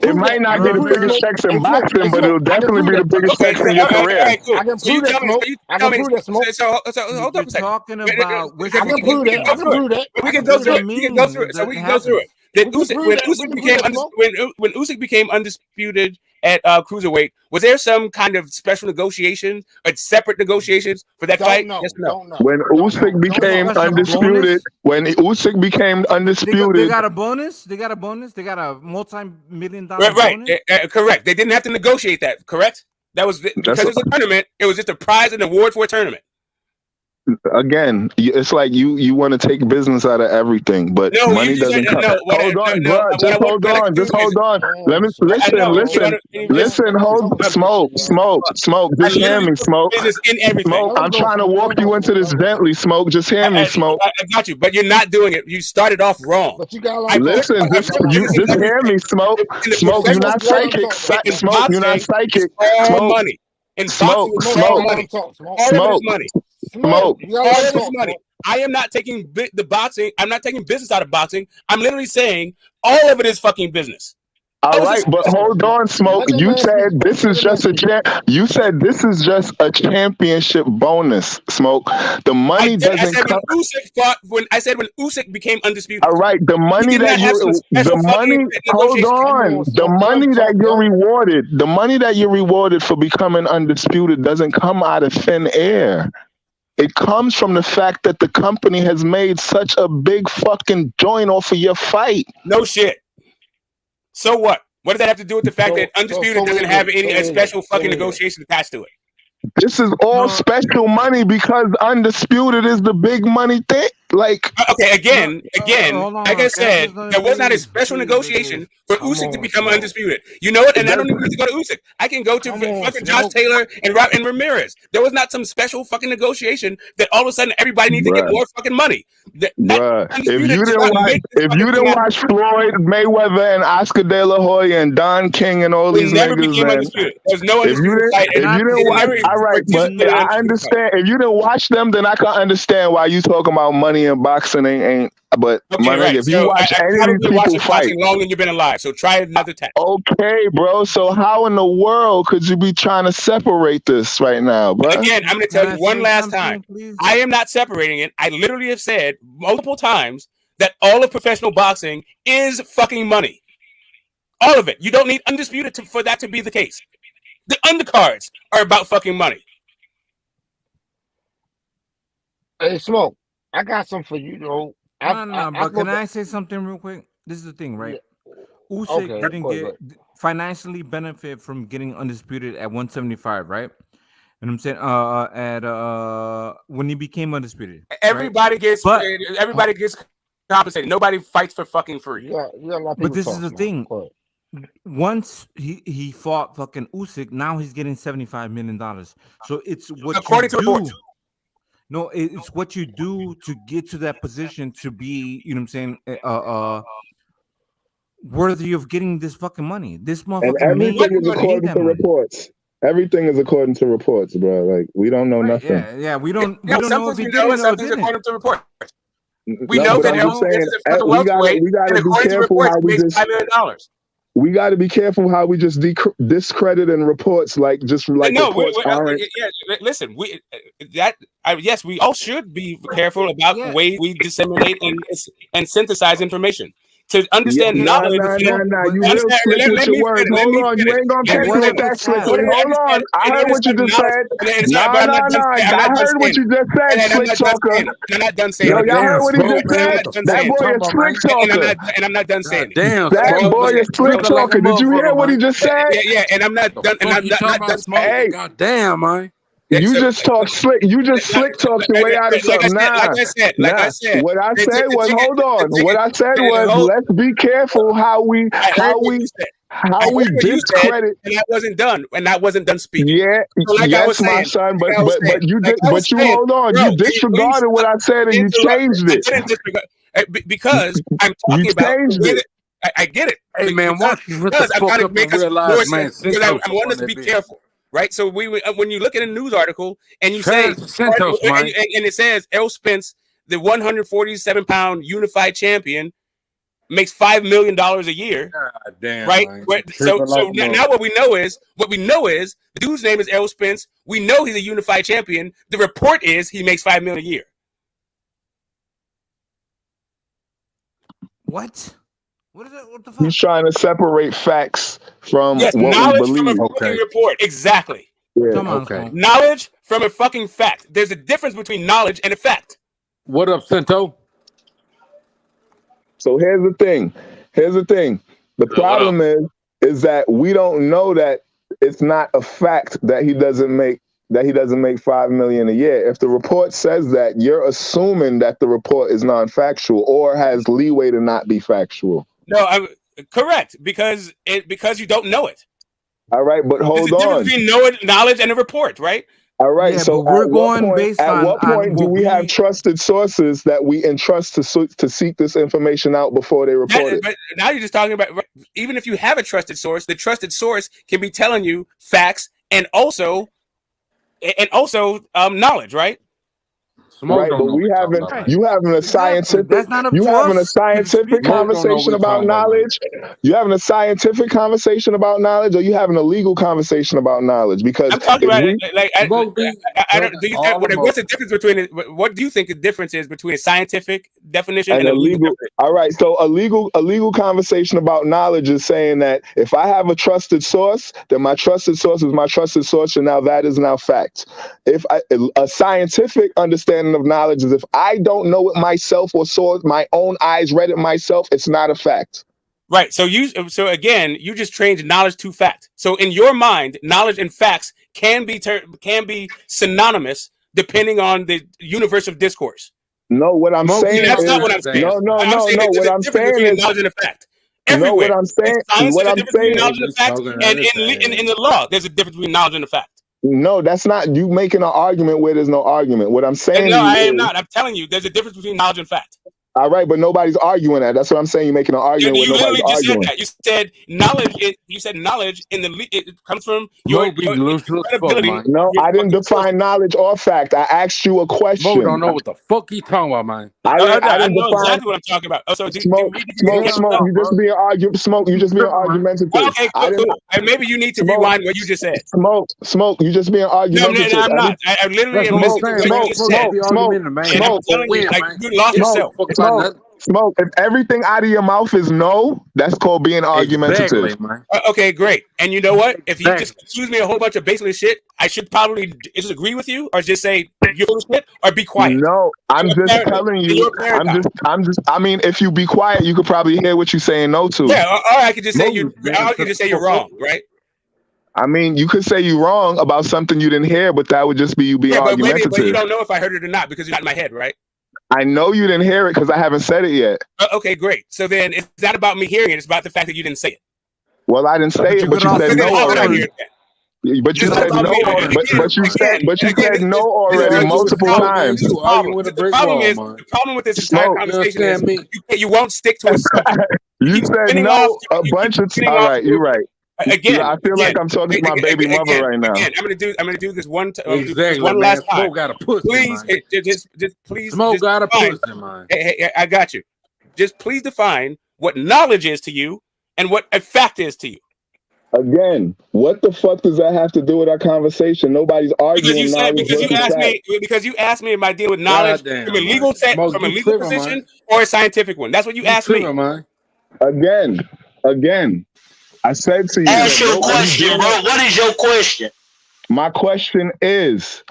It might not be the biggest checks in boxing, but it'll definitely be the biggest checks in your career. I can prove that, Smoke. So hold up a second. Talking about I can prove that. We can go through it. So we can go through it. When Usyk became undisputed at cruiserweight, was there some kind of special negotiation or separate negotiations for that fight? Yes or no? When Usyk became undisputed, they got a bonus. They got a multi-million-dollar bonus. Right. Correct. They didn't have to negotiate that. Correct. That was because it was a tournament. It was just a prize and award for a tournament. Again, it's like you want to take business out of everything, but No, money doesn't come. Hold on, bro. Just hold on. Just hold on. Let me listen. Hold, smoke. Just hear me, smoke. Business in everything. Smoke. I'm trying to walk you into this gently, smoke. Just hear me, smoke. I got you, but you're not doing it. You started off wrong. But you got listen. Just hear me, smoke. Smoke. You're not psychic. Smoke. You're not psychic. Smoke. Money. In smoke. All of it is money. Smoke. All of it is money. I am not taking the boxing. I'm not taking business out of boxing. I'm literally saying all of it is fucking business. All right, but hold on, smoke. You said this is just You said this is just a championship bonus, smoke. The money doesn't come. When Usyk became undisputed. All right, the money that hold on. The money that you're rewarded. The money that you're rewarded for becoming undisputed doesn't come out of thin air. It comes from the fact that the company has made such a big fucking joint off of your fight. No shit. So what? What does that have to do with the fact that Undisputed doesn't have any special fucking negotiation attached to it? This is all special money because Undisputed is the big money thing. Like, okay, again, like I said, there was not a special negotiation for Usyk to become undisputed. You know what? And I don't even need to go to Usyk. I can go to fucking Josh Taylor and Ramirez. There was not some special fucking negotiation that all of a sudden everybody needs to get more fucking money. If you didn't watch Floyd Mayweather and Oscar De La Hoya and Don King and all these niggas, there's no undisputed fight. If you didn't watch, all right, but I understand. If you didn't watch them, then I can understand why you talking about money and boxing ain't. But my nigga, if you watch any of these people fight, longer than you've been alive, so try another time. Okay, bro. So how in the world could you be trying to separate this right now, bro? Again, I'm going to tell you one last time. I am not separating it. I literally have said multiple times that all of professional boxing is fucking money. All of it. You don't need undisputed for that to be the case. The undercards are about fucking money. Hey, Smoke, I got something for you, though. But can I say something real quick? This is the thing, right? Yeah. Usyk didn't get financially benefit from getting undisputed at 175, right? And I'm saying when he became undisputed. Everybody gets compensated. Nobody fights for fucking free. But this is the thing. Once he fought fucking Usyk, now he's getting $75 million. So it's what according to reports. No, it's what you do to get to that position to be, you know what I'm saying, worthy of getting this fucking money. This motherfucker. And everything is according to reports. Everything is according to reports, bro. Like we don't know nothing. Yeah, we don't know if he did or something's according to reports. We know that we gotta be careful how we just $5 million. We got to be careful how we just discredit in reports, like reports aren't. Listen, yes, we all should be careful about the way we disseminate and synthesize information. To understand knowledge. You real slick with your words. Hold on, you ain't gonna catch me with that slickly. Hold on, I heard what you just said. I heard what you just said, slick talker. I'm not done saying it. Y'all heard what he just said? That boy is slick talker. And I'm not done saying it. Damn, that boy is slick talker. Did you hear what he just said? Yeah, and I'm not done. And I'm not done saying it. Hey, God damn, man. You just talk slick. You just slick talk your way out of something. Like I said. What I said was, hold on. What I said was, let's be careful how we discredit. And that wasn't done. And that wasn't done speaking. Yeah, so yes, my son. But you did. But you hold on. You disregarded what I said and you changed it. I didn't disregard because I'm talking about it. I get it. Hey man, why don't you put the fuck up and realize, man? I want us to be careful. Right, so when you look at a news article and you say, Santos, and it says Errol Spence, the 147-pound unified champion, makes $5 million a year. God damn, right? So now what we know is the dude's name is Errol Spence. We know he's a unified champion. The report is he makes $5 million a year. What? What is it? What the fuck? He's trying to separate facts from what knowledge we believe. From a fucking report. Exactly. Yeah, knowledge from a fucking fact. There's a difference between knowledge and a fact. What up, Cento? So here's the thing. The problem is that we don't know that it's not a fact that he doesn't make that he doesn't make $5 million a year. If the report says that, you're assuming that the report is non-factual or has leeway to not be factual. No, I'm correct because you don't know it. All right, but hold on. There's a difference between knowledge and a report, right? All right, Yeah, so but we're at going what point, based at on- what on point do what we have we- trusted sources that we entrust to seek this information out before they report it? But now you're just talking about, even if you have a trusted source, the trusted source can be telling you facts and also knowledge, right? Right, but we haven't. You having a scientific. That's not up You to having a us to scientific speak on. conversation about knowledge. You having a scientific conversation about knowledge, or you having a legal conversation about knowledge? Because I'm talking if about we, I don't. Do you, what's the difference between? What do you think the difference is between a scientific definition and a legal? All right, so a legal conversation about knowledge is saying that if I have a trusted source, then my trusted source is my trusted source, and now that is now fact. If a scientific understanding of knowledge is if I don't know it myself or saw it, my own eyes read it myself, it's not a fact. Right. So again, you just changed knowledge to fact. So in your mind, knowledge and facts can be synonymous depending on the universe of discourse. No, what I'm saying that's is not what I'm saying. no. What I'm saying is knowledge and a fact. No, what I'm saying Science, what there's a I'm difference between saying knowledge and a fact, and in the law, there's a difference between knowledge and a fact. No, that's not you making an argument where there's no argument. What I'm saying No, to you I am is- not. I'm telling you, there's a difference between knowledge and fact. All right, but nobody's arguing that. That's what I'm saying. You're making an argument where You nobody's literally just arguing. said that. You said knowledge. You said knowledge it comes from your credibility. No, I didn't define knowledge or fact. I asked you a question. Mo don't know what the fuck he talking about, man. I didn't know define. exactly what I'm talking about. Oh, so Smoke. You just being argument. Smoke. You just being argumentative. Okay, cool. And maybe you need to rewind what you just said. Smoke. You just being argumentative. No, I'm not. I literally am listening to what you just said. And I'm telling you, like, you lost yourself. Smoke. If everything out of your mouth is no, that's called being argumentative. Okay, great. And you know what? If you just accuse me a whole bunch of baseless shit, I should probably just agree with you, or just say you're full of shit, or be quiet. No, I'm just telling you. I mean, if you be quiet, you could probably hear what you're saying no to. Yeah, or I could just say you're wrong, right? I mean, you could say you're wrong about something you didn't hear, but that would just be you being argumentative. But you don't know if I heard it or not because you're not in my head, right? I know you didn't hear it because I haven't said it yet. Okay, great. So then it's not about me hearing it. It's about the fact that you didn't say it. Well, I didn't say it, but you said no already. But you said no. But you said no already multiple times. The problem with this entire conversation is you won't stick to a subject. You said no a bunch of times. All right, you're right. Again, I feel like I'm talking to my baby mother right now. Again, I'm gonna do this one Exactly, last time. Smoke got a pussy, Please, man. just please. Smoke just got a define. pussy, man. Hey, I got you. Just please define what knowledge is to you and what a fact is to you. Again, what the fuck does that have to do with our conversation? Nobody's arguing. Because you asked me, am I dealing with knowledge from a legal position or a scientific one? That's what you asked me. Again, I said to you. Ask your question, bro. What is your question? My question is,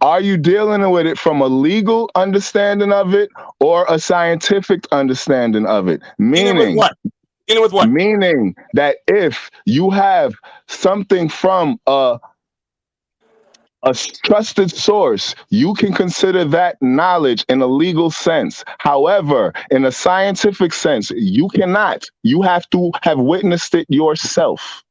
are you dealing with it from a legal understanding of it or a scientific understanding of it? Dealing with what? Meaning that if you have something from a trusted source, you can consider that knowledge in a legal sense. However, in a scientific sense, you cannot. You have to have witnessed it yourself.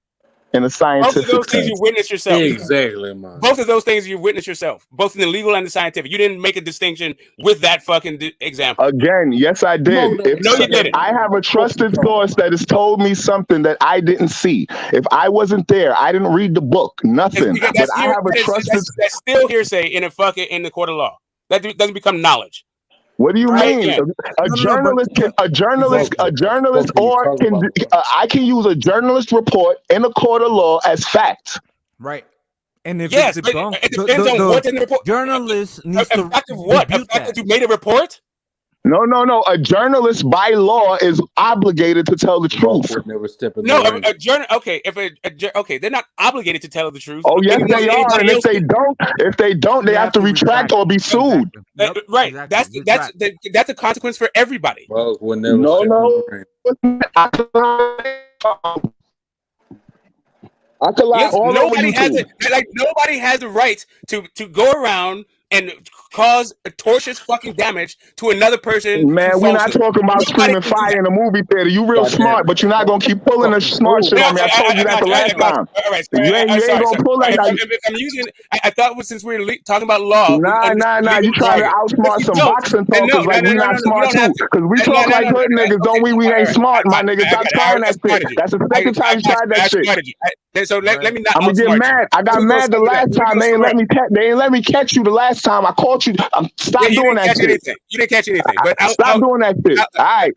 In a scientific both of those things sense. you witnessed yourself. Exactly, man. Both of those things you witnessed yourself, both in the legal and the scientific. You didn't make a distinction with that fucking example. Again, yes, I did. No, you didn't. I have a trusted source that has told me something that I didn't see. If I wasn't there, I didn't read the book, nothing. But I have a trusted. That's still hearsay in the court of law. That doesn't become knowledge. What do you mean? A journalist, I can use a journalist report in a court of law as fact. Right. And if yes, it's debunked, it depends on what's in the report. Journalist needs to fact of what? A fact that you made a report? No. A journalist by law is obligated to tell the truth. No, a journal. Okay, okay, they're not obligated to tell the truth. Oh yes, they are. And if they don't, they have to retract or be sued. Right. Exactly. That's a consequence for everybody. I could lie all over nobody has YouTube. nobody has the right to go around and cause tortious fucking damage to another person. Man, we're not talking about screaming fire in the movie theater. You real smart, but you're not gonna keep pulling the smart shit on me. I told you that the last time. You ain't gonna pull that. I'm using. I thought since we were talking about law. Nah. You trying to outsmart some boxing talkers like we not smart too? Because we talk like hood niggas, don't we? We ain't smart, my nigga. Stop trying that shit. That's the second time you tried that shit. So let me not. I'm gonna get mad. I got mad the last time. They ain't let me catch you the last time. I caught you. Stop doing that shit. You didn't catch anything. But stop doing that shit. All right.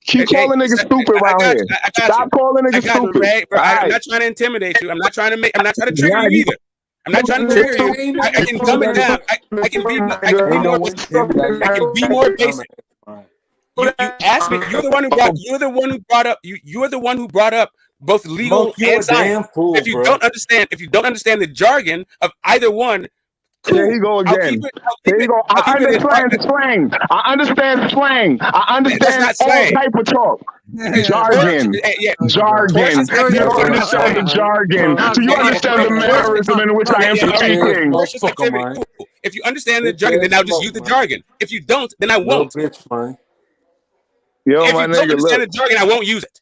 Keep calling niggas stupid around here. Stop calling niggas stupid. I'm not trying to intimidate you. I'm not trying to trigger you either. I'm not trying to trigger you. I can dumb it down. I can be more basic. You asked me. You're the one who brought up. You're the one who brought up both legal and science. If you don't understand the jargon of either one. Cool. Here he go again. Here you go. I understand slang. I understand slang. I understand all type of talk. Jargon. Jargon. You don't understand the jargon. So you understand the mannerism in which I am speaking. If you understand the jargon, then I'll just use the jargon. If you don't, then I won't. If you don't understand the jargon, I won't use it.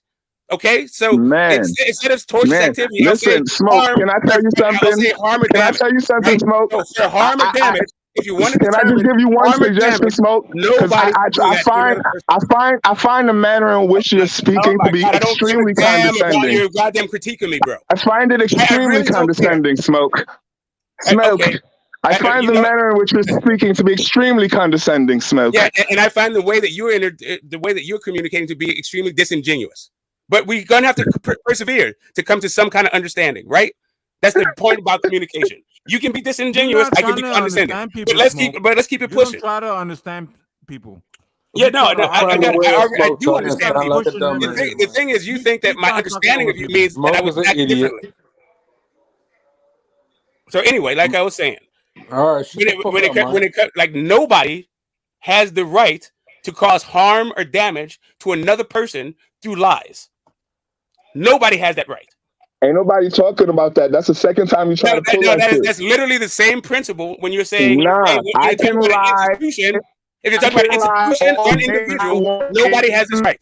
Okay, so instead of tortious activity, listen, Smoke. Can I tell you something? Can I tell you something, Smoke? No, for harm or damage. If you want to, can I just give you one suggestion, Smoke? Because I find the manner in which you're speaking to be extremely condescending. You're goddamn critiquing me, bro. I find it extremely condescending, Smoke. Smoke. I find the manner in which you're speaking to be extremely condescending, Smoke. Yeah, and I find the way that you're communicating to be extremely disingenuous. But we're gonna have to persevere to come to some kind of understanding, right? That's the point about communication. You can be disingenuous, I can be condescending. But let's keep it pushing. Try to understand people. Yeah, I do understand people. The thing is, you think that my understanding of you means that I was acting differently. So anyway, like I was saying, all right, when it like nobody has the right to cause harm or damage to another person through lies. Nobody has that right. Ain't nobody talking about that. That's the second time you try to pull that. That's literally the same principle when you're saying, I can lie. If you're talking about an institution or an individual, nobody has this right.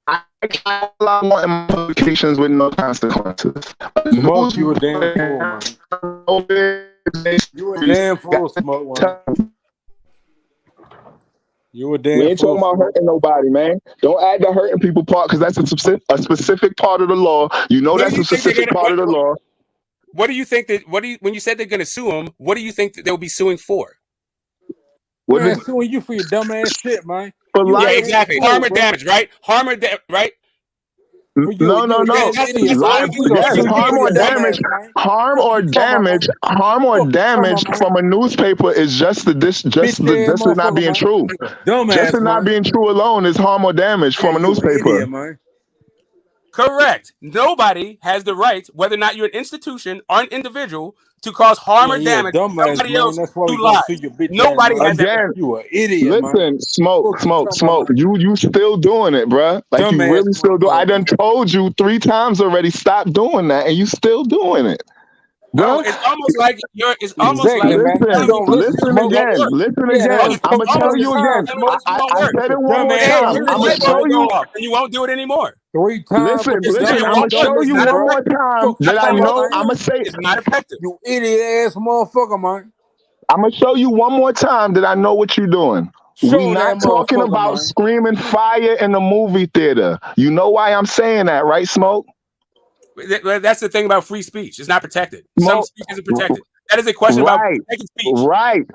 I can lie more in my publications with no consequences. Smoke, you a damn fool, man. You a damn fool, Smoke, man. You a damn we ain't talking about hurting nobody, man. Don't add the hurting people part because that's a specific part of the law. You know that's a specific part of the law. What do you think that? When you said they're going to sue them? What do you think that they'll be suing for? They're suing you for your dumb ass shit, man. Yeah, exactly. Harm or damage, right? Harm or right? No. Yes, harm or damage. Harm or damage from a newspaper is just it not being true. Just it not being true alone is harm or damage from a newspaper. Correct. Nobody has the right, whether or not you're an institution or an individual, to cause harm or damage to somebody else through lies. Nobody has that. You an idiot. Listen, Smoke. You still doing it, bruh. Like dumbass, you really still do. I done told you 3 times already. Stop doing that, and you still doing it. No, it's almost like listen again. I'm gonna tell you again. I said it one more time. I'm gonna show you, and you won't do it anymore. 3 times. Listen. I'm gonna show you one more time that I know. I'm gonna say it's not effective. You idiot ass motherfucker, man. I'm gonna show you one more time that I know what you're doing. We're not talking about screaming fire in the movie theater. You know why I'm saying that, right, Smoke? That's the thing about free speech. It's not protected. Some speech isn't protected. That is a question about protected speech. Right.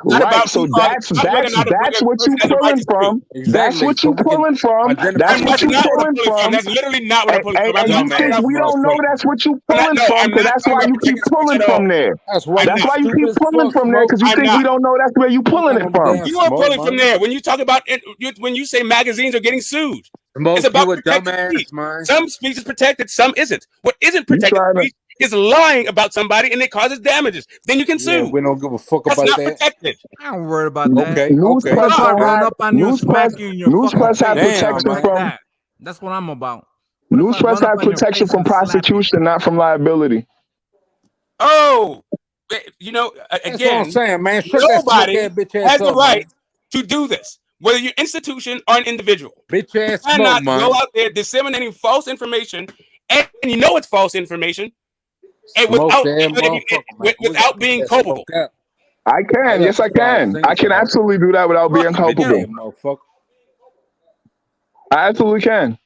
So that's what you're pulling from. That's what you're pulling from. That's literally not what I'm pulling from. And you think we don't know that's what you're pulling from, because that's why you keep pulling from there. That's why you keep pulling from there, because you think we don't know that's where you're pulling it from. You are pulling from there. When you talk about when you say magazines are getting sued. It's about protected speech. Some speech is protected, some isn't. What isn't protected speech is lying about somebody and it causes damages. Then you can sue. We don't give a fuck about that. Protected. I don't worry about that. Newspress have protection from. That's what I'm about. News press has protection from prosecution, not from liability. Oh, you know, again, that's what I'm saying, man. Shut that smoke ass bitch ass has the up, right man. to do this, whether you're institution or an individual. Bitch ass you smoke, cannot man. go out there disseminating false information, and you know it's false information, and without being culpable. I can, yes, I can. I can absolutely do that without being culpable. I absolutely can.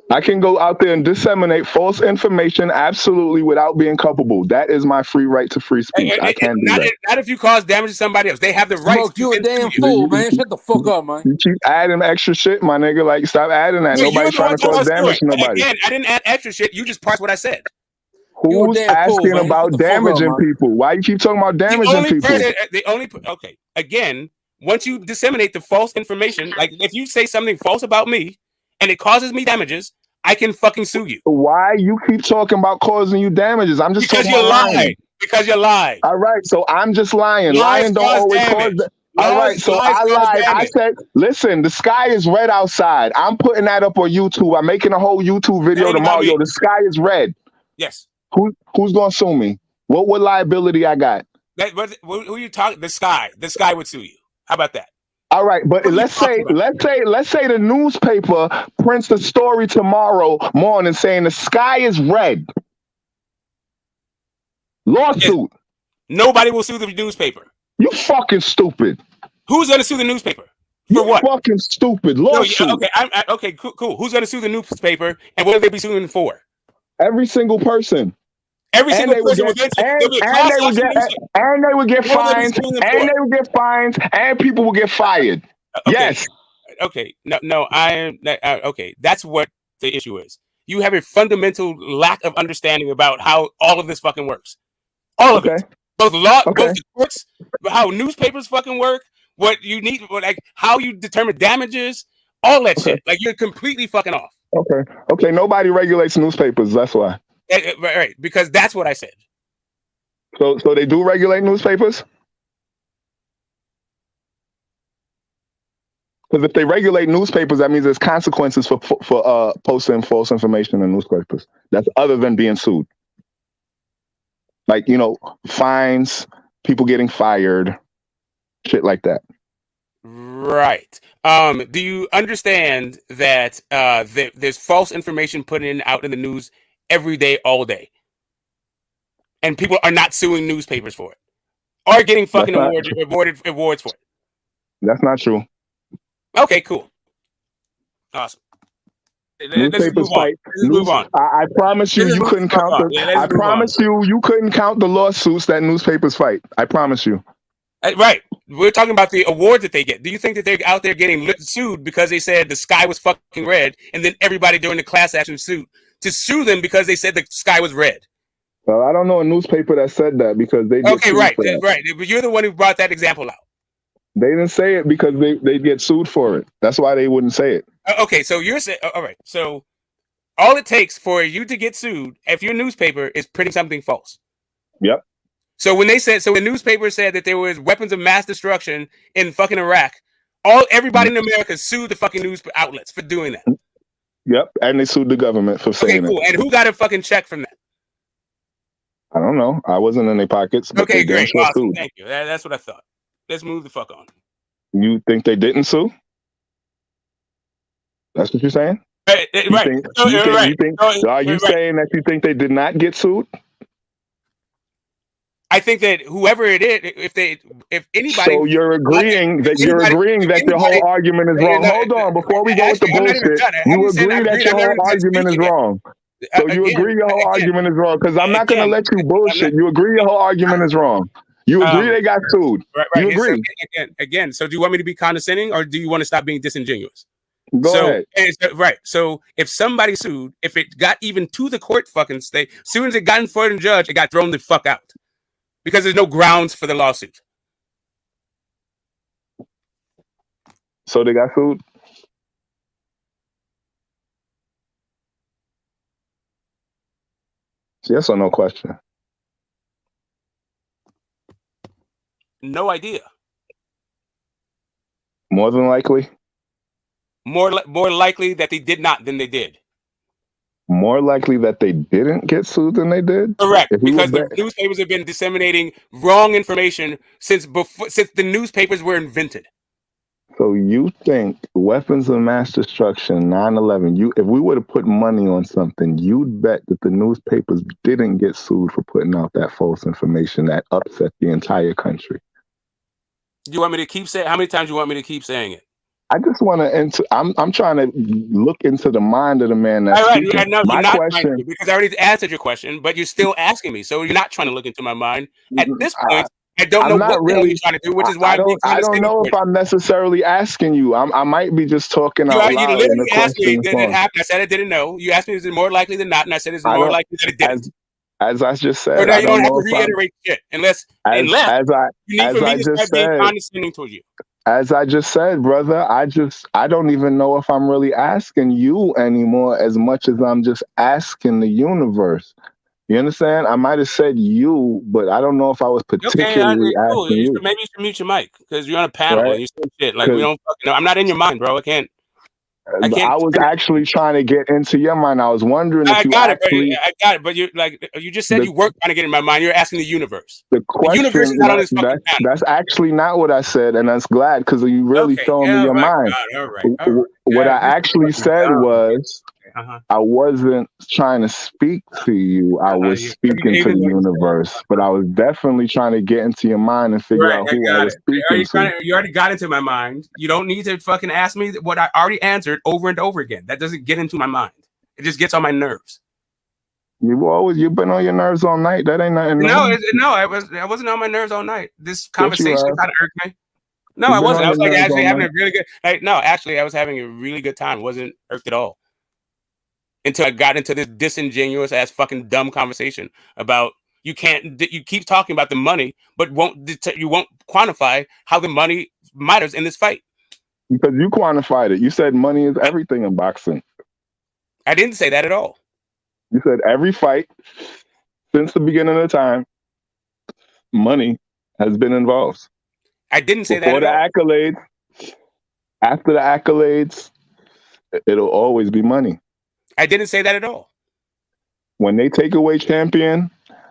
I can go out there and disseminate false information absolutely without being culpable. That is my free right to free speech. I can do that. Not if you cause damage to somebody else. They have the right to you a damn fool, man. Shut the fuck up, man. You keep adding extra shit, my nigga. Like, stop adding that. Nobody's trying to cause damage to nobody. Again, I didn't add extra shit. You just parsed what I said. Who's asking about damaging people? Why you keep talking about damaging people? Okay. Again, once you disseminate the false information, like if you say something false about me and it causes me damages, I can fucking sue you. Why you keep talking about causing you damages? I'm just talking about lying. Because you lied. All right, so I'm just lying. Lying don't always cause that. All right, so I lied. I said, listen, the sky is red outside. I'm putting that up on YouTube. I'm making a whole YouTube video tomorrow. Yo, the sky is red. Yes. Who's gonna sue me? What liability I got? Who are you talking? The sky. The sky would sue you. How about that? All right, but let's say the newspaper prints the story tomorrow morning saying the sky is red. Lawsuit. Nobody will sue the newspaper. You fucking stupid. Who's gonna sue the newspaper? For what? Fucking stupid. Lawsuit. Okay, okay, cool. Who's gonna sue the newspaper, and what will they be suing for? Every single person. Every single person will get and they would get fines, and they would get fines, and people will get fired. Okay. Yes. Okay. No. Okay. That's what the issue is. You have a fundamental lack of understanding about how all of this fucking works. All of it. Both law, both the courts, how newspapers fucking work, what you need, like how you determine damages, all that shit. Like you're completely fucking off. Okay. Nobody regulates newspapers. That's why. Right. Because that's what I said. So they do regulate newspapers? Because if they regulate newspapers, that means there's consequences for posting false information in newspapers. That's other than being sued. Like, fines, people getting fired, shit like that. Right. Do you understand that there's false information put out in the news every day, all day? And people are not suing newspapers for it. Or getting fucking awards for it. That's not true. Okay, cool. Awesome. Newspapers fight. Move on. I promise you, you couldn't count you couldn't count the lawsuits that newspapers fight. I promise you. Right. We're talking about the awards that they get. Do you think that they're out there getting sued because they said the sky was fucking red, and then everybody during the class action suit to sue them because they said the sky was red? Well, I don't know a newspaper that said that because they get sued right. for that. Right. But you're the one who brought that example out. They didn't say it because they get sued for it. That's why they wouldn't say it. Okay, so you're saying, all right. So all it takes for you to get sued, if your newspaper is printing something false. Yep. So when the newspaper said that there was weapons of mass destruction in fucking Iraq, everybody in America sued the fucking news outlets for doing that. Yep, and they sued the government for saying cool. it. And who got a fucking check from that? I don't know. I wasn't in their pockets. But okay, great. Awesome. Thank you. That's what I thought. Let's move the fuck on. You think they didn't sue? That's what you're saying? Right. Are you saying that you think they did not get sued? I think that whoever it is, if anybody. So you're agreeing that your whole argument is wrong. Hold on, before we go with the bullshit, you agree that your whole argument is wrong. So you agree your whole argument is wrong because I'm not going to let you bullshit. You agree your whole argument is wrong. You agree they got sued. Right. You agree. So, again, so do you want me to be condescending or do you want to stop being disingenuous? Go ahead. Right. So if somebody sued, if it got even to the court fucking state, as soon as it got in front of the judge, it got thrown the fuck out because there's no grounds for the lawsuit. So they got sued? Yes or no question? No idea. More than likely? More likely that they did not than they did. More likely that they didn't get sued than they did? Correct, because the newspapers have been disseminating wrong information since the newspapers were invented. So you think weapons of mass destruction, 9/11, if we were to put money on something, you'd bet that the newspapers didn't get sued for putting out that false information that upset the entire country. Do you want me to keep saying? How many times do you want me to keep saying it? I just want to. I'm trying to look into the mind of the man that's speaking. No, My you're not question, because I already answered your question, but you're still asking me, so you're not trying to look into my mind. At this point, I don't know what the hell you're trying to do, which is why I don't know if I'm necessarily asking you. I might be just talking out loud. You literally asked me, did it happen? I said I didn't know. You asked me, is it more likely than not? And I said, it's more likely that it didn't. As I just said, so now you don't have to reiterate shit unless you need for me to start being condescending towards you. As I just said, brother, I don't even know if I'm really asking you anymore as much as I'm just asking the universe. You understand? I might have said you, but I don't know if I was particularly asking you. Maybe you should mute your mic because you're on a panel and you're saying shit. Like, we don't fucking know. I'm not in your mind, bro. I can't. I was actually trying to get into your mind. I was wondering if you actually. I got it, but you just said you weren't trying to get in my mind. You're asking the universe. The question, universe is not on this fucking panel. That's actually not what I said, and I'm glad because you really showing me your mind. All right. What I actually said was, I wasn't trying to speak to you. I was speaking to the universe, but I was definitely trying to get into your mind and figure out who I was speaking to. You already got into my mind. You don't need to fucking ask me what I already answered over and over again. That doesn't get into my mind. It just gets on my nerves. You've been on your nerves all night. That ain't nothing. No, I wasn't on my nerves all night. This conversation kind of irked me. No, I wasn't. I was actually having a really good. I was having a really good time. Wasn't irked at all. Until I got into this disingenuous ass fucking dumb conversation about you keep talking about the money, but you won't quantify how the money matters in this fight. Because you quantified it. You said money is everything in boxing. I didn't say that at all. You said every fight since the beginning of the time, money has been involved. I didn't say that at all. Accolades, after the accolades, it'll always be money. I didn't say that at all. When they take away champion,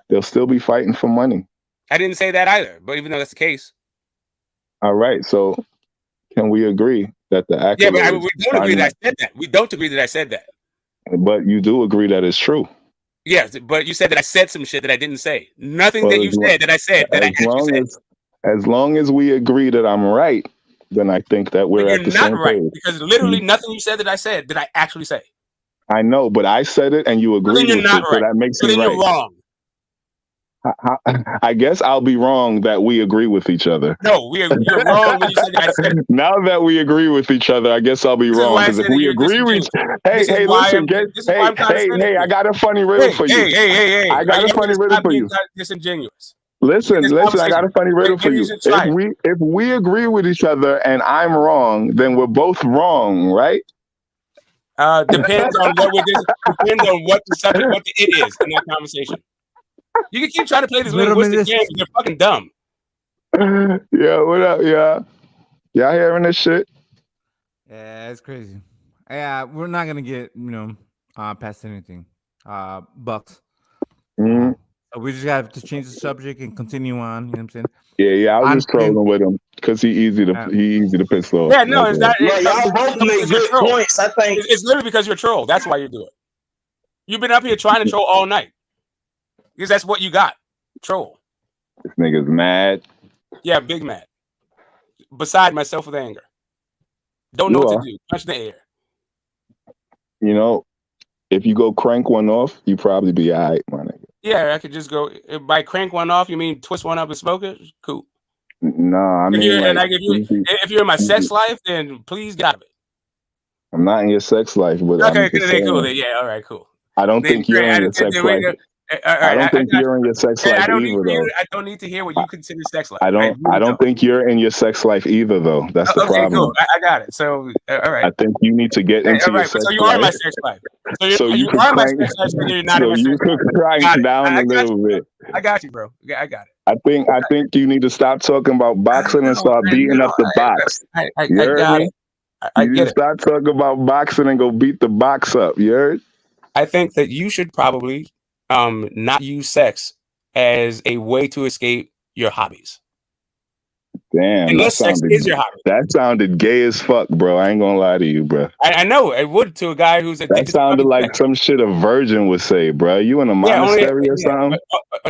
they'll still be fighting for money. I didn't say that either, but even though that's the case. All right, so can we agree that the accolades... Yeah, but we don't agree that I said that. We don't agree that I said that. But you do agree that it's true. Yes, but you said that I said some shit that I didn't say. Nothing that you said that I said that I actually said. As long as we agree that I'm right, then I think that we're at the same page. You're not right, because literally nothing you said that I said did I actually say. I know, but I said it and you agreed with it, so that makes me right. You're wrong. I guess I'll be wrong that we agree with each other. No, you're wrong when you said that I said it. Now that we agree with each other, I guess I'll be wrong. Because if we agree with hey, I got a funny riddle for you. Hey, I got a funny riddle for you. Disingenuous. Listen, I got a funny riddle for you. If we agree with each other and I'm wrong, then we're both wrong, right? Depends on what the subject, what the it is in that conversation. You can keep trying to play this linguistic game, but you're fucking dumb. Yeah, what up, y'all hearing this shit? Yeah, it's crazy. Yeah, we're not gonna get past anything. Bucks. We just have to change the subject and continue on. You know what I'm saying? Yeah. I was just trolling with him because he easy to piss off. Yeah, no, it's not. Y'all both make good points. I think it's literally because you're a troll. That's why you do it. You've been up here trying to troll all night because that's what you got. Troll. This nigga's mad. Yeah, big mad. Beside myself with anger. Don't know what to do. Punch the air. If you go crank one off, you probably be all right, my nigga. Yeah, I could just go by crank one off. You mean twist one up and smoke it? Cool. No, I mean, if you're in my sex life, then please get out of it. I'm not in your sex life, but okay, cool. Yeah, all right, cool. I don't think you're in your sex life. I don't think you're in your sex life either, though. I don't need to hear what you consider sex life. I don't think you're in your sex life either, though. That's the problem. Cool. I got it. So, all right. I think you need to get into your sex life. So you are my sex life. So you are my sex life. So you're not in my sex life. So you could crank down a little bit. I got you, bro. I got it. I think you need to stop talking about boxing and start beating up the box. I got it. You need to stop talking about boxing and go beat the box up. You heard? I think that you should probably not use sex as a way to escape your hobbies. Damn, unless sex is your hobby. That sounded gay as fuck, bro. I ain't gonna lie to you, bro. I know it would to a guy who's addicted. That sounded like some shit a virgin would say, bro. You in a monastery or something?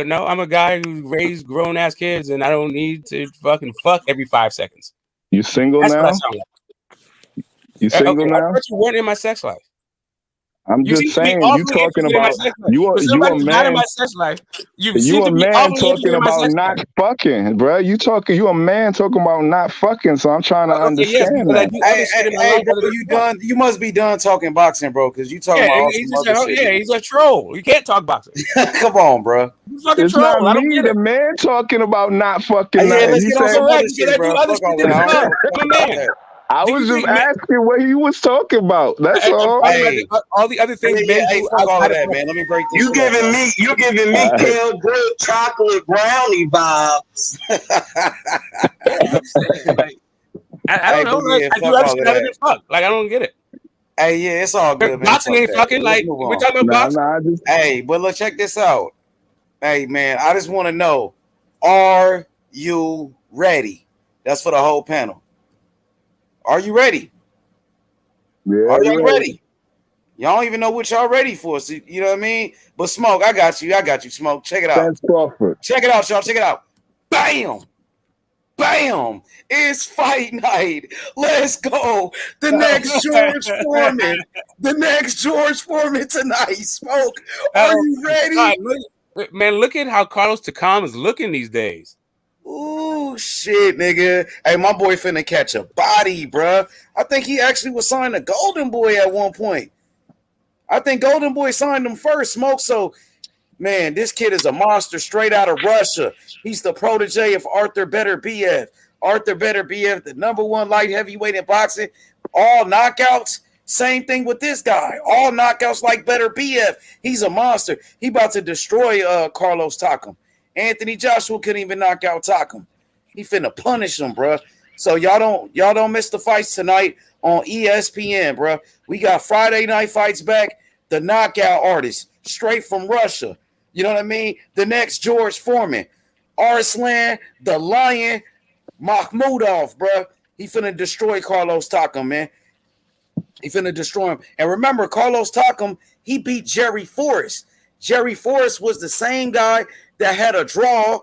No, I'm a guy who raised grown ass kids, and I don't need to fucking fuck every 5 seconds. You single That's now? what I sound like. You single now? I thought you weren't in my sex life. I'm just saying, you talking about you a man. Not in my sex life. You a man talking about not fucking, bro. You a man talking about not fucking. So I'm trying to understand that. Hey, bro, you done? You must be done talking boxing, bro, because you talking about some other shit. Yeah, he's a troll. You can't talk boxing. Come on, bro. It's not me, the man talking about not fucking. Yeah, let's get on some other shit, bro. Fuck all that. I'm a man. I was just asking what he was talking about. That's all. All the other things. Fuck all of that, man. Let me break this. You giving me pale good chocolate brownie vibes. I don't know. Like, I do understand better than fuck. Like, I don't get it. Hey, yeah, it's all good, man. Boxing ain't fucking like we're talking about boxing. Hey, but let's check this out. Hey, man, I just want to know: are you ready? That's for the whole panel. Are you ready? Yeah, are y'all ready? Y'all don't even know what y'all ready for. So, you know what I mean? But Smoke, I got you. Smoke. Check it out. Terence Crawford. Check it out, y'all. Check it out. Bam! Bam! It's fight night. Let's go. The next George Foreman. The next George Foreman tonight. Smoke. Are you ready? God, man, look at how Carlos Takam is looking these days. Ooh, shit, nigga. Hey, my boy finna catch a body, bruh. I think he actually was signed to Golden Boy at one point. I think Golden Boy signed him first, Smoke. So, man, this kid is a monster straight out of Russia. He's the protege of Arthur Beterbiev. Arthur Beterbiev, the #1 light heavyweight in boxing. All knockouts. Same thing with this guy. All knockouts like Beterbiev. He's a monster. He about to destroy Carlos Takam. Anthony Joshua couldn't even knock out Takam. He finna punish him, bro. So y'all don't miss the fights tonight on ESPN, bro. We got Friday night fights back. The knockout artist straight from Russia. You know what I mean? The next George Foreman, Arslan, the Lion, Makhmudov, bro. He finna destroy Carlos Takam, man. He finna destroy him. And remember, Carlos Takam, he beat Jerry Forrest. Jerry Forrest was the same guy that had a draw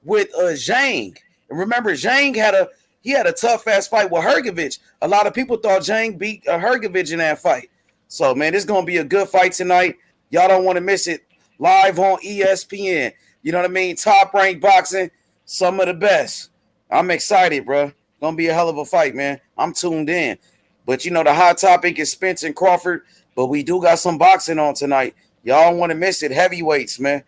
with Zhang. And remember, Zhang had a tough ass fight with Hrgovic. A lot of people thought Zhang beat Hrgovic in that fight. So, man, this is gonna be a good fight tonight. Y'all don't want to miss it. Live on ESPN. You know what I mean? Top ranked boxing, some of the best. I'm excited, bro. Gonna be a hell of a fight, man. I'm tuned in. But you know, the hot topic is Spence and Crawford. But we do got some boxing on tonight. Y'all don't want to miss it. Heavyweights, man.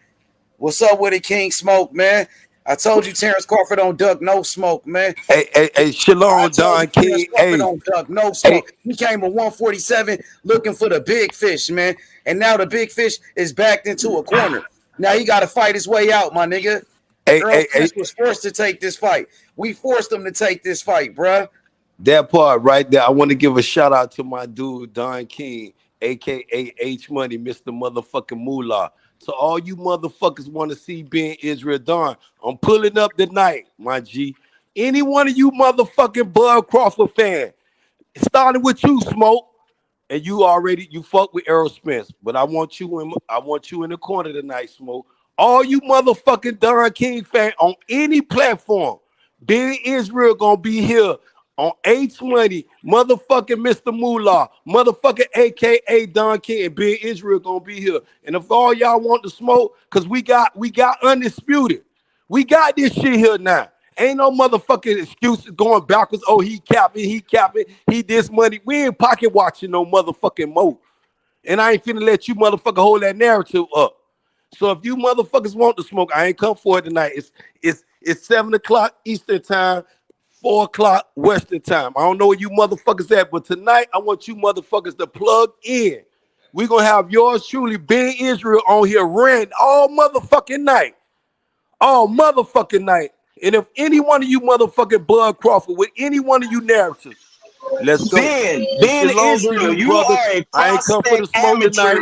What's up with it, King Smoke, man? I told you Terence Crawford don't duck no smoke, man. Hey, Shalom, Don King. Hey, don't duck no smoke. He came at 147 looking for the big fish, man. And now the big fish is backed into a corner. Now he got to fight his way out, my nigga. Errol Spence was forced to take this fight. We forced him to take this fight, bruh. That part right there. I want to give a shout out to my dude, Don King, a.k.a. H Money, Mr. Motherfucking Moolah. So all you motherfuckers want to see Ben Israel Don, I'm pulling up tonight, my G. Any one of you motherfucking Bud Crawford fan, starting with you, Smoke, and you fuck with Errol Spence, but I want you in the corner tonight, Smoke. All you motherfucking Don King fan on any platform, Ben Israel gonna be here on H Money, motherfucking Mr. Moolah, motherfucking AKA Don King, and Ben Israel gonna be here. And if all y'all want to smoke, cause we got undisputed. We got this shit here now. Ain't no motherfucking excuses going backwards. Oh, he capping, he this money. We ain't pocket watching no motherfucking mo. And I ain't finna let you motherfucker hold that narrative up. So if you motherfuckers want to smoke, I ain't come for it tonight. It's 7 o'clock Eastern time. 4 o'clock Western time. I don't know where you motherfuckers at, but tonight I want you motherfuckers to plug in. We're going to have yours truly, Ben Israel, on here ranting all motherfucking night. All motherfucking night. And if any one of you motherfucking Bud Crawford with any one of you narratives, let's go. Ben Israel, you are a I ain't come for the smoke tonight.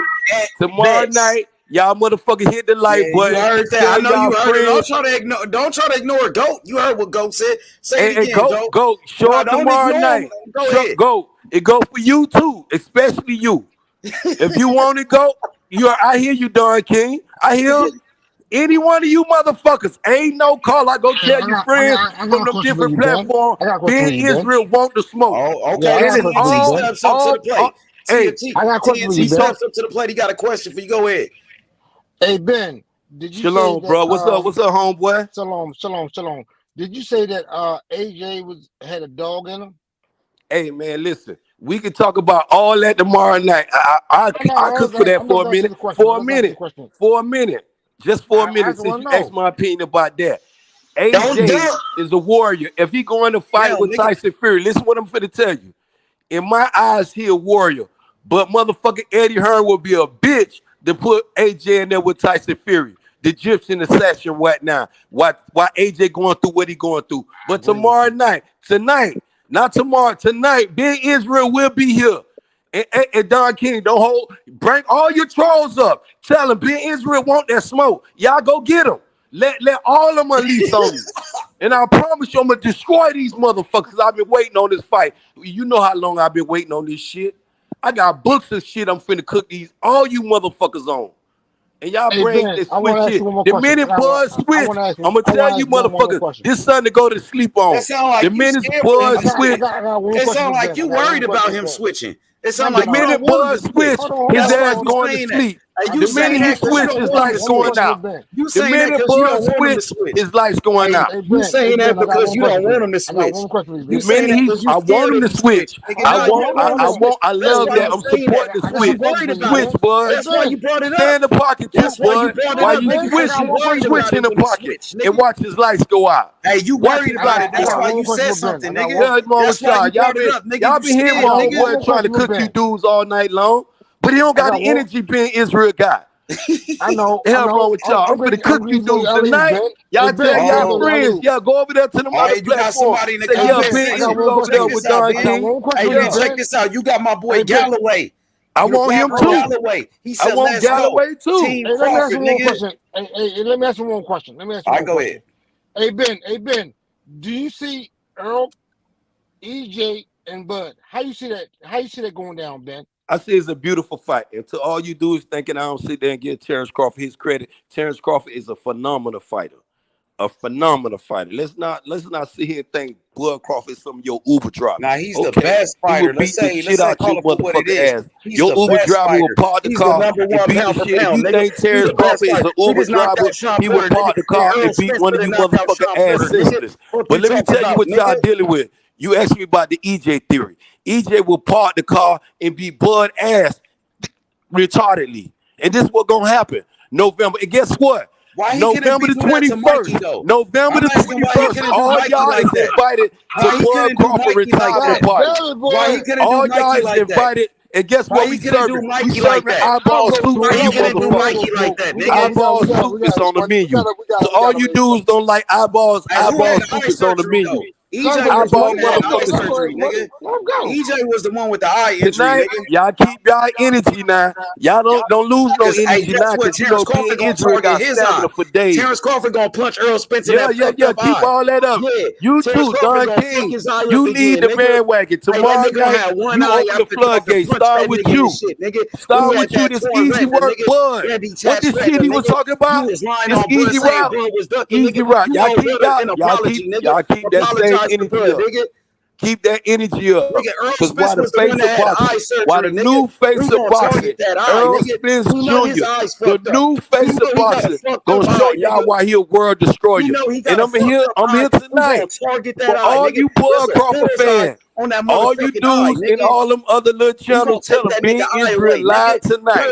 tomorrow night, y'all motherfucker hit the like button. You heard that. I know you heard it. Don't try to ignore Goat. You heard what Goat said. Say it again, Goat. Show up tomorrow night. Go. It go for you too, especially you. If you want to go, I hear you, Don King. I hear any one of you motherfuckers. Ain't no call. I go tell your friends from them different platforms. Ben Israel want the smoke. Oh, okay. TNT steps up to the plate. TNT steps up to the plate. He got a question for you. Go ahead. Hey, Ben. Did you Shalom, that, bro. What's up, homeboy? Shalom. Did you say that AJ had a dog in him? Hey, man, listen. We can talk about all that tomorrow night. I cook for that for a minute. For a minute. Just for a minute, since you asked my opinion about that. AJ is a warrior. If he going to fight with Tyson Fury, listen what I'm finna tell you. In my eyes, he a warrior. But motherfucking Eddie Hearn will be a bitch to put AJ in there with Tyson Fury. The Egyptian assassin right now. Why AJ going through what he going through. But tomorrow night, tonight, Ben Israel will be here. And Don King, bring all your trolls up. Tell them Ben Israel want that smoke. Y'all go get them. Let all of them unleash on me. And I promise you, I'm going to destroy these motherfuckers. I've been waiting on this fight. You know how long I've been waiting on this shit. I got books and shit I'm finna cook these, all you motherfuckers on. And y'all bring this switch shit. The minute Bud switch, I'm going to tell you motherfuckers, this something to go to sleep on. The minute Bud switch. It sounds like you worried about him switching. It sounds like the minute Bud switch, his ass going to sleep. The minute he switch, his lights going out. The minute Bud switch, his lights going out. You saying that because you don't want him to switch. The minute I want him to switch. I love that. I'm supporting the switch. Switch, Bud. That's why you brought it up. Stay in the pocket too, Bud. While you switch in the pocket and watch his lights go out. Hey, you worried about it. That's why you said something, nigga. That's why y'all been hearing my homeboy trying to cook you dudes all night long. But he don't got the energy Ben Israel got. I know. Hell wrong with y'all. I'm gonna cook you dudes tonight. Y'all tell y'all friends. Y'all go over there to the other platform. Say, Ben Israel over there with Don King. Hey, check this out. You got my boy Galloway. I want him too. Galloway. He said, I want Galloway too. Let me ask you one question. Go ahead. Hey Ben, do you see Errol, EJ, and Bud? How you see that going down, Ben? I say it's a beautiful fight. And to all you dudes thinking I don't sit there and give Terence Crawford his credit, Terence Crawford is a phenomenal fighter. A phenomenal fighter. Let's not sit here and think Bud Crawford is some of your Uber driver. Nah, he's the best fighter. Let's say call it for what it is. Your Uber driver will park the car and beat the shit. If you think Terence Crawford is an Uber driver, he will park the car and beat one of you motherfucking ass sisters. But let me tell you what y'all dealing with. You asked me about the EJ theory. EJ will park the car and beat Bud ass retardedly. And this is what's going to happen. November. And guess what? November the 21st. November the 21st. All y'all is invited to Bud Crawford retirement party. All y'all is invited. And guess what we serving? We serving eyeball soup for you motherfuckers. Eyeball soup is on the menu. So all you dudes don't like eyeball soup is on the menu. EJ was the one with the eye injury. Tonight, y'all keep y'all energy now. Y'all don't lose no energy now because you know Ben Israel got stamina for days. Terence Crawford gonna punch Errol Spence in that keep all that up. You too, Don King. You need the bandwagon. Tomorrow night, you open the floodgates. Start with you. Start with you. This easy work, Bud. What this shit he was talking about? This easy route. Easy route. Y'all keep that same energy up. Keep that energy up. Because while the face of boxing, while the new face of boxing, Errol Spence Jr., the new face of boxing, gonna show y'all why he a world destroyer. And I'm here tonight for all you Bud Crawford fans. All you dudes and all them other little channels, tell them Ben Israel live tonight.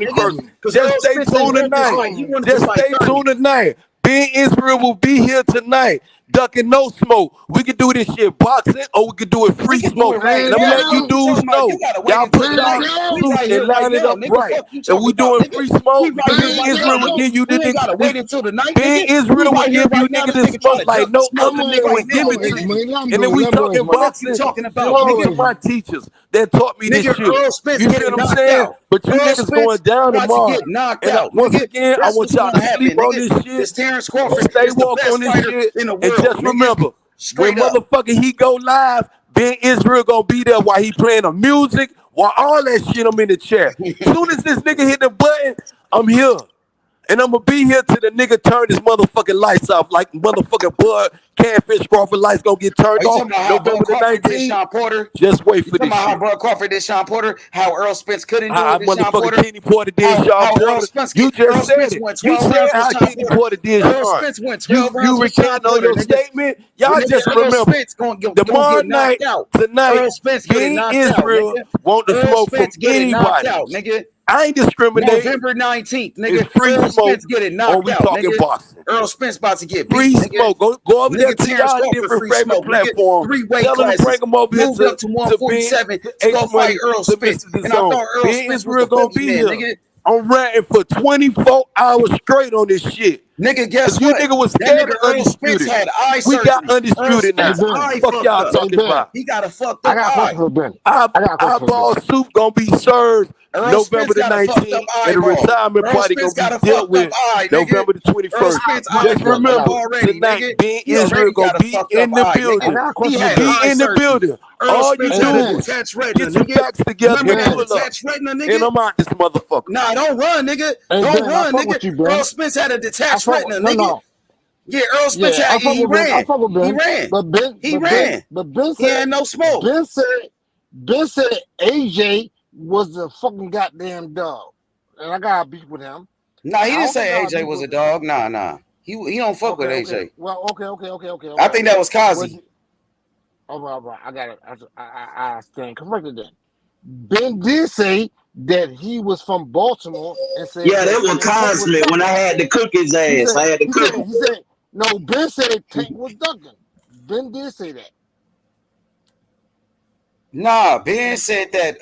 21st. Because Just Errol stay Spence ain't tuned want this tonight. fight. He wanted Just to fight stay 30. tuned tonight. Ben Israel will be here tonight. Ducking no smoke. We can do this shit boxing or we can do it free smoke. Right And I'm now. letting you What you dudes talking about? know. You gotta wait Y'all until put the y'all night. We suits right and here right line it now, up nigga. right. Fuck you And we talking about, doing nigga. free We smoke. right here Ben right Israel now, will nigga. give you We ain't the gotta wait until the night, Ben nigga. We Israel will right here give you right now. nigga This this nigga trying smoke to like duck the no smoke other with me nigga right will now, give it to nigga. you. And then we talking Fuck you boxing. talking Shout about, out nigga. to my teachers that taught me this Nigga, shit. Errol Spence You see getting what I'm knocked saying? out. But you Errol niggas going Spence down about to tomorrow. get knocked And out, once nigga. again, I That's want what's y'all gonna to sleep happen, on nigga. this shit. This Terence Crawford Stay is the walk on best this fighter shit. in the And world, just nigga. remember, when Straight up. motherfucking he go live, Ben Israel gonna be there while he playing the music, while all that shit I'm in the chair. Soon as this nigga hit the button, I'm here. And I'm gonna be here till the nigga turn his motherfucking lights off, like motherfucking Bud Catfish Crawford lights gonna get turned Are you off talking about how Bud November the Crawford did 19th. Sean Porter? Just wait You for talking this about how shit. Bud Crawford did Sean Porter? How Earl Spence couldn't do How it to Sean motherfucking Porter? Kenny Porter did Sean How Earl Porter. Spence You Earl just said Spence it. went You 12 said rounds with how Sean Kenny Porter. Porter did Earl Sean. Spence went You 12 rounds you with Sean recanting on Porter, your nigga. statement. Y'all Nigga, just Earl remember. Spence gonna Tomorrow get knocked night, out. tonight, Earl Spence getting being knocked out, Israel nigga. want to Earl smoke from Spence getting knocked anybody. out, nigga. I ain't discriminating. November 19th, It's nigga. free Earl smoke Spence getting or knocked we out, talking nigga. boxing. Earl Spence about to get Free beat, nigga. smoke. Go over there Nigga, to Terence y'all Crawford, different free favorite smoke, nigga. platforms. 3 weight Tell them to bring classes. them over here Moved up to to Ben, 147 to to H go fight Money, Earl to Spence. Mr. And I DeZone. thought Earl Ben Spence was Israel the gonna be boogeyman, here. nigga. I'm ranting for 24 hours straight on this shit. Nigga, guess You what? nigga was That scared nigga of Earl Spence Undisputed. had eye We surgery. got Earl Undisputed now. Spence eye Fuck fucked y'all up. talking about. He got a fucked I up got a question eye. for Ben. I got a question for Ben. Eyeball soup gonna be served Earl November Spence the got a fucked up 19th, and the eyeball. retirement Earl party Spence gonna got be a dealt fucked up with eye, nigga. November the Earl 21st. Spence eye Just fucked up remember, already, tonight, nigga. Ben He Israel already gonna got a be fucked up in the eye, nigga. building. I got a He question He for had be Ben. eye in the surgery. building. Earl All you Spence Hey had a do Ben. is detached retina, get your nigga. facts together Remember and that pull up. detached retina, And nigga? I'm out this motherfucker. Nah, don't run, nigga. Hey Don't Ben, I run, fuck nigga. with you, Ben. Earl Spence had a I detached fuck retina, no nigga. no. Yeah, Earl Spence Yeah, I had, fuck he with Ben. I ran. fuck with He Ben. ran. But Ben He ran. He had no smoke. Ben said AJ was a fucking goddamn dog. And I got beef with him. Nah, he I didn't don't think say I AJ beef was a with dog. Nah. He don't fuck with okay. AJ. Well, okay. I think that was But, Kazi. all right. I got it. I stand corrected then. Ben did say that he was from Baltimore and said Yeah, that that was Tank fuck with Cosmic when I Duncan. had to cook his ass. I had to cook him. He said no, Ben said Tank was Duncan. Ben did say that. Nah, Ben said that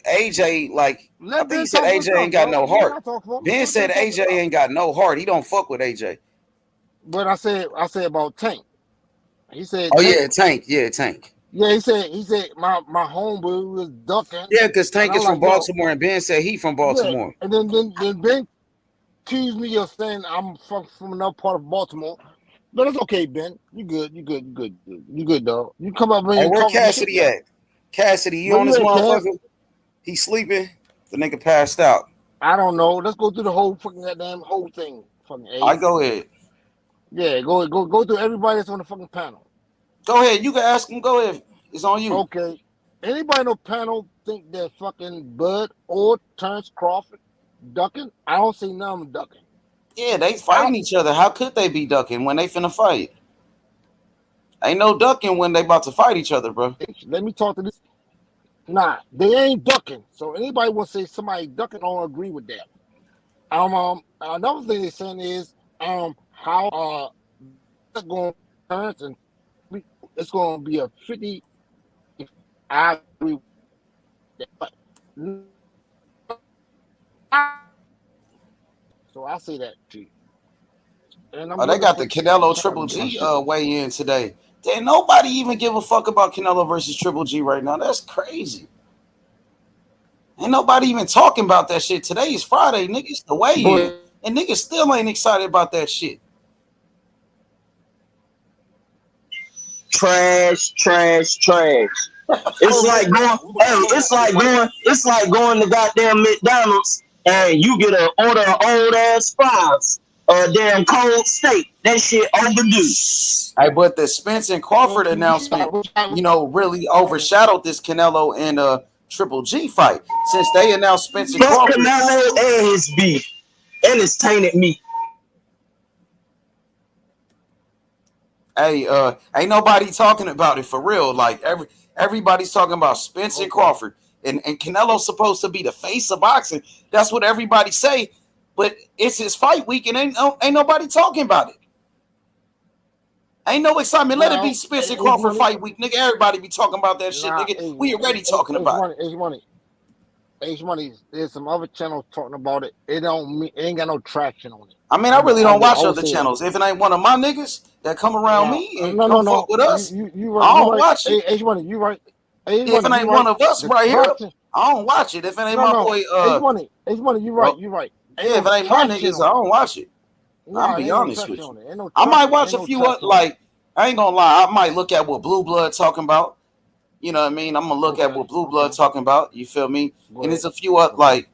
AJ, like, I think he said AJ ain't got no heart. Ben said AJ ain't got no heart. He don't fuck with AJ. But I said about Tank. He said Tank. Yeah, Tank. Yeah, he said my homeboy was ducking. Yeah, because Tank is from Baltimore, and Ben said he from Baltimore. Yeah. And then Ben accused me of saying I'm from another part of Baltimore. But it's okay, Ben. You good, dog. You come up here Hey, and where talk Cassidy shit, at? Cassidy, you Where on you this at, motherfucker? He sleeping? The nigga passed out. I don't know. Let's go through the whole fucking goddamn whole thing. Fucking A. I go ahead. Yeah, go through everybody that's on the fucking panel. Go ahead. You can ask him. Go ahead. It's on you. Okay. Anybody on the panel think that fucking Bud or Terence Crawford ducking? I don't see none of them ducking. Yeah, they fighting each other. How could they be ducking when they finna fight? Ain't no ducking when they about to fight each other, bro. Let me talk to this. Nah, they ain't ducking. So anybody want to say somebody ducking, I don't agree with that. Another thing they're saying is how it's going to and it's going to be a 50. I agree with that. So I say that to you. They got the Canelo Triple G weigh in today. Damn, nobody even give a fuck about Canelo versus Triple G right now. That's crazy. Ain't nobody even talking about that shit. Today is Friday, niggas. The weigh in, and niggas still ain't excited about that shit. Trash. It's like going to goddamn McDonald's and you get an order of old ass fries or a damn cold steak. That shit overdue. Hey, but the Spence and Crawford announcement, really overshadowed this Canelo and Triple G fight. Since they announced Spence and Crawford. Canelo and his beef and his tainted meat. Hey, ain't nobody talking about it for real. Like everybody's talking about Spence and Crawford, and Canelo's supposed to be the face of boxing. That's what everybody say, but it's his fight week, and ain't nobody talking about it. Ain't no excitement. Let it be Spence and Crawford fight week, nigga. Everybody be talking about that shit, nigga. We already talking about it. H-Money, there's some other channels talking about it. It ain't got no traction on it. I mean, I really don't watch other channels. If it ain't one of my niggas that come around me and come fuck with us, I don't watch it. H-Money, you right. If it ain't one of us right here, I don't watch it. If it ain't my boy, H-Money, you right. Yeah, if it ain't my niggas, I don't watch it. I'll be honest with you. I might watch a few like, I ain't gonna lie, I might look at what Blue Blood talking about. You know what I mean? I'm gonna look at what Blue Blood talking about. You feel me? And there's a few like,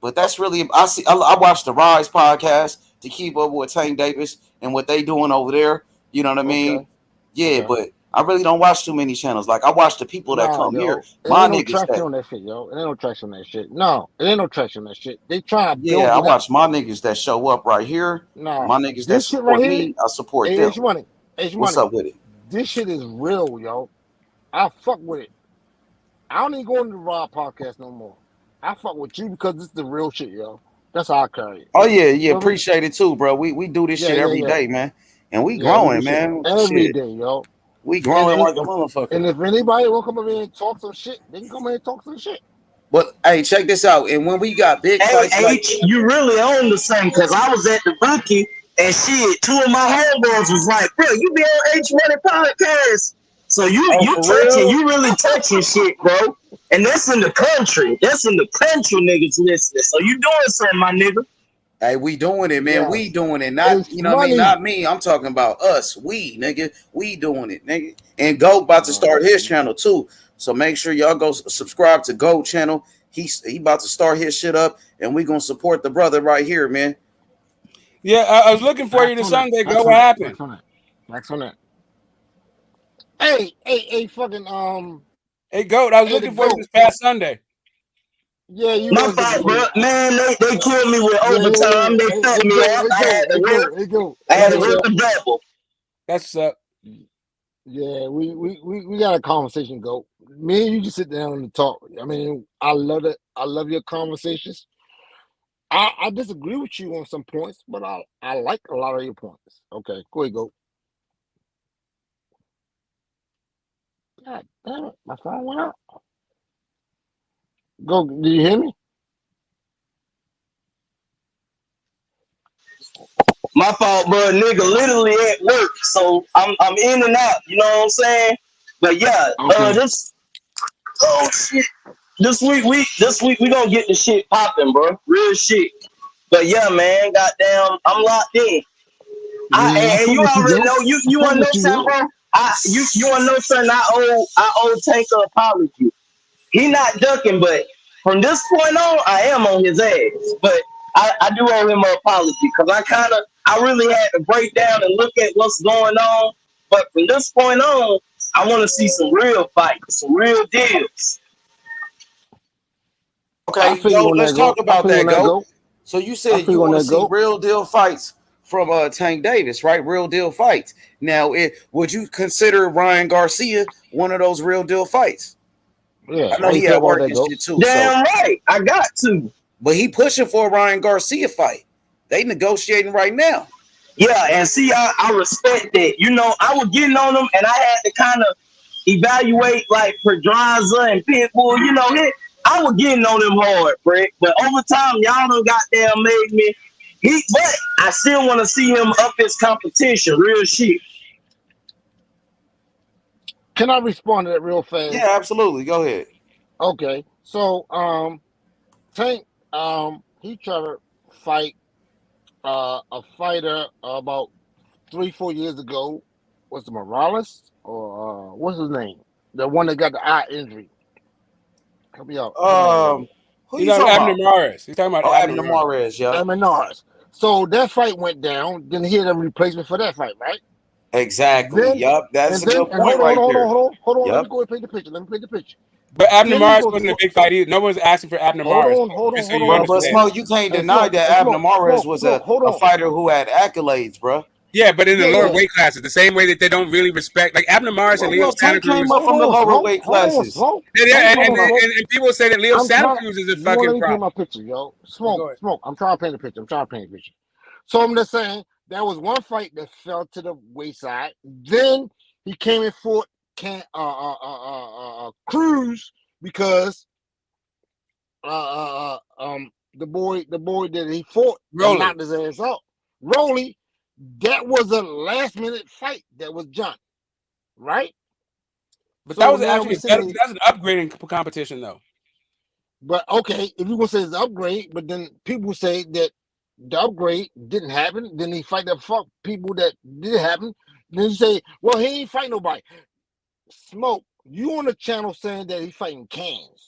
but that's really I watch the Rise podcast to keep up with Tank Davis and what they doing over there. You know what I mean? Yeah, but I really don't watch too many channels. Like I watch the people that come here. My niggas traction on that shit, yo. It ain't no traction on that shit. No, it ain't no traction on that shit. They try to build I watch my niggas that show up right here. No, my niggas that support me, I support them. What's up with it? This shit is real, yo. I fuck with it. I don't even go into the Raw podcast no more. I fuck with you because this is the real shit, yo. That's how I carry it. Oh yeah, appreciate it too, bro. We do this shit every day, man, and we growing, man. Every day, yo. We growing like a motherfucker. And if anybody will come over here and talk some shit, they can come here and talk some shit. But hey, check this out. And when we got big fights, H, you really own the same because I was at the bookie and shit. 2 of my homeboys was like, "Bro, you be on H Money podcast, so you really touching shit, bro." And that's in the country. That's in the country, niggas listening. So you doing something, my nigga? Hey, we doing it, man. Yeah. We doing it. Not it's what I mean, not me. I'm talking about us. We, nigga. We doing it, nigga. And Go about to start his channel too. So make sure y'all go subscribe to Go channel. He about to start his shit up, and we gonna support the brother right here, man. Yeah, I was looking for you this Sunday. Go, what happened? Max on that. Hey, fucking Hey, Goat, I was looking for you this past Sunday. Yeah, you my fault, bro. Man, they killed me with overtime. They cut me off. I had to rip the double. That's Yeah, we got a conversation, Goat. Me and you just sit down and talk. I mean, I love it. I love your conversations. I disagree with you on some points, but I like a lot of your points. Okay, go ahead, Goat. God damn it, my phone went out. Go, do you hear me? My fault, bro. Nigga, literally at work, so I'm in and out. You know what I'm saying? But yeah, okay. This week we gonna get the shit popping, bro. Real shit. But yeah, man, goddamn, I'm locked in. And you already know. You wanna know something, bro? You wanna know something? I owe Tank an apology. He not ducking, but from this point on, I am on his ass. But I do owe him an apology because I really had to break down and look at what's going on. But from this point on, I want to see some real fights, some real deals. Okay, Go, let's talk about that, Go. So you said you want to see real deal fights from Tank Davis, right? Real deal fights. Now, would you consider Ryan Garcia one of those real deal fights? Yeah, I know he had work and shit too. Damn right, I got to. But he pushing for a Ryan Garcia fight. They negotiating right now. Yeah, and see, I respect that. You know, I was getting on them, and I had to kind of evaluate like Pedraza and Pitbull. You know, I was getting on them hard, Brett. But over time, y'all done goddamn made me. But I still want to see him up his competition. Real shit. Can I respond to that real fast? Yeah, absolutely. Go ahead. Okay, so Tank, he tried to fight a fighter about 3-4 years ago. Was it Morales or what's his name? The one that got the eye injury. Help me out. Who you talking about? Abner Mares. He's talking about Abner Mares, yeah. Abner Mares. So that fight went down. Then he had a replacement for that fight, right? Exactly. Yup. That's a good point right there. Hold on. Yep. Let me go and paint the picture. But Abner Mares wasn't a big fight either. No one's asking for Abner Mares. Hold on. But Smoke, you can't deny that Abner Mares was a fighter who had accolades, bro. Yeah, but in the lower weight classes, the same way that they don't really respect, like Abner Mares and Leo Santa Cruz came up from the lower weight classes. And people say that Leo Santa Cruz is a fucking problem. My picture, yo. Smoke. I'm trying to paint a picture. So I'm just saying there was one fight that fell to the wayside. Then he came and fought Cruz because the boy that he fought knocked his ass out. Rolly. That was a last minute fight that was John, right? But so that was actually that's an upgrading competition, though. But okay, if you gonna say it's an upgrade, but then people say that the upgrade didn't happen. Then he fight the fuck people that did happen. Then you say, well, he ain't fight nobody. Smoke, you on the channel saying that he's fighting cans.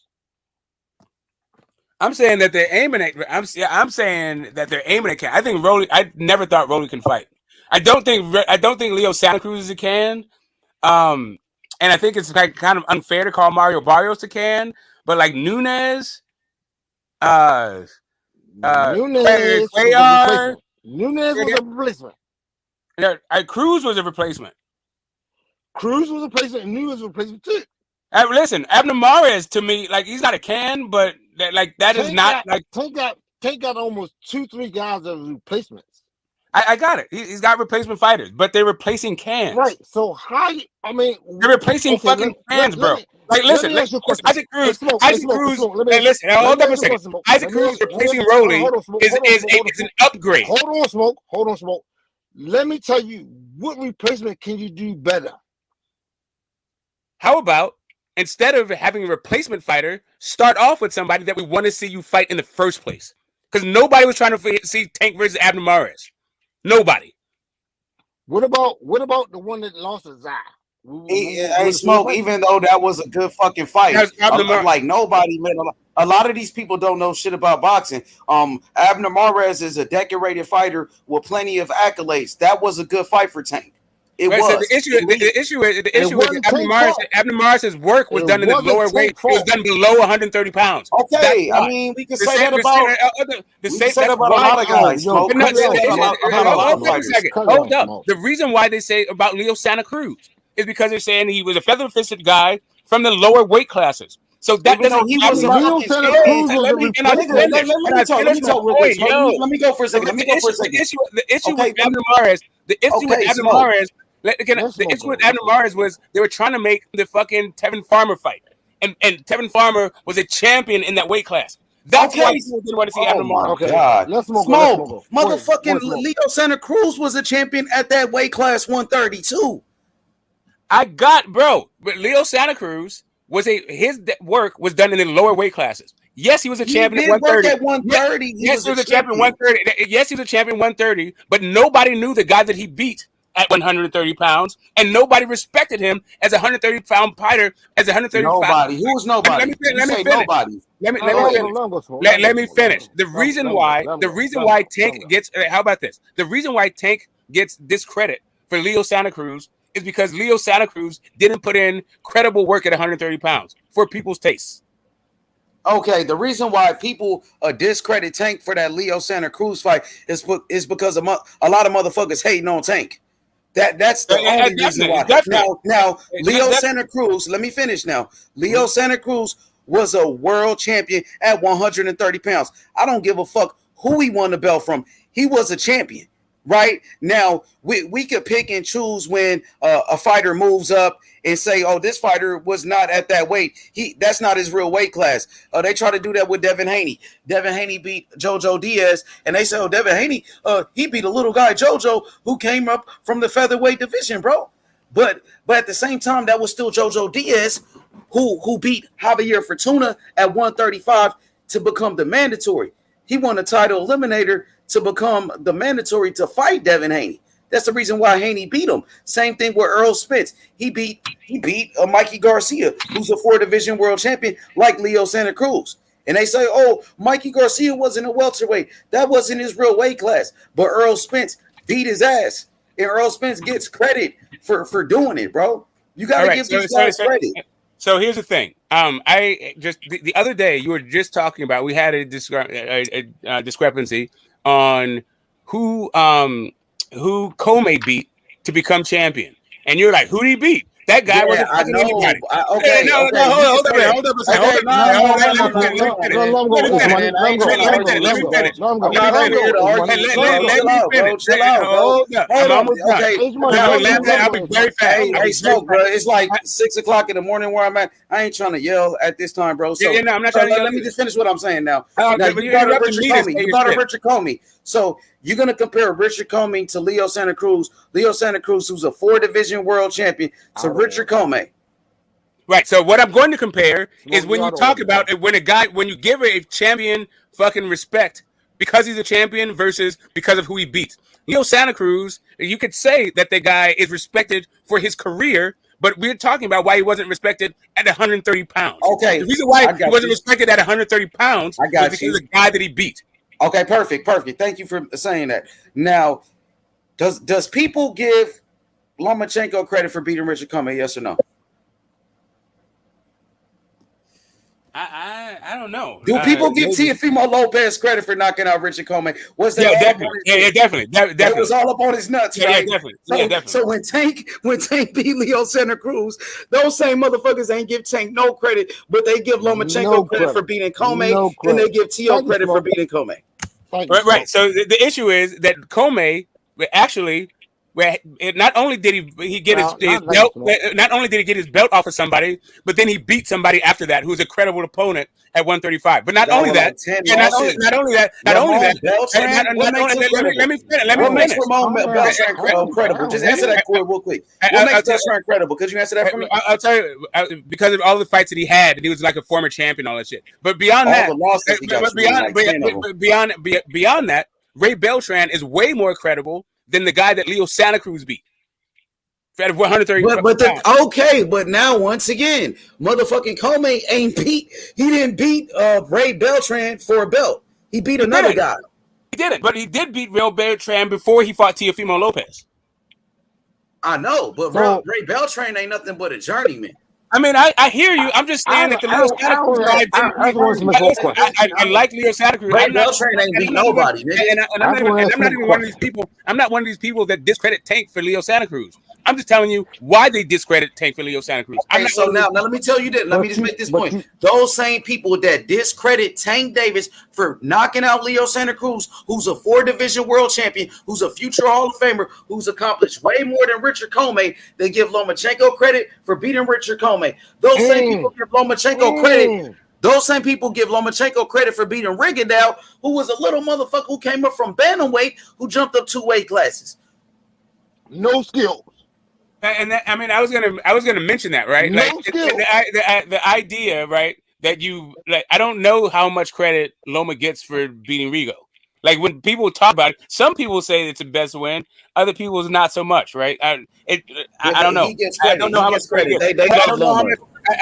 I'm saying that they're aiming at. I'm saying that they're aiming at Can. I think Rolly. I never thought Rolly can fight. I don't think Leo Santa Cruz is a can. And I think it's kind of unfair to call Mario Barrios a can. But like Nunes, Nunes was a replacement. Cruz was a replacement. Cruz was a replacement. And Nunes was a replacement too. Listen, Abner Mares to me, like he's not a can, but that is not like Tank got almost 2-3 guys as replacements. I got it. He's got replacement fighters, but they're replacing cans. Right. So how? I mean, they're replacing fucking cans, bro. Like, listen, Isaac Cruz. Hey, listen, hold up a second. Isaac Cruz replacing Rolly is an upgrade. Hold on, Smoke. Let me tell you, what replacement can you do better? How about instead of having a replacement fighter, start off with somebody that we want to see you fight in the first place? Because nobody was trying to see Tank versus Abner Mares. Nobody. What about the one that lost to Zai? Hey, Smoke, even though that was a good fucking fight, like nobody, man, a lot of these people don't know shit about boxing. Abner Mares is a decorated fighter with plenty of accolades. That was a good fight for Tank. It was. So the issue is Abner Mares' work was done in the lower weight. It was done below 130 pounds. Okay, I mean, we can say that about a lot of guys. Hold up. The reason why they say about Leo Santa Cruz is because they're saying he was a feather-fisted guy from the lower weight classes. So that doesn't. He was Leo Santa Cruz. Let me go for a second. The issue with Abner Mares. The issue with Abner Mares was they were trying to make the fucking Tevin Farmer fight, and Tevin Farmer was a champion in that weight class. That's why people didn't want to see Abner Mares. Okay. God. Let's Smoke. Motherfucking Leo Santa Cruz was a champion at that weight class 132. But Leo Santa Cruz his work was done in the lower weight classes. Yes, he was a champion at 130. Yes, he was a champion 130. Yes, he was a champion 130, but nobody knew the guy that he beat at 130 pounds, and nobody respected him as a 130-pound fighter. Nobody. Who's nobody? Let me finish. The reason why Tank gets The reason why Tank gets discredit for Leo Santa Cruz is because Leo Santa Cruz didn't put in credible work at 130 pounds for people's tastes. Okay, the reason why people discredit Tank for that Leo Santa Cruz fight is because a lot of motherfuckers hating on Tank. That's the only reason why. Now, Leo Santa Cruz, let me finish now. Leo Santa Cruz was a world champion at 130 pounds. I don't give a fuck who he won the belt from. He was a champion. Right now, we could pick and choose when a fighter moves up and say, "Oh, this fighter was not at that weight. That's not his real weight class." They try to do that with Devin Haney. Devin Haney beat Jojo Diaz, and they say, "Oh, Devin Haney, he beat a little guy Jojo who came up from the featherweight division, bro." But at the same time, that was still Jojo Diaz who beat Javier Fortuna at 135 to become the mandatory. He won the title eliminator to become the mandatory to fight Devin Haney. That's the reason why Haney beat him. Same thing with Errol Spence. He beat Mikey Garcia, who's a 4-division world champion, like Leo Santa Cruz. And they say, "Oh, Mikey Garcia wasn't a welterweight. That wasn't his real weight class." But Errol Spence beat his ass, and Errol Spence gets credit for doing it, bro. You got to give these guys credit. So here's the thing. I just the other day you were just talking about we had a discrepancy on who Comey beat to become champion, and you're like, who did he beat? That guy wasn't fucking anybody. Hold up a second. I'll be very fast. Hey, Smoke, bro. It's like 6 o'clock in the morning where I'm at. I ain't trying to yell at this time, bro. So I'm not trying to yell. Let me just finish what I'm saying now. You brought up Richard Comey. So you're going to compare Richard Comey to Leo Santa Cruz. Leo Santa Cruz, who's a 4-division world champion, to Richard Comey. Right. So what I'm going to compare is when you talk about it, when you give a champion fucking respect because he's a champion versus because of who he beats. Leo Santa Cruz, you could say that the guy is respected for his career, but we're talking about why he wasn't respected at 130 pounds. Okay. The reason why he wasn't respected at 130 pounds was because of the guy that he beat. Okay, perfect. Thank you for saying that. Now, does people give Lomachenko credit for beating Richard Comey? Yes or no? I don't know. Do people give Teofimo Lopez credit for knocking out Richard Comey? Was that definitely. It was all up on his nuts, right? Yeah, definitely. So when Tank beat Leo Santa Cruz, those same motherfuckers ain't give Tank no credit, but they give Lomachenko credit for beating Comey, and they give Teo credit for beating Comey. Right. So the issue is that Comey actually where not only did he get his belt, not only did he get his belt off of somebody, but then he beat somebody after that who's a credible opponent at 135. But not only that, What makes Ramon Beltran credible? Just answer that real quick. What makes Beltran credible? Could you answer that for me? I'll tell you, because of all the fights that he had, and he was like a former champion, all that shit. But beyond beyond that, Ray Beltran is way more credible than the guy that Leo Santa Cruz beat. At 130. But now once again, motherfucking Comey ain't beat. He didn't beat Ray Beltran for a belt. He beat another guy. He didn't, but he did beat Ray Beltran before he fought Teofimo Lopez. I know, but Ray Beltran ain't nothing but a journeyman. I mean, I hear you. I'm just saying that the Leo Santa Cruz guy. I like Leo Santa Cruz. Ray Beltran ain't beat nobody, and I'm not even one of these people. I'm not one of these people that discredit Tank for Leo Santa Cruz. I'm just telling you why they discredit Tank for Leo Santa Cruz. So now let me tell you this. Let me just make this point. Those same people that discredit Tank Davis for knocking out Leo Santa Cruz, who's a 4-division world champion, who's a future Hall of Famer, who's accomplished way more than Richard Comey, they give Lomachenko credit for beating Richard Comey. Those same people give Lomachenko credit. Those same people give Lomachenko credit for beating Rigondeaux, who was a little motherfucker who came up from bantamweight, who jumped up 2 weight classes. No skills. And that, I mean, I was gonna mention that, right? No like the idea, right? That you like, I don't know how much credit Loma gets for beating Rigo. Like when people talk about it, some people say it's the best win, other people is not so much, right? I don't know. I don't know how much credit. I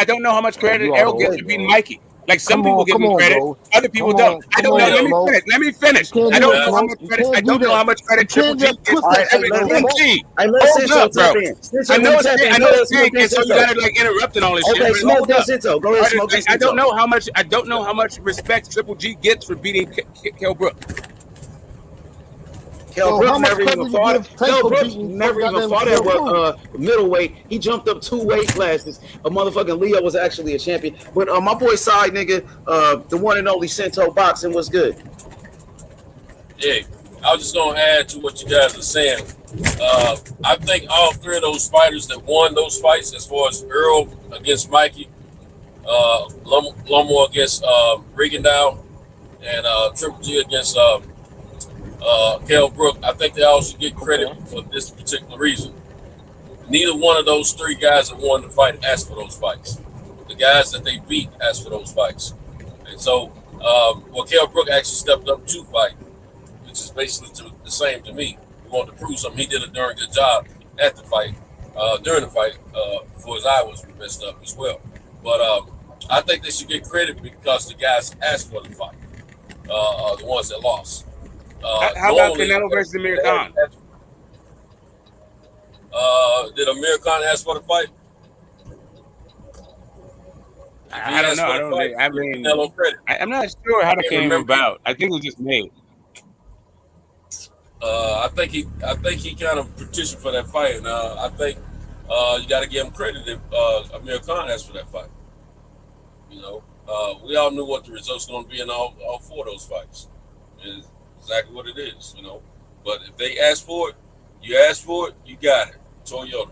don't know how much credit Errol gets for beating Mikey. Like some people give him credit, other people don't. I don't know. Let me finish. I don't know how much credit. I don't know how much credit Triple G gets. I know it's Tank, and so you gotta like interrupt and all this shit. Smoke Del Cento. Go ahead, Smoke Del Cento. I don't know how much respect Triple G gets for beating Kell Brook. Kell Brook never even fought. Kell Brook never even fought at middleweight. He jumped up 2 weight classes. A motherfucking Leo was actually a champion. But my boy side nigga, the one and only Cento Boxing was good. Yeah, I was just gonna add to what you guys are saying. I think all 3 of those fighters that won those fights, as far as Earl against Mikey, Lomo against Rigondeaux, and Triple G against Kell Brook, I think they all should get credit for this particular reason. Neither one of those 3 guys that won the fight asked for those fights. The guys that they beat asked for those fights. And so, Kell Brook actually stepped up to fight, which is basically the same to me. He wanted to prove something. He did a darn good job at the fight, during the fight, before his eye was messed up as well. But I think they should get credit because the guys asked for the fight, the ones that lost. How about Canelo versus Amir Khan? Did Amir Khan ask for the fight? I don't know. I'm not sure how that came about. I think it was just made. I think he kind of petitioned for that fight, and I think you got to give him credit if Amir Khan asked for that fight. You know, we all knew what the results were going to be in all 4 of those fights. It's exactly what it is, you know. But if they ask for it, you got it. Toyota.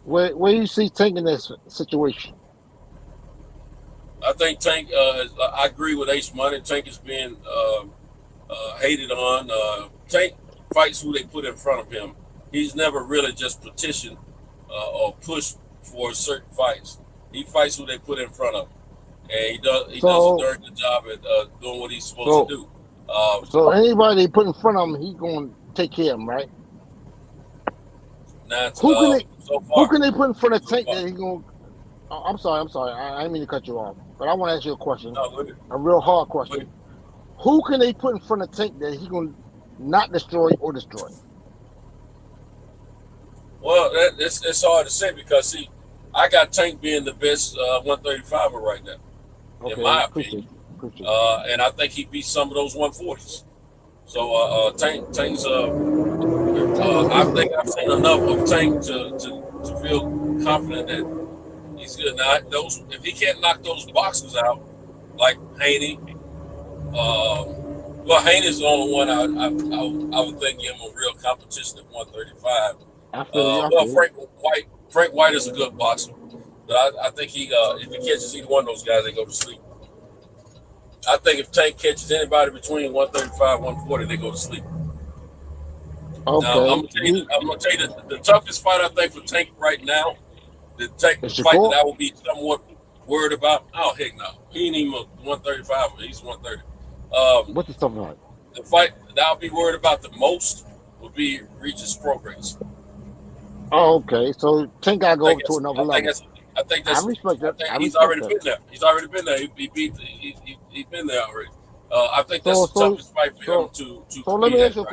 Where you see Tank in this situation? I think Tank. I agree with Ace Money. Tank is being hated on. Tank fights who they put in front of him. He's never really just petitioned or pushed for certain fights. He fights who they put in front of him, and he does a very good job at doing what he's supposed to do. So anybody they put in front of him, he's going to take care of him, right? Who can they put in front of Tank that he's going? I'm sorry. I didn't mean to cut you off, but I want to ask you a question, a real hard question. Who can they put in front of Tank that he's going to not destroy or destroy? Well, it's hard to say because I got Tank being the best 135er right now, in my opinion. And I think he beat some of those 140s. So Tank's I think I've seen enough of Tank to feel confident that he's good. Now if he can't knock those boxers out like Haney, Well, Haney's the only one I would think give him a real competition at 135. I feel you. I Well, feel you. Frank White is a good boxer, but I think if he catches either one of those guys, they go to sleep. I think if Tank catches anybody between 135 and 140, they go to sleep. Okay. Now, I'm gonna tell you the toughest fight I think for Tank right now, the fight that I would be somewhat worried about. Oh heck no, he ain't even 135. He's 130. What's the tough fight? The fight that I'll be worried about the most would be Regis Progress. Oh, okay. So Tank gotta go to another level. I think that's. I respect that. He's already been there. He's already been there. He's been there already. I think that's the toughest fight for him to. So let me ask you a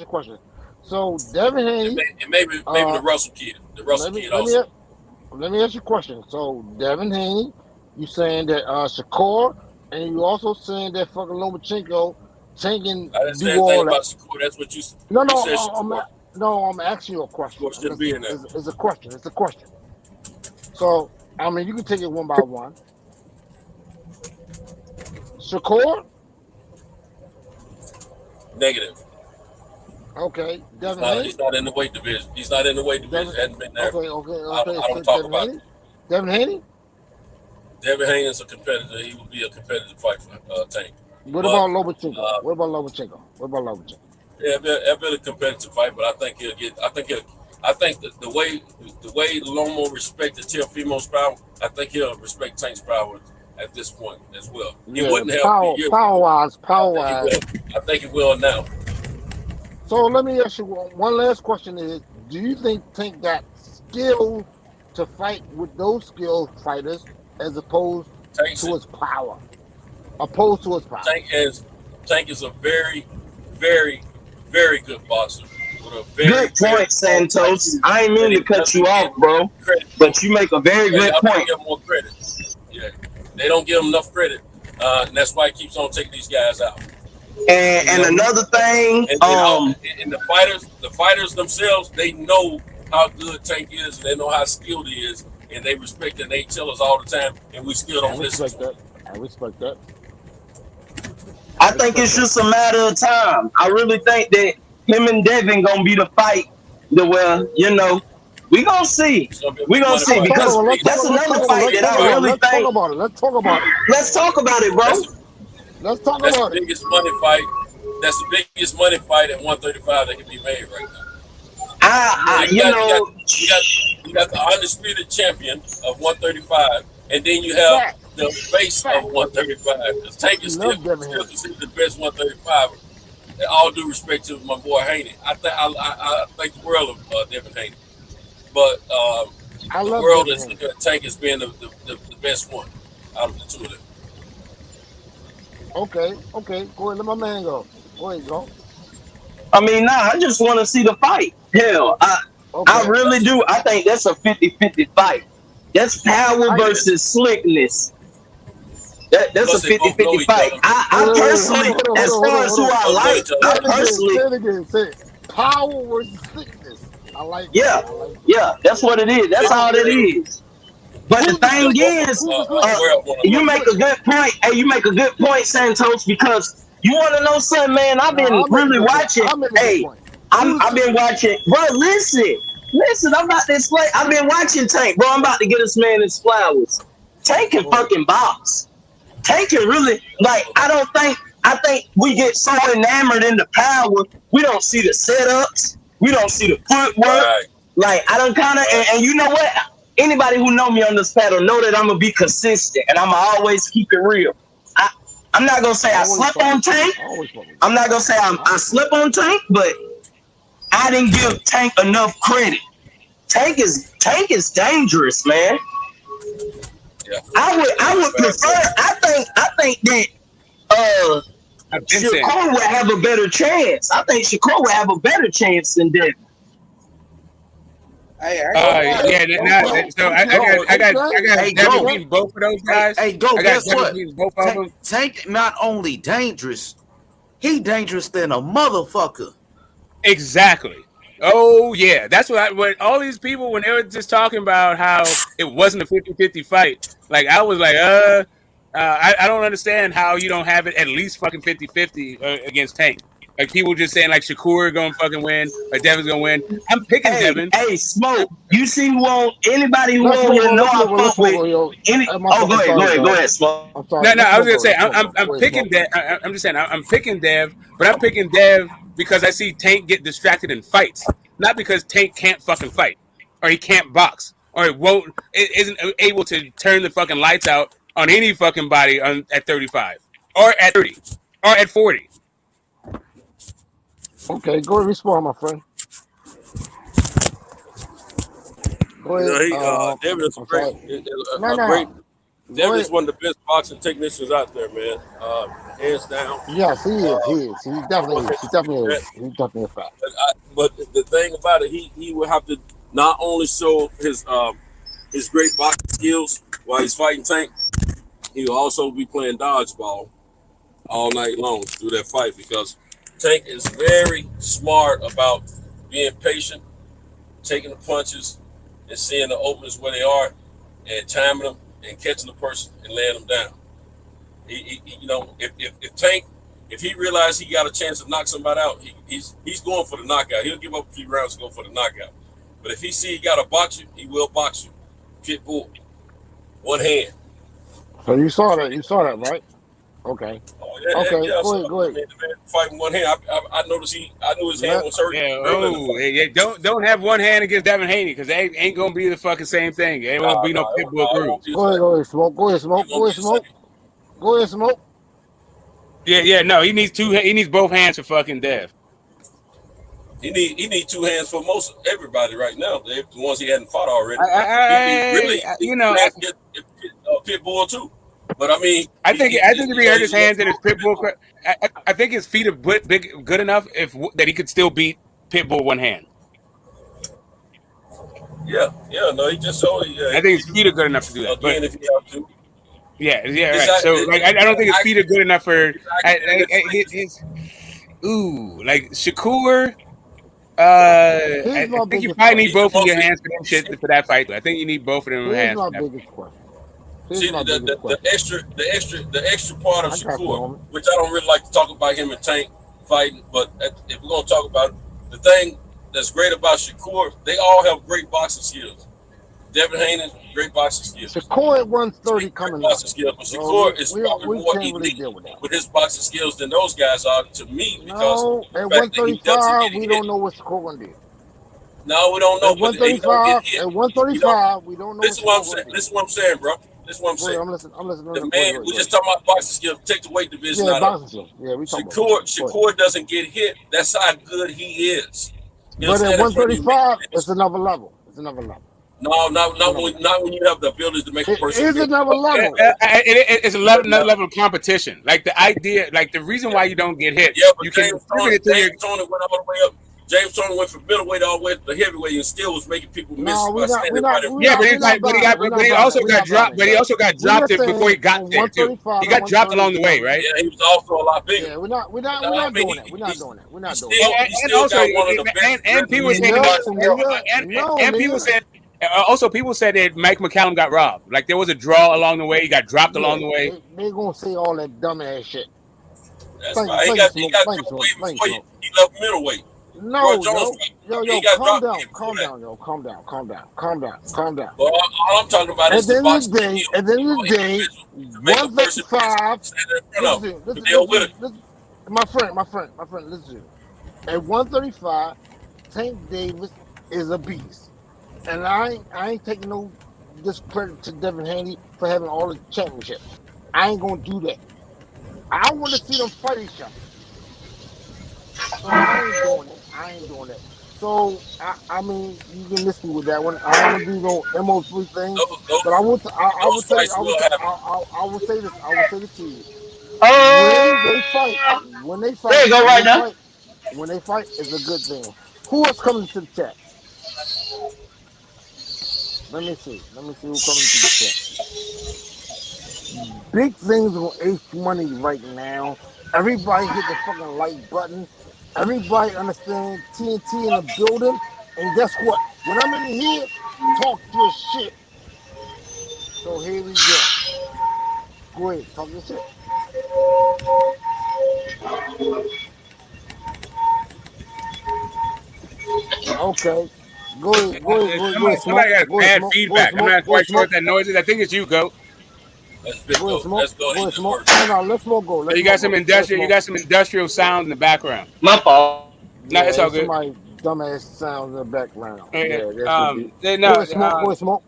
question. So Devin Haney, and maybe the Russell kid, also. Let me ask you a question. So Devin Haney, you saying that Shakur, and you also saying that fucking Lomachenko, tanking do all that. Shakur. That's what you. I'm asking you a question. Should be in there. It's a question. It's a question. So I mean, you can take it one by one. Shakur. Negative. Okay, Devin Haney. He's not in the weight division. Hasn't been there. Okay. I don't talk about it. Devin Haney. Devin Haney is a competitor. He will be a competitive fight for Tank. What about Lomachenko? Yeah, it'll be a competitive fight, but I think he'll get. I think that the way Lomo respected Teofimo's power, I think he'll respect Tank's power at this point as well. He wouldn't have power wise. I think he will now. So let me ask you one last question: Is do you think Tank got skill to fight with those skilled fighters as opposed to his power? Tank is a very, very, very good boxer. Good point, Santos. I ain't mean to cut you off, bro, but you make a very good point. Give him more credit. Yeah, they don't give him enough credit, and that's why he keeps on taking these guys out. And another thing, and the fighters themselves, they know how good Tank is, and they know how skilled he is, and they respect it. And they tell us all the time, and we still don't listen to it. I respect that. I think it's just a matter of time. I really think that him and Devin gonna be the fight. We gonna see. We gonna see because that's another fight that I really think. Let's talk about it. Let's talk about it, bro. Let's talk about it. That's the biggest money fight. That's the biggest money fight at 135 that can be made right now. You got the undisputed champion of 135, and then you have the face of 135. Because Tank is still considered the best 135. All due respect to my boy Haney, I think the world of Devin Haney, but the world is looking at Tank as being the best one out of the two of them. Okay. Go ahead, let my man go. Go ahead, go. I just want to see the fight. Hell, I really do. I think that's a 50-50 fight. That's power versus slickness. That's a 50-50 fight. I personally, as far as who I like, say power versus slickness. I like. Yeah, that's what it is. That's all it is. But the thing is, you make a good point. Hey, you make a good point, Santos, because you want to know something, man. I've been really watching. I've been watching. Bro, listen. I'm about to explain. I've been watching Tank, bro. I'm about to get this man his flowers. Tank can fucking box. Tank can really, I think we get so enamored in the power, we don't see the setups. We don't see the footwork. Right. I don't and you know what? Anybody who know me on this panel know that I'm gonna be consistent and I'm gonna always keep it real. I'm not gonna say I slept on Tank. I'm not gonna say I slept on Tank, but I didn't give Tank enough credit. Tank is dangerous, man. Yeah. I would prefer. I think that Shakur would have a better chance. I think Shakur would have a better chance than Devin. I got beating both of those guys. Guess what? Tank not only dangerous, he dangerous than a motherfucker. Exactly. Oh yeah, that's what all these people, when they were just talking about how it wasn't a 50-50 fight, like I was like, I don't understand how you don't have it at least fucking 50-50 against Tank. Like people just saying like Shakur gonna fucking win or Devin's gonna win. I'm picking Devin. Hey, Smoke. You see who on anybody who on here know I fuck with any. Oh, go ahead, Smoke. I'm sorry. No, I was gonna say I'm picking Dev. I'm just saying I'm picking Dev, but I'm picking Dev because I see Tank get distracted in fights, not because Tank can't fucking fight or he can't box or isn't able to turn the fucking lights out on any fucking body at 35 or at 30 or at 40. Okay, go ahead, respond, my friend. Go ahead. Devin is great. Devin is one of the best boxing technicians out there, man. Hands down. Yes, he is. He definitely is. He's definitely a fact. But the thing about it, he will have to not only show his great boxing skills while he's fighting Tank, he will also be playing dodgeball all night long through that fight because Tank is very smart about being patient, taking the punches, and seeing the openings where they are, and timing them and catching the person and laying them down. He if Tank, if he realizes he got a chance to knock somebody out, he's going for the knockout. He'll give up a few rounds to go for the knockout. But if he see he got to box you, he will box you. Pitbull, one hand. So you saw that, right? Okay. Oh, yeah, okay. Yeah, go ahead. The man fighting one hand. I noticed I knew his hand was hurt. Yeah, don't have one hand against Devin Haney because they ain't gonna be the fucking same thing. It won't be no Pitbull crew. Go ahead, Smoke. Go ahead, Smoke. Yeah. No, he needs two. He needs both hands for fucking Dev. He need two hands for most everybody right now. The ones he hadn't fought already. Pitbull too. But I mean, I think if he hurt his hands in his Pitbull, I think his feet are good enough that he could still beat Pitbull one hand. Yeah, no, he just showed. I think his feet are good enough to do that. Again, if you have to. Yeah, right. So like, I don't think his feet are good enough for. Like Shakur. I think you probably need both of your hands for that shit for that fight. I think you need both of them hands. See, the extra part of Shakur, which I don't really like to talk about him and Tank fighting, but if we're gonna talk about it, the thing that's great about Shakur, they all have great boxing skills. Devin Haney, great boxing skills. Shakur at 130 coming up. Boxing skills, but Shakur is probably more elite with his boxing skills than those guys are to me because at 135 we don't know what Shakur gonna do. No, we don't know. At 135, we don't know. This is what I'm saying, bro. This is what I'm saying. I'm listening. The man, we just talking about boxing skills. Take the weight division out of it. Yeah, we talking Shakur doesn't get hit. That's how good he is. But at 135, it's another level. No, not when you have the ability to make a person. It's another level. It's another level of competition. Like the idea, like the reason why you don't get hit. Yeah, but James Tony went all the way up. James Tony went from middleweight all the way to the heavyweight and still was making people miss. But he also got dropped. But he also got dropped before he got there too. He got dropped along the way, right? Yeah, he was also a lot bigger. Yeah, we're not doing that. We're not doing that. And people said. Also, people said that Mike McCallum got robbed. Like there was a draw along the way. He got dropped along the way. They gonna say all that dumb ass shit. That's right. He got middleweight. He left middleweight. No, calm down. Well, all I'm talking about is at the end of the day, 135. My friend, listen. At 135, Tank Davis is a beast, and I ain't taking no discredit to Devin Haney for having all the championships. I ain't gonna do that. I want to see them fight each other. So I ain't doing that. So I mean, you can miss me with that one. I don't want to do no MO3 thing, but I will say this to you. When they fight, there you go right now. When they fight, it's a good thing. Who else coming to the chat? Let me see who's coming to the chat. Big things on H Money right now. Everybody hit the fucking like button. Everybody understand TNT in the building. And guess what? When I'm in here, talk your shit. So here we go. Go ahead, talk your shit. Okay. Go ahead, smoke. Somebody got Go ahead, bad smoke. feedback. I'm not Go ahead, quite sure smoke. what that noise is. I think it's you, Goat. Go ahead, smoke. Go ahead, smoke. No, let's smoke go. You got some industrial. You got some industrial sound in the background. My fault. No, it's all Yeah, good. somebody dumbass sounds in the background. Yeah, that should be. No, Go ahead, smoke. Go ahead, smoke.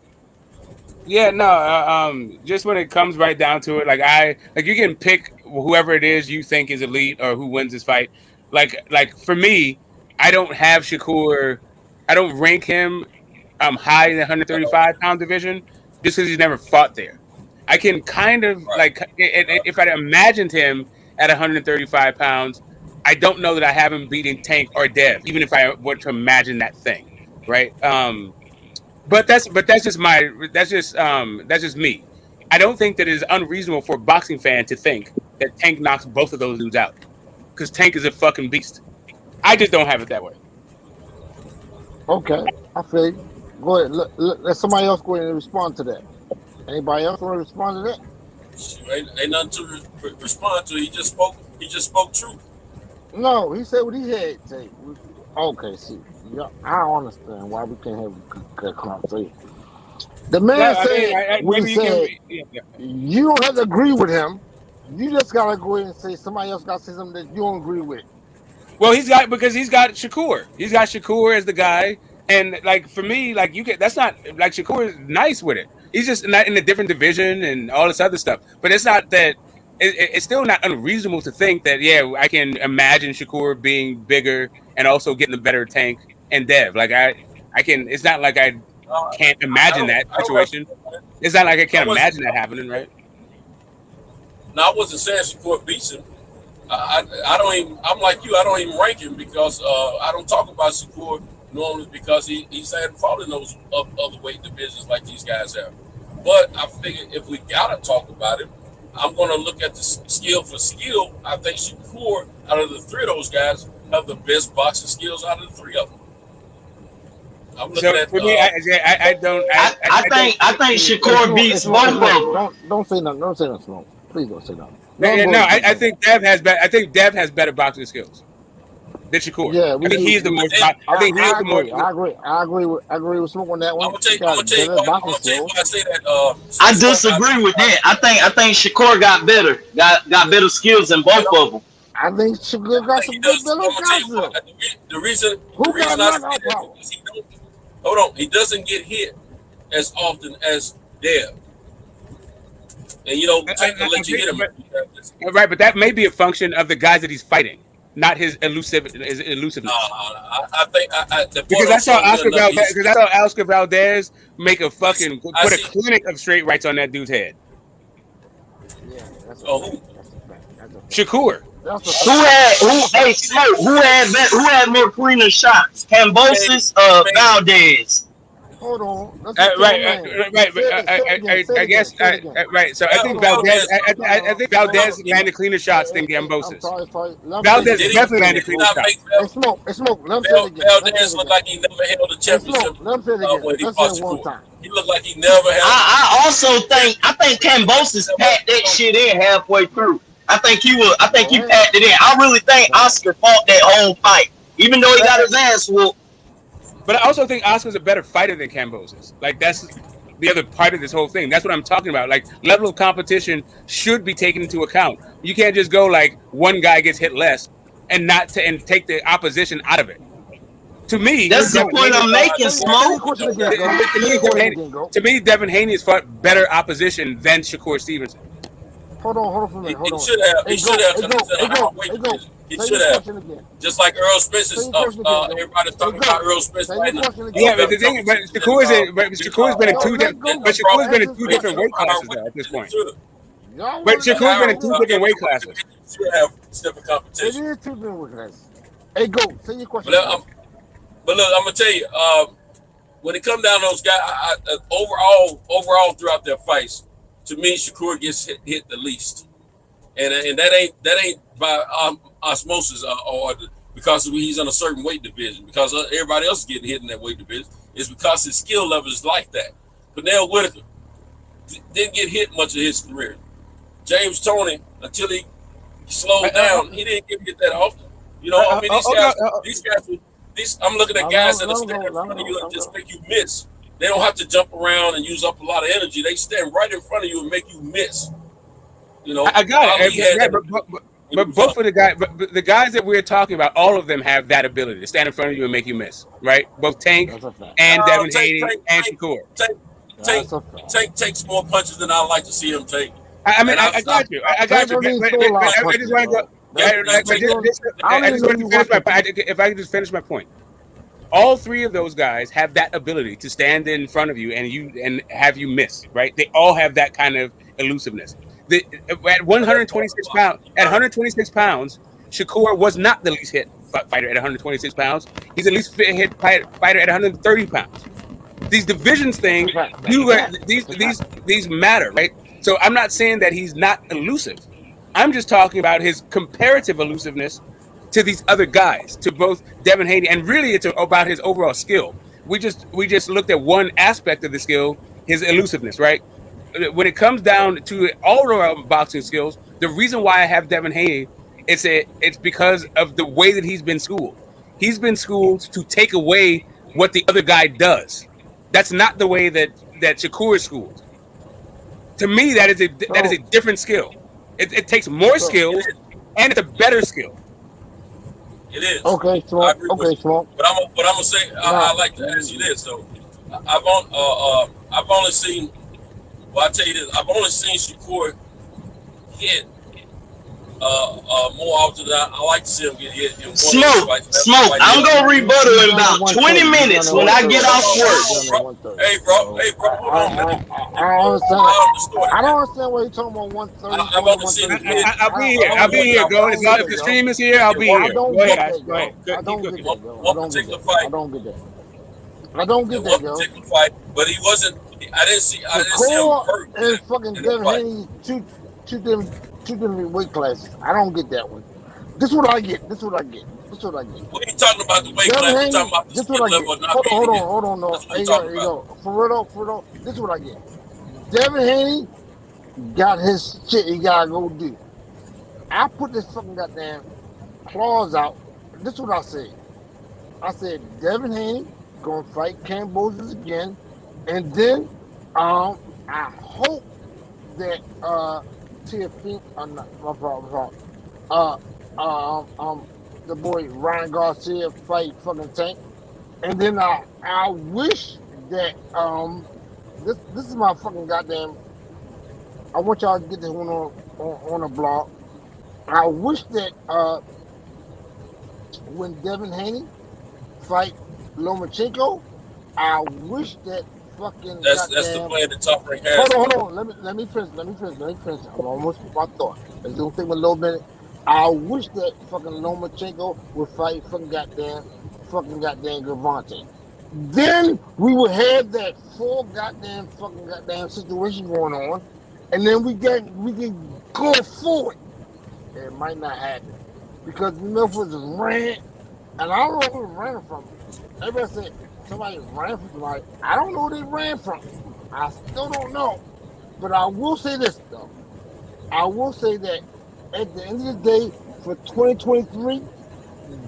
Yeah, no. Just when it comes right down to it, like you can pick whoever it is you think is elite or who wins this fight. Like for me, I don't have Shakur. I don't rank him high in the 135-pound division just because he's never fought there. I can kind of if I imagined him at 135 pounds, I don't know that I have him beating Tank or Dev, even if I were to imagine that thing, right? But that's just me. I don't think that it is unreasonable for a boxing fan to think that Tank knocks both of those dudes out because Tank is a fucking beast. I just don't have it that way. Okay, I feel you. Go ahead. Let somebody else go ahead and respond to that. Anybody else want to respond to that? Ain't nothing to respond to. He just spoke truth. No, he said what he had to say. Okay, see, I don't understand why we can't have a conversation. The man said what he said. You don't have to agree with him. You just gotta go ahead and say somebody else gotta say something that you don't agree with. Well, because he's got Shakur. He's got Shakur as the guy, and like for me, like that's not like Shakur is nice with it. He's just not in a different division and all this other stuff. But it's not that. It's still not unreasonable to think that I can imagine Shakur being bigger and also getting a better Tank and Dev. Like I can. It's not like I can't imagine that situation. It's not like I can't imagine that happening, right? No, I wasn't saying Shakur beats him. I don't even. I'm like you. I don't even rank him because I don't talk about Shakur normally because he's hadn't fought in those other weight divisions like these guys have. But I figured if we gotta talk about him, I'm going to look at the skill for skill. I think Shakur, out of the three of those guys, have the best boxing skills out of the three of them. I'm looking at. For me, I don't. I think Shakur beats both of them. Don't say nothing. Don't say nothing, Smoke. Please don't say nothing. I think Dev has better. I think Dev has better boxing skills than Shakur. Yeah, I think he's the most. I agree with Smoke on that one. I'm gonna tell you why I say that. I disagree with that. I think Shakur got better skills than both of them. I think Shakur got some good better. The reason I say that is he doesn't get hit as often as Dev. And Tank will let you hit him. Right, but that may be a function of the guys that he's fighting, not his elusiveness. I think because I saw Oscar Valdez make a fucking put a clinic of straight rights on that dude's head. Yeah, that's Shakur. Who had more cleaner shots? Kambosos or Valdez? Hold on. I guess. Right. So I think Valdez. I think Valdez landed cleaner shots than Kambosos. Valdez definitely landed cleaner shots. Smoke. Valdez looked like he never held a championship. When he fought Shakur. He looked like he never had. I also think Kambosos packed that shit in halfway through. I think he packed it in. I really think Oscar fought that whole fight, even though he got his ass whooped. But I also think Oscar's a better fighter than Kambosos. Like that's the other part of this whole thing. That's what I'm talking about. Like level of competition should be taken into account. You can't just go like one guy gets hit less and take the opposition out of it. To me, that's the point I'm making, Smoke. To me, Devin Haney has fought better opposition than Shakur Stevenson. Hold on for a minute. He should have. He should have. Just like Errol Spence is everybody's talking about Errol Spence right now. Yeah, but the thing, Shakur's been in two different weight classes though, at this point. But Shakur's been in two different weight classes. Should have different competition. It is two different weight classes. Hey, go. Say your question. But look, I'm gonna tell you, when it comes down to those guys, overall throughout their fights, to me, Shakur gets hit the least, and that ain't by osmosis or because he's in a certain weight division. Because everybody else is getting hit in that weight division, it's because his skill level is like that. Pernell Whitaker didn't get hit much of his career. James Toney until he slowed down. He didn't get that often. You know, I mean, these guys. I'm looking at guys that are standing in front of you and just make you miss. They don't have to jump around and use up a lot of energy. They stand right in front of you and make you miss. You know, I got it. But both of the guys that we're talking about, all of them have that ability to stand in front of you and make you miss, right? Both Tank and Devin Haney and Shakur. Tank takes more punches than I like to see him take. I mean, I got you. I got you. I just want to go. If I could just finish my point. All three of those guys have that ability to stand in front of you and have you miss, right? They all have that kind of elusiveness. At 126 pounds, Shakur was not the least hit fighter at 126 pounds. He's the least hit fighter at 130 pounds. These divisions things, these matter, right? So I'm not saying that he's not elusive. I'm just talking about his comparative elusiveness to these other guys, to both Devin Haney, and really it's about his overall skill. We just looked at one aspect of the skill, his elusiveness, right? When it comes down to all around boxing skills, the reason why I have Devin Haney it's because of the way that he's been schooled. He's been schooled to take away what the other guy does. That's not the way that Shakur is schooled. To me, that is a different skill. It takes more skills, and it's a better skill. It is. Okay, Smoke. But I'm gonna say I like to ask you this. So I've only seen. Well, I tell you this. I've only seen Shakur hit more often than I like to see him get hit. In Smoke. I'm gonna rebuttal in about 20 minutes when I get off work. Hey, bro. I don't understand what you're talking about. 130. I'll be here. Go. If the stream is here, I'll be here. Go ahead. I don't get that. One particular fight. I don't get that. I don't get that, yo. One particular fight, but he wasn't. I didn't see him hurt. And fucking Devin Haney, two different weight classes. I don't get that one. This is what I get. What are you talking about the weight class? You're talking about the skill level. Hold on. No. Hey, yo. For real. This is what I get. Devin Haney got his shit he gotta go do. I put this fucking goddamn clause out. This is what I said. I said Devin Haney gonna fight Cambosis again, and then I hope that TFP the boy Ryan Garcia fight fucking Tank, and then I wish that this is my fucking goddamn. I want y'all to get this one on a blog. I wish that when Devin Haney fight Lomachenko, I wish that fucking. That's the plan that Top Rank has. Hold on. Let me finish. I'm almost with my thought. It's gonna take me a little minute. I wish that fucking Lomachenko would fight fucking goddamn Gervonta. Then we would have that full goddamn situation going on, and then we can go forward. It might not happen because Memphis just ran, and I don't know who ran from. Everybody said somebody ran from somebody. I don't know who they ran from. I still don't know. But I will say this though. I will say that at the end of the day, for 2023,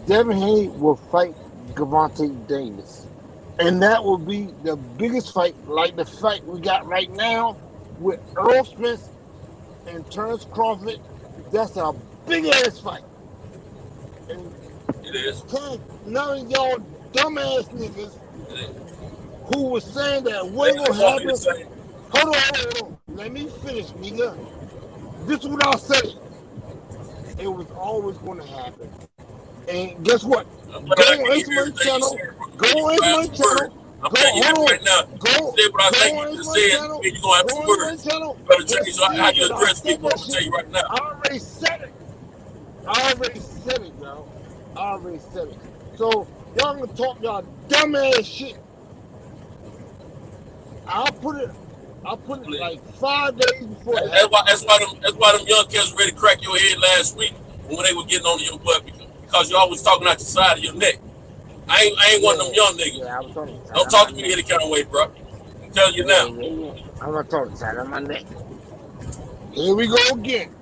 Devin Haney will fight Gervonta Davis. And that will be the biggest fight, like the fight we got right now with Errol Spence and Terence Crawford. That's a big ass fight. And it is. None of y'all dumbass niggas who was saying that what will happen. Hold on. Let me finish, nigga. This is what I'll say. It was always going to happen. And guess what? Go on into my channel. Go on into my channel. Go on into my channel. Better change how you address people. I'm going to tell you right now. I already said it, y'all. I already said it. So y'all gonna talk y'all dumbass shit. I'll put it like 5 days before. That's why them young cats were ready to crack your head last week when they were getting on your butt because you always talking out the side of your neck. I ain't one of them young niggas. Yeah, don't talk to me any kind of way, bro. I'm telling you now. I'm gonna talk the side of my neck. Here we go again.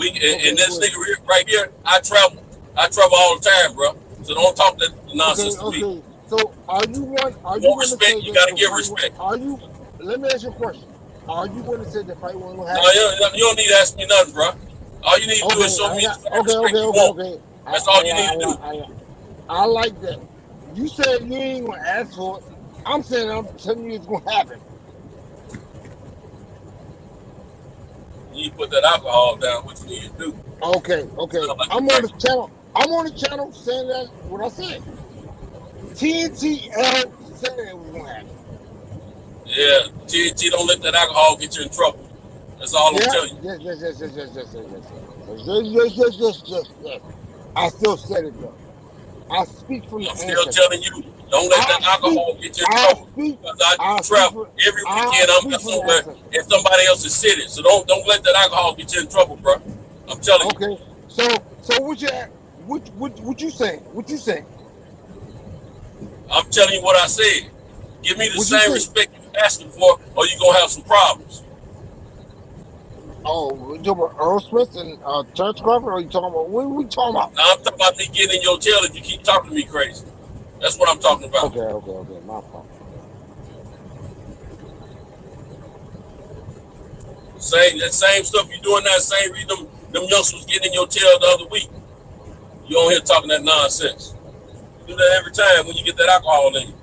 And this nigga right here, I travel all the time, bro. So don't talk that nonsense to me. So are you one? Are you want respect? You gotta give respect. Let me ask you a question. Are you going to say the fight won't happen? No, you don't need to ask me nothing, bro. All you need to do is show me respect you want. That's all you need to do. I like that. You said you ain't gonna ask for it. I'm telling you it's gonna happen. You need to put that alcohol down. What you need to do. Okay. I'm on the channel. I'm on the channel saying that what I said. TNTL said it was gonna happen. Yeah, TNT don't let that alcohol get you in trouble. That's all I'm telling you. Yes. I still said it though. I speak from the I'm still telling you, don't let that alcohol get you in trouble. Because I travel every weekend. I'm somewhere in somebody else's city, so don't let that alcohol get you in trouble, bro. I'm telling you. Okay. So what you saying? What you saying? I'm telling you what I said. Give me the same respect you're asking for, or you're gonna have some problems. Oh, you talking about Errol Spence and Terence Crawford, or are you talking about what are we talking about? Now, I'm talking about me getting in your tail if you keep talking to me crazy. That's what I'm talking about. Okay, my fault. That same stuff you're doing now, same reason them youngsters was getting in your tail the other week. You on here talking that nonsense. You do that every time when you get that alcohol in you.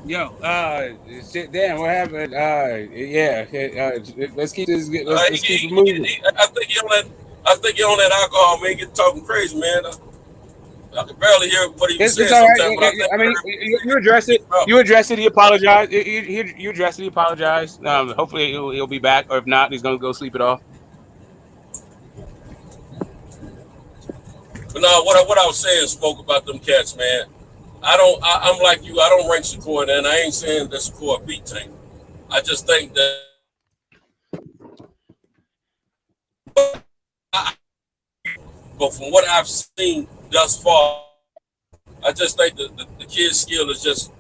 Yo, damn, what happened? Let's keep this. Let's keep it moving. I think you're on that alcohol, man. Get talking crazy, man. I can barely hear what he was saying sometimes. I mean, you address it. You address it. He apologized. You address it. He apologized. Hopefully he'll be back, or if not, he's gonna go sleep it off. But no, what I was saying spoke about them cats, man. I'm like you. I don't rank Shakur, and I ain't saying that Shakur beat Tank. I just think that. But from what I've seen thus far, I just think the kid's skill is just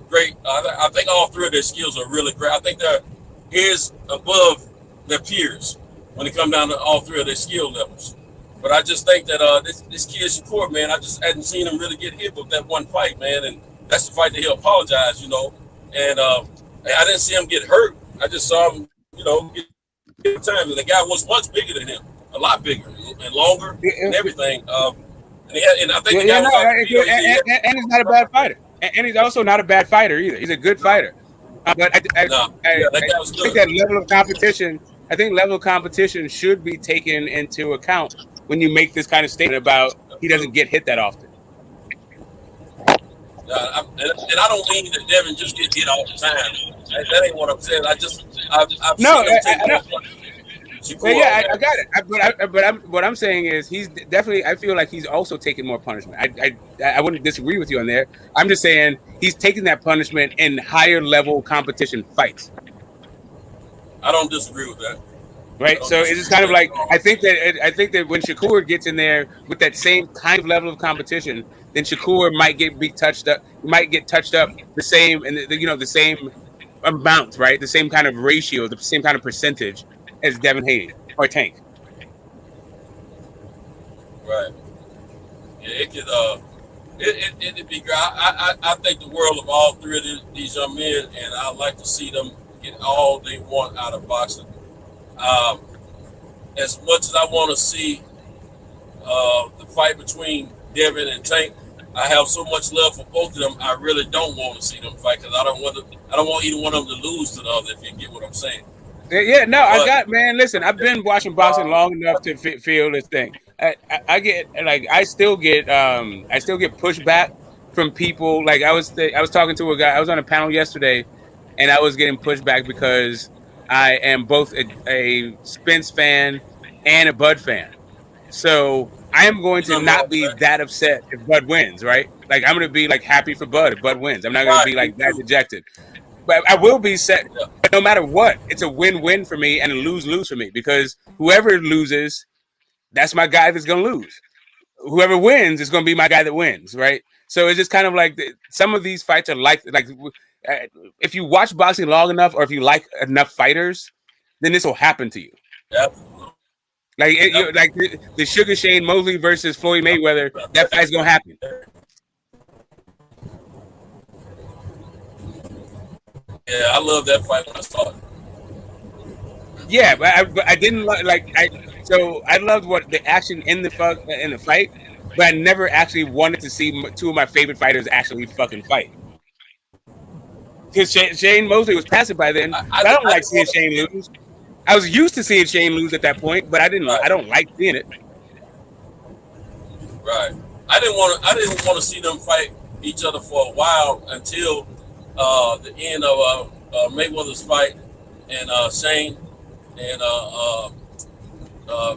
great. I think all three of their skills are really great. I think they're above their peers when it comes down to all three of their skill levels. But I just think that this kid Shakur, man, I just hadn't seen him really get hit with that one fight, man. And that's the fight that he'll apologize, you know. And I didn't see him get hurt. I just saw him, you know, get time. And the guy was much bigger than him, a lot bigger and longer and everything. And I think the guy was and he's not a bad fighter. And he's also not a bad fighter either. He's a good fighter. But I think that level of competition, level of competition should be taken into account when you make this kind of statement about he doesn't get hit that often. And I don't mean that Devin just get hit all the time. That ain't what I'm saying. I've seen him take I got it. But what I'm saying is he's definitely. I feel like he's also taking more punishment. I wouldn't disagree with you on there. I'm just saying he's taking that punishment in higher level competition fights. I don't disagree with that. Right, so it's just kind of like I think that when Shakur gets in there with that same kind of level of competition, then Shakur might get touched up the same and the same amount, right? The same kind of ratio, the same kind of percentage as Devin Haney or Tank. Right. Yeah, it could it'd be great. I think the world of all three of these young men, and I'd like to see them get all they want out of boxing. As much as I want to see the fight between Devin and Tank, I have so much love for both of them. I really don't want to see them fight because I don't want either one of them to lose to the other. If you get what I'm saying. Yeah, no, listen, I've been watching boxing long enough to feel this thing. I still get pushback from people. Like I was talking to a guy. I was on a panel yesterday, and I was getting pushback because I am both a Spence fan and a Bud fan. So I am going to not be that upset if Bud wins, right? Like I'm going to be like happy for Bud if Bud wins. I'm not going to be like that dejected. but I will be set. No matter what, it's a win-win for me and a lose-lose for me because whoever loses, that's my guy that's gonna lose. Whoever wins is gonna be my guy that wins, right? So it's just kind of like some of these fights are like if you watch boxing long enough or if you like enough fighters, then this will happen to you. Yep. Like the Sugar Shane Mosley versus Floyd Mayweather, that fight's gonna happen. Yeah, I love that fight when I saw it. Yeah, but I didn't like. So I loved what the action in the fight, but I never actually wanted to see two of my favorite fighters actually fucking fight. Because Shane Mosley was passive by then. I don't like seeing Shane lose. I was used to seeing Shane lose at that point, but I didn't. I don't like seeing it. Right. I didn't want to see them fight each other for a while until the end of Mayweather's fight and Shane and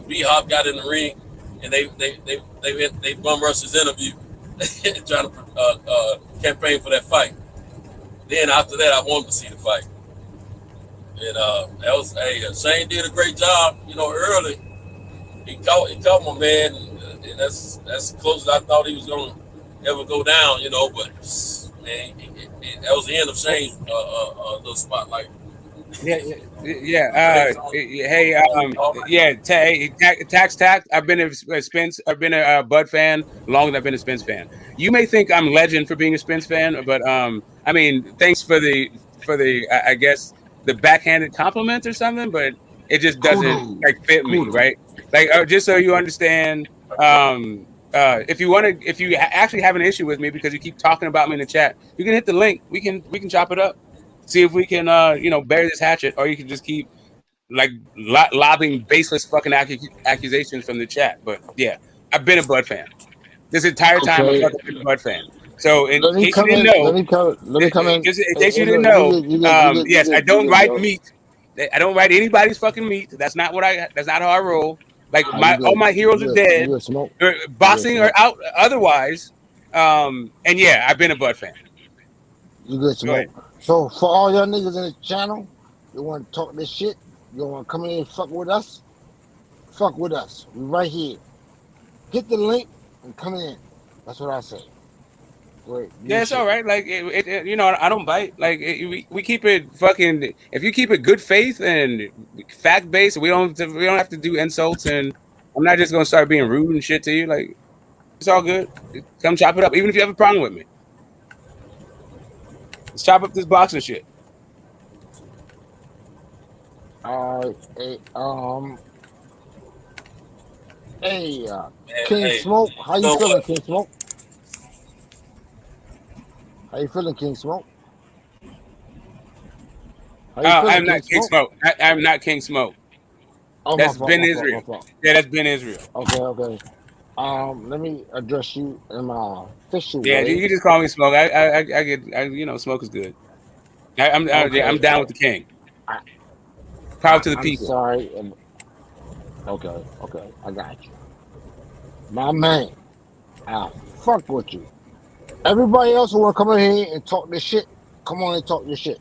B-Hop got in the ring and they bum rushed his interview trying to campaign for that fight. Then after that, I wanted to see the fight. And that was Shane did a great job, early. He caught my man, and that's as close as I thought he was gonna ever go down, but man, that was the end of Shane's little spotlight. Tax. I've been a Spence. I've been a Bud fan longer than I've been a Spence fan. You may think I'm legend for being a Spence fan, but I mean, thanks for the I guess the backhanded compliment or something, but it just doesn't fit me, right? Like just so you understand, if you actually have an issue with me because you keep talking about me in the chat, you can hit the link. We can chop it up. See if we can, bury this hatchet, or you can just keep lobbing baseless fucking accusations from the chat. But yeah, I've been a Bud fan this entire time. I've been a Bud fan. So in case you didn't know, yes, I don't write meat. I don't write anybody's fucking meat. That's not how I roll. Like all my heroes are dead, boxing or out otherwise. And yeah, I've been a Bud fan. You good, Smoke? So for all y'all niggas in the channel, you want to talk this shit? You want to come in and fuck with us? Fuck with us. We right here. Hit the link and come in. That's what I say. Great. Yeah, it's all right. Like I don't bite. Like we keep it fucking. If you keep it good faith and fact based, we don't have to do insults. And I'm not just gonna start being rude and shit to you. Like it's all good. Come chop it up. Even if you have a problem with me, let's chop up this boxing shit. King Smoke, how you feeling, King Smoke? How you feeling, King Smoke? I'm not King Smoke. I'm not King Smoke. Oh, that's Ben Israel. Yeah, that's Ben Israel. Okay. Let me address you in my official way. Yeah, you can just call me Smoke. I get Smoke is good. I'm down with the king. Power to the people. Sorry. Okay, I got you. My man, I fuck with you. Everybody else who want to come in here and talk this shit, come on and talk this shit.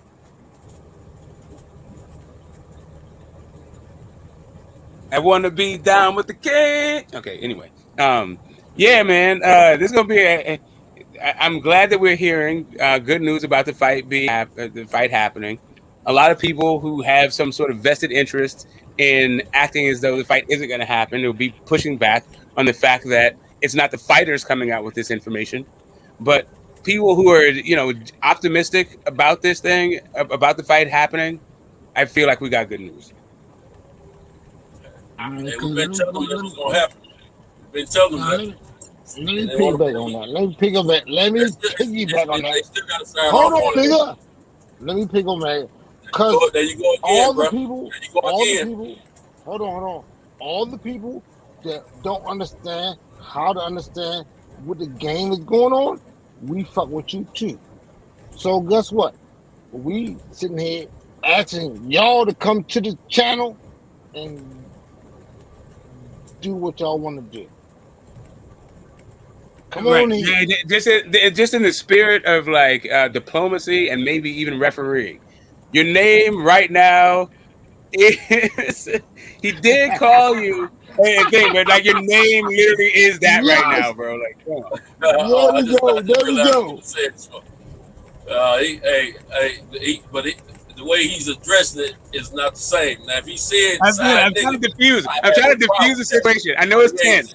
I want to be down with the king. Okay, anyway. Yeah, man. This is going to be I'm glad that we're hearing good news about the fight happening. A lot of people who have some sort of vested interest in acting as though the fight isn't going to happen will be pushing back on the fact that it's not the fighters coming out with this information, but people who are, optimistic about this thing, about the fight happening. I feel like we got good news. We've been telling them it was going to happen. We've been telling them that. Let me piggyback on that. Let me piggyback on that. Hold on, nigga. Let me piggyback. Because there you go again, all bro. the people, hold on. All the people that don't understand how to understand what the game is going on, we fuck with you too. So guess what? We sitting here asking y'all to come to the channel and do what y'all want to do. Come on, yeah, just in the spirit of like diplomacy and maybe even refereeing. Your name right now is he did call you thing, but like your name literally is that right now, bro. Like, come on. There we go. There we go. The way he's addressing it is not the same. Now, if he said, I'm trying to diffuse it. I'm trying to diffuse the situation. I know it's tense.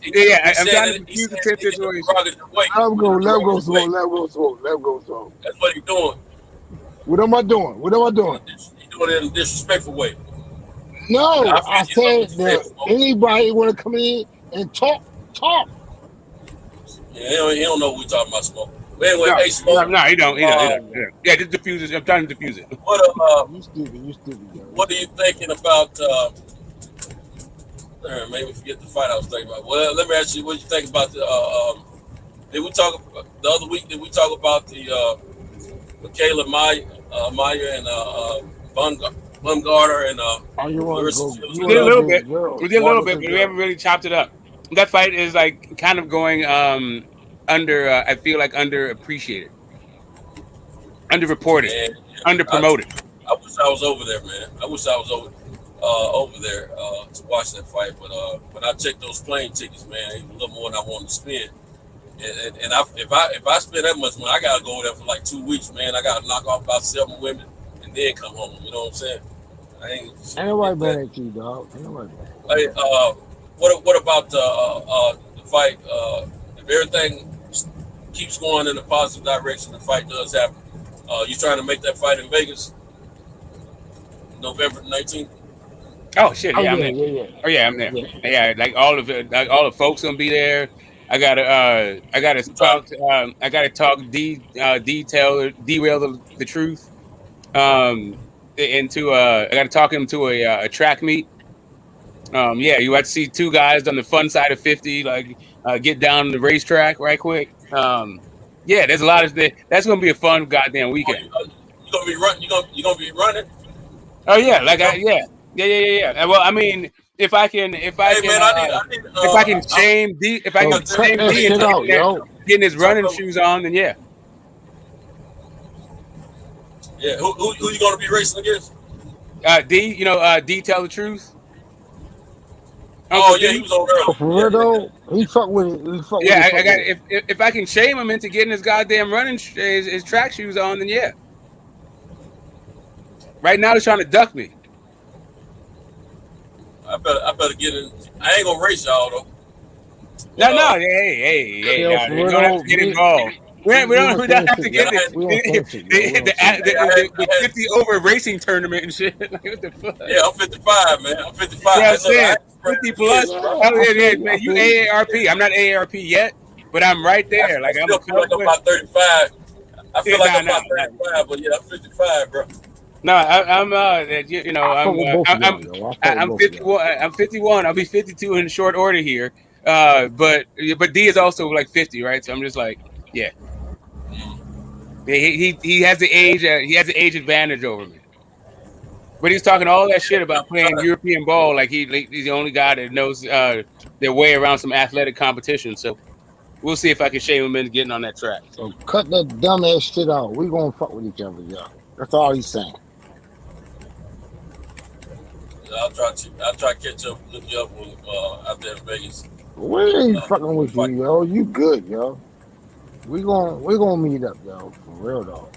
Yeah, I'm trying to diffuse the tense situation. Let him go smoke. That's what he's doing. What am I doing? He's doing it in a disrespectful way. No, I said that anybody want to come in and talk. Yeah, he don't know what we're talking about, Smoke. But anyway, hey, Smoke. No, he don't. Yeah, just diffuse it. I'm trying to diffuse it. You stupid. What are you thinking about? Maybe forget the fight I was thinking about. Well, let me ask you, what you think about the? Did we talk the other week? Did we talk about the Michaela Maya and Bumgarner and We did a little bit. But we haven't really chopped it up. That fight is like kind of going under. I feel like underappreciated, underreported, underpromoted. I wish I was over there, man. I wish I was over there to watch that fight. But when I checked those plane tickets, man, it was a little more than I wanted to spend. And if I spend that much money, I gotta go there for like 2 weeks, man. I gotta knock off about 7 women and then come home. You know what I'm saying? Ain't nobody mad at you, dog. Ain't nobody mad. Hey, what about the fight? If everything keeps going in a positive direction, the fight does happen. You trying to make that fight in Vegas, November 19th? Oh shit! Yeah, I'm there. Yeah. Oh yeah, I'm there. Yeah, like all the folks gonna be there. I gotta talk. I gotta talk. Derail the truth. I gotta talk him to a track meet. Yeah, you have to see two guys on the fun side of 50, like get down the racetrack right quick. Yeah, there's a lot of that's gonna be a fun goddamn weekend. You gonna be running? You gonna be running? Oh yeah, yeah. Well, I mean, if I can shame D into getting his running shoes on, then yeah. Yeah, who you gonna be racing against? D, D tell the truth. Oh yeah, he was on early. For real though, he fuck with it. I got if I can shame him into getting his goddamn running his track shoes on, then yeah. Right now he's trying to duck me. I better get in. I ain't gonna race y'all though. No. Hey, you don't have to get involved. We don't have to get the 50 over racing tournament and shit. Like, what the fuck? Yeah, I'm 55, man. I'm 55. Yeah, I said 50 plus. Yeah, man. You AARP. I'm not AARP yet, but I'm right there. Like, I feel like I'm about 35. I feel like I'm about 35, but yeah, I'm 55, bro. No, I'm 51. I'm 51. I'll be 52 in short order here. But D is also like 50, right? So I'm just like, yeah. He has the age. He has the age advantage over me. But he's talking all that shit about playing European ball, like he's the only guy that knows their way around some athletic competition. So we'll see if I can shame him into getting on that track. So cut that dumbass shit out. We gonna fuck with each other, y'all. That's all he's saying. I'll try to catch up, look you up out there in Vegas. We ain't fucking with you, yo. You good, yo. We gonna meet up, yo. For real though.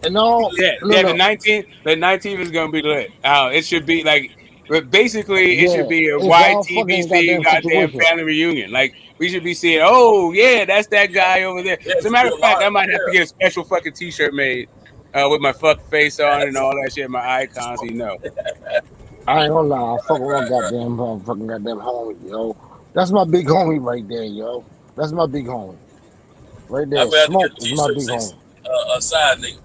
And all the 19th is gonna be lit. It should be like, but basically it should be a YTBC goddamn family reunion. Like we should be seeing, oh yeah, that's that guy over there. As a matter of fact, I might have to get a special fucking T-shirt made with my fuck face on and all that shit, my icons, I ain't gonna lie, I fuck with my goddamn homie, yo. That's my big homie right there, yo. That's my big homie. Right there. Smoke is my big homie. A side nigga.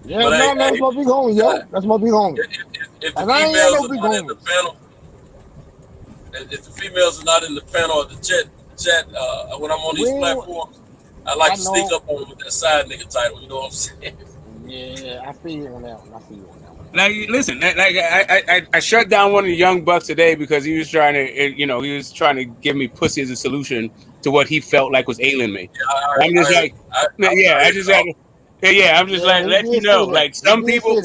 Yeah, that's my big homie, yo. That's my big homie. If the females are not in the panel, if the females are not in the panel or the chat, when I'm on these platforms, I like to sneak up on them with that side nigga title. You know what I'm saying? Yeah, I feel you on that one. Like, listen, I shut down one of the young bucks today because he was trying to give me pussy as a solution to what he felt like was ailing me. I'm just like, I'm just like, let you know, like some people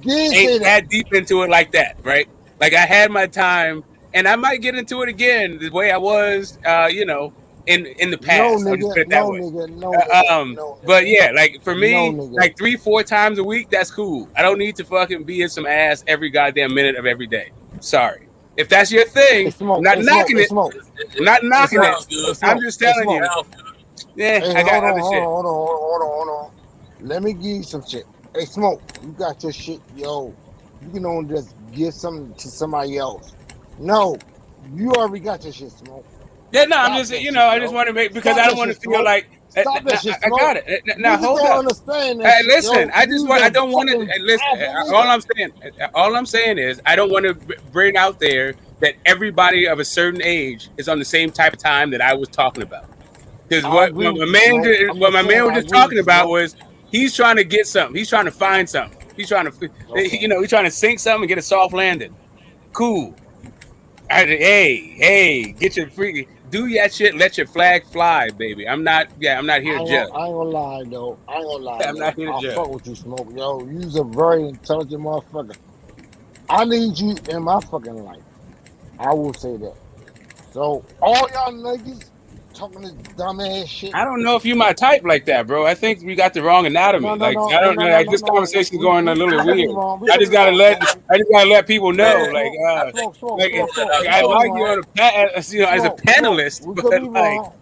ain't that deep into it like that, right? Like I had my time, and I might get into it again the way I was, in the past. I'll just put it that way. But yeah, like for me, like 3-4 times a week, that's cool. I don't need to fucking be in some ass every goddamn minute of every day. Sorry. If that's your thing, I'm not knocking it. I'm not knocking it. I'm just telling you. Yeah, hey, I got other shit. Hold on. Let me give you some shit. Hey, Smoke, you got your shit, yo. You can only just give something to somebody else. No, you already got your shit, Smoke. Yeah, no, I'm just, I just want to make, because I don't want to feel like. Stop that shit, Smoke. I got it. Now hold up. Understand that hey, shit, listen, yo. I don't want to. Listen, all I'm saying is, I don't want to bring out there that everybody of a certain age is on the same type of time that I was talking about. Because what my man was just talking about was he's trying to get something. He's trying to find something. He's trying to, he's trying to sink something and get a soft landing. Cool. Hey, get your freaky, do that shit. Let your flag fly, baby. I'm not here to judge. I ain't gonna lie, though. I'm not here to judge. I'll fuck with you, Smoke. Yo, you's a very intelligent motherfucker. I need you in my fucking life. I will say that. So all y'all niggas talking this dumb ass shit. I don't know if you my type like that, bro. I think we got the wrong anatomy. I don't know. This conversation's going a little weird. I just gotta let people know, I like you on as a panelist, but like.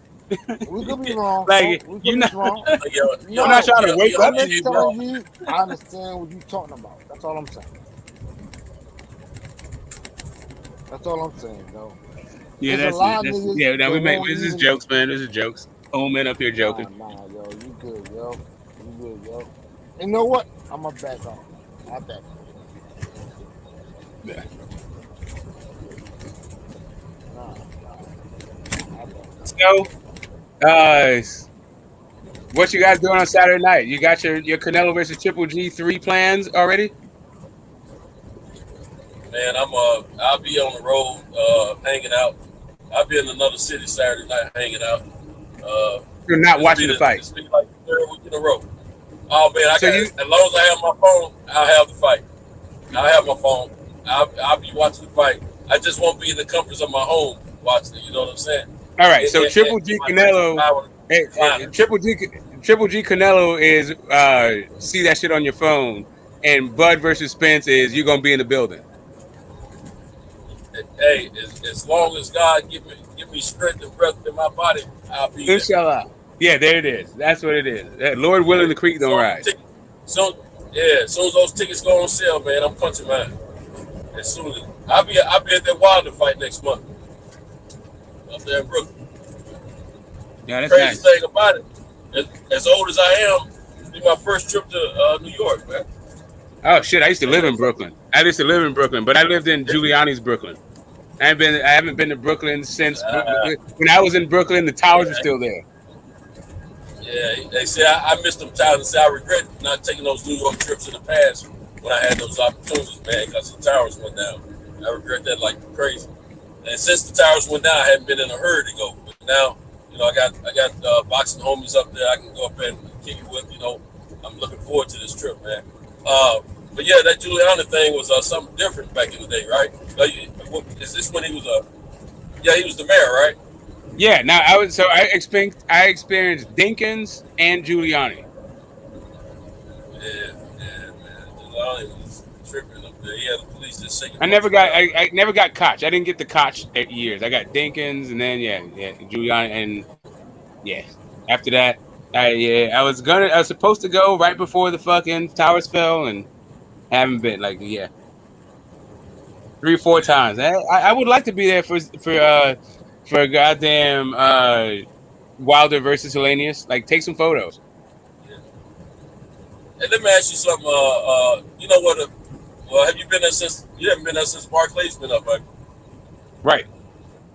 We could be wrong. Like you're not trying to wake up to you, bro. I understand what you're talking about. That's all I'm saying. Though. Yeah, this is jokes, man. This is jokes. Old men up here joking. Nah, yo, you good, yo. You know what? I'm gonna back off. I'll back off. Yeah. So, what you guys doing on Saturday night? You got your Canelo versus Triple G 3 plans already? Man, I'll be on the road, hanging out. I'll be in another city Saturday night, hanging out. You're not watching the fight. It's been like the third week in a row. Oh man, as long as I have my phone, I'll have the fight. I'll have my phone. I'll be watching the fight. I just won't be in the comforts of my home watching it. You know what I'm saying? All right. So Triple G Canelo, Triple G Canelo is see that shit on your phone, and Bud versus Spence is you're gonna be in the building. Hey, as long as God give me strength and breath in my body, I'll be Inshallah. There. Yeah, there it is. That's what it is. Lord willing, the creek don't rise. So as soon as those tickets go on sale, man, I'm punching mine. As soon as I'll be at that Wilder fight next month up there in Brooklyn. Yeah, that's crazy nice. thing about it, as old as I am, it'll be my first trip to New York, man. Oh shit! I used to live in Brooklyn. But I lived in Giuliani's Brooklyn. I haven't been to Brooklyn since when I was in Brooklyn. The towers were still there. Yeah, they say I missed them towers. They say I regret not taking those New York trips in the past when I had those opportunities, man, because the towers went down. I regret that like crazy. And since the towers went down, I haven't been in a hurry to go. But now, I got boxing homies up there I can go up and kick it with. I'm looking forward to this trip, man. But yeah, that Giuliani thing was something different back in the day, right? Is this when he was he was the mayor, right? Yeah. Now I experienced Dinkins and Giuliani. Yeah, man. Giuliani was tripping up there. He had the police just shaking. I never got Koch. I didn't get the Koch years. I got Dinkins, and then Giuliani, and after that, I was supposed to go right before the fucking towers fell, and haven't been 3 or 4 times. I would like to be there for goddamn Wilder versus Hellenius. Take some photos. Yeah. And let me ask you something. You know what? Have you been there since? You haven't been there since Barclays been up, right? Right.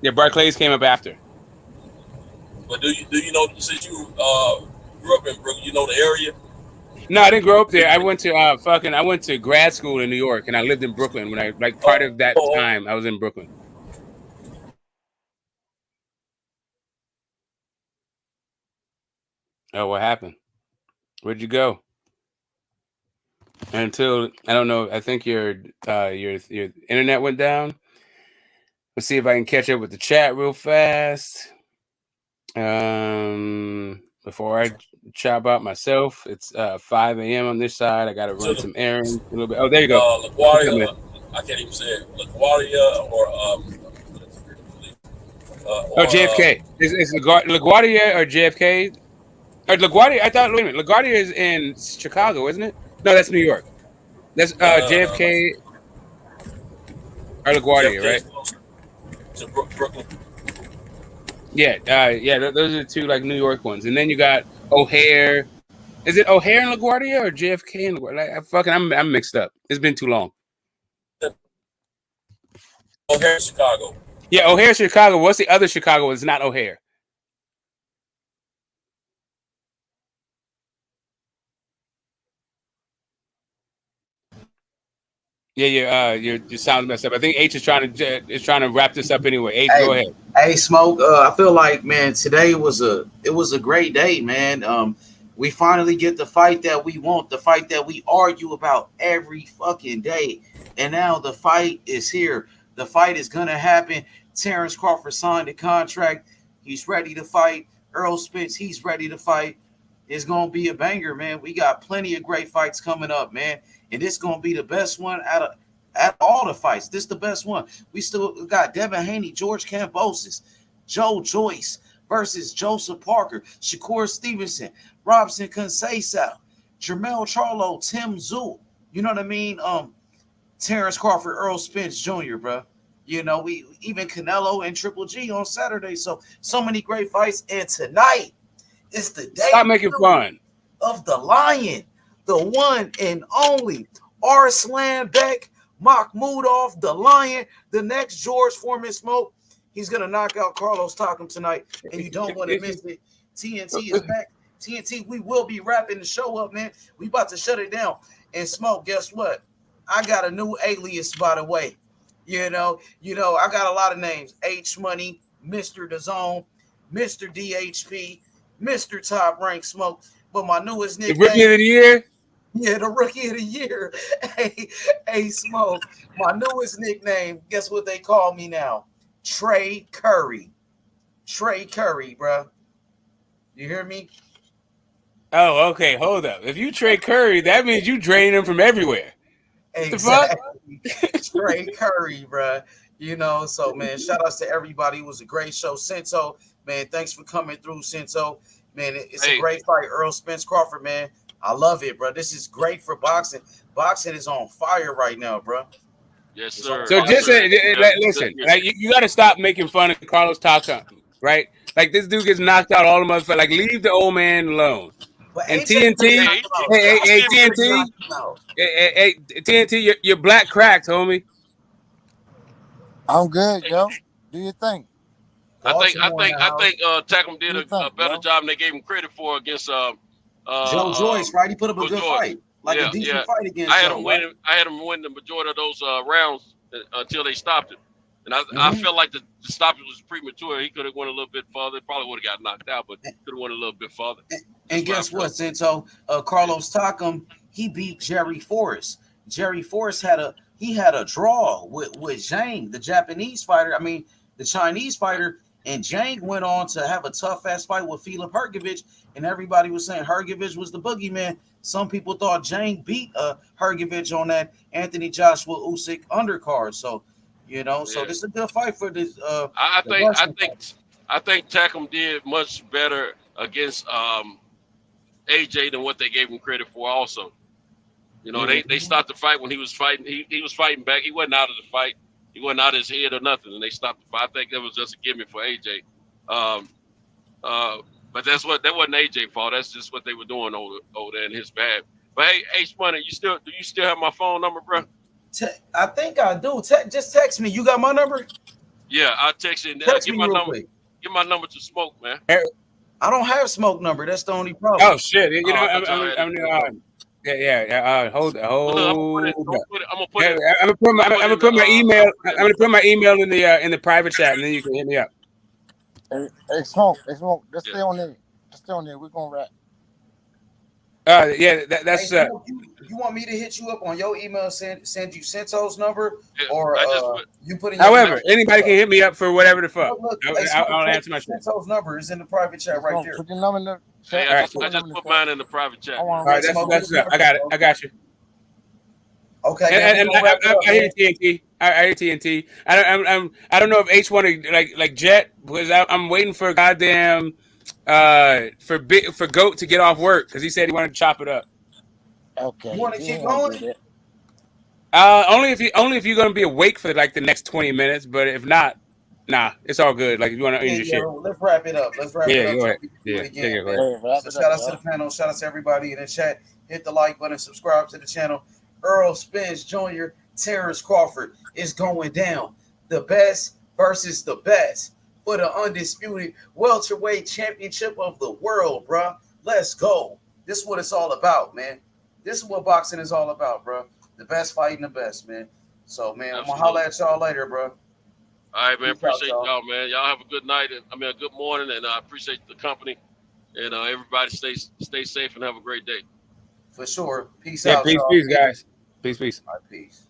Yeah, Barclays came up after. But do you know, since you grew up in Brooklyn, you know the area? No, I didn't grow up there. I went to I went to grad school in New York, and I lived in Brooklyn when I part of that time I was in Brooklyn. Oh, what happened? Where'd you go? Until I don't know. I think your internet went down. Let's see if I can catch up with the chat real fast. Before I chop out myself, it's 5 a.m. on this side. I got to run some errands a little bit. Oh, there you go. LaGuardia, I can't even say it. LaGuardia or JFK. Is LaGuardia or JFK? Or LaGuardia? I thought. Wait a minute. LaGuardia is in Chicago, isn't it? No, that's New York. That's JFK or LaGuardia, right? To Brooklyn. Yeah, those are the two like New York ones, and then you got O'Hare. Is it O'Hare and LaGuardia or JFK and LaGuardia? Like, I'm mixed up. It's been too long. O'Hare, Chicago. Yeah, O'Hare, Chicago. What's the other Chicago? It's not O'Hare. Yeah, your sound messed up. I think H is trying to wrap this up anyway. H, go ahead. Hey, Smoke. I feel like, man, today was a great day, man. We finally get the fight that we want, the fight that we argue about every fucking day, and now the fight is here. The fight is gonna happen. Terence Crawford signed a contract. He's ready to fight. Errol Spence, he's ready to fight. It's gonna be a banger, man. We got plenty of great fights coming up, man. And it's gonna be the best one out of all the fights. This is the best one. We still got Devin Haney, George Kambosos, Joe Joyce versus Joseph Parker, Shakur Stevenson, Robson Conceição, Jermell Charlo, Tim Tszyu. You know what I mean? Terence Crawford, Errol Spence Jr., bro. You know, we even Canelo and Triple G on Saturday. So many great fights. And tonight is the day. Stop making fun of the Lion, the one and only Arslan Beck Makhmudov, the Lion, the next George Foreman. Smoke. He's gonna knock out Carlos Takam tonight, and you don't want to miss it. TNT is back. TNT, we will be wrapping the show up, man. We about to shut it down. And Smoke, guess what? I got a new alias, by the way. You know, I got a lot of names: H Money, Mr. DAZN, Mr. DHP, Mr. Top Rank Smoke. But my newest nickname, the Rookie of the Year. Yeah, the Rookie of the Year. Hey, Smoke. My newest nickname. Guess what they call me now? Trey Curry. Trey Curry, bro. You hear me? Oh, okay. Hold up. If you Trey Curry, that means you drain him from everywhere. Exactly. Trey Curry, bro. You know, so man, shout outs to everybody. It was a great show. Cinto, man, thanks for coming through, Cinto. Man, it's a great fight. Errol Spence Crawford, man. I love it, bro. This is great for boxing. Boxing is on fire right now, bro. Yes, sir. So just listen, like, you got to stop making fun of Carlos Takam, right? Like, this dude gets knocked out all the motherfuckers. Like, leave the old man alone. But and TNT, hey, TNT, you're black cracked, homie. I'm good, yo. Do you think? I think Takam did a better job than they gave him credit for against Joe Joyce, right? He put up a good fight, a decent fight against. I had him win the majority of those rounds until they stopped him, and I felt like the stoppage was premature. He could have went a little bit further. Probably would have got knocked out, but could have went a little bit further. And guess what, Cinto? Carlos Takam, he beat Jerry Forrest. Jerry Forrest had a draw with Zhang, the Japanese fighter. I mean, the Chinese fighter. And Zhang went on to have a tough-ass fight with Filip Hrgović, and everybody was saying Hrgović was the boogeyman. Some people thought Zhang beat Hrgović on that Anthony Joshua Usyk undercard. So, so this is a good fight for this. I think Takam did much better against AJ than what they gave him credit for. Also, they stopped the fight when he was fighting. He was fighting back. He wasn't out of the fight. He wasn't out his head or nothing, and they stopped the fight. I think that was just a gimmick for AJ. But that wasn't AJ's fault. That's just what they were doing over there in his bag. But hey, H Money, do you still have my phone number, bro? I think I do. Just text me. You got my number? Yeah, I'll text you. Give my number. Quick. Give my number to Smoke, man. I don't have Smoke number. That's the only problem. Oh shit! Yeah. Hold. I'm gonna put it. I'm gonna put my email. I'm gonna put my email in the private chat, and then you can hit me up. Hey, Smoke. Just stay on there. We're gonna rap. Yeah, that's. Hey, you want me to hit you up on your email? Send you Sento's number, or you put in. However, anybody can hit me up for whatever the fuck. I'll answer my shit. Sento's number is in the private chat right there. Put your number in the chat. Hey, I just put mine in the private chat. All right, that's I got it. I got you. Okay, and I hear TNT. I hear TNT. I don't know if H wanted like Jet, because I'm waiting for goddamn for Goat to get off work, because he said he wanted to chop it up. Okay. You want to keep going? Only if you're gonna be awake for like the next 20 minutes, but if not, nah, it's all good. Like if you want to end your shit. Let's wrap it up. Go ahead. So shout out to the panel. Shout out to everybody in the chat. Hit the like button. Subscribe to the channel. Errol Spence Jr., Terence Crawford is going down. The best versus the best for the undisputed welterweight championship of the world, bro. Let's go. This is what it's all about, man. This is what boxing is all about, bro. The best fighting the best, man. So, man, I'm going to holler at y'all later, bro. All right, man. Appreciate y'all, man. Y'all have a good night. A good morning, and I appreciate the company. And everybody stay safe and have a great day. For sure. Peace out, peace, guys. Peace. All right, peace.